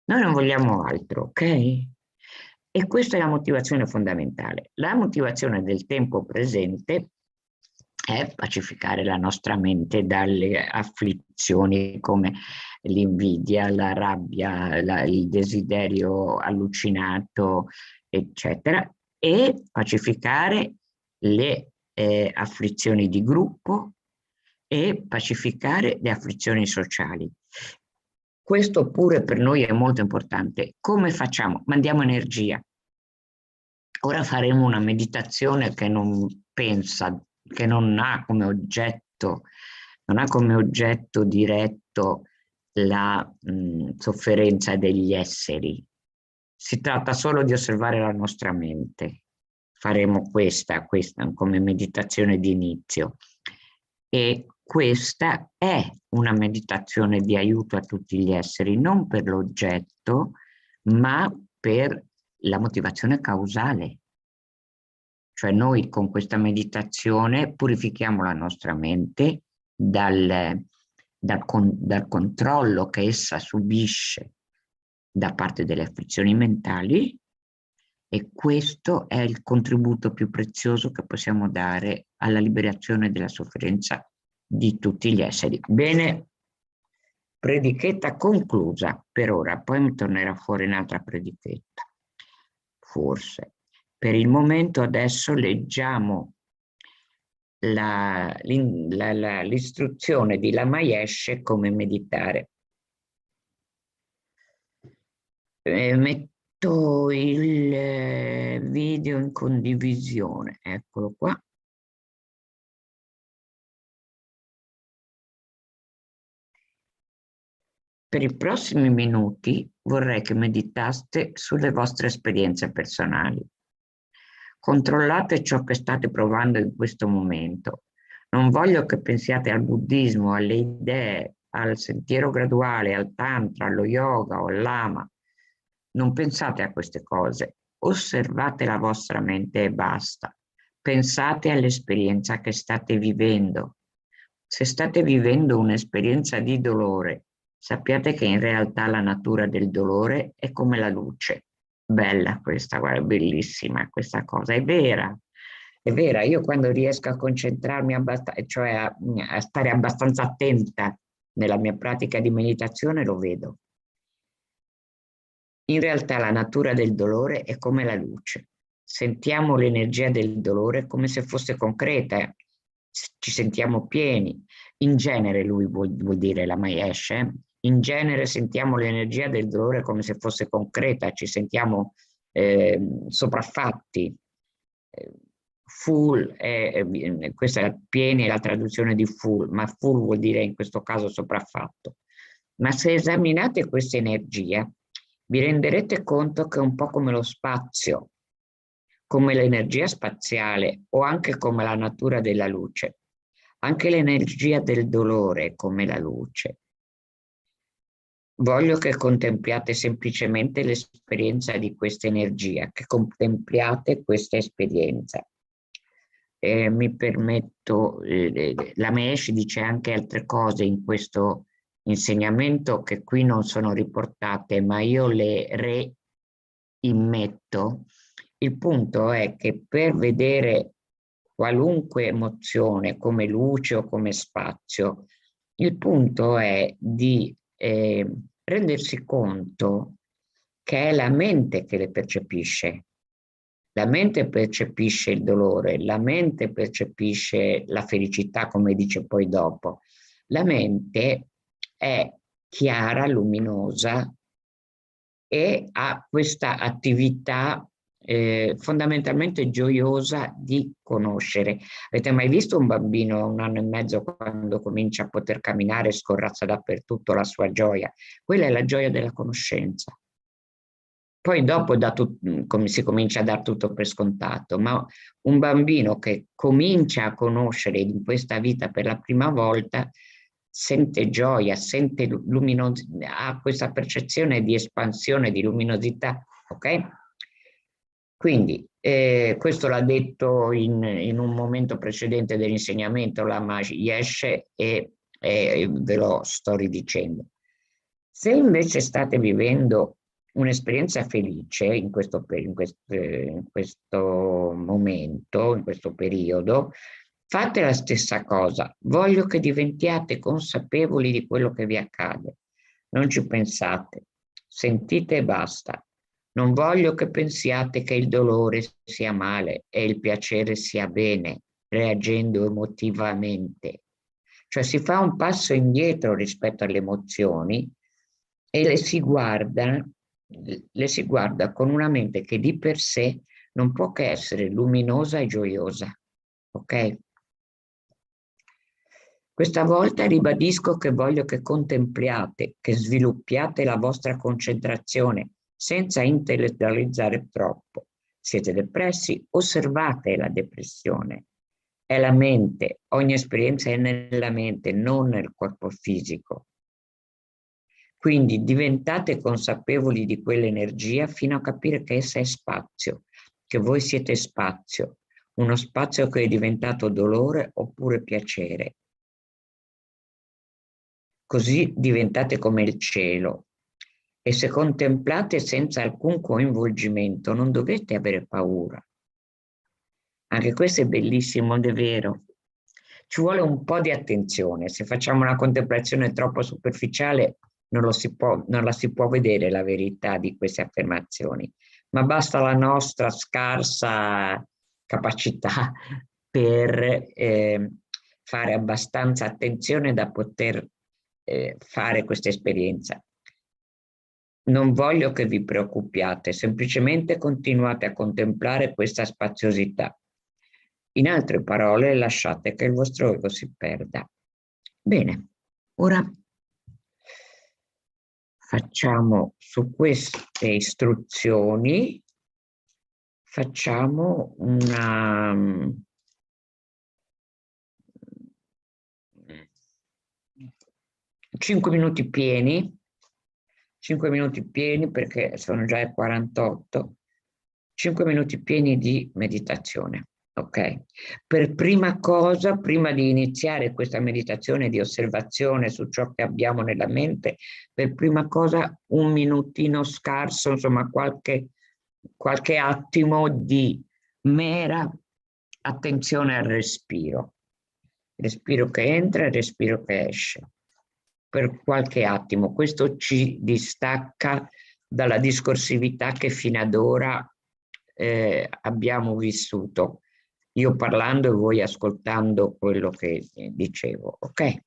Noi non vogliamo altro, ok? E questa è la motivazione fondamentale. La motivazione del tempo presente è pacificare la nostra mente dalle afflizioni come l'invidia, la rabbia, il desiderio allucinato, eccetera, e pacificare le afflizioni di gruppo e pacificare le afflizioni sociali. Questo pure per noi è molto importante. Come facciamo? Mandiamo energia. Ora faremo una meditazione che non pensa, che non ha come oggetto diretto la sofferenza degli esseri. Si tratta solo di osservare la nostra mente. Faremo questa come meditazione di inizio. E questa è una meditazione di aiuto a tutti gli esseri, non per l'oggetto, ma per la motivazione causale. Cioè noi con questa meditazione purifichiamo la nostra mente dal controllo che essa subisce da parte delle afflizioni mentali, e questo è il contributo più prezioso che possiamo dare alla liberazione della sofferenza di tutti gli esseri. Bene, predichetta conclusa per ora, poi mi tornerà fuori un'altra predichetta, forse. Per il momento adesso leggiamo l'istruzione di Lama Yeshe come meditare. Metto il video in condivisione, eccolo qua. Per i prossimi minuti vorrei che meditaste sulle vostre esperienze personali. Controllate ciò che state provando in questo momento. Non voglio che pensiate al buddismo, alle idee, al sentiero graduale, al tantra, allo yoga o al lama. Non pensate a queste cose. Osservate la vostra mente e basta. Pensate all'esperienza che state vivendo. Se state vivendo un'esperienza di dolore, sappiate che in realtà la natura del dolore è come la luce. Bella questa, guarda, bellissima questa cosa, è vera. È vera, io quando riesco a concentrarmi, cioè a stare abbastanza attenta nella mia pratica di meditazione, lo vedo. In realtà la natura del dolore è come la luce. Sentiamo l'energia del dolore come se fosse concreta, ci sentiamo pieni. In genere, lui vuol dire Lama Yeshe, in genere sentiamo l'energia del dolore come se fosse concreta, ci sentiamo sopraffatti. Full, questa è pieni è la traduzione di full, ma full vuol dire in questo caso sopraffatto. Ma se esaminate questa energia, vi renderete conto che è un po' come lo spazio, come l'energia spaziale o anche come la natura della luce. Anche l'energia del dolore è come la luce. Voglio che contempliate semplicemente l'esperienza di questa energia, che contempliate questa esperienza. Mi permetto, la Mesh dice anche altre cose in questo insegnamento che qui non sono riportate, ma io le reimmetto. Il punto è che per vedere qualunque emozione come luce o come spazio, il punto è di rendersi conto che è la mente che le percepisce. La mente percepisce il dolore, la mente percepisce la felicità, come dice poi dopo. La mente è chiara, luminosa e ha questa attività fondamentalmente gioiosa di conoscere. Avete mai visto un bambino a 1 anno e mezzo quando comincia a poter camminare e scorrazza dappertutto la sua gioia? Quella è la gioia della conoscenza. Poi dopo come si comincia a dar tutto per scontato, ma un bambino che comincia a conoscere in questa vita per la prima volta sente gioia, sente luminosità, ha questa percezione di espansione, di luminosità, ok? Quindi questo l'ha detto in un momento precedente dell'insegnamento Lama Yeshe e ve lo sto ridicendo. Se invece state vivendo un'esperienza felice in questo momento, in questo periodo, fate la stessa cosa. Voglio che diventiate consapevoli di quello che vi accade. Non ci pensate, sentite e basta. Non voglio che pensiate che il dolore sia male e il piacere sia bene, reagendo emotivamente. Cioè si fa un passo indietro rispetto alle emozioni e le si guarda con una mente che di per sé non può che essere luminosa e gioiosa. Ok? Questa volta ribadisco che voglio che contempliate, che sviluppiate la vostra concentrazione senza intellettualizzare troppo. Siete depressi? Osservate la depressione. È la mente, ogni esperienza è nella mente, non nel corpo fisico. Quindi diventate consapevoli di quell'energia fino a capire che essa è spazio, che voi siete spazio, uno spazio che è diventato dolore oppure piacere. Così diventate come il cielo. E se contemplate senza alcun coinvolgimento, non dovete avere paura. Anche questo è bellissimo ed è vero. Ci vuole un po' di attenzione. Se facciamo una contemplazione troppo superficiale, non la si può vedere la verità di queste affermazioni, ma basta la nostra scarsa capacità per fare abbastanza attenzione da poter fare questa esperienza. Non voglio che vi preoccupiate, semplicemente continuate a contemplare questa spaziosità. In altre parole, lasciate che il vostro ego si perda. Bene, ora facciamo su queste istruzioni, facciamo una 5 minuti pieni, 5 minuti pieni perché sono già i 48, 5 minuti pieni di meditazione, ok? Per prima cosa, prima di iniziare questa meditazione di osservazione su ciò che abbiamo nella mente, per prima cosa un minutino scarso, insomma qualche attimo di mera attenzione al respiro. Respiro che entra e respiro che esce. Per qualche attimo, questo ci distacca dalla discorsività che fino ad ora abbiamo vissuto, io parlando e voi ascoltando quello che dicevo, ok?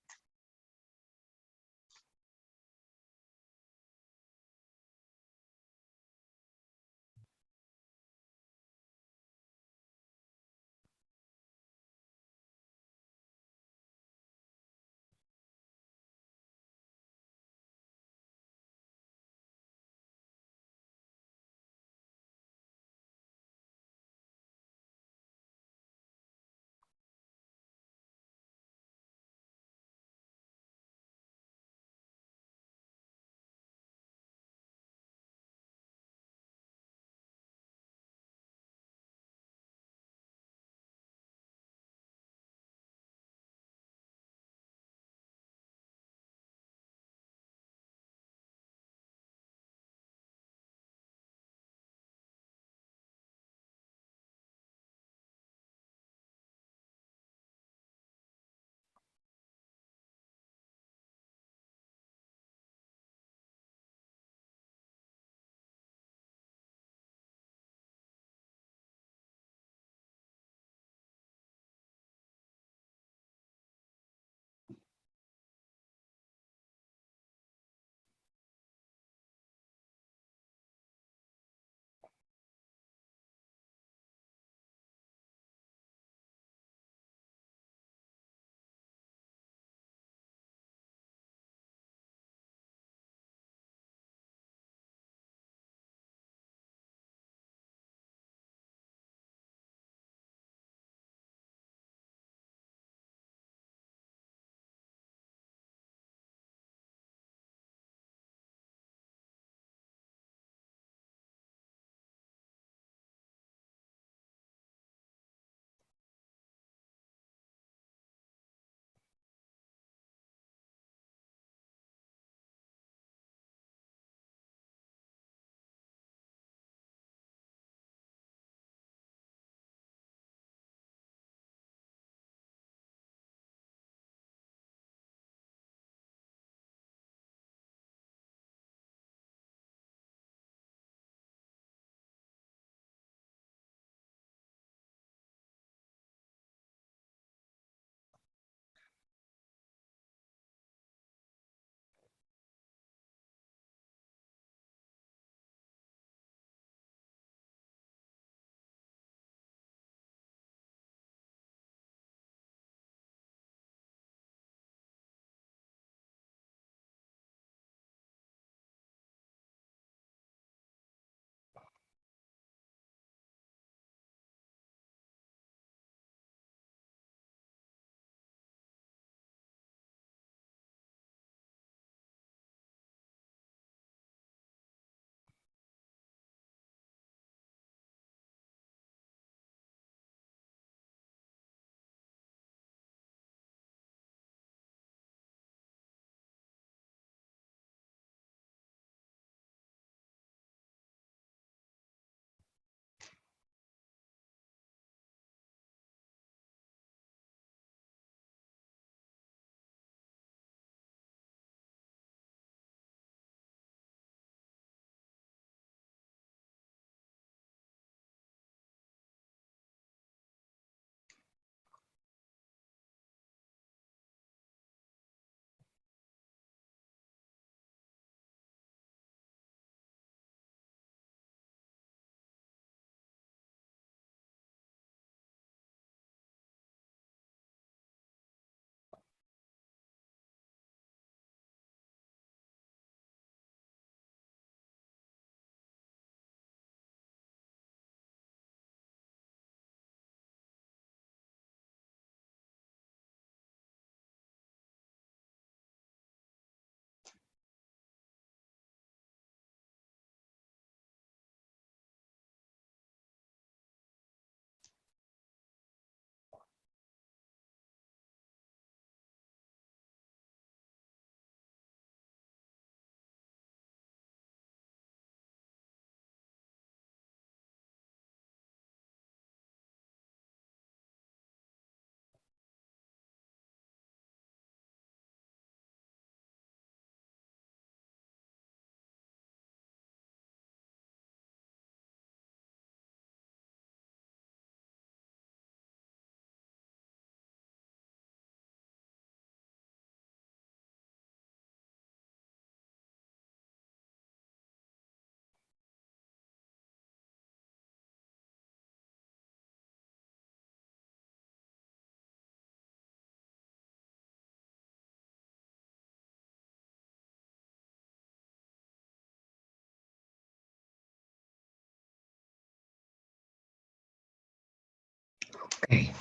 Ok,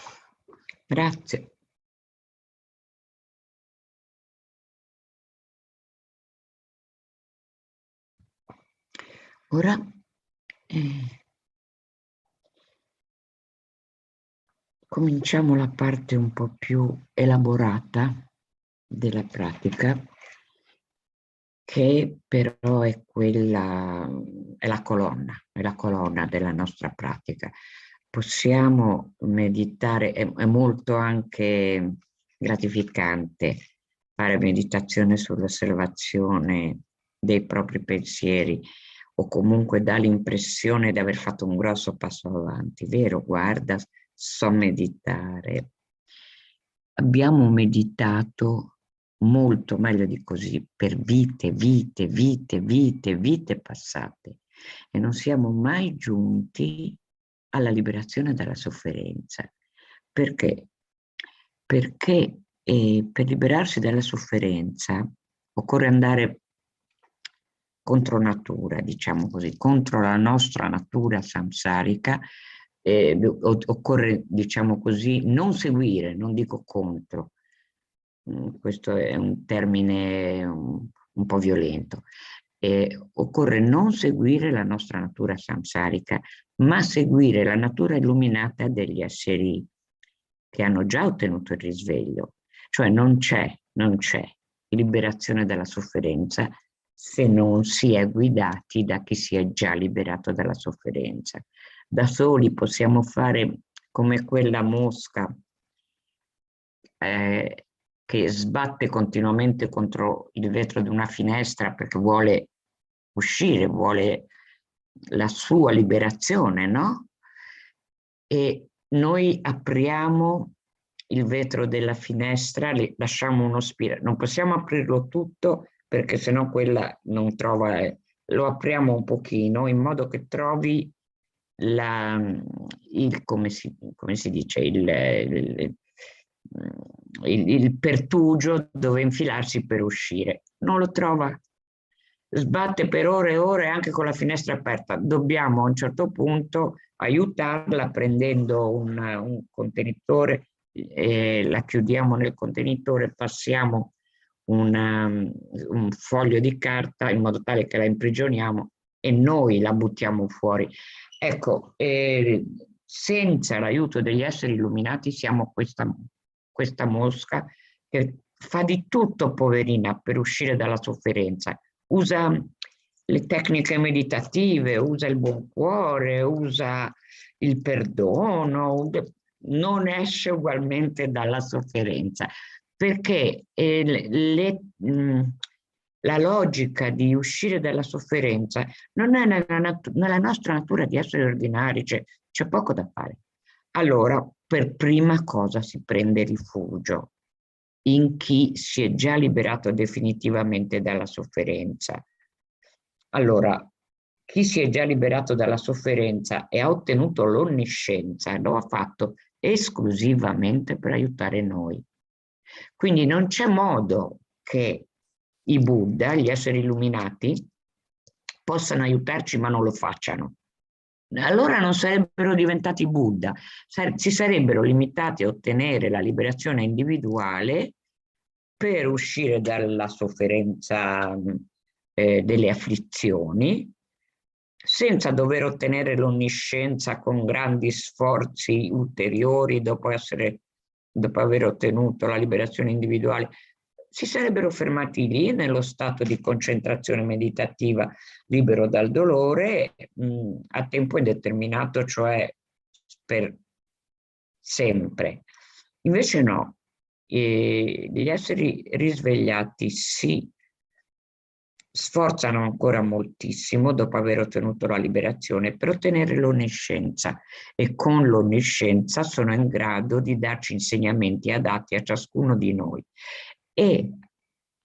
grazie. Ora cominciamo la parte un po' più elaborata della pratica, che però è la colonna della nostra pratica. Possiamo meditare, è molto anche gratificante fare meditazione sull'osservazione dei propri pensieri, o comunque dà l'impressione di aver fatto un grosso passo avanti. Vero, guarda, so meditare. Abbiamo meditato molto meglio di così per vite passate e non siamo mai giunti alla liberazione dalla sofferenza. Perché? Perché per liberarsi dalla sofferenza occorre andare contro natura, diciamo così, contro la nostra natura samsarica. Occorre, diciamo così, non seguire, non dico contro, questo è un termine un po' violento. Occorre non seguire la nostra natura samsarica, ma seguire la natura illuminata degli esseri che hanno già ottenuto il risveglio. Cioè non c'è liberazione dalla sofferenza se non si è guidati da chi si è già liberato dalla sofferenza. Da soli possiamo fare come quella mosca che sbatte continuamente contro il vetro di una finestra perché vuole uscire, vuole la sua liberazione, no? E noi apriamo il vetro della finestra, lasciamo uno spiraglio, non possiamo aprirlo tutto perché sennò quella non trova, lo apriamo un pochino in modo che trovi come si dice, il pertugio dove infilarsi per uscire. Non lo trova, sbatte per ore e ore anche con la finestra aperta. Dobbiamo a un certo punto aiutarla prendendo un contenitore, la chiudiamo nel contenitore, passiamo un foglio di carta in modo tale che la imprigioniamo e noi la buttiamo fuori. Ecco, senza l'aiuto degli esseri illuminati siamo questa mosca che fa di tutto, poverina, per uscire dalla sofferenza. Usa le tecniche meditative, usa il buon cuore, usa il perdono, non esce ugualmente dalla sofferenza, perché la logica di uscire dalla sofferenza non è nella nostra natura di esseri ordinari, c'è poco da fare. Allora, per prima cosa si prende rifugio in chi si è già liberato definitivamente dalla sofferenza. Allora, chi si è già liberato dalla sofferenza e ha ottenuto l'onniscienza, lo ha fatto esclusivamente per aiutare noi. Quindi non c'è modo che i Buddha, gli esseri illuminati, possano aiutarci ma non lo facciano. Allora non sarebbero diventati Buddha, si sarebbero limitati a ottenere la liberazione individuale per uscire dalla sofferenza delle afflizioni, senza dover ottenere l'onniscienza con grandi sforzi ulteriori dopo aver ottenuto la liberazione individuale. Si sarebbero fermati lì nello stato di concentrazione meditativa libero dal dolore a tempo indeterminato, cioè per sempre. Invece no, gli esseri risvegliati si sforzano ancora moltissimo dopo aver ottenuto la liberazione per ottenere l'onniscienza e con l'onniscienza sono in grado di darci insegnamenti adatti a ciascuno di noi. E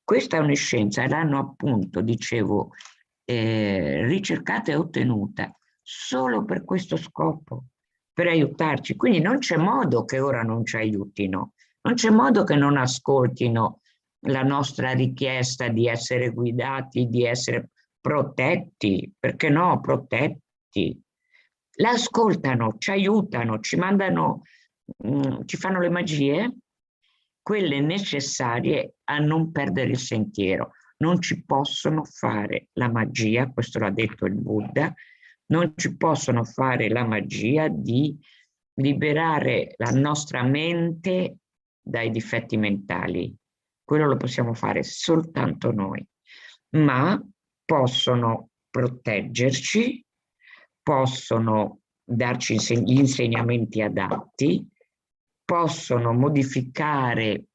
questa onniscienza l'hanno appunto, dicevo, ricercata e ottenuta solo per questo scopo, per aiutarci. Quindi non c'è modo che ora non ci aiutino, non c'è modo che non ascoltino la nostra richiesta di essere guidati, di essere protetti, perché no, protetti. La ascoltano, ci aiutano, ci mandano ci fanno le magie, quelle necessarie a non perdere il sentiero. Non ci possono fare la magia, questo l'ha detto il Buddha, non ci possono fare la magia di liberare la nostra mente dai difetti mentali. Quello lo possiamo fare soltanto noi, ma possono proteggerci, possono darci gli insegnamenti adatti, possono modificare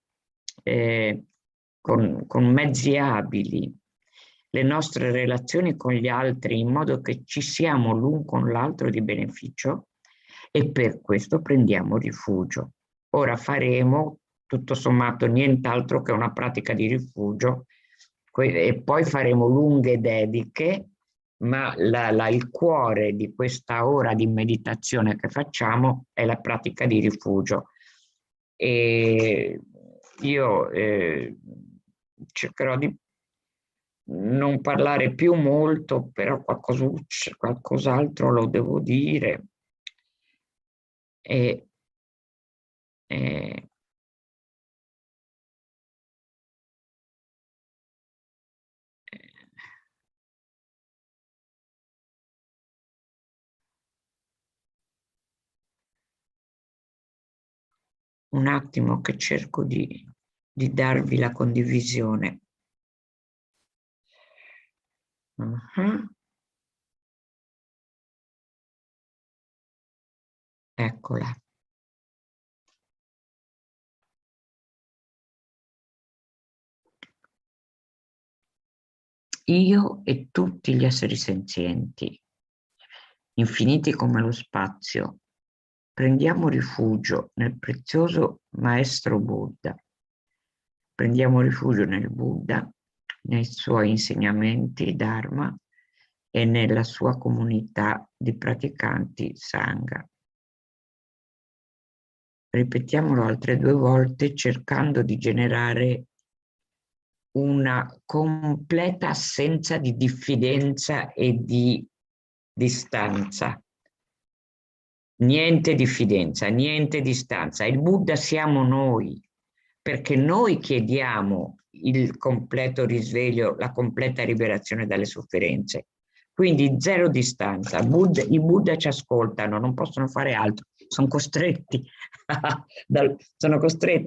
con mezzi abili le nostre relazioni con gli altri in modo che ci siamo l'un con l'altro di beneficio, e per questo prendiamo rifugio. Ora faremo tutto sommato nient'altro che una pratica di rifugio e poi faremo lunghe dediche, ma il cuore di questa ora di meditazione che facciamo è la pratica di rifugio. E io cercherò di non parlare più molto, però qualcos'altro lo devo dire. Un attimo che cerco di darvi la condivisione. Eccola. Io e tutti gli esseri senzienti, infiniti come lo spazio, prendiamo rifugio nel prezioso Maestro Buddha. Prendiamo rifugio nel Buddha, nei suoi insegnamenti Dharma e nella sua comunità di praticanti Sangha. Ripetiamolo altre 2 volte cercando di generare una completa assenza di diffidenza e di distanza. Niente diffidenza, niente distanza. Il Buddha siamo noi, perché noi chiediamo il completo risveglio, la completa liberazione dalle sofferenze. Quindi 0 distanza. I Buddha ci ascoltano, non possono fare altro, sono costretti,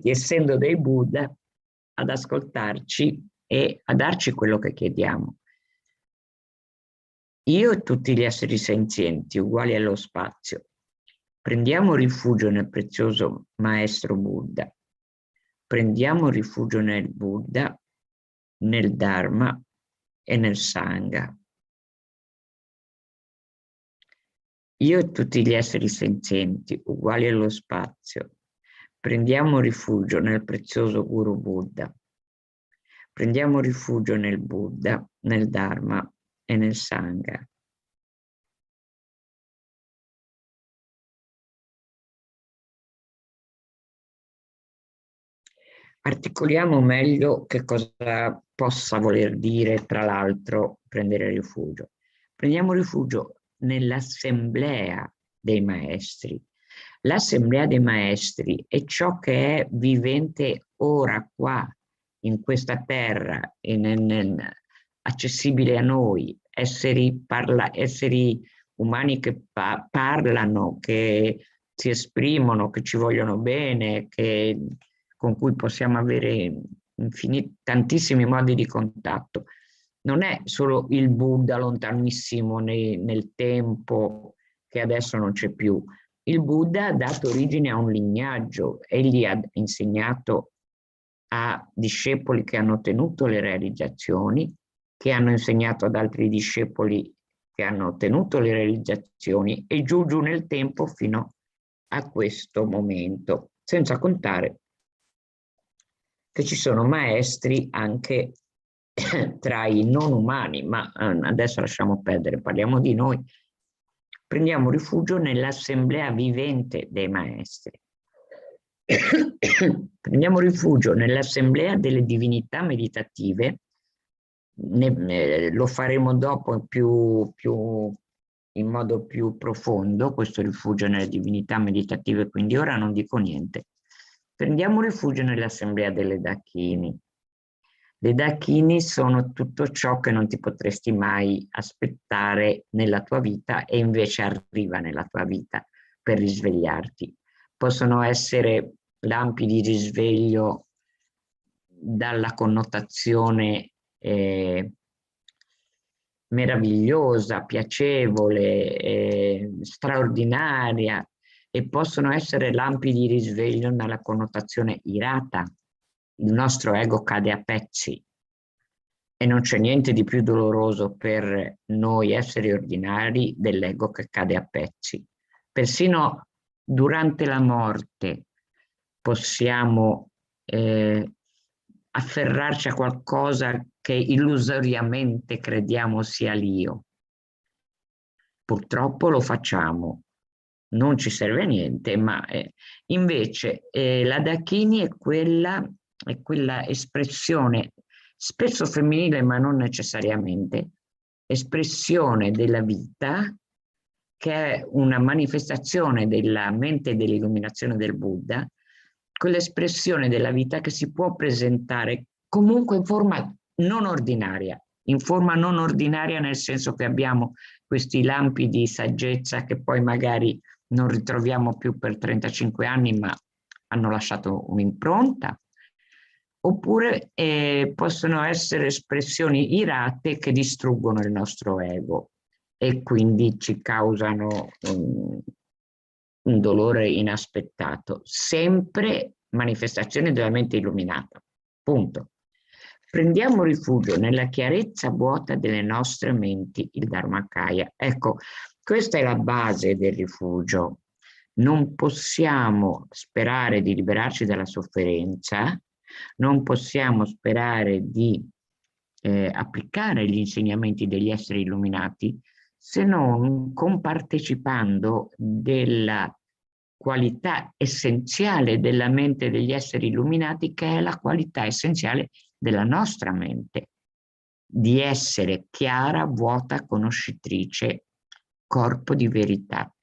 essendo dei Buddha, ad ascoltarci e a darci quello che chiediamo. Io e tutti gli esseri senzienti, uguali allo spazio, prendiamo rifugio nel prezioso Maestro Buddha, prendiamo rifugio nel Buddha, nel Dharma e nel Sangha. Io e tutti gli esseri senzienti, uguali allo spazio, prendiamo rifugio nel prezioso Guru Buddha, prendiamo rifugio nel Buddha, nel Dharma e nel Sangha. Articoliamo meglio che cosa possa voler dire, tra l'altro, prendere rifugio. Prendiamo rifugio nell'assemblea dei maestri. L'assemblea dei maestri è ciò che è vivente ora qua, in questa terra, accessibile a noi, esseri umani che parlano, che si esprimono, che ci vogliono bene, con cui possiamo avere tantissimi modi di contatto. Non è solo il Buddha lontanissimo nel tempo che adesso non c'è più. Il Buddha ha dato origine a un lignaggio, egli ha insegnato a discepoli che hanno ottenuto le realizzazioni, che hanno insegnato ad altri discepoli che hanno ottenuto le realizzazioni e giù nel tempo fino a questo momento, senza contare che ci sono maestri anche tra i non umani, ma adesso lasciamo perdere, parliamo di noi. Prendiamo rifugio nell'assemblea vivente dei maestri. Prendiamo rifugio nell'assemblea delle divinità meditative, lo faremo dopo più in modo più profondo questo rifugio nelle divinità meditative, quindi ora non dico niente. Prendiamo rifugio nell'assemblea delle Dakini. Le Dakini sono tutto ciò che non ti potresti mai aspettare nella tua vita e invece arriva nella tua vita per risvegliarti. Possono essere lampi di risveglio dalla connotazione meravigliosa, piacevole, straordinaria, e possono essere lampi di risveglio dalla connotazione irata. Il nostro ego cade a pezzi e non c'è niente di più doloroso per noi esseri ordinari dell'ego che cade a pezzi. Persino durante la morte possiamo afferrarci a qualcosa che illusoriamente crediamo sia l'io. Purtroppo lo facciamo, non ci serve a niente, ma invece la Dakini è quella espressione, spesso femminile ma non necessariamente, espressione della vita, che è una manifestazione della mente e dell'illuminazione del Buddha, quell'espressione della vita che si può presentare comunque in forma non ordinaria, nel senso che abbiamo questi lampi di saggezza che poi magari non ritroviamo più per 35 anni, ma hanno lasciato un'impronta, oppure possono essere espressioni irate che distruggono il nostro ego e quindi ci causano un dolore inaspettato, sempre manifestazione della mente illuminata. Punto. Prendiamo rifugio nella chiarezza vuota delle nostre menti, il Dharmakaya. Ecco, questa è la base del rifugio. Non possiamo sperare di liberarci dalla sofferenza, non possiamo sperare di applicare gli insegnamenti degli esseri illuminati se non compartecipando della qualità essenziale della mente degli esseri illuminati, che è la qualità essenziale della nostra mente, di essere chiara, vuota, conoscitrice, corpo di verità.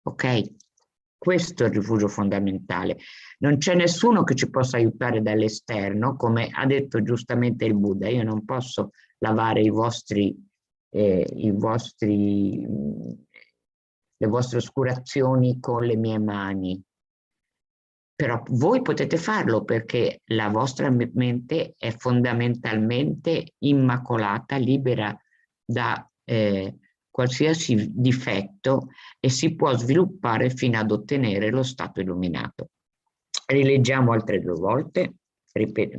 Ok? Questo è il rifugio fondamentale. Non c'è nessuno che ci possa aiutare dall'esterno, come ha detto giustamente il Buddha. Io non posso lavare le vostre oscurazioni con le mie mani. Però voi potete farlo, perché la vostra mente è fondamentalmente immacolata, libera da qualsiasi difetto, e si può sviluppare fino ad ottenere lo stato illuminato. Rileggiamo altre 2 volte,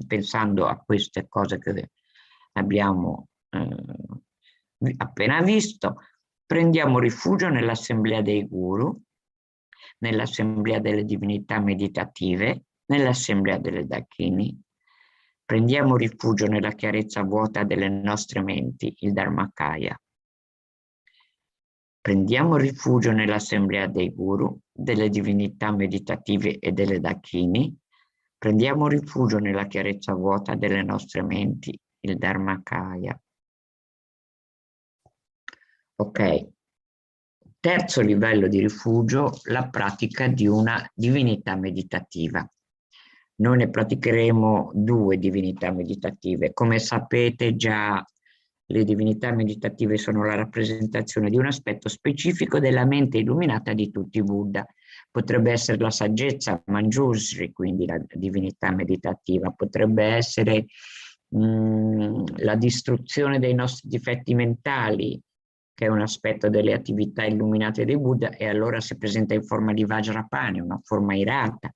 pensando a queste cose che abbiamo appena visto. Prendiamo rifugio nell'assemblea dei guru, nell'assemblea delle divinità meditative, nell'assemblea delle Dakini. Prendiamo rifugio nella chiarezza vuota delle nostre menti, il Dharmakaya. Prendiamo rifugio nell'assemblea dei guru, delle divinità meditative e delle Dakini. Prendiamo rifugio nella chiarezza vuota delle nostre menti, il Dharmakaya. Ok. Terzo livello di rifugio, la pratica di una divinità meditativa. Noi ne praticheremo 2 divinità meditative. Come sapete già, le divinità meditative sono la rappresentazione di un aspetto specifico della mente illuminata di tutti i Buddha. Potrebbe essere la saggezza Manjusri, quindi la divinità meditativa, potrebbe essere la distruzione dei nostri difetti mentali, che è un aspetto delle attività illuminate dei Buddha, e allora si presenta in forma di Vajrapani, una forma irata.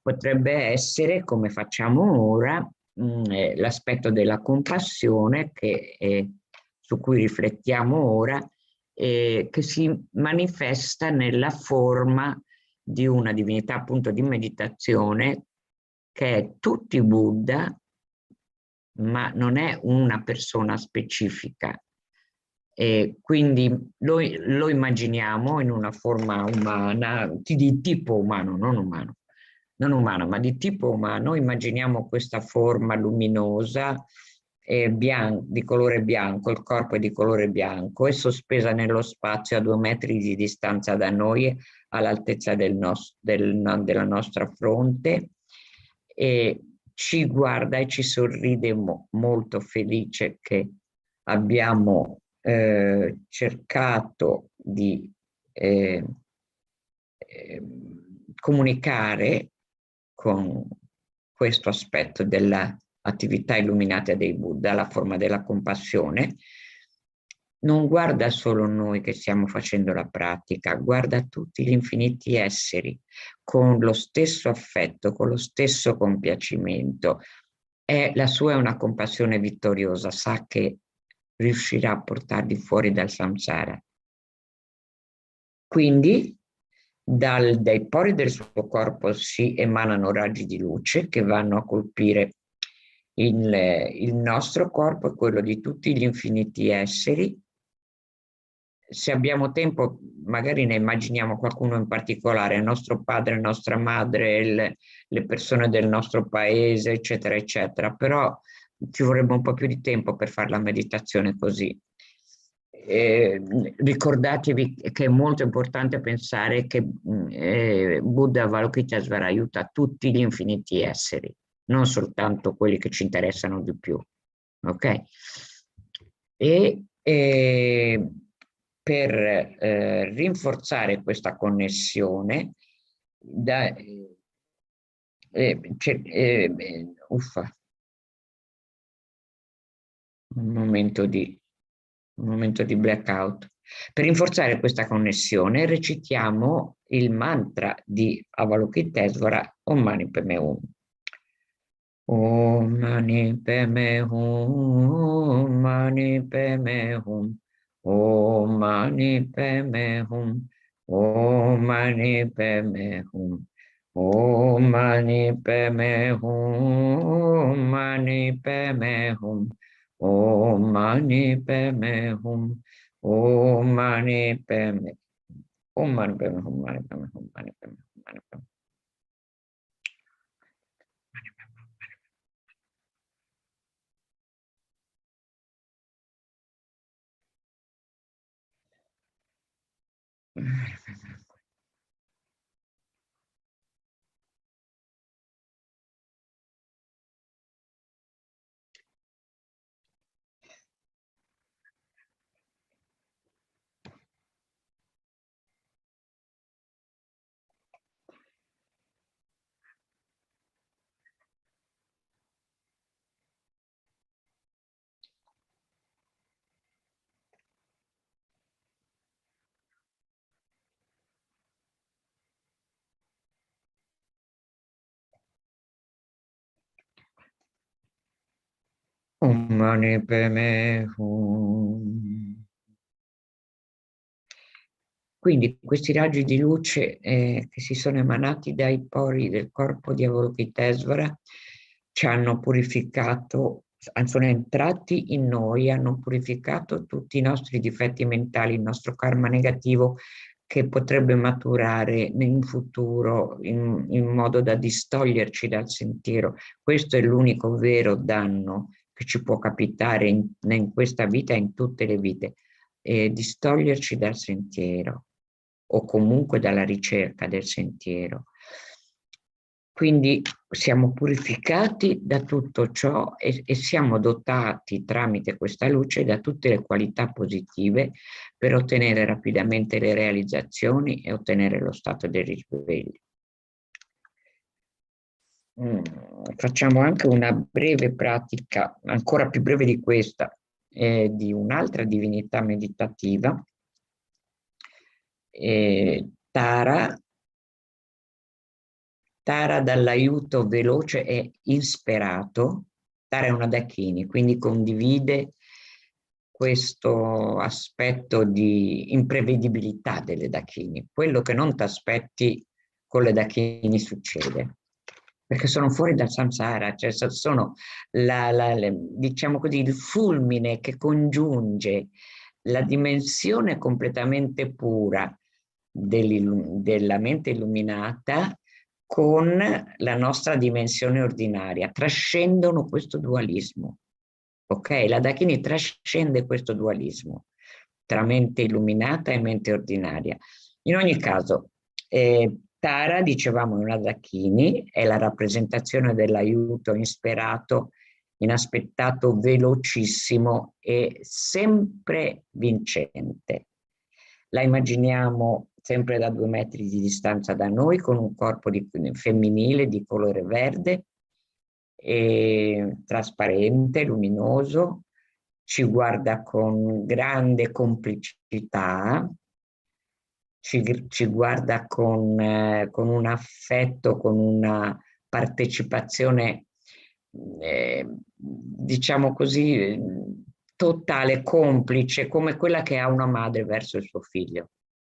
Potrebbe essere, come facciamo ora, l'aspetto della compassione, su cui riflettiamo ora, che si manifesta nella forma di una divinità appunto di meditazione, che è tutti Buddha, ma non è una persona specifica. E quindi lo immaginiamo in una forma umana, di tipo umano, non umano, ma di tipo umano. Immaginiamo questa forma luminosa di colore bianco, il corpo è di colore bianco, è sospesa nello spazio a 2 metri di distanza da noi, all'altezza della nostra fronte, e ci guarda e ci sorride molto felice che abbiamo cercato di comunicare con questo aspetto dell'attività illuminata dei Buddha, la forma della compassione. Non guarda solo noi che stiamo facendo la pratica, guarda tutti gli infiniti esseri con lo stesso affetto, con lo stesso compiacimento. La sua è una compassione vittoriosa, sa che riuscirà a portarli fuori dal samsara. Quindi dai pori del suo corpo si emanano raggi di luce che vanno a colpire il nostro corpo e quello di tutti gli infiniti esseri. Se abbiamo tempo, magari ne immaginiamo qualcuno in particolare, il nostro padre, la nostra madre, le persone del nostro paese, eccetera, eccetera. Però ci vorrebbe un po' più di tempo per fare la meditazione così. Ricordatevi che è molto importante pensare che Buddha Avalokitesvara aiuta tutti gli infiniti esseri, non soltanto quelli che ci interessano di più. Ok? Per rinforzare questa connessione, un momento di blackout. Per rinforzare questa connessione recitiamo il mantra di Avalokitesvara Om Mani Padme Hum. Om Mani Padme Hum, Om Mani Padme Hum, Om Mani Padme Hum, Om Mani Padme Hum, Om Mani Padme Hum, Om Mani Padme Hum, Om Mani Padme Hum, Om Mani Padme Hum, Om Mani Padme Hum, Mani Padme Hum, Mani Padme Hum, Mani Padme Hum. Om Mani Padme Hum. Quindi questi raggi di luce che si sono emanati dai pori del corpo di Avalokitesvara ci hanno purificato, sono entrati in noi, hanno purificato tutti i nostri difetti mentali, il nostro karma negativo che potrebbe maturare in futuro in modo da distoglierci dal sentiero. Questo è l'unico vero danno che ci può capitare in questa vita e in tutte le vite, distoglierci dal sentiero o comunque dalla ricerca del sentiero. Quindi siamo purificati da tutto ciò e siamo dotati tramite questa luce da tutte le qualità positive per ottenere rapidamente le realizzazioni e ottenere lo stato del risveglio. Facciamo anche una breve pratica, ancora più breve di questa, di un'altra divinità meditativa, Tara dall'aiuto veloce e insperato. Tara è una Dakini, quindi condivide questo aspetto di imprevedibilità delle Dakini. Quello che non ti aspetti con le Dakini succede, perché sono fuori dal samsara, cioè sono diciamo così, il fulmine che congiunge la dimensione completamente pura della mente illuminata con la nostra dimensione ordinaria, trascendono questo dualismo. Ok? La Dakini trascende questo dualismo tra mente illuminata e mente ordinaria. In ogni caso, Tara, dicevamo, è una Dakini, è la rappresentazione dell'aiuto insperato, inaspettato, velocissimo e sempre vincente. La immaginiamo sempre da 2 metri di distanza da noi, con un corpo femminile di colore verde, trasparente, luminoso, ci guarda con grande complicità, ci guarda con un affetto, con una partecipazione, diciamo così, totale, complice, come quella che ha una madre verso il suo figlio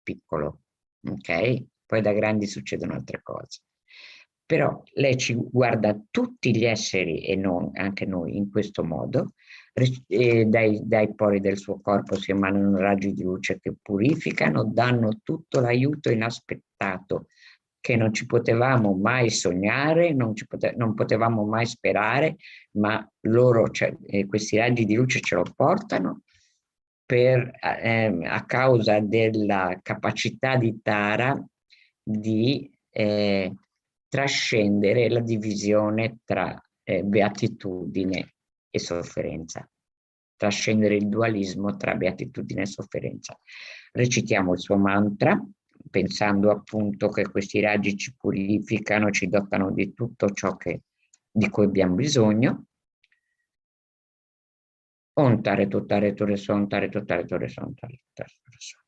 piccolo, ok? Poi da grandi succedono altre cose. Però lei ci guarda tutti gli esseri e non anche noi in questo modo, e dai pori del suo corpo si emanano raggi di luce che purificano, danno tutto l'aiuto inaspettato che non ci potevamo mai sognare, non potevamo mai sperare, ma loro, questi raggi di luce ce lo portano a causa della capacità di Tara di trascendere la divisione tra beatitudine e sofferenza, trascendere il dualismo tra beatitudine e sofferenza. Recitiamo il suo mantra, pensando appunto che questi raggi ci purificano, ci dotano di tutto ciò di cui abbiamo bisogno. Om tare tare tore son tare tare tore son tare tare tore son.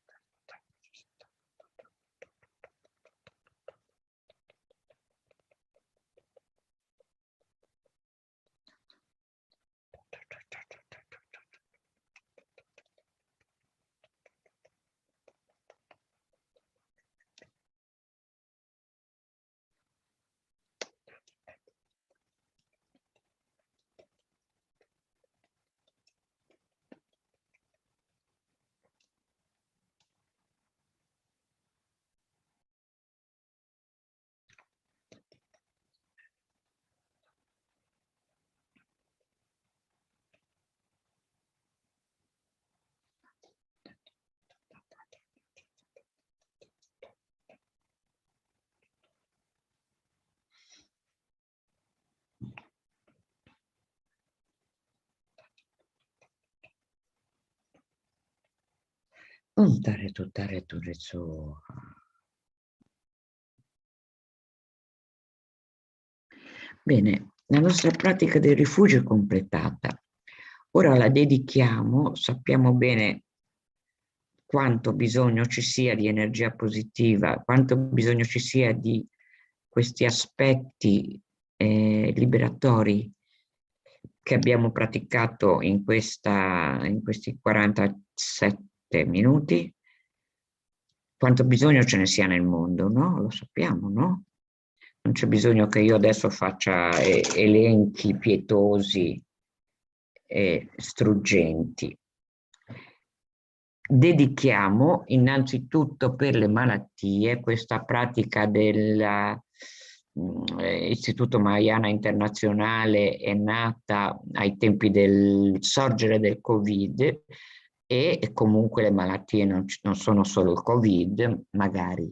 Om tare tore so. Bene, la nostra pratica del rifugio è completata. Ora la dedichiamo, sappiamo bene quanto bisogno ci sia di energia positiva, quanto bisogno ci sia di questi aspetti liberatori che abbiamo praticato in questi 47 minuti, quanto bisogno ce ne sia nel mondo, no? Lo sappiamo, no? Non c'è bisogno che io adesso faccia elenchi pietosi e struggenti. Dedichiamo innanzitutto per le malattie questa pratica dell'Istituto Mahayana Internazionale, è nata ai tempi del sorgere del Covid, e comunque le malattie non sono solo il Covid, magari.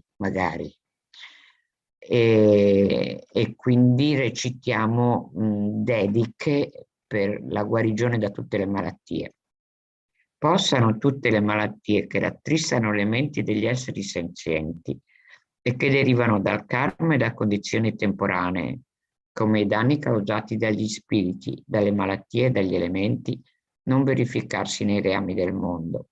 E quindi recitiamo dediche per la guarigione da tutte le malattie. Possano tutte le malattie che rattristano le menti degli esseri senzienti e che derivano dal karma e da condizioni temporanee, come i danni causati dagli spiriti, dalle malattie e dagli elementi, non verificarsi nei reami del mondo.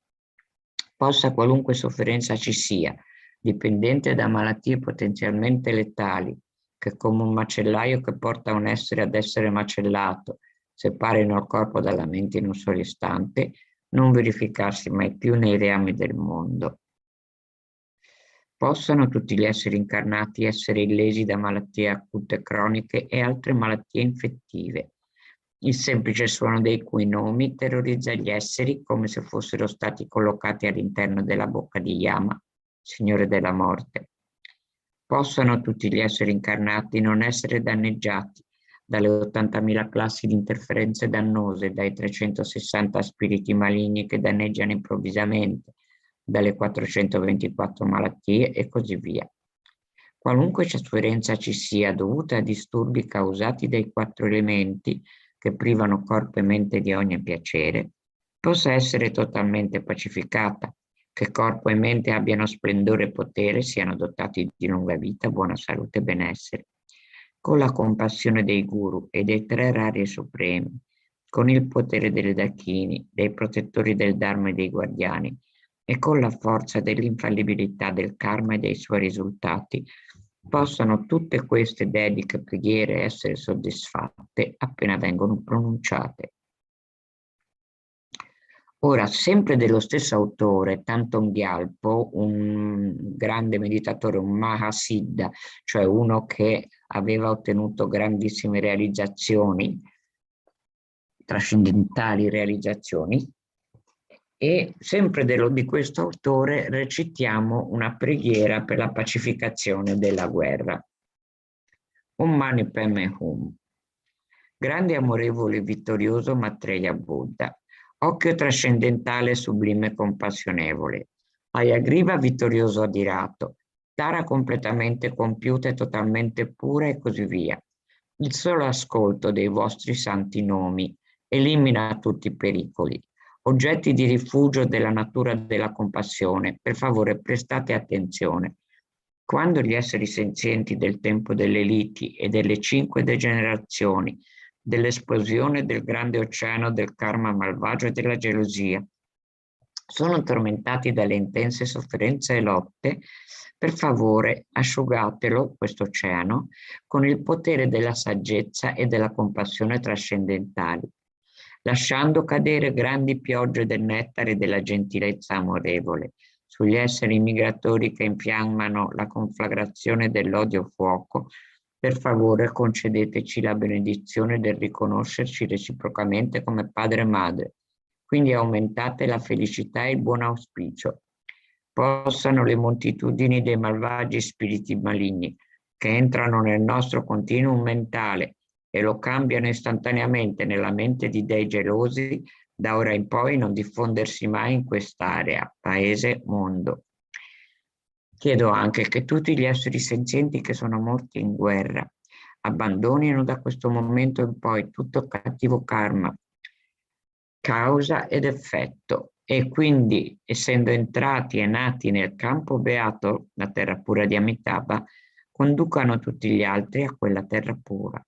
Possa qualunque sofferenza ci sia, dipendente da malattie potenzialmente letali, che come un macellaio che porta un essere ad essere macellato, separino il corpo dalla mente in un solo istante, non verificarsi mai più nei reami del mondo. Possano tutti gli esseri incarnati essere illesi da malattie acute croniche e altre malattie infettive, il semplice suono dei cui nomi terrorizza gli esseri come se fossero stati collocati all'interno della bocca di Yama, Signore della morte. Possano tutti gli esseri incarnati non essere danneggiati dalle 80.000 classi di interferenze dannose, dai 360 spiriti maligni che danneggiano improvvisamente, dalle 424 malattie e così via. Qualunque sofferenza ci sia dovuta a disturbi causati dai 4 elementi che privano corpo e mente di ogni piacere, possa essere totalmente pacificata, che corpo e mente abbiano splendore e potere, siano dotati di lunga vita, buona salute e benessere, con la compassione dei guru e dei 3 rari supremi, con il potere delle dakini, dei protettori del Dharma e dei guardiani, e con la forza dell'infallibilità del karma e dei suoi risultati, possano tutte queste dediche preghiere essere soddisfatte appena vengono pronunciate. Ora, sempre dello stesso autore, Thangtong Gyalpo, un grande meditatore, un Mahasiddha, cioè uno che aveva ottenuto grandissime realizzazioni, trascendentali realizzazioni, e sempre di questo autore recitiamo una preghiera per la pacificazione della guerra. Om Mani Padme Hum. Grande, amorevole e vittorioso Maitreya Buddha, occhio trascendentale, sublime e compassionevole, Ayagriva vittorioso adirato, Tara completamente compiuta e totalmente pura e così via. Il solo ascolto dei vostri santi nomi elimina tutti i pericoli. Oggetti di rifugio della natura della compassione, per favore prestate attenzione. Quando gli esseri senzienti del tempo delle liti e delle 5 degenerazioni, dell'esplosione del grande oceano del karma malvagio e della gelosia, sono tormentati dalle intense sofferenze e lotte, per favore asciugatelo, questo oceano, con il potere della saggezza e della compassione trascendentali, lasciando cadere grandi piogge del nettare e della gentilezza amorevole sugli esseri immigratori che infiammano la conflagrazione dell'odio fuoco. Per favore concedeteci la benedizione del riconoscerci reciprocamente come padre e madre, quindi aumentate la felicità e il buon auspicio. Possano le moltitudini dei malvagi spiriti maligni che entrano nel nostro continuum mentale e lo cambiano istantaneamente nella mente di dei gelosi, da ora in poi non diffondersi mai in quest'area, paese, mondo. Chiedo anche che tutti gli esseri senzienti che sono morti in guerra abbandonino da questo momento in poi tutto cattivo karma, causa ed effetto, e quindi, essendo entrati e nati nel campo beato, la terra pura di Amitabha, conducano tutti gli altri a quella terra pura.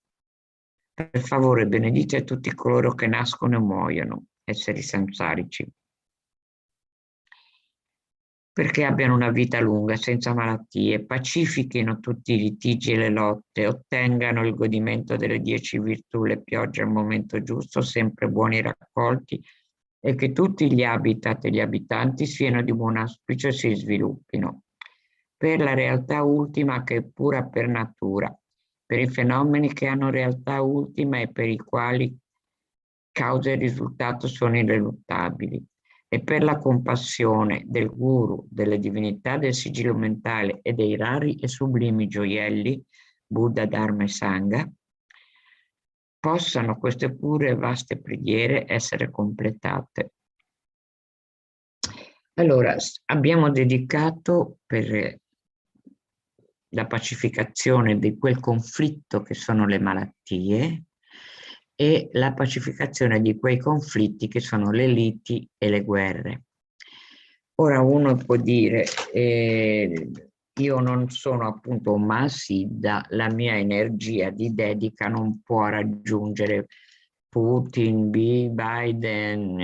Per favore benedite tutti coloro che nascono e muoiono, esseri samsarici, perché abbiano una vita lunga, senza malattie, pacifichino tutti i litigi e le lotte, ottengano il godimento delle 10 virtù, le piogge al momento giusto, sempre buoni raccolti, e che tutti gli habitat e gli abitanti siano di buon auspicio e si sviluppino, per la realtà ultima che è pura per natura, per i fenomeni che hanno realtà ultima e per i quali causa e risultato sono irreluttabili, e per la compassione del guru, delle divinità del sigillo mentale e dei rari e sublimi gioielli, Buddha, Dharma e Sangha, possano queste pure e vaste preghiere essere completate. Allora, abbiamo dedicato per la pacificazione di quel conflitto che sono le malattie e la pacificazione di quei conflitti che sono le liti e le guerre. Ora uno può dire, io non sono appunto un Mahasiddha, la mia energia di dedica non può raggiungere Putin, Biden,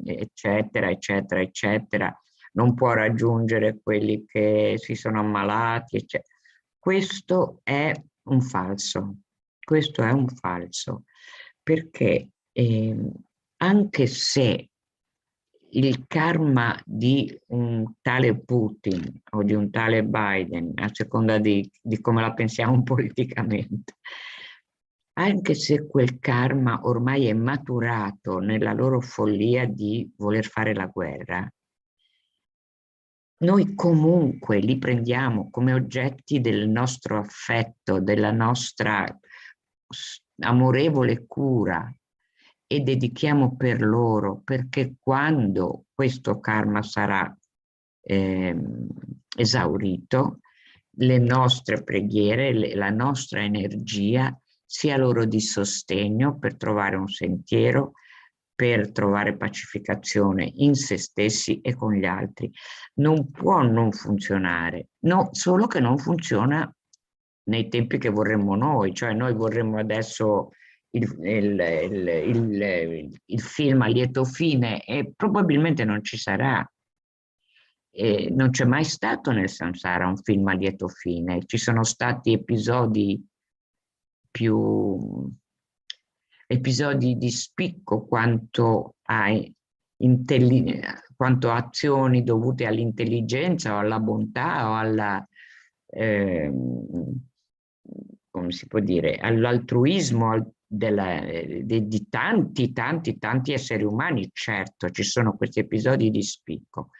eccetera, eccetera, eccetera, non può raggiungere quelli che si sono ammalati, eccetera. Questo è un falso. Questo è un falso, perché anche se il karma di un tale Putin o di un tale Biden, a seconda di come la pensiamo politicamente, anche se quel karma ormai è maturato nella loro follia di voler fare la guerra, noi comunque li prendiamo come oggetti del nostro affetto, della nostra amorevole cura e dedichiamo per loro, perché quando questo karma sarà esaurito, le nostre preghiere, la nostra energia sia loro di sostegno per trovare un sentiero, per trovare pacificazione in se stessi e con gli altri. Non può non funzionare, no, solo che non funziona nei tempi che vorremmo noi, cioè noi vorremmo adesso il film a lieto fine e probabilmente non ci sarà. E non c'è mai stato nel samsara un film a lieto fine, ci sono stati episodi di spicco quanto azioni dovute all'intelligenza o alla bontà o alla come si può dire, all'altruismo di tanti esseri umani. Certo, ci sono questi episodi di spicco,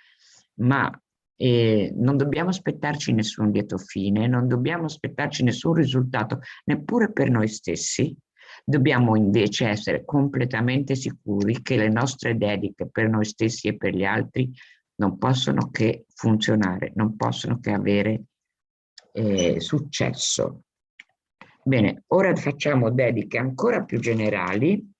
ma non dobbiamo aspettarci nessun lieto fine, non dobbiamo aspettarci nessun risultato, neppure per noi stessi. Dobbiamo invece essere completamente sicuri che le nostre dediche per noi stessi e per gli altri non possono che funzionare, non possono che avere successo. Bene, ora facciamo dediche ancora più generali.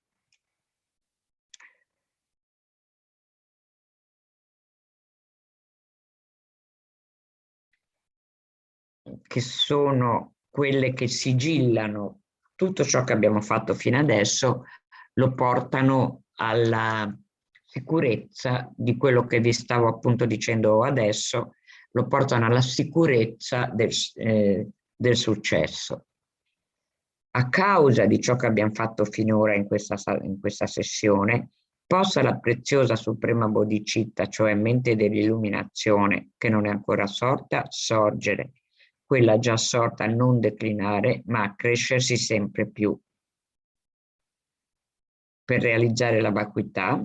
Che sono quelle che sigillano tutto ciò che abbiamo fatto fino adesso, lo portano alla sicurezza di quello che vi stavo appunto dicendo adesso, lo portano alla sicurezza del successo. A causa di ciò che abbiamo fatto finora in questa sessione, possa la preziosa suprema bodhicitta, cioè mente dell'illuminazione che non è ancora sorta, sorgere, quella già sorta non declinare, ma accrescersi sempre più. Per realizzare la vacuità,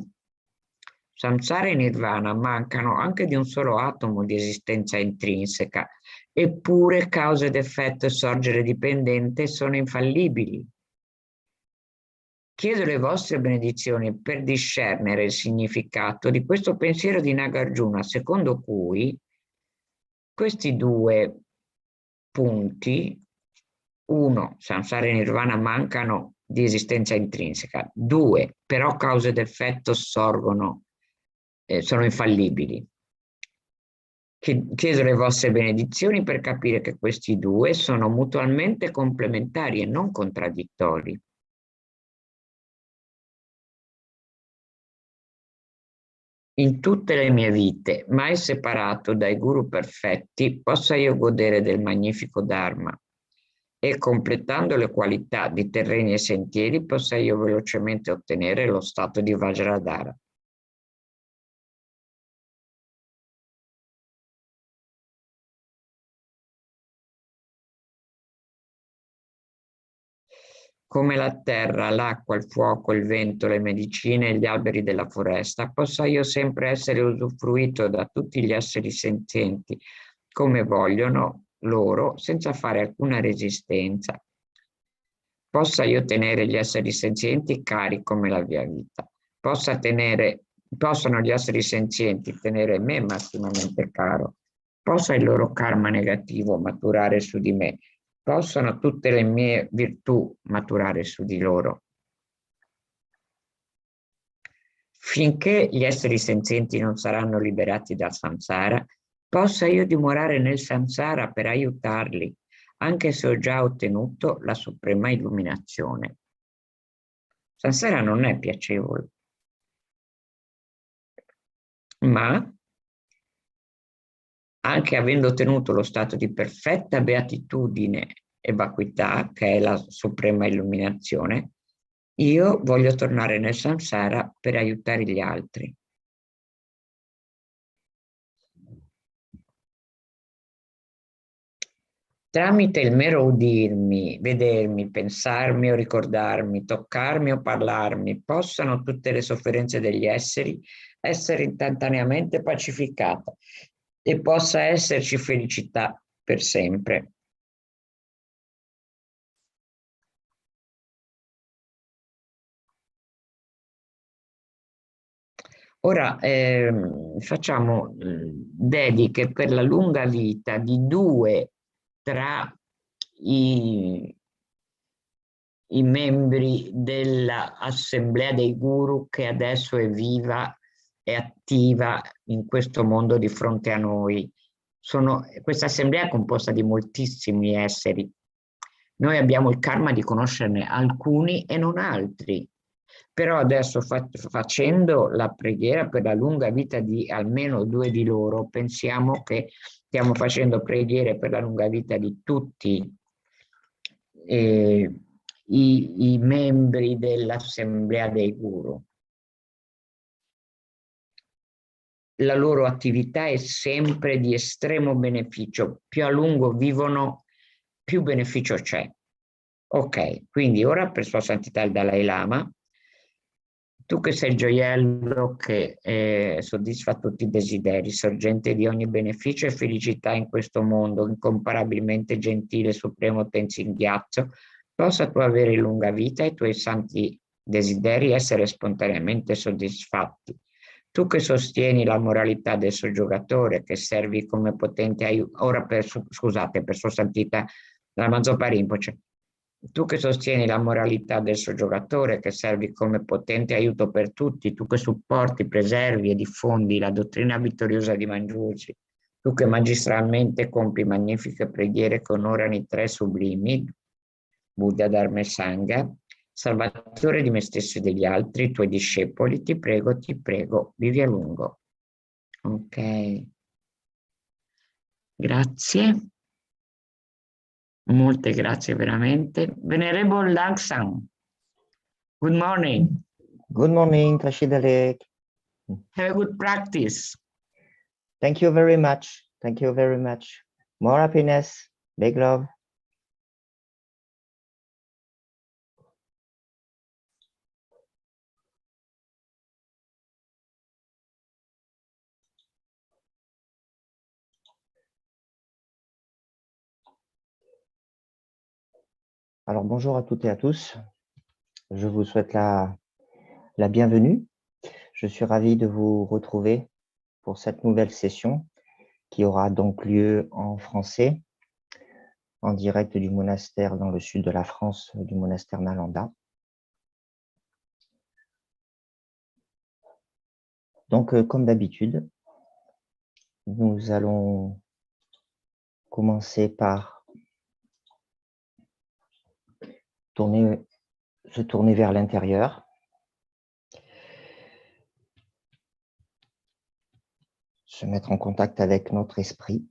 samsara e nirvana mancano anche di un solo atomo di esistenza intrinseca, eppure causa ed effetto e sorgere dipendente sono infallibili. Chiedo le vostre benedizioni per discernere il significato di questo pensiero di Nagarjuna, secondo cui questi due punti, uno, samsara e nirvana mancano di esistenza intrinseca, due, però causa ed effetto sono infallibili. Chiedo le vostre benedizioni per capire che questi due sono mutualmente complementari e non contraddittori. In tutte le mie vite, mai separato dai guru perfetti, possa io godere del magnifico Dharma e, completando le qualità di terreni e sentieri, possa io velocemente ottenere lo stato di Vajradhara. Come la terra, l'acqua, il fuoco, il vento, le medicine e gli alberi della foresta, possa io sempre essere usufruito da tutti gli esseri senzienti come vogliono loro, senza fare alcuna resistenza. Possa io tenere gli esseri senzienti cari come la mia vita. Possono gli esseri senzienti tenere me massimamente caro. Possa il loro karma negativo maturare su di me. Possano tutte le mie virtù maturare su di loro. Finché gli esseri senzienti non saranno liberati dal samsara, possa io dimorare nel samsara per aiutarli, anche se ho già ottenuto la suprema illuminazione. Samsara non è piacevole, ma anche avendo ottenuto lo stato di perfetta beatitudine e vacuità, che è la suprema illuminazione, io voglio tornare nel samsara per aiutare gli altri. Tramite il mero udirmi, vedermi, pensarmi o ricordarmi, toccarmi o parlarmi, possano tutte le sofferenze degli esseri essere istantaneamente pacificate e possa esserci felicità per sempre. Ora facciamo dediche per la lunga vita di due tra i membri dell'Assemblea dei Guru che adesso è viva e attiva in questo mondo di fronte a noi. Questa assemblea è composta di moltissimi esseri. Noi abbiamo il karma di conoscerne alcuni e non altri. Però adesso facendo la preghiera per la lunga vita di almeno due di loro, pensiamo che stiamo facendo preghiere per la lunga vita di tutti i membri dell'Assemblea dei Guru. La loro attività è sempre di estremo beneficio. Più a lungo vivono, più beneficio c'è. Ok, quindi ora per Sua Santità il Dalai Lama, tu che sei il gioiello che soddisfa tutti i desideri, sorgente di ogni beneficio e felicità in questo mondo, incomparabilmente gentile, supremo Tenzin Gyatso, possa tu avere lunga vita e i tuoi santi desideri essere spontaneamente soddisfatti. Tu che sostieni la moralità del soggiogatore, che servi come potente aiuto, ora per Sua Santità Lama Zopa Rinpoche, tu che sostieni la moralità del soggiogatore, che servi come potente aiuto per tutti, tu che supporti, preservi e diffondi la dottrina vittoriosa di Manjushri, tu che magistralmente compi magnifiche preghiere che onorano i tre sublimi, Buddha, Dharma e Sangha, Salvatore di me stesso e degli altri, i tuoi discepoli, ti prego, vivi a lungo. Ok. Grazie. Molte grazie veramente. Venerable Langsang, good morning. Good morning, Tashidalek. Have a good practice. Thank you very much. Thank you very much. More happiness. Big love. Alors, bonjour à toutes et à tous. Je vous souhaite la bienvenue. Je suis ravi de vous retrouver pour cette nouvelle session qui aura donc lieu en français, en direct du monastère dans le sud de la France, du monastère Nalanda. Donc, comme d'habitude, nous allons commencer par se tourner vers l'intérieur. Se mettre en contact avec notre esprit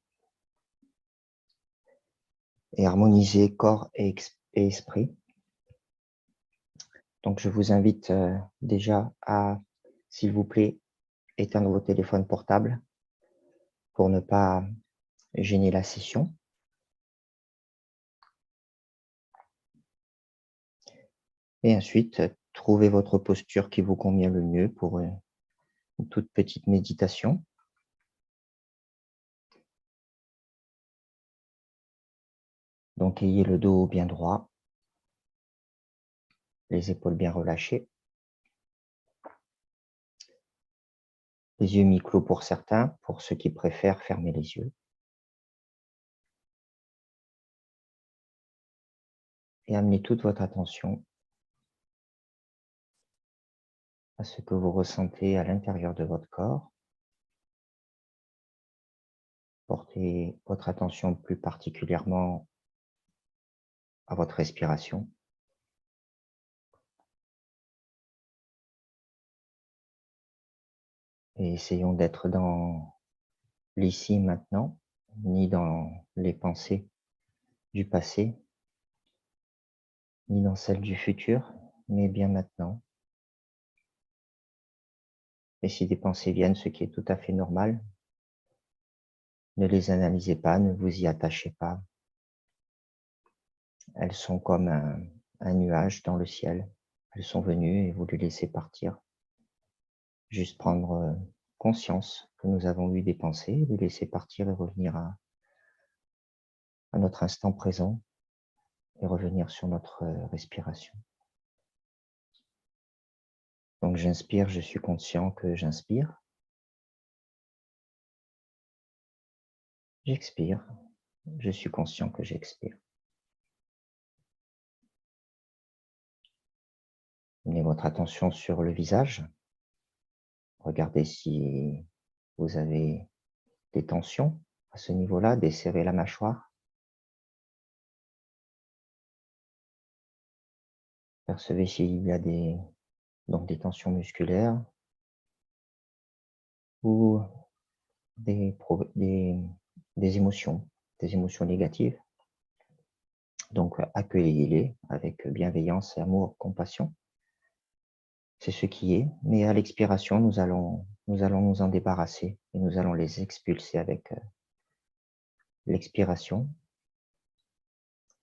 et harmoniser corps et esprit. Donc, je vous invite déjà à, s'il vous plaît, éteindre vos téléphones portables pour ne pas gêner la session. Et ensuite, trouvez votre posture qui vous convient le mieux pour une toute petite méditation. Donc, ayez le dos bien droit, les épaules bien relâchées, les yeux mi-clos pour certains, pour ceux qui préfèrent fermer les yeux. Et amenez toute votre attention à ce que vous ressentez à l'intérieur de votre corps. Portez votre attention plus particulièrement à votre respiration. Et essayons d'être dans l'ici maintenant, ni dans les pensées du passé, ni dans celles du futur, mais bien maintenant. Et si des pensées viennent, ce qui est tout à fait normal, ne les analysez pas, ne vous y attachez pas. Elles sont comme un nuage dans le ciel. Elles sont venues et vous les laissez partir. Juste prendre conscience que nous avons eu des pensées, les laisser partir et revenir à notre instant présent et revenir sur notre respiration. Donc j'inspire, je suis conscient que j'inspire. J'expire, je suis conscient que j'expire. Menez votre attention sur le visage. Regardez si vous avez des tensions à ce niveau-là, desserrez la mâchoire. Percevez s'il y a des tensions musculaires ou des émotions négatives. Donc accueillez-les avec bienveillance et amour, compassion. C'est ce qui est, mais à l'expiration, nous allons nous en débarrasser et nous allons les expulser avec l'expiration,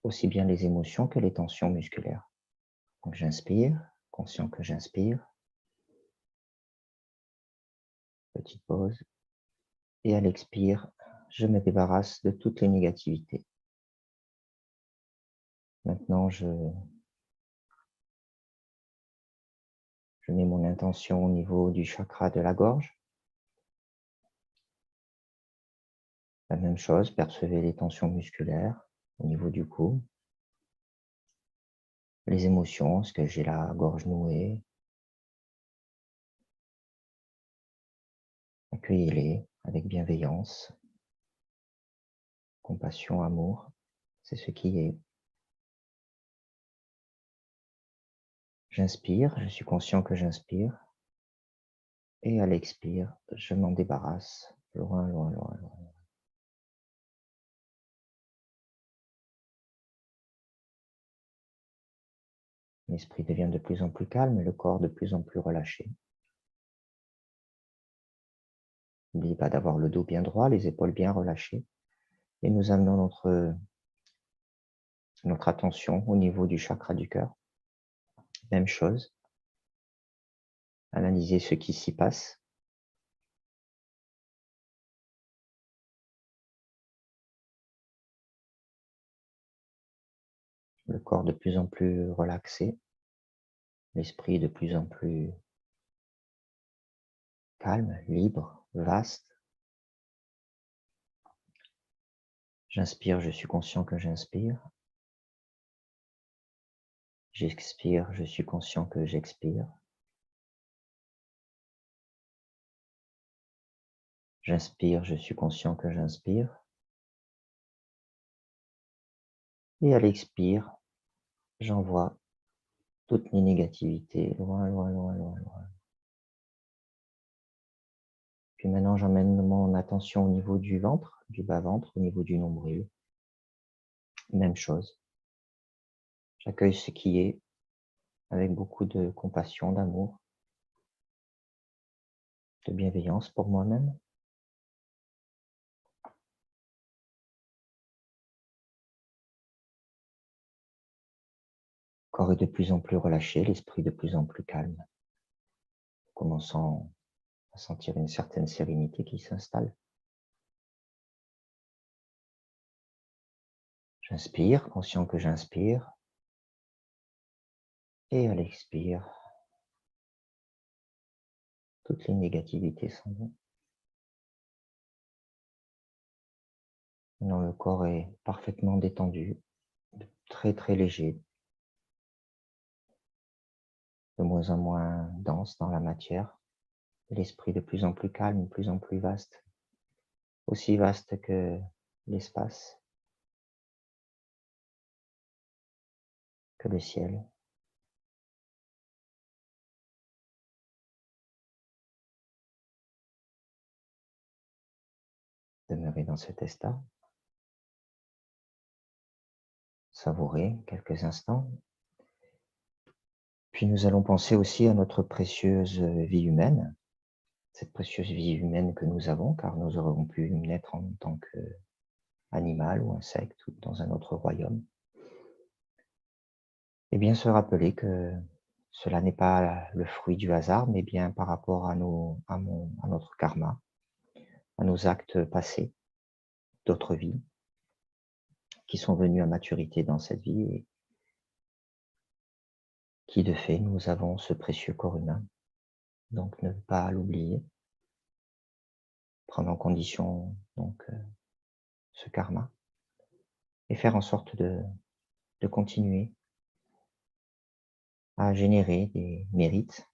aussi bien les émotions que les tensions musculaires. Donc j'inspire, conscient que j'inspire. Petite pause. Et à l'expire, je me débarrasse de toutes les négativités. Maintenant, je mets mon intention au niveau du chakra de la gorge. La même chose, percevez les tensions musculaires au niveau du cou. Les émotions, est-ce que j'ai la gorge nouée? Accueillez-les avec bienveillance, compassion, amour. C'est ce qui est. J'inspire, je suis conscient que j'inspire. Et à l'expire, je m'en débarrasse. Loin, loin, loin, loin. L'esprit devient de plus en plus calme et le corps de plus en plus relâché. N'oubliez pas d'avoir le dos bien droit, les épaules bien relâchées. Et nous amenons notre attention au niveau du chakra du cœur. Même chose. Analysez ce qui s'y passe. Le corps de plus en plus relaxé. L'esprit de plus en plus calme, libre, vaste. J'inspire, je suis conscient que j'inspire. J'expire, je suis conscient que j'expire. J'inspire, je suis conscient que j'inspire. Et à l'expire, j'envoie toutes les négativités loin, loin, loin, loin, loin. Puis maintenant, j'emmène mon attention au niveau du ventre, du bas-ventre, au niveau du nombril. Même chose. J'accueille ce qui est avec beaucoup de compassion, d'amour, de bienveillance pour moi-même. Le corps est de plus en plus relâché, l'esprit de plus en plus calme. Commençant à sentir une certaine sérénité qui s'installe. J'inspire, conscient que j'inspire. Et à l'expire, toutes les négativités s'en vont. Maintenant, le corps est parfaitement détendu, très très léger, de moins en moins dense dans la matière. L'esprit de plus en plus calme, de plus en plus vaste, aussi vaste que l'espace, que le ciel. Demeurez dans cet état. Savourez quelques instants. Puis nous allons penser aussi à notre précieuse vie humaine, cette précieuse vie humaine que nous avons, car nous aurons pu naître en tant qu'animal ou insecte ou dans un autre royaume. Et bien se rappeler que cela n'est pas le fruit du hasard, mais bien par rapport à notre karma, à nos actes passés, d'autres vies, qui sont venus à maturité dans cette vie et qui, de fait, nous avons ce précieux corps humain donc ne pas l'oublier, prendre en condition donc ce karma et faire en sorte de continuer à générer des mérites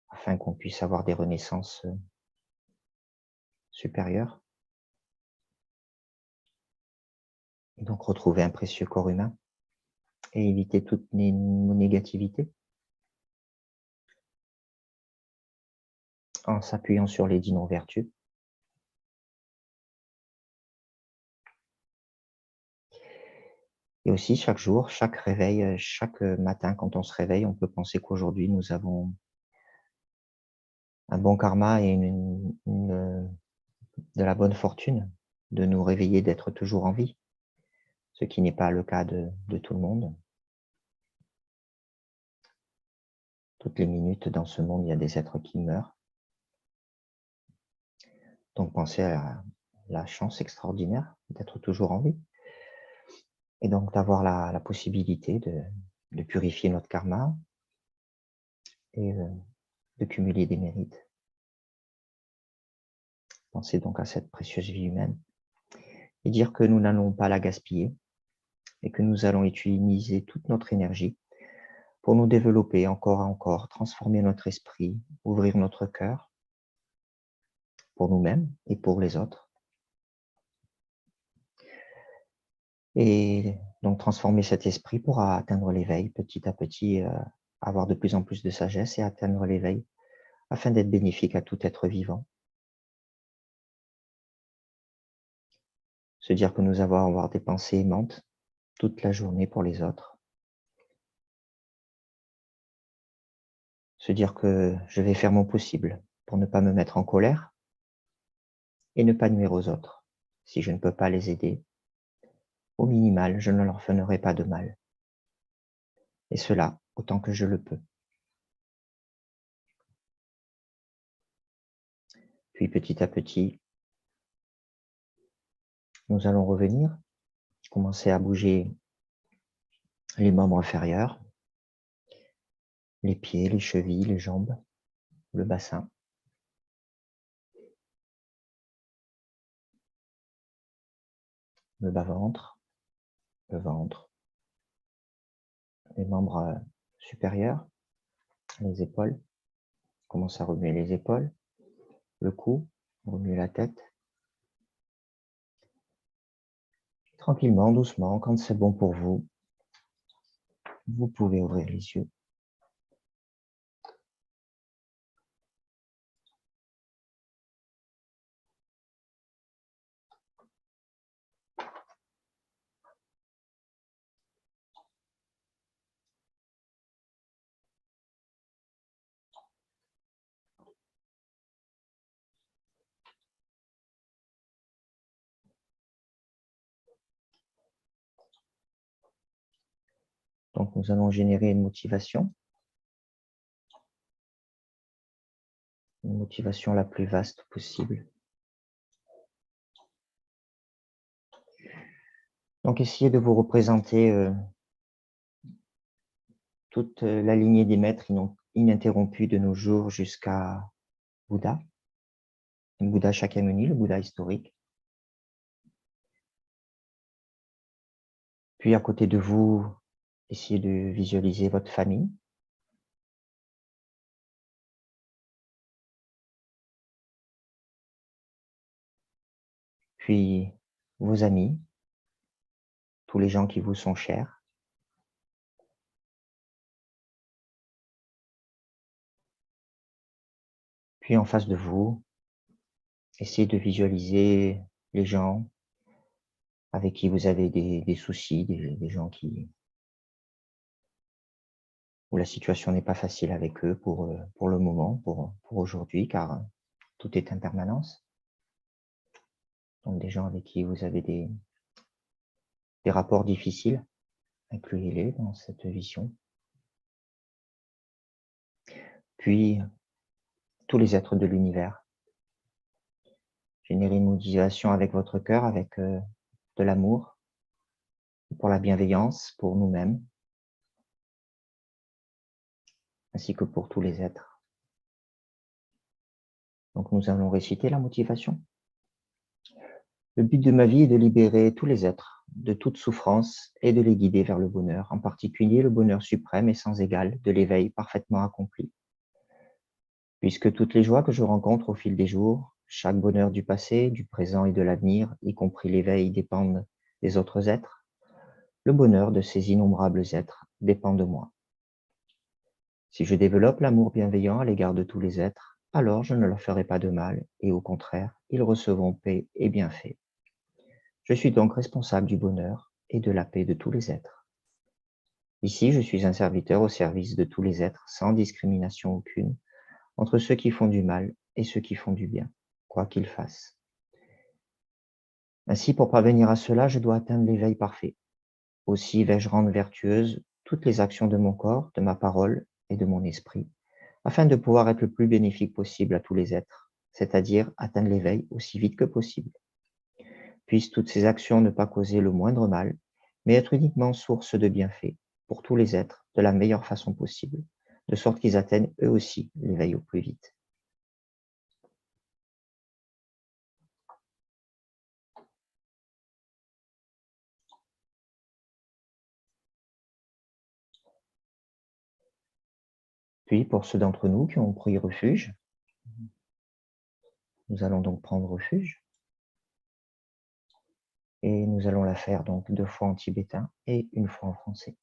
afin qu'on puisse avoir des renaissances supérieures et donc retrouver un précieux corps humain et éviter toutes nos négativités en s'appuyant sur les 10 non-vertus. Et aussi, chaque jour, chaque réveil, chaque matin, quand on se réveille, on peut penser qu'aujourd'hui, nous avons un bon karma et de la bonne fortune de nous réveiller, d'être toujours en vie, ce qui n'est pas le cas de tout le monde. Toutes les minutes dans ce monde, il y a des êtres qui meurent. Donc, pensez à la chance extraordinaire d'être toujours en vie. Et donc, d'avoir la possibilité de purifier notre karma et de cumuler des mérites. Pensez donc à cette précieuse vie humaine et dire que nous n'allons pas la gaspiller et que nous allons utiliser toute notre énergie pour nous développer encore et encore, transformer notre esprit, ouvrir notre cœur pour nous-mêmes et pour les autres. Et donc transformer cet esprit pour atteindre l'éveil petit à petit, avoir de plus en plus de sagesse et atteindre l'éveil afin d'être bénéfique à tout être vivant. Se dire que nous allons avoir des pensées aimantes toute la journée pour les autres. Se dire que je vais faire mon possible pour ne pas me mettre en colère et ne pas nuire aux autres. Si je ne peux pas les aider, au minimal, je ne leur ferai pas de mal. Et cela, autant que je le peux. Puis petit à petit, nous allons revenir, commencer à bouger les membres inférieurs, les pieds, les chevilles, les jambes, le bassin. Le bas-ventre, le ventre, les membres supérieurs, les épaules. Commence à remuer les épaules, le cou, remuer la tête. Tranquillement, doucement, quand c'est bon pour vous, vous pouvez ouvrir les yeux. Donc, nous allons générer une motivation la plus vaste possible. Donc, essayez de vous représenter toute la lignée des maîtres ininterrompus de nos jours jusqu'à Bouddha, le Bouddha Shakyamuni, le Bouddha historique. Puis, à côté de vous, essayez de visualiser votre famille. Puis, vos amis, tous les gens qui vous sont chers. Puis, en face de vous, essayez de visualiser les gens avec qui vous avez des soucis, des gens où la situation n'est pas facile avec eux pour le moment, pour aujourd'hui, car tout est impermanence. Donc des gens avec qui vous avez des rapports difficiles, incluez-les dans cette vision. Puis, tous les êtres de l'univers. Générez une motivation avec votre cœur, avec de l'amour, pour la bienveillance, pour nous-mêmes, ainsi que pour tous les êtres. Donc nous allons réciter la motivation. Le but de ma vie est de libérer tous les êtres de toute souffrance et de les guider vers le bonheur, en particulier le bonheur suprême et sans égal de l'éveil parfaitement accompli. Puisque toutes les joies que je rencontre au fil des jours, chaque bonheur du passé, du présent et de l'avenir, y compris l'éveil, dépendent des autres êtres, le bonheur de ces innombrables êtres dépend de moi. Si je développe l'amour bienveillant à l'égard de tous les êtres, alors je ne leur ferai pas de mal et au contraire, ils recevront paix et bienfaits. Je suis donc responsable du bonheur et de la paix de tous les êtres. Ici, je suis un serviteur au service de tous les êtres sans discrimination aucune entre ceux qui font du mal et ceux qui font du bien, quoi qu'ils fassent. Ainsi, pour parvenir à cela, je dois atteindre l'éveil parfait. Aussi vais-je rendre vertueuses toutes les actions de mon corps, de ma parole et de mon esprit, afin de pouvoir être le plus bénéfique possible à tous les êtres, c'est-à-dire atteindre l'éveil aussi vite que possible. Puissent toutes ces actions ne pas causer le moindre mal, mais être uniquement source de bienfaits pour tous les êtres de la meilleure façon possible, de sorte qu'ils atteignent eux aussi l'éveil au plus vite. Puis, pour ceux d'entre nous qui ont pris refuge, nous allons donc prendre refuge. Et nous allons la faire donc 2 fois en tibétain et 1 fois en français.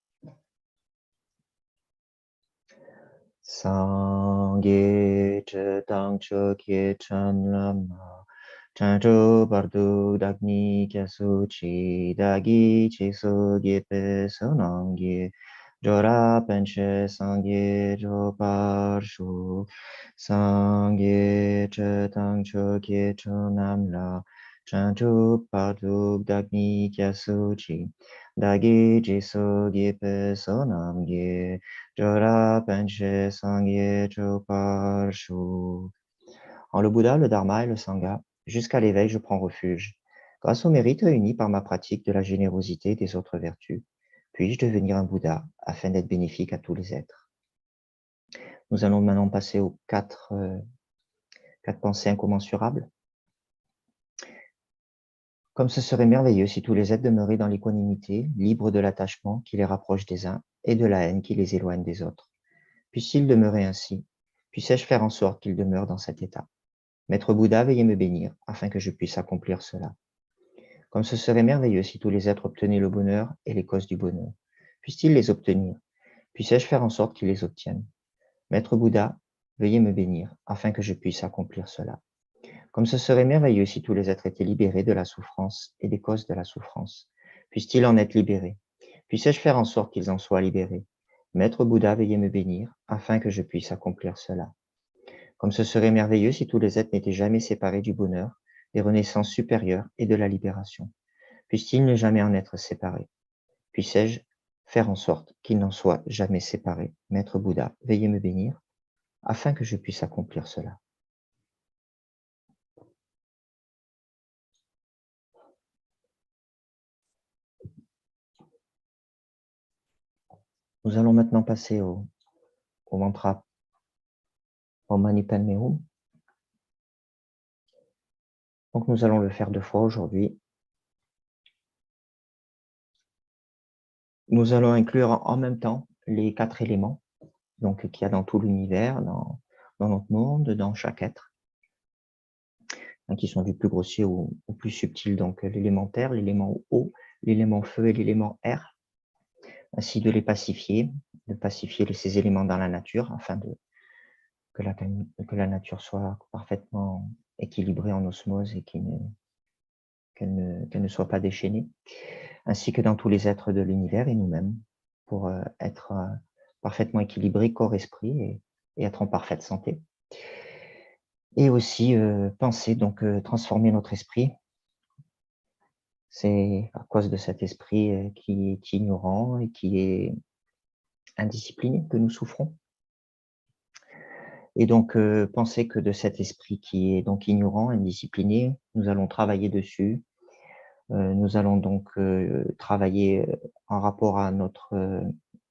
Sangye che tang cho kye chan lama chan cho bardu dagni kya su chi dagi chi so gye pe sonangye jora penche sangye jo par shu sangye che tang cho kye chan lam Chanchu Paduk Dagni Kyasuchi Dagi Jiso Gipe Sonamge Jora Penche Sangye Choparshu. En le Bouddha, le Dharma et le Sangha, jusqu'à l'éveil, je prends refuge. Grâce au mérite réuni par ma pratique de la générosité et des autres vertus, puis-je devenir un Bouddha afin d'être bénéfique à tous les êtres. Nous allons maintenant passer aux 4 pensées incommensurables. Comme ce serait merveilleux si tous les êtres demeuraient dans l'équanimité, libres de l'attachement qui les rapproche des uns et de la haine qui les éloigne des autres. Puisse-t-il demeurer ainsi? Puissais-je faire en sorte qu'ils demeurent dans cet état? Maître Bouddha, veuillez me bénir afin que je puisse accomplir cela. Comme ce serait merveilleux si tous les êtres obtenaient le bonheur et les causes du bonheur. Puissent-ils les obtenir? Puissais-je faire en sorte qu'ils les obtiennent? Maître Bouddha, veuillez me bénir afin que je puisse accomplir cela. Comme ce serait merveilleux si tous les êtres étaient libérés de la souffrance et des causes de la souffrance. Puissent-ils en être libérés? Puissais-je faire en sorte qu'ils en soient libérés? Maître Bouddha, veuillez me bénir, afin que je puisse accomplir cela. Comme ce serait merveilleux si tous les êtres n'étaient jamais séparés du bonheur, des renaissances supérieures et de la libération. Puissent-ils ne jamais en être séparés? Puissais-je faire en sorte qu'ils n'en soient jamais séparés? Maître Bouddha, veuillez me bénir, afin que je puisse accomplir cela. Nous allons maintenant passer au mantra Om Mani Padme Hum. Donc nous allons le faire 2 fois aujourd'hui. Nous allons inclure en même temps les 4 éléments donc qu'il y a dans tout l'univers, dans notre monde, dans chaque être, qui sont du plus grossier au plus subtil. Donc l'élément terre, l'élément eau, l'élément feu et l'élément air, ainsi de les pacifier, de pacifier ces éléments dans la nature afin que la nature soit parfaitement équilibrée en osmose et qu'elle ne soit pas déchaînée, ainsi que dans tous les êtres de l'univers et nous-mêmes, pour être parfaitement équilibrés, corps-esprit, et être en parfaite santé. Et aussi penser, donc transformer notre esprit. C'est à cause de cet esprit qui est ignorant et qui est indiscipliné que nous souffrons. Et donc, penser que de cet esprit qui est donc ignorant, indiscipliné, nous allons travailler dessus. Nous allons donc travailler en rapport à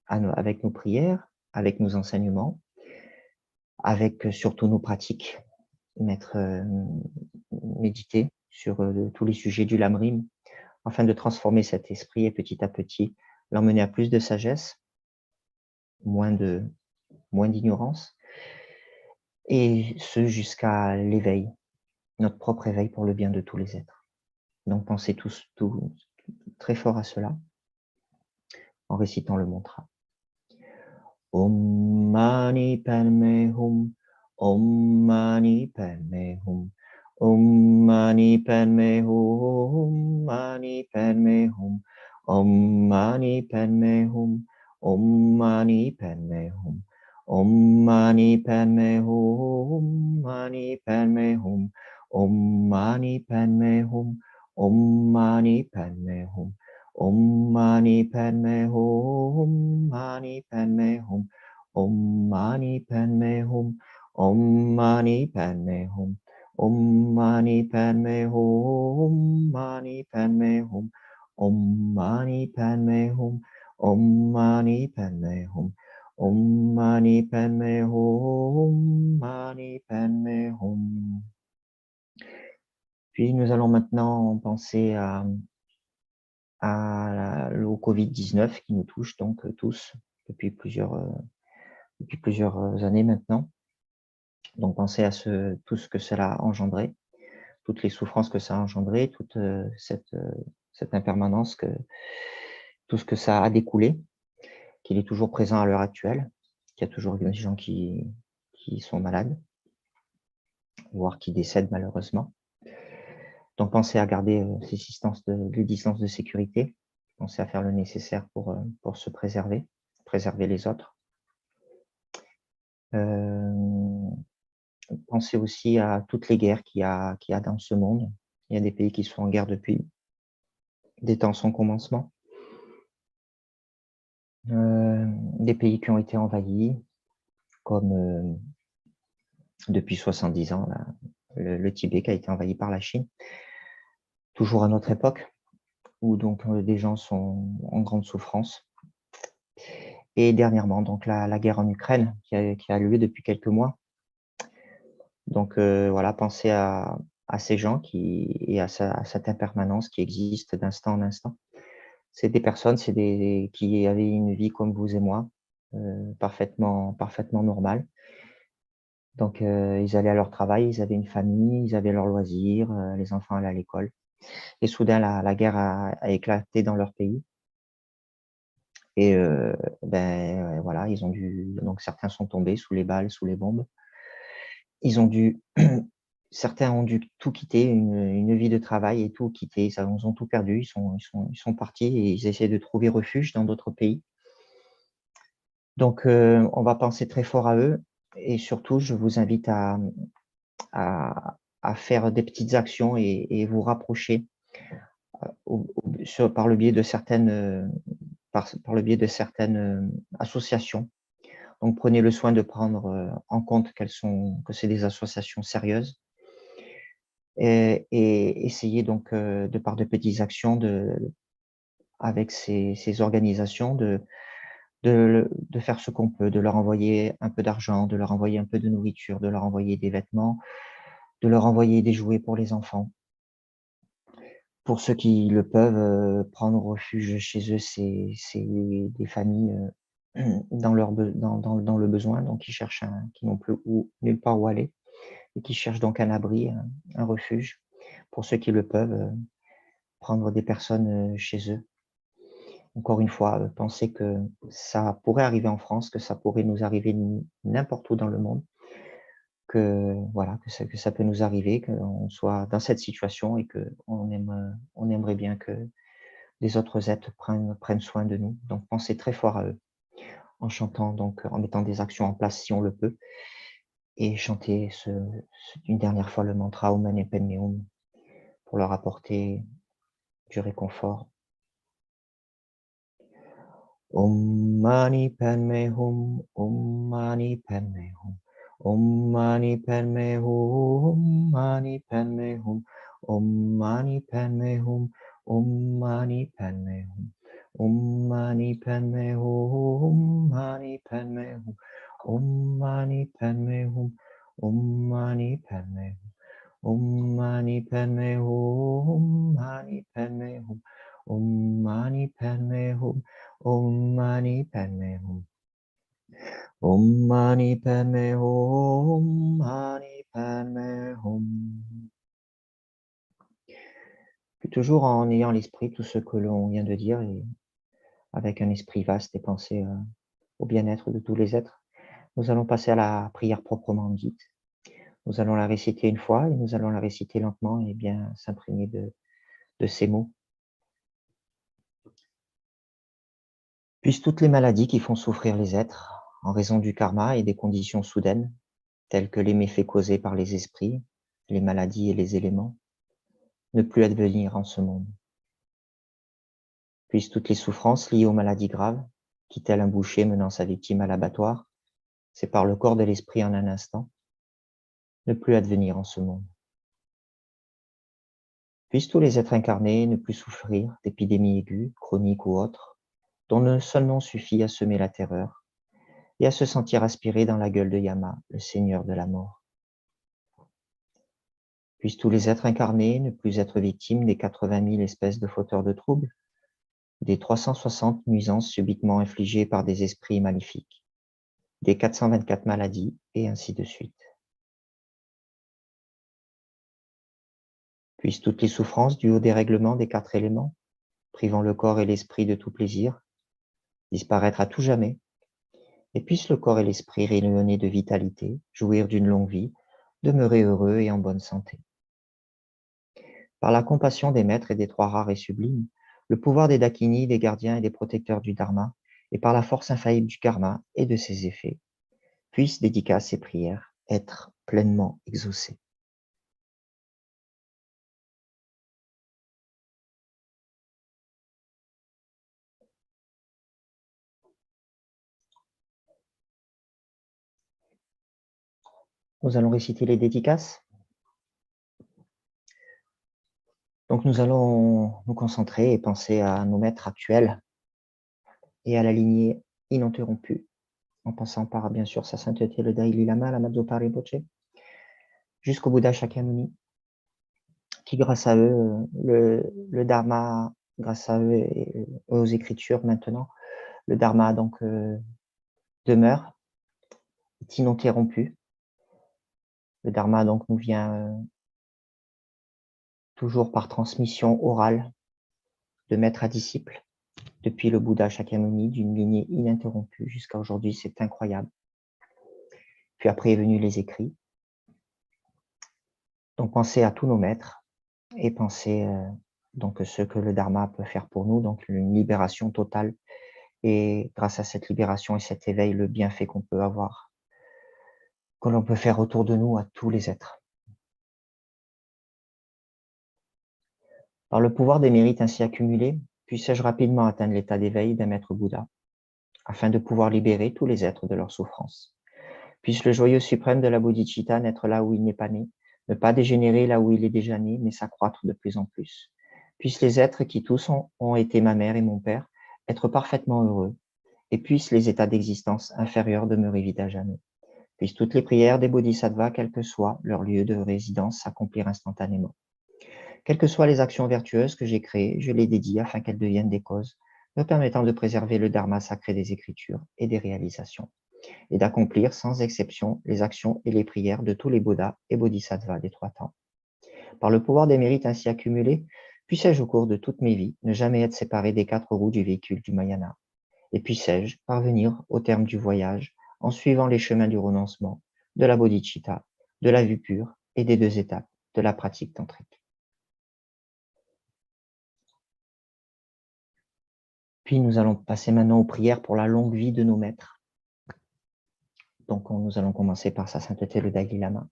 avec nos prières, avec nos enseignements, avec surtout nos pratiques, méditer sur tous les sujets du Lamrim, afin de transformer cet esprit et petit à petit l'emmener à plus de sagesse, moins d'ignorance, et ce jusqu'à l'éveil, notre propre éveil pour le bien de tous les êtres. Donc pensez tous très fort à cela en récitant le mantra. Om Mani Padme Hum, Om Mani Padme Hum, Om Mani Padme Hum, Mani Padme Hum, Om Mani Padme Hum, Om Mani Padme Hum, Om Mani Padme Hum, Mani Padme Hum, Om Mani Padme Hum, Om Mani Padme Hum, Om Mani Padme Hum, Mani Padme Hum, Om Mani Padme Hum, Om Mani Padme Hum, Om Mani Padme Hum, Mani Padme Hum, Om Mani Padme Hum, Om Mani Padme Hum, Om Mani Padme Hum, Mani Padme Hum. Puis nous allons maintenant penser au Covid-19 qui nous touche donc tous depuis plusieurs années maintenant. Donc pensez à tout ce que cela a engendré, toutes les souffrances que ça a engendré, toute cette impermanence, tout ce que ça a découlé, qu'il est toujours présent à l'heure actuelle, qu'il y a toujours des gens qui sont malades, voire qui décèdent malheureusement. Donc pensez à garder les distances de sécurité, pensez à faire le nécessaire pour se préserver les autres. Pensez aussi à toutes les guerres qu'il y a dans ce monde. Il y a des pays qui sont en guerre depuis des temps sans commencement. Des pays qui ont été envahis, comme depuis 70 ans, là, le Tibet qui a été envahi par la Chine, toujours à notre époque, où donc des gens sont en grande souffrance. Et dernièrement, donc la guerre en Ukraine qui a lieu depuis quelques mois. Donc voilà, pensez à ces gens et à cette impermanence qui existe d'instant en instant. C'est des personnes, qui avaient une vie comme vous et moi, parfaitement normale. Donc ils allaient à leur travail, ils avaient une famille, ils avaient leurs loisirs, les enfants allaient à l'école. Et soudain, la guerre a éclaté dans leur pays. Et voilà, donc certains sont tombés sous les balles, sous les bombes. Certains ont dû tout quitter, une vie de travail et tout quitter. Ils ont tout perdu, ils sont partis et ils essaient de trouver refuge dans d'autres pays. Donc, on va penser très fort à eux et surtout, je vous invite à faire des petites actions et vous rapprocher par le biais de certaines associations. Donc, prenez le soin de prendre en compte que c'est des associations sérieuses et essayez donc de par de petites actions avec ces organisations de faire ce qu'on peut, de leur envoyer un peu d'argent, de leur envoyer un peu de nourriture, de leur envoyer des vêtements, de leur envoyer des jouets pour les enfants. Pour ceux qui le peuvent, prendre refuge chez eux, c'est des familles dans le besoin, donc qui n'ont plus nulle part où aller et qui cherchent donc un abri, un refuge. Pour ceux qui le peuvent, prendre des personnes chez eux. Encore une fois, pensez que ça pourrait arriver en France, que ça pourrait nous arriver n'importe où dans le monde, que ça peut nous arriver, qu'on soit dans cette situation et qu'on aimerait bien que les autres êtres prennent soin de nous. Donc pensez très fort à eux, en chantant, donc en mettant des actions en place si on le peut, et chanter une dernière fois le mantra Om Mani Padme Hum pour leur apporter du réconfort. Om Mani Padme Hum, Om Mani Padme Hum, Om Mani Padme Hum, Mani Padme Hum, Om Mani Padme Hum, Om Mani Padme Hum, Om Mani Padme Hum, Mani Padme Hum, Om Mani Padme Hum, Om Mani Padme Hum. Om Mani Padme Hum. Mani Padme Hum. Om Mani Padme Hum. Om Mani Padme Hum. Om Mani Padme Hum. Mani Padme Hum. Puis toujours en ayant à l'esprit tout ce que l'on vient de dire et avec un esprit vaste et penser au bien-être de tous les êtres, nous allons passer à la prière proprement dite. Nous allons la réciter une fois et nous allons la réciter lentement et bien s'imprégner de ces mots. Puissent toutes les maladies qui font souffrir les êtres en raison du karma et des conditions soudaines, telles que les méfaits causés par les esprits, les maladies et les éléments, ne plus advenir en ce monde. Puissent toutes les souffrances liées aux maladies graves, qui tel un boucher menant sa victime à l'abattoir, sépare le corps de l'esprit en un instant, ne plus advenir en ce monde. Puissent tous les êtres incarnés ne plus souffrir d'épidémies aiguës, chroniques ou autres, dont le seul nom suffit à semer la terreur et à se sentir aspiré dans la gueule de Yama, le seigneur de la mort. Puissent tous les êtres incarnés ne plus être victimes des 80 000 espèces de fauteurs de troubles, des 360 nuisances subitement infligées par des esprits maléfiques, des 424 maladies, et ainsi de suite. Puissent toutes les souffrances dues au dérèglement des 4 éléments, privant le corps et l'esprit de tout plaisir, disparaître à tout jamais, et puissent le corps et l'esprit rayonner de vitalité, jouir d'une longue vie, demeurer heureux et en bonne santé. Par la compassion des maîtres et des 3 rares et sublimes, le pouvoir des Dakinis, des gardiens et des protecteurs du Dharma, et par la force infaillible du karma et de ses effets, puissent dédicaces et prières être pleinement exaucées. Nous allons réciter les dédicaces. Donc nous allons nous concentrer et penser à nos maîtres actuels et à la lignée ininterrompue, en passant par bien sûr sa sainteté le Dalai Lama, Lama Zopa Rinpoche, jusqu'au Bouddha Shakyamuni, qui grâce à eux, le Dharma, grâce à eux et aux Écritures maintenant, le Dharma donc demeure, est ininterrompu. Le Dharma donc nous vient toujours par transmission orale de maître à disciple, depuis le Bouddha Shakyamuni, d'une lignée ininterrompue jusqu'à aujourd'hui, c'est incroyable. Puis après est venu les écrits. Donc pensez à tous nos maîtres et pensez donc ce que le Dharma peut faire pour nous, donc une libération totale. Et grâce à cette libération et cet éveil, le bienfait qu'on peut avoir, que l'on peut faire autour de nous à tous les êtres. Par le pouvoir des mérites ainsi accumulés, puissais-je rapidement atteindre l'état d'éveil d'un maître Bouddha, afin de pouvoir libérer tous les êtres de leurs souffrances. Puisse le joyeux suprême de la bodhicitta naître là où il n'est pas né, ne pas dégénérer là où il est déjà né, mais s'accroître de plus en plus. Puissent les êtres qui tous ont été ma mère et mon père être parfaitement heureux, et puissent les états d'existence inférieurs demeurer vides à jamais. Puissent toutes les prières des bodhisattvas, quel que soit leur lieu de résidence, s'accomplir instantanément. Quelles que soient les actions vertueuses que j'ai créées, je les dédie afin qu'elles deviennent des causes, me permettant de préserver le dharma sacré des écritures et des réalisations, et d'accomplir sans exception les actions et les prières de tous les Bouddhas et Bodhisattvas des 3 temps. Par le pouvoir des mérites ainsi accumulés, puissais-je au cours de toutes mes vies ne jamais être séparé des 4 roues du véhicule du Mahayana, et puissais-je parvenir au terme du voyage en suivant les chemins du renoncement, de la bodhicitta, de la vue pure et des 2 étapes de la pratique tantrique. Puis nous allons passer maintenant aux prières pour la longue vie de nos maîtres. Donc nous allons commencer par sa sainteté le Dalai Lama.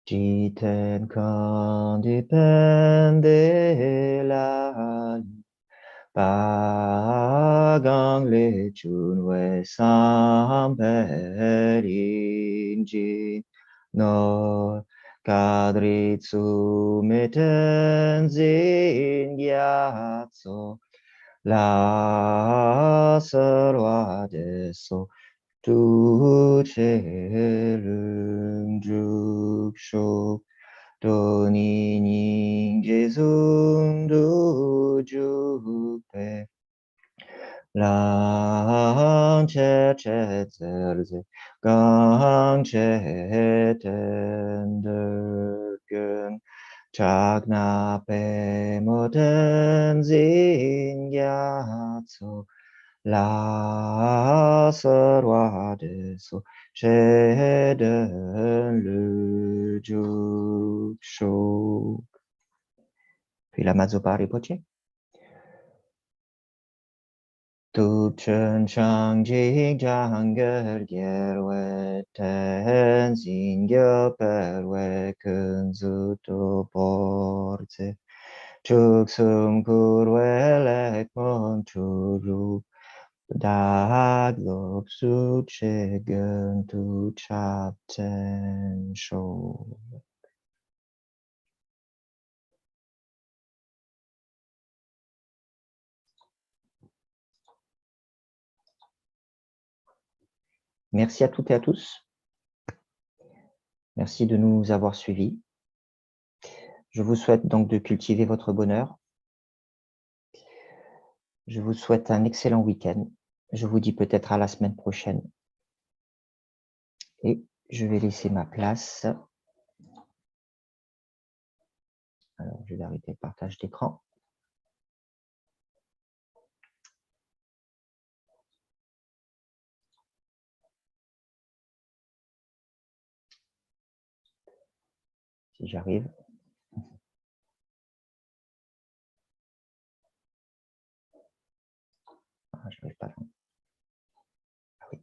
Jiten kan dipende la pagang le chunwe samperin no kadritsu meten zin gyatso la sarwa deso tu che lung juk shok do ni ning jezun do juk pe lang che che zer ze gang che ten de gen chak na pe mo ten zin ya tso la serwa de so che den le juk shok. Puis Lama Zopa Rinpoche. Tu chen chang jing jang ger ger we ten zin gyo per we kun zu to porze chuk sum kur we lek mon chu ru dag lop su che gen tu chap ten sho. Merci à toutes et à tous. Merci de nous avoir suivis. Je vous souhaite donc de cultiver votre bonheur. Je vous souhaite un excellent week-end. Je vous dis peut-être à la semaine prochaine. Et je vais laisser ma place. Alors, je vais arrêter le partage d'écran. Si j'arrive. Ah, je n'arrive pas là. Ah oui.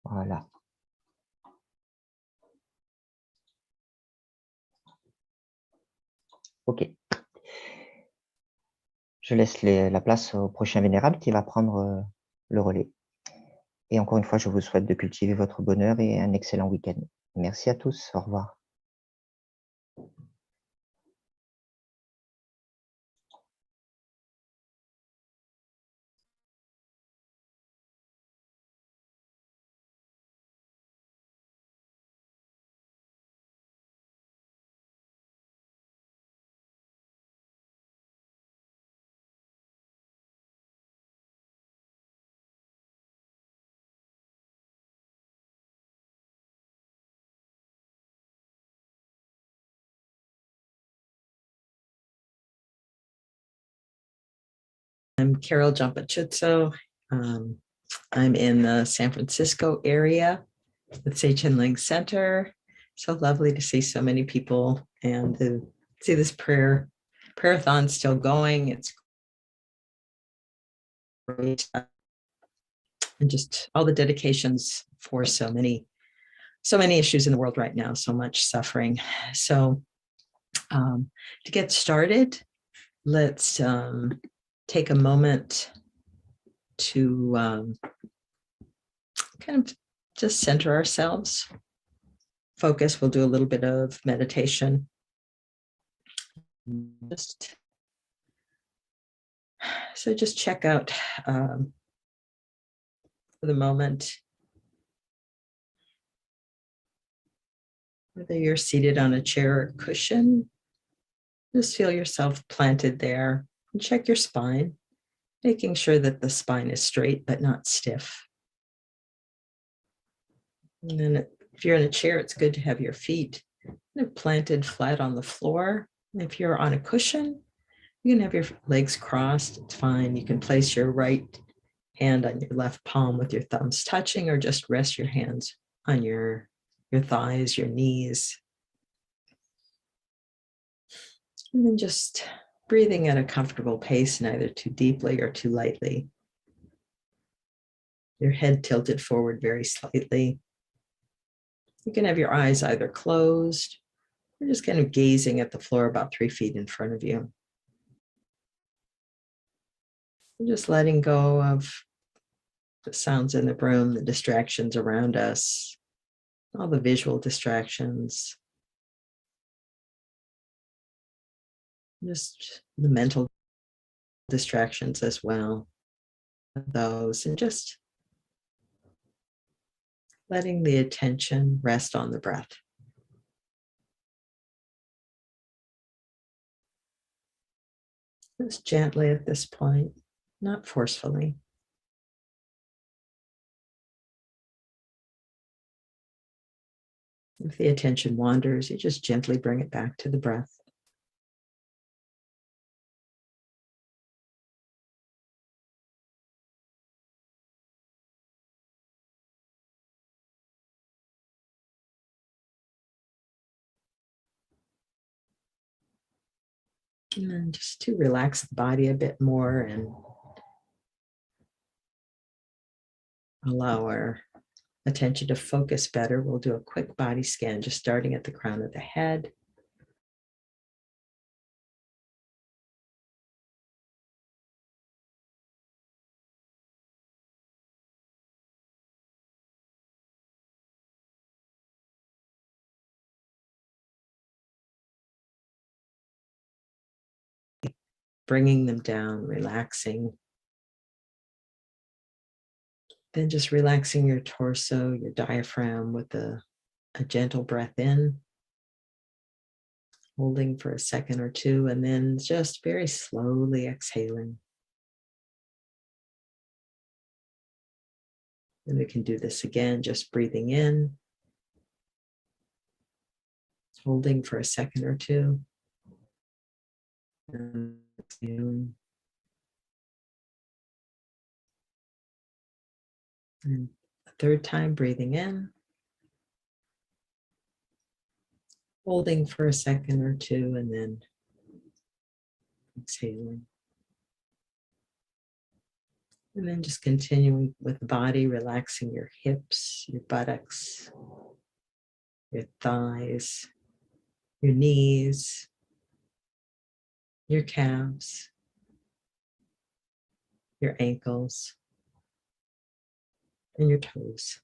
Voilà. OK. Je laisse la place au prochain vénérable qui va prendre le relais. Et encore une fois, je vous souhaite de cultiver votre bonheur et un excellent week-end. Merci à tous. Au revoir. I'm Carol Jampachutso. I'm in the San Francisco area with Chenrezig Center. So lovely to see so many people and to see this prayerathon still going. It's great. And just all the dedications for so many issues in the world right now, so much suffering. So to get started, let's take a moment to kind of just center ourselves, focus. We'll do a little bit of meditation. Just check out for the moment whether you're seated on a chair or cushion. Just feel yourself planted there and check your spine, making sure that the spine is straight but not stiff. And then if you're in a chair, it's good to have your feet kind of planted flat on the floor. And if you're on a cushion, you can have your legs crossed. It's fine. You can place your right hand on your left palm with your thumbs touching, or just rest your hands on your thighs, your knees. And then just breathing at a comfortable pace, neither too deeply or too lightly. Your head tilted forward very slightly. You can have your eyes either closed or just kind of gazing at the floor about 3 feet in front of you. And just letting go of the sounds in the room, the distractions around us, all the visual distractions. Just the mental distractions as well, those, and just letting the attention rest on the breath. Just gently at this point, not forcefully. If the attention wanders, you just gently bring it back to the breath. And then just to relax the body a bit more and allow our attention to focus better, we'll do a quick body scan, just starting at the crown of the head. Bringing them down, relaxing. Then just relaxing your torso, your diaphragm with a gentle breath in, holding for a second or two, and then just very slowly exhaling. And we can do this again, just breathing in, holding for a second or two, and exhaling. And a third time, breathing in, holding for a second or two, and then exhaling. And then just continuing with the body, relaxing your hips, your buttocks, your thighs, your knees, your calves, your ankles, and your toes.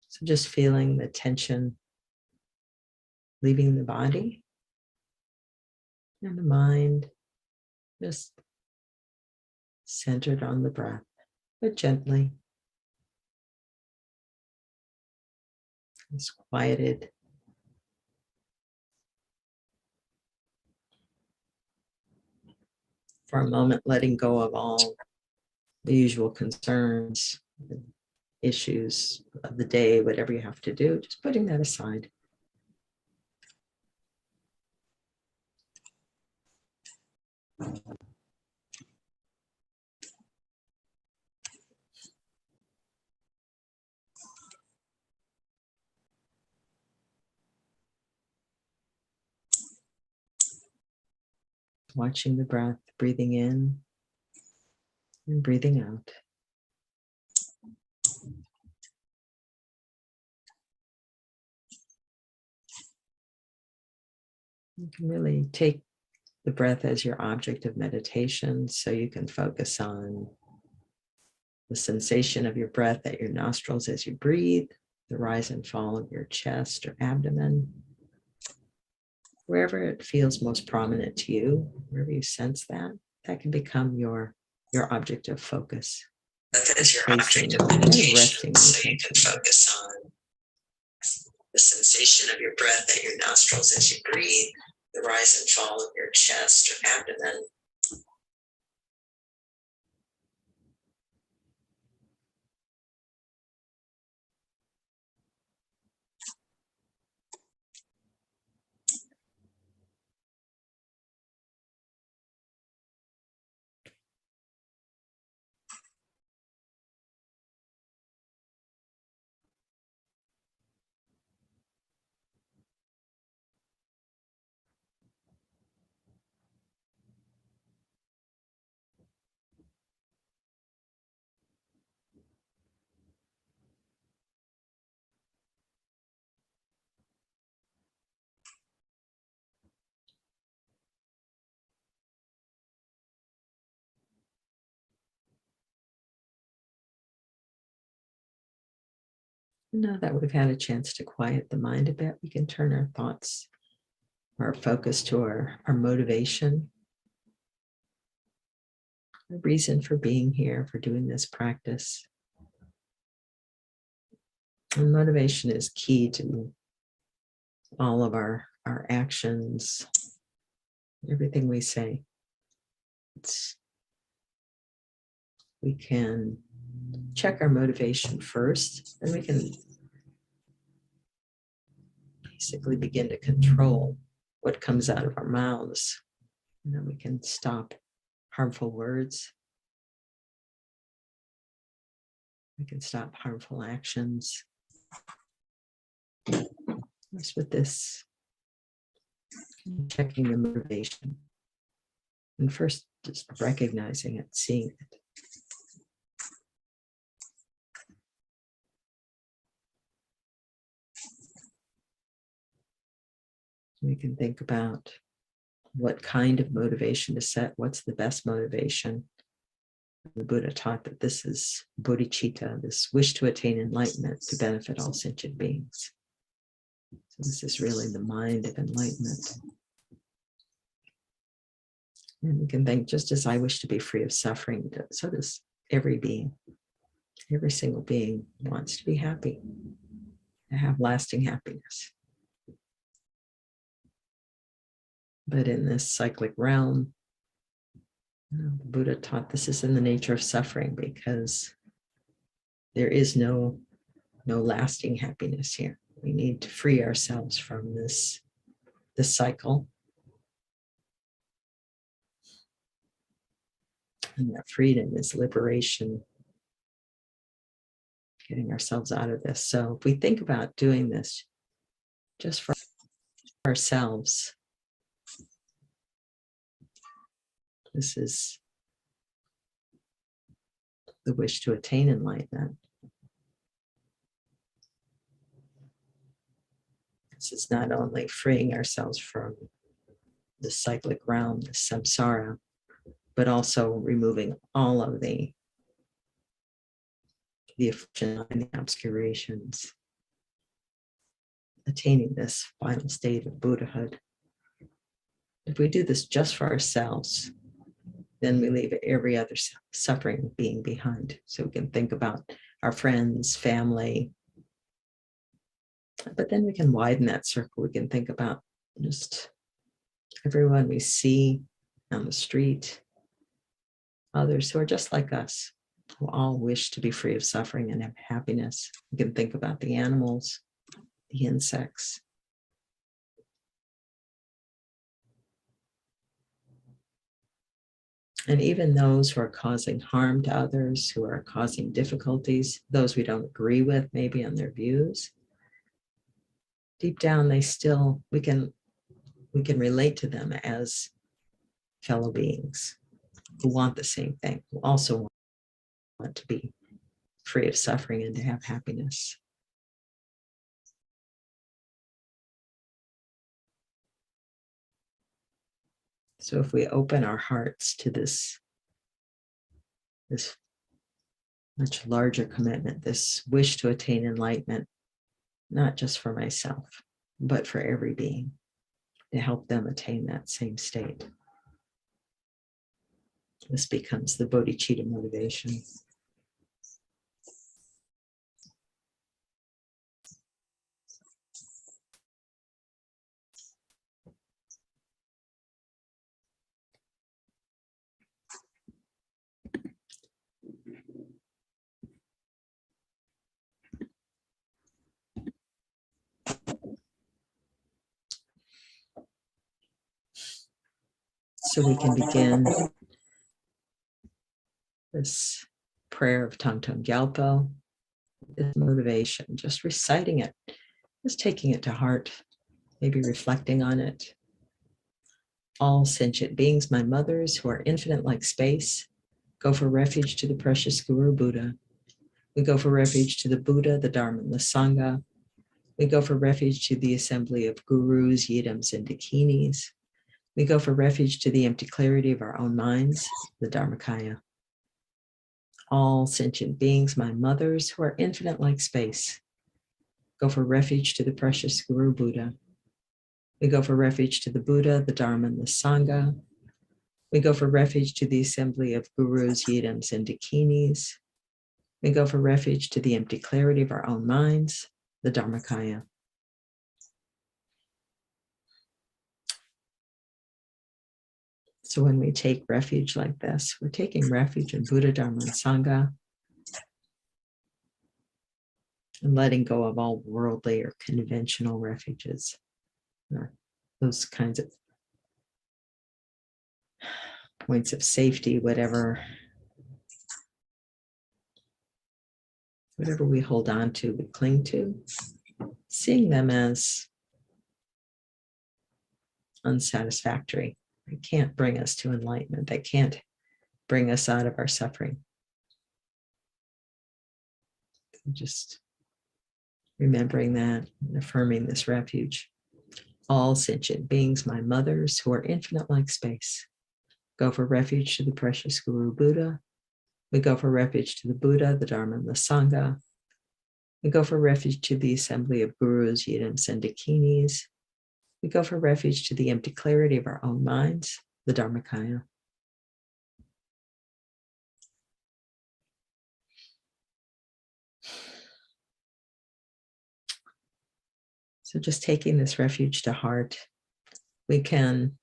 So just feeling the tension leaving the body and the mind just centered on the breath, but gently. It's quieted. For a moment, letting go of all the usual concerns, issues of the day, whatever you have to do, just putting that aside. Watching the breath, breathing in and breathing out. You can really take the breath as your object of meditation, so you can focus on the sensation of your breath at your nostrils as you breathe, the rise and fall of your chest or abdomen, wherever it feels most prominent to you, wherever you sense that, that can become your object of focus. That is your object of meditation, so you can focus on the sensation of your breath at your nostrils as you breathe, the rise and fall of your chest or abdomen. Now that we've had a chance to quiet the mind a bit, we can turn our thoughts our focus to our motivation, the reason for being here, for doing this practice. And motivation is key to all of our actions, everything we say. We can check our motivation first, and we can basically begin to control what comes out of our mouths. And then we can stop harmful words. We can stop harmful actions. Just with this, checking the motivation. And first, just recognizing it, seeing it. We can think about what kind of motivation to set, what's the best motivation. The Buddha taught that this is bodhicitta, this wish to attain enlightenment to benefit all sentient beings. So this is really the mind of enlightenment. And we can think, just as I wish to be free of suffering, so does every being. Every single being wants to be happy, to have lasting happiness. But in this cyclic realm, the Buddha taught this is in the nature of suffering, because there is no lasting happiness here. We need to free ourselves from this cycle. And that freedom is liberation, getting ourselves out of this. So if we think about doing this just for ourselves, this is the wish to attain enlightenment. This is not only freeing ourselves from the cyclic realm, the samsara, but also removing all of the affliction and the obscurations, attaining this final state of Buddhahood. If we do this just for ourselves, then we leave every other suffering being behind. So we can think about our friends, family, but then we can widen that circle. We can think about just everyone we see on the street, others who are just like us, who all wish to be free of suffering and have happiness. We can think about the animals, the insects. And even those who are causing harm to others, who are causing difficulties, those we don't agree with maybe on their views. Deep down, we can relate to them as fellow beings who want the same thing, who also want to be free of suffering and to have happiness. So if we open our hearts to this much larger commitment, this wish to attain enlightenment, not just for myself, but for every being, to help them attain that same state. This becomes the bodhicitta motivation. So we can begin this prayer of Thangtong Gyalpo, this motivation, just reciting it, just taking it to heart, maybe reflecting on it. All sentient beings, my mothers, who are infinite like space, go for refuge to the precious Guru Buddha. We go for refuge to the Buddha, the Dharma, and the Sangha. We go for refuge to the assembly of gurus, yidams, and dakinis. We go for refuge to the empty clarity of our own minds, the Dharmakaya. All sentient beings, my mothers, who are infinite like space, go for refuge to the precious Guru Buddha. We go for refuge to the Buddha, the Dharma, and the Sangha. We go for refuge to the assembly of gurus, yidams, and dakinis. We go for refuge to the empty clarity of our own minds, the Dharmakaya. So when we take refuge like this, we're taking refuge in Buddha, Dharma, and Sangha, and letting go of all worldly or conventional refuges, or those kinds of points of safety, whatever we hold on to, we cling to, seeing them as unsatisfactory. They can't bring us to enlightenment. They can't bring us out of our suffering. Just remembering that and affirming this refuge. All sentient beings, my mothers, who are infinite like space, go for refuge to the precious Guru Buddha. We go for refuge to the Buddha, the Dharma, and the Sangha. We go for refuge to the assembly of gurus, yidams, and dakinis. We go for refuge to the empty clarity of our own minds, the Dharmakaya. So just taking this refuge to heart, we can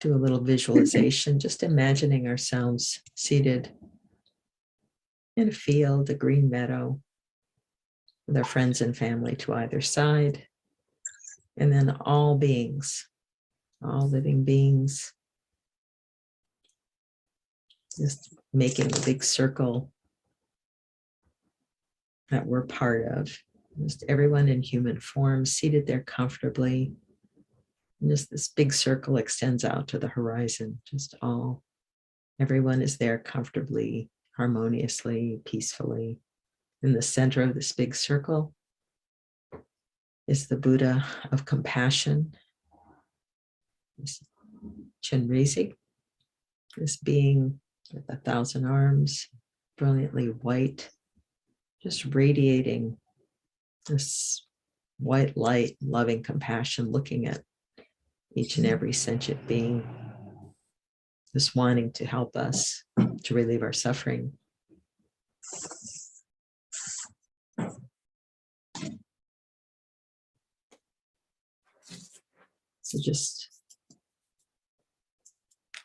do a little visualization, just imagining ourselves seated in a field, a green meadow, with our friends and family to either side, and then all beings, all living beings, just making a big circle that we're part of. Just everyone in human form seated there comfortably. And just this big circle extends out to the horizon. Everyone is there comfortably, harmoniously, peacefully. In the center of this big circle is the Buddha of compassion, Chenrezig, this being with 1,000 arms, brilliantly white, just radiating this white light, loving compassion, looking at each and every sentient being, just wanting to help us to relieve our suffering. So just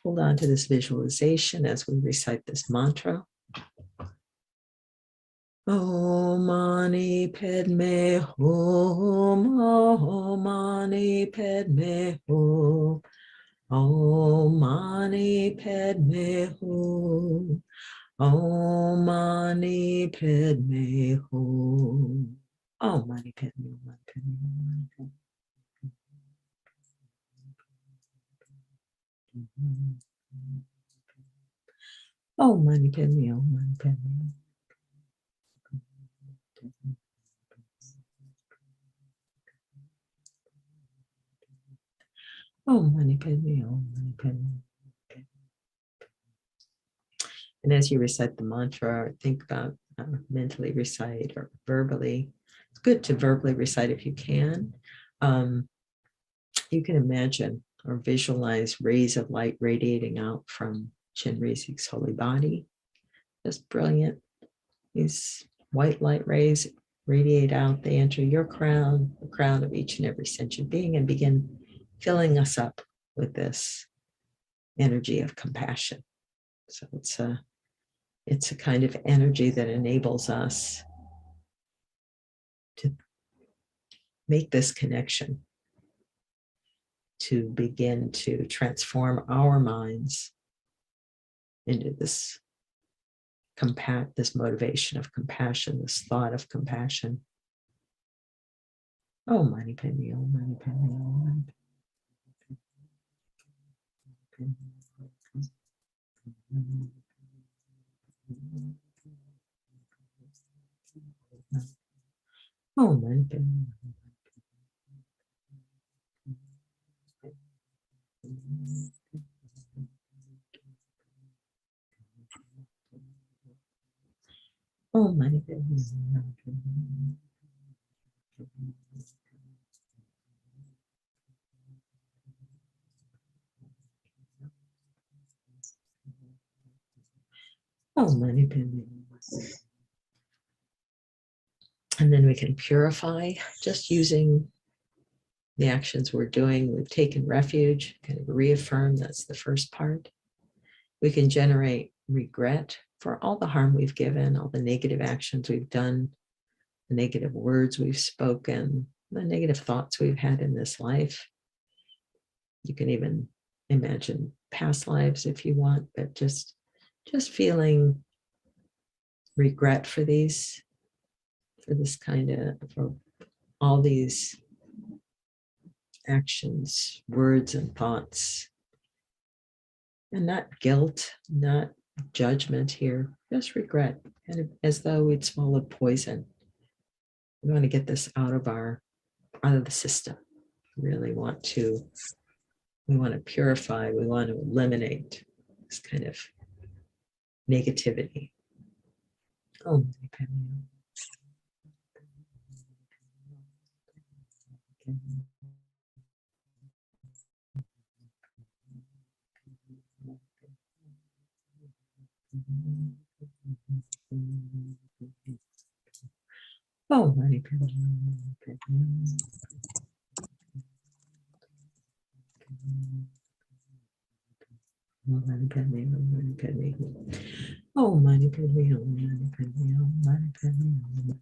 hold on to this visualization as we recite this mantra. Om Mani Padme Hum, Om Mani Padme Hum, Om Mani Padme Hum, Om Mani Padme Hum, Om Mani Padme Hum. Om Mani Padme Hum, Om Mani Padme. Om Mani Padme, Om Mani Padme. And as you recite the mantra, or think about mentally recite or verbally. It's good to verbally recite if you can. You can imagine or visualize rays of light radiating out from Chenrezig's holy body. Just brilliant. These white light rays radiate out. They enter your crown, the crown of each and every sentient being, and begin filling us up with this energy of compassion. So it's a kind of energy that enables us to make this connection, to begin to transform our minds into this motivation of compassion, this thought of compassion. Om Mani Padme, Om Mani Padme, Om Mani Padme. Oh my goodness. Oh my goodness. Oh, Mani Padme. And then we can purify just using the actions we're doing. We've taken refuge, kind of reaffirm, that's the first part. We can generate regret for all the harm we've given, all the negative actions we've done, the negative words we've spoken, the negative thoughts we've had in this life. You can even imagine past lives if you want, but just feeling regret for these, for this kind of, for all these actions, words, and thoughts. And not guilt, not judgment here, just regret, kind of as though we'd swallowed poison. We want to get this out of the system. We really want to, purify, we want to eliminate this kind of negativity. Oh, oh, Mani Padme. Oh, Mani Padme, oh, Mani Padme. Oh, Mani Padme, oh, Mani Padme, oh, Mani Padme, oh, Mani Padme.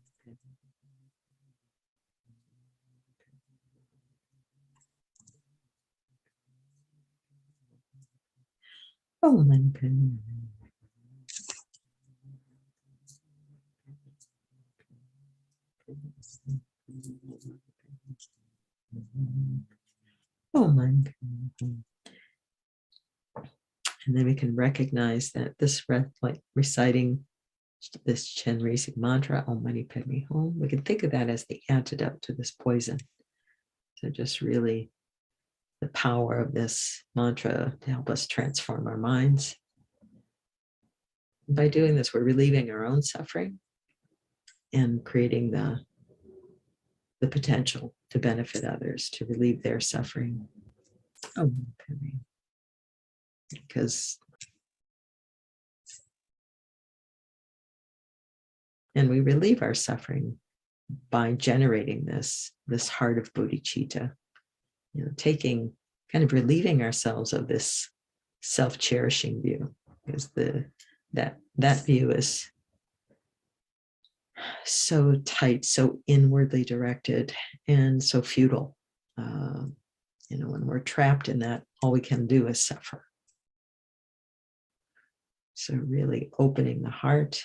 Oh, Mani Padme. Oh, Mani Padme. And then we can recognize that this, like reciting this Chenrezig mantra, Om Mani Padme Hum, we can think of that as the antidote to this poison. So just really the power of this mantra to help us transform our minds. And by doing this, we're relieving our own suffering and creating the potential to benefit others, to relieve their suffering. Oh, because, and we relieve our suffering by generating this heart of bodhicitta, taking, kind of relieving ourselves of this self-cherishing view, because that view is so tight, so inwardly directed, and so futile. When we're trapped in that, all we can do is suffer. So really opening the heart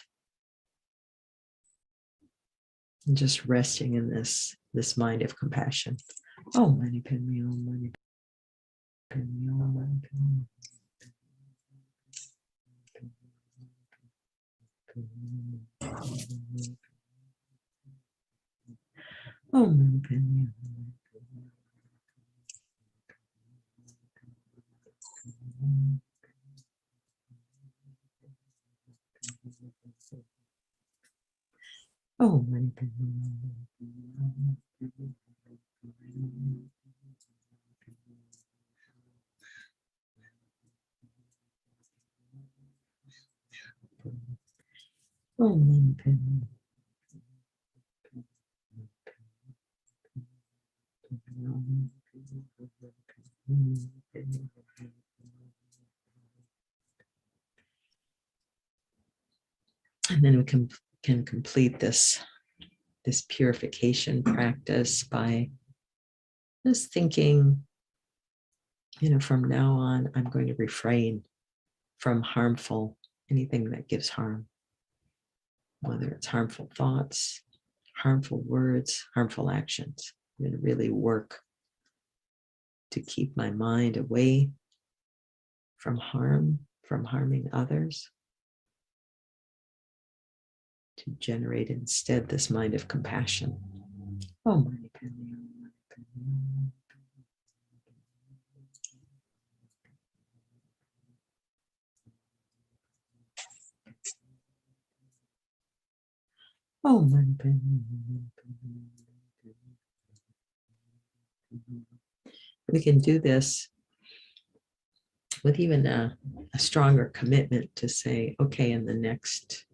and just resting in this mind of compassion. Oh, Mani Padme, oh, Mani Padme, oh, Mani Padme. Oh, Mani Padme. Oh, Mani Padme. Oh, Mani Padme. And then we can complete this purification practice by just thinking, from now on, I'm going to refrain from anything that gives harm, whether it's harmful thoughts, harmful words, harmful actions. I'm going to really work to keep my mind away from harming others, to generate instead this mind of compassion. Oh, Mani Padme, oh, Mani Padme. Oh, Mani Padme. We can do this with even a stronger commitment to say, okay, in the next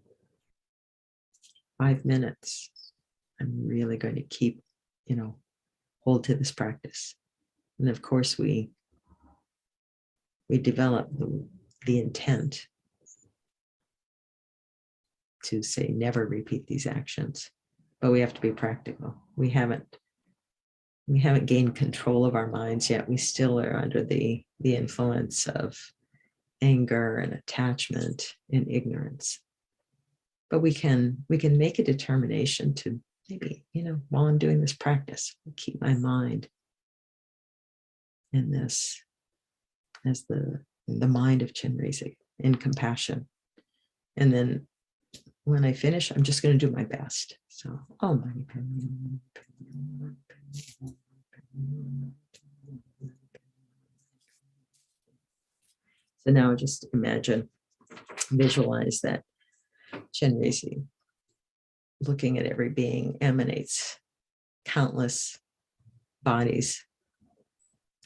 5 minutes, I'm really going to keep, hold to this practice. And of course, we develop the intent to say, never repeat these actions, but we have to be practical. We haven't gained control of our minds yet. We still are under the influence of anger and attachment and ignorance. But we can make a determination to maybe, while I'm doing this practice, keep my mind in this as the mind of Chenrezig in compassion. And then when I finish, I'm just going to do my best. So, so now just visualize that Chenrezig, looking at every being, emanates countless bodies.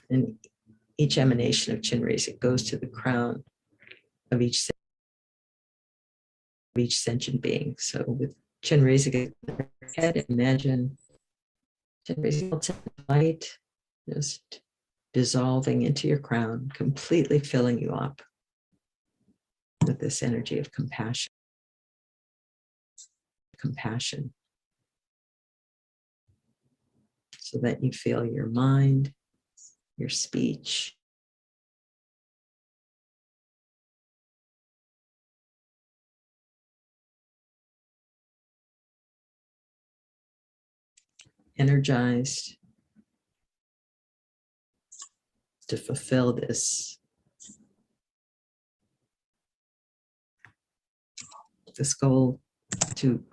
And each emanation of Chenrezig goes to the crown of each sentient being. So with Chenrezig at their head, imagine Chenrezig light just dissolving into your crown, completely filling you up with this energy of compassion. So that you feel your mind, your speech, energized to fulfill this goal to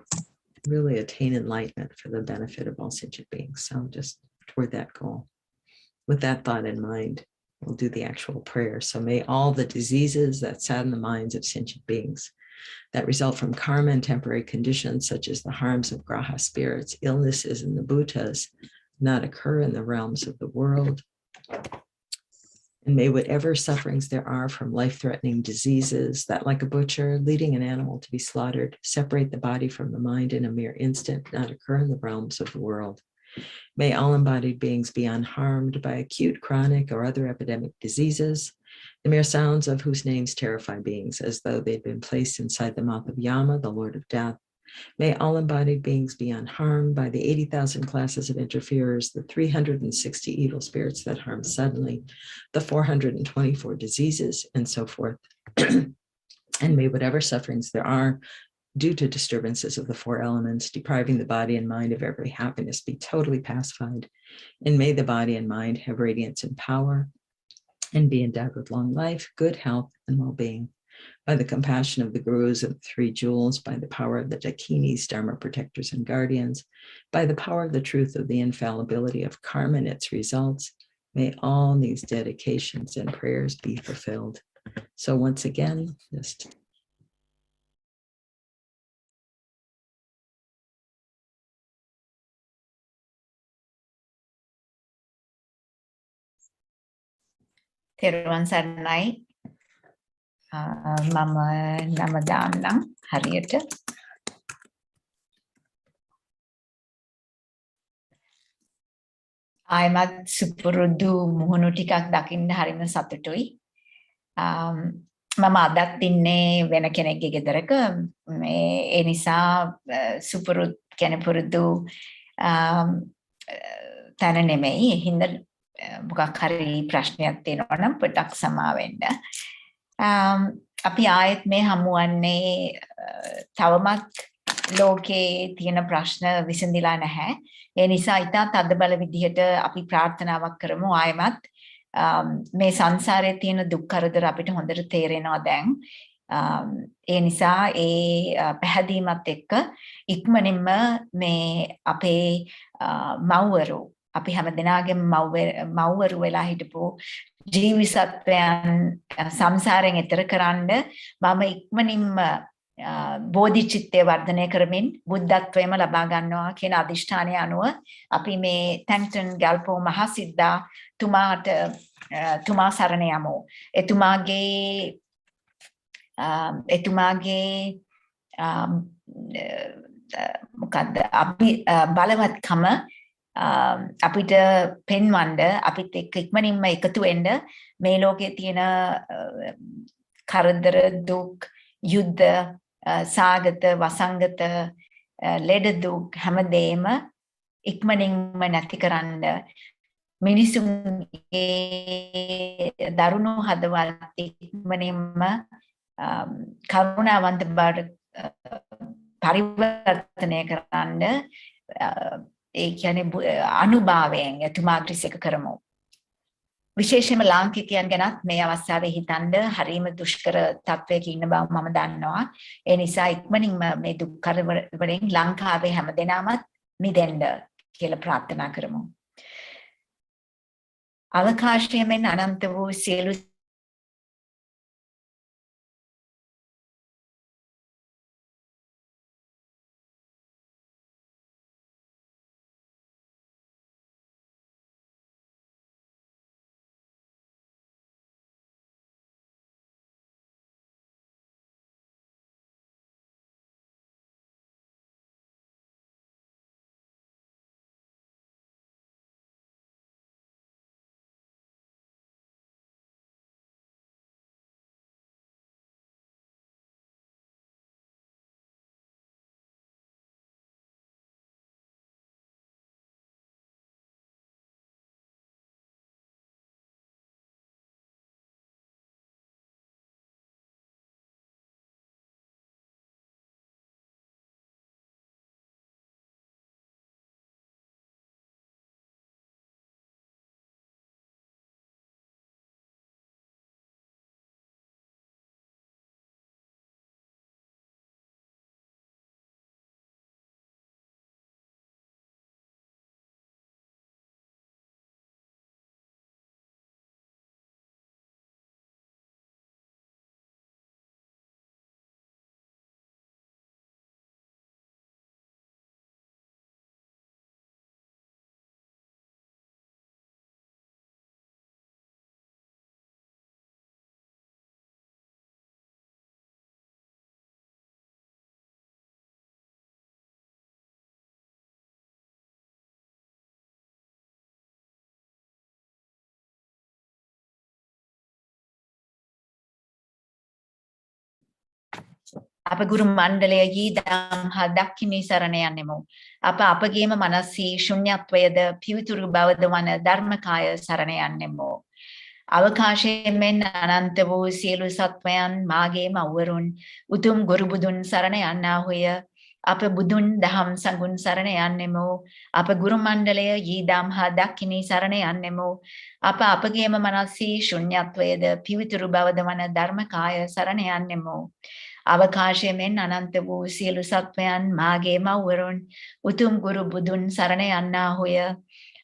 really attain enlightenment for the benefit of all sentient beings. So just toward that goal. With that thought in mind, we'll do the actual prayer. So may all the diseases that sadden the minds of sentient beings, that result from karma and temporary conditions, such as the harms of graha spirits, illnesses, and the bhutas, not occur in the realms of the world. And may whatever sufferings there are from life-threatening diseases that, like a butcher leading an animal to be slaughtered, separate the body from the mind in a mere instant, not occur in the realms of the world. May all embodied beings be unharmed by acute, chronic, or other epidemic diseases, the mere sounds of whose names terrify beings as though they'd been placed inside the mouth of Yama, the Lord of Death. May all embodied beings be unharmed by the 80,000 classes of interferers, the 360 evil spirits that harm suddenly, the 424 diseases, and so forth. And may whatever sufferings there are due to disturbances of the four elements, depriving the body and mind of every happiness, be totally pacified. And may the body and mind have radiance and power and be endowed with long life, good health, and well-being. By the compassion of the gurus of the three jewels, by the power of the dakinis, dharma protectors and guardians, by the power of the truth of the infallibility of karma and its results, may all these dedications and prayers be fulfilled. So once again, just තෙරුවන් සරණයි. මම නම දාන්නම් හරියට. ආයමත් සුපුරුදු මුහුණු ටිකක් දකින්න හරිම සතුටුයි. මම අදත් ඉන්නේ වෙන කෙනෙක්ගේ ගෙදරක. ඒ නිසා සුපුරුදු කෙනෙකුරුදු තන නෙමෙයි. හින්දා මොකක් හරි ප්‍රශ්නයක් තියෙනවා නම් පොඩ්ඩක් සමාවෙන්න. අපි ආයෙත් මේ හමුවන්නේ තවමත් ලෝකේ තියෙන ප්‍රශ්න විසඳිලා නැහැ. ඒ නිසා ඉතා තදබල විදිහට අපි ප්‍රාර්ථනාවක් කරමු ආයෙමත් මේ සංසාරයේ තියෙන දුක් කරදර අපිට හොඳට තේරෙනවා දැන්. ඒ නිසා ඒ පැහැදීමත් එක්ක ඉක්මනින්ම මේ අපේ මව්වරු අපි හැම දිනාගෙම මව්වරු වෙලා හිටපු ජීවි සත්වයන් සංසාරයෙන් එතර කරන්න මම ඉක්මනින්ම බෝධිචිත්තය වර්ධනය කරමින් බුද්ධත්වයම ලබා ගන්නවා කියන අදිෂ්ඨානය අනුව අපි මේ තැන්ක්ටන් ගැල්පෝ මහසිද්ධා තුමාට තුමා සරණ යමු. එතුමාගේ මොකද්ද අපි බලවත්කම අපිට පෙන්වන්න අපිත් එක්ක ඉක්මනින්ම එකතු වෙන්න මේ ලෝකයේ තියෙන කරදර දුක් යුද්ධ සාගත වසංගත ලෙඩ දුක් හැමදේම ඉක්මනින්ම නැතිකරන්න මිනිසුන්ගේ දරුණු හදවත ඉක්මනින්ම කරුණාවන්ත බවට පරිවර්තනය කරන්න ඒ කියන්නේ අනුභවයෙන් එතුමා ක්‍රිසික කරමු. විශේෂයෙන්ම ලාංකිකයන් ගැනත් මේ අවස්ථාවේ හිතන්න හරීම දුෂ්කර තත්වයක ඉන්න බව මම දන්නවා. ඒ නිසා ඉක්මනින්ම මේ දුක් කරදරවලින් ලංකාවේ හැමදෙනාමත් මිදෙන්න කියලා ප්‍රාර්ථනා කරමු. අවකාශයෙන් අනන්ත වූ සියලු අප ගුරු මණ්ඩලයේ දම් හා දක්ඛිනී සරණ යන්නෙමු. අපගේම මනසී ශුන්‍යත්වයද පිවිතුරු බවද වන ධර්මකාය සරණ යන්නෙමු. අවකාශයෙන් අනන්ත වූ සියලු සත්වයන් මාගේ මව්වරුන් උතුම් ගුරු බුදුන් සරණ යන්නාහුය. අප බුදුන් දහම් සංඝුන් සරණ යන්නෙමු. අප ගුරු මණ්ඩලය ඊදම් හා දක්ඛිනී සරණ යන්නෙමු. අපගේම මනසී ශුන්‍යත්වයද පිවිතුරු බවද වන ධර්මකාය සරණ යන්නෙමු. අවකාශයෙන් අනන්ත වූ සියලු සත්වයන් මාගේ මව්වරුන් උතුම් ගුරු බුදුන් සරණ යන්නාහුය.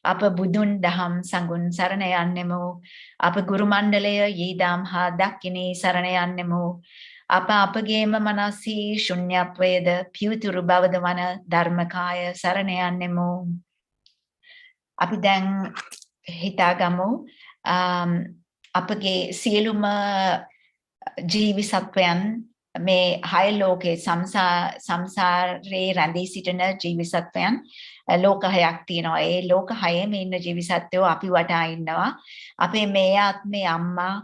අප බුදුන් දහම් සංඝුන් සරණ යන්නෙමු. අප ගුරු මණ්ඩලය ඊදම් හා දක්ඛිනී සරණ යන්නෙමු. අපගේම මනසී ශුන්‍යත්වයද පිවිතුරු බවද වන ධර්මකාය සරණ යන්නෙමු. අපි දැන් හිතාගමු අපගේ සියලුම ජීවි සත්වයන් මේ හය ලෝකේ සංසාරේ රැඳී සිටින ජීවි සත්වයන් ලෝක හයක් තියෙනවා. ඒ ලෝක හයේම ඉන්න ජීවි සත්වෝ අපි වටා ඉන්නවා. අපේ මේ ආත්මේ අම්මා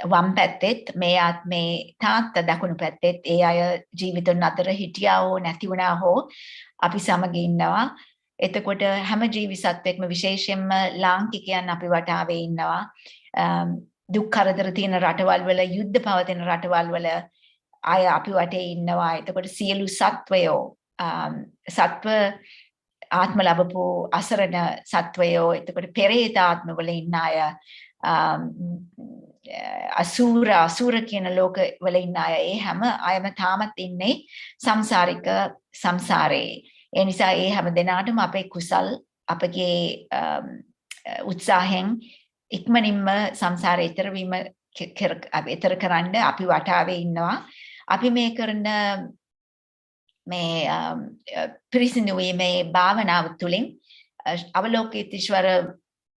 වම් පැත්තෙත් මේ ආත්මේ තාත්තා දකුණු පැත්තෙත් ඒ අය ජීවිතුන් අතර හිටියා හෝ නැති වුණා හෝ අපි සමග ඉන්නවා. එතකොට හැම ජීවි සත්වෙක්ම විශේෂයෙන්ම ලාංකිකයන් අපි වටාවේ ඉන්නවා. දුක් කරදර තියෙන රටවල් වල යුද්ධ පවතින රටවල් වල අය අපි වටේ ඉන්නවා. එතකොට සියලු සත්වයෝ සත්ව ආත්ම ලැබපු අසරණ සත්වයෝ එතකොට පෙරේත ආත්ම වල ඉන්න අය අසුර කියන ලෝක වල ඉන්න අය ඒ හැම අයම තාමත් ඉන්නේ සංසාරේ. ඒ නිසා ඒ හැම දෙනාටම අපේ කුසල් අපගේ උත්සාහයෙන් ඉක්මනින්ම සංසාරේ ඊතර කරන්න අපි වටාවේ ඉන්නවා. අපි මේ කරන මේ පිරිසිදු වීමේ භාවනාව තුළින් අවලෝකිතීශ්වර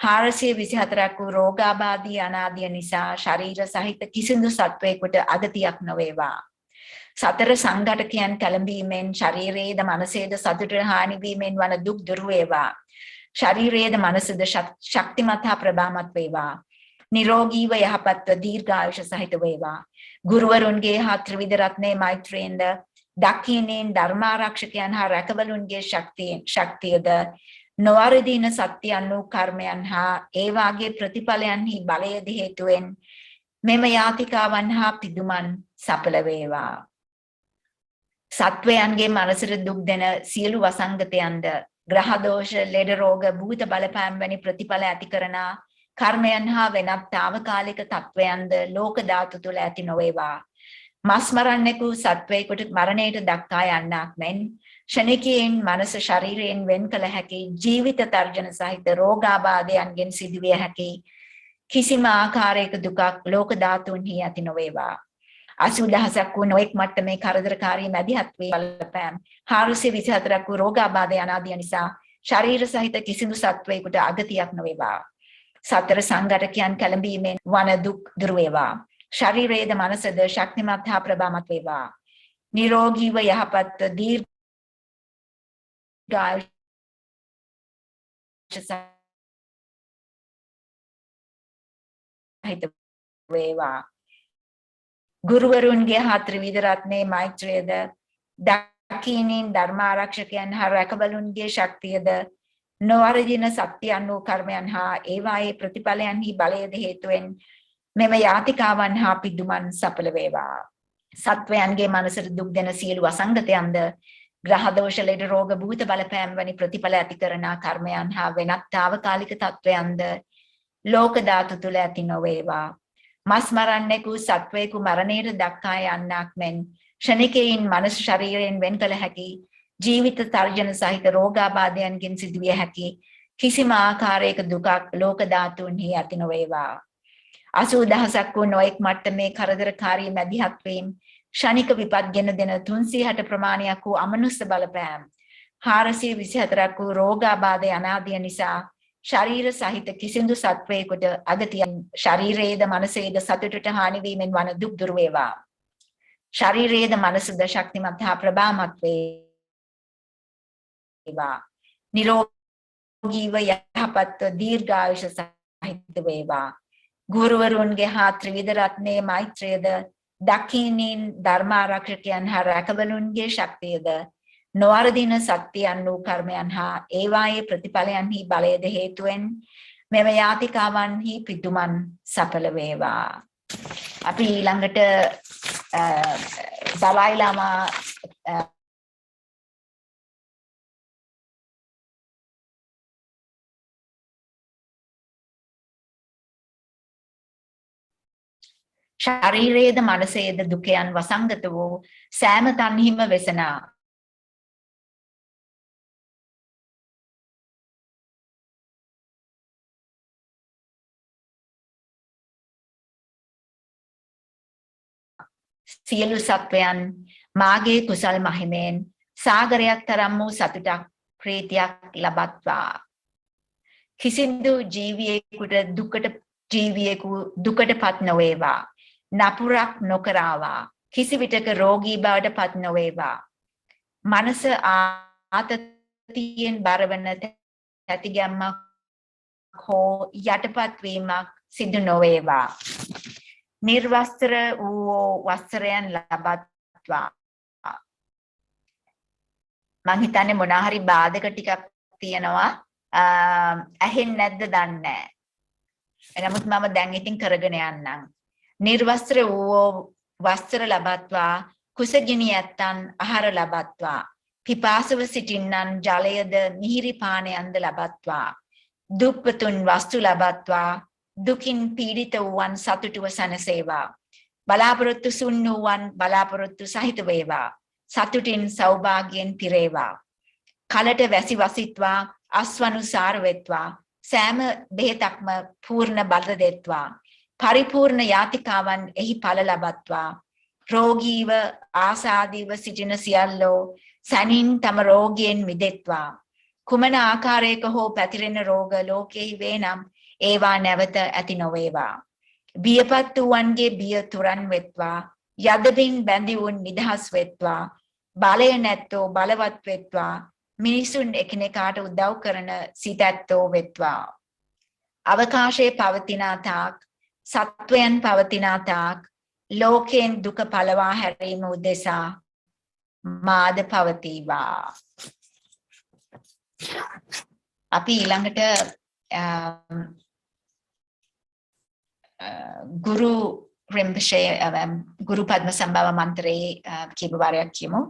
424 වූ රෝගාබාධී අනාදිය නිසා ශරීර සහිත කිසිදු සත්වයකට අගතියක් නොවේවා. සතර සංඝටකයන් කැළඹීමෙන් ශරීරයේද මනසේද සතුට හානි වීමෙන් වන දුක් දුරු වේවා. ශරීරයේද මනසද ශක්තිමත් හා ප්‍රභාමත් වේවා. නිරෝගීව යහපත්ව දීර්ඝායුෂ සහිත වේවා. ගුරුවරුන්ගේ හා ත්‍රිවිධ රත්නයේ මෛත්‍රියෙන්ද දක්ෂිනෙන් ධර්මාරක්ෂකයන් හා රැකවලුන්ගේ ශක්තියද නොවරදින සත්‍යයන් වූ කර්මයන් හා ඒ වාගේ ප්‍රතිඵලයන්හි බලයද හේතුවෙන් මෙම යාතිකාවන් හා පිදුමන් සඵල වේවා. සත්වයන්ගේ මනසට දුක් දෙන සියලු වසංගතයන්ද ග්‍රහ දෝෂ ලෙඩ රෝග භූත බලපෑම් වැනි ප්‍රතිඵල ඇති කරන කර්මයන් හා වෙනත් తాවකාලික තත්වයන්ද ලෝක ධාතු තුල ඇති නොවේවා. මස් මරන්නෙකු සත්වයකට මරණයට දක්වා යන්නක් මෙන් ශනිකයෙන් මනස ශරීරයෙන් වෙන් කළ හැකි ජීවිත තර්ජන සහිත රෝගාබාධයන්ගෙන් සිදුවිය හැකි කිසිම ආකාරයක දුකක් ලෝක ධාතුන්හි ඇති නොවේවා. 80000ක් වූ නොඑක් මට්ටමේ කරදරකාරී මැදිහත් වී බලපෑම් 424ක් වූ රෝගාබාධ අනාදිය නිසා ශරීර සහිත කිසිදු සත්වයකට අගතියක් නොවේවා. සතර සංඝටකයන් කැළඹීමෙන් වන දුක් දුරු වේවා. ශරීරයේද මනසද ශක්තිමත් හා ප්‍රභාමත් වේවා. නිරෝගීව යහපත් දීර්ඝායුෂ සහිත වේවා. ගුරුවරුන්ගේ හා ත්‍රිවිධ රත්නයේ මෛත්‍රියද දක්ෂිනින් ධර්මාරක්ෂකයන් හා රැකවලුන්ගේ ශක්තියද නොවරදින සත්‍යයන් වූ කර්මයන් හා ඒවායේ ප්‍රතිඵලයන්හි බලයද හේතුවෙන් මෙම යාතිකාවන් හා පිදුමන් සඵල වේවා. සත්වයන්ගේ මනසට දුක් දෙන සියලු අසංගතයන්ද ග්‍රහ දෝෂ ලෙඩ රෝග භූත බලපෑම් වැනි ප්‍රතිඵල ඇති කරන කර්මයන් හා වෙනත් తాවකාලික තත්වයන්ද ලෝක ධාතු තුල ඇති නොවේවා. මස් මරන්නෙකු සත්වයෙකු මරණයට දක්වා යන්නක් මෙන් ශනිකයෙන් මනස ශරීරයෙන් වෙන් කළ හැකි ජීවිත තර්ජන සහිත රෝගාබාධයන්ගෙන් සිදුවිය හැකි කිසිම ආකාරයක දුකක් ලෝක ධාතුන්හි ඇති නොවේවා. 80000ක් වූ නොඑක් මට්ටමේ කරදරකාරී මැදිහත් වීම ශනික විපත් ගෙන දෙන 360 ප්‍රමාණයක් වූ අමනුෂ්‍ය බලපෑම් 424ක් වූ රෝගාබාධ අනාදිය නිසා ශරීර සහිත කිසිදු සත්වයකට අගතියෙන් ශරීරයේද මනසේද සතුටට හානි වීමෙන් වන දුක් දුරු වේවා. ශරීරයේද මනසද ශක්තිමත් හා ප්‍රභාමත් වේවා. නිරෝගීව යහපත් දීර්ඝායුෂ සහිත වේවා. ගුරුවරුන්ගේ හා ත්‍රිවිධ රත්නයේ මෛත්‍රියද දක්ෂිනින් ධර්මාරක්ෂකයන් හා රැකවලුන්ගේ ශක්තියද නොවරදින සත්‍යයන් වූ කර්මයන් හා ඒවායේ ප්‍රතිඵලයන්හි බලයද හේතුවෙන් මෙම යාතිකාවන්හි පිදුමන් සඵල වේවා. අපි ඊළඟට දලයි ලාමා ශරීරයේද මනසේද දුකයන් වසංගත වූ සෑම තන්හිම වෙසනා සියලු සත්වයන් මාගේ කුසල් මහිමෙන් සාගරයක් තරම් වූ සතුටක් ප්‍රීතියක් ලබත්වා. කිසිදු ජීවියෙකු දුකටපත් නොවේවා. නපුරක් නොකරවා. කිසි විටක රෝගී බවට පත් නොවේවා. මනස ආතතියෙන් බරවන තැතිගැම්මක් හෝ යටපත් වීමක් සිදු නොවේවා. නිර්වස්ත්‍ර වූ වස්ත්‍රයන් ලබත්වා. මං හිතන්නේ මොනවා හරි බාධක ටිකක් තියෙනවා. ඇහෙන්නේ නැද්ද දන්නේ නැහැ. එනමුත් මම දැන් ඉතින් කරගෙන යන්නම්. නිර්වස්ත්‍ර වූ වස්ත්‍ර ලබත්වා. කුසගිනි ඇත්තන් ආහාර ලබත්වා. පිපාසව සිටින්නන් ජලයද මිහිරි පානයන්ද ලබත්වා. දුප්පතුන් වස්තු ලබත්වා. දුකින් පීඩිත වූවන් සතුටුව සැනසේවා. බලාපොරොත්තු සුන් වූවන් බලාපොරොත්තු සහිත වේවා. සතුටින් සෞභාග්‍යයෙන් පිරේවා. කලට වැසි වසිත්වා. අස්වනුසාර වෙත්වා. සෑම බෙහෙතක්ම පූර්ණ බල දෙත්වා. පරිපූර්ණ යාතිකාවන් එහි ඵල ලබත්වා. රෝගීව ආසාදීව සිටින සියල්ලෝ සැනින් තම රෝගයෙන් මිදෙත්වා. කුමන ආකාරයක හෝ පැතිරෙන රෝග ලෝකෙහි වේ නම් ඒවා නැවත ඇති නොවේවා. බියපත් වූවන්ගේ බිය තුරන් වෙත්වා. යදමින් බැඳි වුන් නිදහස් වෙත්වා. බලය නැත්තෝ බලවත් වෙත්වා. මිනිසුන් එකිනෙකාට උදව් කරන සිතැත්තෝ වෙත්වා. අවකාශයේ පවතිනා තාක් සත්වයන් පවතිනා තාක් ලෝකයෙන් දුක පළවා හැරීම උදෙසා මාද පවතිවා. අපි ඊළඟට ගුරු රිම්පෂේ ගුරු පද්ම සම්භාව මන්ත්‍රයේ කීප වාරයක් කියමු.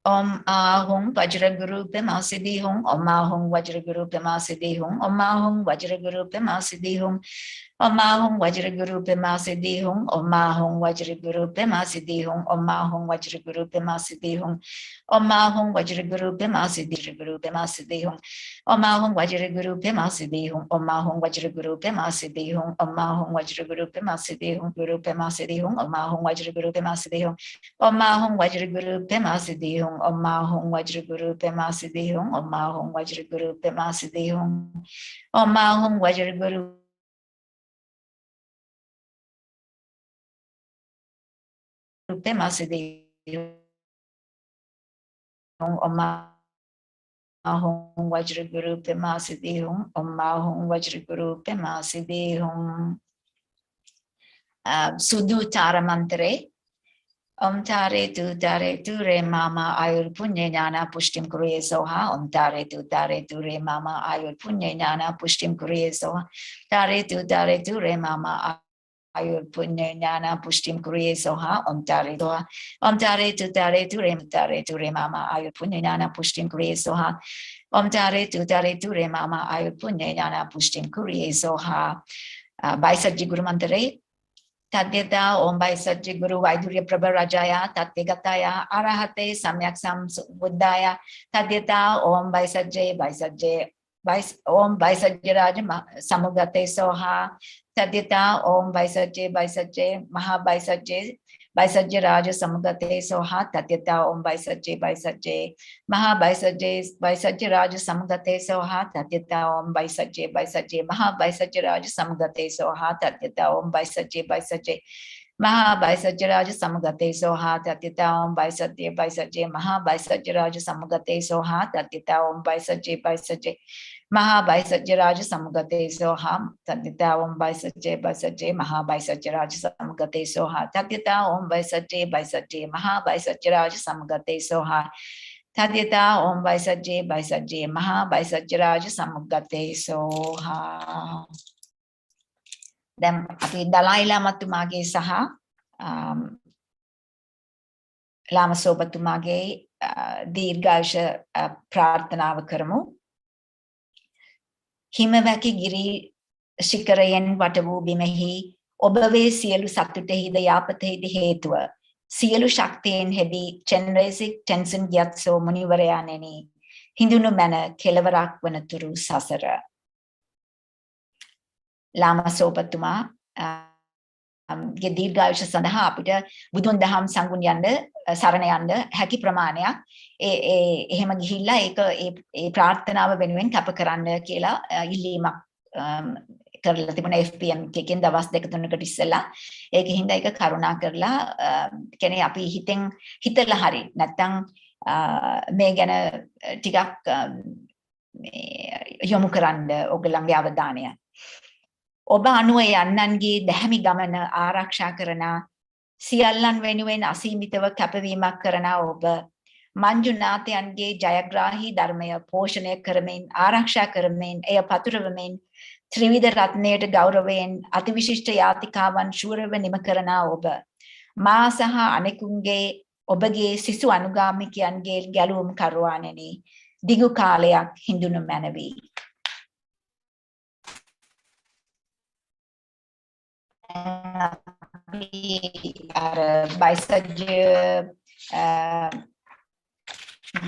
Om Ahung Vajraguru Pema Siddhi Hung. Om Ahung Vajraguru Pema Siddhi Hung. Om Ahung Vajraguru Pema Siddhi Hung. Om Ahung Vajraguru Pema Siddhi Hung. Om Ahung Vajraguru Pema Siddhi Hung. Om Ahung Vajraguru Pema Siddhi Hung. Om Ahung Vajraguru Pema Siddhi Guru Pema Siddhi Hung. Om Ahung Vajraguru Pema Siddhi Hung. Om Ahung Vajraguru Pema Siddhi Hung. Om Ahung Vajraguru Pema Siddhi Hung. Guru Pema Siddhi Hung. Om Ahung Vajraguru Pema Siddhi Hung. Om Ahung Vajraguru Pema Siddhi Hung. Om Ahung Vajraguru Pema Siddhi Hung. Om Ahung Vajraguru Pema Siddhi Hung. Om Ahung Vajraguru Pema Siddhi Hung. Om Ahung Vajraguru Pema Siddhi Hung. Om Ahung Vajraguru Pema Siddhi Hung. Sudu Tara Mantre. Om tare tu re mama ayur punya jnana pushtim kuriye soha. Om tare tu re mama ayur punya jnana pushtim kuriye soha. Tare tu re mama ayur punya jnana pushtim kuriye soha. Om tare tu re mama ayur punya jnana pushtim kuriye soha. Om tare tu re mama ayur punya jnana pushtim kuriye soha. Baisatji Guru Mantre. Tadyata Om Baisatji Guru Vaidurya Prabha Rajaya Tatyagataya Arahate Samyak Sambuddhaya. Tadyata Om Baisatji Om Baisatji Raja Samugate Soha. Tadyata Om Baisatji Maha Baisatji Raja Samugate Soha. Tadyata Om Baisatji Maha Baisatji Raja Samugate Soha. Tadyata Om Baisatji Maha Baisatji Raja Samugate Soha. Tadyata Om Baisatji Maha Baisatji Raja Samugate Soha. Tadyata Om Baisatji Maha Baisatji Raja Samugate Soha. Tadyata Om Baisatji Maha Baisatji Raja Samugate Soha. Tadyata Om Baisatji Maha Baisatji Raja Samugate Soha. Tadyata Om Baisatji Maha Baisatji Raja Samugate Soha. Tadyata Om Baisatji Maha Baisatji Raja Samugate Soha. Then api Dalai Lama tumage saha Lama Zopa tumage දීර්ඝායුෂ ප්‍රාර්ථනාව කරමු. හිමවැකි ගිරි ශිඛරයෙන් වට වූ බිමෙහි ඔබවේ සියලු සතුටෙහිද යාපතෙහිද හේතුව සියලු ශක්තියෙන් හෙබි චෙන්රේසික් tension gyatso මුනිවරයාණෙනි හිඳුණු මැන කෙලවරක් වනතුරු සසර. ලාමා සෝපතුමා ගේ දීර්ඝායුෂ සඳහා අපිට බුදුන් දහම් සංගුණ යන්න සරණ යන්න හැකි ප්‍රමාණයක් එහෙම ගිහිල්ලා ඒක ඒ ප්‍රාර්ථනාව වෙනුවෙන් කැප කරන්න කියලා ඉල්ලීමක් කරලා තිබුණා FPMT එකෙන් දවස් 2-3කට ඉස්සෙල්ලා. ඒකෙන් හින්දා ඒක කරුණා කරලා කියන්නේ අපි හිතලා හරි නැත්තම් මේ ගැන ටිකක් යොමු කරන්න ඔයගලගේ අවධානය. ඔබ අනුව යන්නන්ගේ දැහැමි ගමන ආරක්ෂා කරන සියල්ලන් වෙනුවෙන් අසීමිතව කැපවීමක් කරන ඔබ මංජුනාථයන්ගේ ජයග්‍රාහී ධර්මය පෝෂණය කරමින් ආරක්ෂා කරමින් එය පතුරවමින් ත්‍රිවිධ රත්නයට ගෞරවයෙන් අතිවිශිෂ්ට යාතිකාවන් ශූරව නිම කරන ඔබ මා සහ අනෙකුන්ගේ ඔබගේ සිසු අනුගාමිකයන්ගේ ගැලවුම් කරවානෙනි දිගු කාලයක් හිඳුණු මැනවි. Baisatji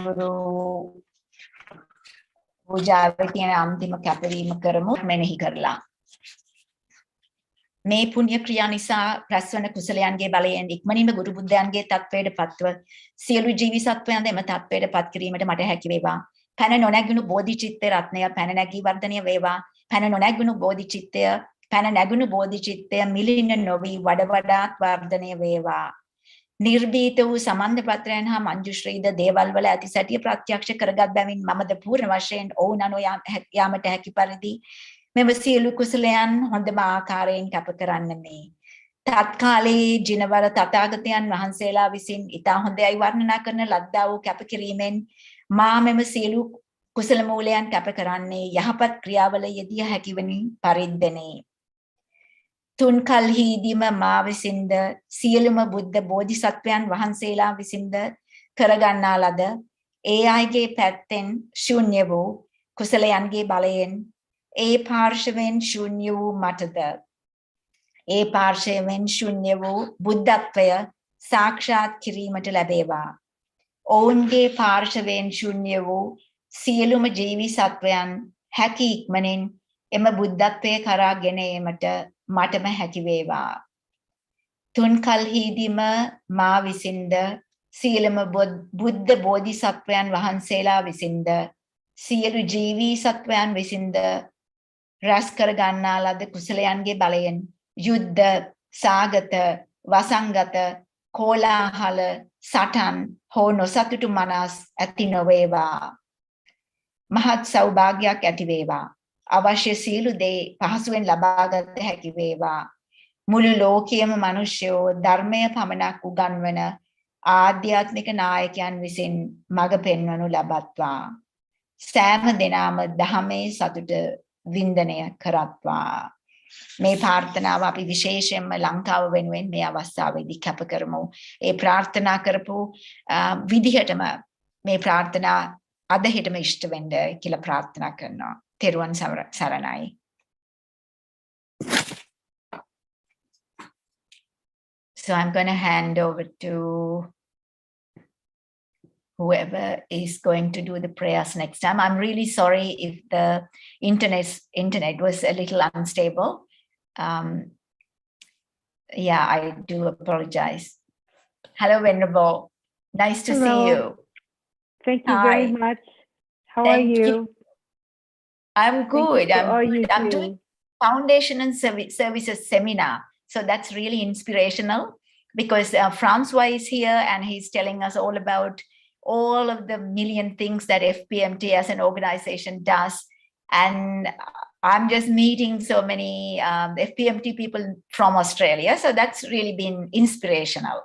Guru පූජාවේ තියෙන අන්තිම කැපවීම කරමු මෙනෙහි කරලා. මේ පුණ්‍ය ක්‍රියා නිසා රැස්වන කුසලයන්ගේ බලයෙන් ඉක්මනින්ම ගුරු බුද්ධයන්ගේ තත්වයට පත්ව සියලු ජීවි සත්වයන් දෙම තත්වයට පත් කිරීමට මට හැකි වේවා. පැන නොනැගුණු බෝධිචිත්තය රත්නය පැන නැගී වර්ධනය වේවා. පැන නොනැගුණු බෝධිචිත්තය පැන නැගුණු බෝධිචිත්තය මිලින්න නොවී වඩ වඩාත් වර්ධනය වේවා. නිර්භීත වූ සමන්ද පත්‍රයන් හා මංජුශ්‍රීද දේවල් වල ඇති සැටිය ප්‍රත්‍යක්ෂ කරගත් බැවින් මමද පූර්ණ වශයෙන් ඔවුන් අනු යාමට හැකි පරිදි මෙම සියලු කුසලයන් හොඳම ආකාරයෙන් කැප කරන්නමි. තත්කාලයේ ජිනවර තථාගතයන් වහන්සේලා විසින් ඉතා හොඳයි වර්ණනා කරන ලද්දා වූ කැපකිරීමෙන් මා මෙම සියලු කුසල මූලයන් කැප කරන්නේ යහපත් ක්‍රියාවල යෙදිය හැකිවනි පරිද්දෙනි. තුන් කල්හිදීම මා විසින්ද සියලුම බුද්ධ බෝධිසත්වයන් වහන්සේලා විසින්ද කරගන්නා ලද ඒ අයගේ පැත්තෙන් ශූන්‍ය වූ කුසලයන්ගේ බලයෙන් ඒ පාර්ශවෙන් ශූන්‍ය වූ මටද ඒ පාර්ශවෙන් ශූන්‍ය වූ බුද්ධත්වය සාක්ෂාත් කිරීමට ලැබේවා. ඔවුන්ගේ පාර්ශවෙන් ශූන්‍ය වූ සියලුම ජීවි සත්වයන් හැකි ඉක්මනින් එම බුද්ධත්වයේ කරා ගෙන ඒමට මටම හැකි වේවා. තුන් කල්හිදීම මා විසින්ද සියලුම බුද්ධ බෝධිසත්වයන් වහන්සේලා විසින්ද සියලු ජීවී සත්වයන් විසින්ද රැස් කර ගන්නා ලද කුසලයන්ගේ බලයෙන් යුද්ධ, සාගත, වසංගත, කෝලාහල, සටන් හෝ නොසතුටු මනස් ඇති නොවේවා. මහත් සෞභාග්‍යයක් ඇති වේවා. අවශ්‍ය සියලු දේ පහසුවෙන් ලබාගත හැකි වේවා. මුළු ලෝකයේම මිනිස්යෝ ධර්මය පමණක් උගන්වන ආධ්‍යාත්මික නායකයන් විසින් මඟ පෙන්වනු ලබත්වා. සෑම දිනම ධම්මේ සතුට වින්දනය කරත්වා. මේ ප්‍රාර්ථනාව අපි විශේෂයෙන්ම ලංකාව වෙනුවෙන් මේ අවස්ථාවේදී කැප කරමු. ඒ ප්‍රාර්ථනා කරපු විදිහටම මේ ප්‍රාර්ථනා අද හිටම ඉෂ්ට වෙන්න කියලා ප්‍රාර්ථනා කරනවා. තෙරුවන් සරණයි. So I'm going to hand over to whoever is going to do the prayers next time. I'm really sorry if the internet was a little unstable. Yeah, I do apologize. Hello, Venerable. Nice to see you. Thank you very much. How are you? I'm good. I'm do. doing foundation and services seminar. So that's really inspirational because Francois is here and he's telling us all about all of the million things that FPMT as an organization does. And I'm just meeting so many FPMT people from Australia. So that's really been inspirational,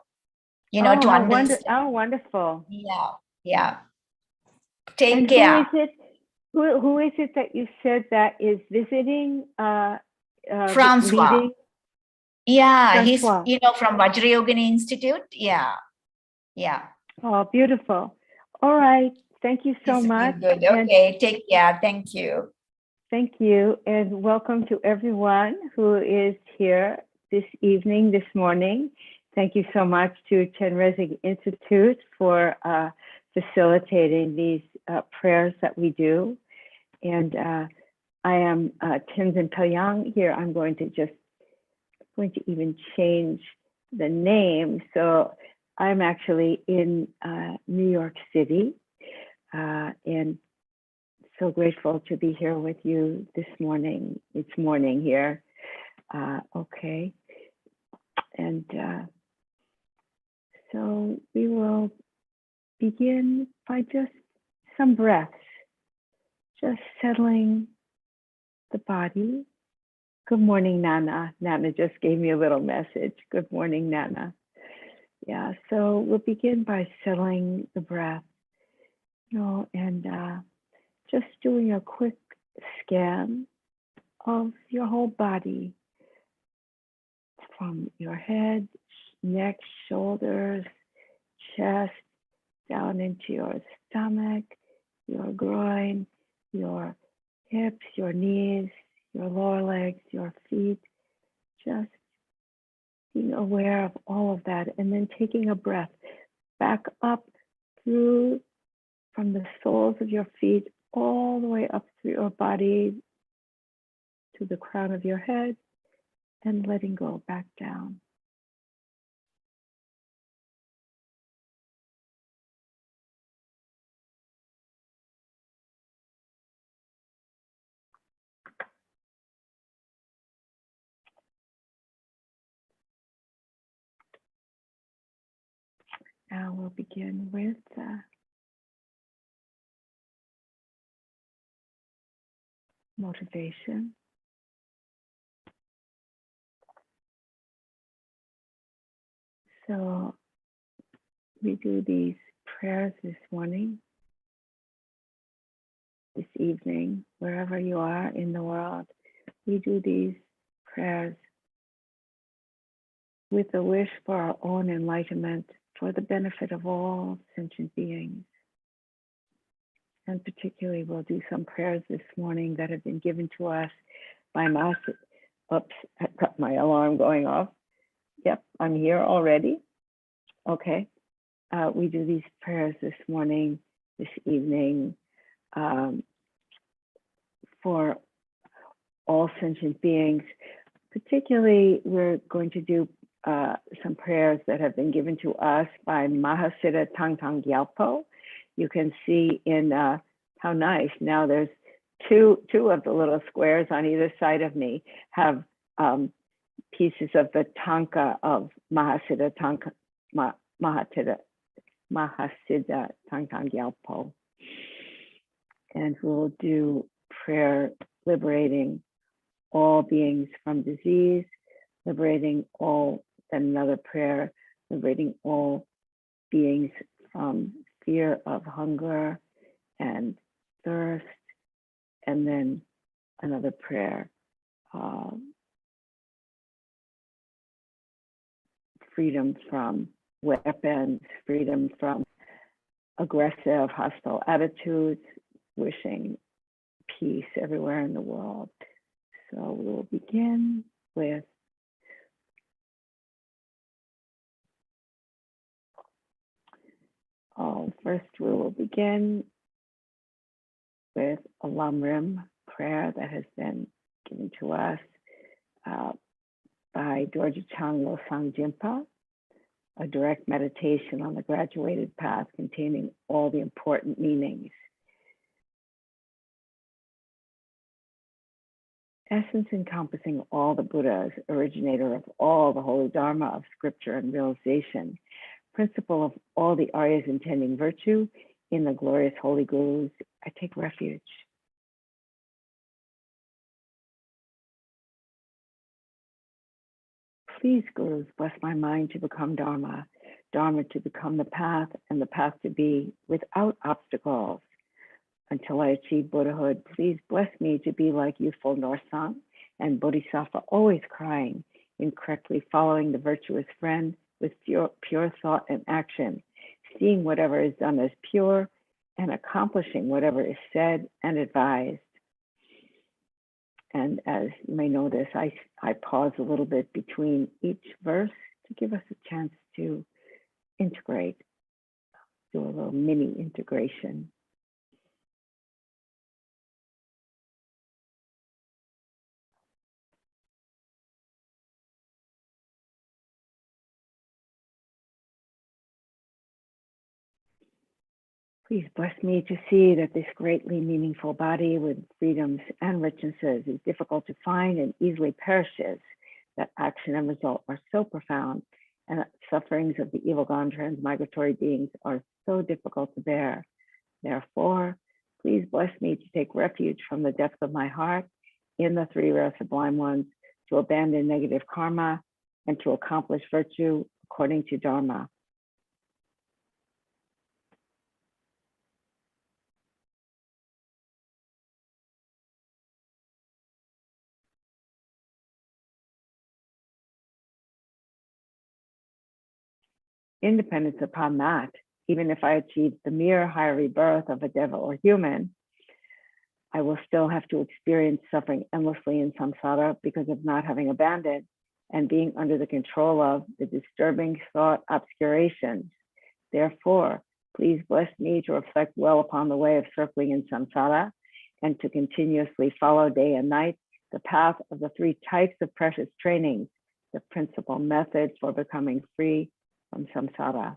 you know, to understand. Oh, wonderful. Yeah, yeah. Take and care. Who is it that you said that is visiting? Francois. Leading? Yeah, Francois. he's, you know, from Vajrayogini Institute. Yeah, yeah. Oh, beautiful. All right. Thank you so much. Good. Okay, take care. Thank you. Thank you. And welcome to everyone who is here this evening, this morning. Thank you so much to Chenrezig Institute for facilitating these prayers that we do. And I am Tenzin Palyang here. I'm going to even change the name. So I'm actually in New York City and so grateful to be here with you this morning. It's morning here. Okay. And so we will begin by just some breaths, just settling the body. Good morning, Nana. Nana just gave me a little message. Good morning, Nana. Yeah, so we'll begin by settling the breath, you know, and just doing a quick scan of your whole body, from your head, neck, shoulders, chest, down into your stomach, your groin, your hips, your knees, your lower legs, your feet, just being aware of all of that, and then taking a breath back up through from the soles of your feet all the way up through your body to the crown of your head, and letting go back down. Now we'll begin with motivation. So we do these prayers this morning, this evening, wherever you are in the world. We do these prayers with a wish for our own enlightenment, for the benefit of all sentient beings. And particularly, we'll do some prayers this morning that have been given to us by Master. Oops, I've got my alarm going off. Yep, I'm here already. Okay. We do these prayers this morning, this evening, for all sentient beings. Particularly, we're going to do some prayers that have been given to us by Mahasiddha Thangtong Gyalpo. You can see in how nice. Now there's two of the little squares on either side of me have pieces of the tanka of Mahasiddha Thangtong Gyalpo. And we'll do prayer liberating all beings from disease, liberating all, then another prayer, liberating all beings from fear of hunger and thirst, and then another prayer, freedom from weapons, freedom from aggressive, hostile attitudes, wishing peace everywhere in the world. So we will begin with first we will begin with a Lamrim prayer that has been given to us by Dorje Chang Losang Jinpa, a direct meditation on the graduated path containing all the important meanings. Essence encompassing all the Buddhas, originator of all the holy Dharma of scripture and realization, principle of all the Aryas intending virtue, in the glorious holy gurus, I take refuge. Please, gurus, bless my mind to become Dharma, Dharma to become the path, and the path to be without obstacles. Until I achieve Buddhahood, please bless me to be like youthful Norsang and Bodhisattva, always crying, incorrectly following the virtuous friend with pure thought and action, seeing whatever is done as pure and accomplishing whatever is said and advised. And as you may notice, I pause a little bit between each verse to give us a chance to integrate, do a little mini integration. Please bless me to see that this greatly meaningful body with freedoms and richnesses is difficult to find and easily perishes, that action and result are so profound, and that sufferings of the evil-gone transmigratory beings are so difficult to bear. Therefore, please bless me to take refuge from the depths of my heart in the three rare sublime ones, to abandon negative karma and to accomplish virtue according to Dharma. Independence upon that, even if I achieve the mere higher rebirth of a devil or human, I will still have to experience suffering endlessly in samsara because of not having abandoned and being under the control of the disturbing thought obscurations. Therefore, please bless me to reflect well upon the way of circling in samsara and to continuously follow day and night the path of the three types of precious trainings, the principal methods for becoming free from samsara.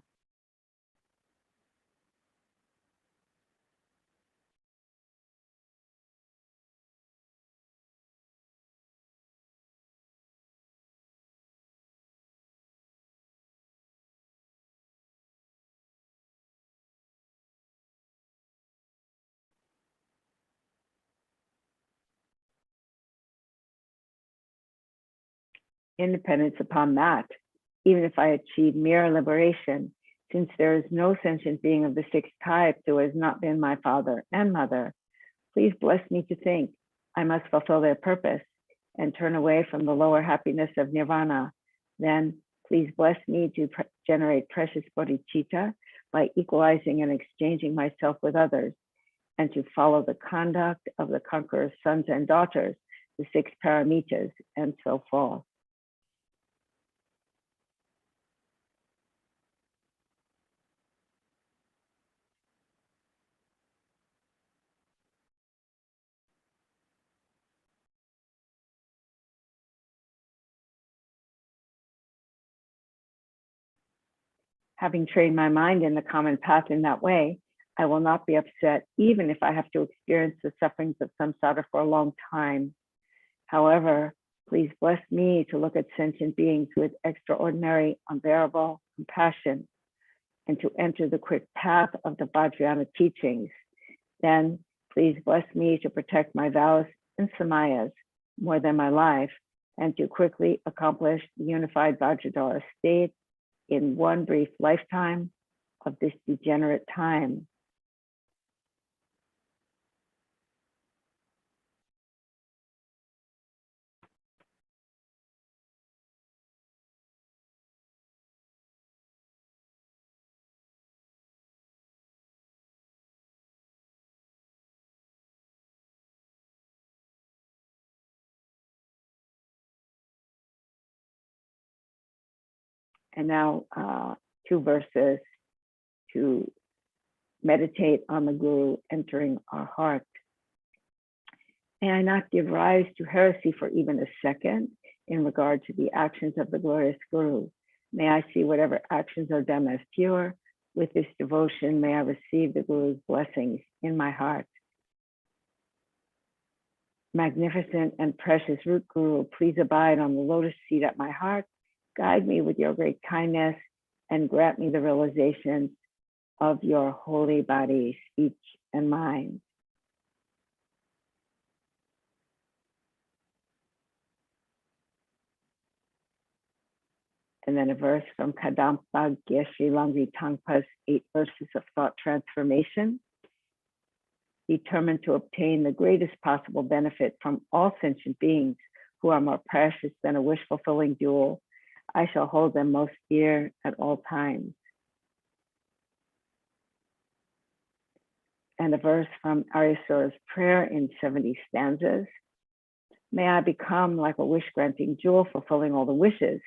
independence upon that, even if I achieve mere liberation, since there is no sentient being of the sixth type who has not been my father and mother. Please bless me to think I must fulfill their purpose and turn away from the lower happiness of nirvana. Then please bless me to generate precious bodhicitta by equalizing and exchanging myself with others, and to follow the conduct of the conqueror's sons and daughters, the six paramitas, and so forth. Having trained my mind in the common path in that way, I will not be upset even if I have to experience the sufferings of samsara for a long time. However, please bless me to look at sentient beings with extraordinary, unbearable compassion and to enter the quick path of the Vajrayana teachings. Then please bless me to protect my vows and samayas more than my life and to quickly accomplish the unified Vajradhara state in one brief lifetime of this degenerate time. And now 2 verses to meditate on the Guru entering our heart. May I not give rise to heresy for even a second in regard to the actions of the glorious Guru. May I see whatever actions are done as pure. With this devotion, may I receive the Guru's blessings in my heart. Magnificent and precious root Guru, please abide on the lotus seat at my heart. Guide me with your great kindness and grant me the realization of your holy body, speech, and mind. And then a verse from Kadampa Geshe Langri Tangpa's 8 verses of thought transformation. Determined to obtain the greatest possible benefit from all sentient beings who are more precious than a wish-fulfilling jewel, I shall hold them most dear at all times. And a verse from Aryasura's prayer in 70 stanzas. May I become like a wish-granting jewel, fulfilling all the wishes,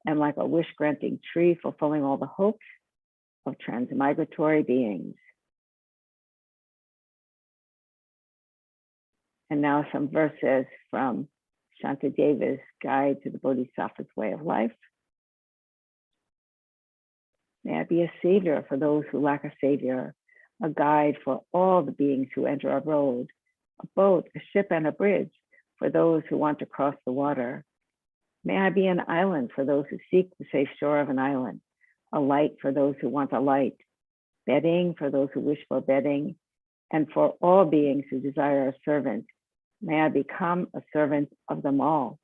and like a wish-granting tree, fulfilling all the hopes of transmigratory beings. And now some verses from Shantadeva's Guide to the Bodhisattva's Way of Life. May I be a savior for those who lack a savior, a guide for all the beings who enter our road, a boat, a ship, and a bridge for those who want to cross the water. May I be an island for those who seek the safe shore of an island, a light for those who want a light, bedding for those who wish for bedding, and for all beings who desire a servant. May I become a servant of them all.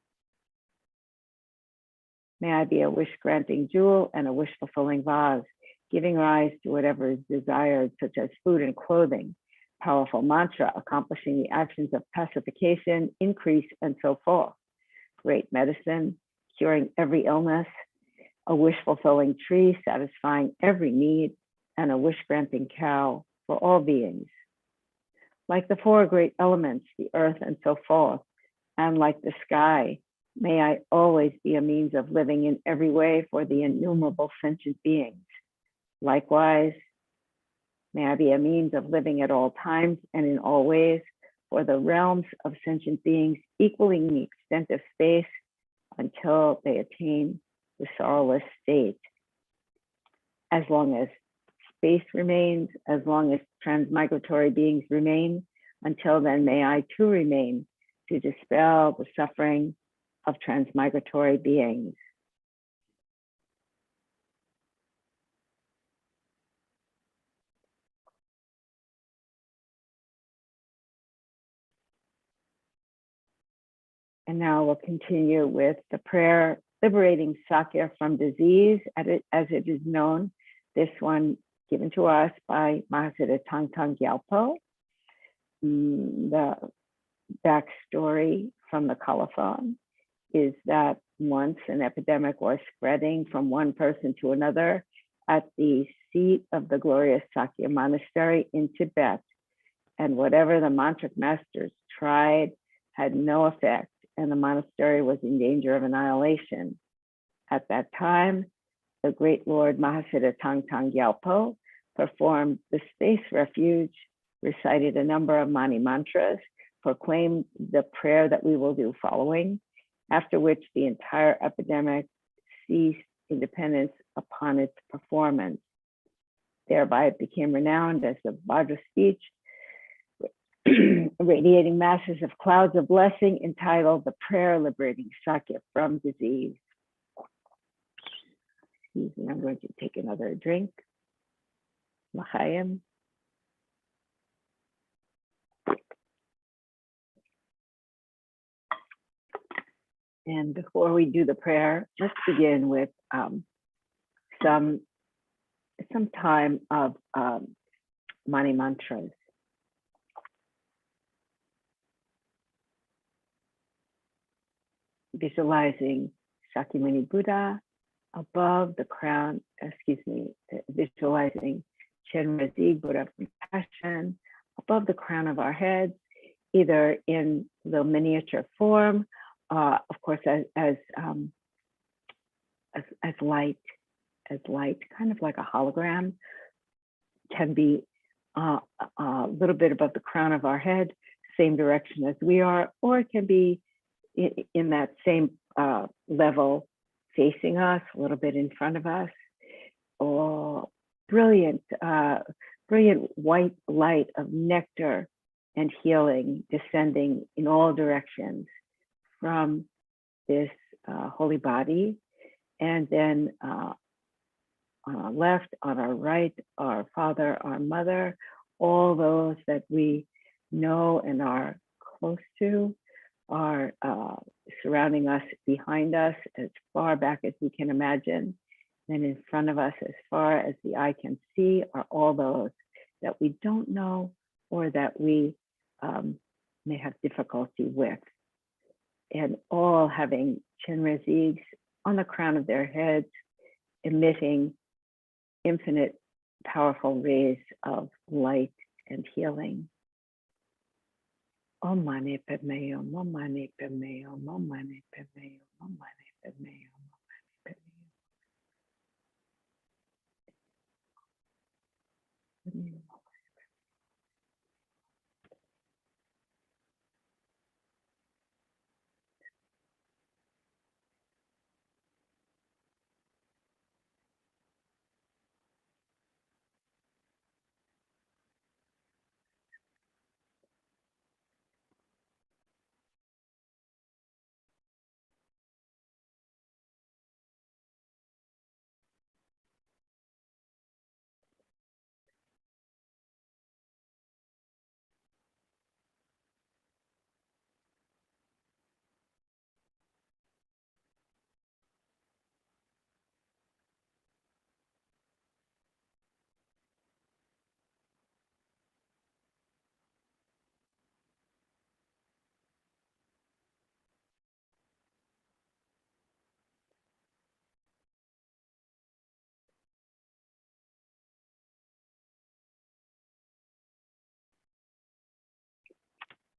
May I be a wish-granting jewel and a wish-fulfilling vase, giving rise to whatever is desired, such as food and clothing, powerful mantra, accomplishing the actions of pacification, increase, and so forth. Great medicine, curing every illness, a wish-fulfilling tree, satisfying every need, and a wish-granting cow for all beings. Like the 4 great elements, the earth and so forth, and like the sky, may I always be a means of living in every way for the innumerable sentient beings. Likewise, may I be a means of living at all times and in all ways for the realms of sentient beings, equaling the extent of space until they attain the sorrowless state. As long as space remains, as long as transmigratory beings remain, until then may I too remain to dispel the suffering of transmigratory beings. And now we'll continue with the prayer liberating Sakya from disease, as it is known. This one given to us by Mahasiddha Thangtong Gyalpo. The backstory from the colophon is that once an epidemic was spreading from one person to another at the seat of the glorious Sakya monastery in Tibet, and whatever the mantric masters tried had no effect, and the monastery was in danger of annihilation. At that time, the great Lord Mahasiddha Thangtong Gyalpo performed the space refuge, recited a number of mani mantras, proclaimed the prayer that we will do following, after which the entire epidemic ceased independence upon its performance. Thereby it became renowned as the Vajra speech, radiating masses of clouds of blessing, entitled The Prayer Liberating Sakya from Disease. Excuse me, I'm going to take another drink. L'chaim. And before we do the prayer, let's begin with some time of mani mantras. Visualizing Shakyamuni Buddha above the crown, visualizing Chenrezig Buddha of Compassion above the crown of our heads, either in the miniature form, of course, as light, kind of like a hologram, can be a little bit above the crown of our head, same direction as we are, or it can be in that same level facing us, a little bit in front of us. Oh, brilliant white light of nectar and healing descending in all directions from this holy body. And then on our left, on our right, our father, our mother, all those that we know and are close to are surrounding us, behind us, as far back as we can imagine. And in front of us, as far as the eye can see, are all those that we don't know or that we may have difficulty with. And all having Chenrezigs on the crown of their heads, emitting infinite powerful rays of light and healing. Om Mani Padme Hum, Om Mani Padme Hum, Om Mani Padme Hum, Om Mani Padme Hum, Om Mani Padme Hum.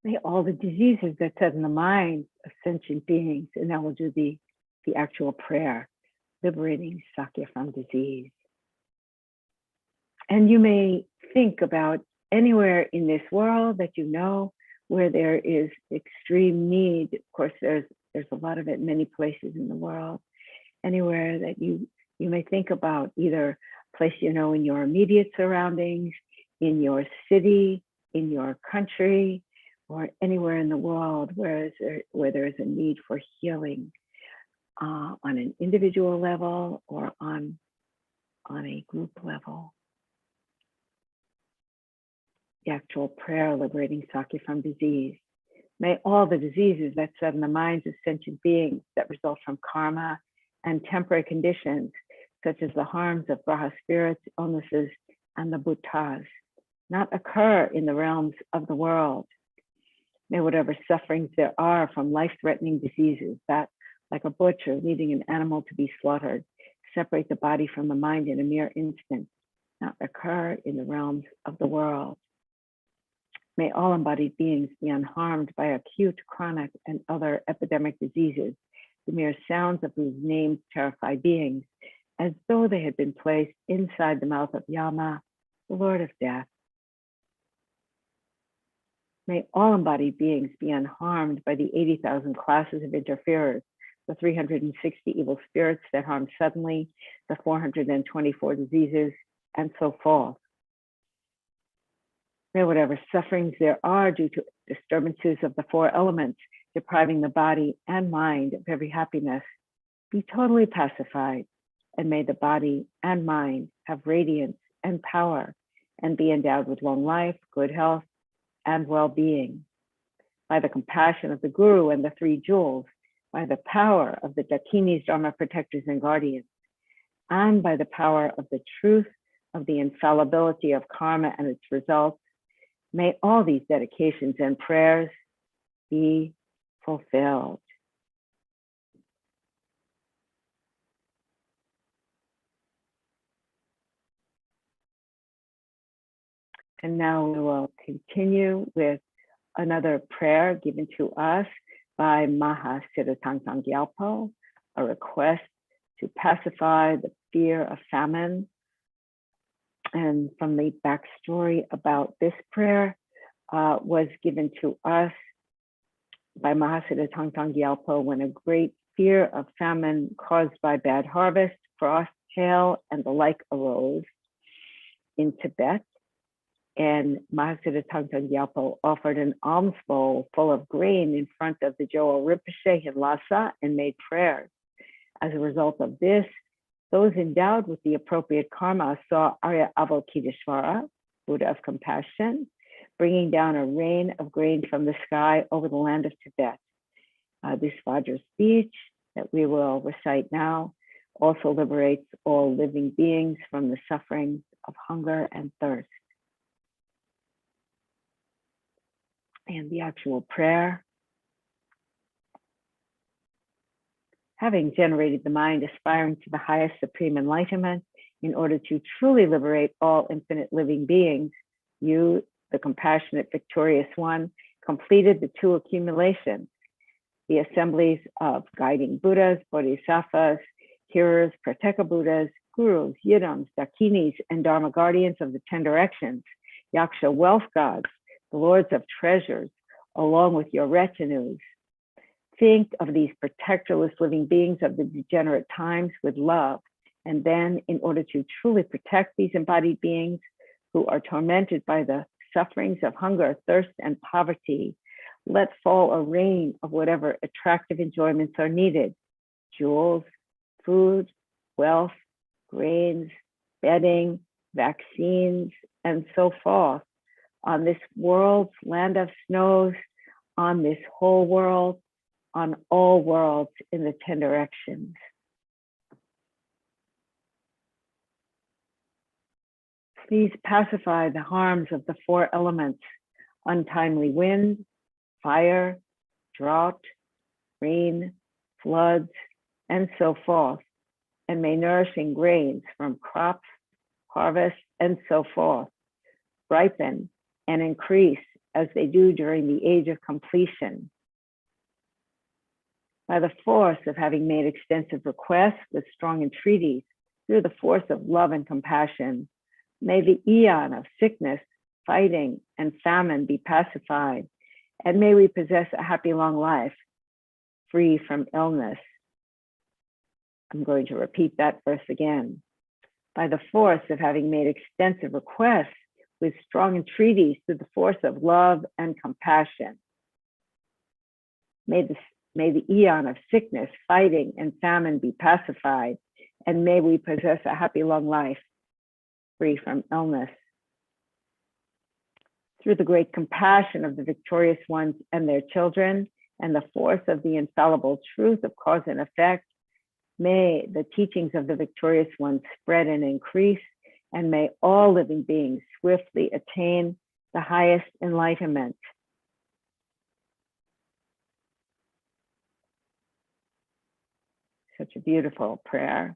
May all the diseases that set in the minds of sentient beings, and now we'll do the actual prayer, liberating Sakya from disease. And you may think about anywhere in this world that you know where there is extreme need. Of course, there's a lot of it in many places in the world. Anywhere that you may think about, either a place you know in your immediate surroundings, in your city, in your country, or anywhere in the world where there is a need for healing on an individual level or on a group level. The actual prayer liberating Sakya from disease. May all the diseases that set in the minds of sentient beings that result from karma and temporary conditions, such as the harms of Graha spirits, illnesses, and the bhutas, not occur in the realms of the world. May whatever sufferings there are from life-threatening diseases that, like a butcher leading an animal to be slaughtered, separate the body from the mind in a mere instant, not occur in the realms of the world. May all embodied beings be unharmed by acute, chronic, and other epidemic diseases, the mere sounds of whose names terrify beings, as though they had been placed inside the mouth of Yama, the Lord of Death. May all embodied beings be unharmed by the 80,000 classes of interferers, the 360 evil spirits that harm suddenly, the 424 diseases, and so forth. May whatever sufferings there are due to disturbances of the four elements, depriving the body and mind of every happiness, be totally pacified, and may the body and mind have radiance and power and be endowed with long life, good health, and well-being. By the compassion of the Guru and the three jewels, by the power of the Dakinis, Dharma protectors and guardians, and by the power of the truth of the infallibility of karma and its results, may all these dedications and prayers be fulfilled. And now we will continue with another prayer given to us by Mahasiddha Thangtong Gyalpo, a request to pacify the fear of famine. And from the backstory about this prayer was given to us by Mahasiddha Thangtong Gyalpo when a great fear of famine caused by bad harvest, frost, hail, and the like arose in Tibet. And Mahasiddha Thangtong Gyalpo offered an alms bowl full of grain in front of the Joel Rinpoche in Lhasa and made prayers. As a result of this, those endowed with the appropriate karma saw Arya Avalokiteshvara, Buddha of compassion, bringing down a rain of grain from the sky over the land of Tibet. This Vajra speech that we will recite now also liberates all living beings from the sufferings of hunger and thirst. And the actual prayer. Having generated the mind aspiring to the highest supreme enlightenment in order to truly liberate all infinite living beings, you, the compassionate, victorious one, completed the two accumulations, the assemblies of guiding Buddhas, Bodhisattvas, hearers, Prateka Buddhas, Gurus, Yidams, Dakinis, and Dharma guardians of the 10 directions, Yaksha wealth gods, the lords of treasures, along with your retinues. Think of these protectorless living beings of the degenerate times with love. And then, in order to truly protect these embodied beings who are tormented by the sufferings of hunger, thirst, and poverty, let fall a rain of whatever attractive enjoyments are needed: jewels, food, wealth, grains, bedding, vaccines, and so forth, on this world's land of snows, on this whole world, on all worlds in the 10 directions. Please pacify the harms of the 4 elements: untimely wind, fire, drought, rain, floods, and so forth, and may nourishing grains from crops, harvest, and so forth ripen and increase as they do during the age of completion. By the force of having made extensive requests with strong entreaties through the force of love and compassion, may the eon of sickness, fighting, and famine be pacified, and may we possess a happy long life, free from illness. I'm going to repeat that verse again. By the force of having made extensive requests with strong entreaties through the force of love and compassion, may the eon of sickness, fighting, and famine be pacified, and may we possess a happy long life, free from illness. Through the great compassion of the victorious ones and their children, and the force of the infallible truth of cause and effect, May the teachings of the victorious one spread and increase, and may all living beings swiftly attain the highest enlightenment. Such a beautiful prayer.